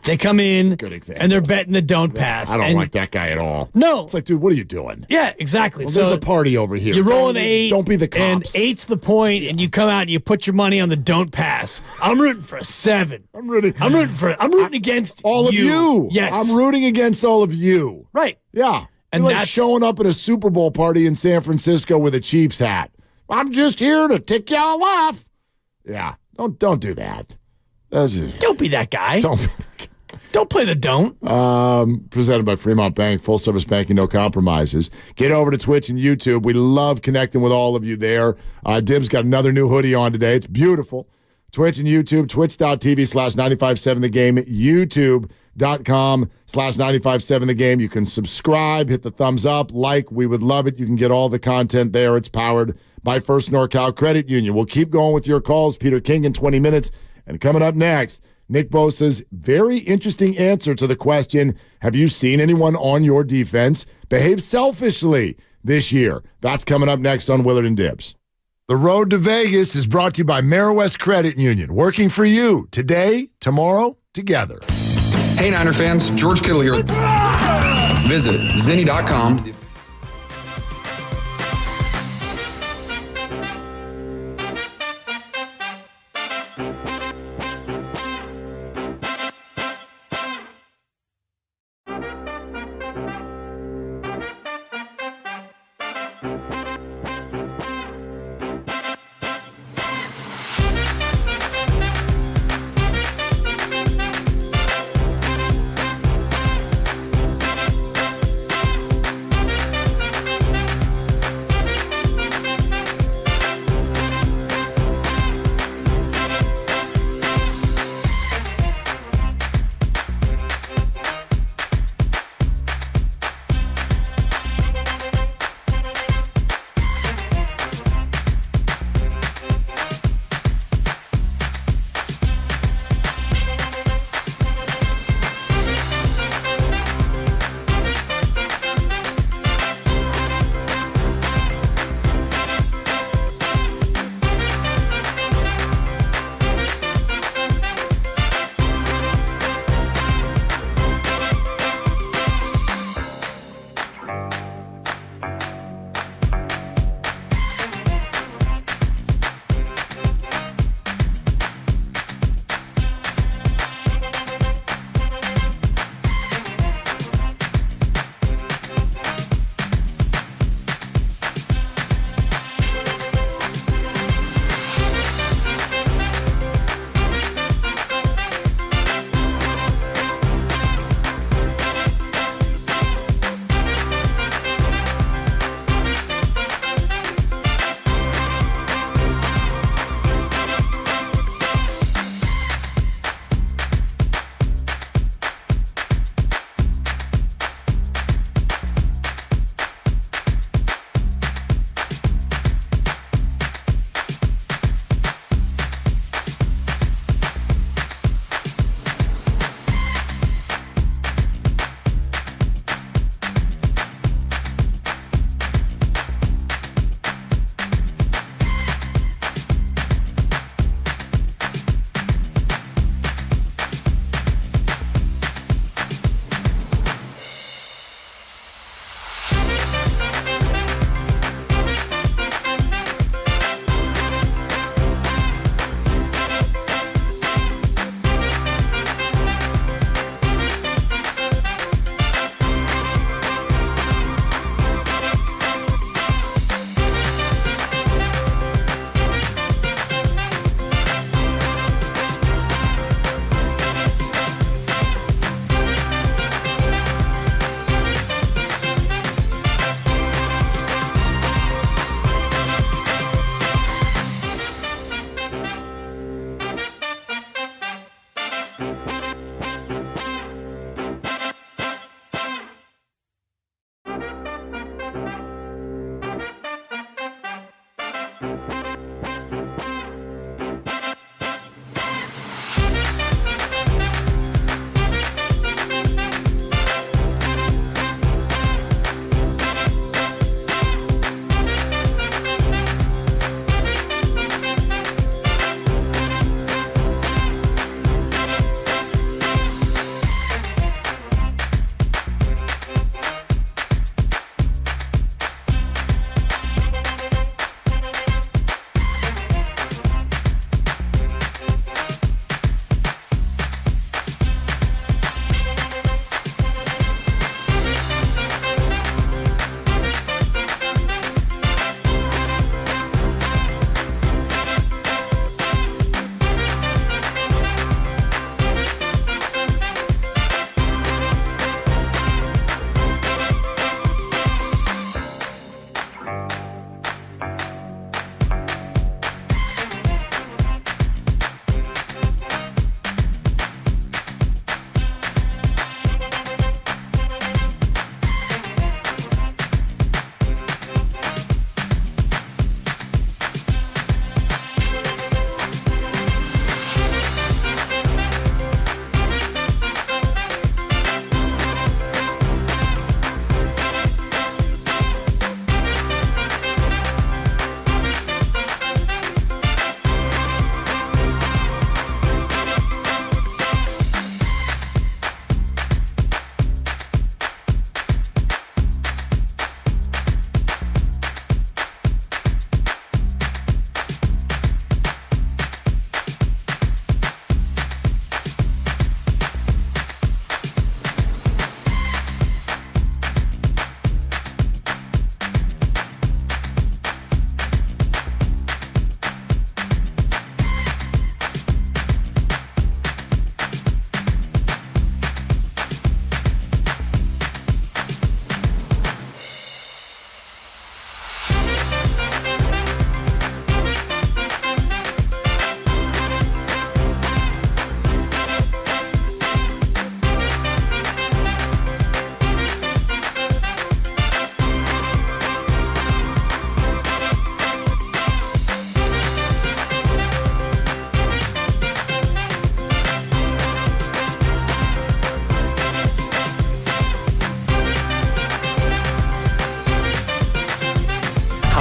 They come in and they're betting the don't pass. I don't like that guy at all. No. It's like, dude, what are you doing? Yeah, exactly. Well, there's a party over here. You roll an 8. Don't be the cops. And 8's the point, and you come out and you put your money on the don't pass. I'm rooting for a 7. I'm rooting against all of you. Yes. I'm rooting against all of you. Right. Yeah. And you're like that's showing up at a Super Bowl party in San Francisco with a Chiefs hat. I'm just here to tick y'all off. Yeah. Don't do that. Don't be that guy. Don't play the don't. Presented by Fremont Bank, full service banking, no compromises. Get over to Twitch and YouTube. We love connecting with all of you there. Dib's got another new hoodie on today. It's beautiful. Twitch and YouTube, twitch.tv/957thegame, youtube.com/957thegame. You can subscribe, hit the thumbs up, like. We would love it. You can get all the content there. It's powered by First NorCal Credit Union. We'll keep going with your calls. Peter King in 20 minutes. And coming up next, Nick Bosa's very interesting answer to the question, have you seen anyone on your defense behave selfishly this year? That's coming up next on Willard and Dibs. The road to Vegas is brought to you by West Credit Union, working for you today, tomorrow, together. Hey Niner fans, George Kittle here. Visit Zenni.com.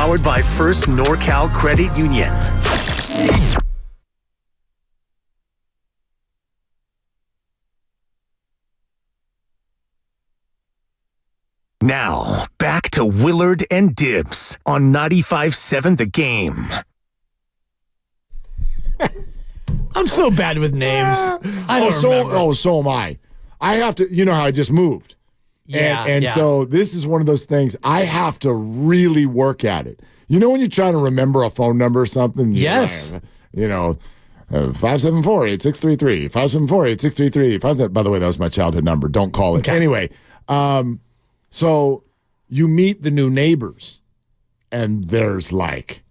powered by First NorCal Credit Union. Now, back to Willard and Dibbs on 95.7 The Game. I'm so bad with names. I don't remember. So am I. I have to, you know how I just moved. Yeah. So this is one of those things, I have to really work at it. You know when you're trying to remember a phone number or something? Yes. 574-8633, 574-8633. By the way, that was my childhood number. Don't call it. Okay. Anyway, so you meet the new neighbors, and there's like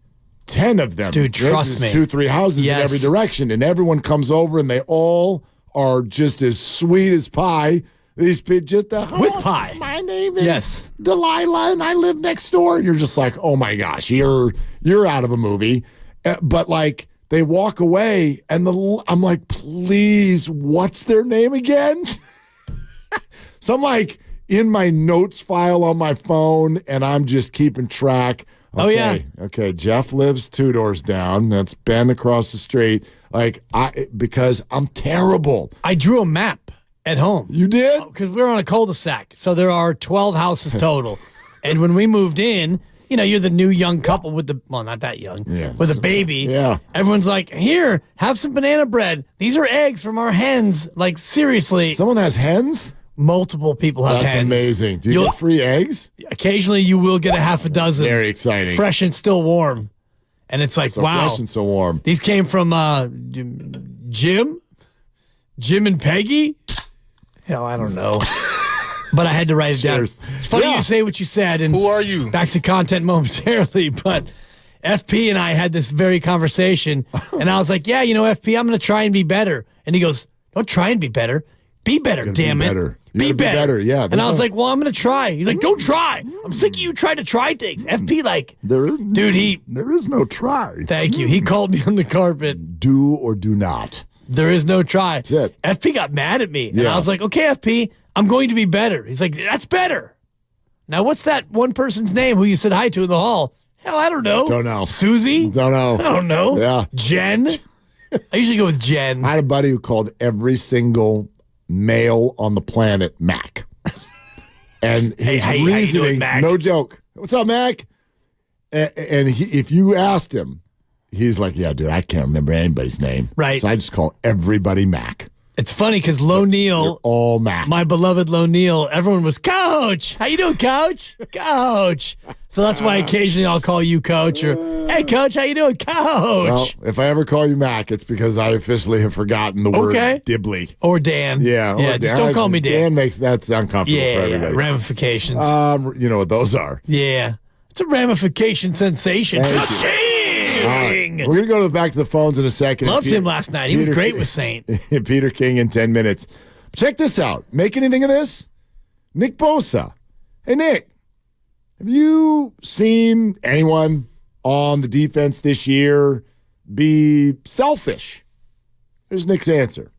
10 of them. Dude, trust me. 2-3 houses in every direction, and everyone comes over, and they all are just as sweet as pie. These people just with pie. My name is Delilah, and I live next door. And you're just like, oh my gosh, you're out of a movie. But like they walk away, and I'm like, please, what's their name again? So I'm like in my notes file on my phone, and I'm just keeping track. Okay, oh yeah. Okay, Jeff lives 2 doors down. That's Ben across the street. Because I'm terrible. I drew a map at home. You did? Because we're on a cul-de-sac. So there are 12 houses total. And when we moved in, you're the new young couple with not that young, with a baby. Yeah. Everyone's like, here, have some banana bread. These are eggs from our hens. Like, seriously. Someone has hens? Multiple people have hens. That's amazing. Do you get free eggs? Occasionally you will get a half a dozen. Very exciting. Fresh and still warm. And it's like, wow. Fresh and so warm. These came from Jim and Peggy? Hell, I don't know. But I had to write it down. It's funny you say what you said. And who are you? Back to content momentarily. But FP and I had this very conversation. And I was like, yeah, FP, I'm going to try and be better. And he goes, don't try and be better. Be better, damn it. Be better. Yeah. And I was like, well, I'm going to try. He's like, don't try. I'm sick of you trying to try things. FP, there is no try. Thank you. He called me on the carpet. Do or do not. There is no try. That's it. FP got mad at me. And I was like, okay, FP, I'm going to be better. He's like, that's better. Now, what's that one person's name who you said hi to in the hall? Hell, I don't know. Don't know. Susie? Don't know. I don't know. Yeah. Jen? I usually go with Jen. I had a buddy who called every single male on the planet Mac. And his reasoning, no joke. What's up, Mac? And if you asked him, he's like, yeah, dude, I can't remember anybody's name. Right. So I just call everybody Mac. It's funny because Lo Neal, all Mac. My beloved Lo Neal, everyone was, Coach, how you doing, Coach? Coach. So that's why occasionally I'll call you Coach or, hey, Coach, how you doing, Coach? Well, if I ever call you Mac, it's because I officially have forgotten the word Dibley. Or Dan. Yeah. Yeah, just don't call me Dan. Dan makes that's uncomfortable for everybody. Yeah, ramifications. You know what those are. Yeah. It's a ramification sensation. We're going to go back to the phones in a second. Loved him last night. He was great with Saint. Peter King in 10 minutes. Check this out. Make anything of this? Nick Bosa. Hey, Nick, have you seen anyone on the defense this year be selfish? Here's Nick's answer.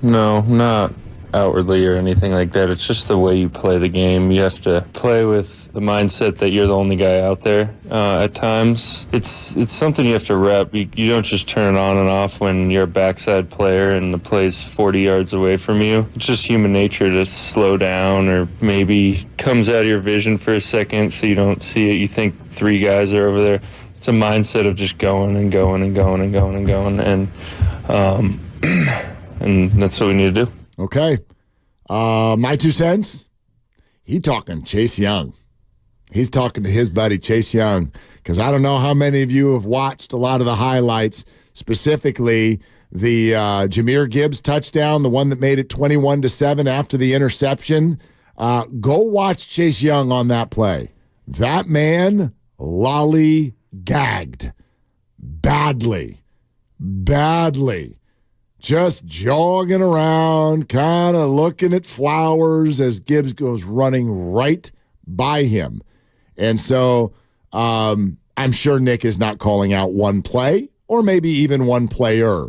No, not outwardly or anything like that. It's just the way you play the game. You have to play with the mindset that you're the only guy out there at times. It's something you have to rep. You don't just turn it on and off when you're a backside player and the play's 40 yards away from you. It's just human nature to slow down or maybe comes out of your vision for a second so you don't see it. You think 3 guys are over there. It's a mindset of just going and going and going and going and going. And that's what we need to do. Okay. My 2 cents, he talking Chase Young. He's talking to his buddy Chase Young because I don't know how many of you have watched a lot of the highlights, specifically the Jahmyr Gibbs touchdown, the one that made it 21-7 after the interception. Go watch Chase Young on that play. That man lollygagged badly. Just jogging around, kind of looking at flowers as Gibbs goes running right by him. And so I'm sure Nick is not calling out one play or maybe even one player.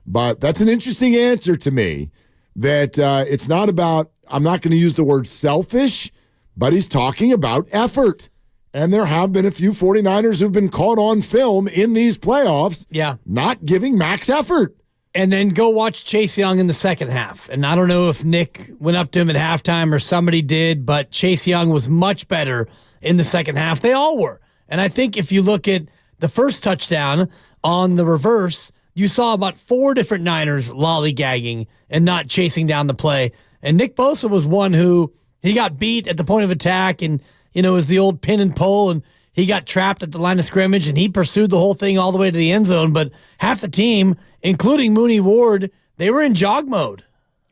But that's an interesting answer to me that it's not about, I'm not going to use the word selfish, but he's talking about effort. And there have been a few 49ers who've been caught on film in these playoffs not giving max effort. And then go watch Chase Young in the second half. And I don't know if Nick went up to him at halftime or somebody did, but Chase Young was much better in the second half. They all were. And I think if you look at the first touchdown on the reverse, you saw about 4 different Niners lollygagging and not chasing down the play. And Nick Bosa was one who he got beat at the point of attack and, it was the old pin and pull, and he got trapped at the line of scrimmage, and he pursued the whole thing all the way to the end zone. But half the team, including Mooney Ward, they were in jog mode.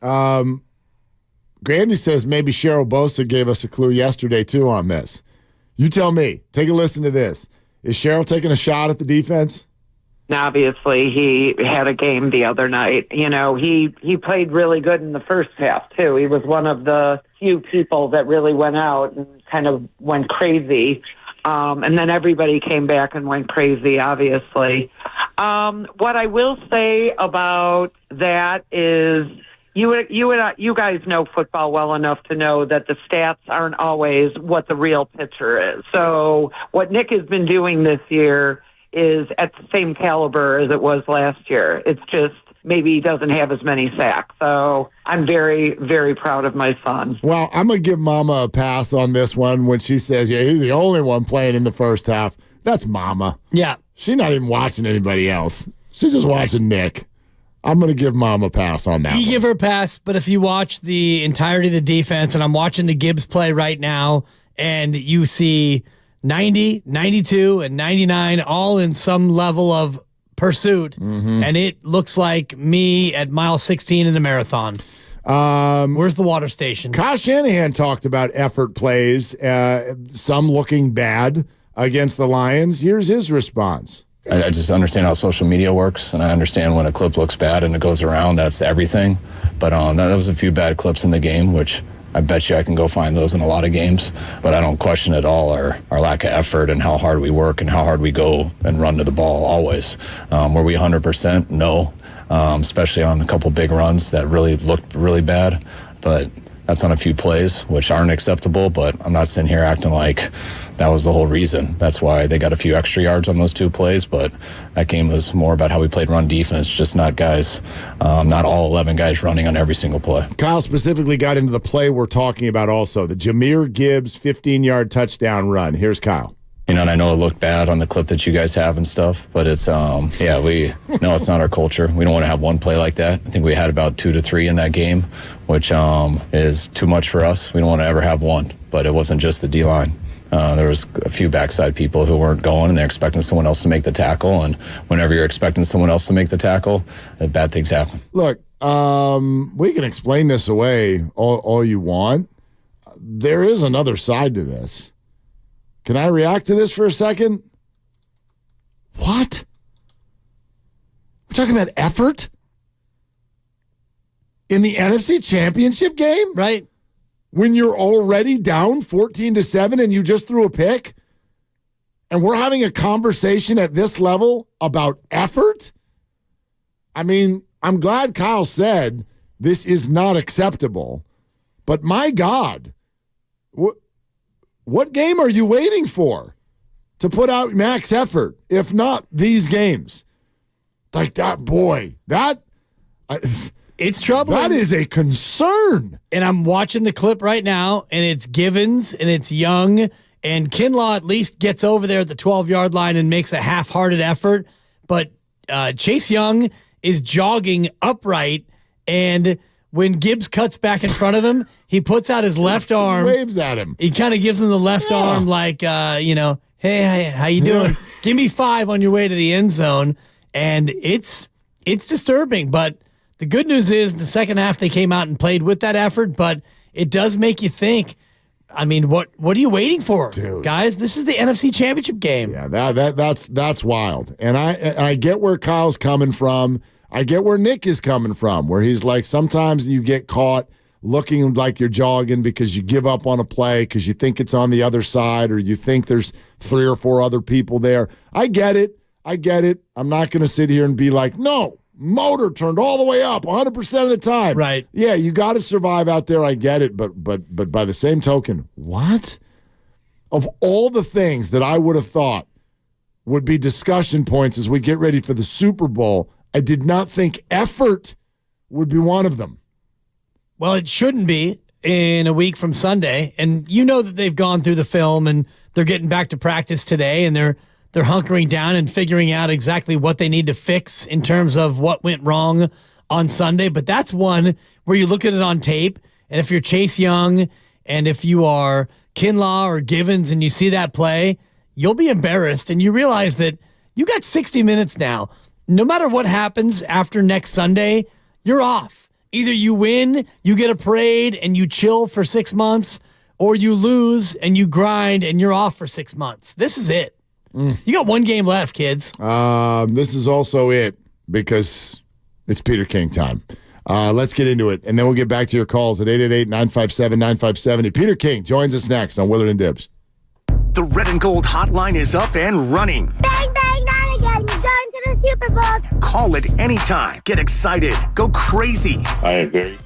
Grandy says maybe Cheryl Bosa gave us a clue yesterday, too, on this. You tell me. Take a listen to this. Is Cheryl taking a shot at the defense? Obviously, he had a game the other night. He played really good in the first half, too. He was one of the few people that really went out and kind of went crazy. And then everybody came back and went crazy, obviously. What I will say about that is you guys know football well enough to know that the stats aren't always what the real picture is. So what Nick has been doing this year is at the same caliber as it was last year. It's just maybe he doesn't have as many sacks. So I'm very, very proud of my son. Well, I'm going to give Mama a pass on this one when she says, he's the only one playing in the first half. That's Mama. Yeah. She's not even watching anybody else. She's just watching Nick. I'm going to give Mom a pass on that. You give her a pass, but if you watch the entirety of the defense, and I'm watching the Gibbs play right now, and you see 90, 92, and 99 all in some level of pursuit, and it looks like me at mile 16 in the marathon. Where's the water station? Kyle Shanahan talked about effort plays, some looking bad against the Lions. Here's his response. I just understand how social media works, and I understand when a clip looks bad and it goes around, that's everything. But there was a few bad clips in the game, which I bet you I can go find those in a lot of games. But I don't question at all our lack of effort and how hard we work and how hard we go and run to the ball always. Were we 100%? No, especially on a couple big runs that really looked really bad. But that's on a few plays, which aren't acceptable, but I'm not sitting here acting like that was the whole reason. That's why they got a few extra yards on those 2 plays, but that game was more about how we played run defense, just not guys, not all 11 guys running on every single play. Kyle specifically got into the play we're talking about also, the Jahmyr Gibbs 15-yard touchdown run. Here's Kyle. And I know it looked bad on the clip that you guys have and stuff, but it's, it's not our culture. We don't want to have one play like that. I think we had about 2 to 3 in that game, which is too much for us. We don't want to ever have one, but it wasn't just the D-line. There was a few backside people who weren't going, and they're expecting someone else to make the tackle, and whenever you're expecting someone else to make the tackle, bad things happen. Look, we can explain this away all you want. There is another side to this. Can I react to this for a second? What? We're talking about effort? In the NFC Championship game? Right. When you're already down 14-7 and you just threw a pick? And we're having a conversation at this level about effort? I mean, I'm glad Kyle said this is not acceptable. But my God, what game are you waiting for to put out max effort, if not these games? Like that, boy, it's troubling. That is a concern. And I'm watching the clip right now, and it's Givens, and it's Young, and Kinlaw at least gets over there at the 12-yard line and makes a half-hearted effort. But Chase Young is jogging upright, and when Gibbs cuts back in front of him, he puts out his left arm. Waves at him. He kind of gives him the left arm like, hey, how you doing? Give me 5 on your way to the end zone. And it's disturbing. But the good news is in the second half they came out and played with that effort. But it does make you think, I mean, what are you waiting for? Dude. Guys, this is the NFC Championship game. Yeah, that's wild. And I get where Kyle's coming from. I get where Nick is coming from, where he's like, sometimes you get caught looking like you're jogging because you give up on a play because you think it's on the other side or you think there's 3 or 4 other people there. I get it. I'm not going to sit here and be like, no, motor turned all the way up 100% of the time. Right. Yeah, you got to survive out there. I get it. But by the same token, what? of all the things that I would have thought would be discussion points as we get ready for the Super Bowl, I did not think effort would be one of them. Well, it shouldn't be in a week from Sunday. And you know that they've gone through the film and they're getting back to practice today, and they're hunkering down and figuring out exactly what they need to fix in terms of what went wrong on Sunday. But that's one where you look at it on tape, and if you're Chase Young and if you are Kinlaw or Givens and you see that play, you'll be embarrassed, and you realize that you got 60 minutes now. No matter what happens after next Sunday, you're off. Either you win, you get a parade, and you chill for 6 months, or you lose and you grind and you're off for 6 months. This is it. You got one game left, kids. This is also it because it's Peter King time. Let's get into it, and then we'll get back to your calls at 888-957-9570. Peter King joins us next on Willard and Dibs. The Red and Gold hotline is up and running. Bang, bang, not again. You're going to the Super Bowl. Call it anytime. Get excited. Go crazy. I agree.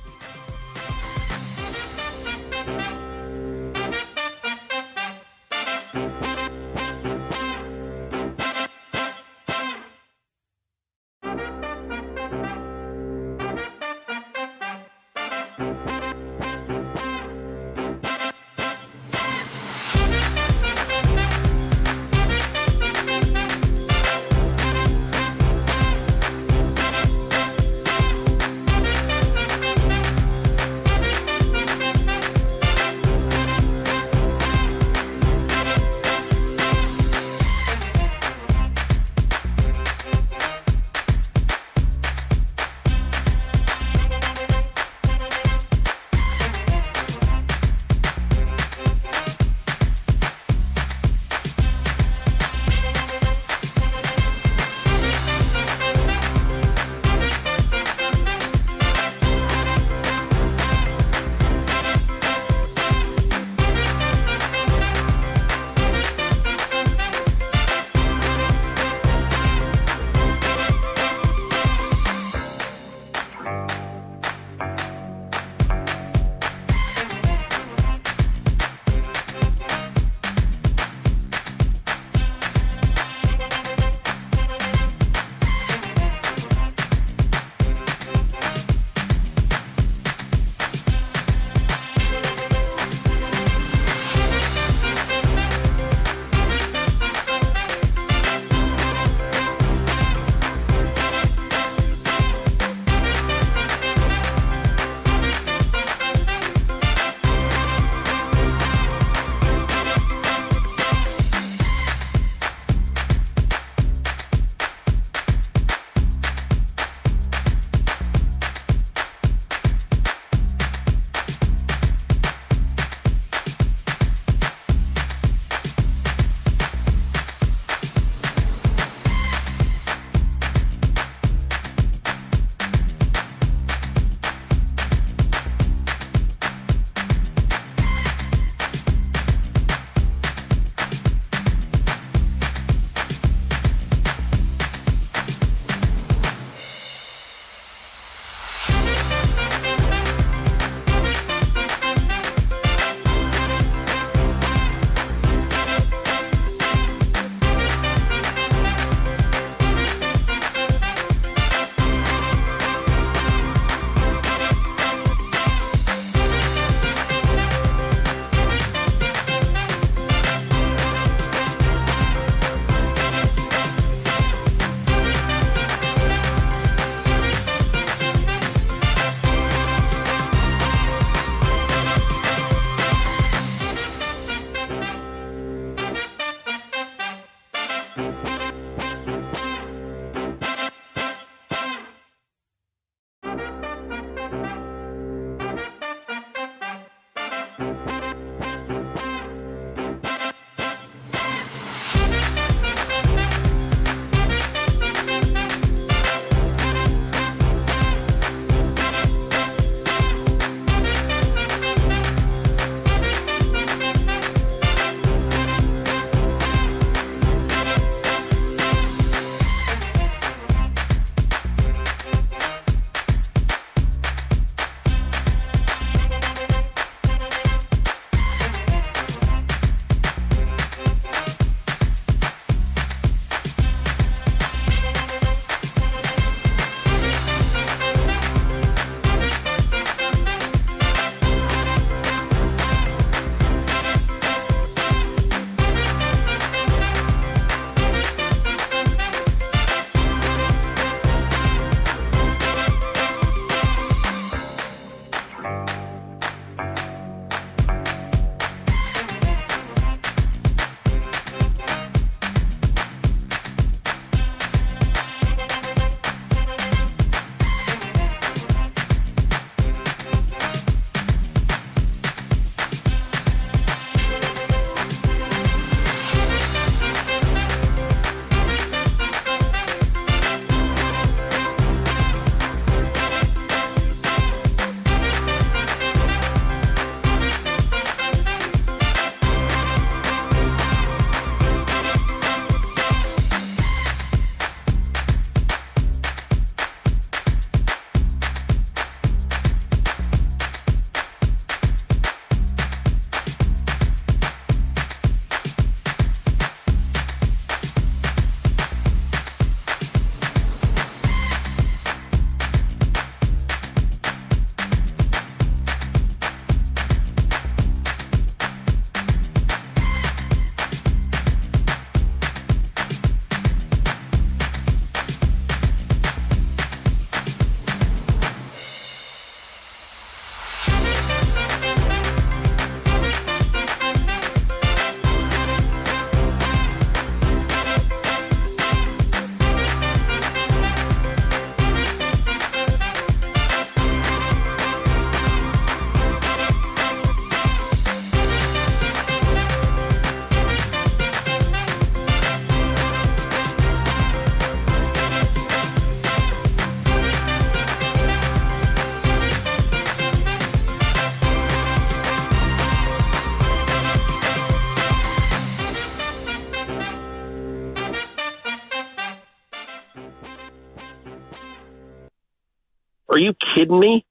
Are you kidding me?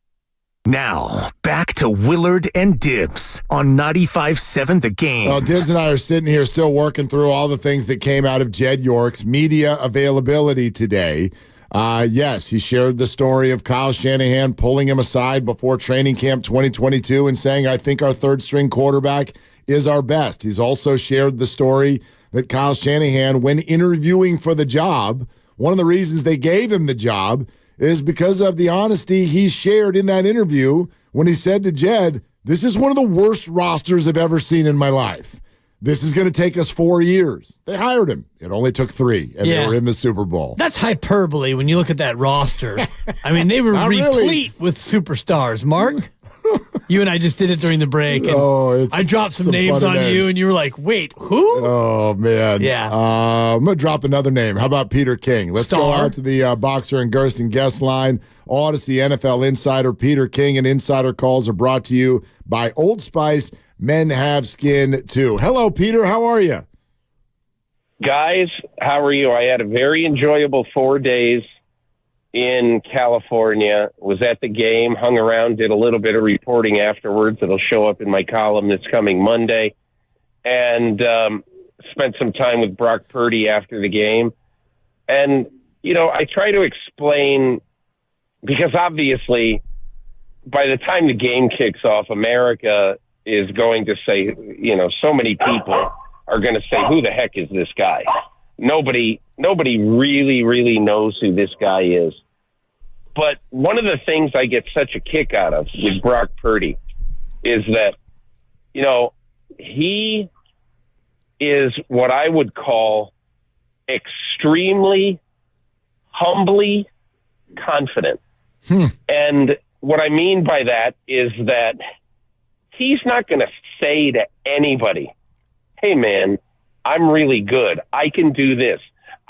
Now, back to Willard and Dibbs on 95.7 The Game. Well, Dibbs and I are sitting here still working through all the things that came out of Jed York's media availability today. Yes, he shared the story of Kyle Shanahan pulling him aside before training camp 2022 and saying, I think our third-string quarterback is our best. He's also shared the story that Kyle Shanahan, when interviewing for the job, one of the reasons they gave him the job is because of the honesty he shared in that interview when he said to Jed, this is one of the worst rosters I've ever seen in my life. This is going to take us 4 years. They hired him. It only took 3, and they were in the Super Bowl. That's hyperbole when you look at that roster. I mean, they were replete with superstars. Mark, you and I just did it during the break. And I dropped some names on you, and you were like, wait, who? Oh, man. Yeah. I'm going to drop another name. How about Peter King? Let's go out to the Boxer and Gerson guest line. Odyssey NFL insider Peter King, and Insider Calls are brought to you by Old Spice. Men have skin, too. Hello, Peter. How are you? Guys, how are you? I had a very enjoyable 4 days in California, was at the game, hung around, did a little bit of reporting afterwards. It'll show up in my column this coming Monday, and spent some time with Brock Purdy after the game. And, you know, I try to explain, because obviously by the time the game kicks off, America is going to say, you know, so many people are going to say, who the heck is this guy? Nobody really knows who this guy is. But one of the things I get such a kick out of with Brock Purdy is that, you know, he is what I would call extremely humbly confident. And what I mean by that is that he's not going to say to anybody, hey, man, I'm really good. I can do this.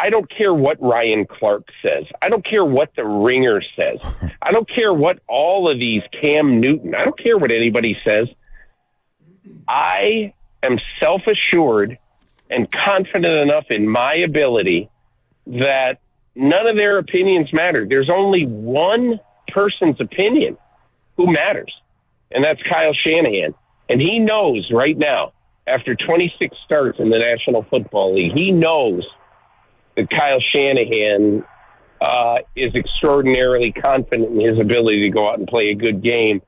I don't care what Ryan Clark says. I don't care what the Ringer says. I don't care what all of these Cam Newton. I don't care what anybody says. I am self-assured and confident enough in my ability that none of their opinions matter. There's only one person's opinion who matters, and that's Kyle Shanahan. And he knows right now, after 26 starts in the National Football League, he knows that Kyle Shanahan is extraordinarily confident in his ability to go out and play a good game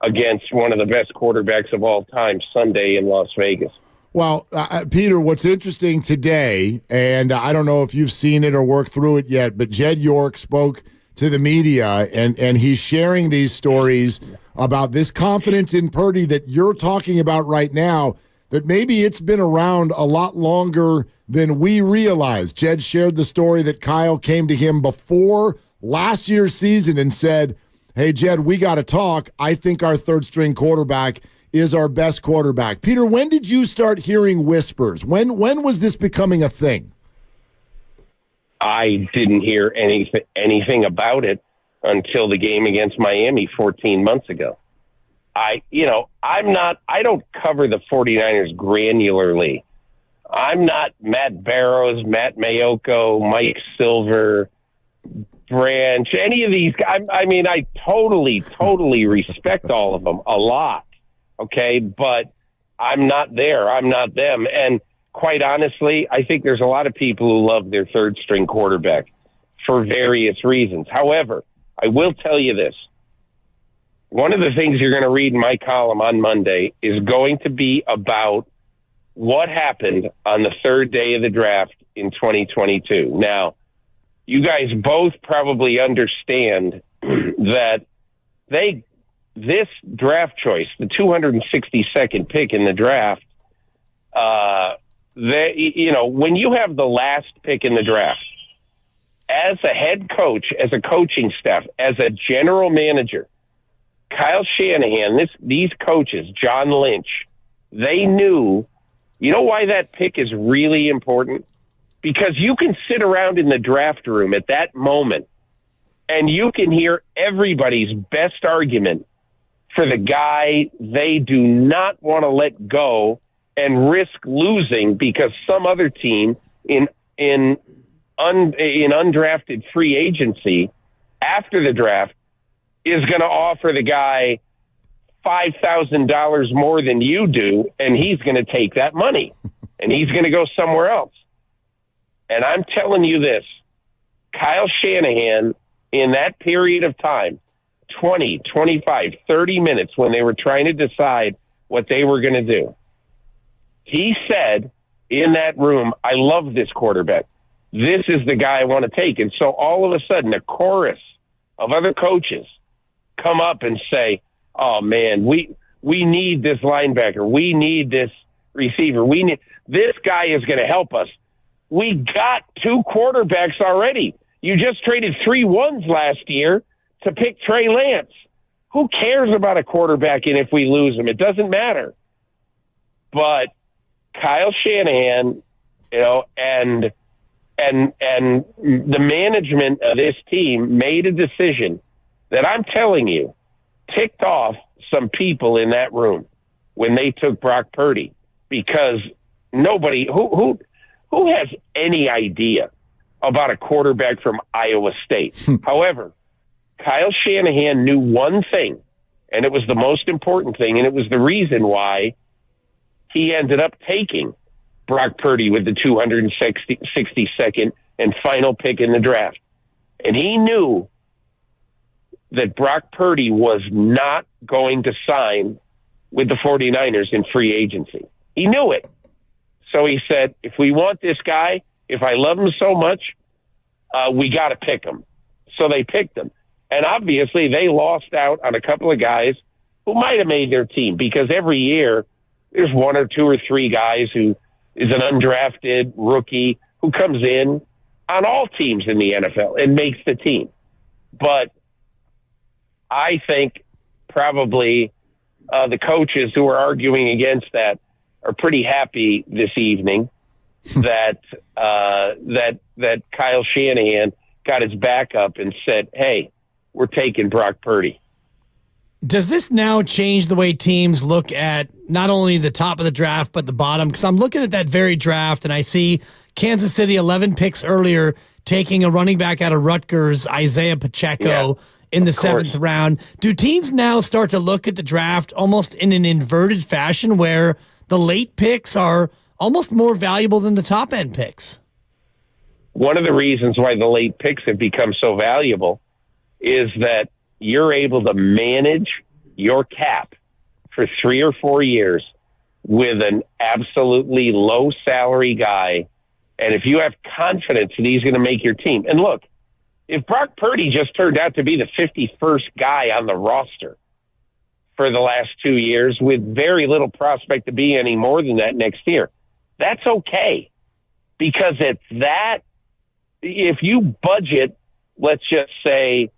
against one of the best quarterbacks of all time Sunday in Las Vegas. Well, Peter, what's interesting today, and I don't know if you've seen it or worked through it yet, but Jed York spoke to the media, and he's sharing these stories about this confidence in Purdy that you're talking about right now, that maybe it's been around a lot longer than we realize. Jed shared the story that Kyle came to him before last year's season and said, hey, Jed, we got to talk. I think our third-string quarterback is our best quarterback. Peter, when did you start hearing whispers? When was this becoming a thing? I didn't hear anything about it until the game against Miami 14 months ago. I don't cover the 49ers granularly. I'm not Matt Barrows, Matt Mayoko, Mike Silver, Branch, any of these guys. I mean, I totally respect all of them a lot. Okay. But I'm not there. I'm not them. And quite honestly, I think there's a lot of people who love their third string quarterback for various reasons. However, I will tell you this. One of the things you're going to read in my column on Monday is going to be about what happened on the third day of the draft in 2022. Now, you guys both probably understand that this draft choice, the 262nd pick in the draft, when you have the last pick in the draft, as a head coach, as a coaching staff, as a general manager, Kyle Shanahan, these coaches, John Lynch, they knew, you know why that pick is really important? Because you can sit around in the draft room at that moment and you can hear everybody's best argument for the guy they do not want to let go and risk losing because some other team in undrafted free agency after the draft is going to offer the guy $5,000 more than you do, and he's going to take that money, and he's going to go somewhere else. And I'm telling you this, Kyle Shanahan, in that period of time, 20, 25, 30 minutes when they were trying to decide what they were going to do, he said in that room, I love this quarterback. This is the guy I want to take. And so all of a sudden, a chorus of other coaches come up and say, oh, man, we need this linebacker. We need this receiver. This guy is going to help us. We got 2 quarterbacks already. You just traded 3 ones last year to pick Trey Lance. Who cares about a quarterback and if we lose him? It doesn't matter. But Kyle Shanahan, and the management of this team made a decision that I'm telling you ticked off some people in that room when they took Brock Purdy, because nobody who has any idea about a quarterback from Iowa State. However, Kyle Shanahan knew one thing, and it was the most important thing, and it was the reason why he ended up taking Brock Purdy with the 262nd and final pick in the draft. And he knew that Brock Purdy was not going to sign with the 49ers in free agency. He knew it. So he said, if we want this guy, if I love him so much, we got to pick him. So they picked him. And obviously they lost out on a couple of guys who might have made their team, because every year there's 1 or 2 or 3 guys who is an undrafted rookie who comes in on all teams in the NFL and makes the team. But I think probably the coaches who are arguing against that are pretty happy this evening that Kyle Shanahan got his back up and said, hey, we're taking Brock Purdy. Does this now change the way teams look at not only the top of the draft, but the bottom? Because I'm looking at that very draft, and I see Kansas City 11 picks earlier taking a running back out of Rutgers, Isaiah Pacheco, in the 7th round. Do teams now start to look at the draft almost in an inverted fashion where the late picks are almost more valuable than the top-end picks? One of the reasons why the late picks have become so valuable is that you're able to manage your cap for 3 or 4 years with an absolutely low salary guy. And if you have confidence that he's going to make your team. And look, if Brock Purdy just turned out to be the 51st guy on the roster for the last 2 years with very little prospect to be any more than that next year, that's okay. Because it's that, if you budget, let's just say,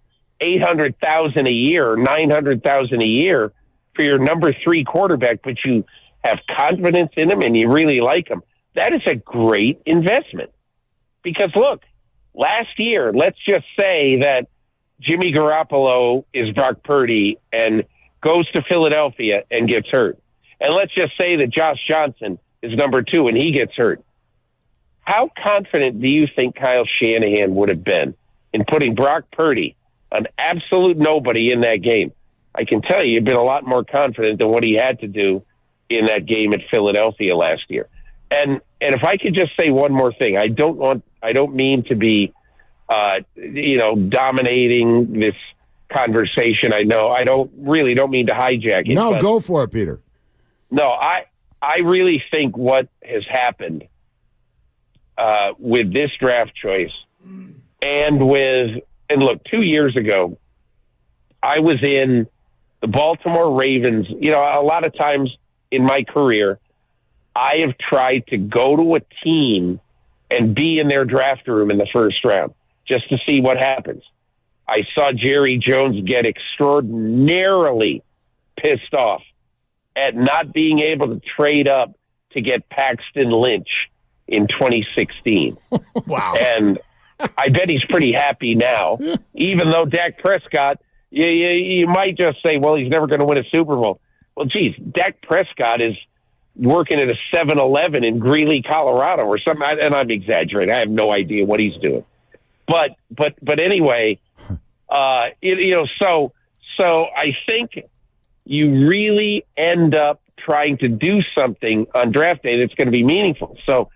$800,000 a year or $900,000 a year for your number 3 quarterback, but you have confidence in him and you really like him, that is a great investment. Because look, last year, let's just say that Jimmy Garoppolo is Brock Purdy and goes to Philadelphia and gets hurt. And let's just say that Josh Johnson is number 2 and he gets hurt. How confident do you think Kyle Shanahan would have been in putting Brock Purdy, an absolute nobody, in that game? I can tell you, he'd been a lot more confident than what he had to do in that game at Philadelphia last year. And if I could just say one more thing, I don't mean to be, dominating this conversation. I know I don't mean to hijack it. No, go for it, Peter. No, I really think what has happened with this draft choice and look, 2 years ago, I was in the Baltimore Ravens. You know, a lot of times in my career, I have tried to go to a team and be in their draft room in the first round just to see what happens. I saw Jerry Jones get extraordinarily pissed off at not being able to trade up to get Paxton Lynch in 2016. Wow. And I bet he's pretty happy now, even though Dak Prescott, you might just say, well, he's never going to win a Super Bowl. Well, geez, Dak Prescott is working at a 7-Eleven in Greeley, Colorado or something. And I'm exaggerating. I have no idea what he's doing. But anyway, so So I think you really end up trying to do something on draft day that's going to be meaningful. So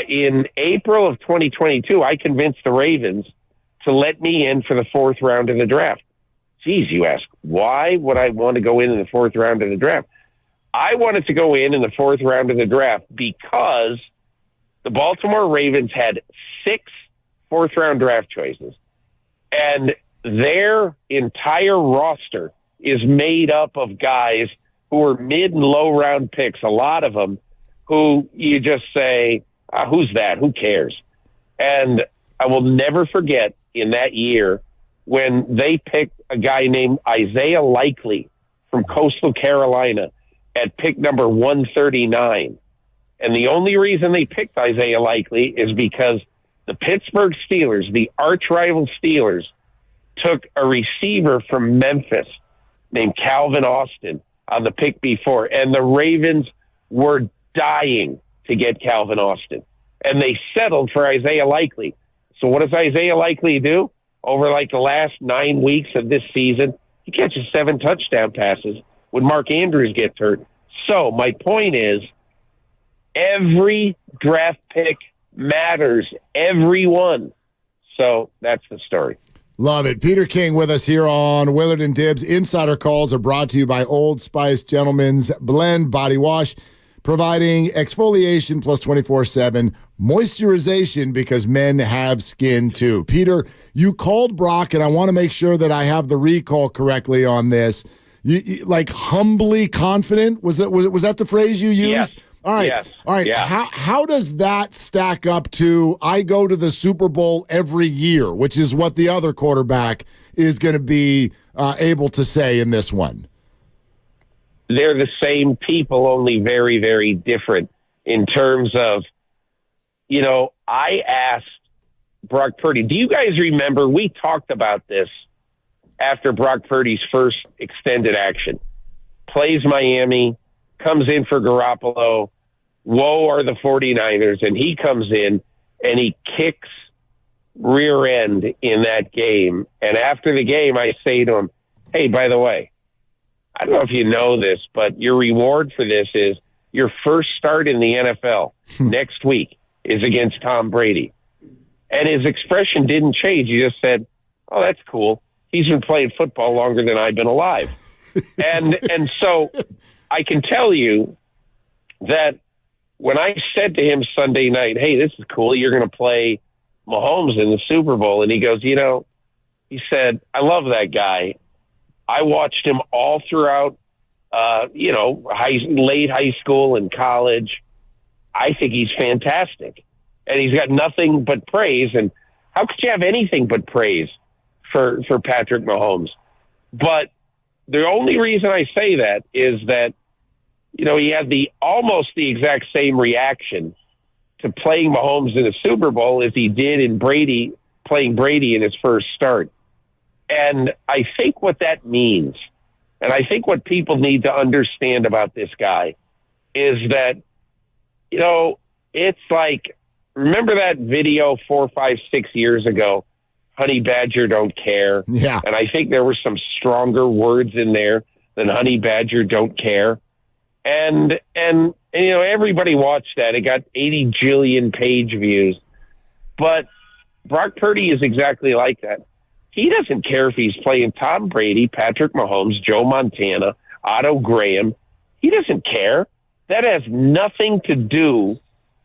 in April of 2022, I convinced the Ravens to let me in for the 4th round of the draft. Geez, you ask, why would I want to go in the 4th round of the draft? I wanted to go in the 4th round of the draft because the Baltimore Ravens had 6 4th-round draft choices, and their entire roster is made up of guys who are mid- and low-round picks, a lot of them, who you just say, who's that? Who cares? And I will never forget in that year when they picked a guy named Isaiah Likely from Coastal Carolina at pick number 139. And the only reason they picked Isaiah Likely is because the Pittsburgh Steelers, the arch-rival Steelers, took a receiver from Memphis named Calvin Austin on the pick before, and the Ravens were dying to get Calvin Austin. And they settled for Isaiah Likely. So what does Isaiah Likely do? Over like the last 9 weeks of this season, he catches 7 touchdown passes when Mark Andrews gets hurt. So my point is, every draft pick matters. Every one. So that's the story. Love it. Peter King with us here on Willard and Dibbs. Insider calls are brought to you by Old Spice Gentleman's Blend Body Wash, providing exfoliation plus 24/7 moisturization because men have skin too. Peter, you called Brock, and I want to make sure that I have the recall correctly on this. You like humbly confident? Was that the phrase you used? Yes. All right. Yes. All right. Yeah. How does that stack up to I go to the Super Bowl every year, which is what the other quarterback is going to be able to say in this one? They're the same people, only very, very different in terms of, I asked Brock Purdy. Do you guys remember we talked about this after Brock Purdy's first extended action? Plays Miami, comes in for Garoppolo. Woe are the 49ers. And he comes in and he kicks rear end in that game. And after the game, I say to him, hey, by the way, I don't know if you know this, but your reward for this is your first start in the NFL next week is against Tom Brady. And his expression didn't change. He just said, oh, that's cool. He's been playing football longer than I've been alive. And so I can tell you that when I said to him Sunday night, hey, this is cool, you're going to play Mahomes in the Super Bowl. And he goes, he said, I love that guy. I watched him all throughout, late high school and college. I think he's fantastic. And he's got nothing but praise. And how could you have anything but praise for Patrick Mahomes? But the only reason I say that is that, he had almost the exact same reaction to playing Mahomes in the Super Bowl as he did in playing Brady in his first start. And I think what that means, and I think what people need to understand about this guy is that, it's like, remember that video 4, 5, 6 years ago, Honey Badger Don't Care? Yeah. And I think there were some stronger words in there than Honey Badger Don't Care. And everybody watched that. It got 80 jillion page views. But Brock Purdy is exactly like that. He doesn't care if he's playing Tom Brady, Patrick Mahomes, Joe Montana, Otto Graham. He doesn't care. That has nothing to do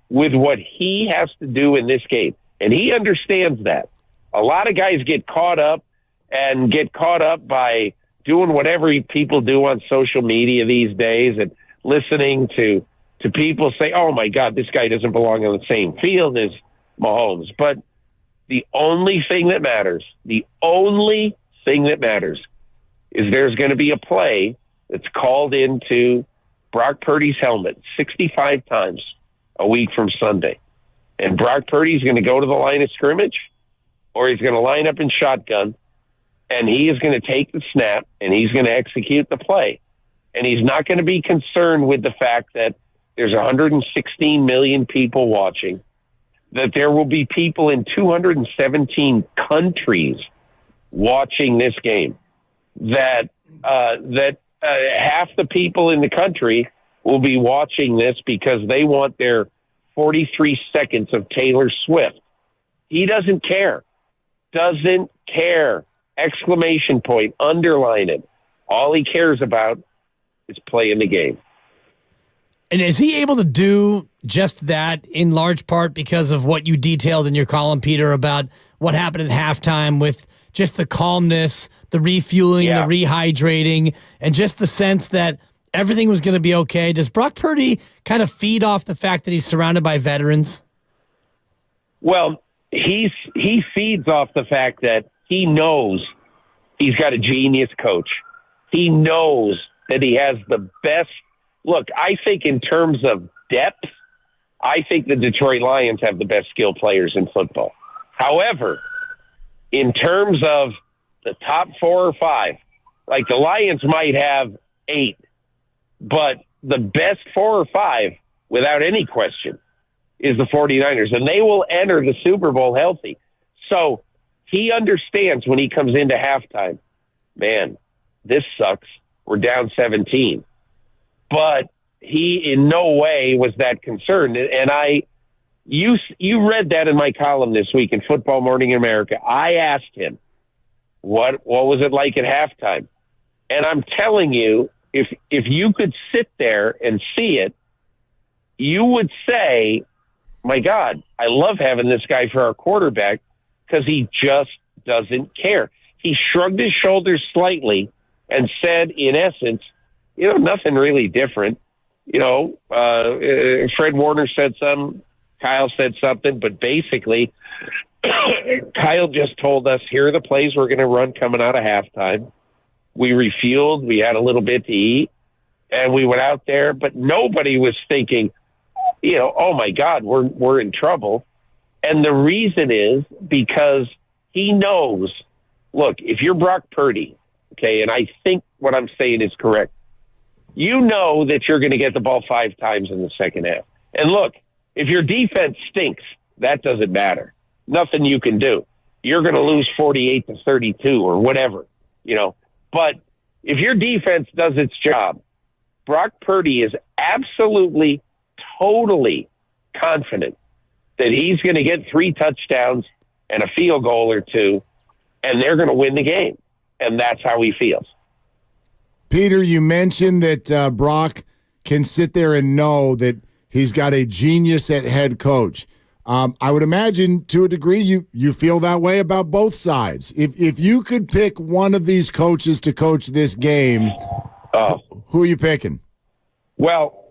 with what he has to do in this game. And he understands that. A lot of guys get caught up by doing whatever people do on social media these days and listening to people say, oh, my God, this guy doesn't belong on the same field as Mahomes. But the only thing that matters is there's going to be a play that's called into Brock Purdy's helmet 65 times a week from Sunday. And Brock Purdy's going to go to the line of scrimmage, or he's going to line up in shotgun, and he is going to take the snap, and he's going to execute the play. And he's not going to be concerned with the fact that there's 116 million people watching, that there will be people in 217 countries watching this game. that half the people in the country will be watching this because they want their 43 seconds of Taylor Swift. He doesn't care. Doesn't care. Exclamation point. Underline it. All he cares about is playing the game. And is he able to do just that in large part because of what you detailed in your column, Peter, about what happened at halftime with just the calmness, the refueling, the rehydrating, and just the sense that everything was going to be okay? Does Brock Purdy kind of feed off the fact that he's surrounded by veterans? Well, he feeds off the fact that he knows he's got a genius coach. He knows that he has the best. Look, I think in terms of depth, I think the Detroit Lions have the best skilled players in football. However, in terms of the top 4 or 5, like the Lions might have 8, but the best 4 or 5, without any question, is the 49ers, and they will enter the Super Bowl healthy. So he understands when he comes into halftime, man, this sucks. We're down 17. But he in no way was that concerned. And you read that in my column this week in Football Morning in America. I asked him, what was it like at halftime? And I'm telling you, if you could sit there and see it, you would say, my God, I love having this guy for our quarterback because he just doesn't care. He shrugged his shoulders slightly and said, in essence, nothing really different. Fred Warner said something, Kyle said something, but basically, Kyle just told us, here are the plays we're going to run coming out of halftime. We refueled, we had a little bit to eat, and we went out there, but nobody was thinking, oh my God, we're in trouble. And the reason is because he knows, look, if you're Brock Purdy, okay, and I think what I'm saying is correct, you know that you're going to get the ball 5 times in the second half. And look, if your defense stinks, that doesn't matter. Nothing you can do. You're going to lose 48-32 or whatever, But if your defense does its job, Brock Purdy is absolutely, totally confident that he's going to get 3 touchdowns and a field goal or 2, and they're going to win the game. And that's how he feels. Peter, you mentioned that Brock can sit there and know that he's got a genius at head coach. I would imagine, to a degree, you feel that way about both sides. If you could pick one of these coaches to coach this game, who are you picking? Well,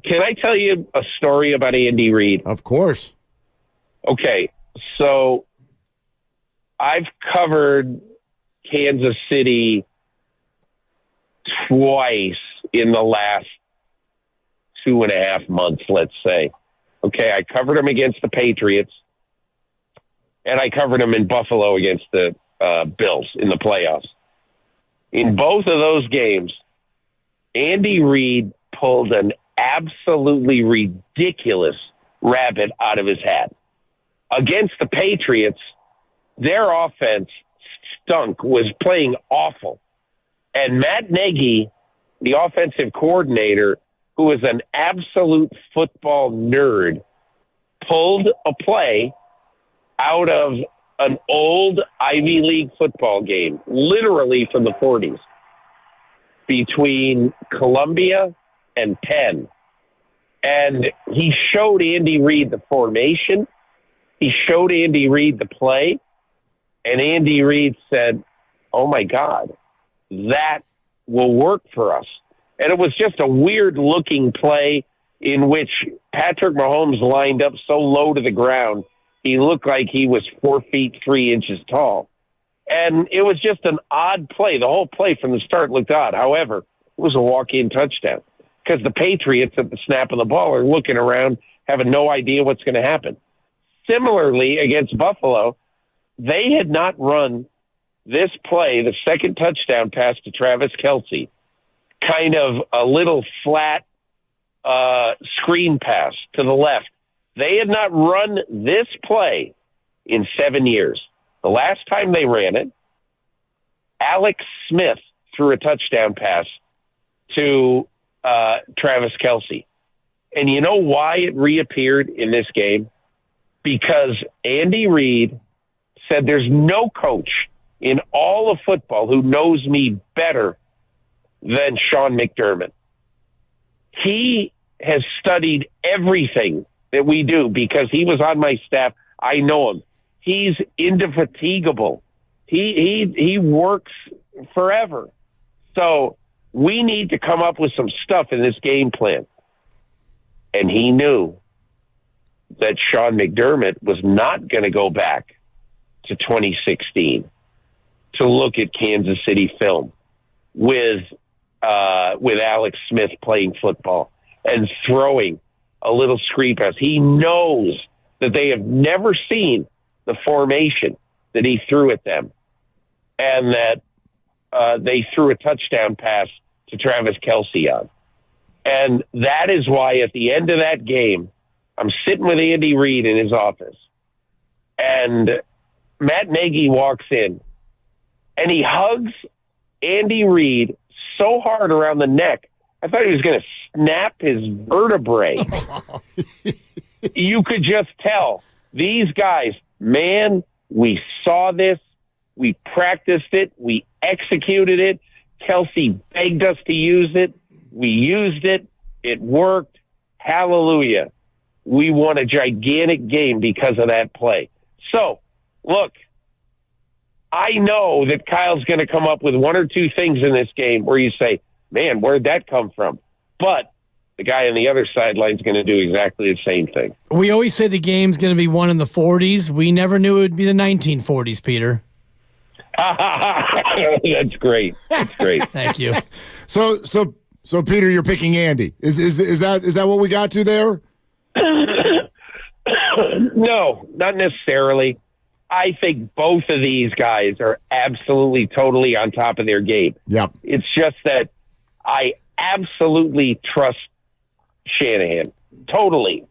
can I tell you a story about Andy Reid? Of course. Okay, so I've covered Kansas City twice in the last 2.5 months, let's say. Okay, I covered them against the Patriots, and I covered them in Buffalo against the Bills in the playoffs. In both of those games, Andy Reid pulled an absolutely ridiculous rabbit out of his hat. Against the Patriots, their offense stunk, was playing awful. And Matt Nagy, the offensive coordinator, who is an absolute football nerd, pulled a play out of an old Ivy League football game, literally from the 40s, between Columbia and Penn. And he showed Andy Reid the formation. He showed Andy Reid the play. And Andy Reid said, oh, my God, that will work for us. And it was just a weird-looking play in which Patrick Mahomes lined up so low to the ground, he looked like he was 4 feet 3 inches tall. And it was just an odd play. The whole play from the start looked odd. However, it was a walk-in touchdown because the Patriots at the snap of the ball are looking around, having no idea what's going to happen. Similarly, against Buffalo, they had not run this play, the second touchdown pass to Travis Kelce, kind of a little flat screen pass to the left. They had not run this play in 7 years. The last time they ran it, Alex Smith threw a touchdown pass to Travis Kelce. And you know why it reappeared in this game? Because Andy Reid said there's no coach in all of football who knows me better than Sean McDermott. He has studied everything that we do because he was on my staff. I know him. He's indefatigable. He works forever. So we need to come up with some stuff in this game plan. And he knew that Sean McDermott was not going to go back to 2016 to look at Kansas City film with Alex Smith playing football and throwing a little screen pass. He knows that they have never seen the formation that he threw at them, and that they threw a touchdown pass to Travis Kelce on. And that is why at the end of that game, I'm sitting with Andy Reid in his office, and Matt Nagy walks in, and he hugs Andy Reid so hard around the neck, I thought he was going to snap his vertebrae. You could just tell. These guys, man, we saw this. We practiced it. We executed it. Kelce begged us to use it. We used it. It worked. Hallelujah. We won a gigantic game because of that play. So, look, I know that Kyle's going to come up with one or two things in this game where you say, man, where'd that come from? But the guy on the other sideline is going to do exactly the same thing. We always say the game's going to be won in the 40s. We never knew it would be the 1940s, Peter. That's great. That's great. Thank you. So Peter, you're picking Andy. Is that what we got to there? No, not necessarily. I think both of these guys are absolutely, totally on top of their game. Yep. It's just that I absolutely trust Shanahan. Totally.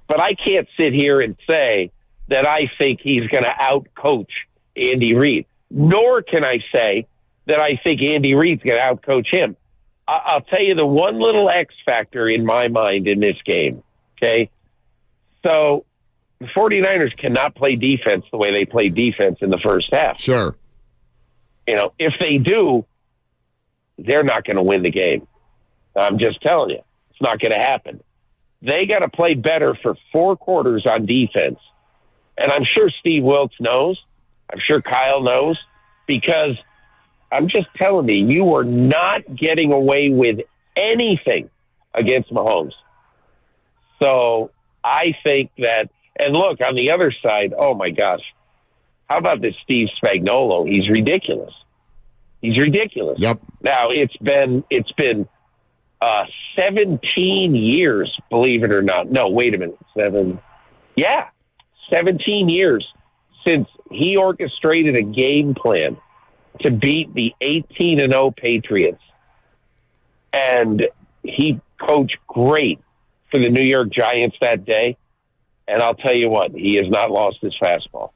But I can't sit here and say that I think he's going to out-coach Andy Reid. Nor can I say that I think Andy Reid's going to out-coach him. I'll tell you the one little X factor in my mind in this game, okay? So the 49ers cannot play defense the way they play defense in the first half. Sure. You know, if they do, they're not going to win the game. I'm just telling you, it's not going to happen. They got to play better for 4 quarters on defense. And I'm sure Steve Wilkes knows. I'm sure Kyle knows, because I'm just telling you, you are not getting away with anything against Mahomes. So I think that, and look, on the other side, oh my gosh, how about this Steve Spagnuolo? He's ridiculous. Yep. Now it's been 17 years, believe it or not. No, wait a minute. 17 years since he orchestrated a game plan to beat the 18-0 Patriots. And he coached great for the New York Giants that day. And I'll tell you what, he has not lost his fastball.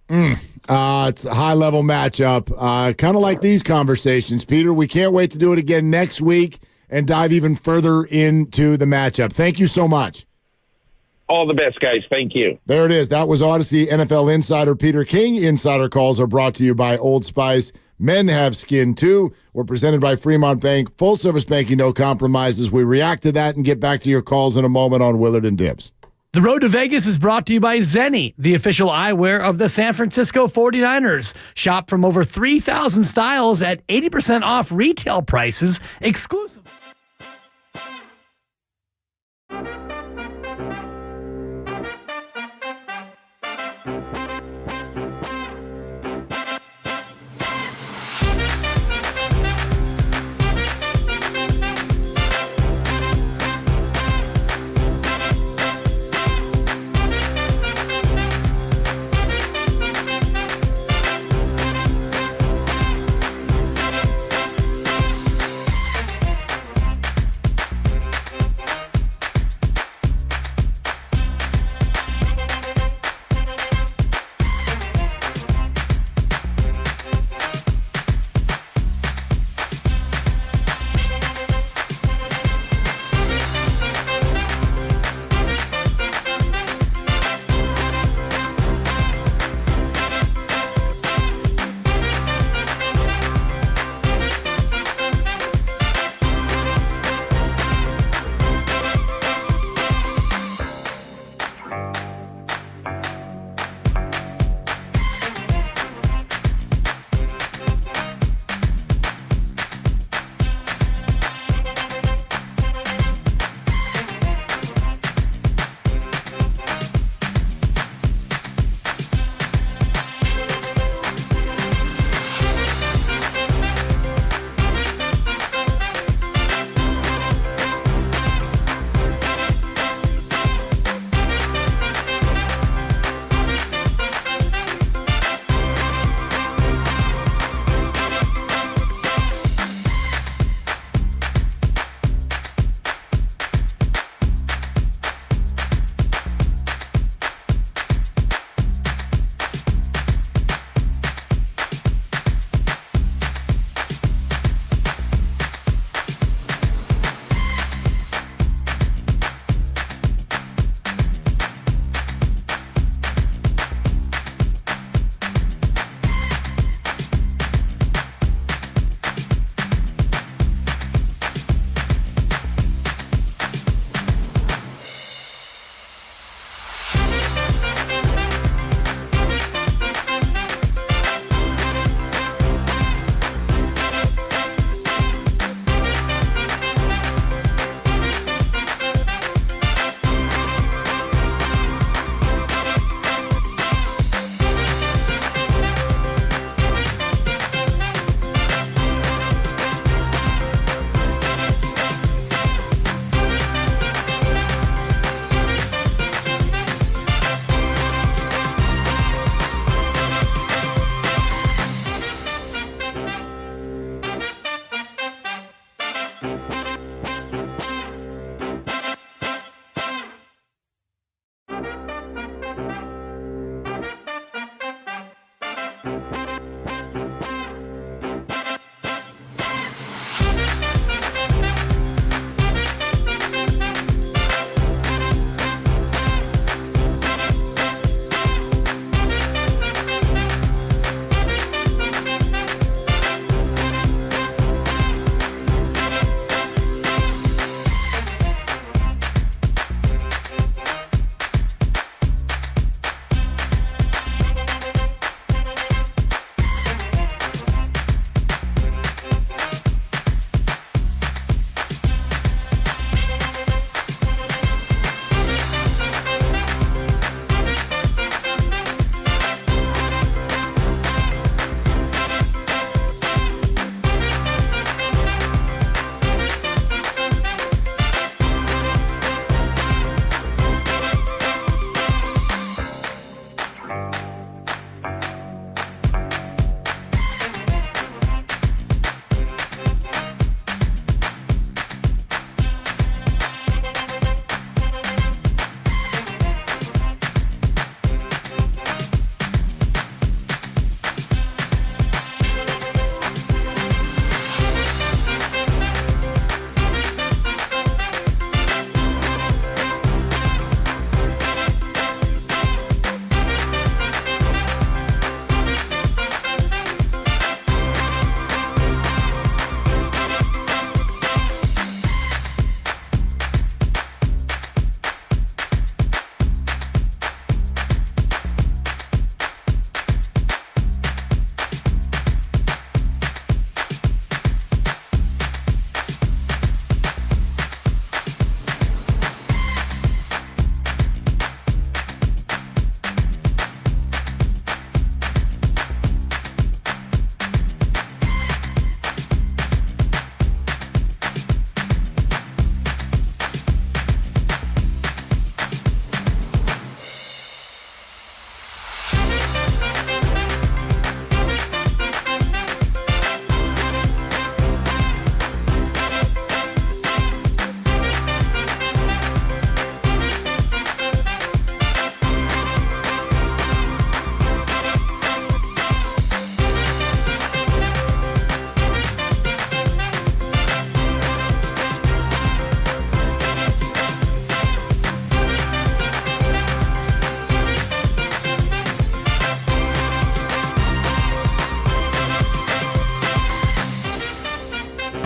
It's a high-level matchup. Kind of like these conversations, Peter. We can't wait to do it again next week and dive even further into the matchup. Thank you so much. All the best, guys. Thank you. There it is. That was Odyssey NFL insider Peter King. Insider calls are brought to you by Old Spice. Men have skin, too. We're presented by Fremont Bank. Full-service banking, no compromises. We react to that and get back to your calls in a moment on Willard and Dibs. The Road to Vegas is brought to you by Zenni, the official eyewear of the San Francisco 49ers. Shop from over 3,000 styles at 80% off retail prices exclusive.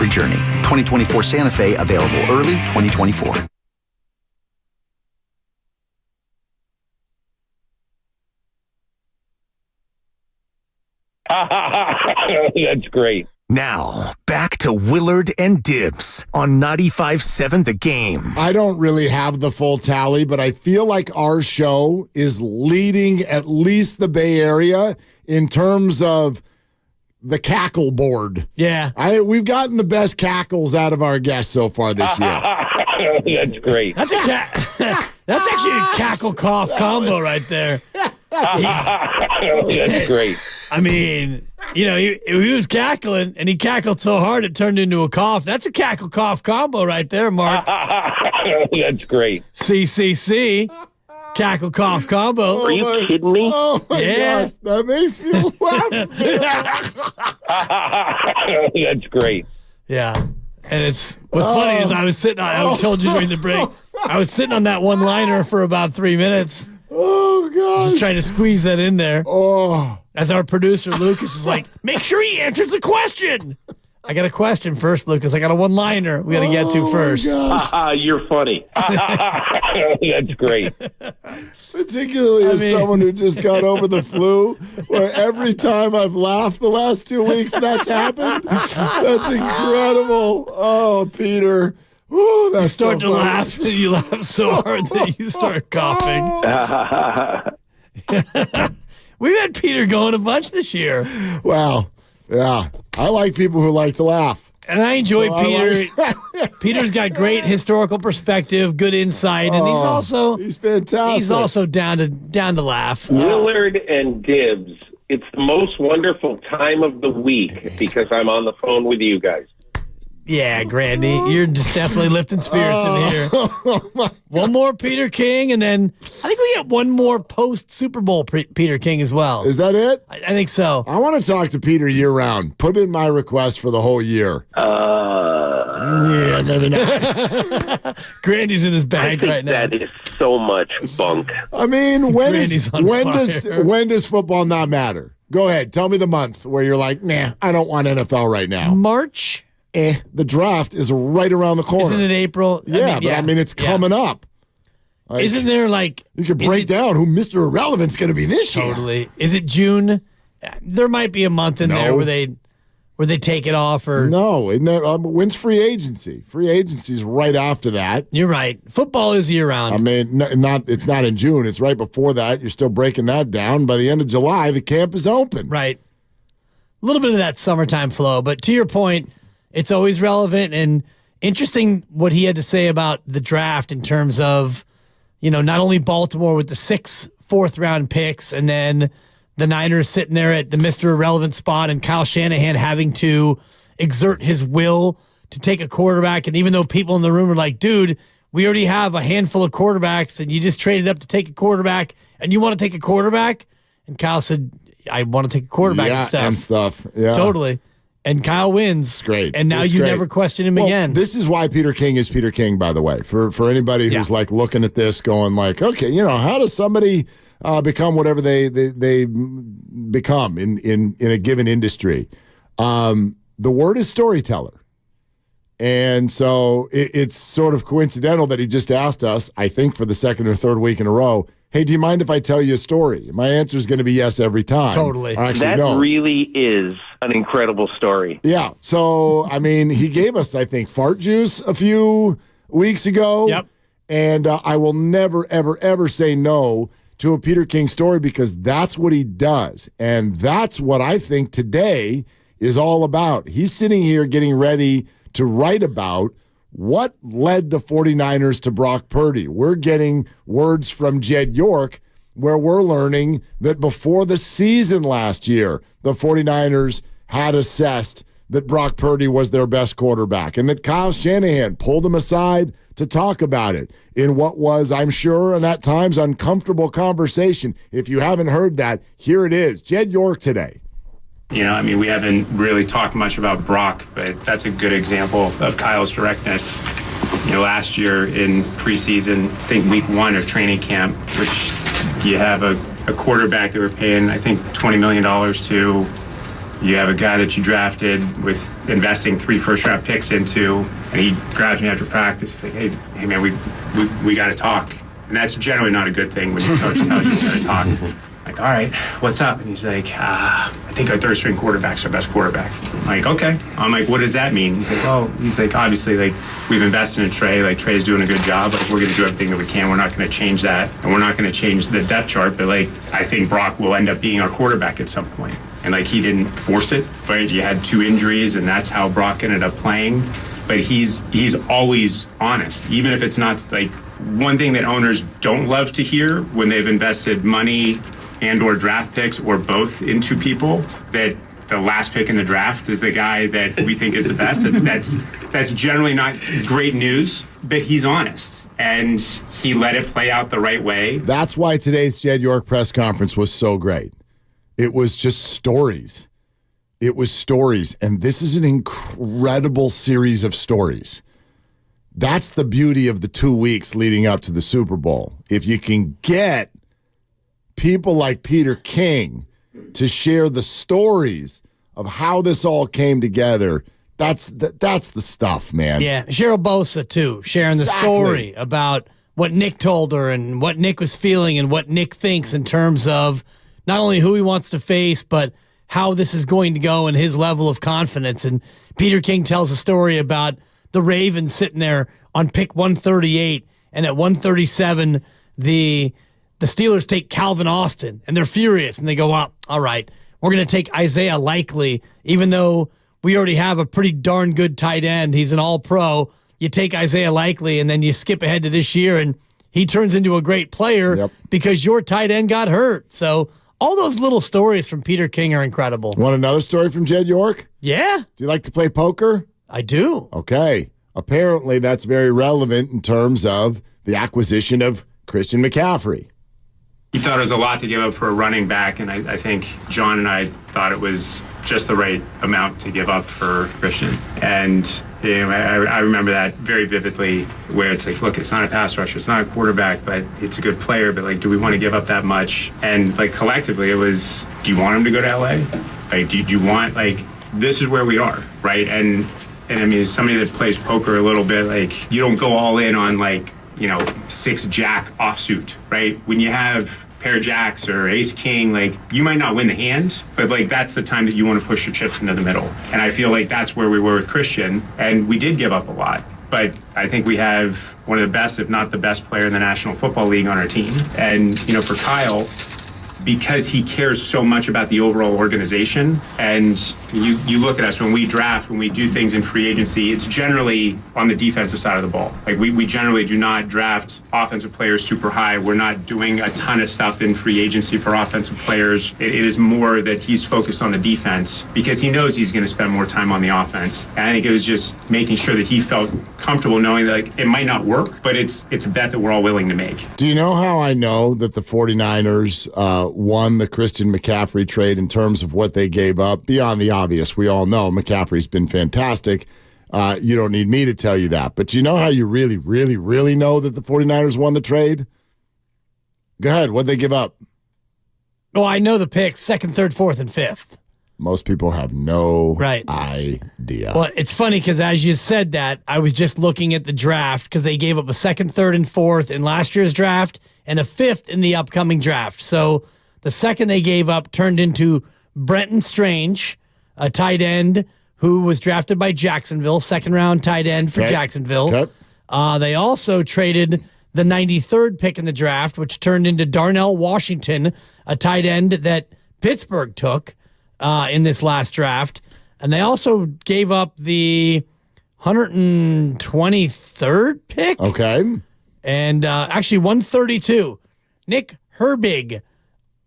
every journey. 2024 Santa Fe, available early 2024. That's great. Now, back to Willard and Dibs on 95.7 The Game. I don't really have the full tally, but I feel like our show is leading at least the Bay Area in terms of the cackle board. Yeah. We've gotten the best cackles out of our guests so far this year. That's great. That's that's actually a cackle cough combo right there. That's great. I mean, he was cackling, and he cackled so hard it turned into a cough. That's a cackle cough combo right there, Mark. That's great. CCC. Cackle cough combo. Are you kidding me? Oh my gosh, that makes me laugh. That's great. Yeah. And what's funny is I told you during the break, I was sitting on that one-liner for about 3 minutes. Oh, gosh. Just trying to squeeze that in there. Oh. As our producer, Lucas, is like, make sure he answers the question. I got a question first, Lucas. I got a one-liner we got to get to first. You're funny. That's great. Particularly as someone who just got over the flu, where every time I've laughed the last 2 weeks that's happened. That's incredible. Oh, Peter. Ooh, that's you start so to funny. laugh. You laugh so hard that you start coughing. We've had Peter going a bunch this year. Wow. Yeah. I like people who like to laugh. And I enjoy Peter. Peter's got great historical perspective, good insight, and he's fantastic. He's also down to laugh. Willard and Dibs. It's the most wonderful time of the week because I'm on the phone with you guys. Yeah, Grandy, you're just definitely lifting spirits in here. One more Peter King, and then I think we get one more post-Super Bowl Peter King as well. Is that it? I think so. I want to talk to Peter year-round. Put in my request for the whole year. Yeah, maybe not. Grandy's in his bag right now. That is so much bunk. I mean, when does football not matter? Go ahead. Tell me the month where you're like, nah, I don't want NFL right now. March? The draft is right around the corner. Isn't it April? Yeah, it's coming up. Like, isn't there you could break down who Mr. Irrelevant's going to be this year? Totally. Is it June? There might be a month in there where they take it off or no. Isn't that when's free agency? Free agency's right after that. You're right. Football is year round. I mean, it's not in June. It's right before that. You're still breaking that down. By the end of July, the camp is open. Right. A little bit of that summertime flow, but to your point. It's always relevant and interesting what he had to say about the draft in terms of, not only Baltimore with the 6 fourth-round picks and then the Niners sitting there at the Mr. Irrelevant spot and Kyle Shanahan having to exert his will to take a quarterback. And even though people in the room are like, dude, we already have a handful of quarterbacks and you just traded up to take a quarterback and you want to take a quarterback? And Kyle said, I want to take a quarterback and stuff. Yeah. Totally. And Kyle wins. It's great. And now it's you great. never question him again. This is why Peter King is Peter King, by the way. For anybody who's like looking at this going like, okay, how does somebody become whatever they become in a given industry? The word is storyteller. And so it's sort of coincidental that he just asked us, I think for the second or third week in a row, hey, do you mind if I tell you a story? My answer is going to be yes every time. Totally. That really is an incredible story. Yeah. So, I mean, he gave us, I think, fart juice a few weeks ago. Yep. And I will never, ever, ever say no to a Peter King story because that's what he does. And that's what I think today is all about. He's sitting here getting ready to write about what led the 49ers to Brock Purdy. We're getting words from Jed York where we're learning that before the season last year, the 49ers had assessed that Brock Purdy was their best quarterback and that Kyle Shanahan pulled him aside to talk about it in what was, I'm sure, and at times uncomfortable conversation. If you haven't heard that, here it is. Jed York today. We haven't really talked much about Brock, but that's a good example of Kyle's directness. Last year in preseason, I think week 1 of training camp, which you have a quarterback that we're paying, I think, $20 million to, you have a guy that you drafted with investing 3 first-round picks into, and he grabs me after practice. He's like, hey man, we got to talk. And that's generally not a good thing when your coach tells you got to talk. Like, all right, what's up? And he's like, I think our third-string quarterback's our best quarterback. I'm like, okay. I'm like, what does that mean? He's like, well, obviously, like, we've invested in Trey. Like, Trey's doing a good job. Like, we're going to do everything that we can. We're not going to change that. And we're not going to change the depth chart. But, like, I think Brock will end up being our quarterback at some point. And, like, he didn't force it. But you had 2 injuries, and that's how Brock ended up playing. But he's always honest, even if it's not, like, one thing that owners don't love to hear when they've invested money and or draft picks or both into people, that the last pick in the draft is the guy that we think is the best. That's generally not great news, but he's honest. And he let it play out the right way. That's why today's Jed York press conference was so great. It was just stories. It was stories. And this is an incredible series of stories. That's the beauty of the 2 weeks leading up to the Super Bowl. If you can get people like Peter King to share the stories of how this all came together, that's the stuff, man. Yeah, Cheryl Bosa, too, sharing the story about what Nick told her and what Nick was feeling and what Nick thinks in terms of not only who he wants to face, but how this is going to go and his level of confidence. And Peter King tells a story about the Ravens sitting there on pick 138, and at 137, the Steelers take Calvin Austin, and they're furious, and they go, well, all right, we're going to take Isaiah Likely, even though we already have a pretty darn good tight end. He's an all-pro. You take Isaiah Likely, and then you skip ahead to this year, and he turns into a great player because your tight end got hurt. So all those little stories from Peter King are incredible. Want another story from Jed York? Yeah. Do you like to play poker? I do. Okay. Apparently, that's very relevant in terms of the acquisition of Christian McCaffrey. He thought it was a lot to give up for a running back, and I think John and I thought it was just the right amount to give up for Christian. And I remember that very vividly, where it's like, look, it's not a pass rusher, it's not a quarterback, but it's a good player, but, like, do we want to give up that much? And, like, collectively, it was, do you want him to go to L.A.? Like, do you want, like, this is where we are, right? And I mean, as somebody that plays poker a little bit, like, you don't go all in on, like, 6-jack offsuit, right? When you have pair jacks or ace king, like, you might not win the hand, but, like, that's the time that you want to push your chips into the middle. And I feel like that's where we were with Christian, and we did give up a lot. But I think we have one of the best, if not the best player in the National Football League on our team. And, for Kyle, because he cares so much about the overall organization, and you look at us when we draft, when we do things in free agency, it's generally on the defensive side of the ball. Like, we generally do not draft offensive players super high. We're not doing a ton of stuff in free agency for offensive players. It is more that he's focused on the defense because he knows he's going to spend more time on the offense. And I think it was just making sure that he felt comfortable knowing that, like, it might not work, but it's a bet that we're all willing to make. Do you know how I know that the 49ers won the Christian McCaffrey trade in terms of what they gave up? Beyond the obvious, we all know McCaffrey's been fantastic. You don't need me to tell you that. But do you know how you really, really, really know that the 49ers won the trade? Go ahead. What'd they give up? Oh, I know the picks, 2nd, 3rd, 4th, and 5th. Most people have no idea. Well, it's funny because as you said that, I was just looking at the draft because they gave up a 2nd, 3rd, and 4th in last year's draft and a 5th in the upcoming draft. So the 2nd they gave up turned into Brenton Strange, a tight end who was drafted by Jacksonville, 2nd-round tight end for Jacksonville. They also traded the 93rd pick in the draft, which turned into Darnell Washington, a tight end that Pittsburgh took in this last draft. And they also gave up the 123rd pick. Okay. And actually 132. Nick Herbig,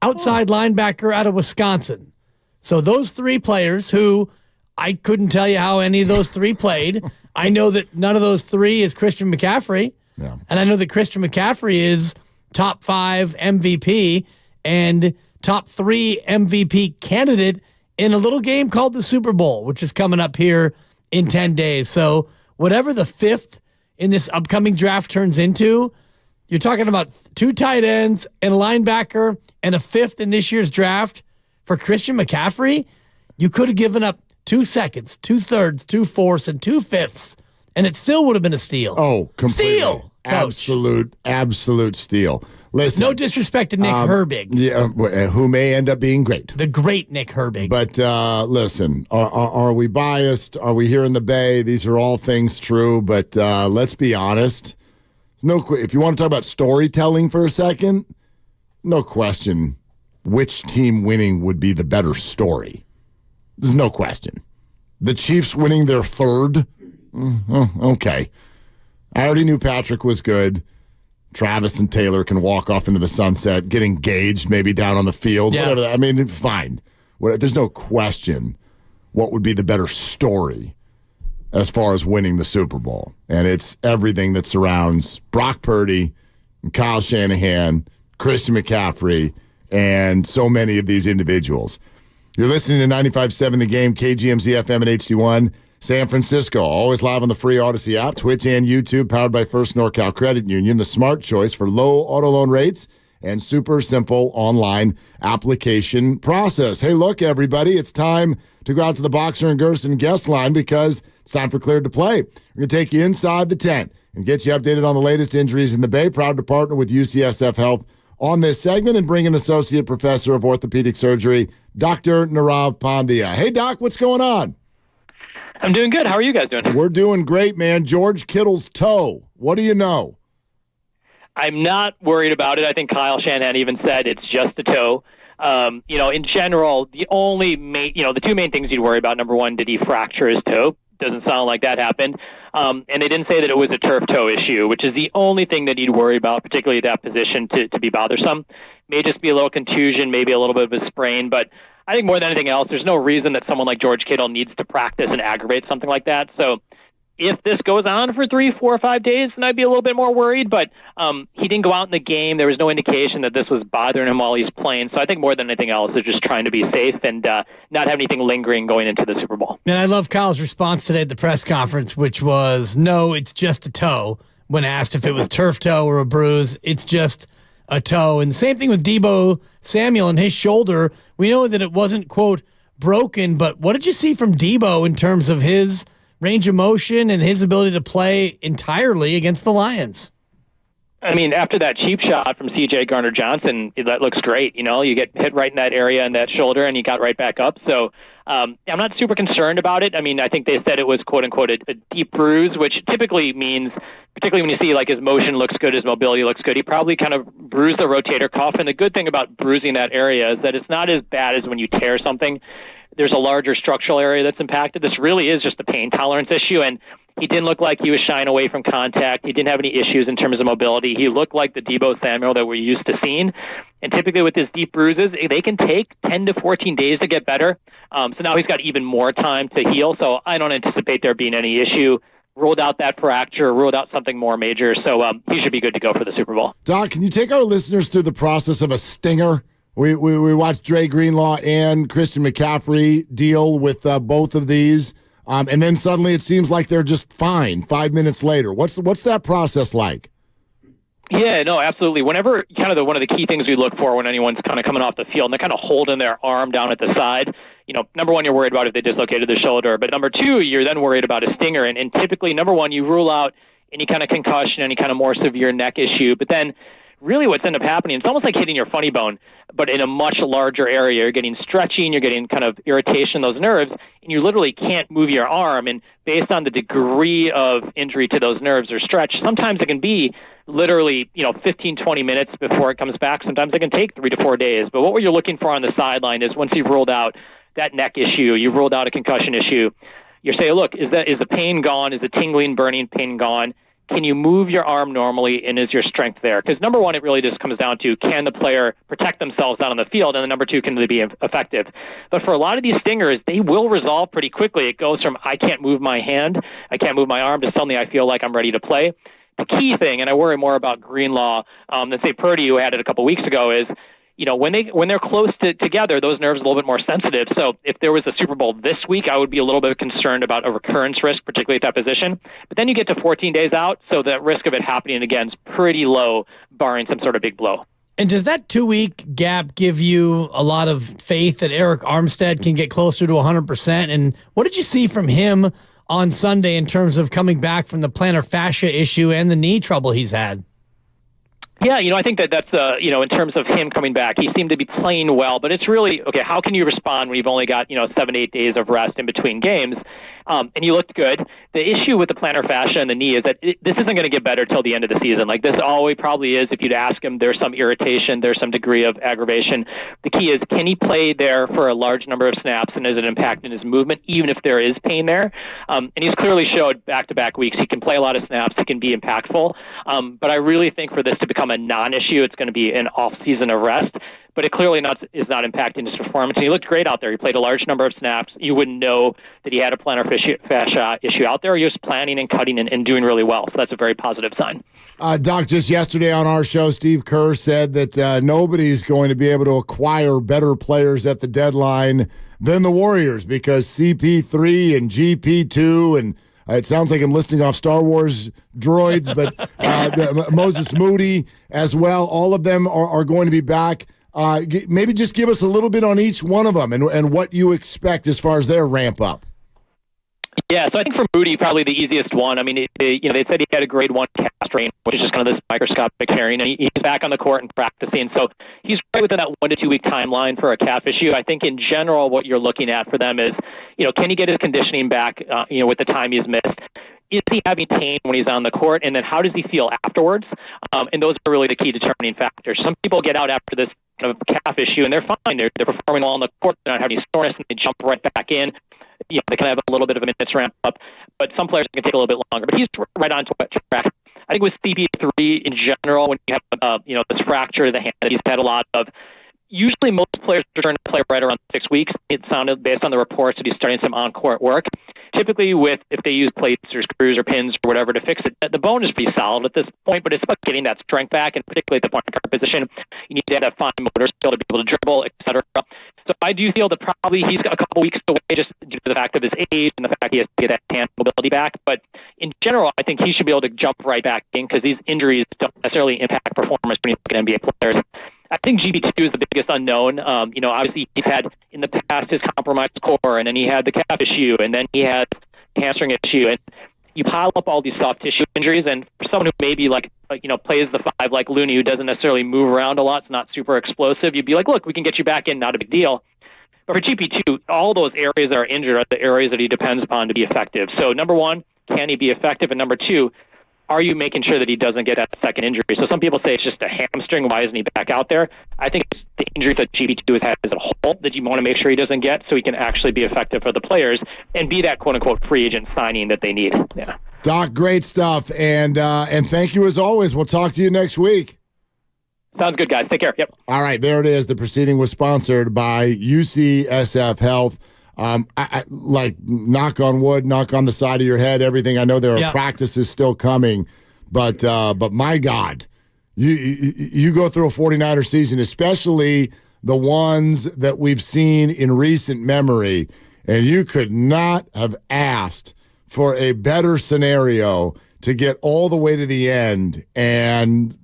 outside linebacker out of Wisconsin. So those 3 players who I couldn't tell you how any of those 3 played. I know that none of those 3 is Christian McCaffrey. Yeah. And I know that Christian McCaffrey is top 5 MVP and top 3 MVP candidate in a little game called the Super Bowl, which is coming up here in 10 days. So whatever the 5th in this upcoming draft turns into, you're talking about 2 tight ends and a linebacker and a 5th in this year's draft for Christian McCaffrey. You could have given up 2 seconds, 2/3, 2/4, and 2/5, and it still would have been a steal. Oh, completely. Steal! Absolute steal. Listen, No disrespect to Nick Herbig. Yeah, who may end up being great. The great Nick Herbig. But listen, are we biased? Are we here in the Bay? These are all things true, but let's be honest. If you want to talk about storytelling for a second, no question which team winning would be the better story. There's no question. The Chiefs winning their third? Okay. I already knew Patrick was good. Travis and Taylor can walk off into the sunset, get engaged, maybe down on the field, whatever. I mean, fine. There's no question what would be the better story as far as winning the Super Bowl. And it's everything that surrounds Brock Purdy, and Kyle Shanahan, Christian McCaffrey, and so many of these individuals. You're listening to 95.7 The Game, KGMZ FM and HD1. San Francisco, always live on the free Odyssey app, Twitch and YouTube, powered by First NorCal Credit Union, the smart choice for low auto loan rates and super simple online application process. Hey, look, everybody, it's time to go out to the Boxer and Gerson guest line because it's time for Cleared to Play. We're going to take you inside the tent and get you updated on the latest injuries in the Bay. Proud to partner with UCSF Health on this segment and bring an associate professor of orthopedic surgery, Dr. Nirav Pandya. Hey, Doc, what's going on? I'm doing good. How are you guys doing? We're doing great, man. George Kittle's toe. What do you know? I'm not worried about it. I think Kyle Shanahan even said it's just a toe. In general, the two main things you'd worry about, number one, did he fracture his toe? Doesn't sound like that happened. And they didn't say that it was a turf toe issue, which is the only thing that you'd worry about, particularly at that position, to be bothersome. May just be a little contusion, maybe a little bit of a sprain, but I think more than anything else, there's no reason that someone like George Kittle needs to practice and aggravate something like that. So if this goes on for 3, 4, or 5 days, then I'd be a little bit more worried. But he didn't go out in the game. There was no indication that this was bothering him while he's playing. So I think more than anything else, they're just trying to be safe and not have anything lingering going into the Super Bowl. And I love Kyle's response today at the press conference, which was, no, it's just a toe. When asked if it was turf toe or a bruise, it's just a toe. And the same thing with Deebo Samuel and his shoulder. We know that it wasn't, quote, broken, but what did you see from Deebo in terms of his range of motion and his ability to play entirely against the Lions? I mean, after that cheap shot from C.J. Gardner-Johnson, that looks great. You get hit right in that area in that shoulder, and he got right back up. So I'm not super concerned about it. I mean, I think they said it was, quote-unquote, a deep bruise, which typically means, particularly when you see, like, his motion looks good, his mobility looks good, he probably kind of bruised the rotator cuff. And the good thing about bruising that area is that it's not as bad as when you tear something. There's a larger structural area that's impacted. This really is just a pain tolerance issue, and he didn't look like he was shying away from contact. He didn't have any issues in terms of mobility. He looked like the Deebo Samuel that we're used to seeing. And typically with his deep bruises, they can take 10 to 14 days to get better. So now he's got even more time to heal. So I don't anticipate there being any issue. Ruled out that fracture, ruled out something more major. So he should be good to go for the Super Bowl. Doc, can you take our listeners through the process of a stinger? We watched Dre Greenlaw and Christian McCaffrey deal with both of these. And then suddenly it seems like they're just fine 5 minutes later. What's that process like? Yeah, no, absolutely. Whenever one of the key things we look for when anyone's kind of coming off the field and they're kind of holding their arm down at the side, number one, you're worried about if they dislocated their shoulder. But number two, you're then worried about a stinger. And typically, number one, you rule out any kind of concussion, any kind of more severe neck issue. But then really what's ended up happening, it's almost like hitting your funny bone, but in a much larger area. You're getting stretching, you're getting kind of irritation in those nerves, and you literally can't move your arm. And based on the degree of injury to those nerves or stretch, sometimes it can be literally 15, 20 minutes before it comes back. Sometimes it can take 3 to 4 days. But what you're looking for on the sideline is once you've ruled out that neck issue, you've ruled out a concussion issue, you're saying, look, is the pain gone? Is the tingling, burning pain gone? Can you move your arm normally, and is your strength there? Because number one, it really just comes down to, can the player protect themselves out on the field? And then number two, can they be effective? But for a lot of these stingers, they will resolve pretty quickly. It goes from, I can't move my hand, I can't move my arm, to suddenly I feel like I'm ready to play. The key thing, and I worry more about Greenlaw than, say, Purdy, who had it a couple weeks ago, is when they're close together, those nerves are a little bit more sensitive. So if there was a Super Bowl this week, I would be a little bit concerned about a recurrence risk, particularly at that position. But then you get to 14 days out, so the risk of it happening again is pretty low, barring some sort of big blow. And does that 2-week gap give you a lot of faith that Eric Armstead can get closer to 100%? And what did you see from him on Sunday in terms of coming back from the plantar fascia issue and the knee trouble he's had? Yeah, I think that's, in terms of him coming back, he seemed to be playing well, but it's really, okay, how can you respond when you've only got, 7 to 8 days of rest in between games? And you looked good. The issue with the plantar fascia and the knee is that this isn't going to get better till the end of the season. Like this always probably is. If you'd ask him, there's some irritation, there's some degree of aggravation. The key is, can he play there for a large number of snaps, and is it impacting his movement, even if there is pain there? And he's clearly showed back-to-back weeks he can play a lot of snaps, he can be impactful. But I really think for this to become a non-issue, it's going to be an off-season of rest. But it clearly is not impacting his performance. And he looked great out there. He played a large number of snaps. You wouldn't know that he had a plantar fascia issue out there. He was planning and cutting and doing really well. So that's a very positive sign. Doc, just yesterday on our show, Steve Kerr said that nobody's going to be able to acquire better players at the deadline than the Warriors because CP3 and GP2 and it sounds like I'm listing off Star Wars droids, but Moses Moody as well. All of them are going to be back. Maybe just give us a little bit on each one of them and what you expect as far as their ramp up. Yeah, so I think for Moody, probably the easiest one. I mean, they said he had a grade 1 cast strain, which is just kind of this microscopic tearing, and he's back on the court and practicing. So he's right within that 1 to 2 week timeline for a calf issue. I think in general, what you're looking at for them is, can he get his conditioning back, with the time he's missed? Is he having pain when he's on the court? And then how does he feel afterwards? And those are really the key determining factors. Some people get out after this kind of calf issue and they're fine. They're performing well on the court. They're not having any soreness and they jump right back in. They can have a little bit of a minutes ramp up, but some players can take a little bit longer. But he's right on track. I think with CP3 in general, when you have this fracture of the hand that he's had a lot of, usually most players return to play right around 6 weeks. It sounded, based on the reports, that he's starting some on-court work. Typically, if they use plates or screws or pins or whatever to fix it, the bone is pretty solid at this point, but it's about getting that strength back, and particularly at the point guard position, you need to have that fine motor skill to be able to dribble, etc. So I do feel that probably he's got a couple weeks away just due to the fact of his age and the fact he has to get that hand mobility back. But in general, I think he should be able to jump right back in because these injuries don't necessarily impact performance when you look at NBA players. I think GP2 is the biggest unknown. Obviously he's had in the past his compromised core, and then he had the calf issue, and then he had hamstring issue, and you pile up all these soft tissue injuries. And for someone who maybe plays the 5 like Looney, who doesn't necessarily move around a lot, it's not super explosive, you'd be like, look, we can get you back in, not a big deal. But for GP2, all those areas that are injured are the areas that he depends upon to be effective. So number one, can he be effective? And number two, are you making sure that he doesn't get that second injury? So some people say it's just a hamstring. Why isn't he back out there? I think it's the injuries that GP2 has had as a whole that you want to make sure he doesn't get so he can actually be effective for the players and be that quote-unquote free agent signing that they need. Yeah. Doc, great stuff. And thank you as always. We'll talk to you next week. Sounds good, guys. Take care. Yep. All right, there it is. The proceeding was sponsored by UCSF Health. I like, knock on wood, knock on the side of your head, everything. I know there are practices still coming, but my God, you go through a 49er season, especially the ones that we've seen in recent memory, and you could not have asked for a better scenario to get all the way to the end. And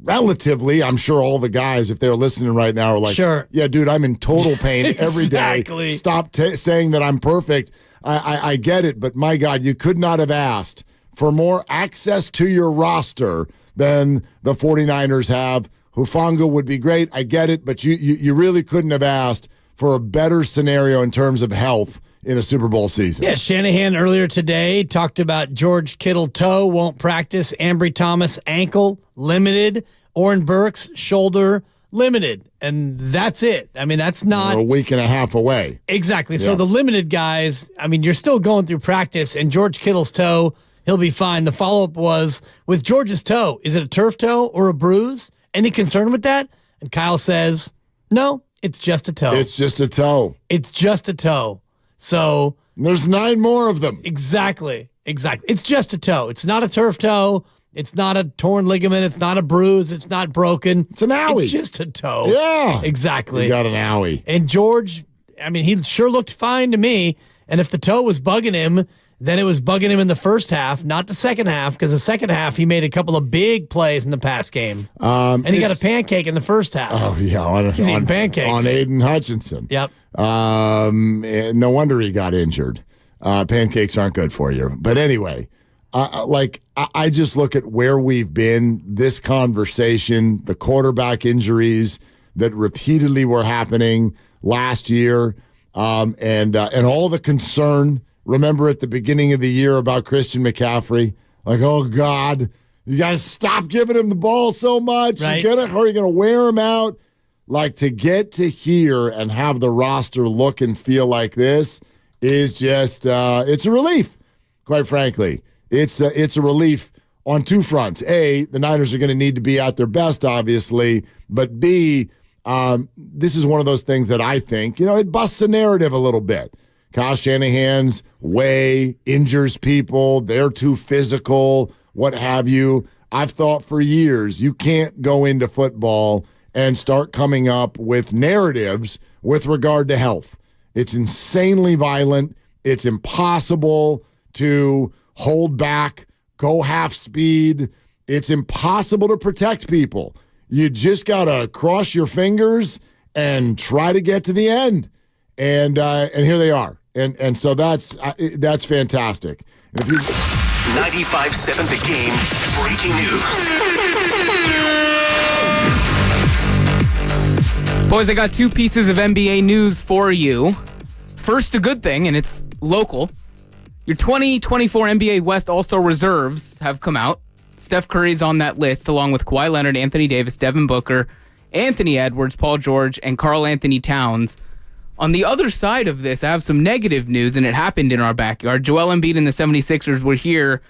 relatively, I'm sure all the guys, if they're listening right now, are like, sure, yeah, dude, I'm in total pain every day. Stop saying that I'm perfect. I get it, but my God, you could not have asked for more access to your roster than the 49ers have. Hufanga would be great. I get it, but you really couldn't have asked for a better scenario in terms of health in a Super Bowl season. Yeah, Shanahan earlier today talked about George Kittle toe, won't practice. Ambry Thomas ankle, limited. Oren Burks shoulder, limited. And that's it. I mean, that's not... We're a week and a half away. Exactly. So the limited guys, I mean, you're still going through practice, and George Kittle's toe, he'll be fine. The follow-up was, with George's toe, is it a turf toe or a bruise? Any concern with that? And Kyle says, no, it's just a toe. It's just a toe. It's just a toe. So there's 9 more of them. Exactly. It's just a toe. It's not a turf toe. It's not a torn ligament. It's not a bruise. It's not broken. It's an owie. It's just a toe. Yeah. Exactly. You got an owie. And George, I mean, he sure looked fine to me. And if the toe was bugging him Then it was bugging him in the first half, not the second half, because the second half he made a couple of big plays in the pass game. And he got a pancake in the first half. Oh, yeah. He's eating pancakes. On Aiden Hutchinson. Yep. No wonder he got injured. Pancakes aren't good for you. But anyway, I just look at where we've been, this conversation, the quarterback injuries that repeatedly were happening last year, and all the concern. Remember at the beginning of the year about Christian McCaffrey? Like, oh, God, you got to stop giving him the ball so much. Right. You're going to wear him out. Like, to get to here and have the roster look and feel like this is just, it's a relief, quite frankly. It's a relief on two fronts. A, the Niners are going to need to be at their best, obviously. But B, this is one of those things that I think, it busts a narrative a little bit. Kyle Shanahan's way injures people. They're too physical, what have you. I've thought for years you can't go into football and start coming up with narratives with regard to health. It's insanely violent. It's impossible to hold back, go half speed. It's impossible to protect people. You just got to cross your fingers and try to get to the end. And here they are. And so that's fantastic. And if you 95.7 The Game, breaking news. Boys, I got two pieces of NBA news for you. First, a good thing, and it's local. Your 2024 NBA West All-Star reserves have come out. Steph Curry's on that list, along with Kawhi Leonard, Anthony Davis, Devin Booker, Anthony Edwards, Paul George, and Karl Anthony Towns. On the other side of this, I have some negative news, and it happened in our backyard. Joel Embiid and the 76ers were here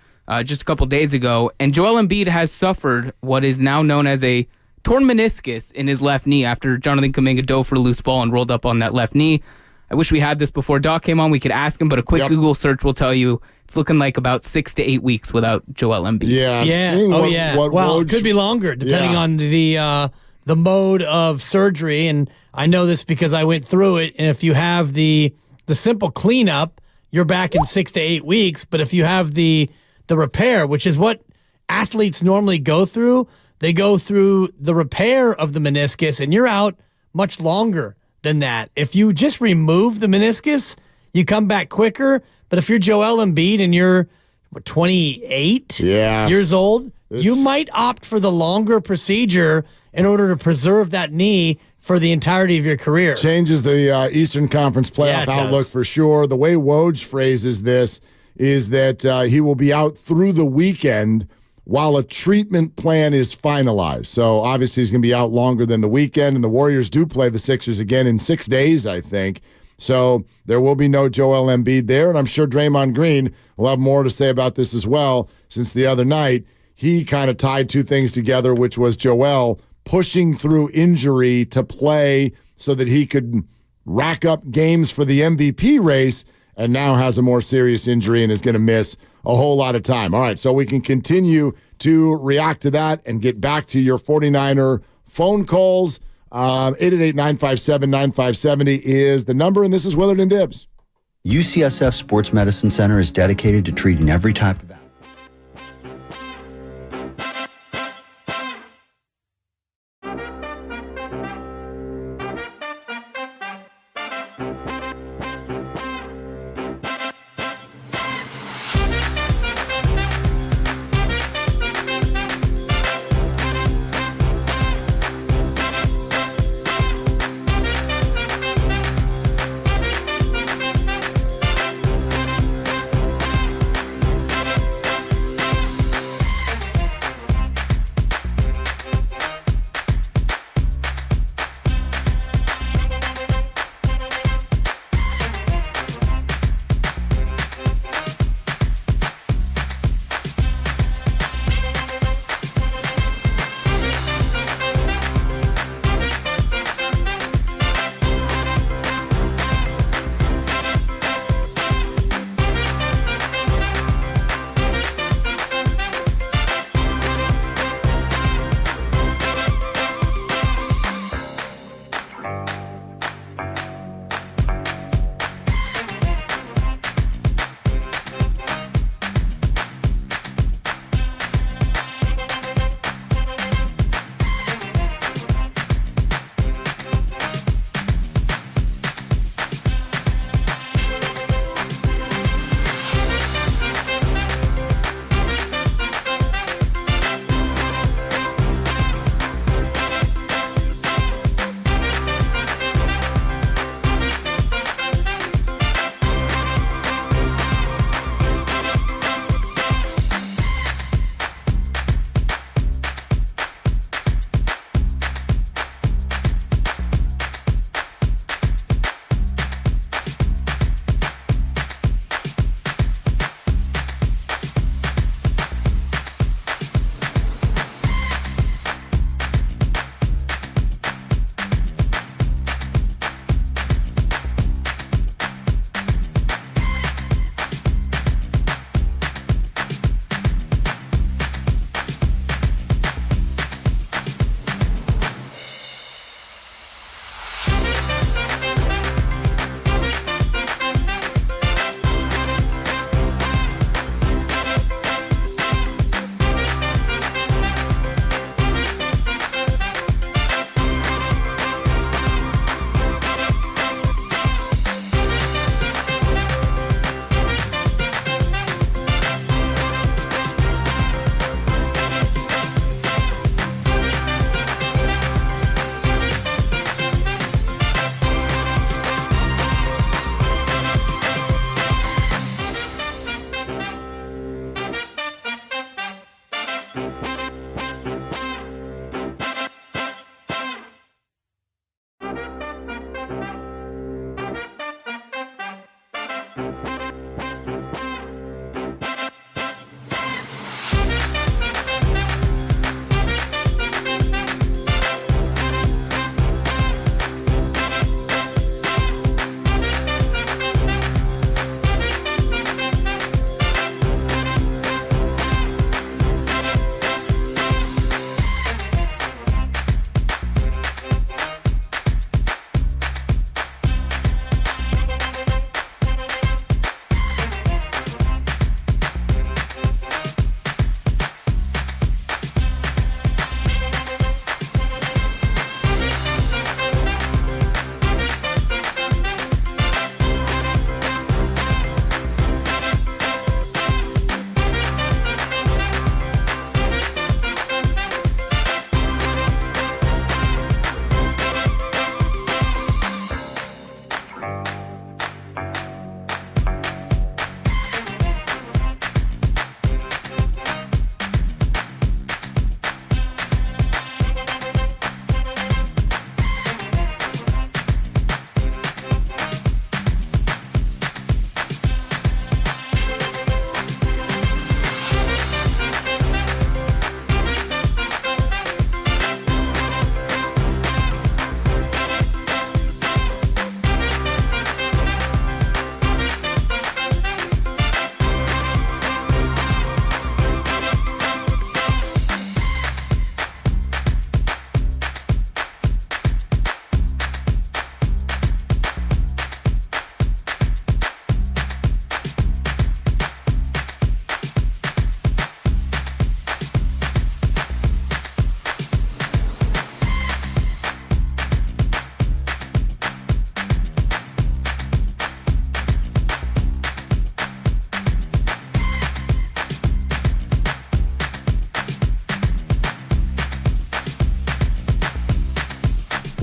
just a couple days ago, and Joel Embiid has suffered what is now known as a torn meniscus in his left knee after Jonathan Kuminga dove for a loose ball and rolled up on that left knee. I wish we had this before Doc came on. We could ask him, but a quick Google search will tell you it's looking like about 6 to 8 weeks without Joel Embiid. Yeah. Well, it could be longer depending on the mode of surgery. And I know this because I went through it. And if you have the simple cleanup, you're back in 6 to 8 weeks. But if you have the repair, which is what athletes normally go through, they go through the repair of the meniscus, and you're out much longer than that. If you just remove the meniscus, you come back quicker. But if you're Joel Embiid and you're 28 years old, you might opt for the longer procedure in order to preserve that knee for the entirety of your career. Changes the Eastern Conference playoff outlook for sure. The way Woj phrases this is that he will be out through the weekend while a treatment plan is finalized. So obviously he's going to be out longer than the weekend, and the Warriors do play the Sixers again in 6 days, I think. So there will be no Joel Embiid there, and I'm sure Draymond Green will have more to say about this as well, since the other night he kind of tied two things together, which was Joel pushing through injury to play so that he could rack up games for the MVP race, and now has a more serious injury and is going to miss a whole lot of time. All right, so we can continue to react to that and get back to your 49er phone calls. 888-957-9570 is the number, and this is Willard and Dibbs. UCSF Sports Medicine Center is dedicated to treating every type of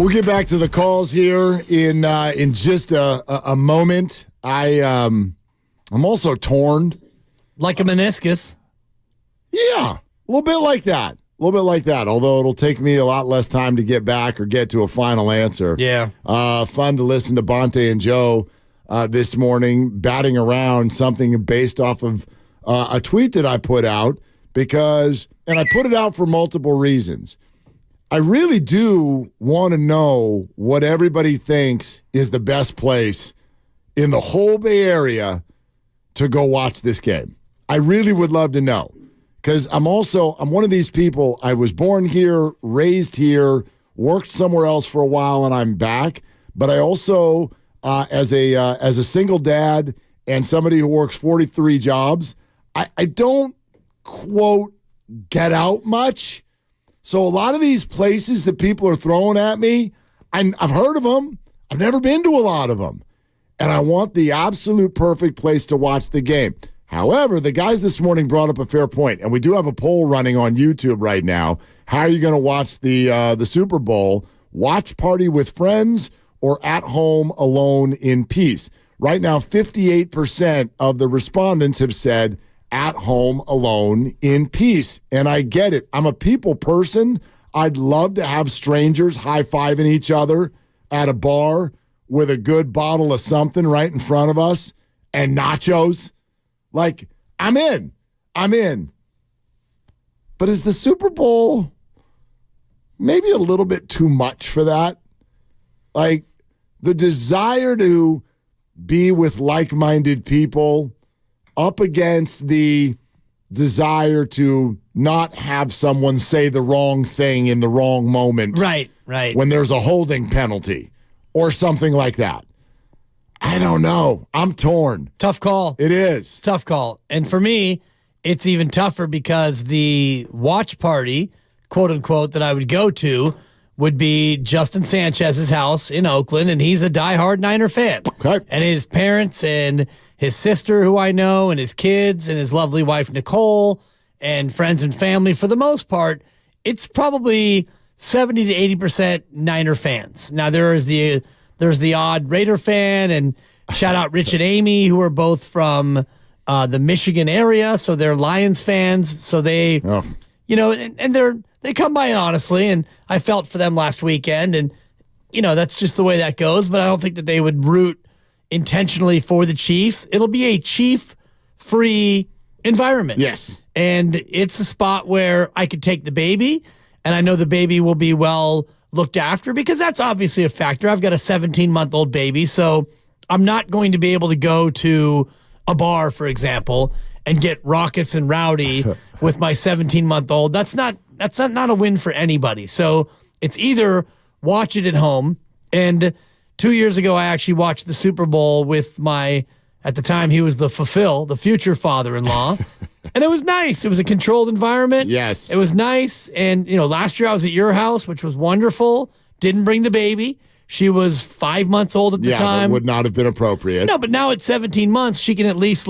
We'll get back to the calls here in just a moment. I'm also torn. Like a meniscus. Yeah, a little bit like that. Although it'll take me a lot less time to get back or get to a final answer. Yeah. Fun to listen to Bonte and Joe this morning batting around something based off of a tweet that I put out and I put it out for multiple reasons. I really do want to know what everybody thinks is the best place in the whole Bay Area to go watch this game. I really would love to know. Because I'm one of these people, I was born here, raised here, worked somewhere else for a while, and I'm back. But I also, as a single dad and somebody who works 43 jobs, I don't, quote, get out much. So a lot of these places that people are throwing at me, I've heard of them. I've never been to a lot of them. And I want the absolute perfect place to watch the game. However, the guys this morning brought up a fair point, and we do have a poll running on YouTube right now. How are you going to watch the Super Bowl? Watch party with friends or at home alone in peace? Right now, 58% of the respondents have said at home alone in peace. And I get it. I'm a people person. I'd love to have strangers high-fiving each other at a bar with a good bottle of something right in front of us and nachos. Like, I'm in. But is the Super Bowl maybe a little bit too much for that? Like, the desire to be with like-minded people up against the desire to not have someone say the wrong thing in the wrong moment. Right. When there's a holding penalty or something like that. I don't know. I'm torn. Tough call. It is. Tough call. And for me, it's even tougher because the watch party, quote unquote, that I would go to would be Justin Sanchez's house in Oakland, and he's a diehard Niner fan. Okay. And his parents and his sister, who I know, and his kids and his lovely wife, Nicole, and friends and family, for the most part, it's probably 70 to 80% Niner fans. Now, there's the odd Raider fan, and shout out Rich and Amy, who are both from the Michigan area, so they're Lions fans. So they, and they come by it honestly, and I felt for them last weekend, and that's just the way that goes. But I don't think that they would root intentionally for the Chiefs. It'll be a Chief-free environment. Yes, and it's a spot where I could take the baby, and I know the baby will be well looked after, because that's obviously a factor. I've got a 17-month-old baby, so I'm not going to be able to go to a bar, for example, and get raucous and rowdy with my 17-month-old. That's not a win for anybody. So it's either watch it at home, and 2 years ago I actually watched the Super Bowl with at the time he was the future father-in-law. And it was nice. It was a controlled environment. Yes. It was nice. And, last year I was at your house, which was wonderful. Didn't bring the baby. She was 5 months old at the time. That would not have been appropriate. No, but now at 17 months, she can at least,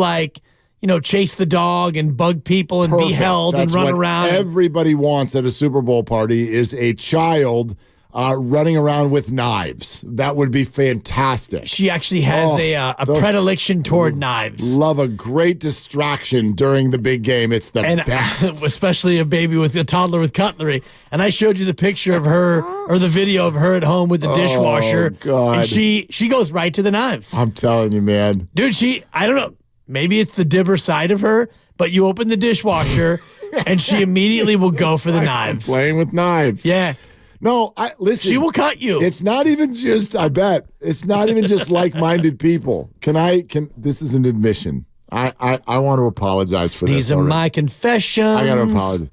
chase the dog and bug people and be held and run around. Everybody wants at a Super Bowl party is a child running around with knives. That would be fantastic. She actually has a predilection toward knives. Love a great distraction during the big game. It's the best. Especially a toddler with cutlery. And I showed you the picture of her, or the video of her at home with the dishwasher. God. And she goes right to the knives. I'm telling you, man. Dude, I don't know. Maybe it's the dibber side of her, but you open the dishwasher and she immediately will go for the knives. Playing with knives. Yeah. No, listen. She will cut you. It's not even just, I bet, it's not even just like-minded people. This is an admission. I want to apologize for this. These are my confessions. I got to apologize.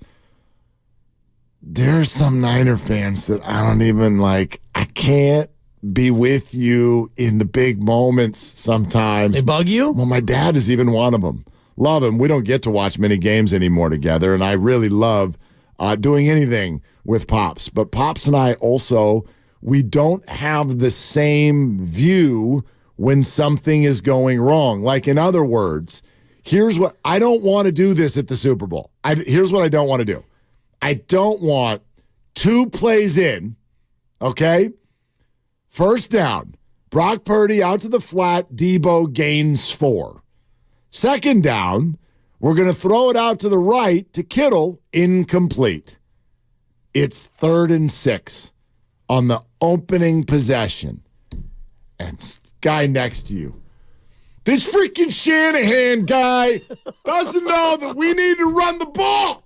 There are some Niner fans that I don't even like. I can't be with you in the big moments sometimes. They bug you? Well, my dad is even one of them. Love him. We don't get to watch many games anymore together, and I really love doing anything with Pops. But Pops and I also, we don't have the same view when something is going wrong. Like, in other words, I don't want to do this at the Super Bowl. Here's what I don't want to do. I don't want 2 plays in, okay? First down, Brock Purdy out to the flat, Debo gains 4. Second down, we're going to throw it out to the right to Kittle, incomplete. It's 3rd and 6 on the opening possession. And guy next to you, this freaking Shanahan guy doesn't know that we need to run the ball.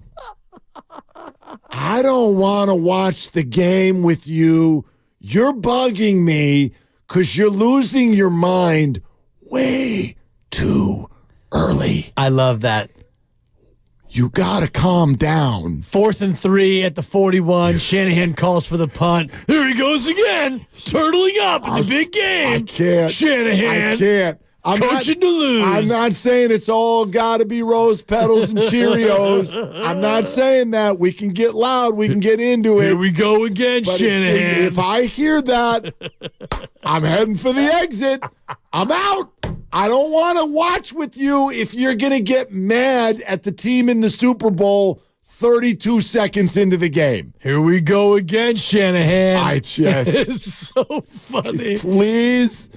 I don't want to watch the game with you. You're bugging me because you're losing your mind way too early. I love that. You got to calm down. 4th and 3 at the 41. Shanahan calls for the punt. There he goes again, turtling up in the big game. I can't. Shanahan. I can't. Coaching to lose. I'm not saying it's all got to be rose petals and Cheerios. I'm not saying that. We can get loud. We can get into it. Here we go again, But Shanahan. if I hear that, I'm heading for the exit. I'm out. I don't want to watch with you if you're going to get mad at the team in the Super Bowl 32 seconds into the game. Here we go again, Shanahan. I just... It's so funny. Please.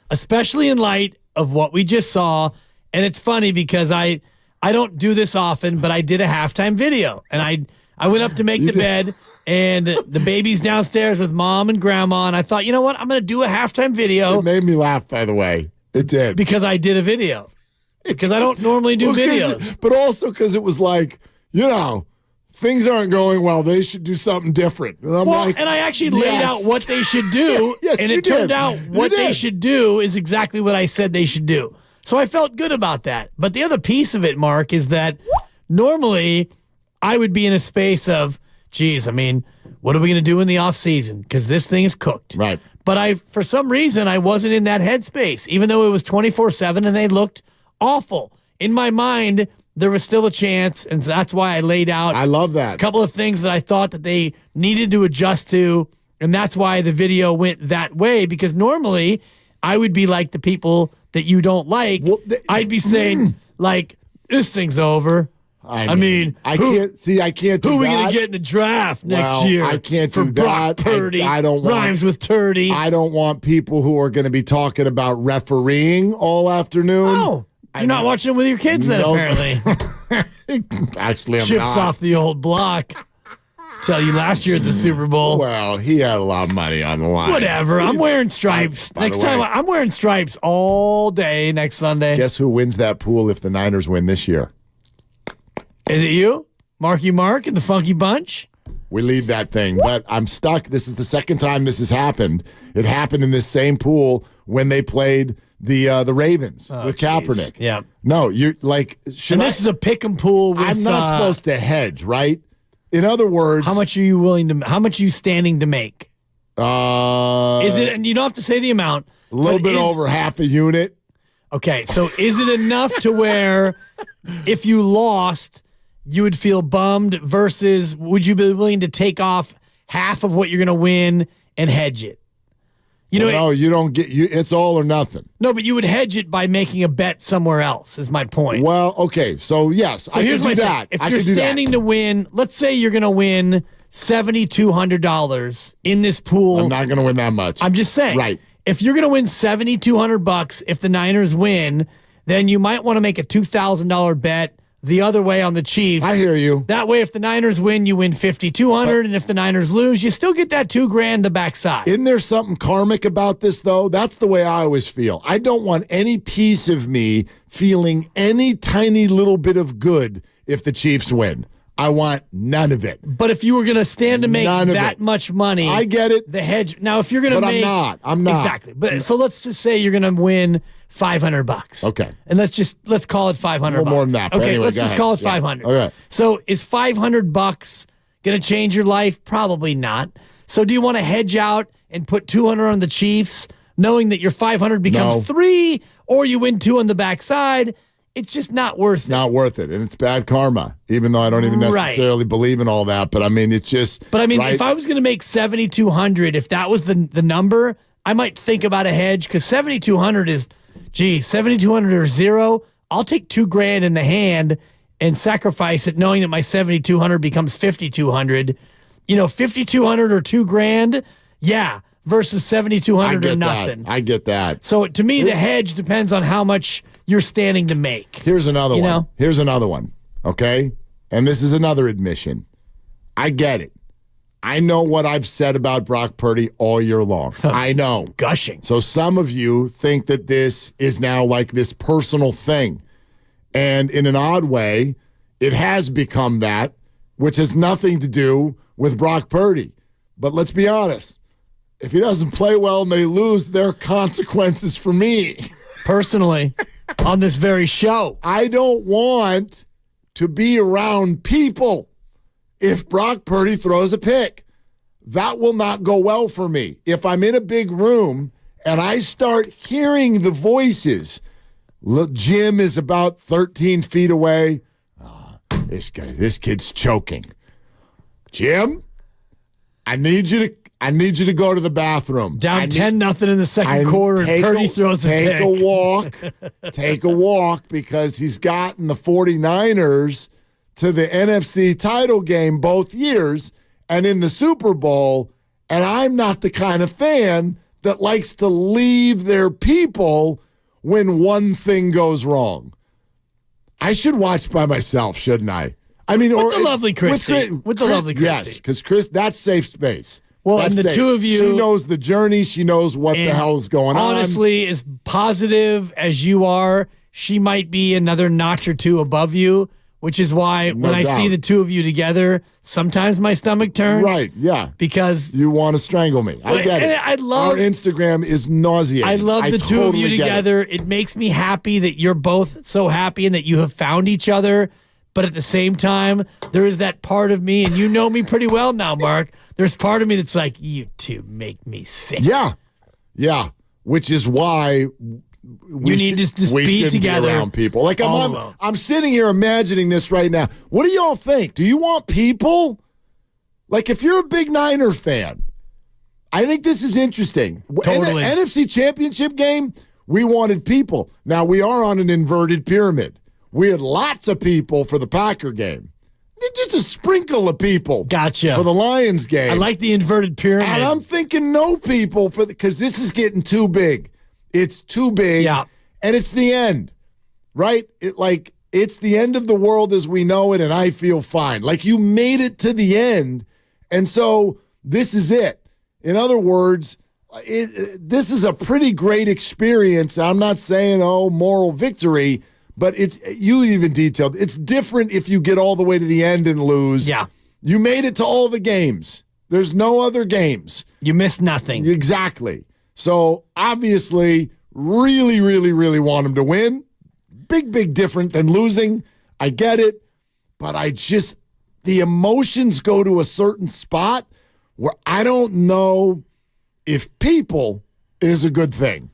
Especially in light of what we just saw. And it's funny because I don't do this often, but I did a halftime video. And I went up to make the bed, and the baby's downstairs with mom and grandma. And I thought, you know what? I'm going to do a halftime video. It made me laugh, by the way. It did. Because I did a video. Because I don't normally do videos. But also because it was like, things aren't going well. They should do something different. And I'm and I actually laid out what they should do. Yes, and you it turned did. out what they should do is exactly what I said they should do. So I felt good about that. But the other piece of it, Mark, is that normally I would be in a space of, geez, I mean, what are we going to do in the offseason? Because this thing is cooked. Right. But for some reason, I wasn't in that headspace, even though it was 24/7 and they looked awful. In my mind, there was still a chance, and so that's why I laid out I love that. a couple of things that I thought that they needed to adjust to, and that's why the video went that way, because normally I would be like the people that you don't like. I'd be saying, like, this thing's over. I mean, I can't do who are we that. going to get in the draft next year? I can't for do Brock that. Purdy. I don't want, rhymes with turdy. I don't want people who are going to be talking about refereeing all afternoon. Oh, you're not watching it with your kids then, apparently. Actually, I'm Chips not. off the old block. Tell you last year at the Super Bowl. Well, he had a lot of money on the line. Whatever. I'm wearing stripes. Next time, I'm wearing stripes all day next Sunday. Guess who wins that pool if the Niners win this year? Is it you? Marky Mark and the Funky Bunch? We lead that thing, but I'm stuck. This is the second time this has happened. It happened in this same pool when they played the Ravens with Kaepernick. Yeah. No, you're like, this is a pick 'em pool. With, I'm not supposed to hedge, right? In other words, how much are you standing to make? Is it, and you don't have to say the amount. A little bit over half a unit. Okay, so is it enough to where if you lost, you would feel bummed versus would you be willing to take off half of what you're going to win and hedge it? No, you don't get you. It's all or nothing. No, but you would hedge it by making a bet somewhere else. Is my point. Well, okay, so yes, so I here's can do my that. Thing. If I you're can do standing to win, let's say you're going to win $7,200 in this pool. I'm not going to win that much. I'm just saying. Right. If you're going to win $7,200 if the Niners win, then you might want to make a $2,000 bet the other way on the Chiefs. I hear you. That way, if the Niners win, you win $5,200, and if the Niners lose, you still get that $2,000 the backside. Isn't there something karmic about this, though? That's the way I always feel. I don't want any piece of me feeling any tiny little bit of good if the Chiefs win. I want none of it. But if you were going to stand to make that much money, I get it. The hedge. Now, if you're going to make, I'm not exactly. But so let's just say you're going to win $500. Okay. And let's call it $500. A little more than that. But okay. anyway, Let's just call it $500. Okay. So is $500 going to change your life? Probably not. So do you want to hedge out and put $200 on the Chiefs, knowing that your $500 becomes $300, or you win $200 on the backside? It's just not worth it. Not worth it. And it's bad karma, even though I don't even necessarily believe in all that. But I mean, it's just. But I mean, if I was going to make $7,200, if that was the number, I might think about a hedge because $7,200 is, $7,200 or zero. I'll take $2,000 in the hand and sacrifice it, knowing that my $7,200 becomes $5,200. $5,200 or $2,000, yeah, versus 7,200 or nothing. I get that. So to me, the hedge depends on how much you're standing to make. Here's another one. know? Here's another one. Okay? And this is another admission. I get it. I know what I've said about Brock Purdy all year long. I know. Gushing. So some of you think that this is now like this personal thing. And in an odd way, it has become that, which has nothing to do with Brock Purdy. But let's be honest. If he doesn't play well and they lose, there are consequences for me. Personally, on this very show. I don't want to be around people if Brock Purdy throws a pick. That will not go well for me. If I'm in a big room and I start hearing the voices, look, Jim is about 13 feet away. This kid's choking. Jim, I need you to go to the bathroom. Down 10-0 in the second quarter, and Purdy throws a pick. Take a walk. Take a walk because he's gotten the 49ers to the NFC title game both years and in the Super Bowl, and I'm not the kind of fan that likes to leave their people when one thing goes wrong. I should watch by myself, shouldn't I? I mean, with the lovely Christy. With the lovely Christy. Yes, because Chris, that's safe space. Well, that's and the safe. two of you, she knows the journey. She knows what the hell's going on. Honestly, as positive as you are, she might be another notch or two above you, which is why when I see the two of you together, sometimes my stomach turns. Right, yeah. Because you want to strangle me. I get it. I love our Instagram is nauseating. I love the two of you together. It makes me happy that you're both so happy and that you have found each other. But at the same time, there is that part of me, and you know me pretty well now, Mark. There's part of me that's like, you two make me sick. Yeah. Yeah. Which is why you need to just be together. Be around people. Like I'm sitting here imagining this right now. What do y'all think? Do you want people? Like if you're a big Niner fan, I think this is interesting. Totally. In the NFC Championship game, we wanted people. Now we are on an inverted pyramid. We had lots of people for the Packer game. Just a sprinkle of people. Gotcha. For the Lions game. I like the inverted pyramid. And I'm thinking no people because this is getting too big. It's too big. Yeah. And it's the end. Right? It's the end of the world as we know it, and I feel fine. Like you made it to the end. And so this is it. In other words, this is a pretty great experience. I'm not saying, moral victory. But you even detailed, it's different if you get all the way to the end and lose. Yeah. You made it to all the games. There's no other games. You missed nothing. Exactly. So obviously, really, really, really want him to win. Big different than losing. I get it. But the emotions go to a certain spot where I don't know if people is a good thing.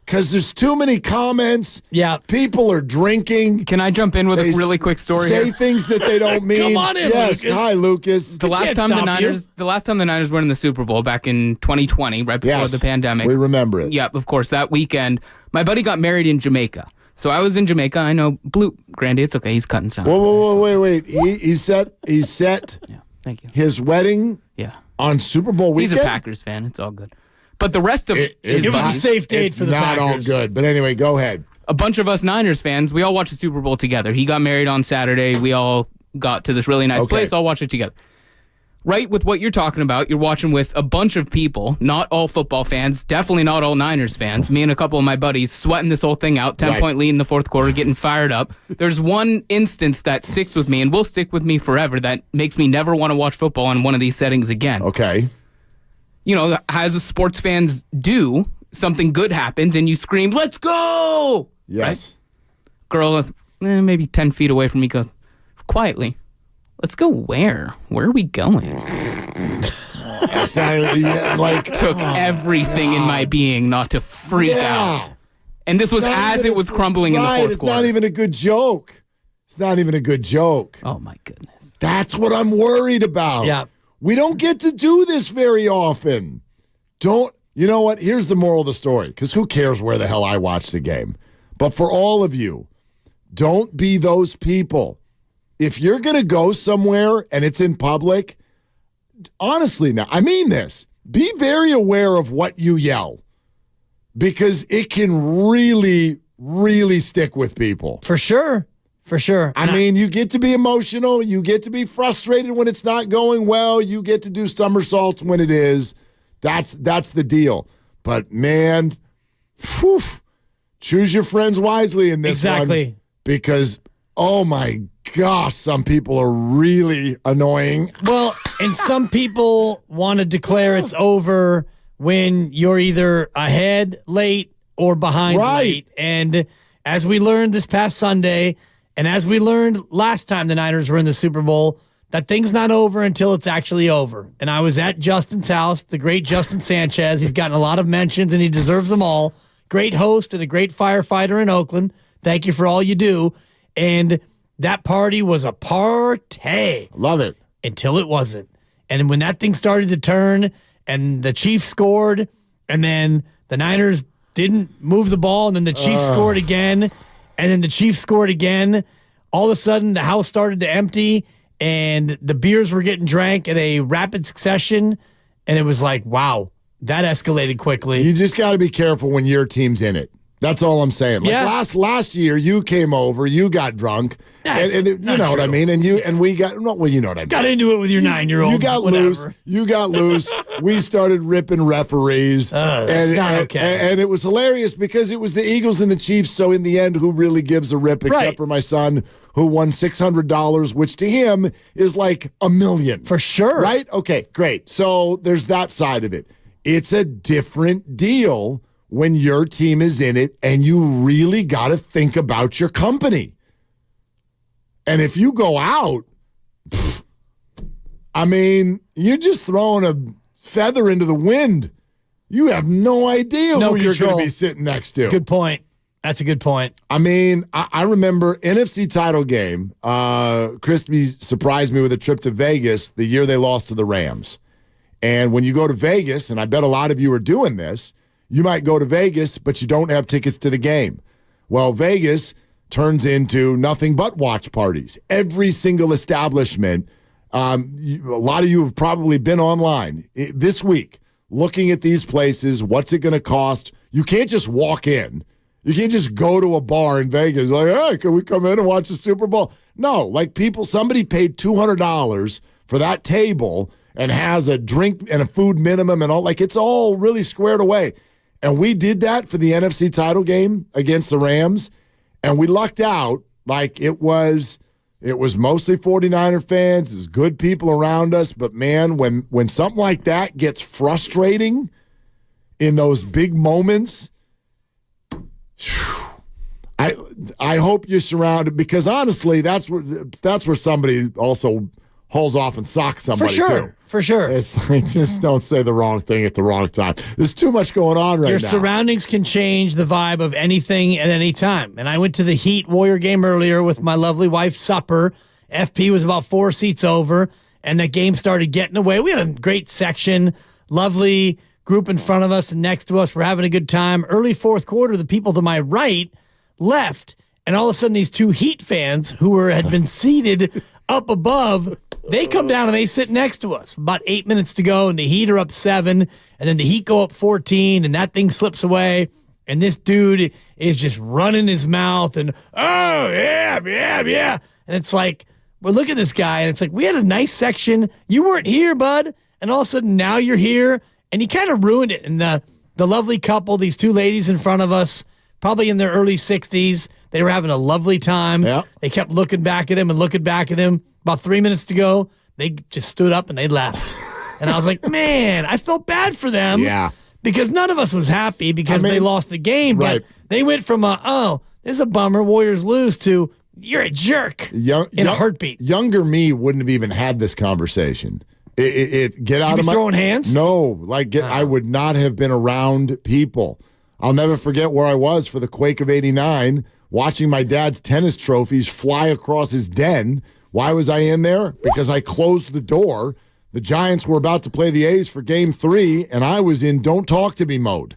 Because there's too many comments. Yeah. People are drinking. Can I jump in with a really quick story Say here? things that they don't mean. Come on in, yes. Lucas. Hi, Lucas. The last time the Niners were in the Super Bowl back in 2020, right before the pandemic. We remember it. Yep, of course. That weekend, my buddy got married in Jamaica. So I was in Jamaica. I know, Grandy, it's okay. He's cutting sound. Whoa, wait. He set yeah, thank you. His wedding on Super Bowl weekend? He's a Packers fan. It's all good. But the rest of it was a safe date for the Packers. Not all good. But anyway, go ahead. A bunch of us Niners fans, we all watched the Super Bowl together. He got married on Saturday. We all got to this really nice place. All watched it together. Right with what you're talking about, you're watching with a bunch of people, not all football fans, definitely not all Niners fans. Me and a couple of my buddies sweating this whole thing out, 10-point lead in the fourth quarter, getting fired up. There's one instance that sticks with me and will stick with me forever that makes me never want to watch football in one of these settings again. Okay. You know, as sports fans do, something good happens and you scream, "Let's go!" Yes. Right? Girl, maybe 10 feet away from me goes, quietly, "Let's go where? Where are we going?" Took everything in my being not to freak out. And this was as it was crumbling in the fourth quarter. It's not even a good joke. It's not even a good joke. Oh, my goodness. That's what I'm worried about. Yeah. We don't get to do this very often. You know what? Here's the moral of the story, because who cares where the hell I watch the game? But for all of you, don't be those people. If you're going to go somewhere and it's in public, honestly now, I mean this, be very aware of what you yell because it can really, really stick with people. For sure. For sure. I mean, you get to be emotional. You get to be frustrated when it's not going well. You get to do somersaults when it is. That's the deal. But, man, whew, choose your friends wisely in this one. Because, oh, my gosh, some people are really annoying. Well, and some people want to declare it's over when you're either ahead late or behind late. And as we learned this past Sunday, and as we learned last time the Niners were in the Super Bowl, that thing's not over until it's actually over. And I was at Justin's house, the great Justin Sanchez. He's gotten a lot of mentions, and he deserves them all. Great host and a great firefighter in Oakland. Thank you for all you do. And that party was a party. Love it. Until it wasn't. And when that thing started to turn and the Chiefs scored, and then the Niners didn't move the ball, and then the Chiefs scored again, and then the Chiefs scored again, all of a sudden the house started to empty, and the beers were getting drank in a rapid succession, and it was like, wow, that escalated quickly. You just got to be careful when your team's in it. That's all I'm saying. Like last year, you came over, you got drunk, and you know what I mean. And we got you know what I mean. Got into it with your 9-year-old. You got loose. You got loose. We started ripping referees, that's not okay. And it was hilarious because it was the Eagles and the Chiefs. So in the end, who really gives a rip except for my son, who won $600, which to him is like $1 million for sure. Right? Okay, great. So there's that side of it. It's a different deal when your team is in it and you really got to think about your company. And if you go out, I mean, you're just throwing a feather into the wind. You have no idea who you're going to be sitting next to. Good point. That's a good point. I mean, I remember NFC title game. Crispy surprised me with a trip to Vegas the year they lost to the Rams. And when you go to Vegas, and I bet a lot of you are doing this, you might go to Vegas, but you don't have tickets to the game. Well, Vegas turns into nothing but watch parties. Every single establishment, a lot of you have probably been online this week looking at these places. What's it going to cost? You can't just walk in. You can't just go to a bar in Vegas like, hey, can we come in and watch the Super Bowl? No, like somebody paid $200 for that table and has a drink and a food minimum and all. Like, it's all really squared away. And we did that for the NFC title game against the Rams, and we lucked out. Like, it was mostly 49er fans. There's good people around us. But, man, when something like that gets frustrating in those big moments, I hope you're surrounded, because, honestly, that's where somebody also hauls off and socks somebody, too. For sure. It's like, just don't say the wrong thing at the wrong time. There's too much going on right now. Your surroundings can change the vibe of anything at any time. And I went to the Heat Warrior game earlier with my lovely wife, Supper. FP was about 4 seats over, and the game started getting away. We had a great section, lovely group in front of us and next to us. We're having a good time. Early fourth quarter, the people to my right left, and all of a sudden these 2 Heat fans who had been seated up above, they come down and they sit next to us. About 8 minutes to go, and the Heat are up 7, and then the Heat go up 14, and that thing slips away, and this dude is just running his mouth and, oh, yeah. And it's like, well, look at this guy, and it's like, we had a nice section. You weren't here, bud. And all of a sudden, now you're here, and he kind of ruined it. And the lovely couple, these 2 ladies in front of us, probably in their early 60s, they were having a lovely time. Yep. They kept looking back at him and looking back at him. About 3 minutes to go, they just stood up and they left. And I was like, man, I felt bad for them. Yeah. Because none of us was happy because they lost the game. Right. But they went from, this is a bummer, Warriors lose, to you're a jerk in a heartbeat. Younger me wouldn't have even had this conversation. Get out of my throwing hands? No, I would not have been around people. I'll never forget where I was for the Quake of '89, watching my dad's tennis trophies fly across his den. Why was I in there? Because I closed the door. The Giants were about to play the A's for Game 3, and I was in don't talk to me mode.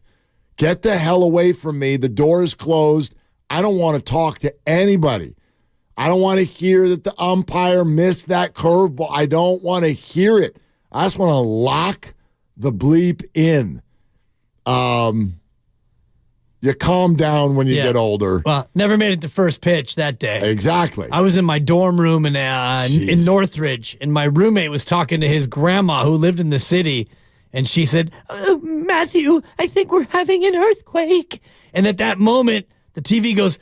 Get the hell away from me. The door is closed. I don't want to talk to anybody. I don't want to hear that the umpire missed that curveball. I don't want to hear it. I just want to lock the bleep in. You calm down when you get older. Well, never made it to first pitch that day. Exactly. I was in my dorm room in Northridge, and my roommate was talking to his grandma who lived in the city, and she said, Matthew, I think we're having an earthquake. And at that moment, the TV goes,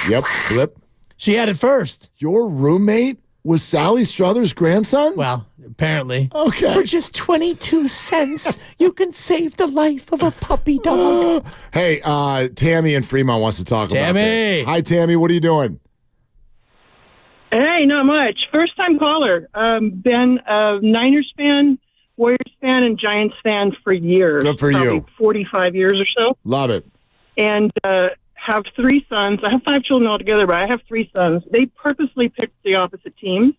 yep, blip. She had it first. Your roommate was Sally Strother's grandson? Well, apparently. Okay. For just 22 cents, you can save the life of a puppy dog. Hey, Tammy in Fremont wants to talk about this. Hi, Tammy. What are you doing? Hey, not much. First time caller. Been a Niners fan, Warriors fan, and Giants fan for years. Good for you. 45 years or so. Love it. And have 3 sons. I have 5 children altogether, but I have 3 sons. They purposely picked the opposite teams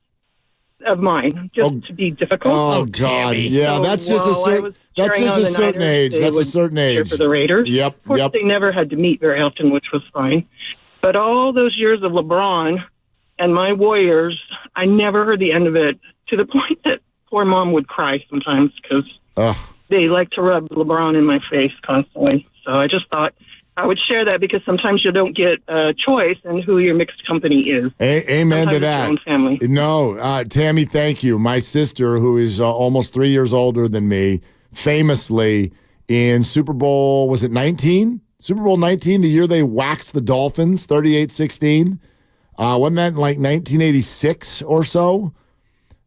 of mine just to be difficult. Oh, God. Yeah, so that's just a certain age. That's a certain age. For the Raiders. Yep. Of course, they never had to meet very often, which was fine. But all those years of LeBron and my Warriors, I never heard the end of it, to the point that poor mom would cry sometimes because they like to rub LeBron in my face constantly. So I just thought I would share that because sometimes you don't get a choice in who your mixed company is. Amen to that. Your own family. No, Tammy, thank you. My sister, who is almost 3 years older than me, famously in Super Bowl, was it 19? Super Bowl 19, the year they waxed the Dolphins, 38-16. Wasn't that in like 1986 or so?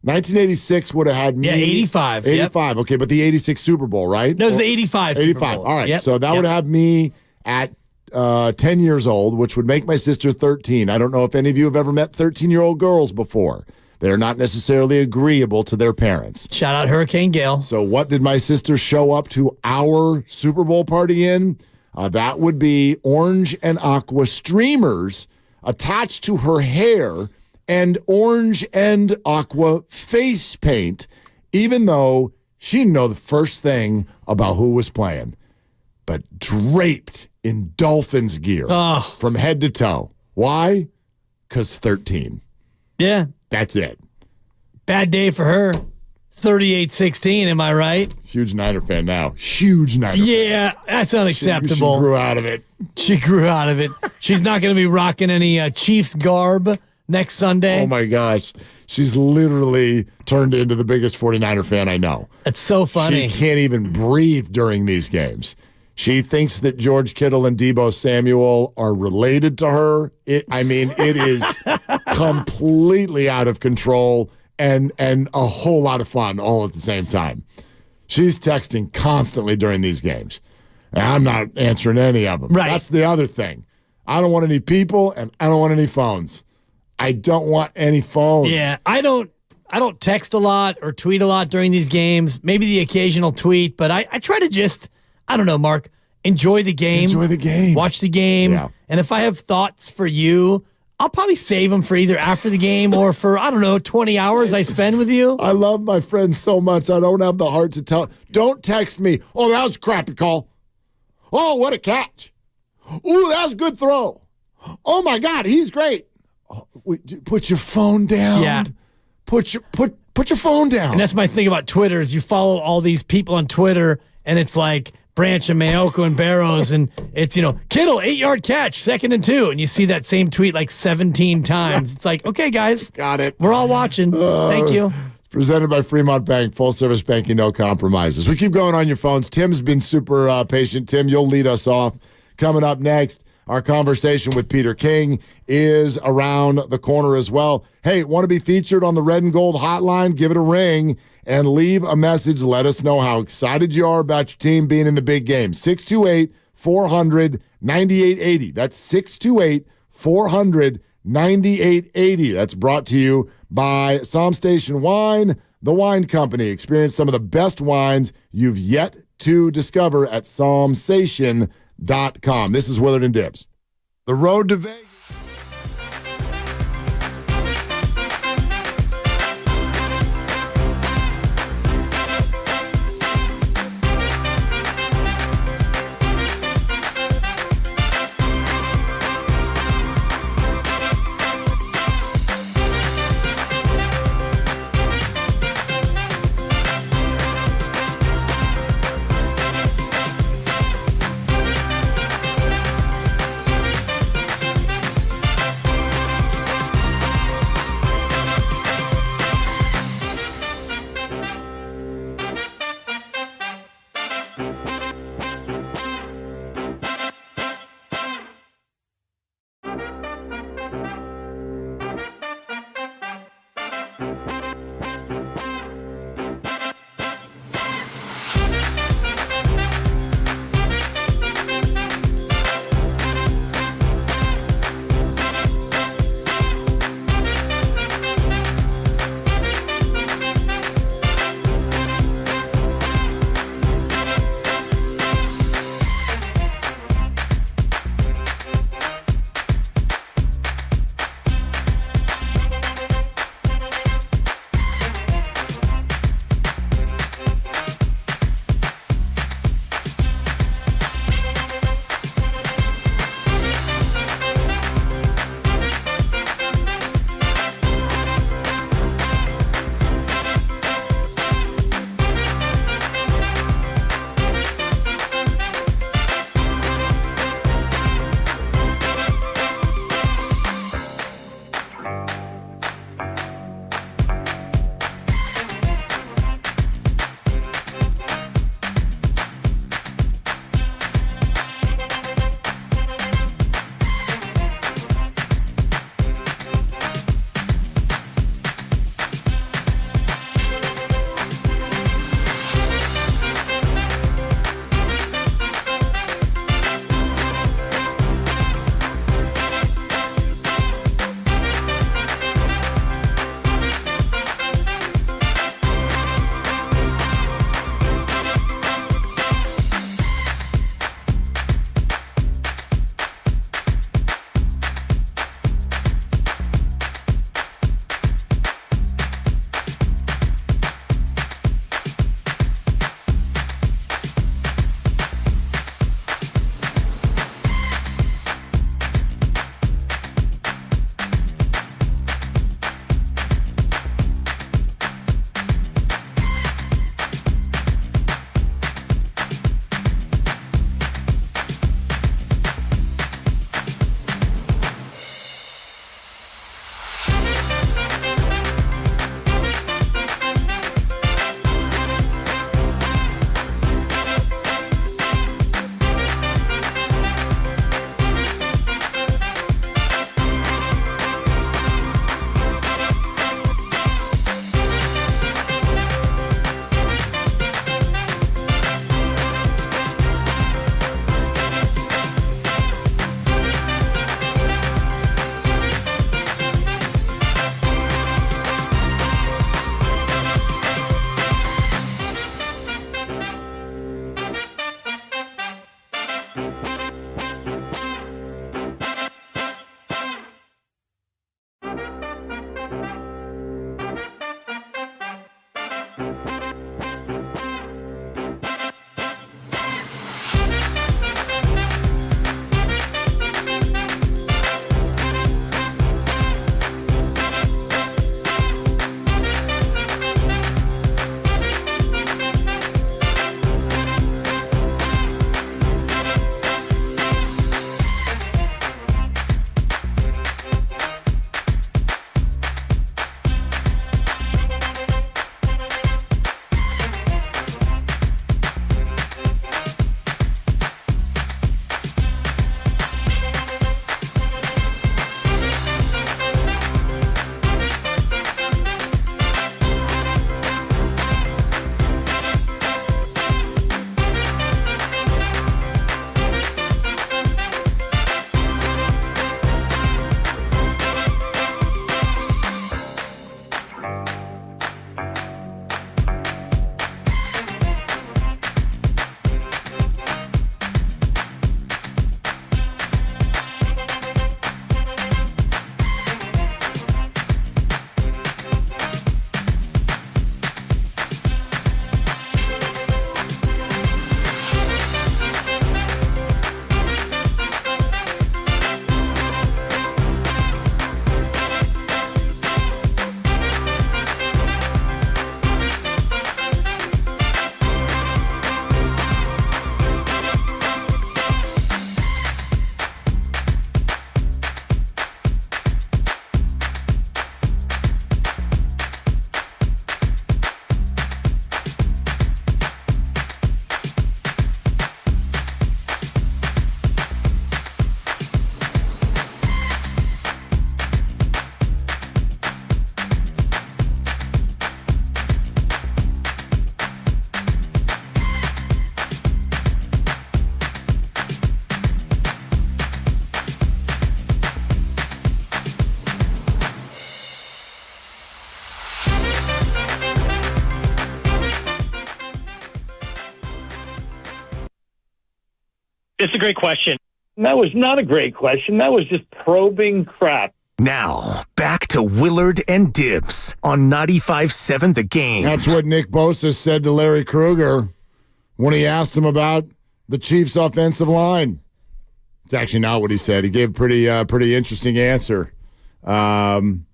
1986 would have had me. Yeah, 85. 85, okay, but the 86 Super Bowl, right? No, it was the 85 Super Bowl. All right, so that would have me at 10 years old, which would make my sister 13. I don't know if any of you have ever met 13-year-old girls before. They're not necessarily agreeable to their parents. Shout out Hurricane Gale. So what did my sister show up to our Super Bowl party in? That would be orange and aqua streamers attached to her hair and orange and aqua face paint, even though she didn't know the first thing about who was playing. But draped in Dolphins gear from head to toe. Why? Because 13. Yeah. That's it. Bad day for her. 38-16, am I right? Huge Niner fan now. Huge Niner fan. Yeah, that's unacceptable. She grew out of it. She grew out of it. She's not going to be rocking any Chiefs garb next Sunday. Oh, my gosh. She's literally turned into the biggest 49er fan I know. That's so funny. She can't even breathe during these games. She thinks that George Kittle and Deebo Samuel are related to her. It is completely out of control and a whole lot of fun all at the same time. She's texting constantly during these games. And I'm not answering any of them. Right. That's the other thing. I don't want any people and I don't want any phones. I don't want any phones. Yeah, I don't text a lot or tweet a lot during these games. Maybe the occasional tweet, but I try to just, I don't know, Mark, enjoy the game. Enjoy the game. Watch the game. Yeah. And if I have thoughts for you, I'll probably save them for either after the game or for, 20 hours I spend with you. I love my friends so much. I don't have the heart to tell. Don't text me. Oh, that was a crappy call. Oh, what a catch. Ooh, that was a good throw. Oh, my God, he's great. Oh, put your phone down. Yeah. Put your phone down. And that's my thing about Twitter is you follow all these people on Twitter, and it's like Branch and Mayoko and Barrows, and it's, Kittle, 8-yard catch, 2nd and 2. And you see that same tweet like 17 times. It's like, okay, guys. Got it. We're all watching. Thank you. It's presented by Fremont Bank, full service banking, no compromises. We keep going on your phones. Tim's been super patient. Tim, you'll lead us off. Coming up next, our conversation with Peter King is around the corner as well. Hey, want to be featured on the Red and Gold hotline? Give it a ring and leave a message. Let us know how excited you are about your team being in the big game. 628-400-9880. That's 628-400-9880. That's brought to you by Psalm Station Wine, the wine company. Experience some of the best wines you've yet to discover at psalmstation.com. This is Willard and Dibbs. The road to Vegas. It's a great question. That was not a great question. That was just probing crap. Now, back to Willard and Dibbs on 95.7 The Game. That's what Nick Bosa said to Larry Krueger when he asked him about the Chiefs' offensive line. It's actually not what he said. He gave a pretty interesting answer. Want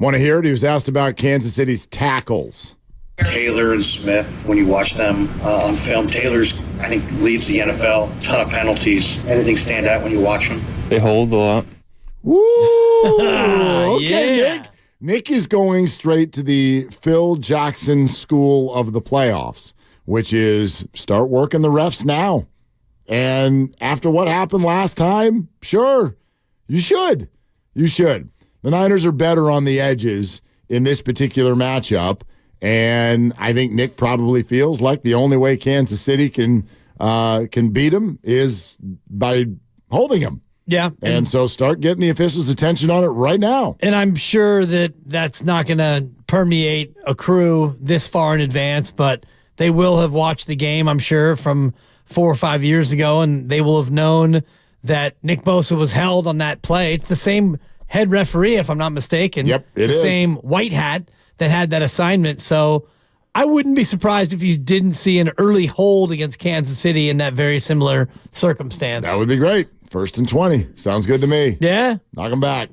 to hear it? He was asked about Kansas City's tackles. Taylor and Smith, when you watch them on film, Taylor's, I think, leads the NFL. Ton of penalties. Anything stand out when you watch them? They hold a lot. Woo! Okay, Yeah. Nick. Nick is going straight to the Phil Jackson school of the playoffs, which is start working the refs now. And after what happened last time, sure, you should. You should. The Niners are better on the edges in this particular matchup, and I think Nick probably feels like the only way Kansas City can beat him is by holding him. Yeah. And so start getting the officials' attention on it right now. And I'm sure that that's not going to permeate a crew this far in advance, but they will have watched the game, I'm sure, from 4 or 5 years ago, and they will have known that Nick Bosa was held on that play. It's the same head referee, if I'm not mistaken. Yep, it is. The same white hat that had that assignment. So I wouldn't be surprised if you didn't see an early hold against Kansas City in that very similar circumstance. That would be great. 1st and 20. Sounds good to me. Yeah. Knock them back.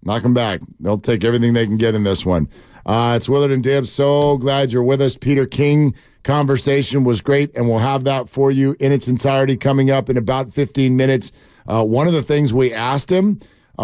Knock them back. They'll take everything they can get in this one. It's Willard and Dibbs. So glad you're with us. Peter King conversation was great, and we'll have that for you in its entirety coming up in about 15 minutes. One of the things we asked him,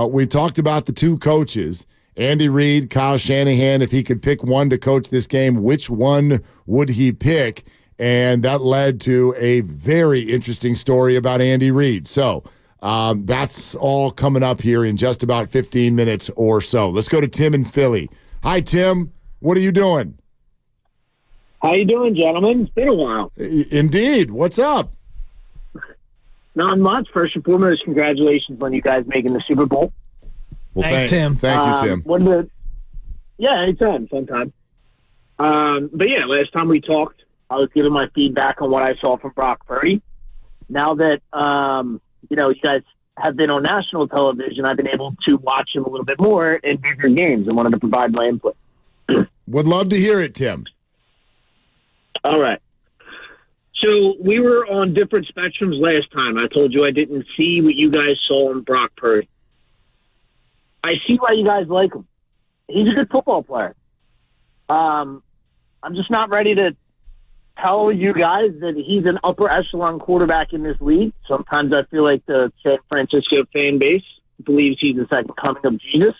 we talked about the two coaches, Andy Reid, Kyle Shanahan. If he could pick one to coach this game, which one would he pick? And that led to a very interesting story about Andy Reid. So that's all coming up here in just about 15 minutes or so. Let's go to Tim in Philly. Hi, Tim. What are you doing? How you doing, gentlemen? It's been a while. Indeed. What's up? Not much. First and foremost, congratulations on you guys making the Super Bowl. Well, Thanks, Tim. Thank you, Tim. Anytime. Fun time. But yeah, last time we talked, I was giving my feedback on what I saw from Brock Purdy. Now that, you guys have been on national television, I've been able to watch him a little bit more in bigger games and wanted to provide my input. Would love to hear it, Tim. All right. So we were on different spectrums last time. I told you I didn't see what you guys saw in Brock Purdy. I see why you guys like him. He's a good football player. I'm just not ready to tell you guys that he's an upper echelon quarterback in this league. Sometimes I feel like the San Francisco fan base believes he's the second coming of Jesus.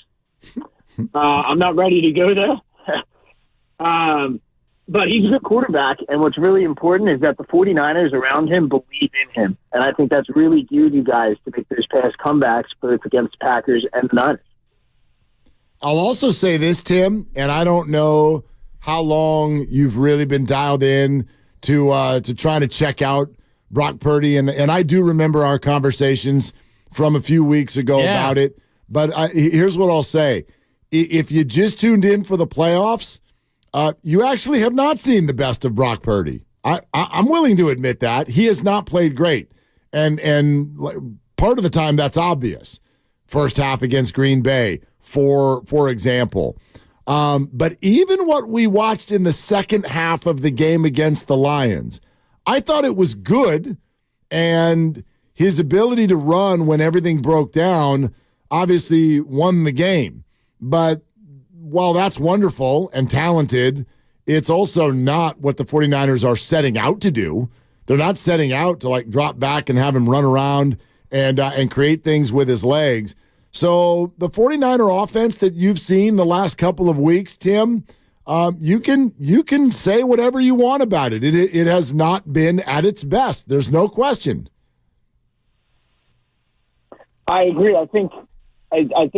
I'm not ready to go there. But he's a good quarterback, and what's really important is that the 49ers around him believe in him. And I think that's really geared you guys to make those past comebacks, both against the Packers and the Niners. I'll also say this, Tim, and I don't know how long you've really been dialed in to trying to check out Brock Purdy, and I do remember our conversations from a few weeks ago about it. But here's what I'll say. If you just tuned in for the playoffs, you actually have not seen the best of Brock Purdy. I'm willing to admit that. He has not played great. And part of the time that's obvious. First half against Green Bay, for example. But even what we watched in the second half of the game against the Lions, I thought it was good. And his ability to run when everything broke down obviously won the game. But while that's wonderful and talented, it's also not what the 49ers are setting out to do. They're not setting out to drop back and have him run around and create things with his legs. So the 49er offense that you've seen the last couple of weeks, Tim, you can say whatever you want about it. It has not been at its best. There's no question. I agree. I think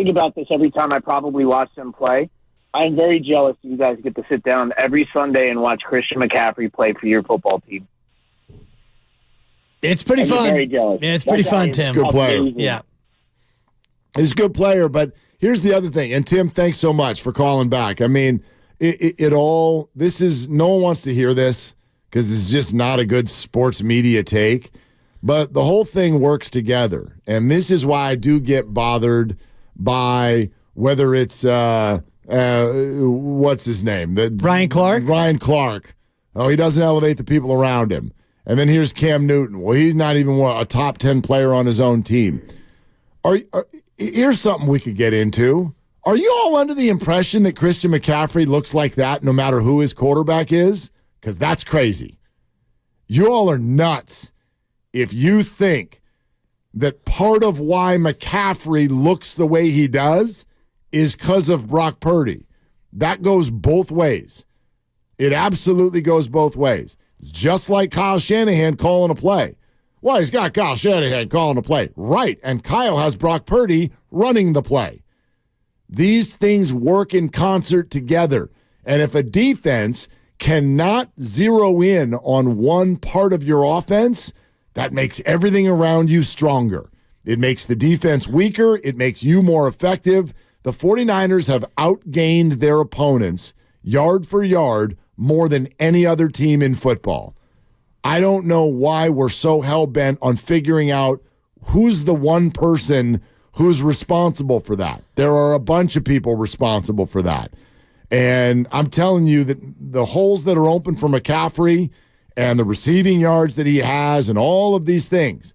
about this every time I probably watch them play. I'm very jealous that you guys get to sit down every Sunday and watch Christian McCaffrey play for your football team. It's pretty fun. Very jealous. Yeah, it's pretty fun, Tim. He's a good player. Yeah. He's a good player, but here's the other thing. And Tim, thanks so much for calling back. I mean, no one wants to hear this because it's just not a good sports media take. But the whole thing works together. And this is why I do get bothered by whether it's, what's his name? Ryan Clark? Ryan Clark. Oh, he doesn't elevate the people around him. And then here's Cam Newton. Well, he's not even a top 10 player on his own team. Here's something we could get into. Are you all under the impression that Christian McCaffrey looks like that no matter who his quarterback is? Because that's crazy. You all are nuts if you think that part of why McCaffrey looks the way he does is because of Brock Purdy. That goes both ways. It absolutely goes both ways. It's just like Kyle Shanahan calling a play. Well, he's got Kyle Shanahan calling a play. Right, and Kyle has Brock Purdy running the play. These things work in concert together. And if a defense cannot zero in on one part of your offense, that makes everything around you stronger. It makes the defense weaker. It makes you more effective. The 49ers have outgained their opponents yard for yard more than any other team in football. I don't know why we're so hell-bent on figuring out who's the one person who's responsible for that. There are a bunch of people responsible for that. And I'm telling you that the holes that are open for McCaffrey and the receiving yards that he has and all of these things,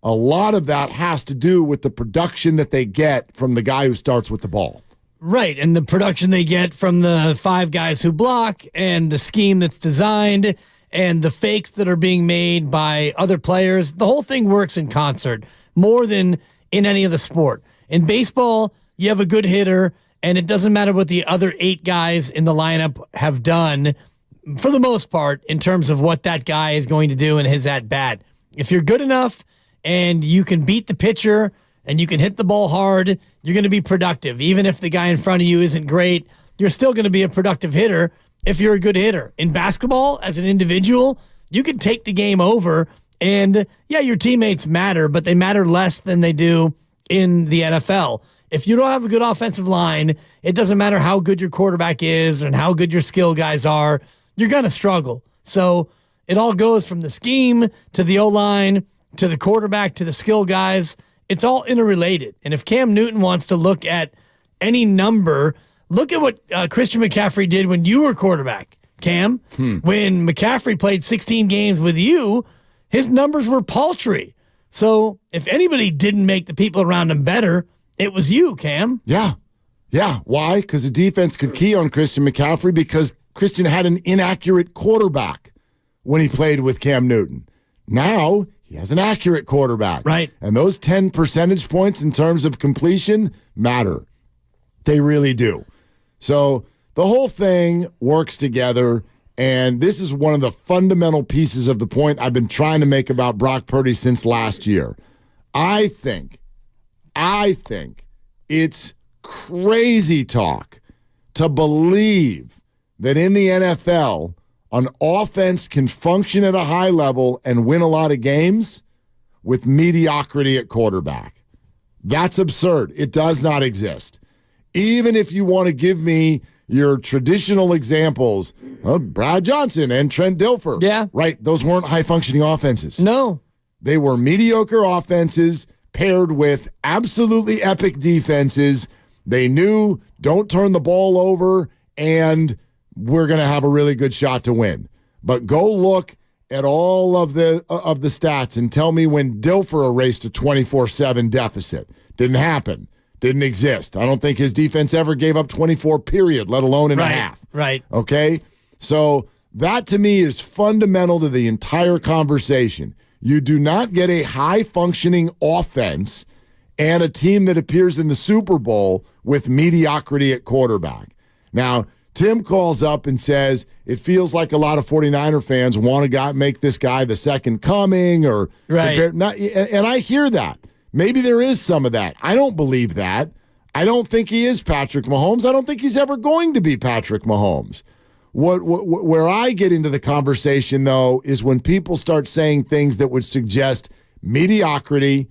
a lot of that has to do with the production that they get from the guy who starts with the ball. Right, and the production they get from the 5 guys who block and the scheme that's designed and the fakes that are being made by other players. The whole thing works in concert more than in any other sport. In baseball, you have a good hitter, and it doesn't matter what the other 8 guys in the lineup have done, for the most part, in terms of what that guy is going to do in his at-bat. If you're good enough and you can beat the pitcher and you can hit the ball hard, you're going to be productive. Even if the guy in front of you isn't great, you're still going to be a productive hitter if you're a good hitter. In basketball, as an individual, you can take the game over, and yeah, your teammates matter, but they matter less than they do in the NFL. If you don't have a good offensive line, it doesn't matter how good your quarterback is and how good your skill guys are, you're going to struggle. So it all goes from the scheme to the O-line to the quarterback to the skill guys. It's all interrelated. And if Cam Newton wants to look at any number, look at what Christian McCaffrey did when you were quarterback, Cam. When McCaffrey played 16 games with you, his numbers were paltry. So if anybody didn't make the people around him better, it was you, Cam. Yeah. Why? Because the defense could key on Christian McCaffrey because Christian had an inaccurate quarterback when he played with Cam Newton. Now he has an accurate quarterback. Right. And those 10 percentage points in terms of completion matter. They really do. So the whole thing works together, and this is one of the fundamental pieces of the point I've been trying to make about Brock Purdy since last year. I think it's crazy talk to believe that in the NFL, an offense can function at a high level and win a lot of games with mediocrity at quarterback. That's absurd. It does not exist. Even if you want to give me your traditional examples of Brad Johnson and Trent Dilfer. Yeah. Right. Those weren't high-functioning offenses. No. They were mediocre offenses paired with absolutely epic defenses. They knew don't turn the ball over and we're going to have a really good shot to win. But go look at all of the stats and tell me when Dilfer erased a 24-7 deficit. Didn't happen. Didn't exist. I don't think his defense ever gave up 24, period, let alone in a half. Right. Okay? So that to me is fundamental to the entire conversation. You do not get a high-functioning offense and a team that appears in the Super Bowl with mediocrity at quarterback. Now, Tim calls up and says it feels like a lot of 49er fans want to make this guy the second coming or and I hear that. Maybe there is some of that. I don't believe that. I don't think he is Patrick Mahomes. I don't think he's ever going to be Patrick Mahomes. Where I get into the conversation, though, is when people start saying things that would suggest mediocrity,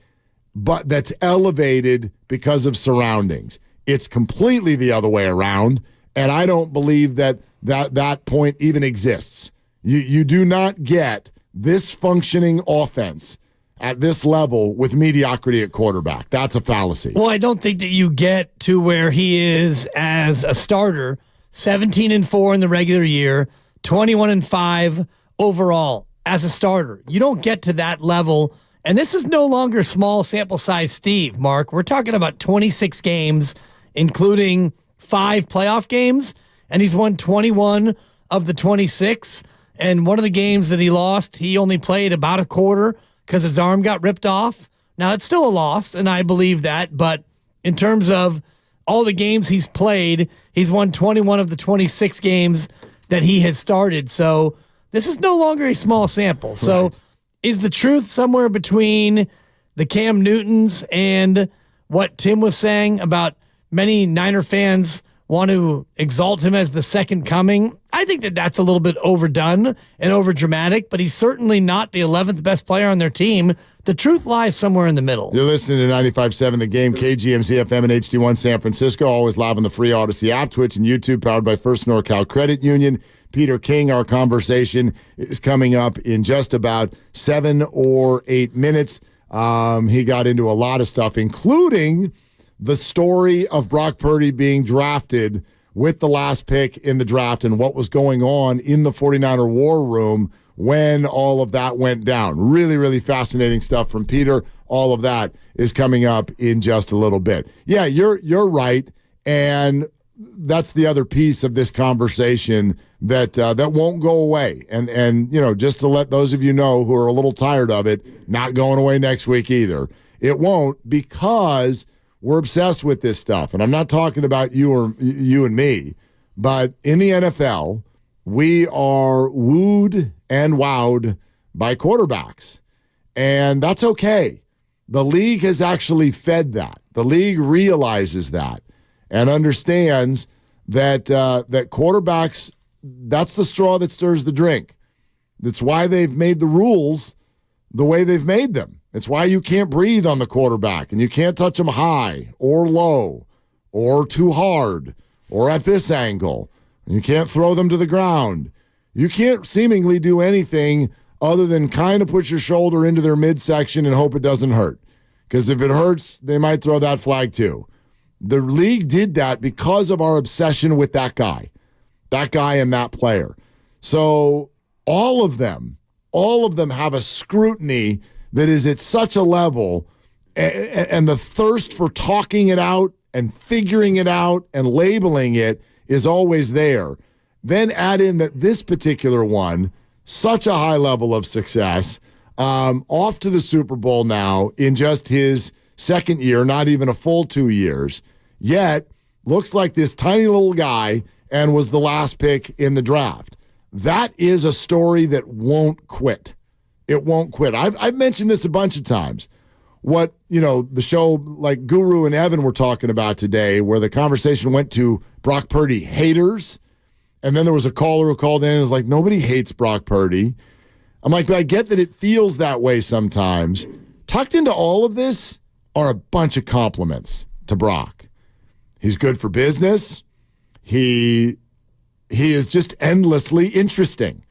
but that's elevated because of surroundings. It's completely the other way around, and I don't believe that point even exists. You do not get this functioning offense at this level with mediocrity at quarterback. That's a fallacy. Well, I don't think that you get to where he is as a starter, 17-4 in the regular year, 21-5 overall as a starter. You don't get to that level. And this is no longer small sample size, Steve, Mark. We're talking about 26 games, including 5 playoff games, and he's won 21 of the 26. And one of the games that he lost, he only played about a quarter because his arm got ripped off. Now, it's still a loss, and I believe that. But in terms of all the games he's played, he's won 21 of the 26 games that he has started. So this is no longer a small sample. So right. Is the truth somewhere between the Cam Newtons and what Tim was saying about many Niner fans want to exalt him as the second coming? I think that that's a little bit overdone and overdramatic, but he's certainly not the 11th best player on their team. The truth lies somewhere in the middle. You're listening to 95.7 The Game, KGMZ FM and HD1 San Francisco, always live on the free Odyssey app, Twitch, and YouTube, powered by First NorCal Credit Union. Peter King, our conversation is coming up in just about 7 or 8 minutes. He got into a lot of stuff, including the story of Brock Purdy being drafted with the last pick in the draft and what was going on in the 49er war room when all of that went down. Really, really fascinating stuff from Peter. All of that is coming up in just a little bit. Yeah, you're right, and that's the other piece of this conversation that won't go away. And you know, just to let those of you know who are a little tired of it, not going away next week either. It won't, because we're obsessed with this stuff. And I'm not talking about you and me, but in the NFL, we are wooed and wowed by quarterbacks. And that's okay. The league has actually fed that. The league realizes that and understands that that quarterbacks, that's the straw that stirs the drink. That's why they've made the rules the way they've made them. It's why you can't breathe on the quarterback and you can't touch them high or low or too hard or at this angle. You can't throw them to the ground. You can't seemingly do anything other than kind of put your shoulder into their midsection and hope it doesn't hurt. Because if it hurts, they might throw that flag too. The league did that because of our obsession with that guy and that player. So all of them have a scrutiny that is at such a level, and the thirst for talking it out and figuring it out and labeling it is always there. Then add in that this particular one, such a high level of success, off to the Super Bowl now in just his second year, not even a full 2 years, yet looks like this tiny little guy and was the last pick in the draft. That is a story that won't quit. It won't quit. I've mentioned this a bunch of times. What, the show like Guru and Evan were talking about today, where the conversation went to Brock Purdy haters, and then there was a caller who called in and was like, nobody hates Brock Purdy. I'm like, but I get that it feels that way sometimes. Tucked into all of this are a bunch of compliments to Brock. He's good for business. He is just endlessly interesting.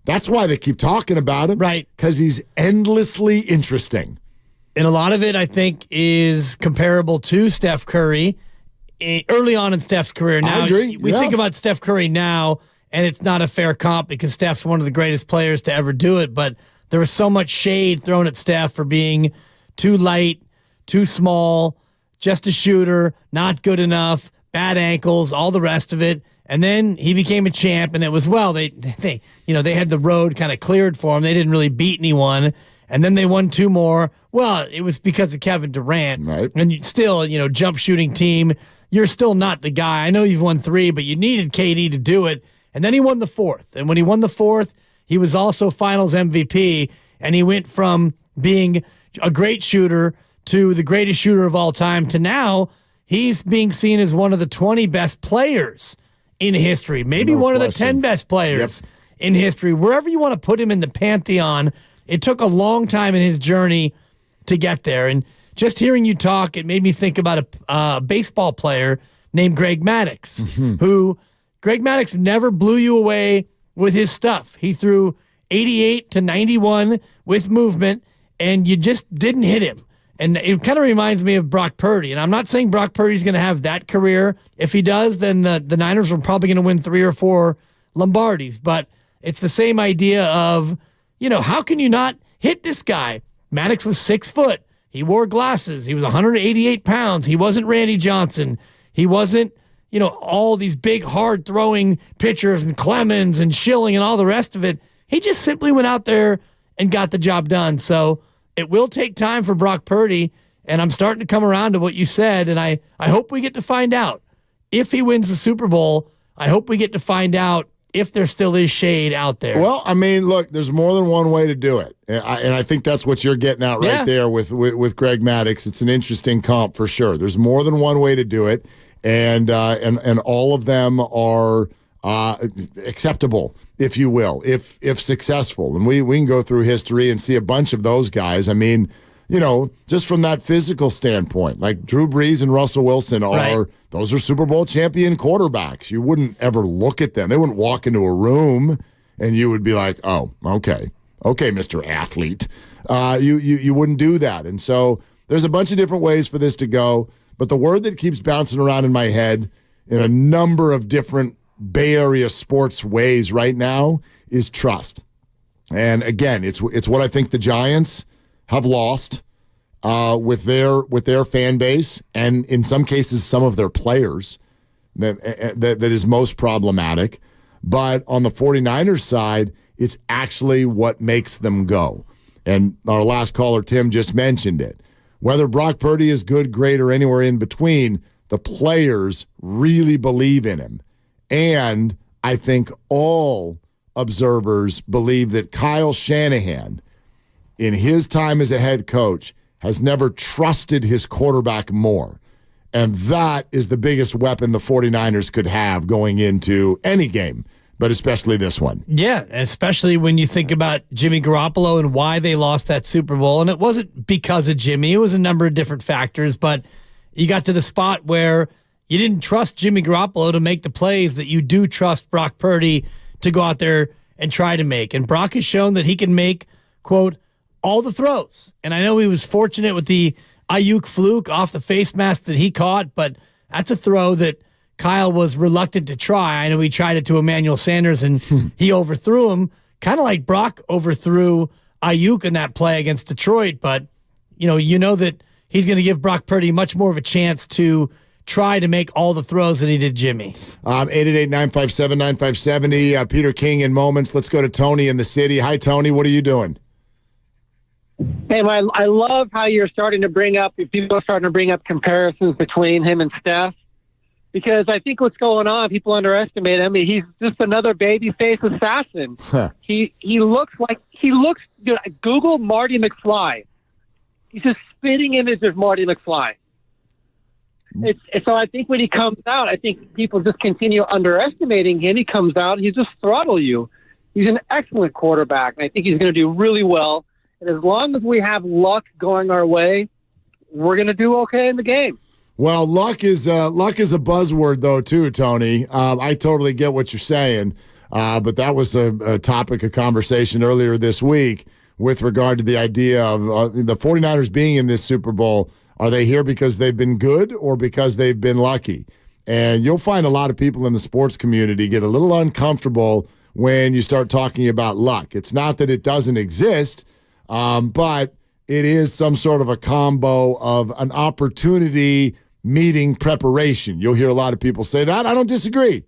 That's why they keep talking about him. Right. Because he's endlessly interesting. And a lot of it, I think, is comparable to Steph Curry early on in Steph's career. Now, I agree. We think about Steph Curry now, and it's not a fair comp because Steph's one of the greatest players to ever do it. But there was so much shade thrown at Steph for being too light, too small, just a shooter, not good enough, bad ankles, all the rest of it. And then he became a champ, and it was, they had the road kind of cleared for him. They didn't really beat anyone. And then they won 2 more. Well, it was because of Kevin Durant. Right. And you still, jump shooting team, you're still not the guy. I know you've won 3, but you needed KD to do it. And then he won the 4th. And when he won the 4th, he was also finals MVP. And he went from being a great shooter to the greatest shooter of all time to now he's being seen as one of the 20 best players in history, maybe one of the 10 best players in history. Wherever you want to put him in the pantheon, it took a long time in his journey to get there. And just hearing you talk, it made me think about a baseball player named Greg Maddux, who Greg Maddux never blew you away with his stuff. He threw 88 to 91 with movement, and you just didn't hit him. And it kind of reminds me of Brock Purdy. And I'm not saying Brock Purdy's going to have that career. If he does, then the Niners are probably going to win 3 or 4 Lombardis. But it's the same idea of, how can you not hit this guy? Maddox was 6 foot. He wore glasses. He was 188 pounds. He wasn't Randy Johnson. He wasn't, all these big, hard-throwing pitchers and Clemens and Schilling and all the rest of it. He just simply went out there and got the job done. So it will take time for Brock Purdy, and I'm starting to come around to what you said, and I hope we get to find out. If he wins the Super Bowl, I hope we get to find out if there still is shade out there. Well, I mean, look, there's more than one way to do it, and I think that's what you're getting at right there with Greg Maddux. It's an interesting comp for sure. There's more than one way to do it, and all of them are acceptable, if you will, if successful. And we can go through history and see a bunch of those guys. I mean, just from that physical standpoint, like Drew Brees and Russell Wilson those are Super Bowl champion quarterbacks. You wouldn't ever look at them. They wouldn't walk into a room and you would be like, oh, okay, Mr. Athlete. You wouldn't do that. And so there's a bunch of different ways for this to go. But the word that keeps bouncing around in my head in a number of different Bay Area sports ways right now is trust. And again, it's what I think the Giants have lost with their fan base, and in some cases some of their players that is most problematic. But on the 49ers side, it's actually what makes them go. And our last caller, Tim, just mentioned it. Whether Brock Purdy is good, great, or anywhere in between, the players really believe in him. And I think all observers believe that Kyle Shanahan, in his time as a head coach, has never trusted his quarterback more. And that is the biggest weapon the 49ers could have going into any game, but especially this one. Yeah, especially when you think about Jimmy Garoppolo and why they lost that Super Bowl. And it wasn't because of Jimmy. It was a number of different factors, but you got to the spot where you didn't trust Jimmy Garoppolo to make the plays that you do trust Brock Purdy to go out there and try to make. And Brock has shown that he can make, quote, all the throws. And I know he was fortunate with the Ayuk fluke off the face mask that he caught, but that's a throw that Kyle was reluctant to try. I know he tried it to Emmanuel Sanders and he overthrew him, kind of like Brock overthrew Ayuk in that play against Detroit. But, you know that he's going to give Brock Purdy much more of a chance to try to make all the throws that he did Jimmy. 888-957-9570. Peter King in moments. Let's go to Tony in the city. Hi, Tony. What are you doing? Hey, I love how you're starting to bring up, people are starting to bring up comparisons between him and Steph, because I think what's going on, people underestimate him. He's just another babyface assassin. He looks, Google Marty McFly. He's a spitting image of Marty McFly. So I think when he comes out, I think people just continue underestimating him. He comes out, he just throttle you. He's an excellent quarterback, and I think he's going to do really well. And as long as we have luck going our way, we're going to do okay in the game. Well, luck is a buzzword, though, too, Tony. I totally get what you're saying, but that was a topic of conversation earlier this week with regard to the idea of the 49ers being in this Super Bowl. Are they here because they've been good or because they've been lucky? And you'll find a lot of people in the sports community get a little uncomfortable when you start talking about luck. It's not that it doesn't exist, but it is some sort of a combo of an opportunity meeting preparation. You'll hear a lot of people say that. I don't disagree.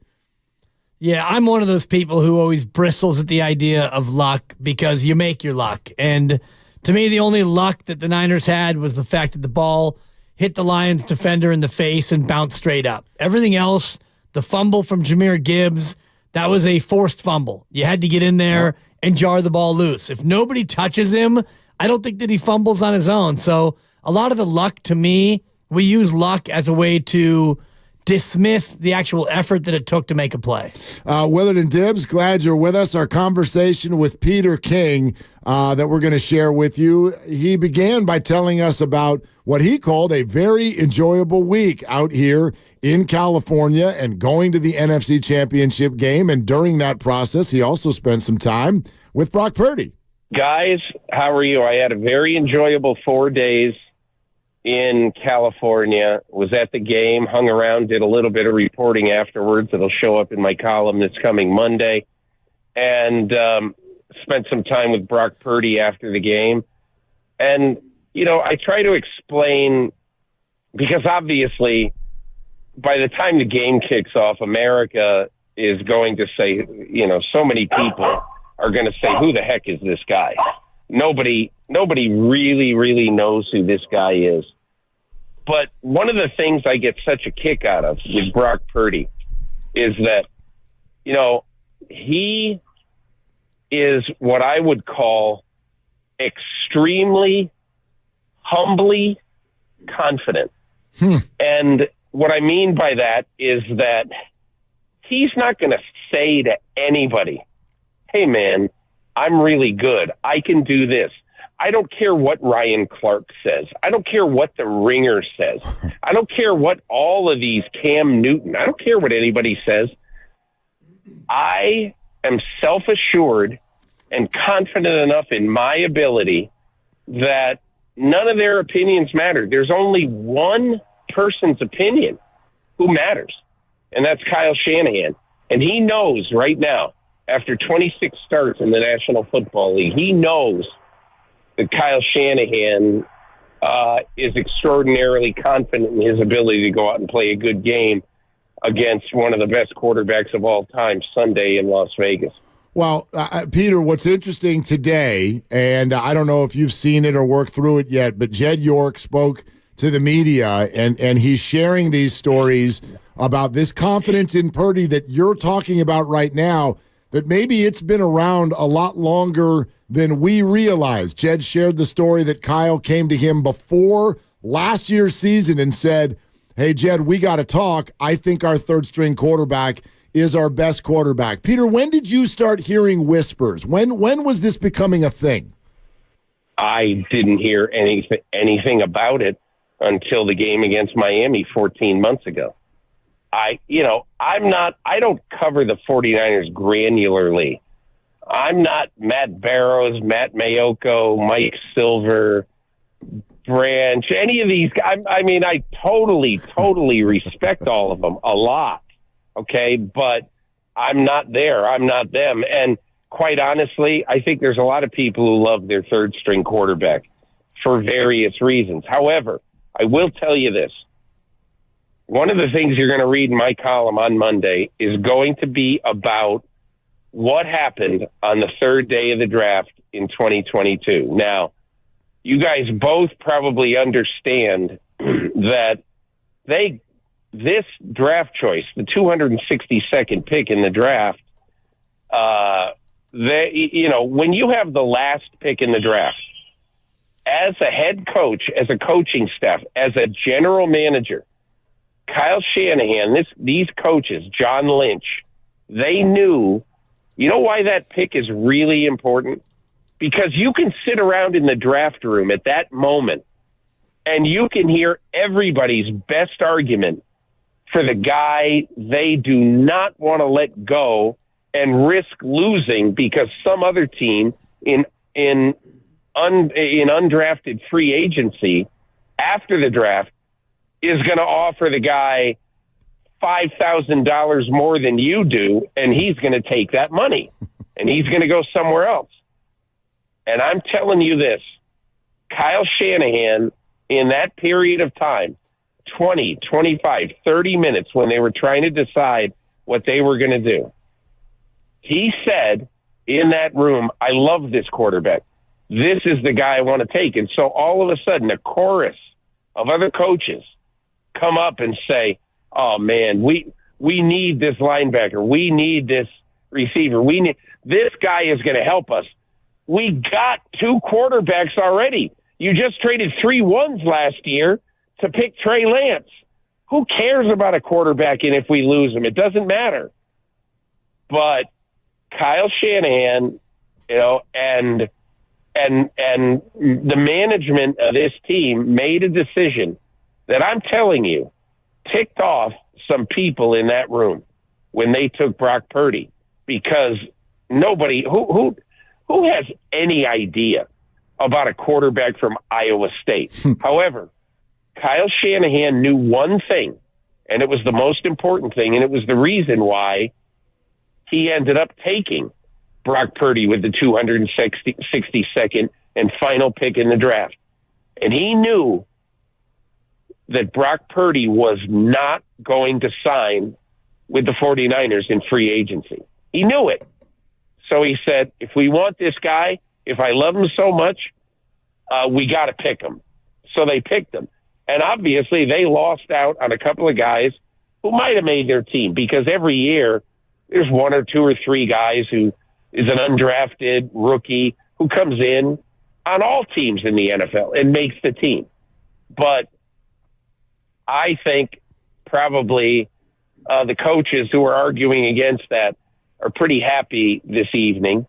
Yeah, I'm one of those people who always bristles at the idea of luck because you make your luck. And to me, the only luck that the Niners had was the fact that the ball hit the Lions defender in the face and bounced straight up. Everything else, the fumble from Jahmyr Gibbs, that was a forced fumble. You had to get in there and jar the ball loose. If nobody touches him, I don't think that he fumbles on his own. So a lot of the luck, to me, we use luck as a way to dismiss the actual effort that it took to make a play. Willard and Dibbs, glad you're with us. Our conversation with Peter King that we're going to share with you. He began by telling us about what he called a very enjoyable week out here in California and going to the NFC Championship game. And during that process, he also spent some time with Brock Purdy. Guys, how are you? I had a very enjoyable 4 days in California. Was at the game, hung around, did a little bit of reporting afterwards. It'll show up in my column this coming Monday. And spent some time with Brock Purdy after the game. And, I try to explain, because obviously by the time the game kicks off, America is going to say, so many people are going to say, who the heck is this guy? Nobody really, really knows who this guy is. But one of the things I get such a kick out of with Brock Purdy is that, he is what I would call extremely humbly confident. And what I mean by that is that he's not going to say to anybody, hey, man, I'm really good. I can do this. I don't care what Ryan Clark says. I don't care what the Ringer says. I don't care what all of these Cam Newton. I don't care what anybody says. I am self-assured and confident enough in my ability that none of their opinions matter. There's only one person's opinion who matters, and that's Kyle Shanahan. And he knows right now, after 26 starts in the National Football League, he knows that Kyle Shanahan is extraordinarily confident in his ability to go out and play a good game against one of the best quarterbacks of all time Sunday in Las Vegas. Well, Peter, what's interesting today, and I don't know if you've seen it or worked through it yet, but Jed York spoke to the media, and he's sharing these stories about this confidence in Purdy that you're talking about right now, that maybe it's been around a lot longer than we realize. Jed shared the story that Kyle came to him before last year's season and said, hey, Jed, we got to talk. I think our third-string quarterback is our best quarterback. Peter, when did you start hearing whispers? When was this becoming a thing? I didn't hear anything about it until the game against Miami 14 months ago. I don't cover the 49ers granularly. I'm not Matt Barrows, Matt Mayoko, Mike Silver, Branch, any of these guys. I mean, I totally respect all of them a lot. Okay, but I'm not there. I'm not them. And quite honestly, I think there's a lot of people who love their third-string quarterback for various reasons. However, I will tell you this. One of the things you're going to read in my column on Monday is going to be about what happened on the third day of the draft in 2022. Now, you guys both probably understand that this draft choice, the 262nd pick in the draft, when you have the last pick in the draft, as a head coach, as a coaching staff, as a general manager, Kyle Shanahan, these coaches, John Lynch, they knew, you know why that pick is really important? Because you can sit around in the draft room at that moment and you can hear everybody's best argument for the guy they do not want to let go and risk losing because some other team in undrafted free agency after the draft is going to offer the guy $5,000 more than you do, and he's going to take that money, and he's going to go somewhere else. And I'm telling you this, Kyle Shanahan, in that period of time, 20, 25, 30 minutes when they were trying to decide what they were going to do, he said in that room, I love this quarterback. This is the guy I want to take. And so all of a sudden, a chorus of other coaches come up and say, oh, man, we need this linebacker. We need this receiver. This guy is going to help us. We got two quarterbacks already. You just traded 3 ones last year to pick Trey Lance. Who cares about a quarterback and if we lose him? It doesn't matter. But Kyle Shanahan, and the management of this team made a decision that I'm telling you ticked off some people in that room when they took Brock Purdy, because nobody Who has any idea about a quarterback from Iowa State? However, Kyle Shanahan knew one thing, and it was the most important thing, and it was the reason why he ended up taking Brock Purdy with the 262nd and final pick in the draft. And he knew that Brock Purdy was not going to sign with the 49ers in free agency. He knew it. So he said, if we want this guy, if I love him so much, we got to pick him. So they picked him. And obviously they lost out on a couple of guys who might have made their team, because every year there's one or two or three guys who is an undrafted rookie who comes in on all teams in the NFL and makes the team. But I think probably the coaches who are arguing against that are pretty happy this evening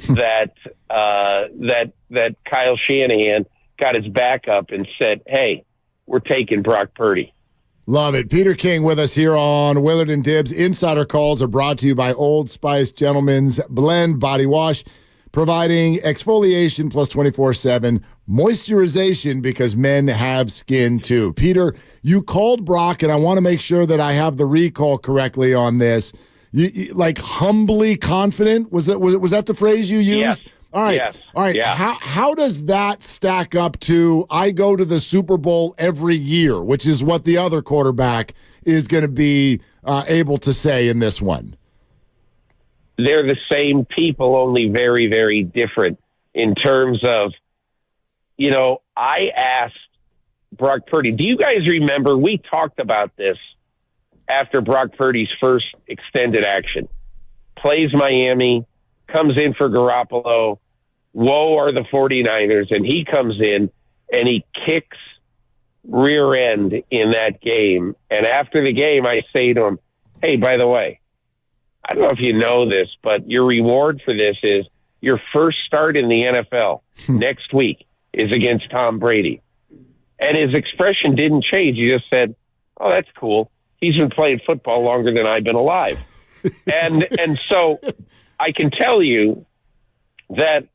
that Kyle Shanahan got his back up and said, hey, we're taking Brock Purdy. Love it. Peter King with us here on Willard and Dibbs. Insider calls are brought to you by Old Spice Gentleman's Blend Body Wash, providing exfoliation plus 24/7 moisturization because men have skin too. Peter, you called Brock, and I want to make sure that I have the recall correctly on this. You like humbly confident? Was that the phrase you used? Yes. All right. Yes. All right. Yeah. How does that stack up to I go to the Super Bowl every year, which is what the other quarterback is going to be able to say in this one? They're the same people, only very, very different in terms of, I asked Brock Purdy. Do you guys remember we talked about this after Brock Purdy's first extended action? Plays Miami, comes in for Garoppolo. Woe are the 49ers, and he comes in and he kicks rear end in that game. And after the game, I say to him, hey, by the way, I don't know if you know this, but your reward for this is your first start in the NFL next week is against Tom Brady. And his expression didn't change. He just said, oh, that's cool. He's been playing football longer than I've been alive. And so I can tell you that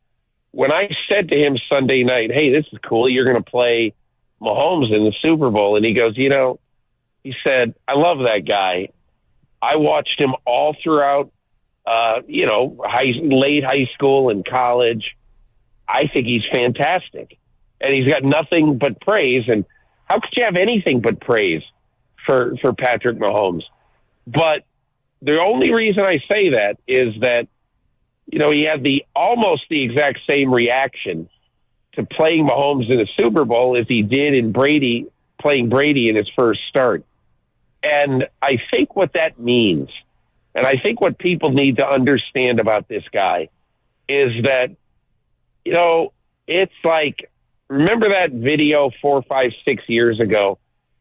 when I said to him Sunday night, hey, this is cool, you're going to play Mahomes in the Super Bowl. And he goes, he said, I love that guy. I watched him all throughout, late high school and college. I think he's fantastic. And he's got nothing but praise. And how could you have anything but praise for Patrick Mahomes? But the only reason I say that is that, he had almost the exact same reaction to playing Mahomes in the Super Bowl as he did in playing Brady in his first start. And I think what that means, and I think what people need to understand about this guy, is that, it's like, remember that video 4, 5, 6 years ago,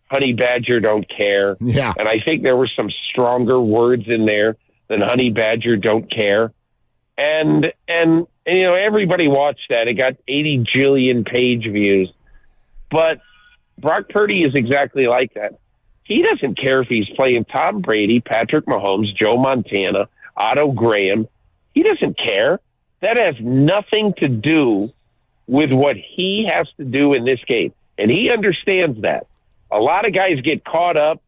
Honey Badger Don't Care? Yeah. And I think there were some stronger words in there than Honey Badger Don't Care. And everybody watched that. It got 80 jillion page views. But Brock Purdy is exactly like that. He doesn't care if he's playing Tom Brady, Patrick Mahomes, Joe Montana, Otto Graham. He doesn't care. That has nothing to do with what he has to do in this game. And he understands that. A lot of guys get caught up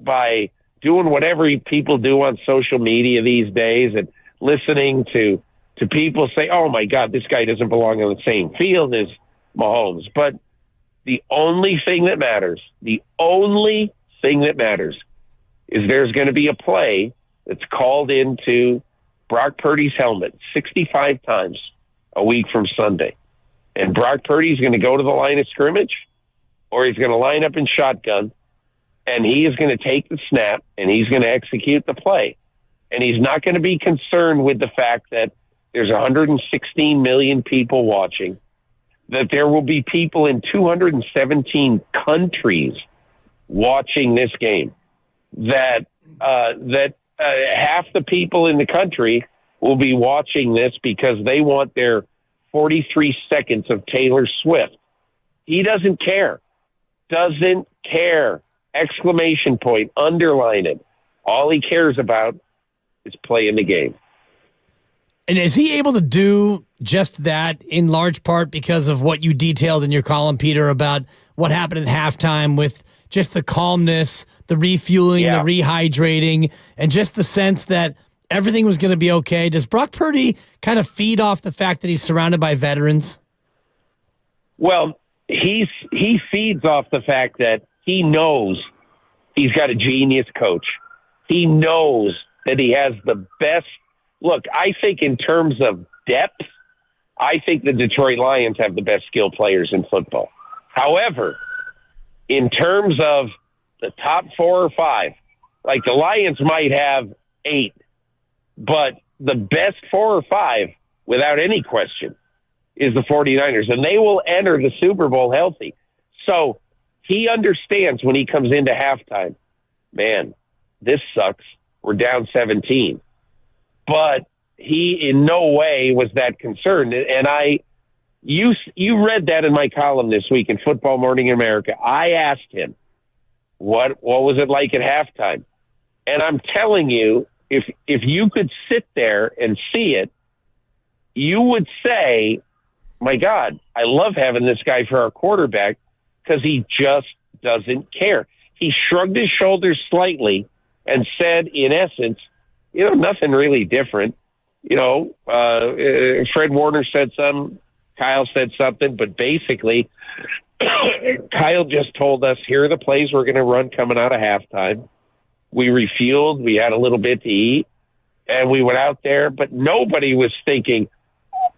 by doing whatever people do on social media these days and listening to people say, oh, my God, this guy doesn't belong on the same field as Mahomes. But the only thing that matters is there's going to be a play that's called into Brock Purdy's helmet 65 times a week from Sunday. And Brock Purdy's going to go to the line of scrimmage, or he's going to line up in shotgun, and he is going to take the snap, and he's going to execute the play. And he's not going to be concerned with the fact that there's 116 million people watching, that there will be people in 217 countries watching this game, that half the people in the country will be watching this because they want their 43 seconds of Taylor Swift. He doesn't care. Doesn't care. Exclamation point. Underline it. All he cares about is playing the game. And is he able to do just that in large part because of what you detailed in your column, Peter, about what happened at halftime with just the calmness, the refueling, the rehydrating, and just the sense that everything was going to be okay? Does Brock Purdy kind of feed off the fact that he's surrounded by veterans? Well, he feeds off the fact that he knows he's got a genius coach. He knows that he has the best. Look, I think in terms of depth, I think the Detroit Lions have the best skilled players in football. However, in terms of the top 4 or 5, like the Lions might have 8, but the best 4 or 5, without any question, is the 49ers, and they will enter the Super Bowl healthy. So he understands when he comes into halftime, man, this sucks. We're down 17. But he in no way was that concerned. And you read that in my column this week in Football Morning in America. I asked him, what was it like at halftime? And I'm telling you, if you could sit there and see it, you would say, my God, I love having this guy for our quarterback because he just doesn't care. He shrugged his shoulders slightly and said, in essence, nothing really different. Fred Warner said something, Kyle said something, but basically, Kyle just told us, here are the plays we're going to run coming out of halftime. We refueled, we had a little bit to eat, and we went out there, but nobody was thinking,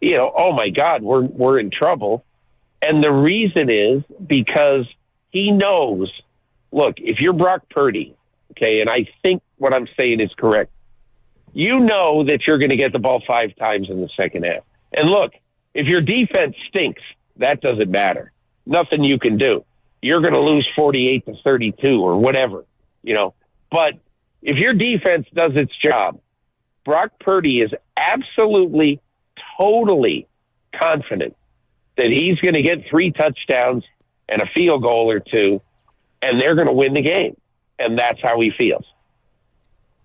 oh my God, we're in trouble. And the reason is because he knows, look, if you're Brock Purdy, okay, and I think what I'm saying is correct, you know that you're going to get the ball 5 times in the second half. And look, if your defense stinks, that doesn't matter. Nothing you can do. You're going to lose 48-32 or whatever, But if your defense does its job, Brock Purdy is absolutely, totally confident that he's going to get 3 touchdowns and a field goal or 2, and they're going to win the game. And that's how he feels.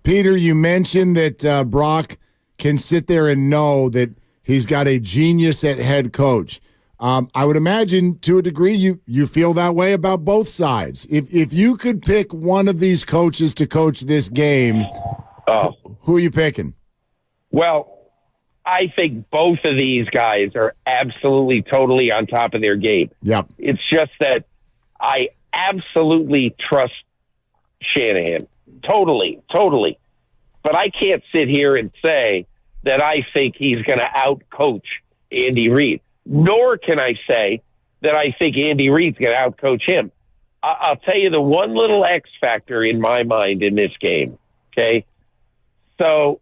Peter, you mentioned that Brock can sit there and know that he's got a genius at head coach. I would imagine to a degree you feel that way about both sides. If you could pick one of these coaches to coach this game, who are you picking? Well, I think both of these guys are absolutely, totally on top of their game. Yep. It's just that I absolutely trust Shanahan. Totally. But I can't sit here and say that I think he's going to out-coach Andy Reid. Nor can I say that I think Andy Reid's going to out-coach him. I'll tell you the one little X factor in my mind in this game, okay? So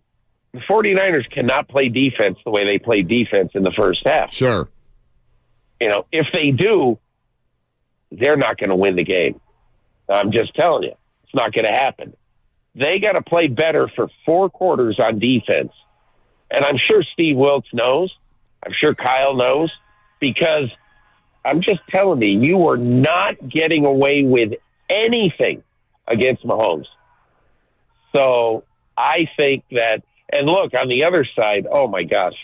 the 49ers cannot play defense the way they play defense in the first half. Sure. If they do, they're not going to win the game. I'm just telling you. It's not going to happen. They got to play better for 4 quarters on defense. And I'm sure Steve Wilkes knows. I'm sure Kyle knows. Because I'm just telling you, you are not getting away with anything against Mahomes. So I think that, and look, on the other side, oh my gosh,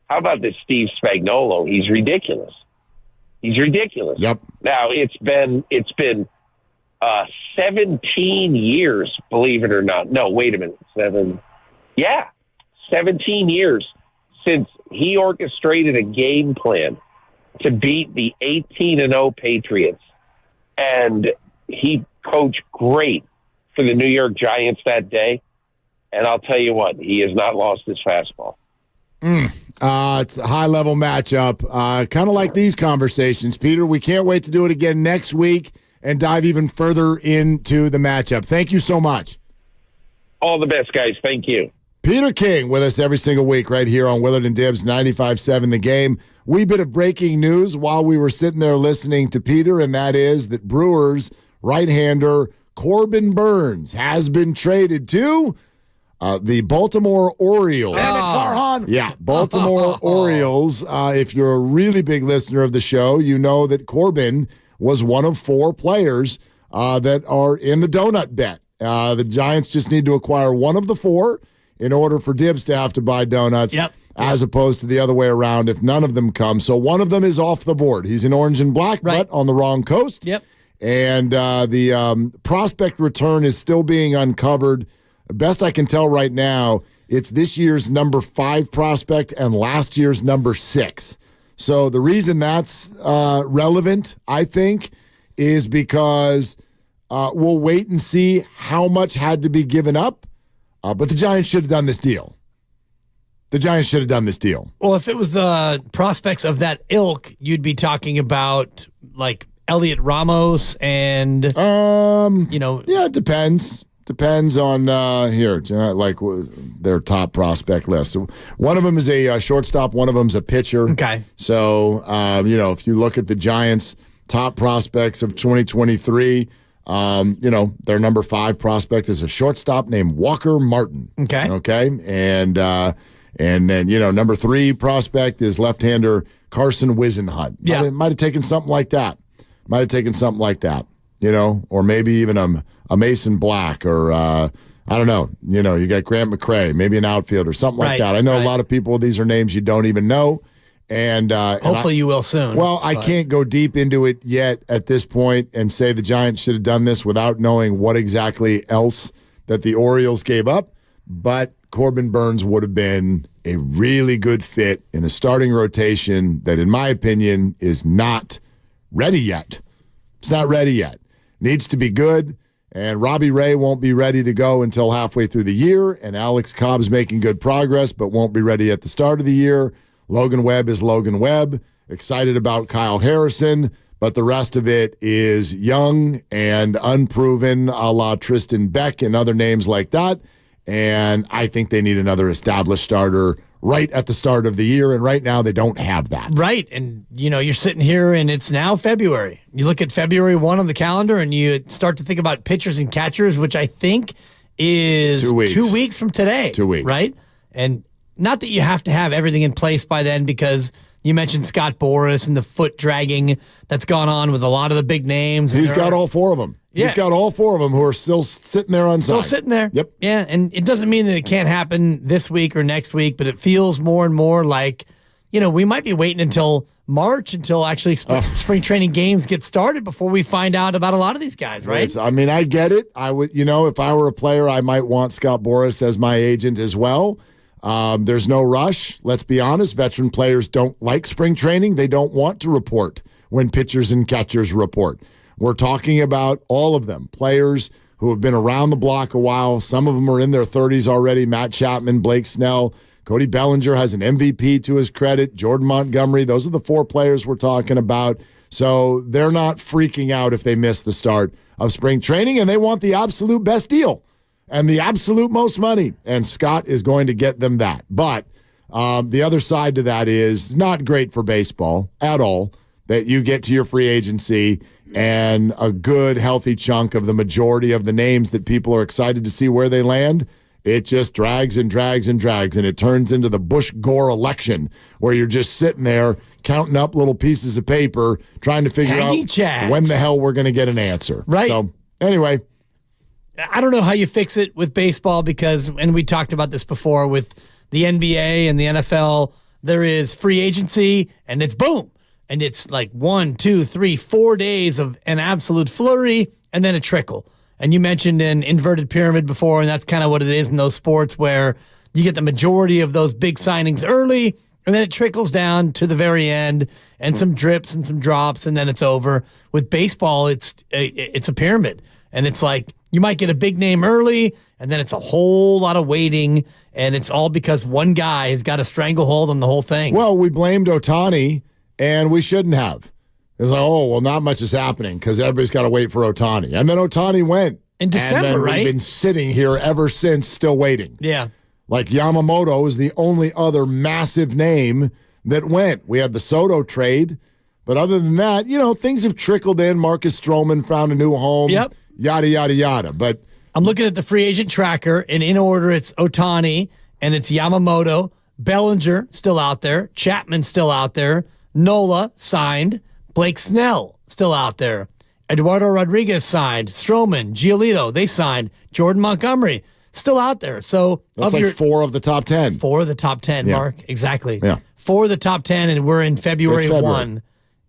how about this Steve Spagnuolo? He's ridiculous. Yep. Now, it's been 17 years, believe it or not. No, wait a minute. 17 years since he orchestrated a game plan to beat the 18-0 Patriots. And he coached great for the New York Giants that day. And I'll tell you what, he has not lost his fastball. It's a high-level matchup. Kind of like these conversations, Peter. We can't wait to do it again next week and dive even further into the matchup. Thank you so much. All the best, guys. Thank you. Peter King with us every single week right here on Willard and Dibbs 95.7 The Game. Wee bit of breaking news while we were sitting there listening to Peter, and that is that Brewers right-hander Corbin Burnes has been traded to the Baltimore Orioles. Damn it, Farhan. Yeah, Baltimore Orioles. If you're a really big listener of the show, you know that Corbin was one of 4 players that are in the donut bet. The Giants just need to acquire one of the 4 in order for Dibs to have to buy donuts, as opposed to the other way around if none of them come. So one of them is off the board. He's in orange and black, but on the wrong coast. Yep. And the prospect return is still being uncovered. Best I can tell right now, it's this year's number 5 prospect and last year's number 6. So the reason that's relevant, I think, is because we'll wait and see how much had to be given up. But the Giants should have done this deal. Well, if it was the prospects of that ilk, you'd be talking about like Elliot Ramos and, Yeah, it depends. Depends on like their top prospect list. So one of them is a shortstop. One of them's a pitcher. Okay. So, if you look at the Giants' top prospects of 2023, their number 5 prospect is a shortstop named Walker Martin. Okay. Okay. And then, number 3 prospect is left-hander Carson Wisenhunt. Yeah. Might have taken something like that. Or maybe even a Mason Black or, I don't know. You got Grant McCray, maybe an outfielder, something like that. I know a lot of people, these are names you don't even know. And hopefully you will soon. Well, I can't go deep into it yet at this point and say the Giants should have done this without knowing what exactly else that the Orioles gave up. But Corbin Burns would have been a really good fit in a starting rotation that, in my opinion, is not ready yet. It's not ready yet. Needs to be good. And Robbie Ray won't be ready to go until halfway through the year. And Alex Cobb's making good progress, but won't be ready at the start of the year. Logan Webb is Logan Webb. Excited about Kyle Harrison, but the rest of it is young and unproven, a la Tristan Beck and other names like that. And I think they need another established starter right at the start of the year, and right now they don't have that. Right, and you're sitting here and it's now February. You look at February 1 on the calendar and you start to think about pitchers and catchers, which I think is 2 weeks. 2 weeks from today. 2 weeks. Right? And not that you have to have everything in place by then, because you mentioned Scott Boras and the foot dragging that's gone on with a lot of the big names. He's got all 4 of them. Yeah. He's got all 4 of them who are still sitting there unsigned. Still sitting there. Yep. Yeah, and it doesn't mean that it can't happen this week or next week, but it feels more and more like, we might be waiting until March until actually spring training games get started before we find out about a lot of these guys, right? Yes, I mean, I get it. I would, if I were a player, I might want Scott Boras as my agent as well. There's no rush. Let's be honest. Veteran players don't like spring training. They don't want to report when pitchers and catchers report. We're talking about all of them, players who have been around the block a while. Some of them are in their 30s already. Matt Chapman, Blake Snell, Cody Bellinger has an MVP to his credit. Jordan Montgomery. Those are the 4 players we're talking about. So they're not freaking out if they miss the start of spring training, and they want the absolute best deal and the absolute most money. And Scott is going to get them that. But the other side to that is not great for baseball at all that you get to your free agency and a good, healthy chunk of the majority of the names that people are excited to see where they land, it just drags and drags and drags, and it turns into the Bush-Gore election where you're just sitting there counting up little pieces of paper trying to figure out when the hell we're going to get an answer. Right. So, anyway. I don't know how you fix it with baseball because, and we talked about this before with the NBA and the NFL, there is free agency and it's boom. And it's like 1, 2, 3, 4 days of an absolute flurry and then a trickle. And you mentioned an inverted pyramid before, and that's kind of what it is in those sports where you get the majority of those big signings early, and then it trickles down to the very end, and some drips and some drops, and then it's over. With baseball, it's a pyramid. And it's like you might get a big name early, and then it's a whole lot of waiting, and it's all because one guy has got a stranglehold on the whole thing. Well, we blamed Ohtani, and we shouldn't have. It's like, not much is happening because everybody's got to wait for Ohtani. And then Ohtani went. In December, and then right? We've been sitting here ever since still waiting. Yeah. Like Yamamoto is the only other massive name that went. We had the Soto trade. But other than that, things have trickled in. Marcus Stroman found a new home. Yep. Yada, yada, yada. But I'm looking at the free agent tracker, and in order, it's Ohtani, and it's Yamamoto, Bellinger still out there, Chapman still out there, Nola signed, Blake Snell still out there, Eduardo Rodriguez signed, Stroman, Giolito, they signed, Jordan Montgomery still out there. So that's like 4 of the top 10. 4 of the top 10, Mark. Exactly. Yeah. 4 of the top 10, and we're in February 1.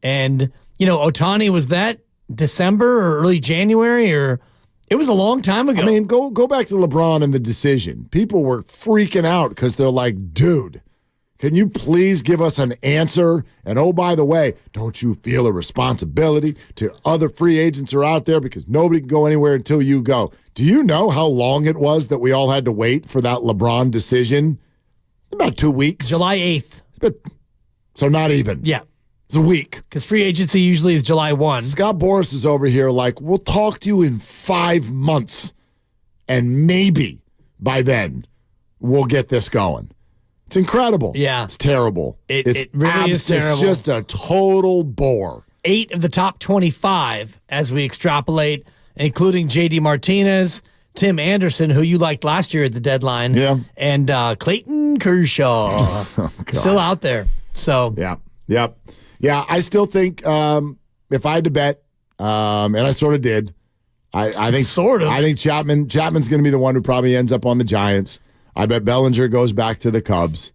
And, Ohtani, was that December or early January, or it was a long time ago. I mean, go back to LeBron and the decision. People were freaking out because they're like, dude, can you please give us an answer? And oh, by the way, don't you feel a responsibility to other free agents who are out there because nobody can go anywhere until you go? Do you know how long it was that we all had to wait for that LeBron decision? About 2 weeks. July 8th. So not even. Yeah. It's a week. Because free agency usually is July 1. Scott Boras is over here like, we'll talk to you in 5 months. And maybe by then we'll get this going. It's incredible. Yeah. It's terrible. It really is terrible. It's just a total bore. 8 of the top 25 as we extrapolate, including J.D. Martinez, Tim Anderson, who you liked last year at the deadline, and Clayton Kershaw. Still out there. So Yeah, I still think if I had to bet, and I sort of did, I think I think Chapman's going to be the one who probably ends up on the Giants. I bet Bellinger goes back to the Cubs.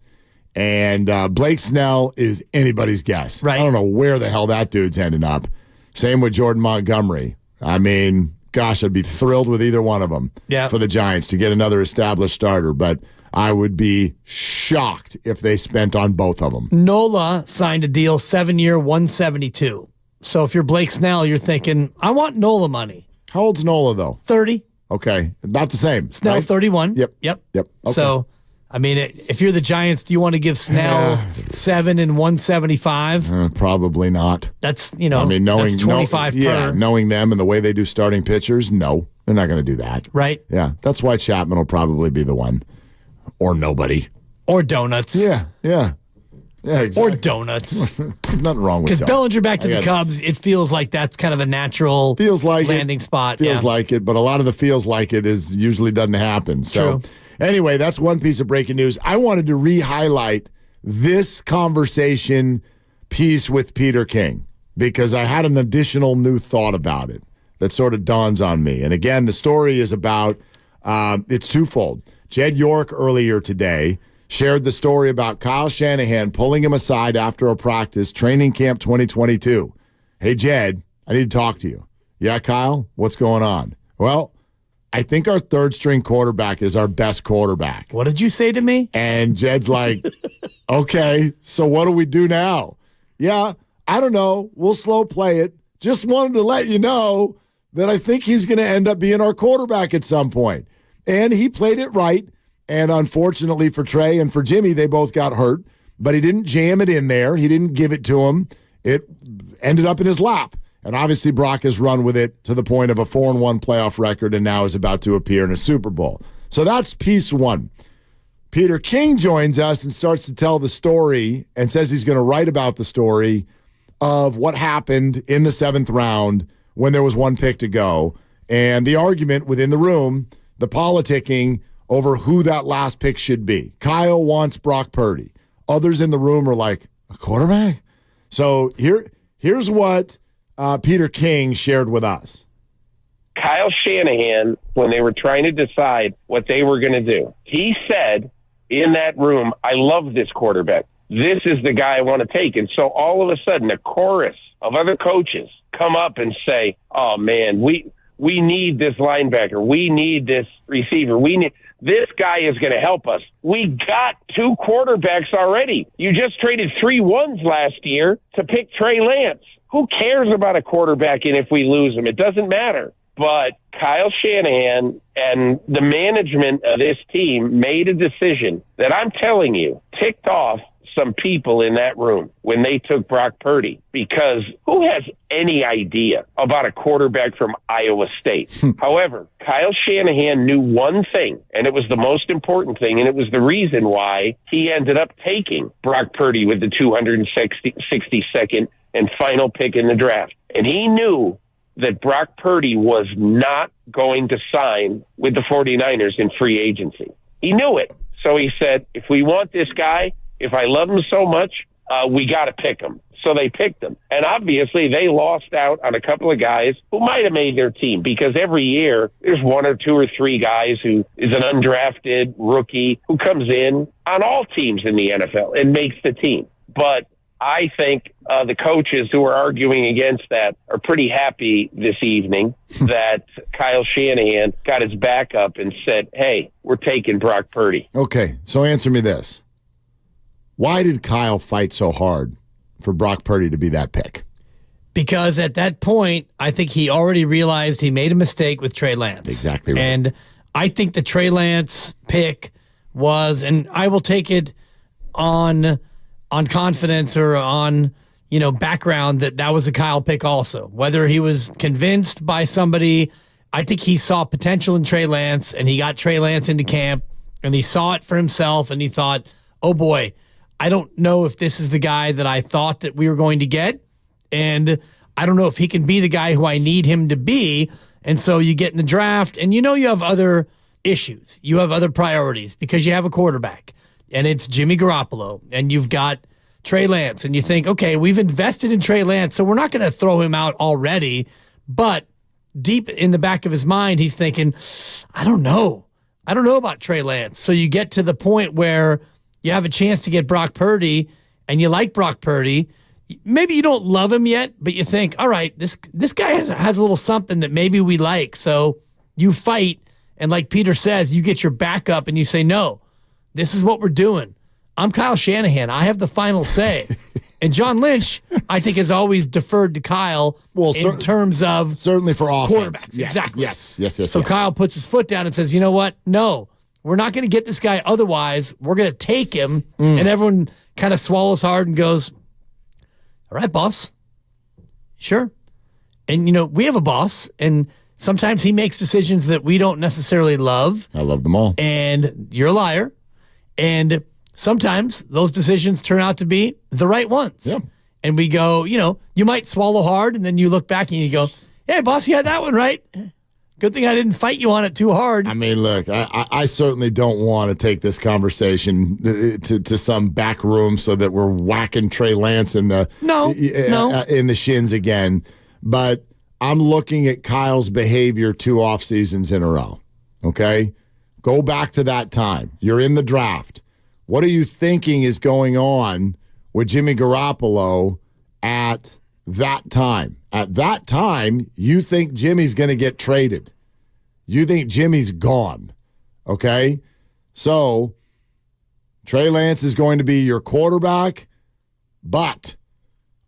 And Blake Snell is anybody's guess. Right. I don't know where the hell that dude's ending up. Same with Jordan Montgomery. I mean, gosh, I'd be thrilled with either one of them for the Giants to get another established starter. But I would be shocked if they spent on both of them. Nola signed a deal 7-year, $172. So if you're Blake Snell, you're thinking, I want Nola money. How old's Nola, though? 30. Okay, about the same. Snell, right? 31. Yep. Okay. So, I mean, if you're the Giants, do you want to give Snell 7 and 175? Probably not. That's, I mean, knowing that's 25 per. Yeah, knowing them and the way they do starting pitchers, no, they're not going to do that. Right. Yeah, that's why Chapman will probably be the one. Or nobody. Or donuts. Yeah, exactly. Or donuts. Nothing wrong with that. Because Bellinger back to the Cubs, it feels like that's kind of a natural landing spot. Feels like it, but a lot of the feels like it is usually doesn't happen. So anyway, that's one piece of breaking news. I wanted to re-highlight this conversation piece with Peter King because I had an additional new thought about it that sort of dawns on me. And again, the story is about, it's twofold. Jed York earlier today shared the story about Kyle Shanahan pulling him aside after a practice, training camp 2022. Hey, Jed, I need to talk to you. Yeah, Kyle, what's going on? Well, I think our third-string quarterback is our best quarterback. What did you say to me? And Jed's like, okay, so what do we do now? Yeah, I don't know. We'll slow play it. Just wanted to let you know that I think he's going to end up being our quarterback at some point. And he played it right. And unfortunately for Trey and for Jimmy, they both got hurt. But he didn't jam it in there. He didn't give it to him. It ended up in his lap. And obviously Brock has run with it to the point of a 4-1 playoff record and now is about to appear in a Super Bowl. So that's piece one. Peter King joins us and starts to tell the story and says he's going to write about the story of what happened in the 7th round when there was one pick to go. And the argument within the room, the politicking over who that last pick should be. Kyle wants Brock Purdy. Others in the room are like, a quarterback? So here's what Peter King shared with us. Kyle Shanahan, when they were trying to decide what they were going to do, he said in that room, I love this quarterback. This is the guy I want to take. And so all of a sudden, a chorus of other coaches come up and say, oh, man, we need this linebacker. We need this receiver. This guy is going to help us. We got 2 quarterbacks already. You just traded 3 ones last year to pick Trey Lance. Who cares about a quarterback and if we lose him? It doesn't matter. But Kyle Shanahan and the management of this team made a decision that I'm telling you ticked off some people in that room when they took Brock Purdy, because who has any idea about a quarterback from Iowa State? However, Kyle Shanahan knew one thing, and it was the most important thing, and it was the reason why he ended up taking Brock Purdy with the 262nd and final pick in the draft. And he knew that Brock Purdy was not going to sign with the 49ers in free agency. He knew it. So he said, if we want this guy, if I love him so much, we got to pick him. So they picked him. And obviously they lost out on a couple of guys who might have made their team, because every year there's 1 or 2 or 3 guys who is an undrafted rookie who comes in on all teams in the NFL and makes the team. But I think the coaches who are arguing against that are pretty happy this evening that Kyle Shanahan got his back up and said, hey, we're taking Brock Purdy. Okay, so answer me this. Why did Kyle fight so hard for Brock Purdy to be that pick? Because at that point, I think he already realized he made a mistake with Trey Lance. Exactly right. And I think the Trey Lance pick was, and I will take it on confidence or on, background that was a Kyle pick also. Whether he was convinced by somebody, I think he saw potential in Trey Lance, and he got Trey Lance into camp, and he saw it for himself, and he thought, oh boy, I don't know if this is the guy that I thought that we were going to get, and I don't know if he can be the guy who I need him to be. And so you get in the draft, and you have other issues. You have other priorities because you have a quarterback, and it's Jimmy Garoppolo, and you've got Trey Lance, and you think, okay, we've invested in Trey Lance, so we're not going to throw him out already. But deep in the back of his mind, he's thinking, I don't know about Trey Lance. So you get to the point where you have a chance to get Brock Purdy, and you like Brock Purdy. Maybe you don't love him yet, but you think, all right, this guy has a little something that maybe we like. So you fight, and like Peter says, you get your back up, and you say, no, this is what we're doing. I'm Kyle Shanahan. I have the final say. And John Lynch, I think, has always deferred to Kyle in terms of certainly for offense. Quarterbacks. Yes, Exactly. Yes. So Kyle puts his foot down and says, you know what? No, we're not going to get this guy. Otherwise, we're going to take him. And everyone kind of swallows hard and goes, all right, boss. Sure. And, we have a boss, and sometimes he makes decisions that we don't necessarily love. I love them all. And you're a liar. And sometimes those decisions turn out to be the right ones. Yeah. And we go, you might swallow hard, and then you look back and you go, hey, boss, you had that one right. Good thing I didn't fight you on it too hard. I mean, look, I certainly don't want to take this conversation to some back room so that we're whacking Trey Lance in the in the shins again. But I'm looking at Kyle's behavior 2 off seasons in a row. Okay, go back to that time. You're in the draft. What are you thinking is going on with Jimmy Garoppolo at that time? At that time, you think Jimmy's going to get traded. You think Jimmy's gone. Okay? So, Trey Lance is going to be your quarterback, but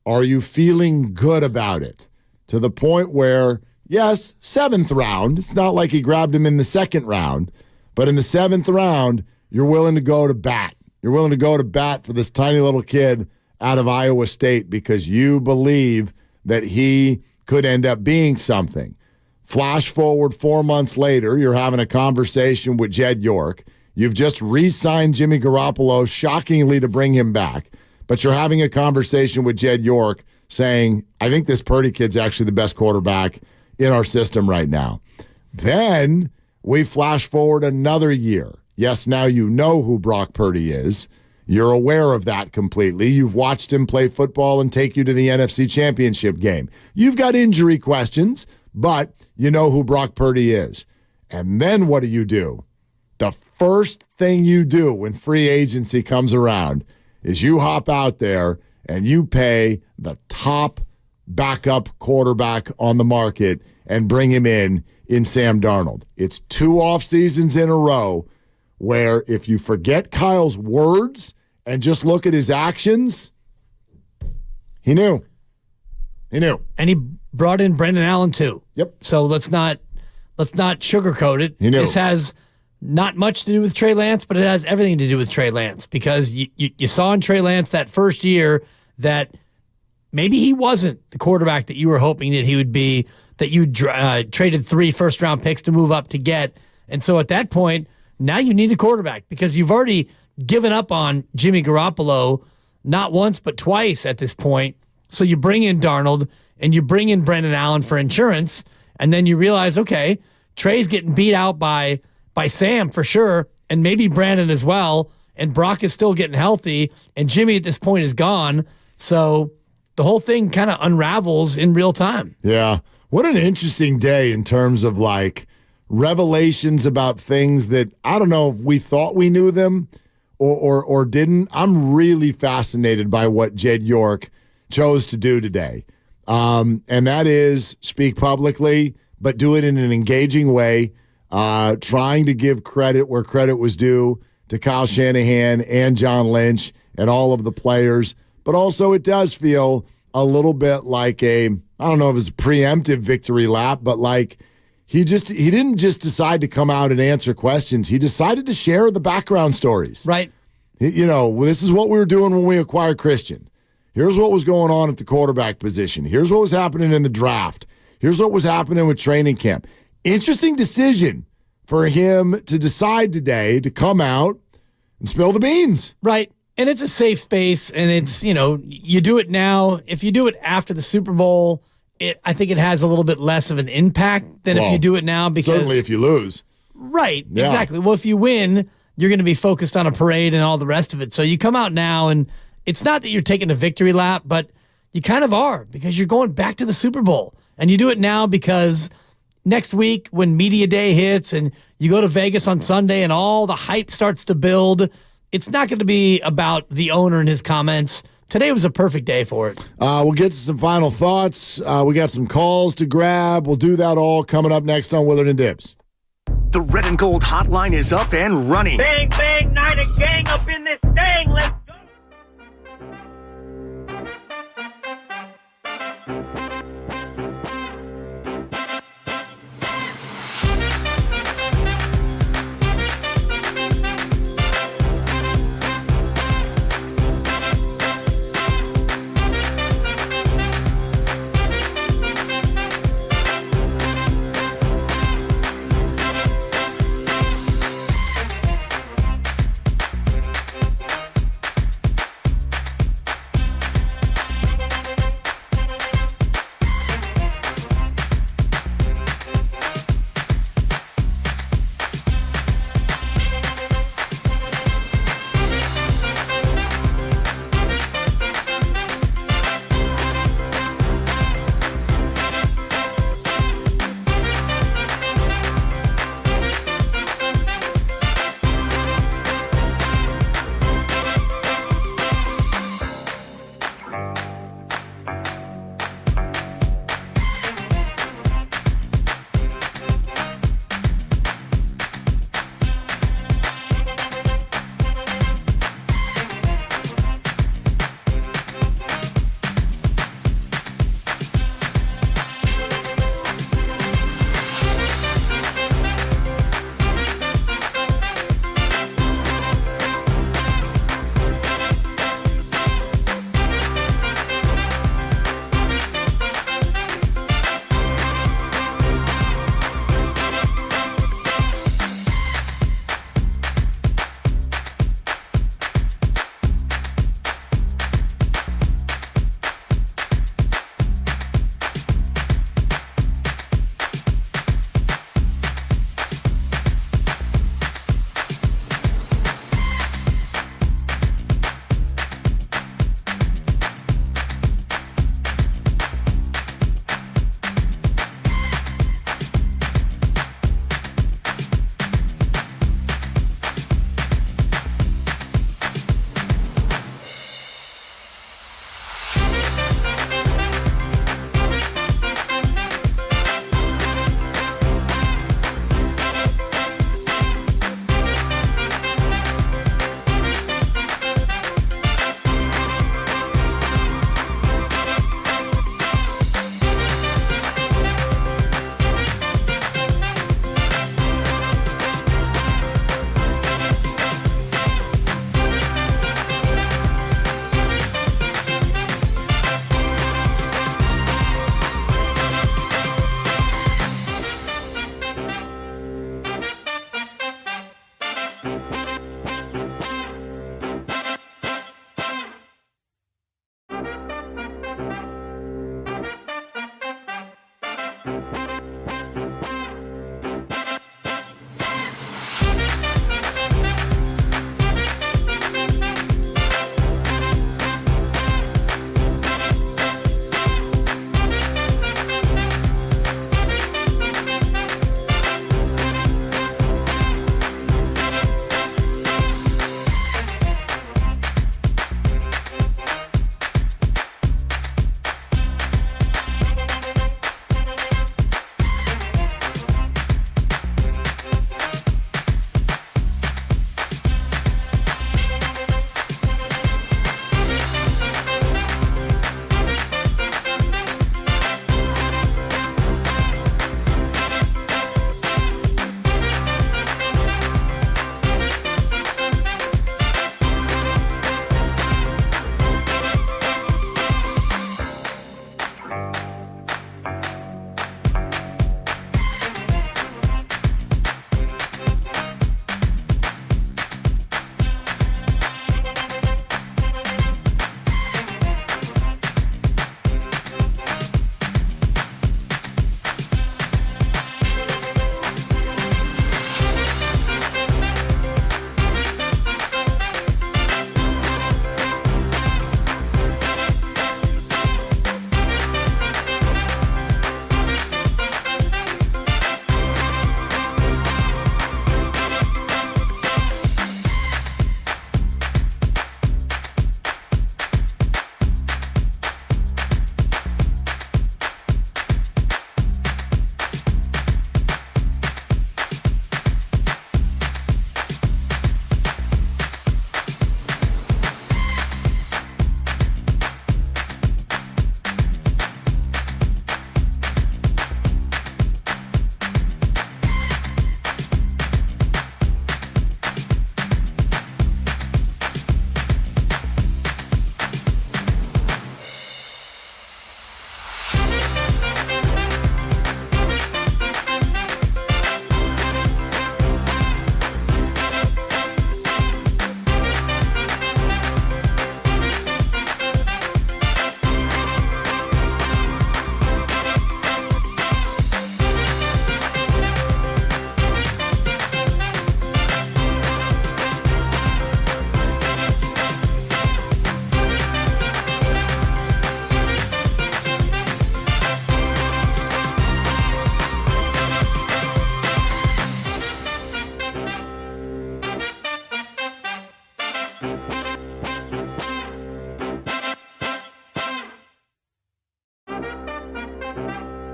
are you feeling good about it? To the point where, yes, 7th round. It's not like he grabbed him in the 2nd round, but in the 7th round, you're willing to go to bat. You're willing to go to bat for this tiny little kid out of Iowa State because you believe that he could end up being something. Flash forward 4 months later, you're having a conversation with Jed York. You've just re-signed Jimmy Garoppolo, shockingly, to bring him back. But you're having a conversation with Jed York saying, I think this Purdy kid's actually the best quarterback in our system right now. Then we flash forward another year. Yes, now you know who Brock Purdy is. You're aware of that completely. You've watched him play football and take you to the NFC Championship game. You've got injury questions, but you know who Brock Purdy is. And then what do? The first thing you do when free agency comes around is you hop out there and you pay the top backup quarterback on the market and bring him in Sam Darnold. It's 2 off seasons in a row where if you forget Kyle's words and just look at his actions, he knew. And he brought in Brendan Allen too. Yep. So let's not sugarcoat it. He knew. This has not much to do with Trey Lance, but it has everything to do with Trey Lance because you saw in Trey Lance that first year that maybe he wasn't the quarterback that you were hoping that he would be, that you traded 3 first-round picks to move up to get. And so at that point, now you need a quarterback because you've already given up on Jimmy Garoppolo not once but twice at this point. So you bring in Darnold and you bring in Brendan Allen for insurance, and then you realize, okay, Trey's getting beat out by Sam for sure, and maybe Brandon as well, and Brock is still getting healthy, and Jimmy at this point is gone. So the whole thing kind of unravels in real time. Yeah. What an interesting day in terms of like revelations about things that I don't know if we thought we knew them or didn't. I'm really fascinated by what Jed York chose to do today. And that is speak publicly, but do it in an engaging way, trying to give credit where credit was due to Kyle Shanahan and John Lynch and all of the players. But also it does feel a little bit like I don't know if it's a preemptive victory lap, but like he didn't just decide to come out and answer questions. He decided to share the background stories. Right. This is what we were doing when we acquired Christian. Here's what was going on at the quarterback position. Here's what was happening in the draft. Here's what was happening with training camp. Interesting decision for him to decide today to come out and spill the beans. Right. And it's a safe space, and it's, you do it now. If you do it after the Super Bowl, I think it has a little bit less of an impact than if you do it now. Because certainly if you lose. Right, yeah. Exactly. Well, if you win, you're going to be focused on a parade and all the rest of it. So you come out now, and it's not that you're taking a victory lap, but you kind of are because you're going back to the Super Bowl. And you do it now because next week when media day hits and you go to Vegas on Sunday and all the hype starts to build, it's not going to be about the owner and his comments. Today was a perfect day for it. We'll get to some final thoughts. We got some calls to grab. We'll do that all coming up next on Willard and Dibs. The Red and Gold hotline is up and running. Bang, bang, night of gang up in this thing. Let's go.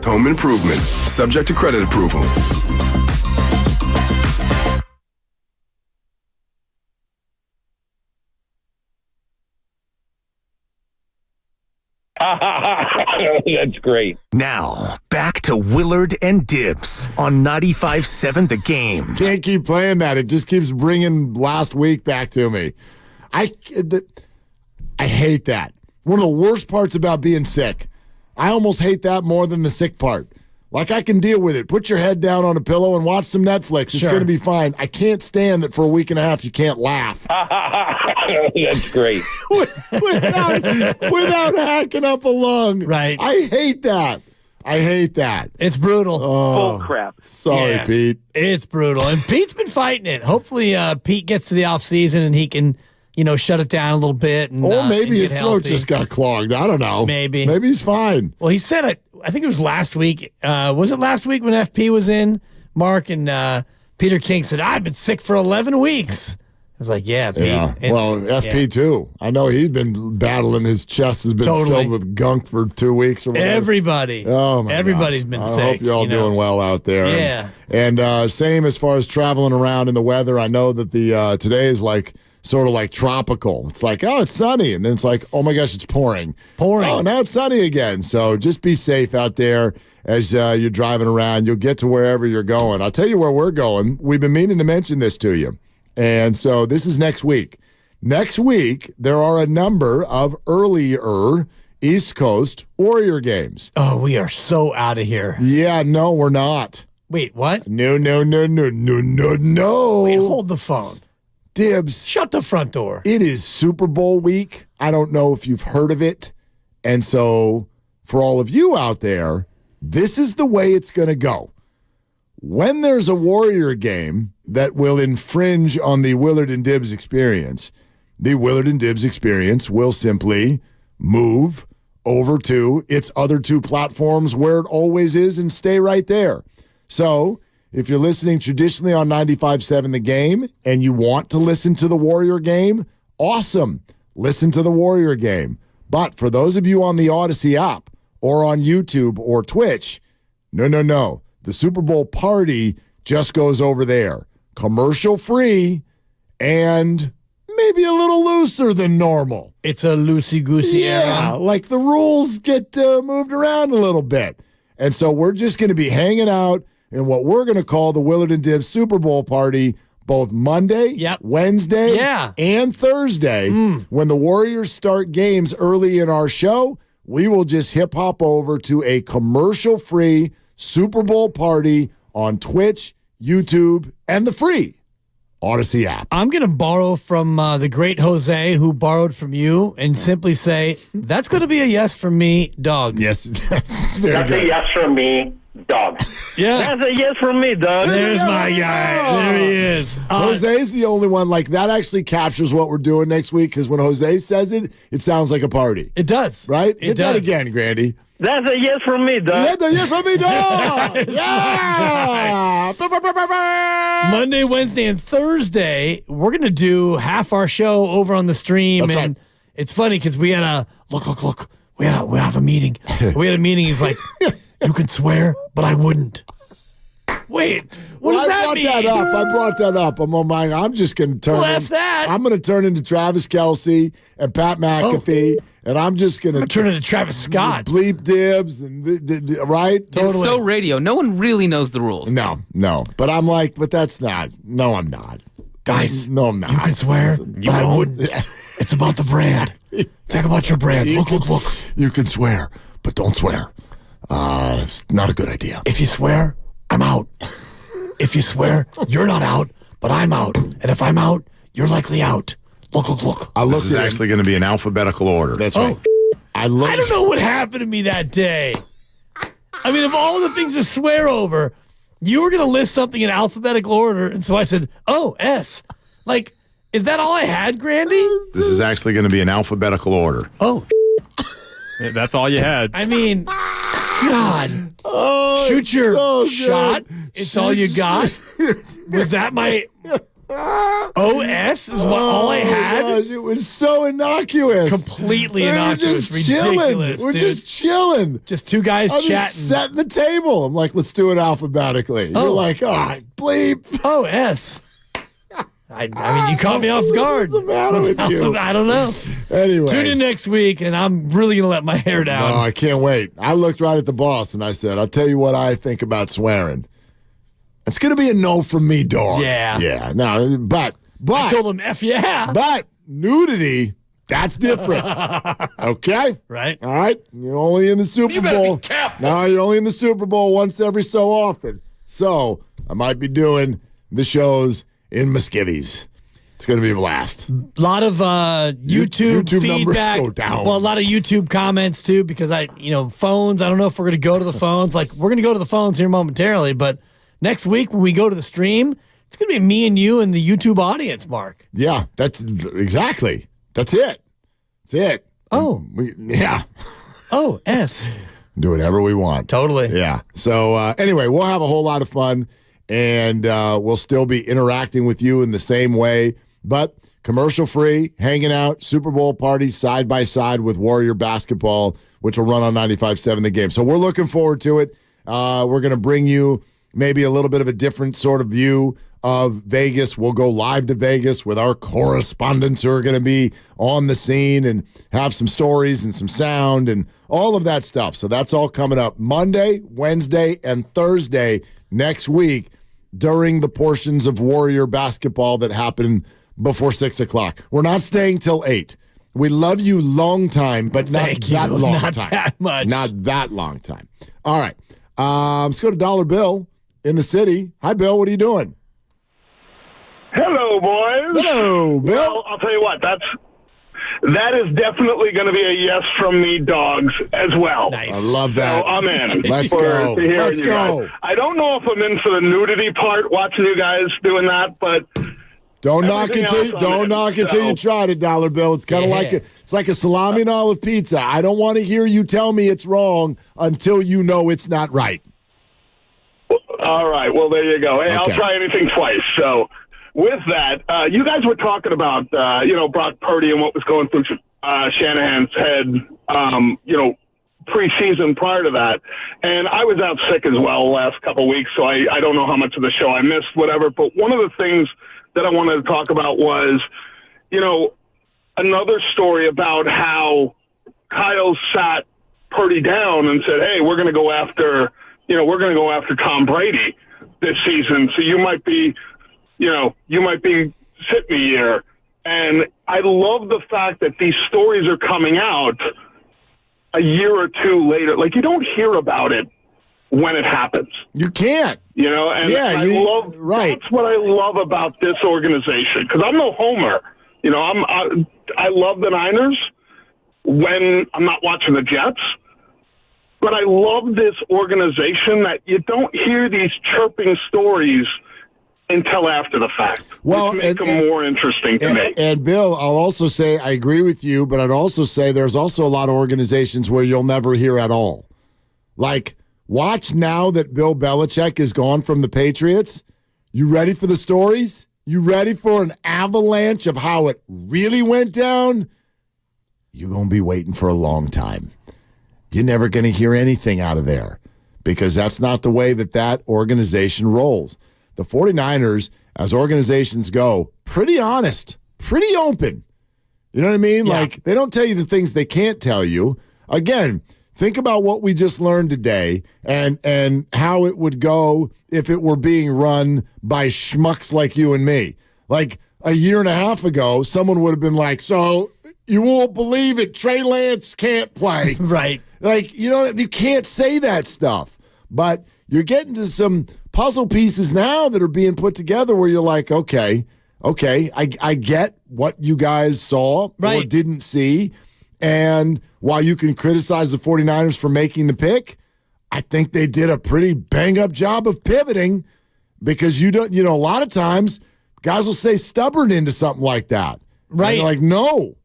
Home improvement, subject to credit approval. That's great. Now, back to Willard and Dibs on 95.7 The Game. Can't keep playing that. It just keeps bringing last week back to me. I hate that. One of the worst parts about being sick. I almost hate that more than the sick part. Like, I can deal with it. Put your head down on a pillow and watch some Netflix. It's going to be fine. I can't stand that for a week and a half you can't laugh. That's great. without hacking up a lung. Right. I hate that. It's brutal. Oh, Bull crap. Sorry, Yeah. Pete. It's brutal. And Pete's been fighting it. Hopefully Pete gets to the offseason and he can, shut it down a little bit. And, Or maybe and his get throat healthy. just got clogged. I don't know. Maybe. Maybe he's fine. Well, he said it. I think it was last week. Was it last week when FP was in, Mark, and Peter King said, I've been sick for 11 weeks. I was like, yeah, Pete. Yeah. Well, FP too. I know he's been battling. His chest has been filled with gunk for 2 weeks or whatever. Everybody. Oh, my Everybody's gosh. been I sick. hope you're all doing well out there. Yeah. And same as far as traveling around in the weather. I know that the today is like sort of like tropical. It's like, oh, it's sunny. And then it's like, oh my gosh, it's pouring. Oh, now it's sunny again. So just be safe out there as you're driving around. You'll get to wherever you're going. I'll tell you where we're going. We've been meaning to mention this to you. And so this is next week. Next week, there are a number of earlier East Coast Warrior games. Oh, we are so out of here. Yeah, no, we're not. Wait, what? No. Wait, hold the phone. Dibs. Shut the front door. It is Super Bowl week. I don't know if you've heard of it. And so for all of you out there, this is the way it's going to go. When there's a Warrior game that will infringe on the Willard and Dibs experience, the Willard and Dibs experience will simply move over to its other two platforms where it always is and stay right there. So if you're listening traditionally on 95.7 The Game and you want to listen to the Warrior game, awesome. Listen to the Warrior game. But for those of you on the Odyssey app or on YouTube or Twitch, no. The Super Bowl party just goes over there. Commercial free and maybe a little looser than normal. It's a loosey-goosey era. Like the rules get moved around a little bit. And so we're just going to be hanging out in what we're going to call the Willard and Dibs Super Bowl party both Monday, Wednesday, and Thursday. When the Warriors start games early in our show, we will just hip-hop over to a commercial-free Super Bowl party on Twitch, YouTube, and the free Odyssey app. I'm going to borrow from the great Jose, who borrowed from you, and simply say, that's going to be a yes from me, dog. Yes, that's very That's good. a yes from me, dog. Yeah. That's a yes from me, dog. There's my guy. There he is. Jose's the only one. Like, that actually captures what we're doing next week, because when Jose says it, it sounds like a party. It does. Right? It Hit that does. again, Grandy. That's a yes from me, dog. Yeah, the yes from me, dog. Yeah. Monday, Wednesday, and Thursday, we're going to do half our show over on the stream. That's and it's funny because we had a look. We have a meeting. We had a meeting. He's like, you can swear, but I wouldn't. Wait, what does that mean? I brought that up. I'm on mine. I'm just going to turn. Well, F that. I'm going to turn into Travis Kelce and Pat McAfee, and I'm just going to turn into Travis Scott. Bleep Dibs and right. It's so radio. No one really knows the rules. No. But I'm like, but that's not. No, I'm not. Guys, no, I'm not. You can swear, but I wouldn't. It's about the brand. Think about your brand. Look. You can swear, but don't swear. It's not a good idea. If you swear, I'm out. If you swear, you're not out, but I'm out. And if I'm out, you're likely out. Look. This is actually going to be in alphabetical order. That's right. I don't know what happened to me that day. I mean, of all the things to swear over, you were going to list something in alphabetical order, and so I said, oh, S. Like, is that all I had, Grandy? This is actually going to be in alphabetical order. Oh. That's all you had. I mean, God. Oh, Shoot your so shot. good. It's all you got. Was that my OS is what all I had? Gosh, it was so innocuous. Completely innocuous. We're just Ridiculous, chilling. We're dude. just chilling. Just two guys I'm chatting. just setting the table. I'm like, let's do it alphabetically. You're like, all right, bleep. OS. I mean, you caught me off guard. What's the matter with you? I don't know. Anyway. Tune in next week, and I'm really going to let my hair down. No, I can't wait. I looked right at the boss, and I said, I'll tell you what I think about swearing. It's going to be a no from me, dog. Yeah. Yeah. No, but. I told him, F yeah. But nudity, that's different. Okay? Right. All right? You're only in the Super Bowl. No, you're only in the Super Bowl once every so often. So I might be doing the shows in Muskevies. It's going to be a blast. A lot of YouTube feedback. Numbers go down. Well, a lot of YouTube comments too, because phones. I don't know if we're going to go to the phones. Like, we're going to go to the phones here momentarily, but next week when we go to the stream, it's going to be me and you and the YouTube audience, Mark. Yeah, that's exactly. That's it. That's it. Oh. Yeah. Oh, S. Do whatever we want. Totally. Yeah. So anyway, we'll have a whole lot of fun, and we'll still be interacting with you in the same way, but commercial-free, hanging out, Super Bowl parties side by side with Warrior basketball, which will run on 95.7 The Game. So we're looking forward to it. We're going to bring you maybe a little bit of a different sort of view of Vegas. We'll go live to Vegas with our correspondents who are going to be on the scene and have some stories and some sound and all of that stuff. So that's all coming up Monday, Wednesday, and Thursday next week during the portions of Warrior basketball that happen before 6 o'clock. We're not staying till 8. We love you long time, but not that long time. Not that much. Not that long time. All right. Let's go to Dollar Bill in the city. Hi, Bill. What are you doing? Hello, boys. Hello, Bill. Well, I'll tell you what, that is definitely going to be a yes from me, dogs, as well. Nice. I love that. So I'm in. Let's go. Let's go. Guys. I don't know if I'm in for the nudity part, watching you guys doing that, but don't knock until you tried it, Dollar Bill. It's kind of like it's like a salami and olive pizza. I don't want to hear you tell me it's wrong until you know it's not right. All right. Well, there you go. Hey, Okay. I'll try anything twice. So. With that, you guys were talking about, Brock Purdy and what was going through Shanahan's head, preseason prior to that. And I was out sick as well the last couple of weeks, so I don't know how much of the show I missed, whatever. But one of the things that I wanted to talk about was, another story about how Kyle sat Purdy down and said, hey, we're going to go after Tom Brady this season. So you might be sit me here. And I love the fact that these stories are coming out a year or two later. Like, you don't hear about it when it happens. You can't. And that's what I love about this organization. Because I'm no homer. I love the Niners when I'm not watching the Jets. But I love this organization that you don't hear these chirping stories until after the fact. Well, which make them more interesting to me. And Bill, I'll also say I agree with you, but I'd also say there's also a lot of organizations where you'll never hear at all. Like, watch now that Bill Belichick is gone from the Patriots. You ready for the stories? You ready for an avalanche of how it really went down? You're going to be waiting for a long time. You're never going to hear anything out of there because that's not the way that organization rolls. The 49ers, as organizations go, pretty honest, pretty open. You know what I mean? Yeah. Like, they don't tell you the things they can't tell you. Again, think about what we just learned today and how it would go if it were being run by schmucks like you and me. Like, a year and a half ago, someone would have been like, so you won't believe it, Trey Lance can't play. Right. Like, you can't say that stuff. But you're getting to some puzzle pieces now that are being put together where you're like, okay, I get what you guys saw or didn't see. And while you can criticize the 49ers for making the pick, I think they did a pretty bang-up job of pivoting because a lot of times guys will stay stubborn into something like that. Right. And you're like,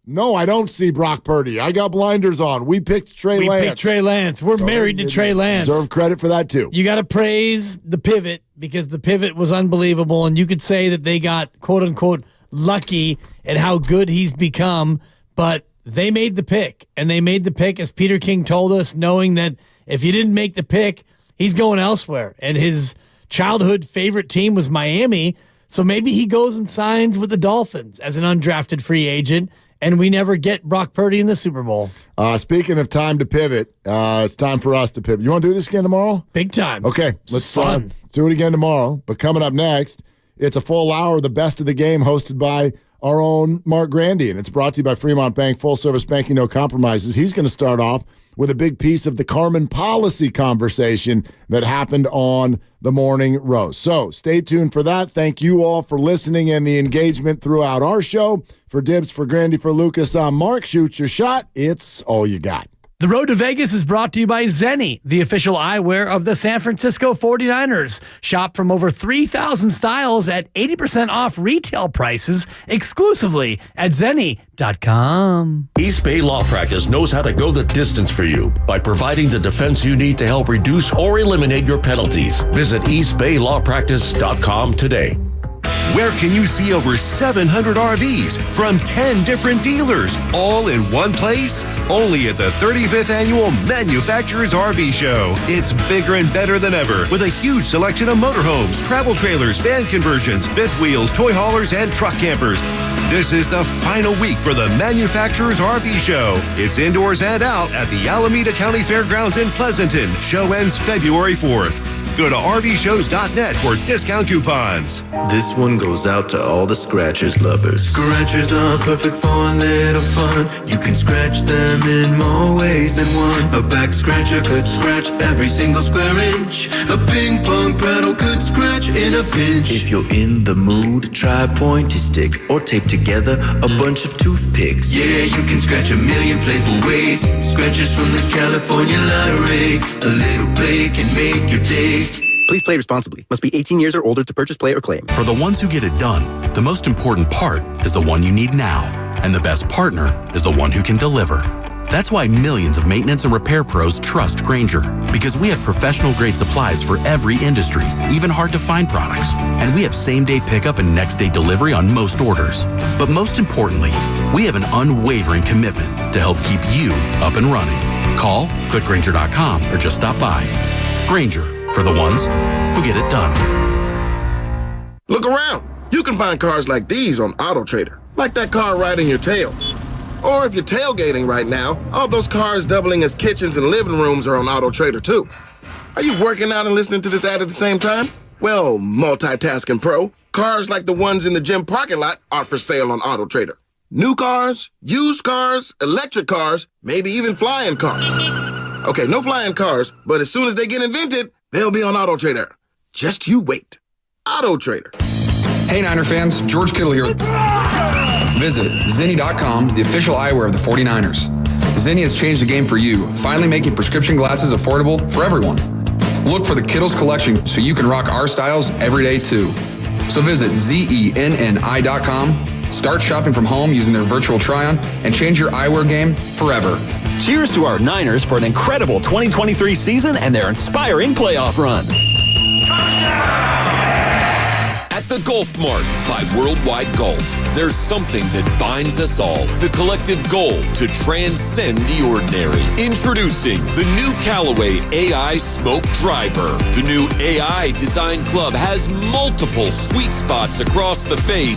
no, I don't see Brock Purdy. I got blinders on. We picked Trey Lance. We picked Trey Lance. We're married to Trey Lance. Deserve credit for that, too. You got to praise the pivot because the pivot was unbelievable, and you could say that they got, quote-unquote, lucky at how good he's become, but they made the pick, and they made the pick, as Peter King told us, knowing that if you didn't make the pick, he's going elsewhere, and his childhood favorite team was Miami, so maybe he goes and signs with the Dolphins as an undrafted free agent, and we never get Brock Purdy in the Super Bowl. Speaking of time to pivot, it's time for us to pivot. You want to do this again tomorrow? Big time. Okay, let's do it again tomorrow. But coming up next, it's a full hour of the best of the game hosted by our own Mark Grandy, and it's brought to you by Fremont Bank, full-service banking, no compromises. He's going to start off with a big piece of the Carmen Policy conversation that happened on the Morning Roast. So stay tuned for that. Thank you all for listening and the engagement throughout our show. For Dibs, for Grandy, for Lucas, I'm Mark. Shoot your shot. It's all you got. The Road to Vegas is brought to you by Zenni, the official eyewear of the San Francisco 49ers. Shop from over 3,000 styles at 80% off retail prices exclusively at Zenni.com. East Bay Law Practice knows how to go the distance for you by providing the defense you need to help reduce or eliminate your penalties. Visit eastbaylawpractice.com today. Where can you see over 700 RVs from 10 different dealers, all in one place? Only at the 35th Annual Manufacturers RV Show. It's bigger and better than ever, with a huge selection of motorhomes, travel trailers, van conversions, fifth wheels, toy haulers, and truck campers. This is the final week for the Manufacturers RV Show. It's indoors and out at the Alameda County Fairgrounds in Pleasanton. Show ends February 4th. Go to RVshows.net for discount coupons. This one goes out to all the Scratchers lovers. Scratchers are perfect for a little fun. You can scratch them in more ways than one. A back scratcher could scratch every single square inch. A ping pong paddle could scratch in a pinch. If you're in the mood, try a pointy stick or tape together a bunch of toothpicks. Yeah, you can scratch a million playful ways. Scratchers from the California Lottery. A little play can make your day. Please play responsibly. Must be 18 years or older to purchase, play, or claim. For the ones who get it done, the most important part is the one you need now. And the best partner is the one who can deliver. That's why millions of maintenance and repair pros trust Grainger. Because we have professional-grade supplies for every industry, even hard-to-find products. And we have same-day pickup and next-day delivery on most orders. But most importantly, we have an unwavering commitment to help keep you up and running. Call, click Grainger.com, or just stop by. Grainger. For the ones who get it done. Look around. You can find cars like these on AutoTrader, like that car riding your tail. Or if you're tailgating right now, all those cars doubling as kitchens and living rooms are on AutoTrader too. Are you working out and listening to this ad at the same time? Well, multitasking pro, cars like the ones in the gym parking lot are for sale on AutoTrader. New cars, used cars, electric cars, maybe even flying cars. Okay, no flying cars, but as soon as they get invented, they'll be on AutoTrader. Just you wait. AutoTrader. Hey, Niner fans. George Kittle here. Visit Zenni.com, the official eyewear of the 49ers. Zenni has changed the game for you, finally making prescription glasses affordable for everyone. Look for the Kittles collection so you can rock our styles every day, too. So visit Zenni.com, start shopping from home using their virtual try-on, and change your eyewear game forever. Cheers to our Niners for an incredible 2023 season and their inspiring playoff run. At the Golf Mart by Worldwide Golf, there's something that binds us all. The collective goal to transcend the ordinary. Introducing the new Callaway AI Smoke Driver. The new AI Design Club has multiple sweet spots across the face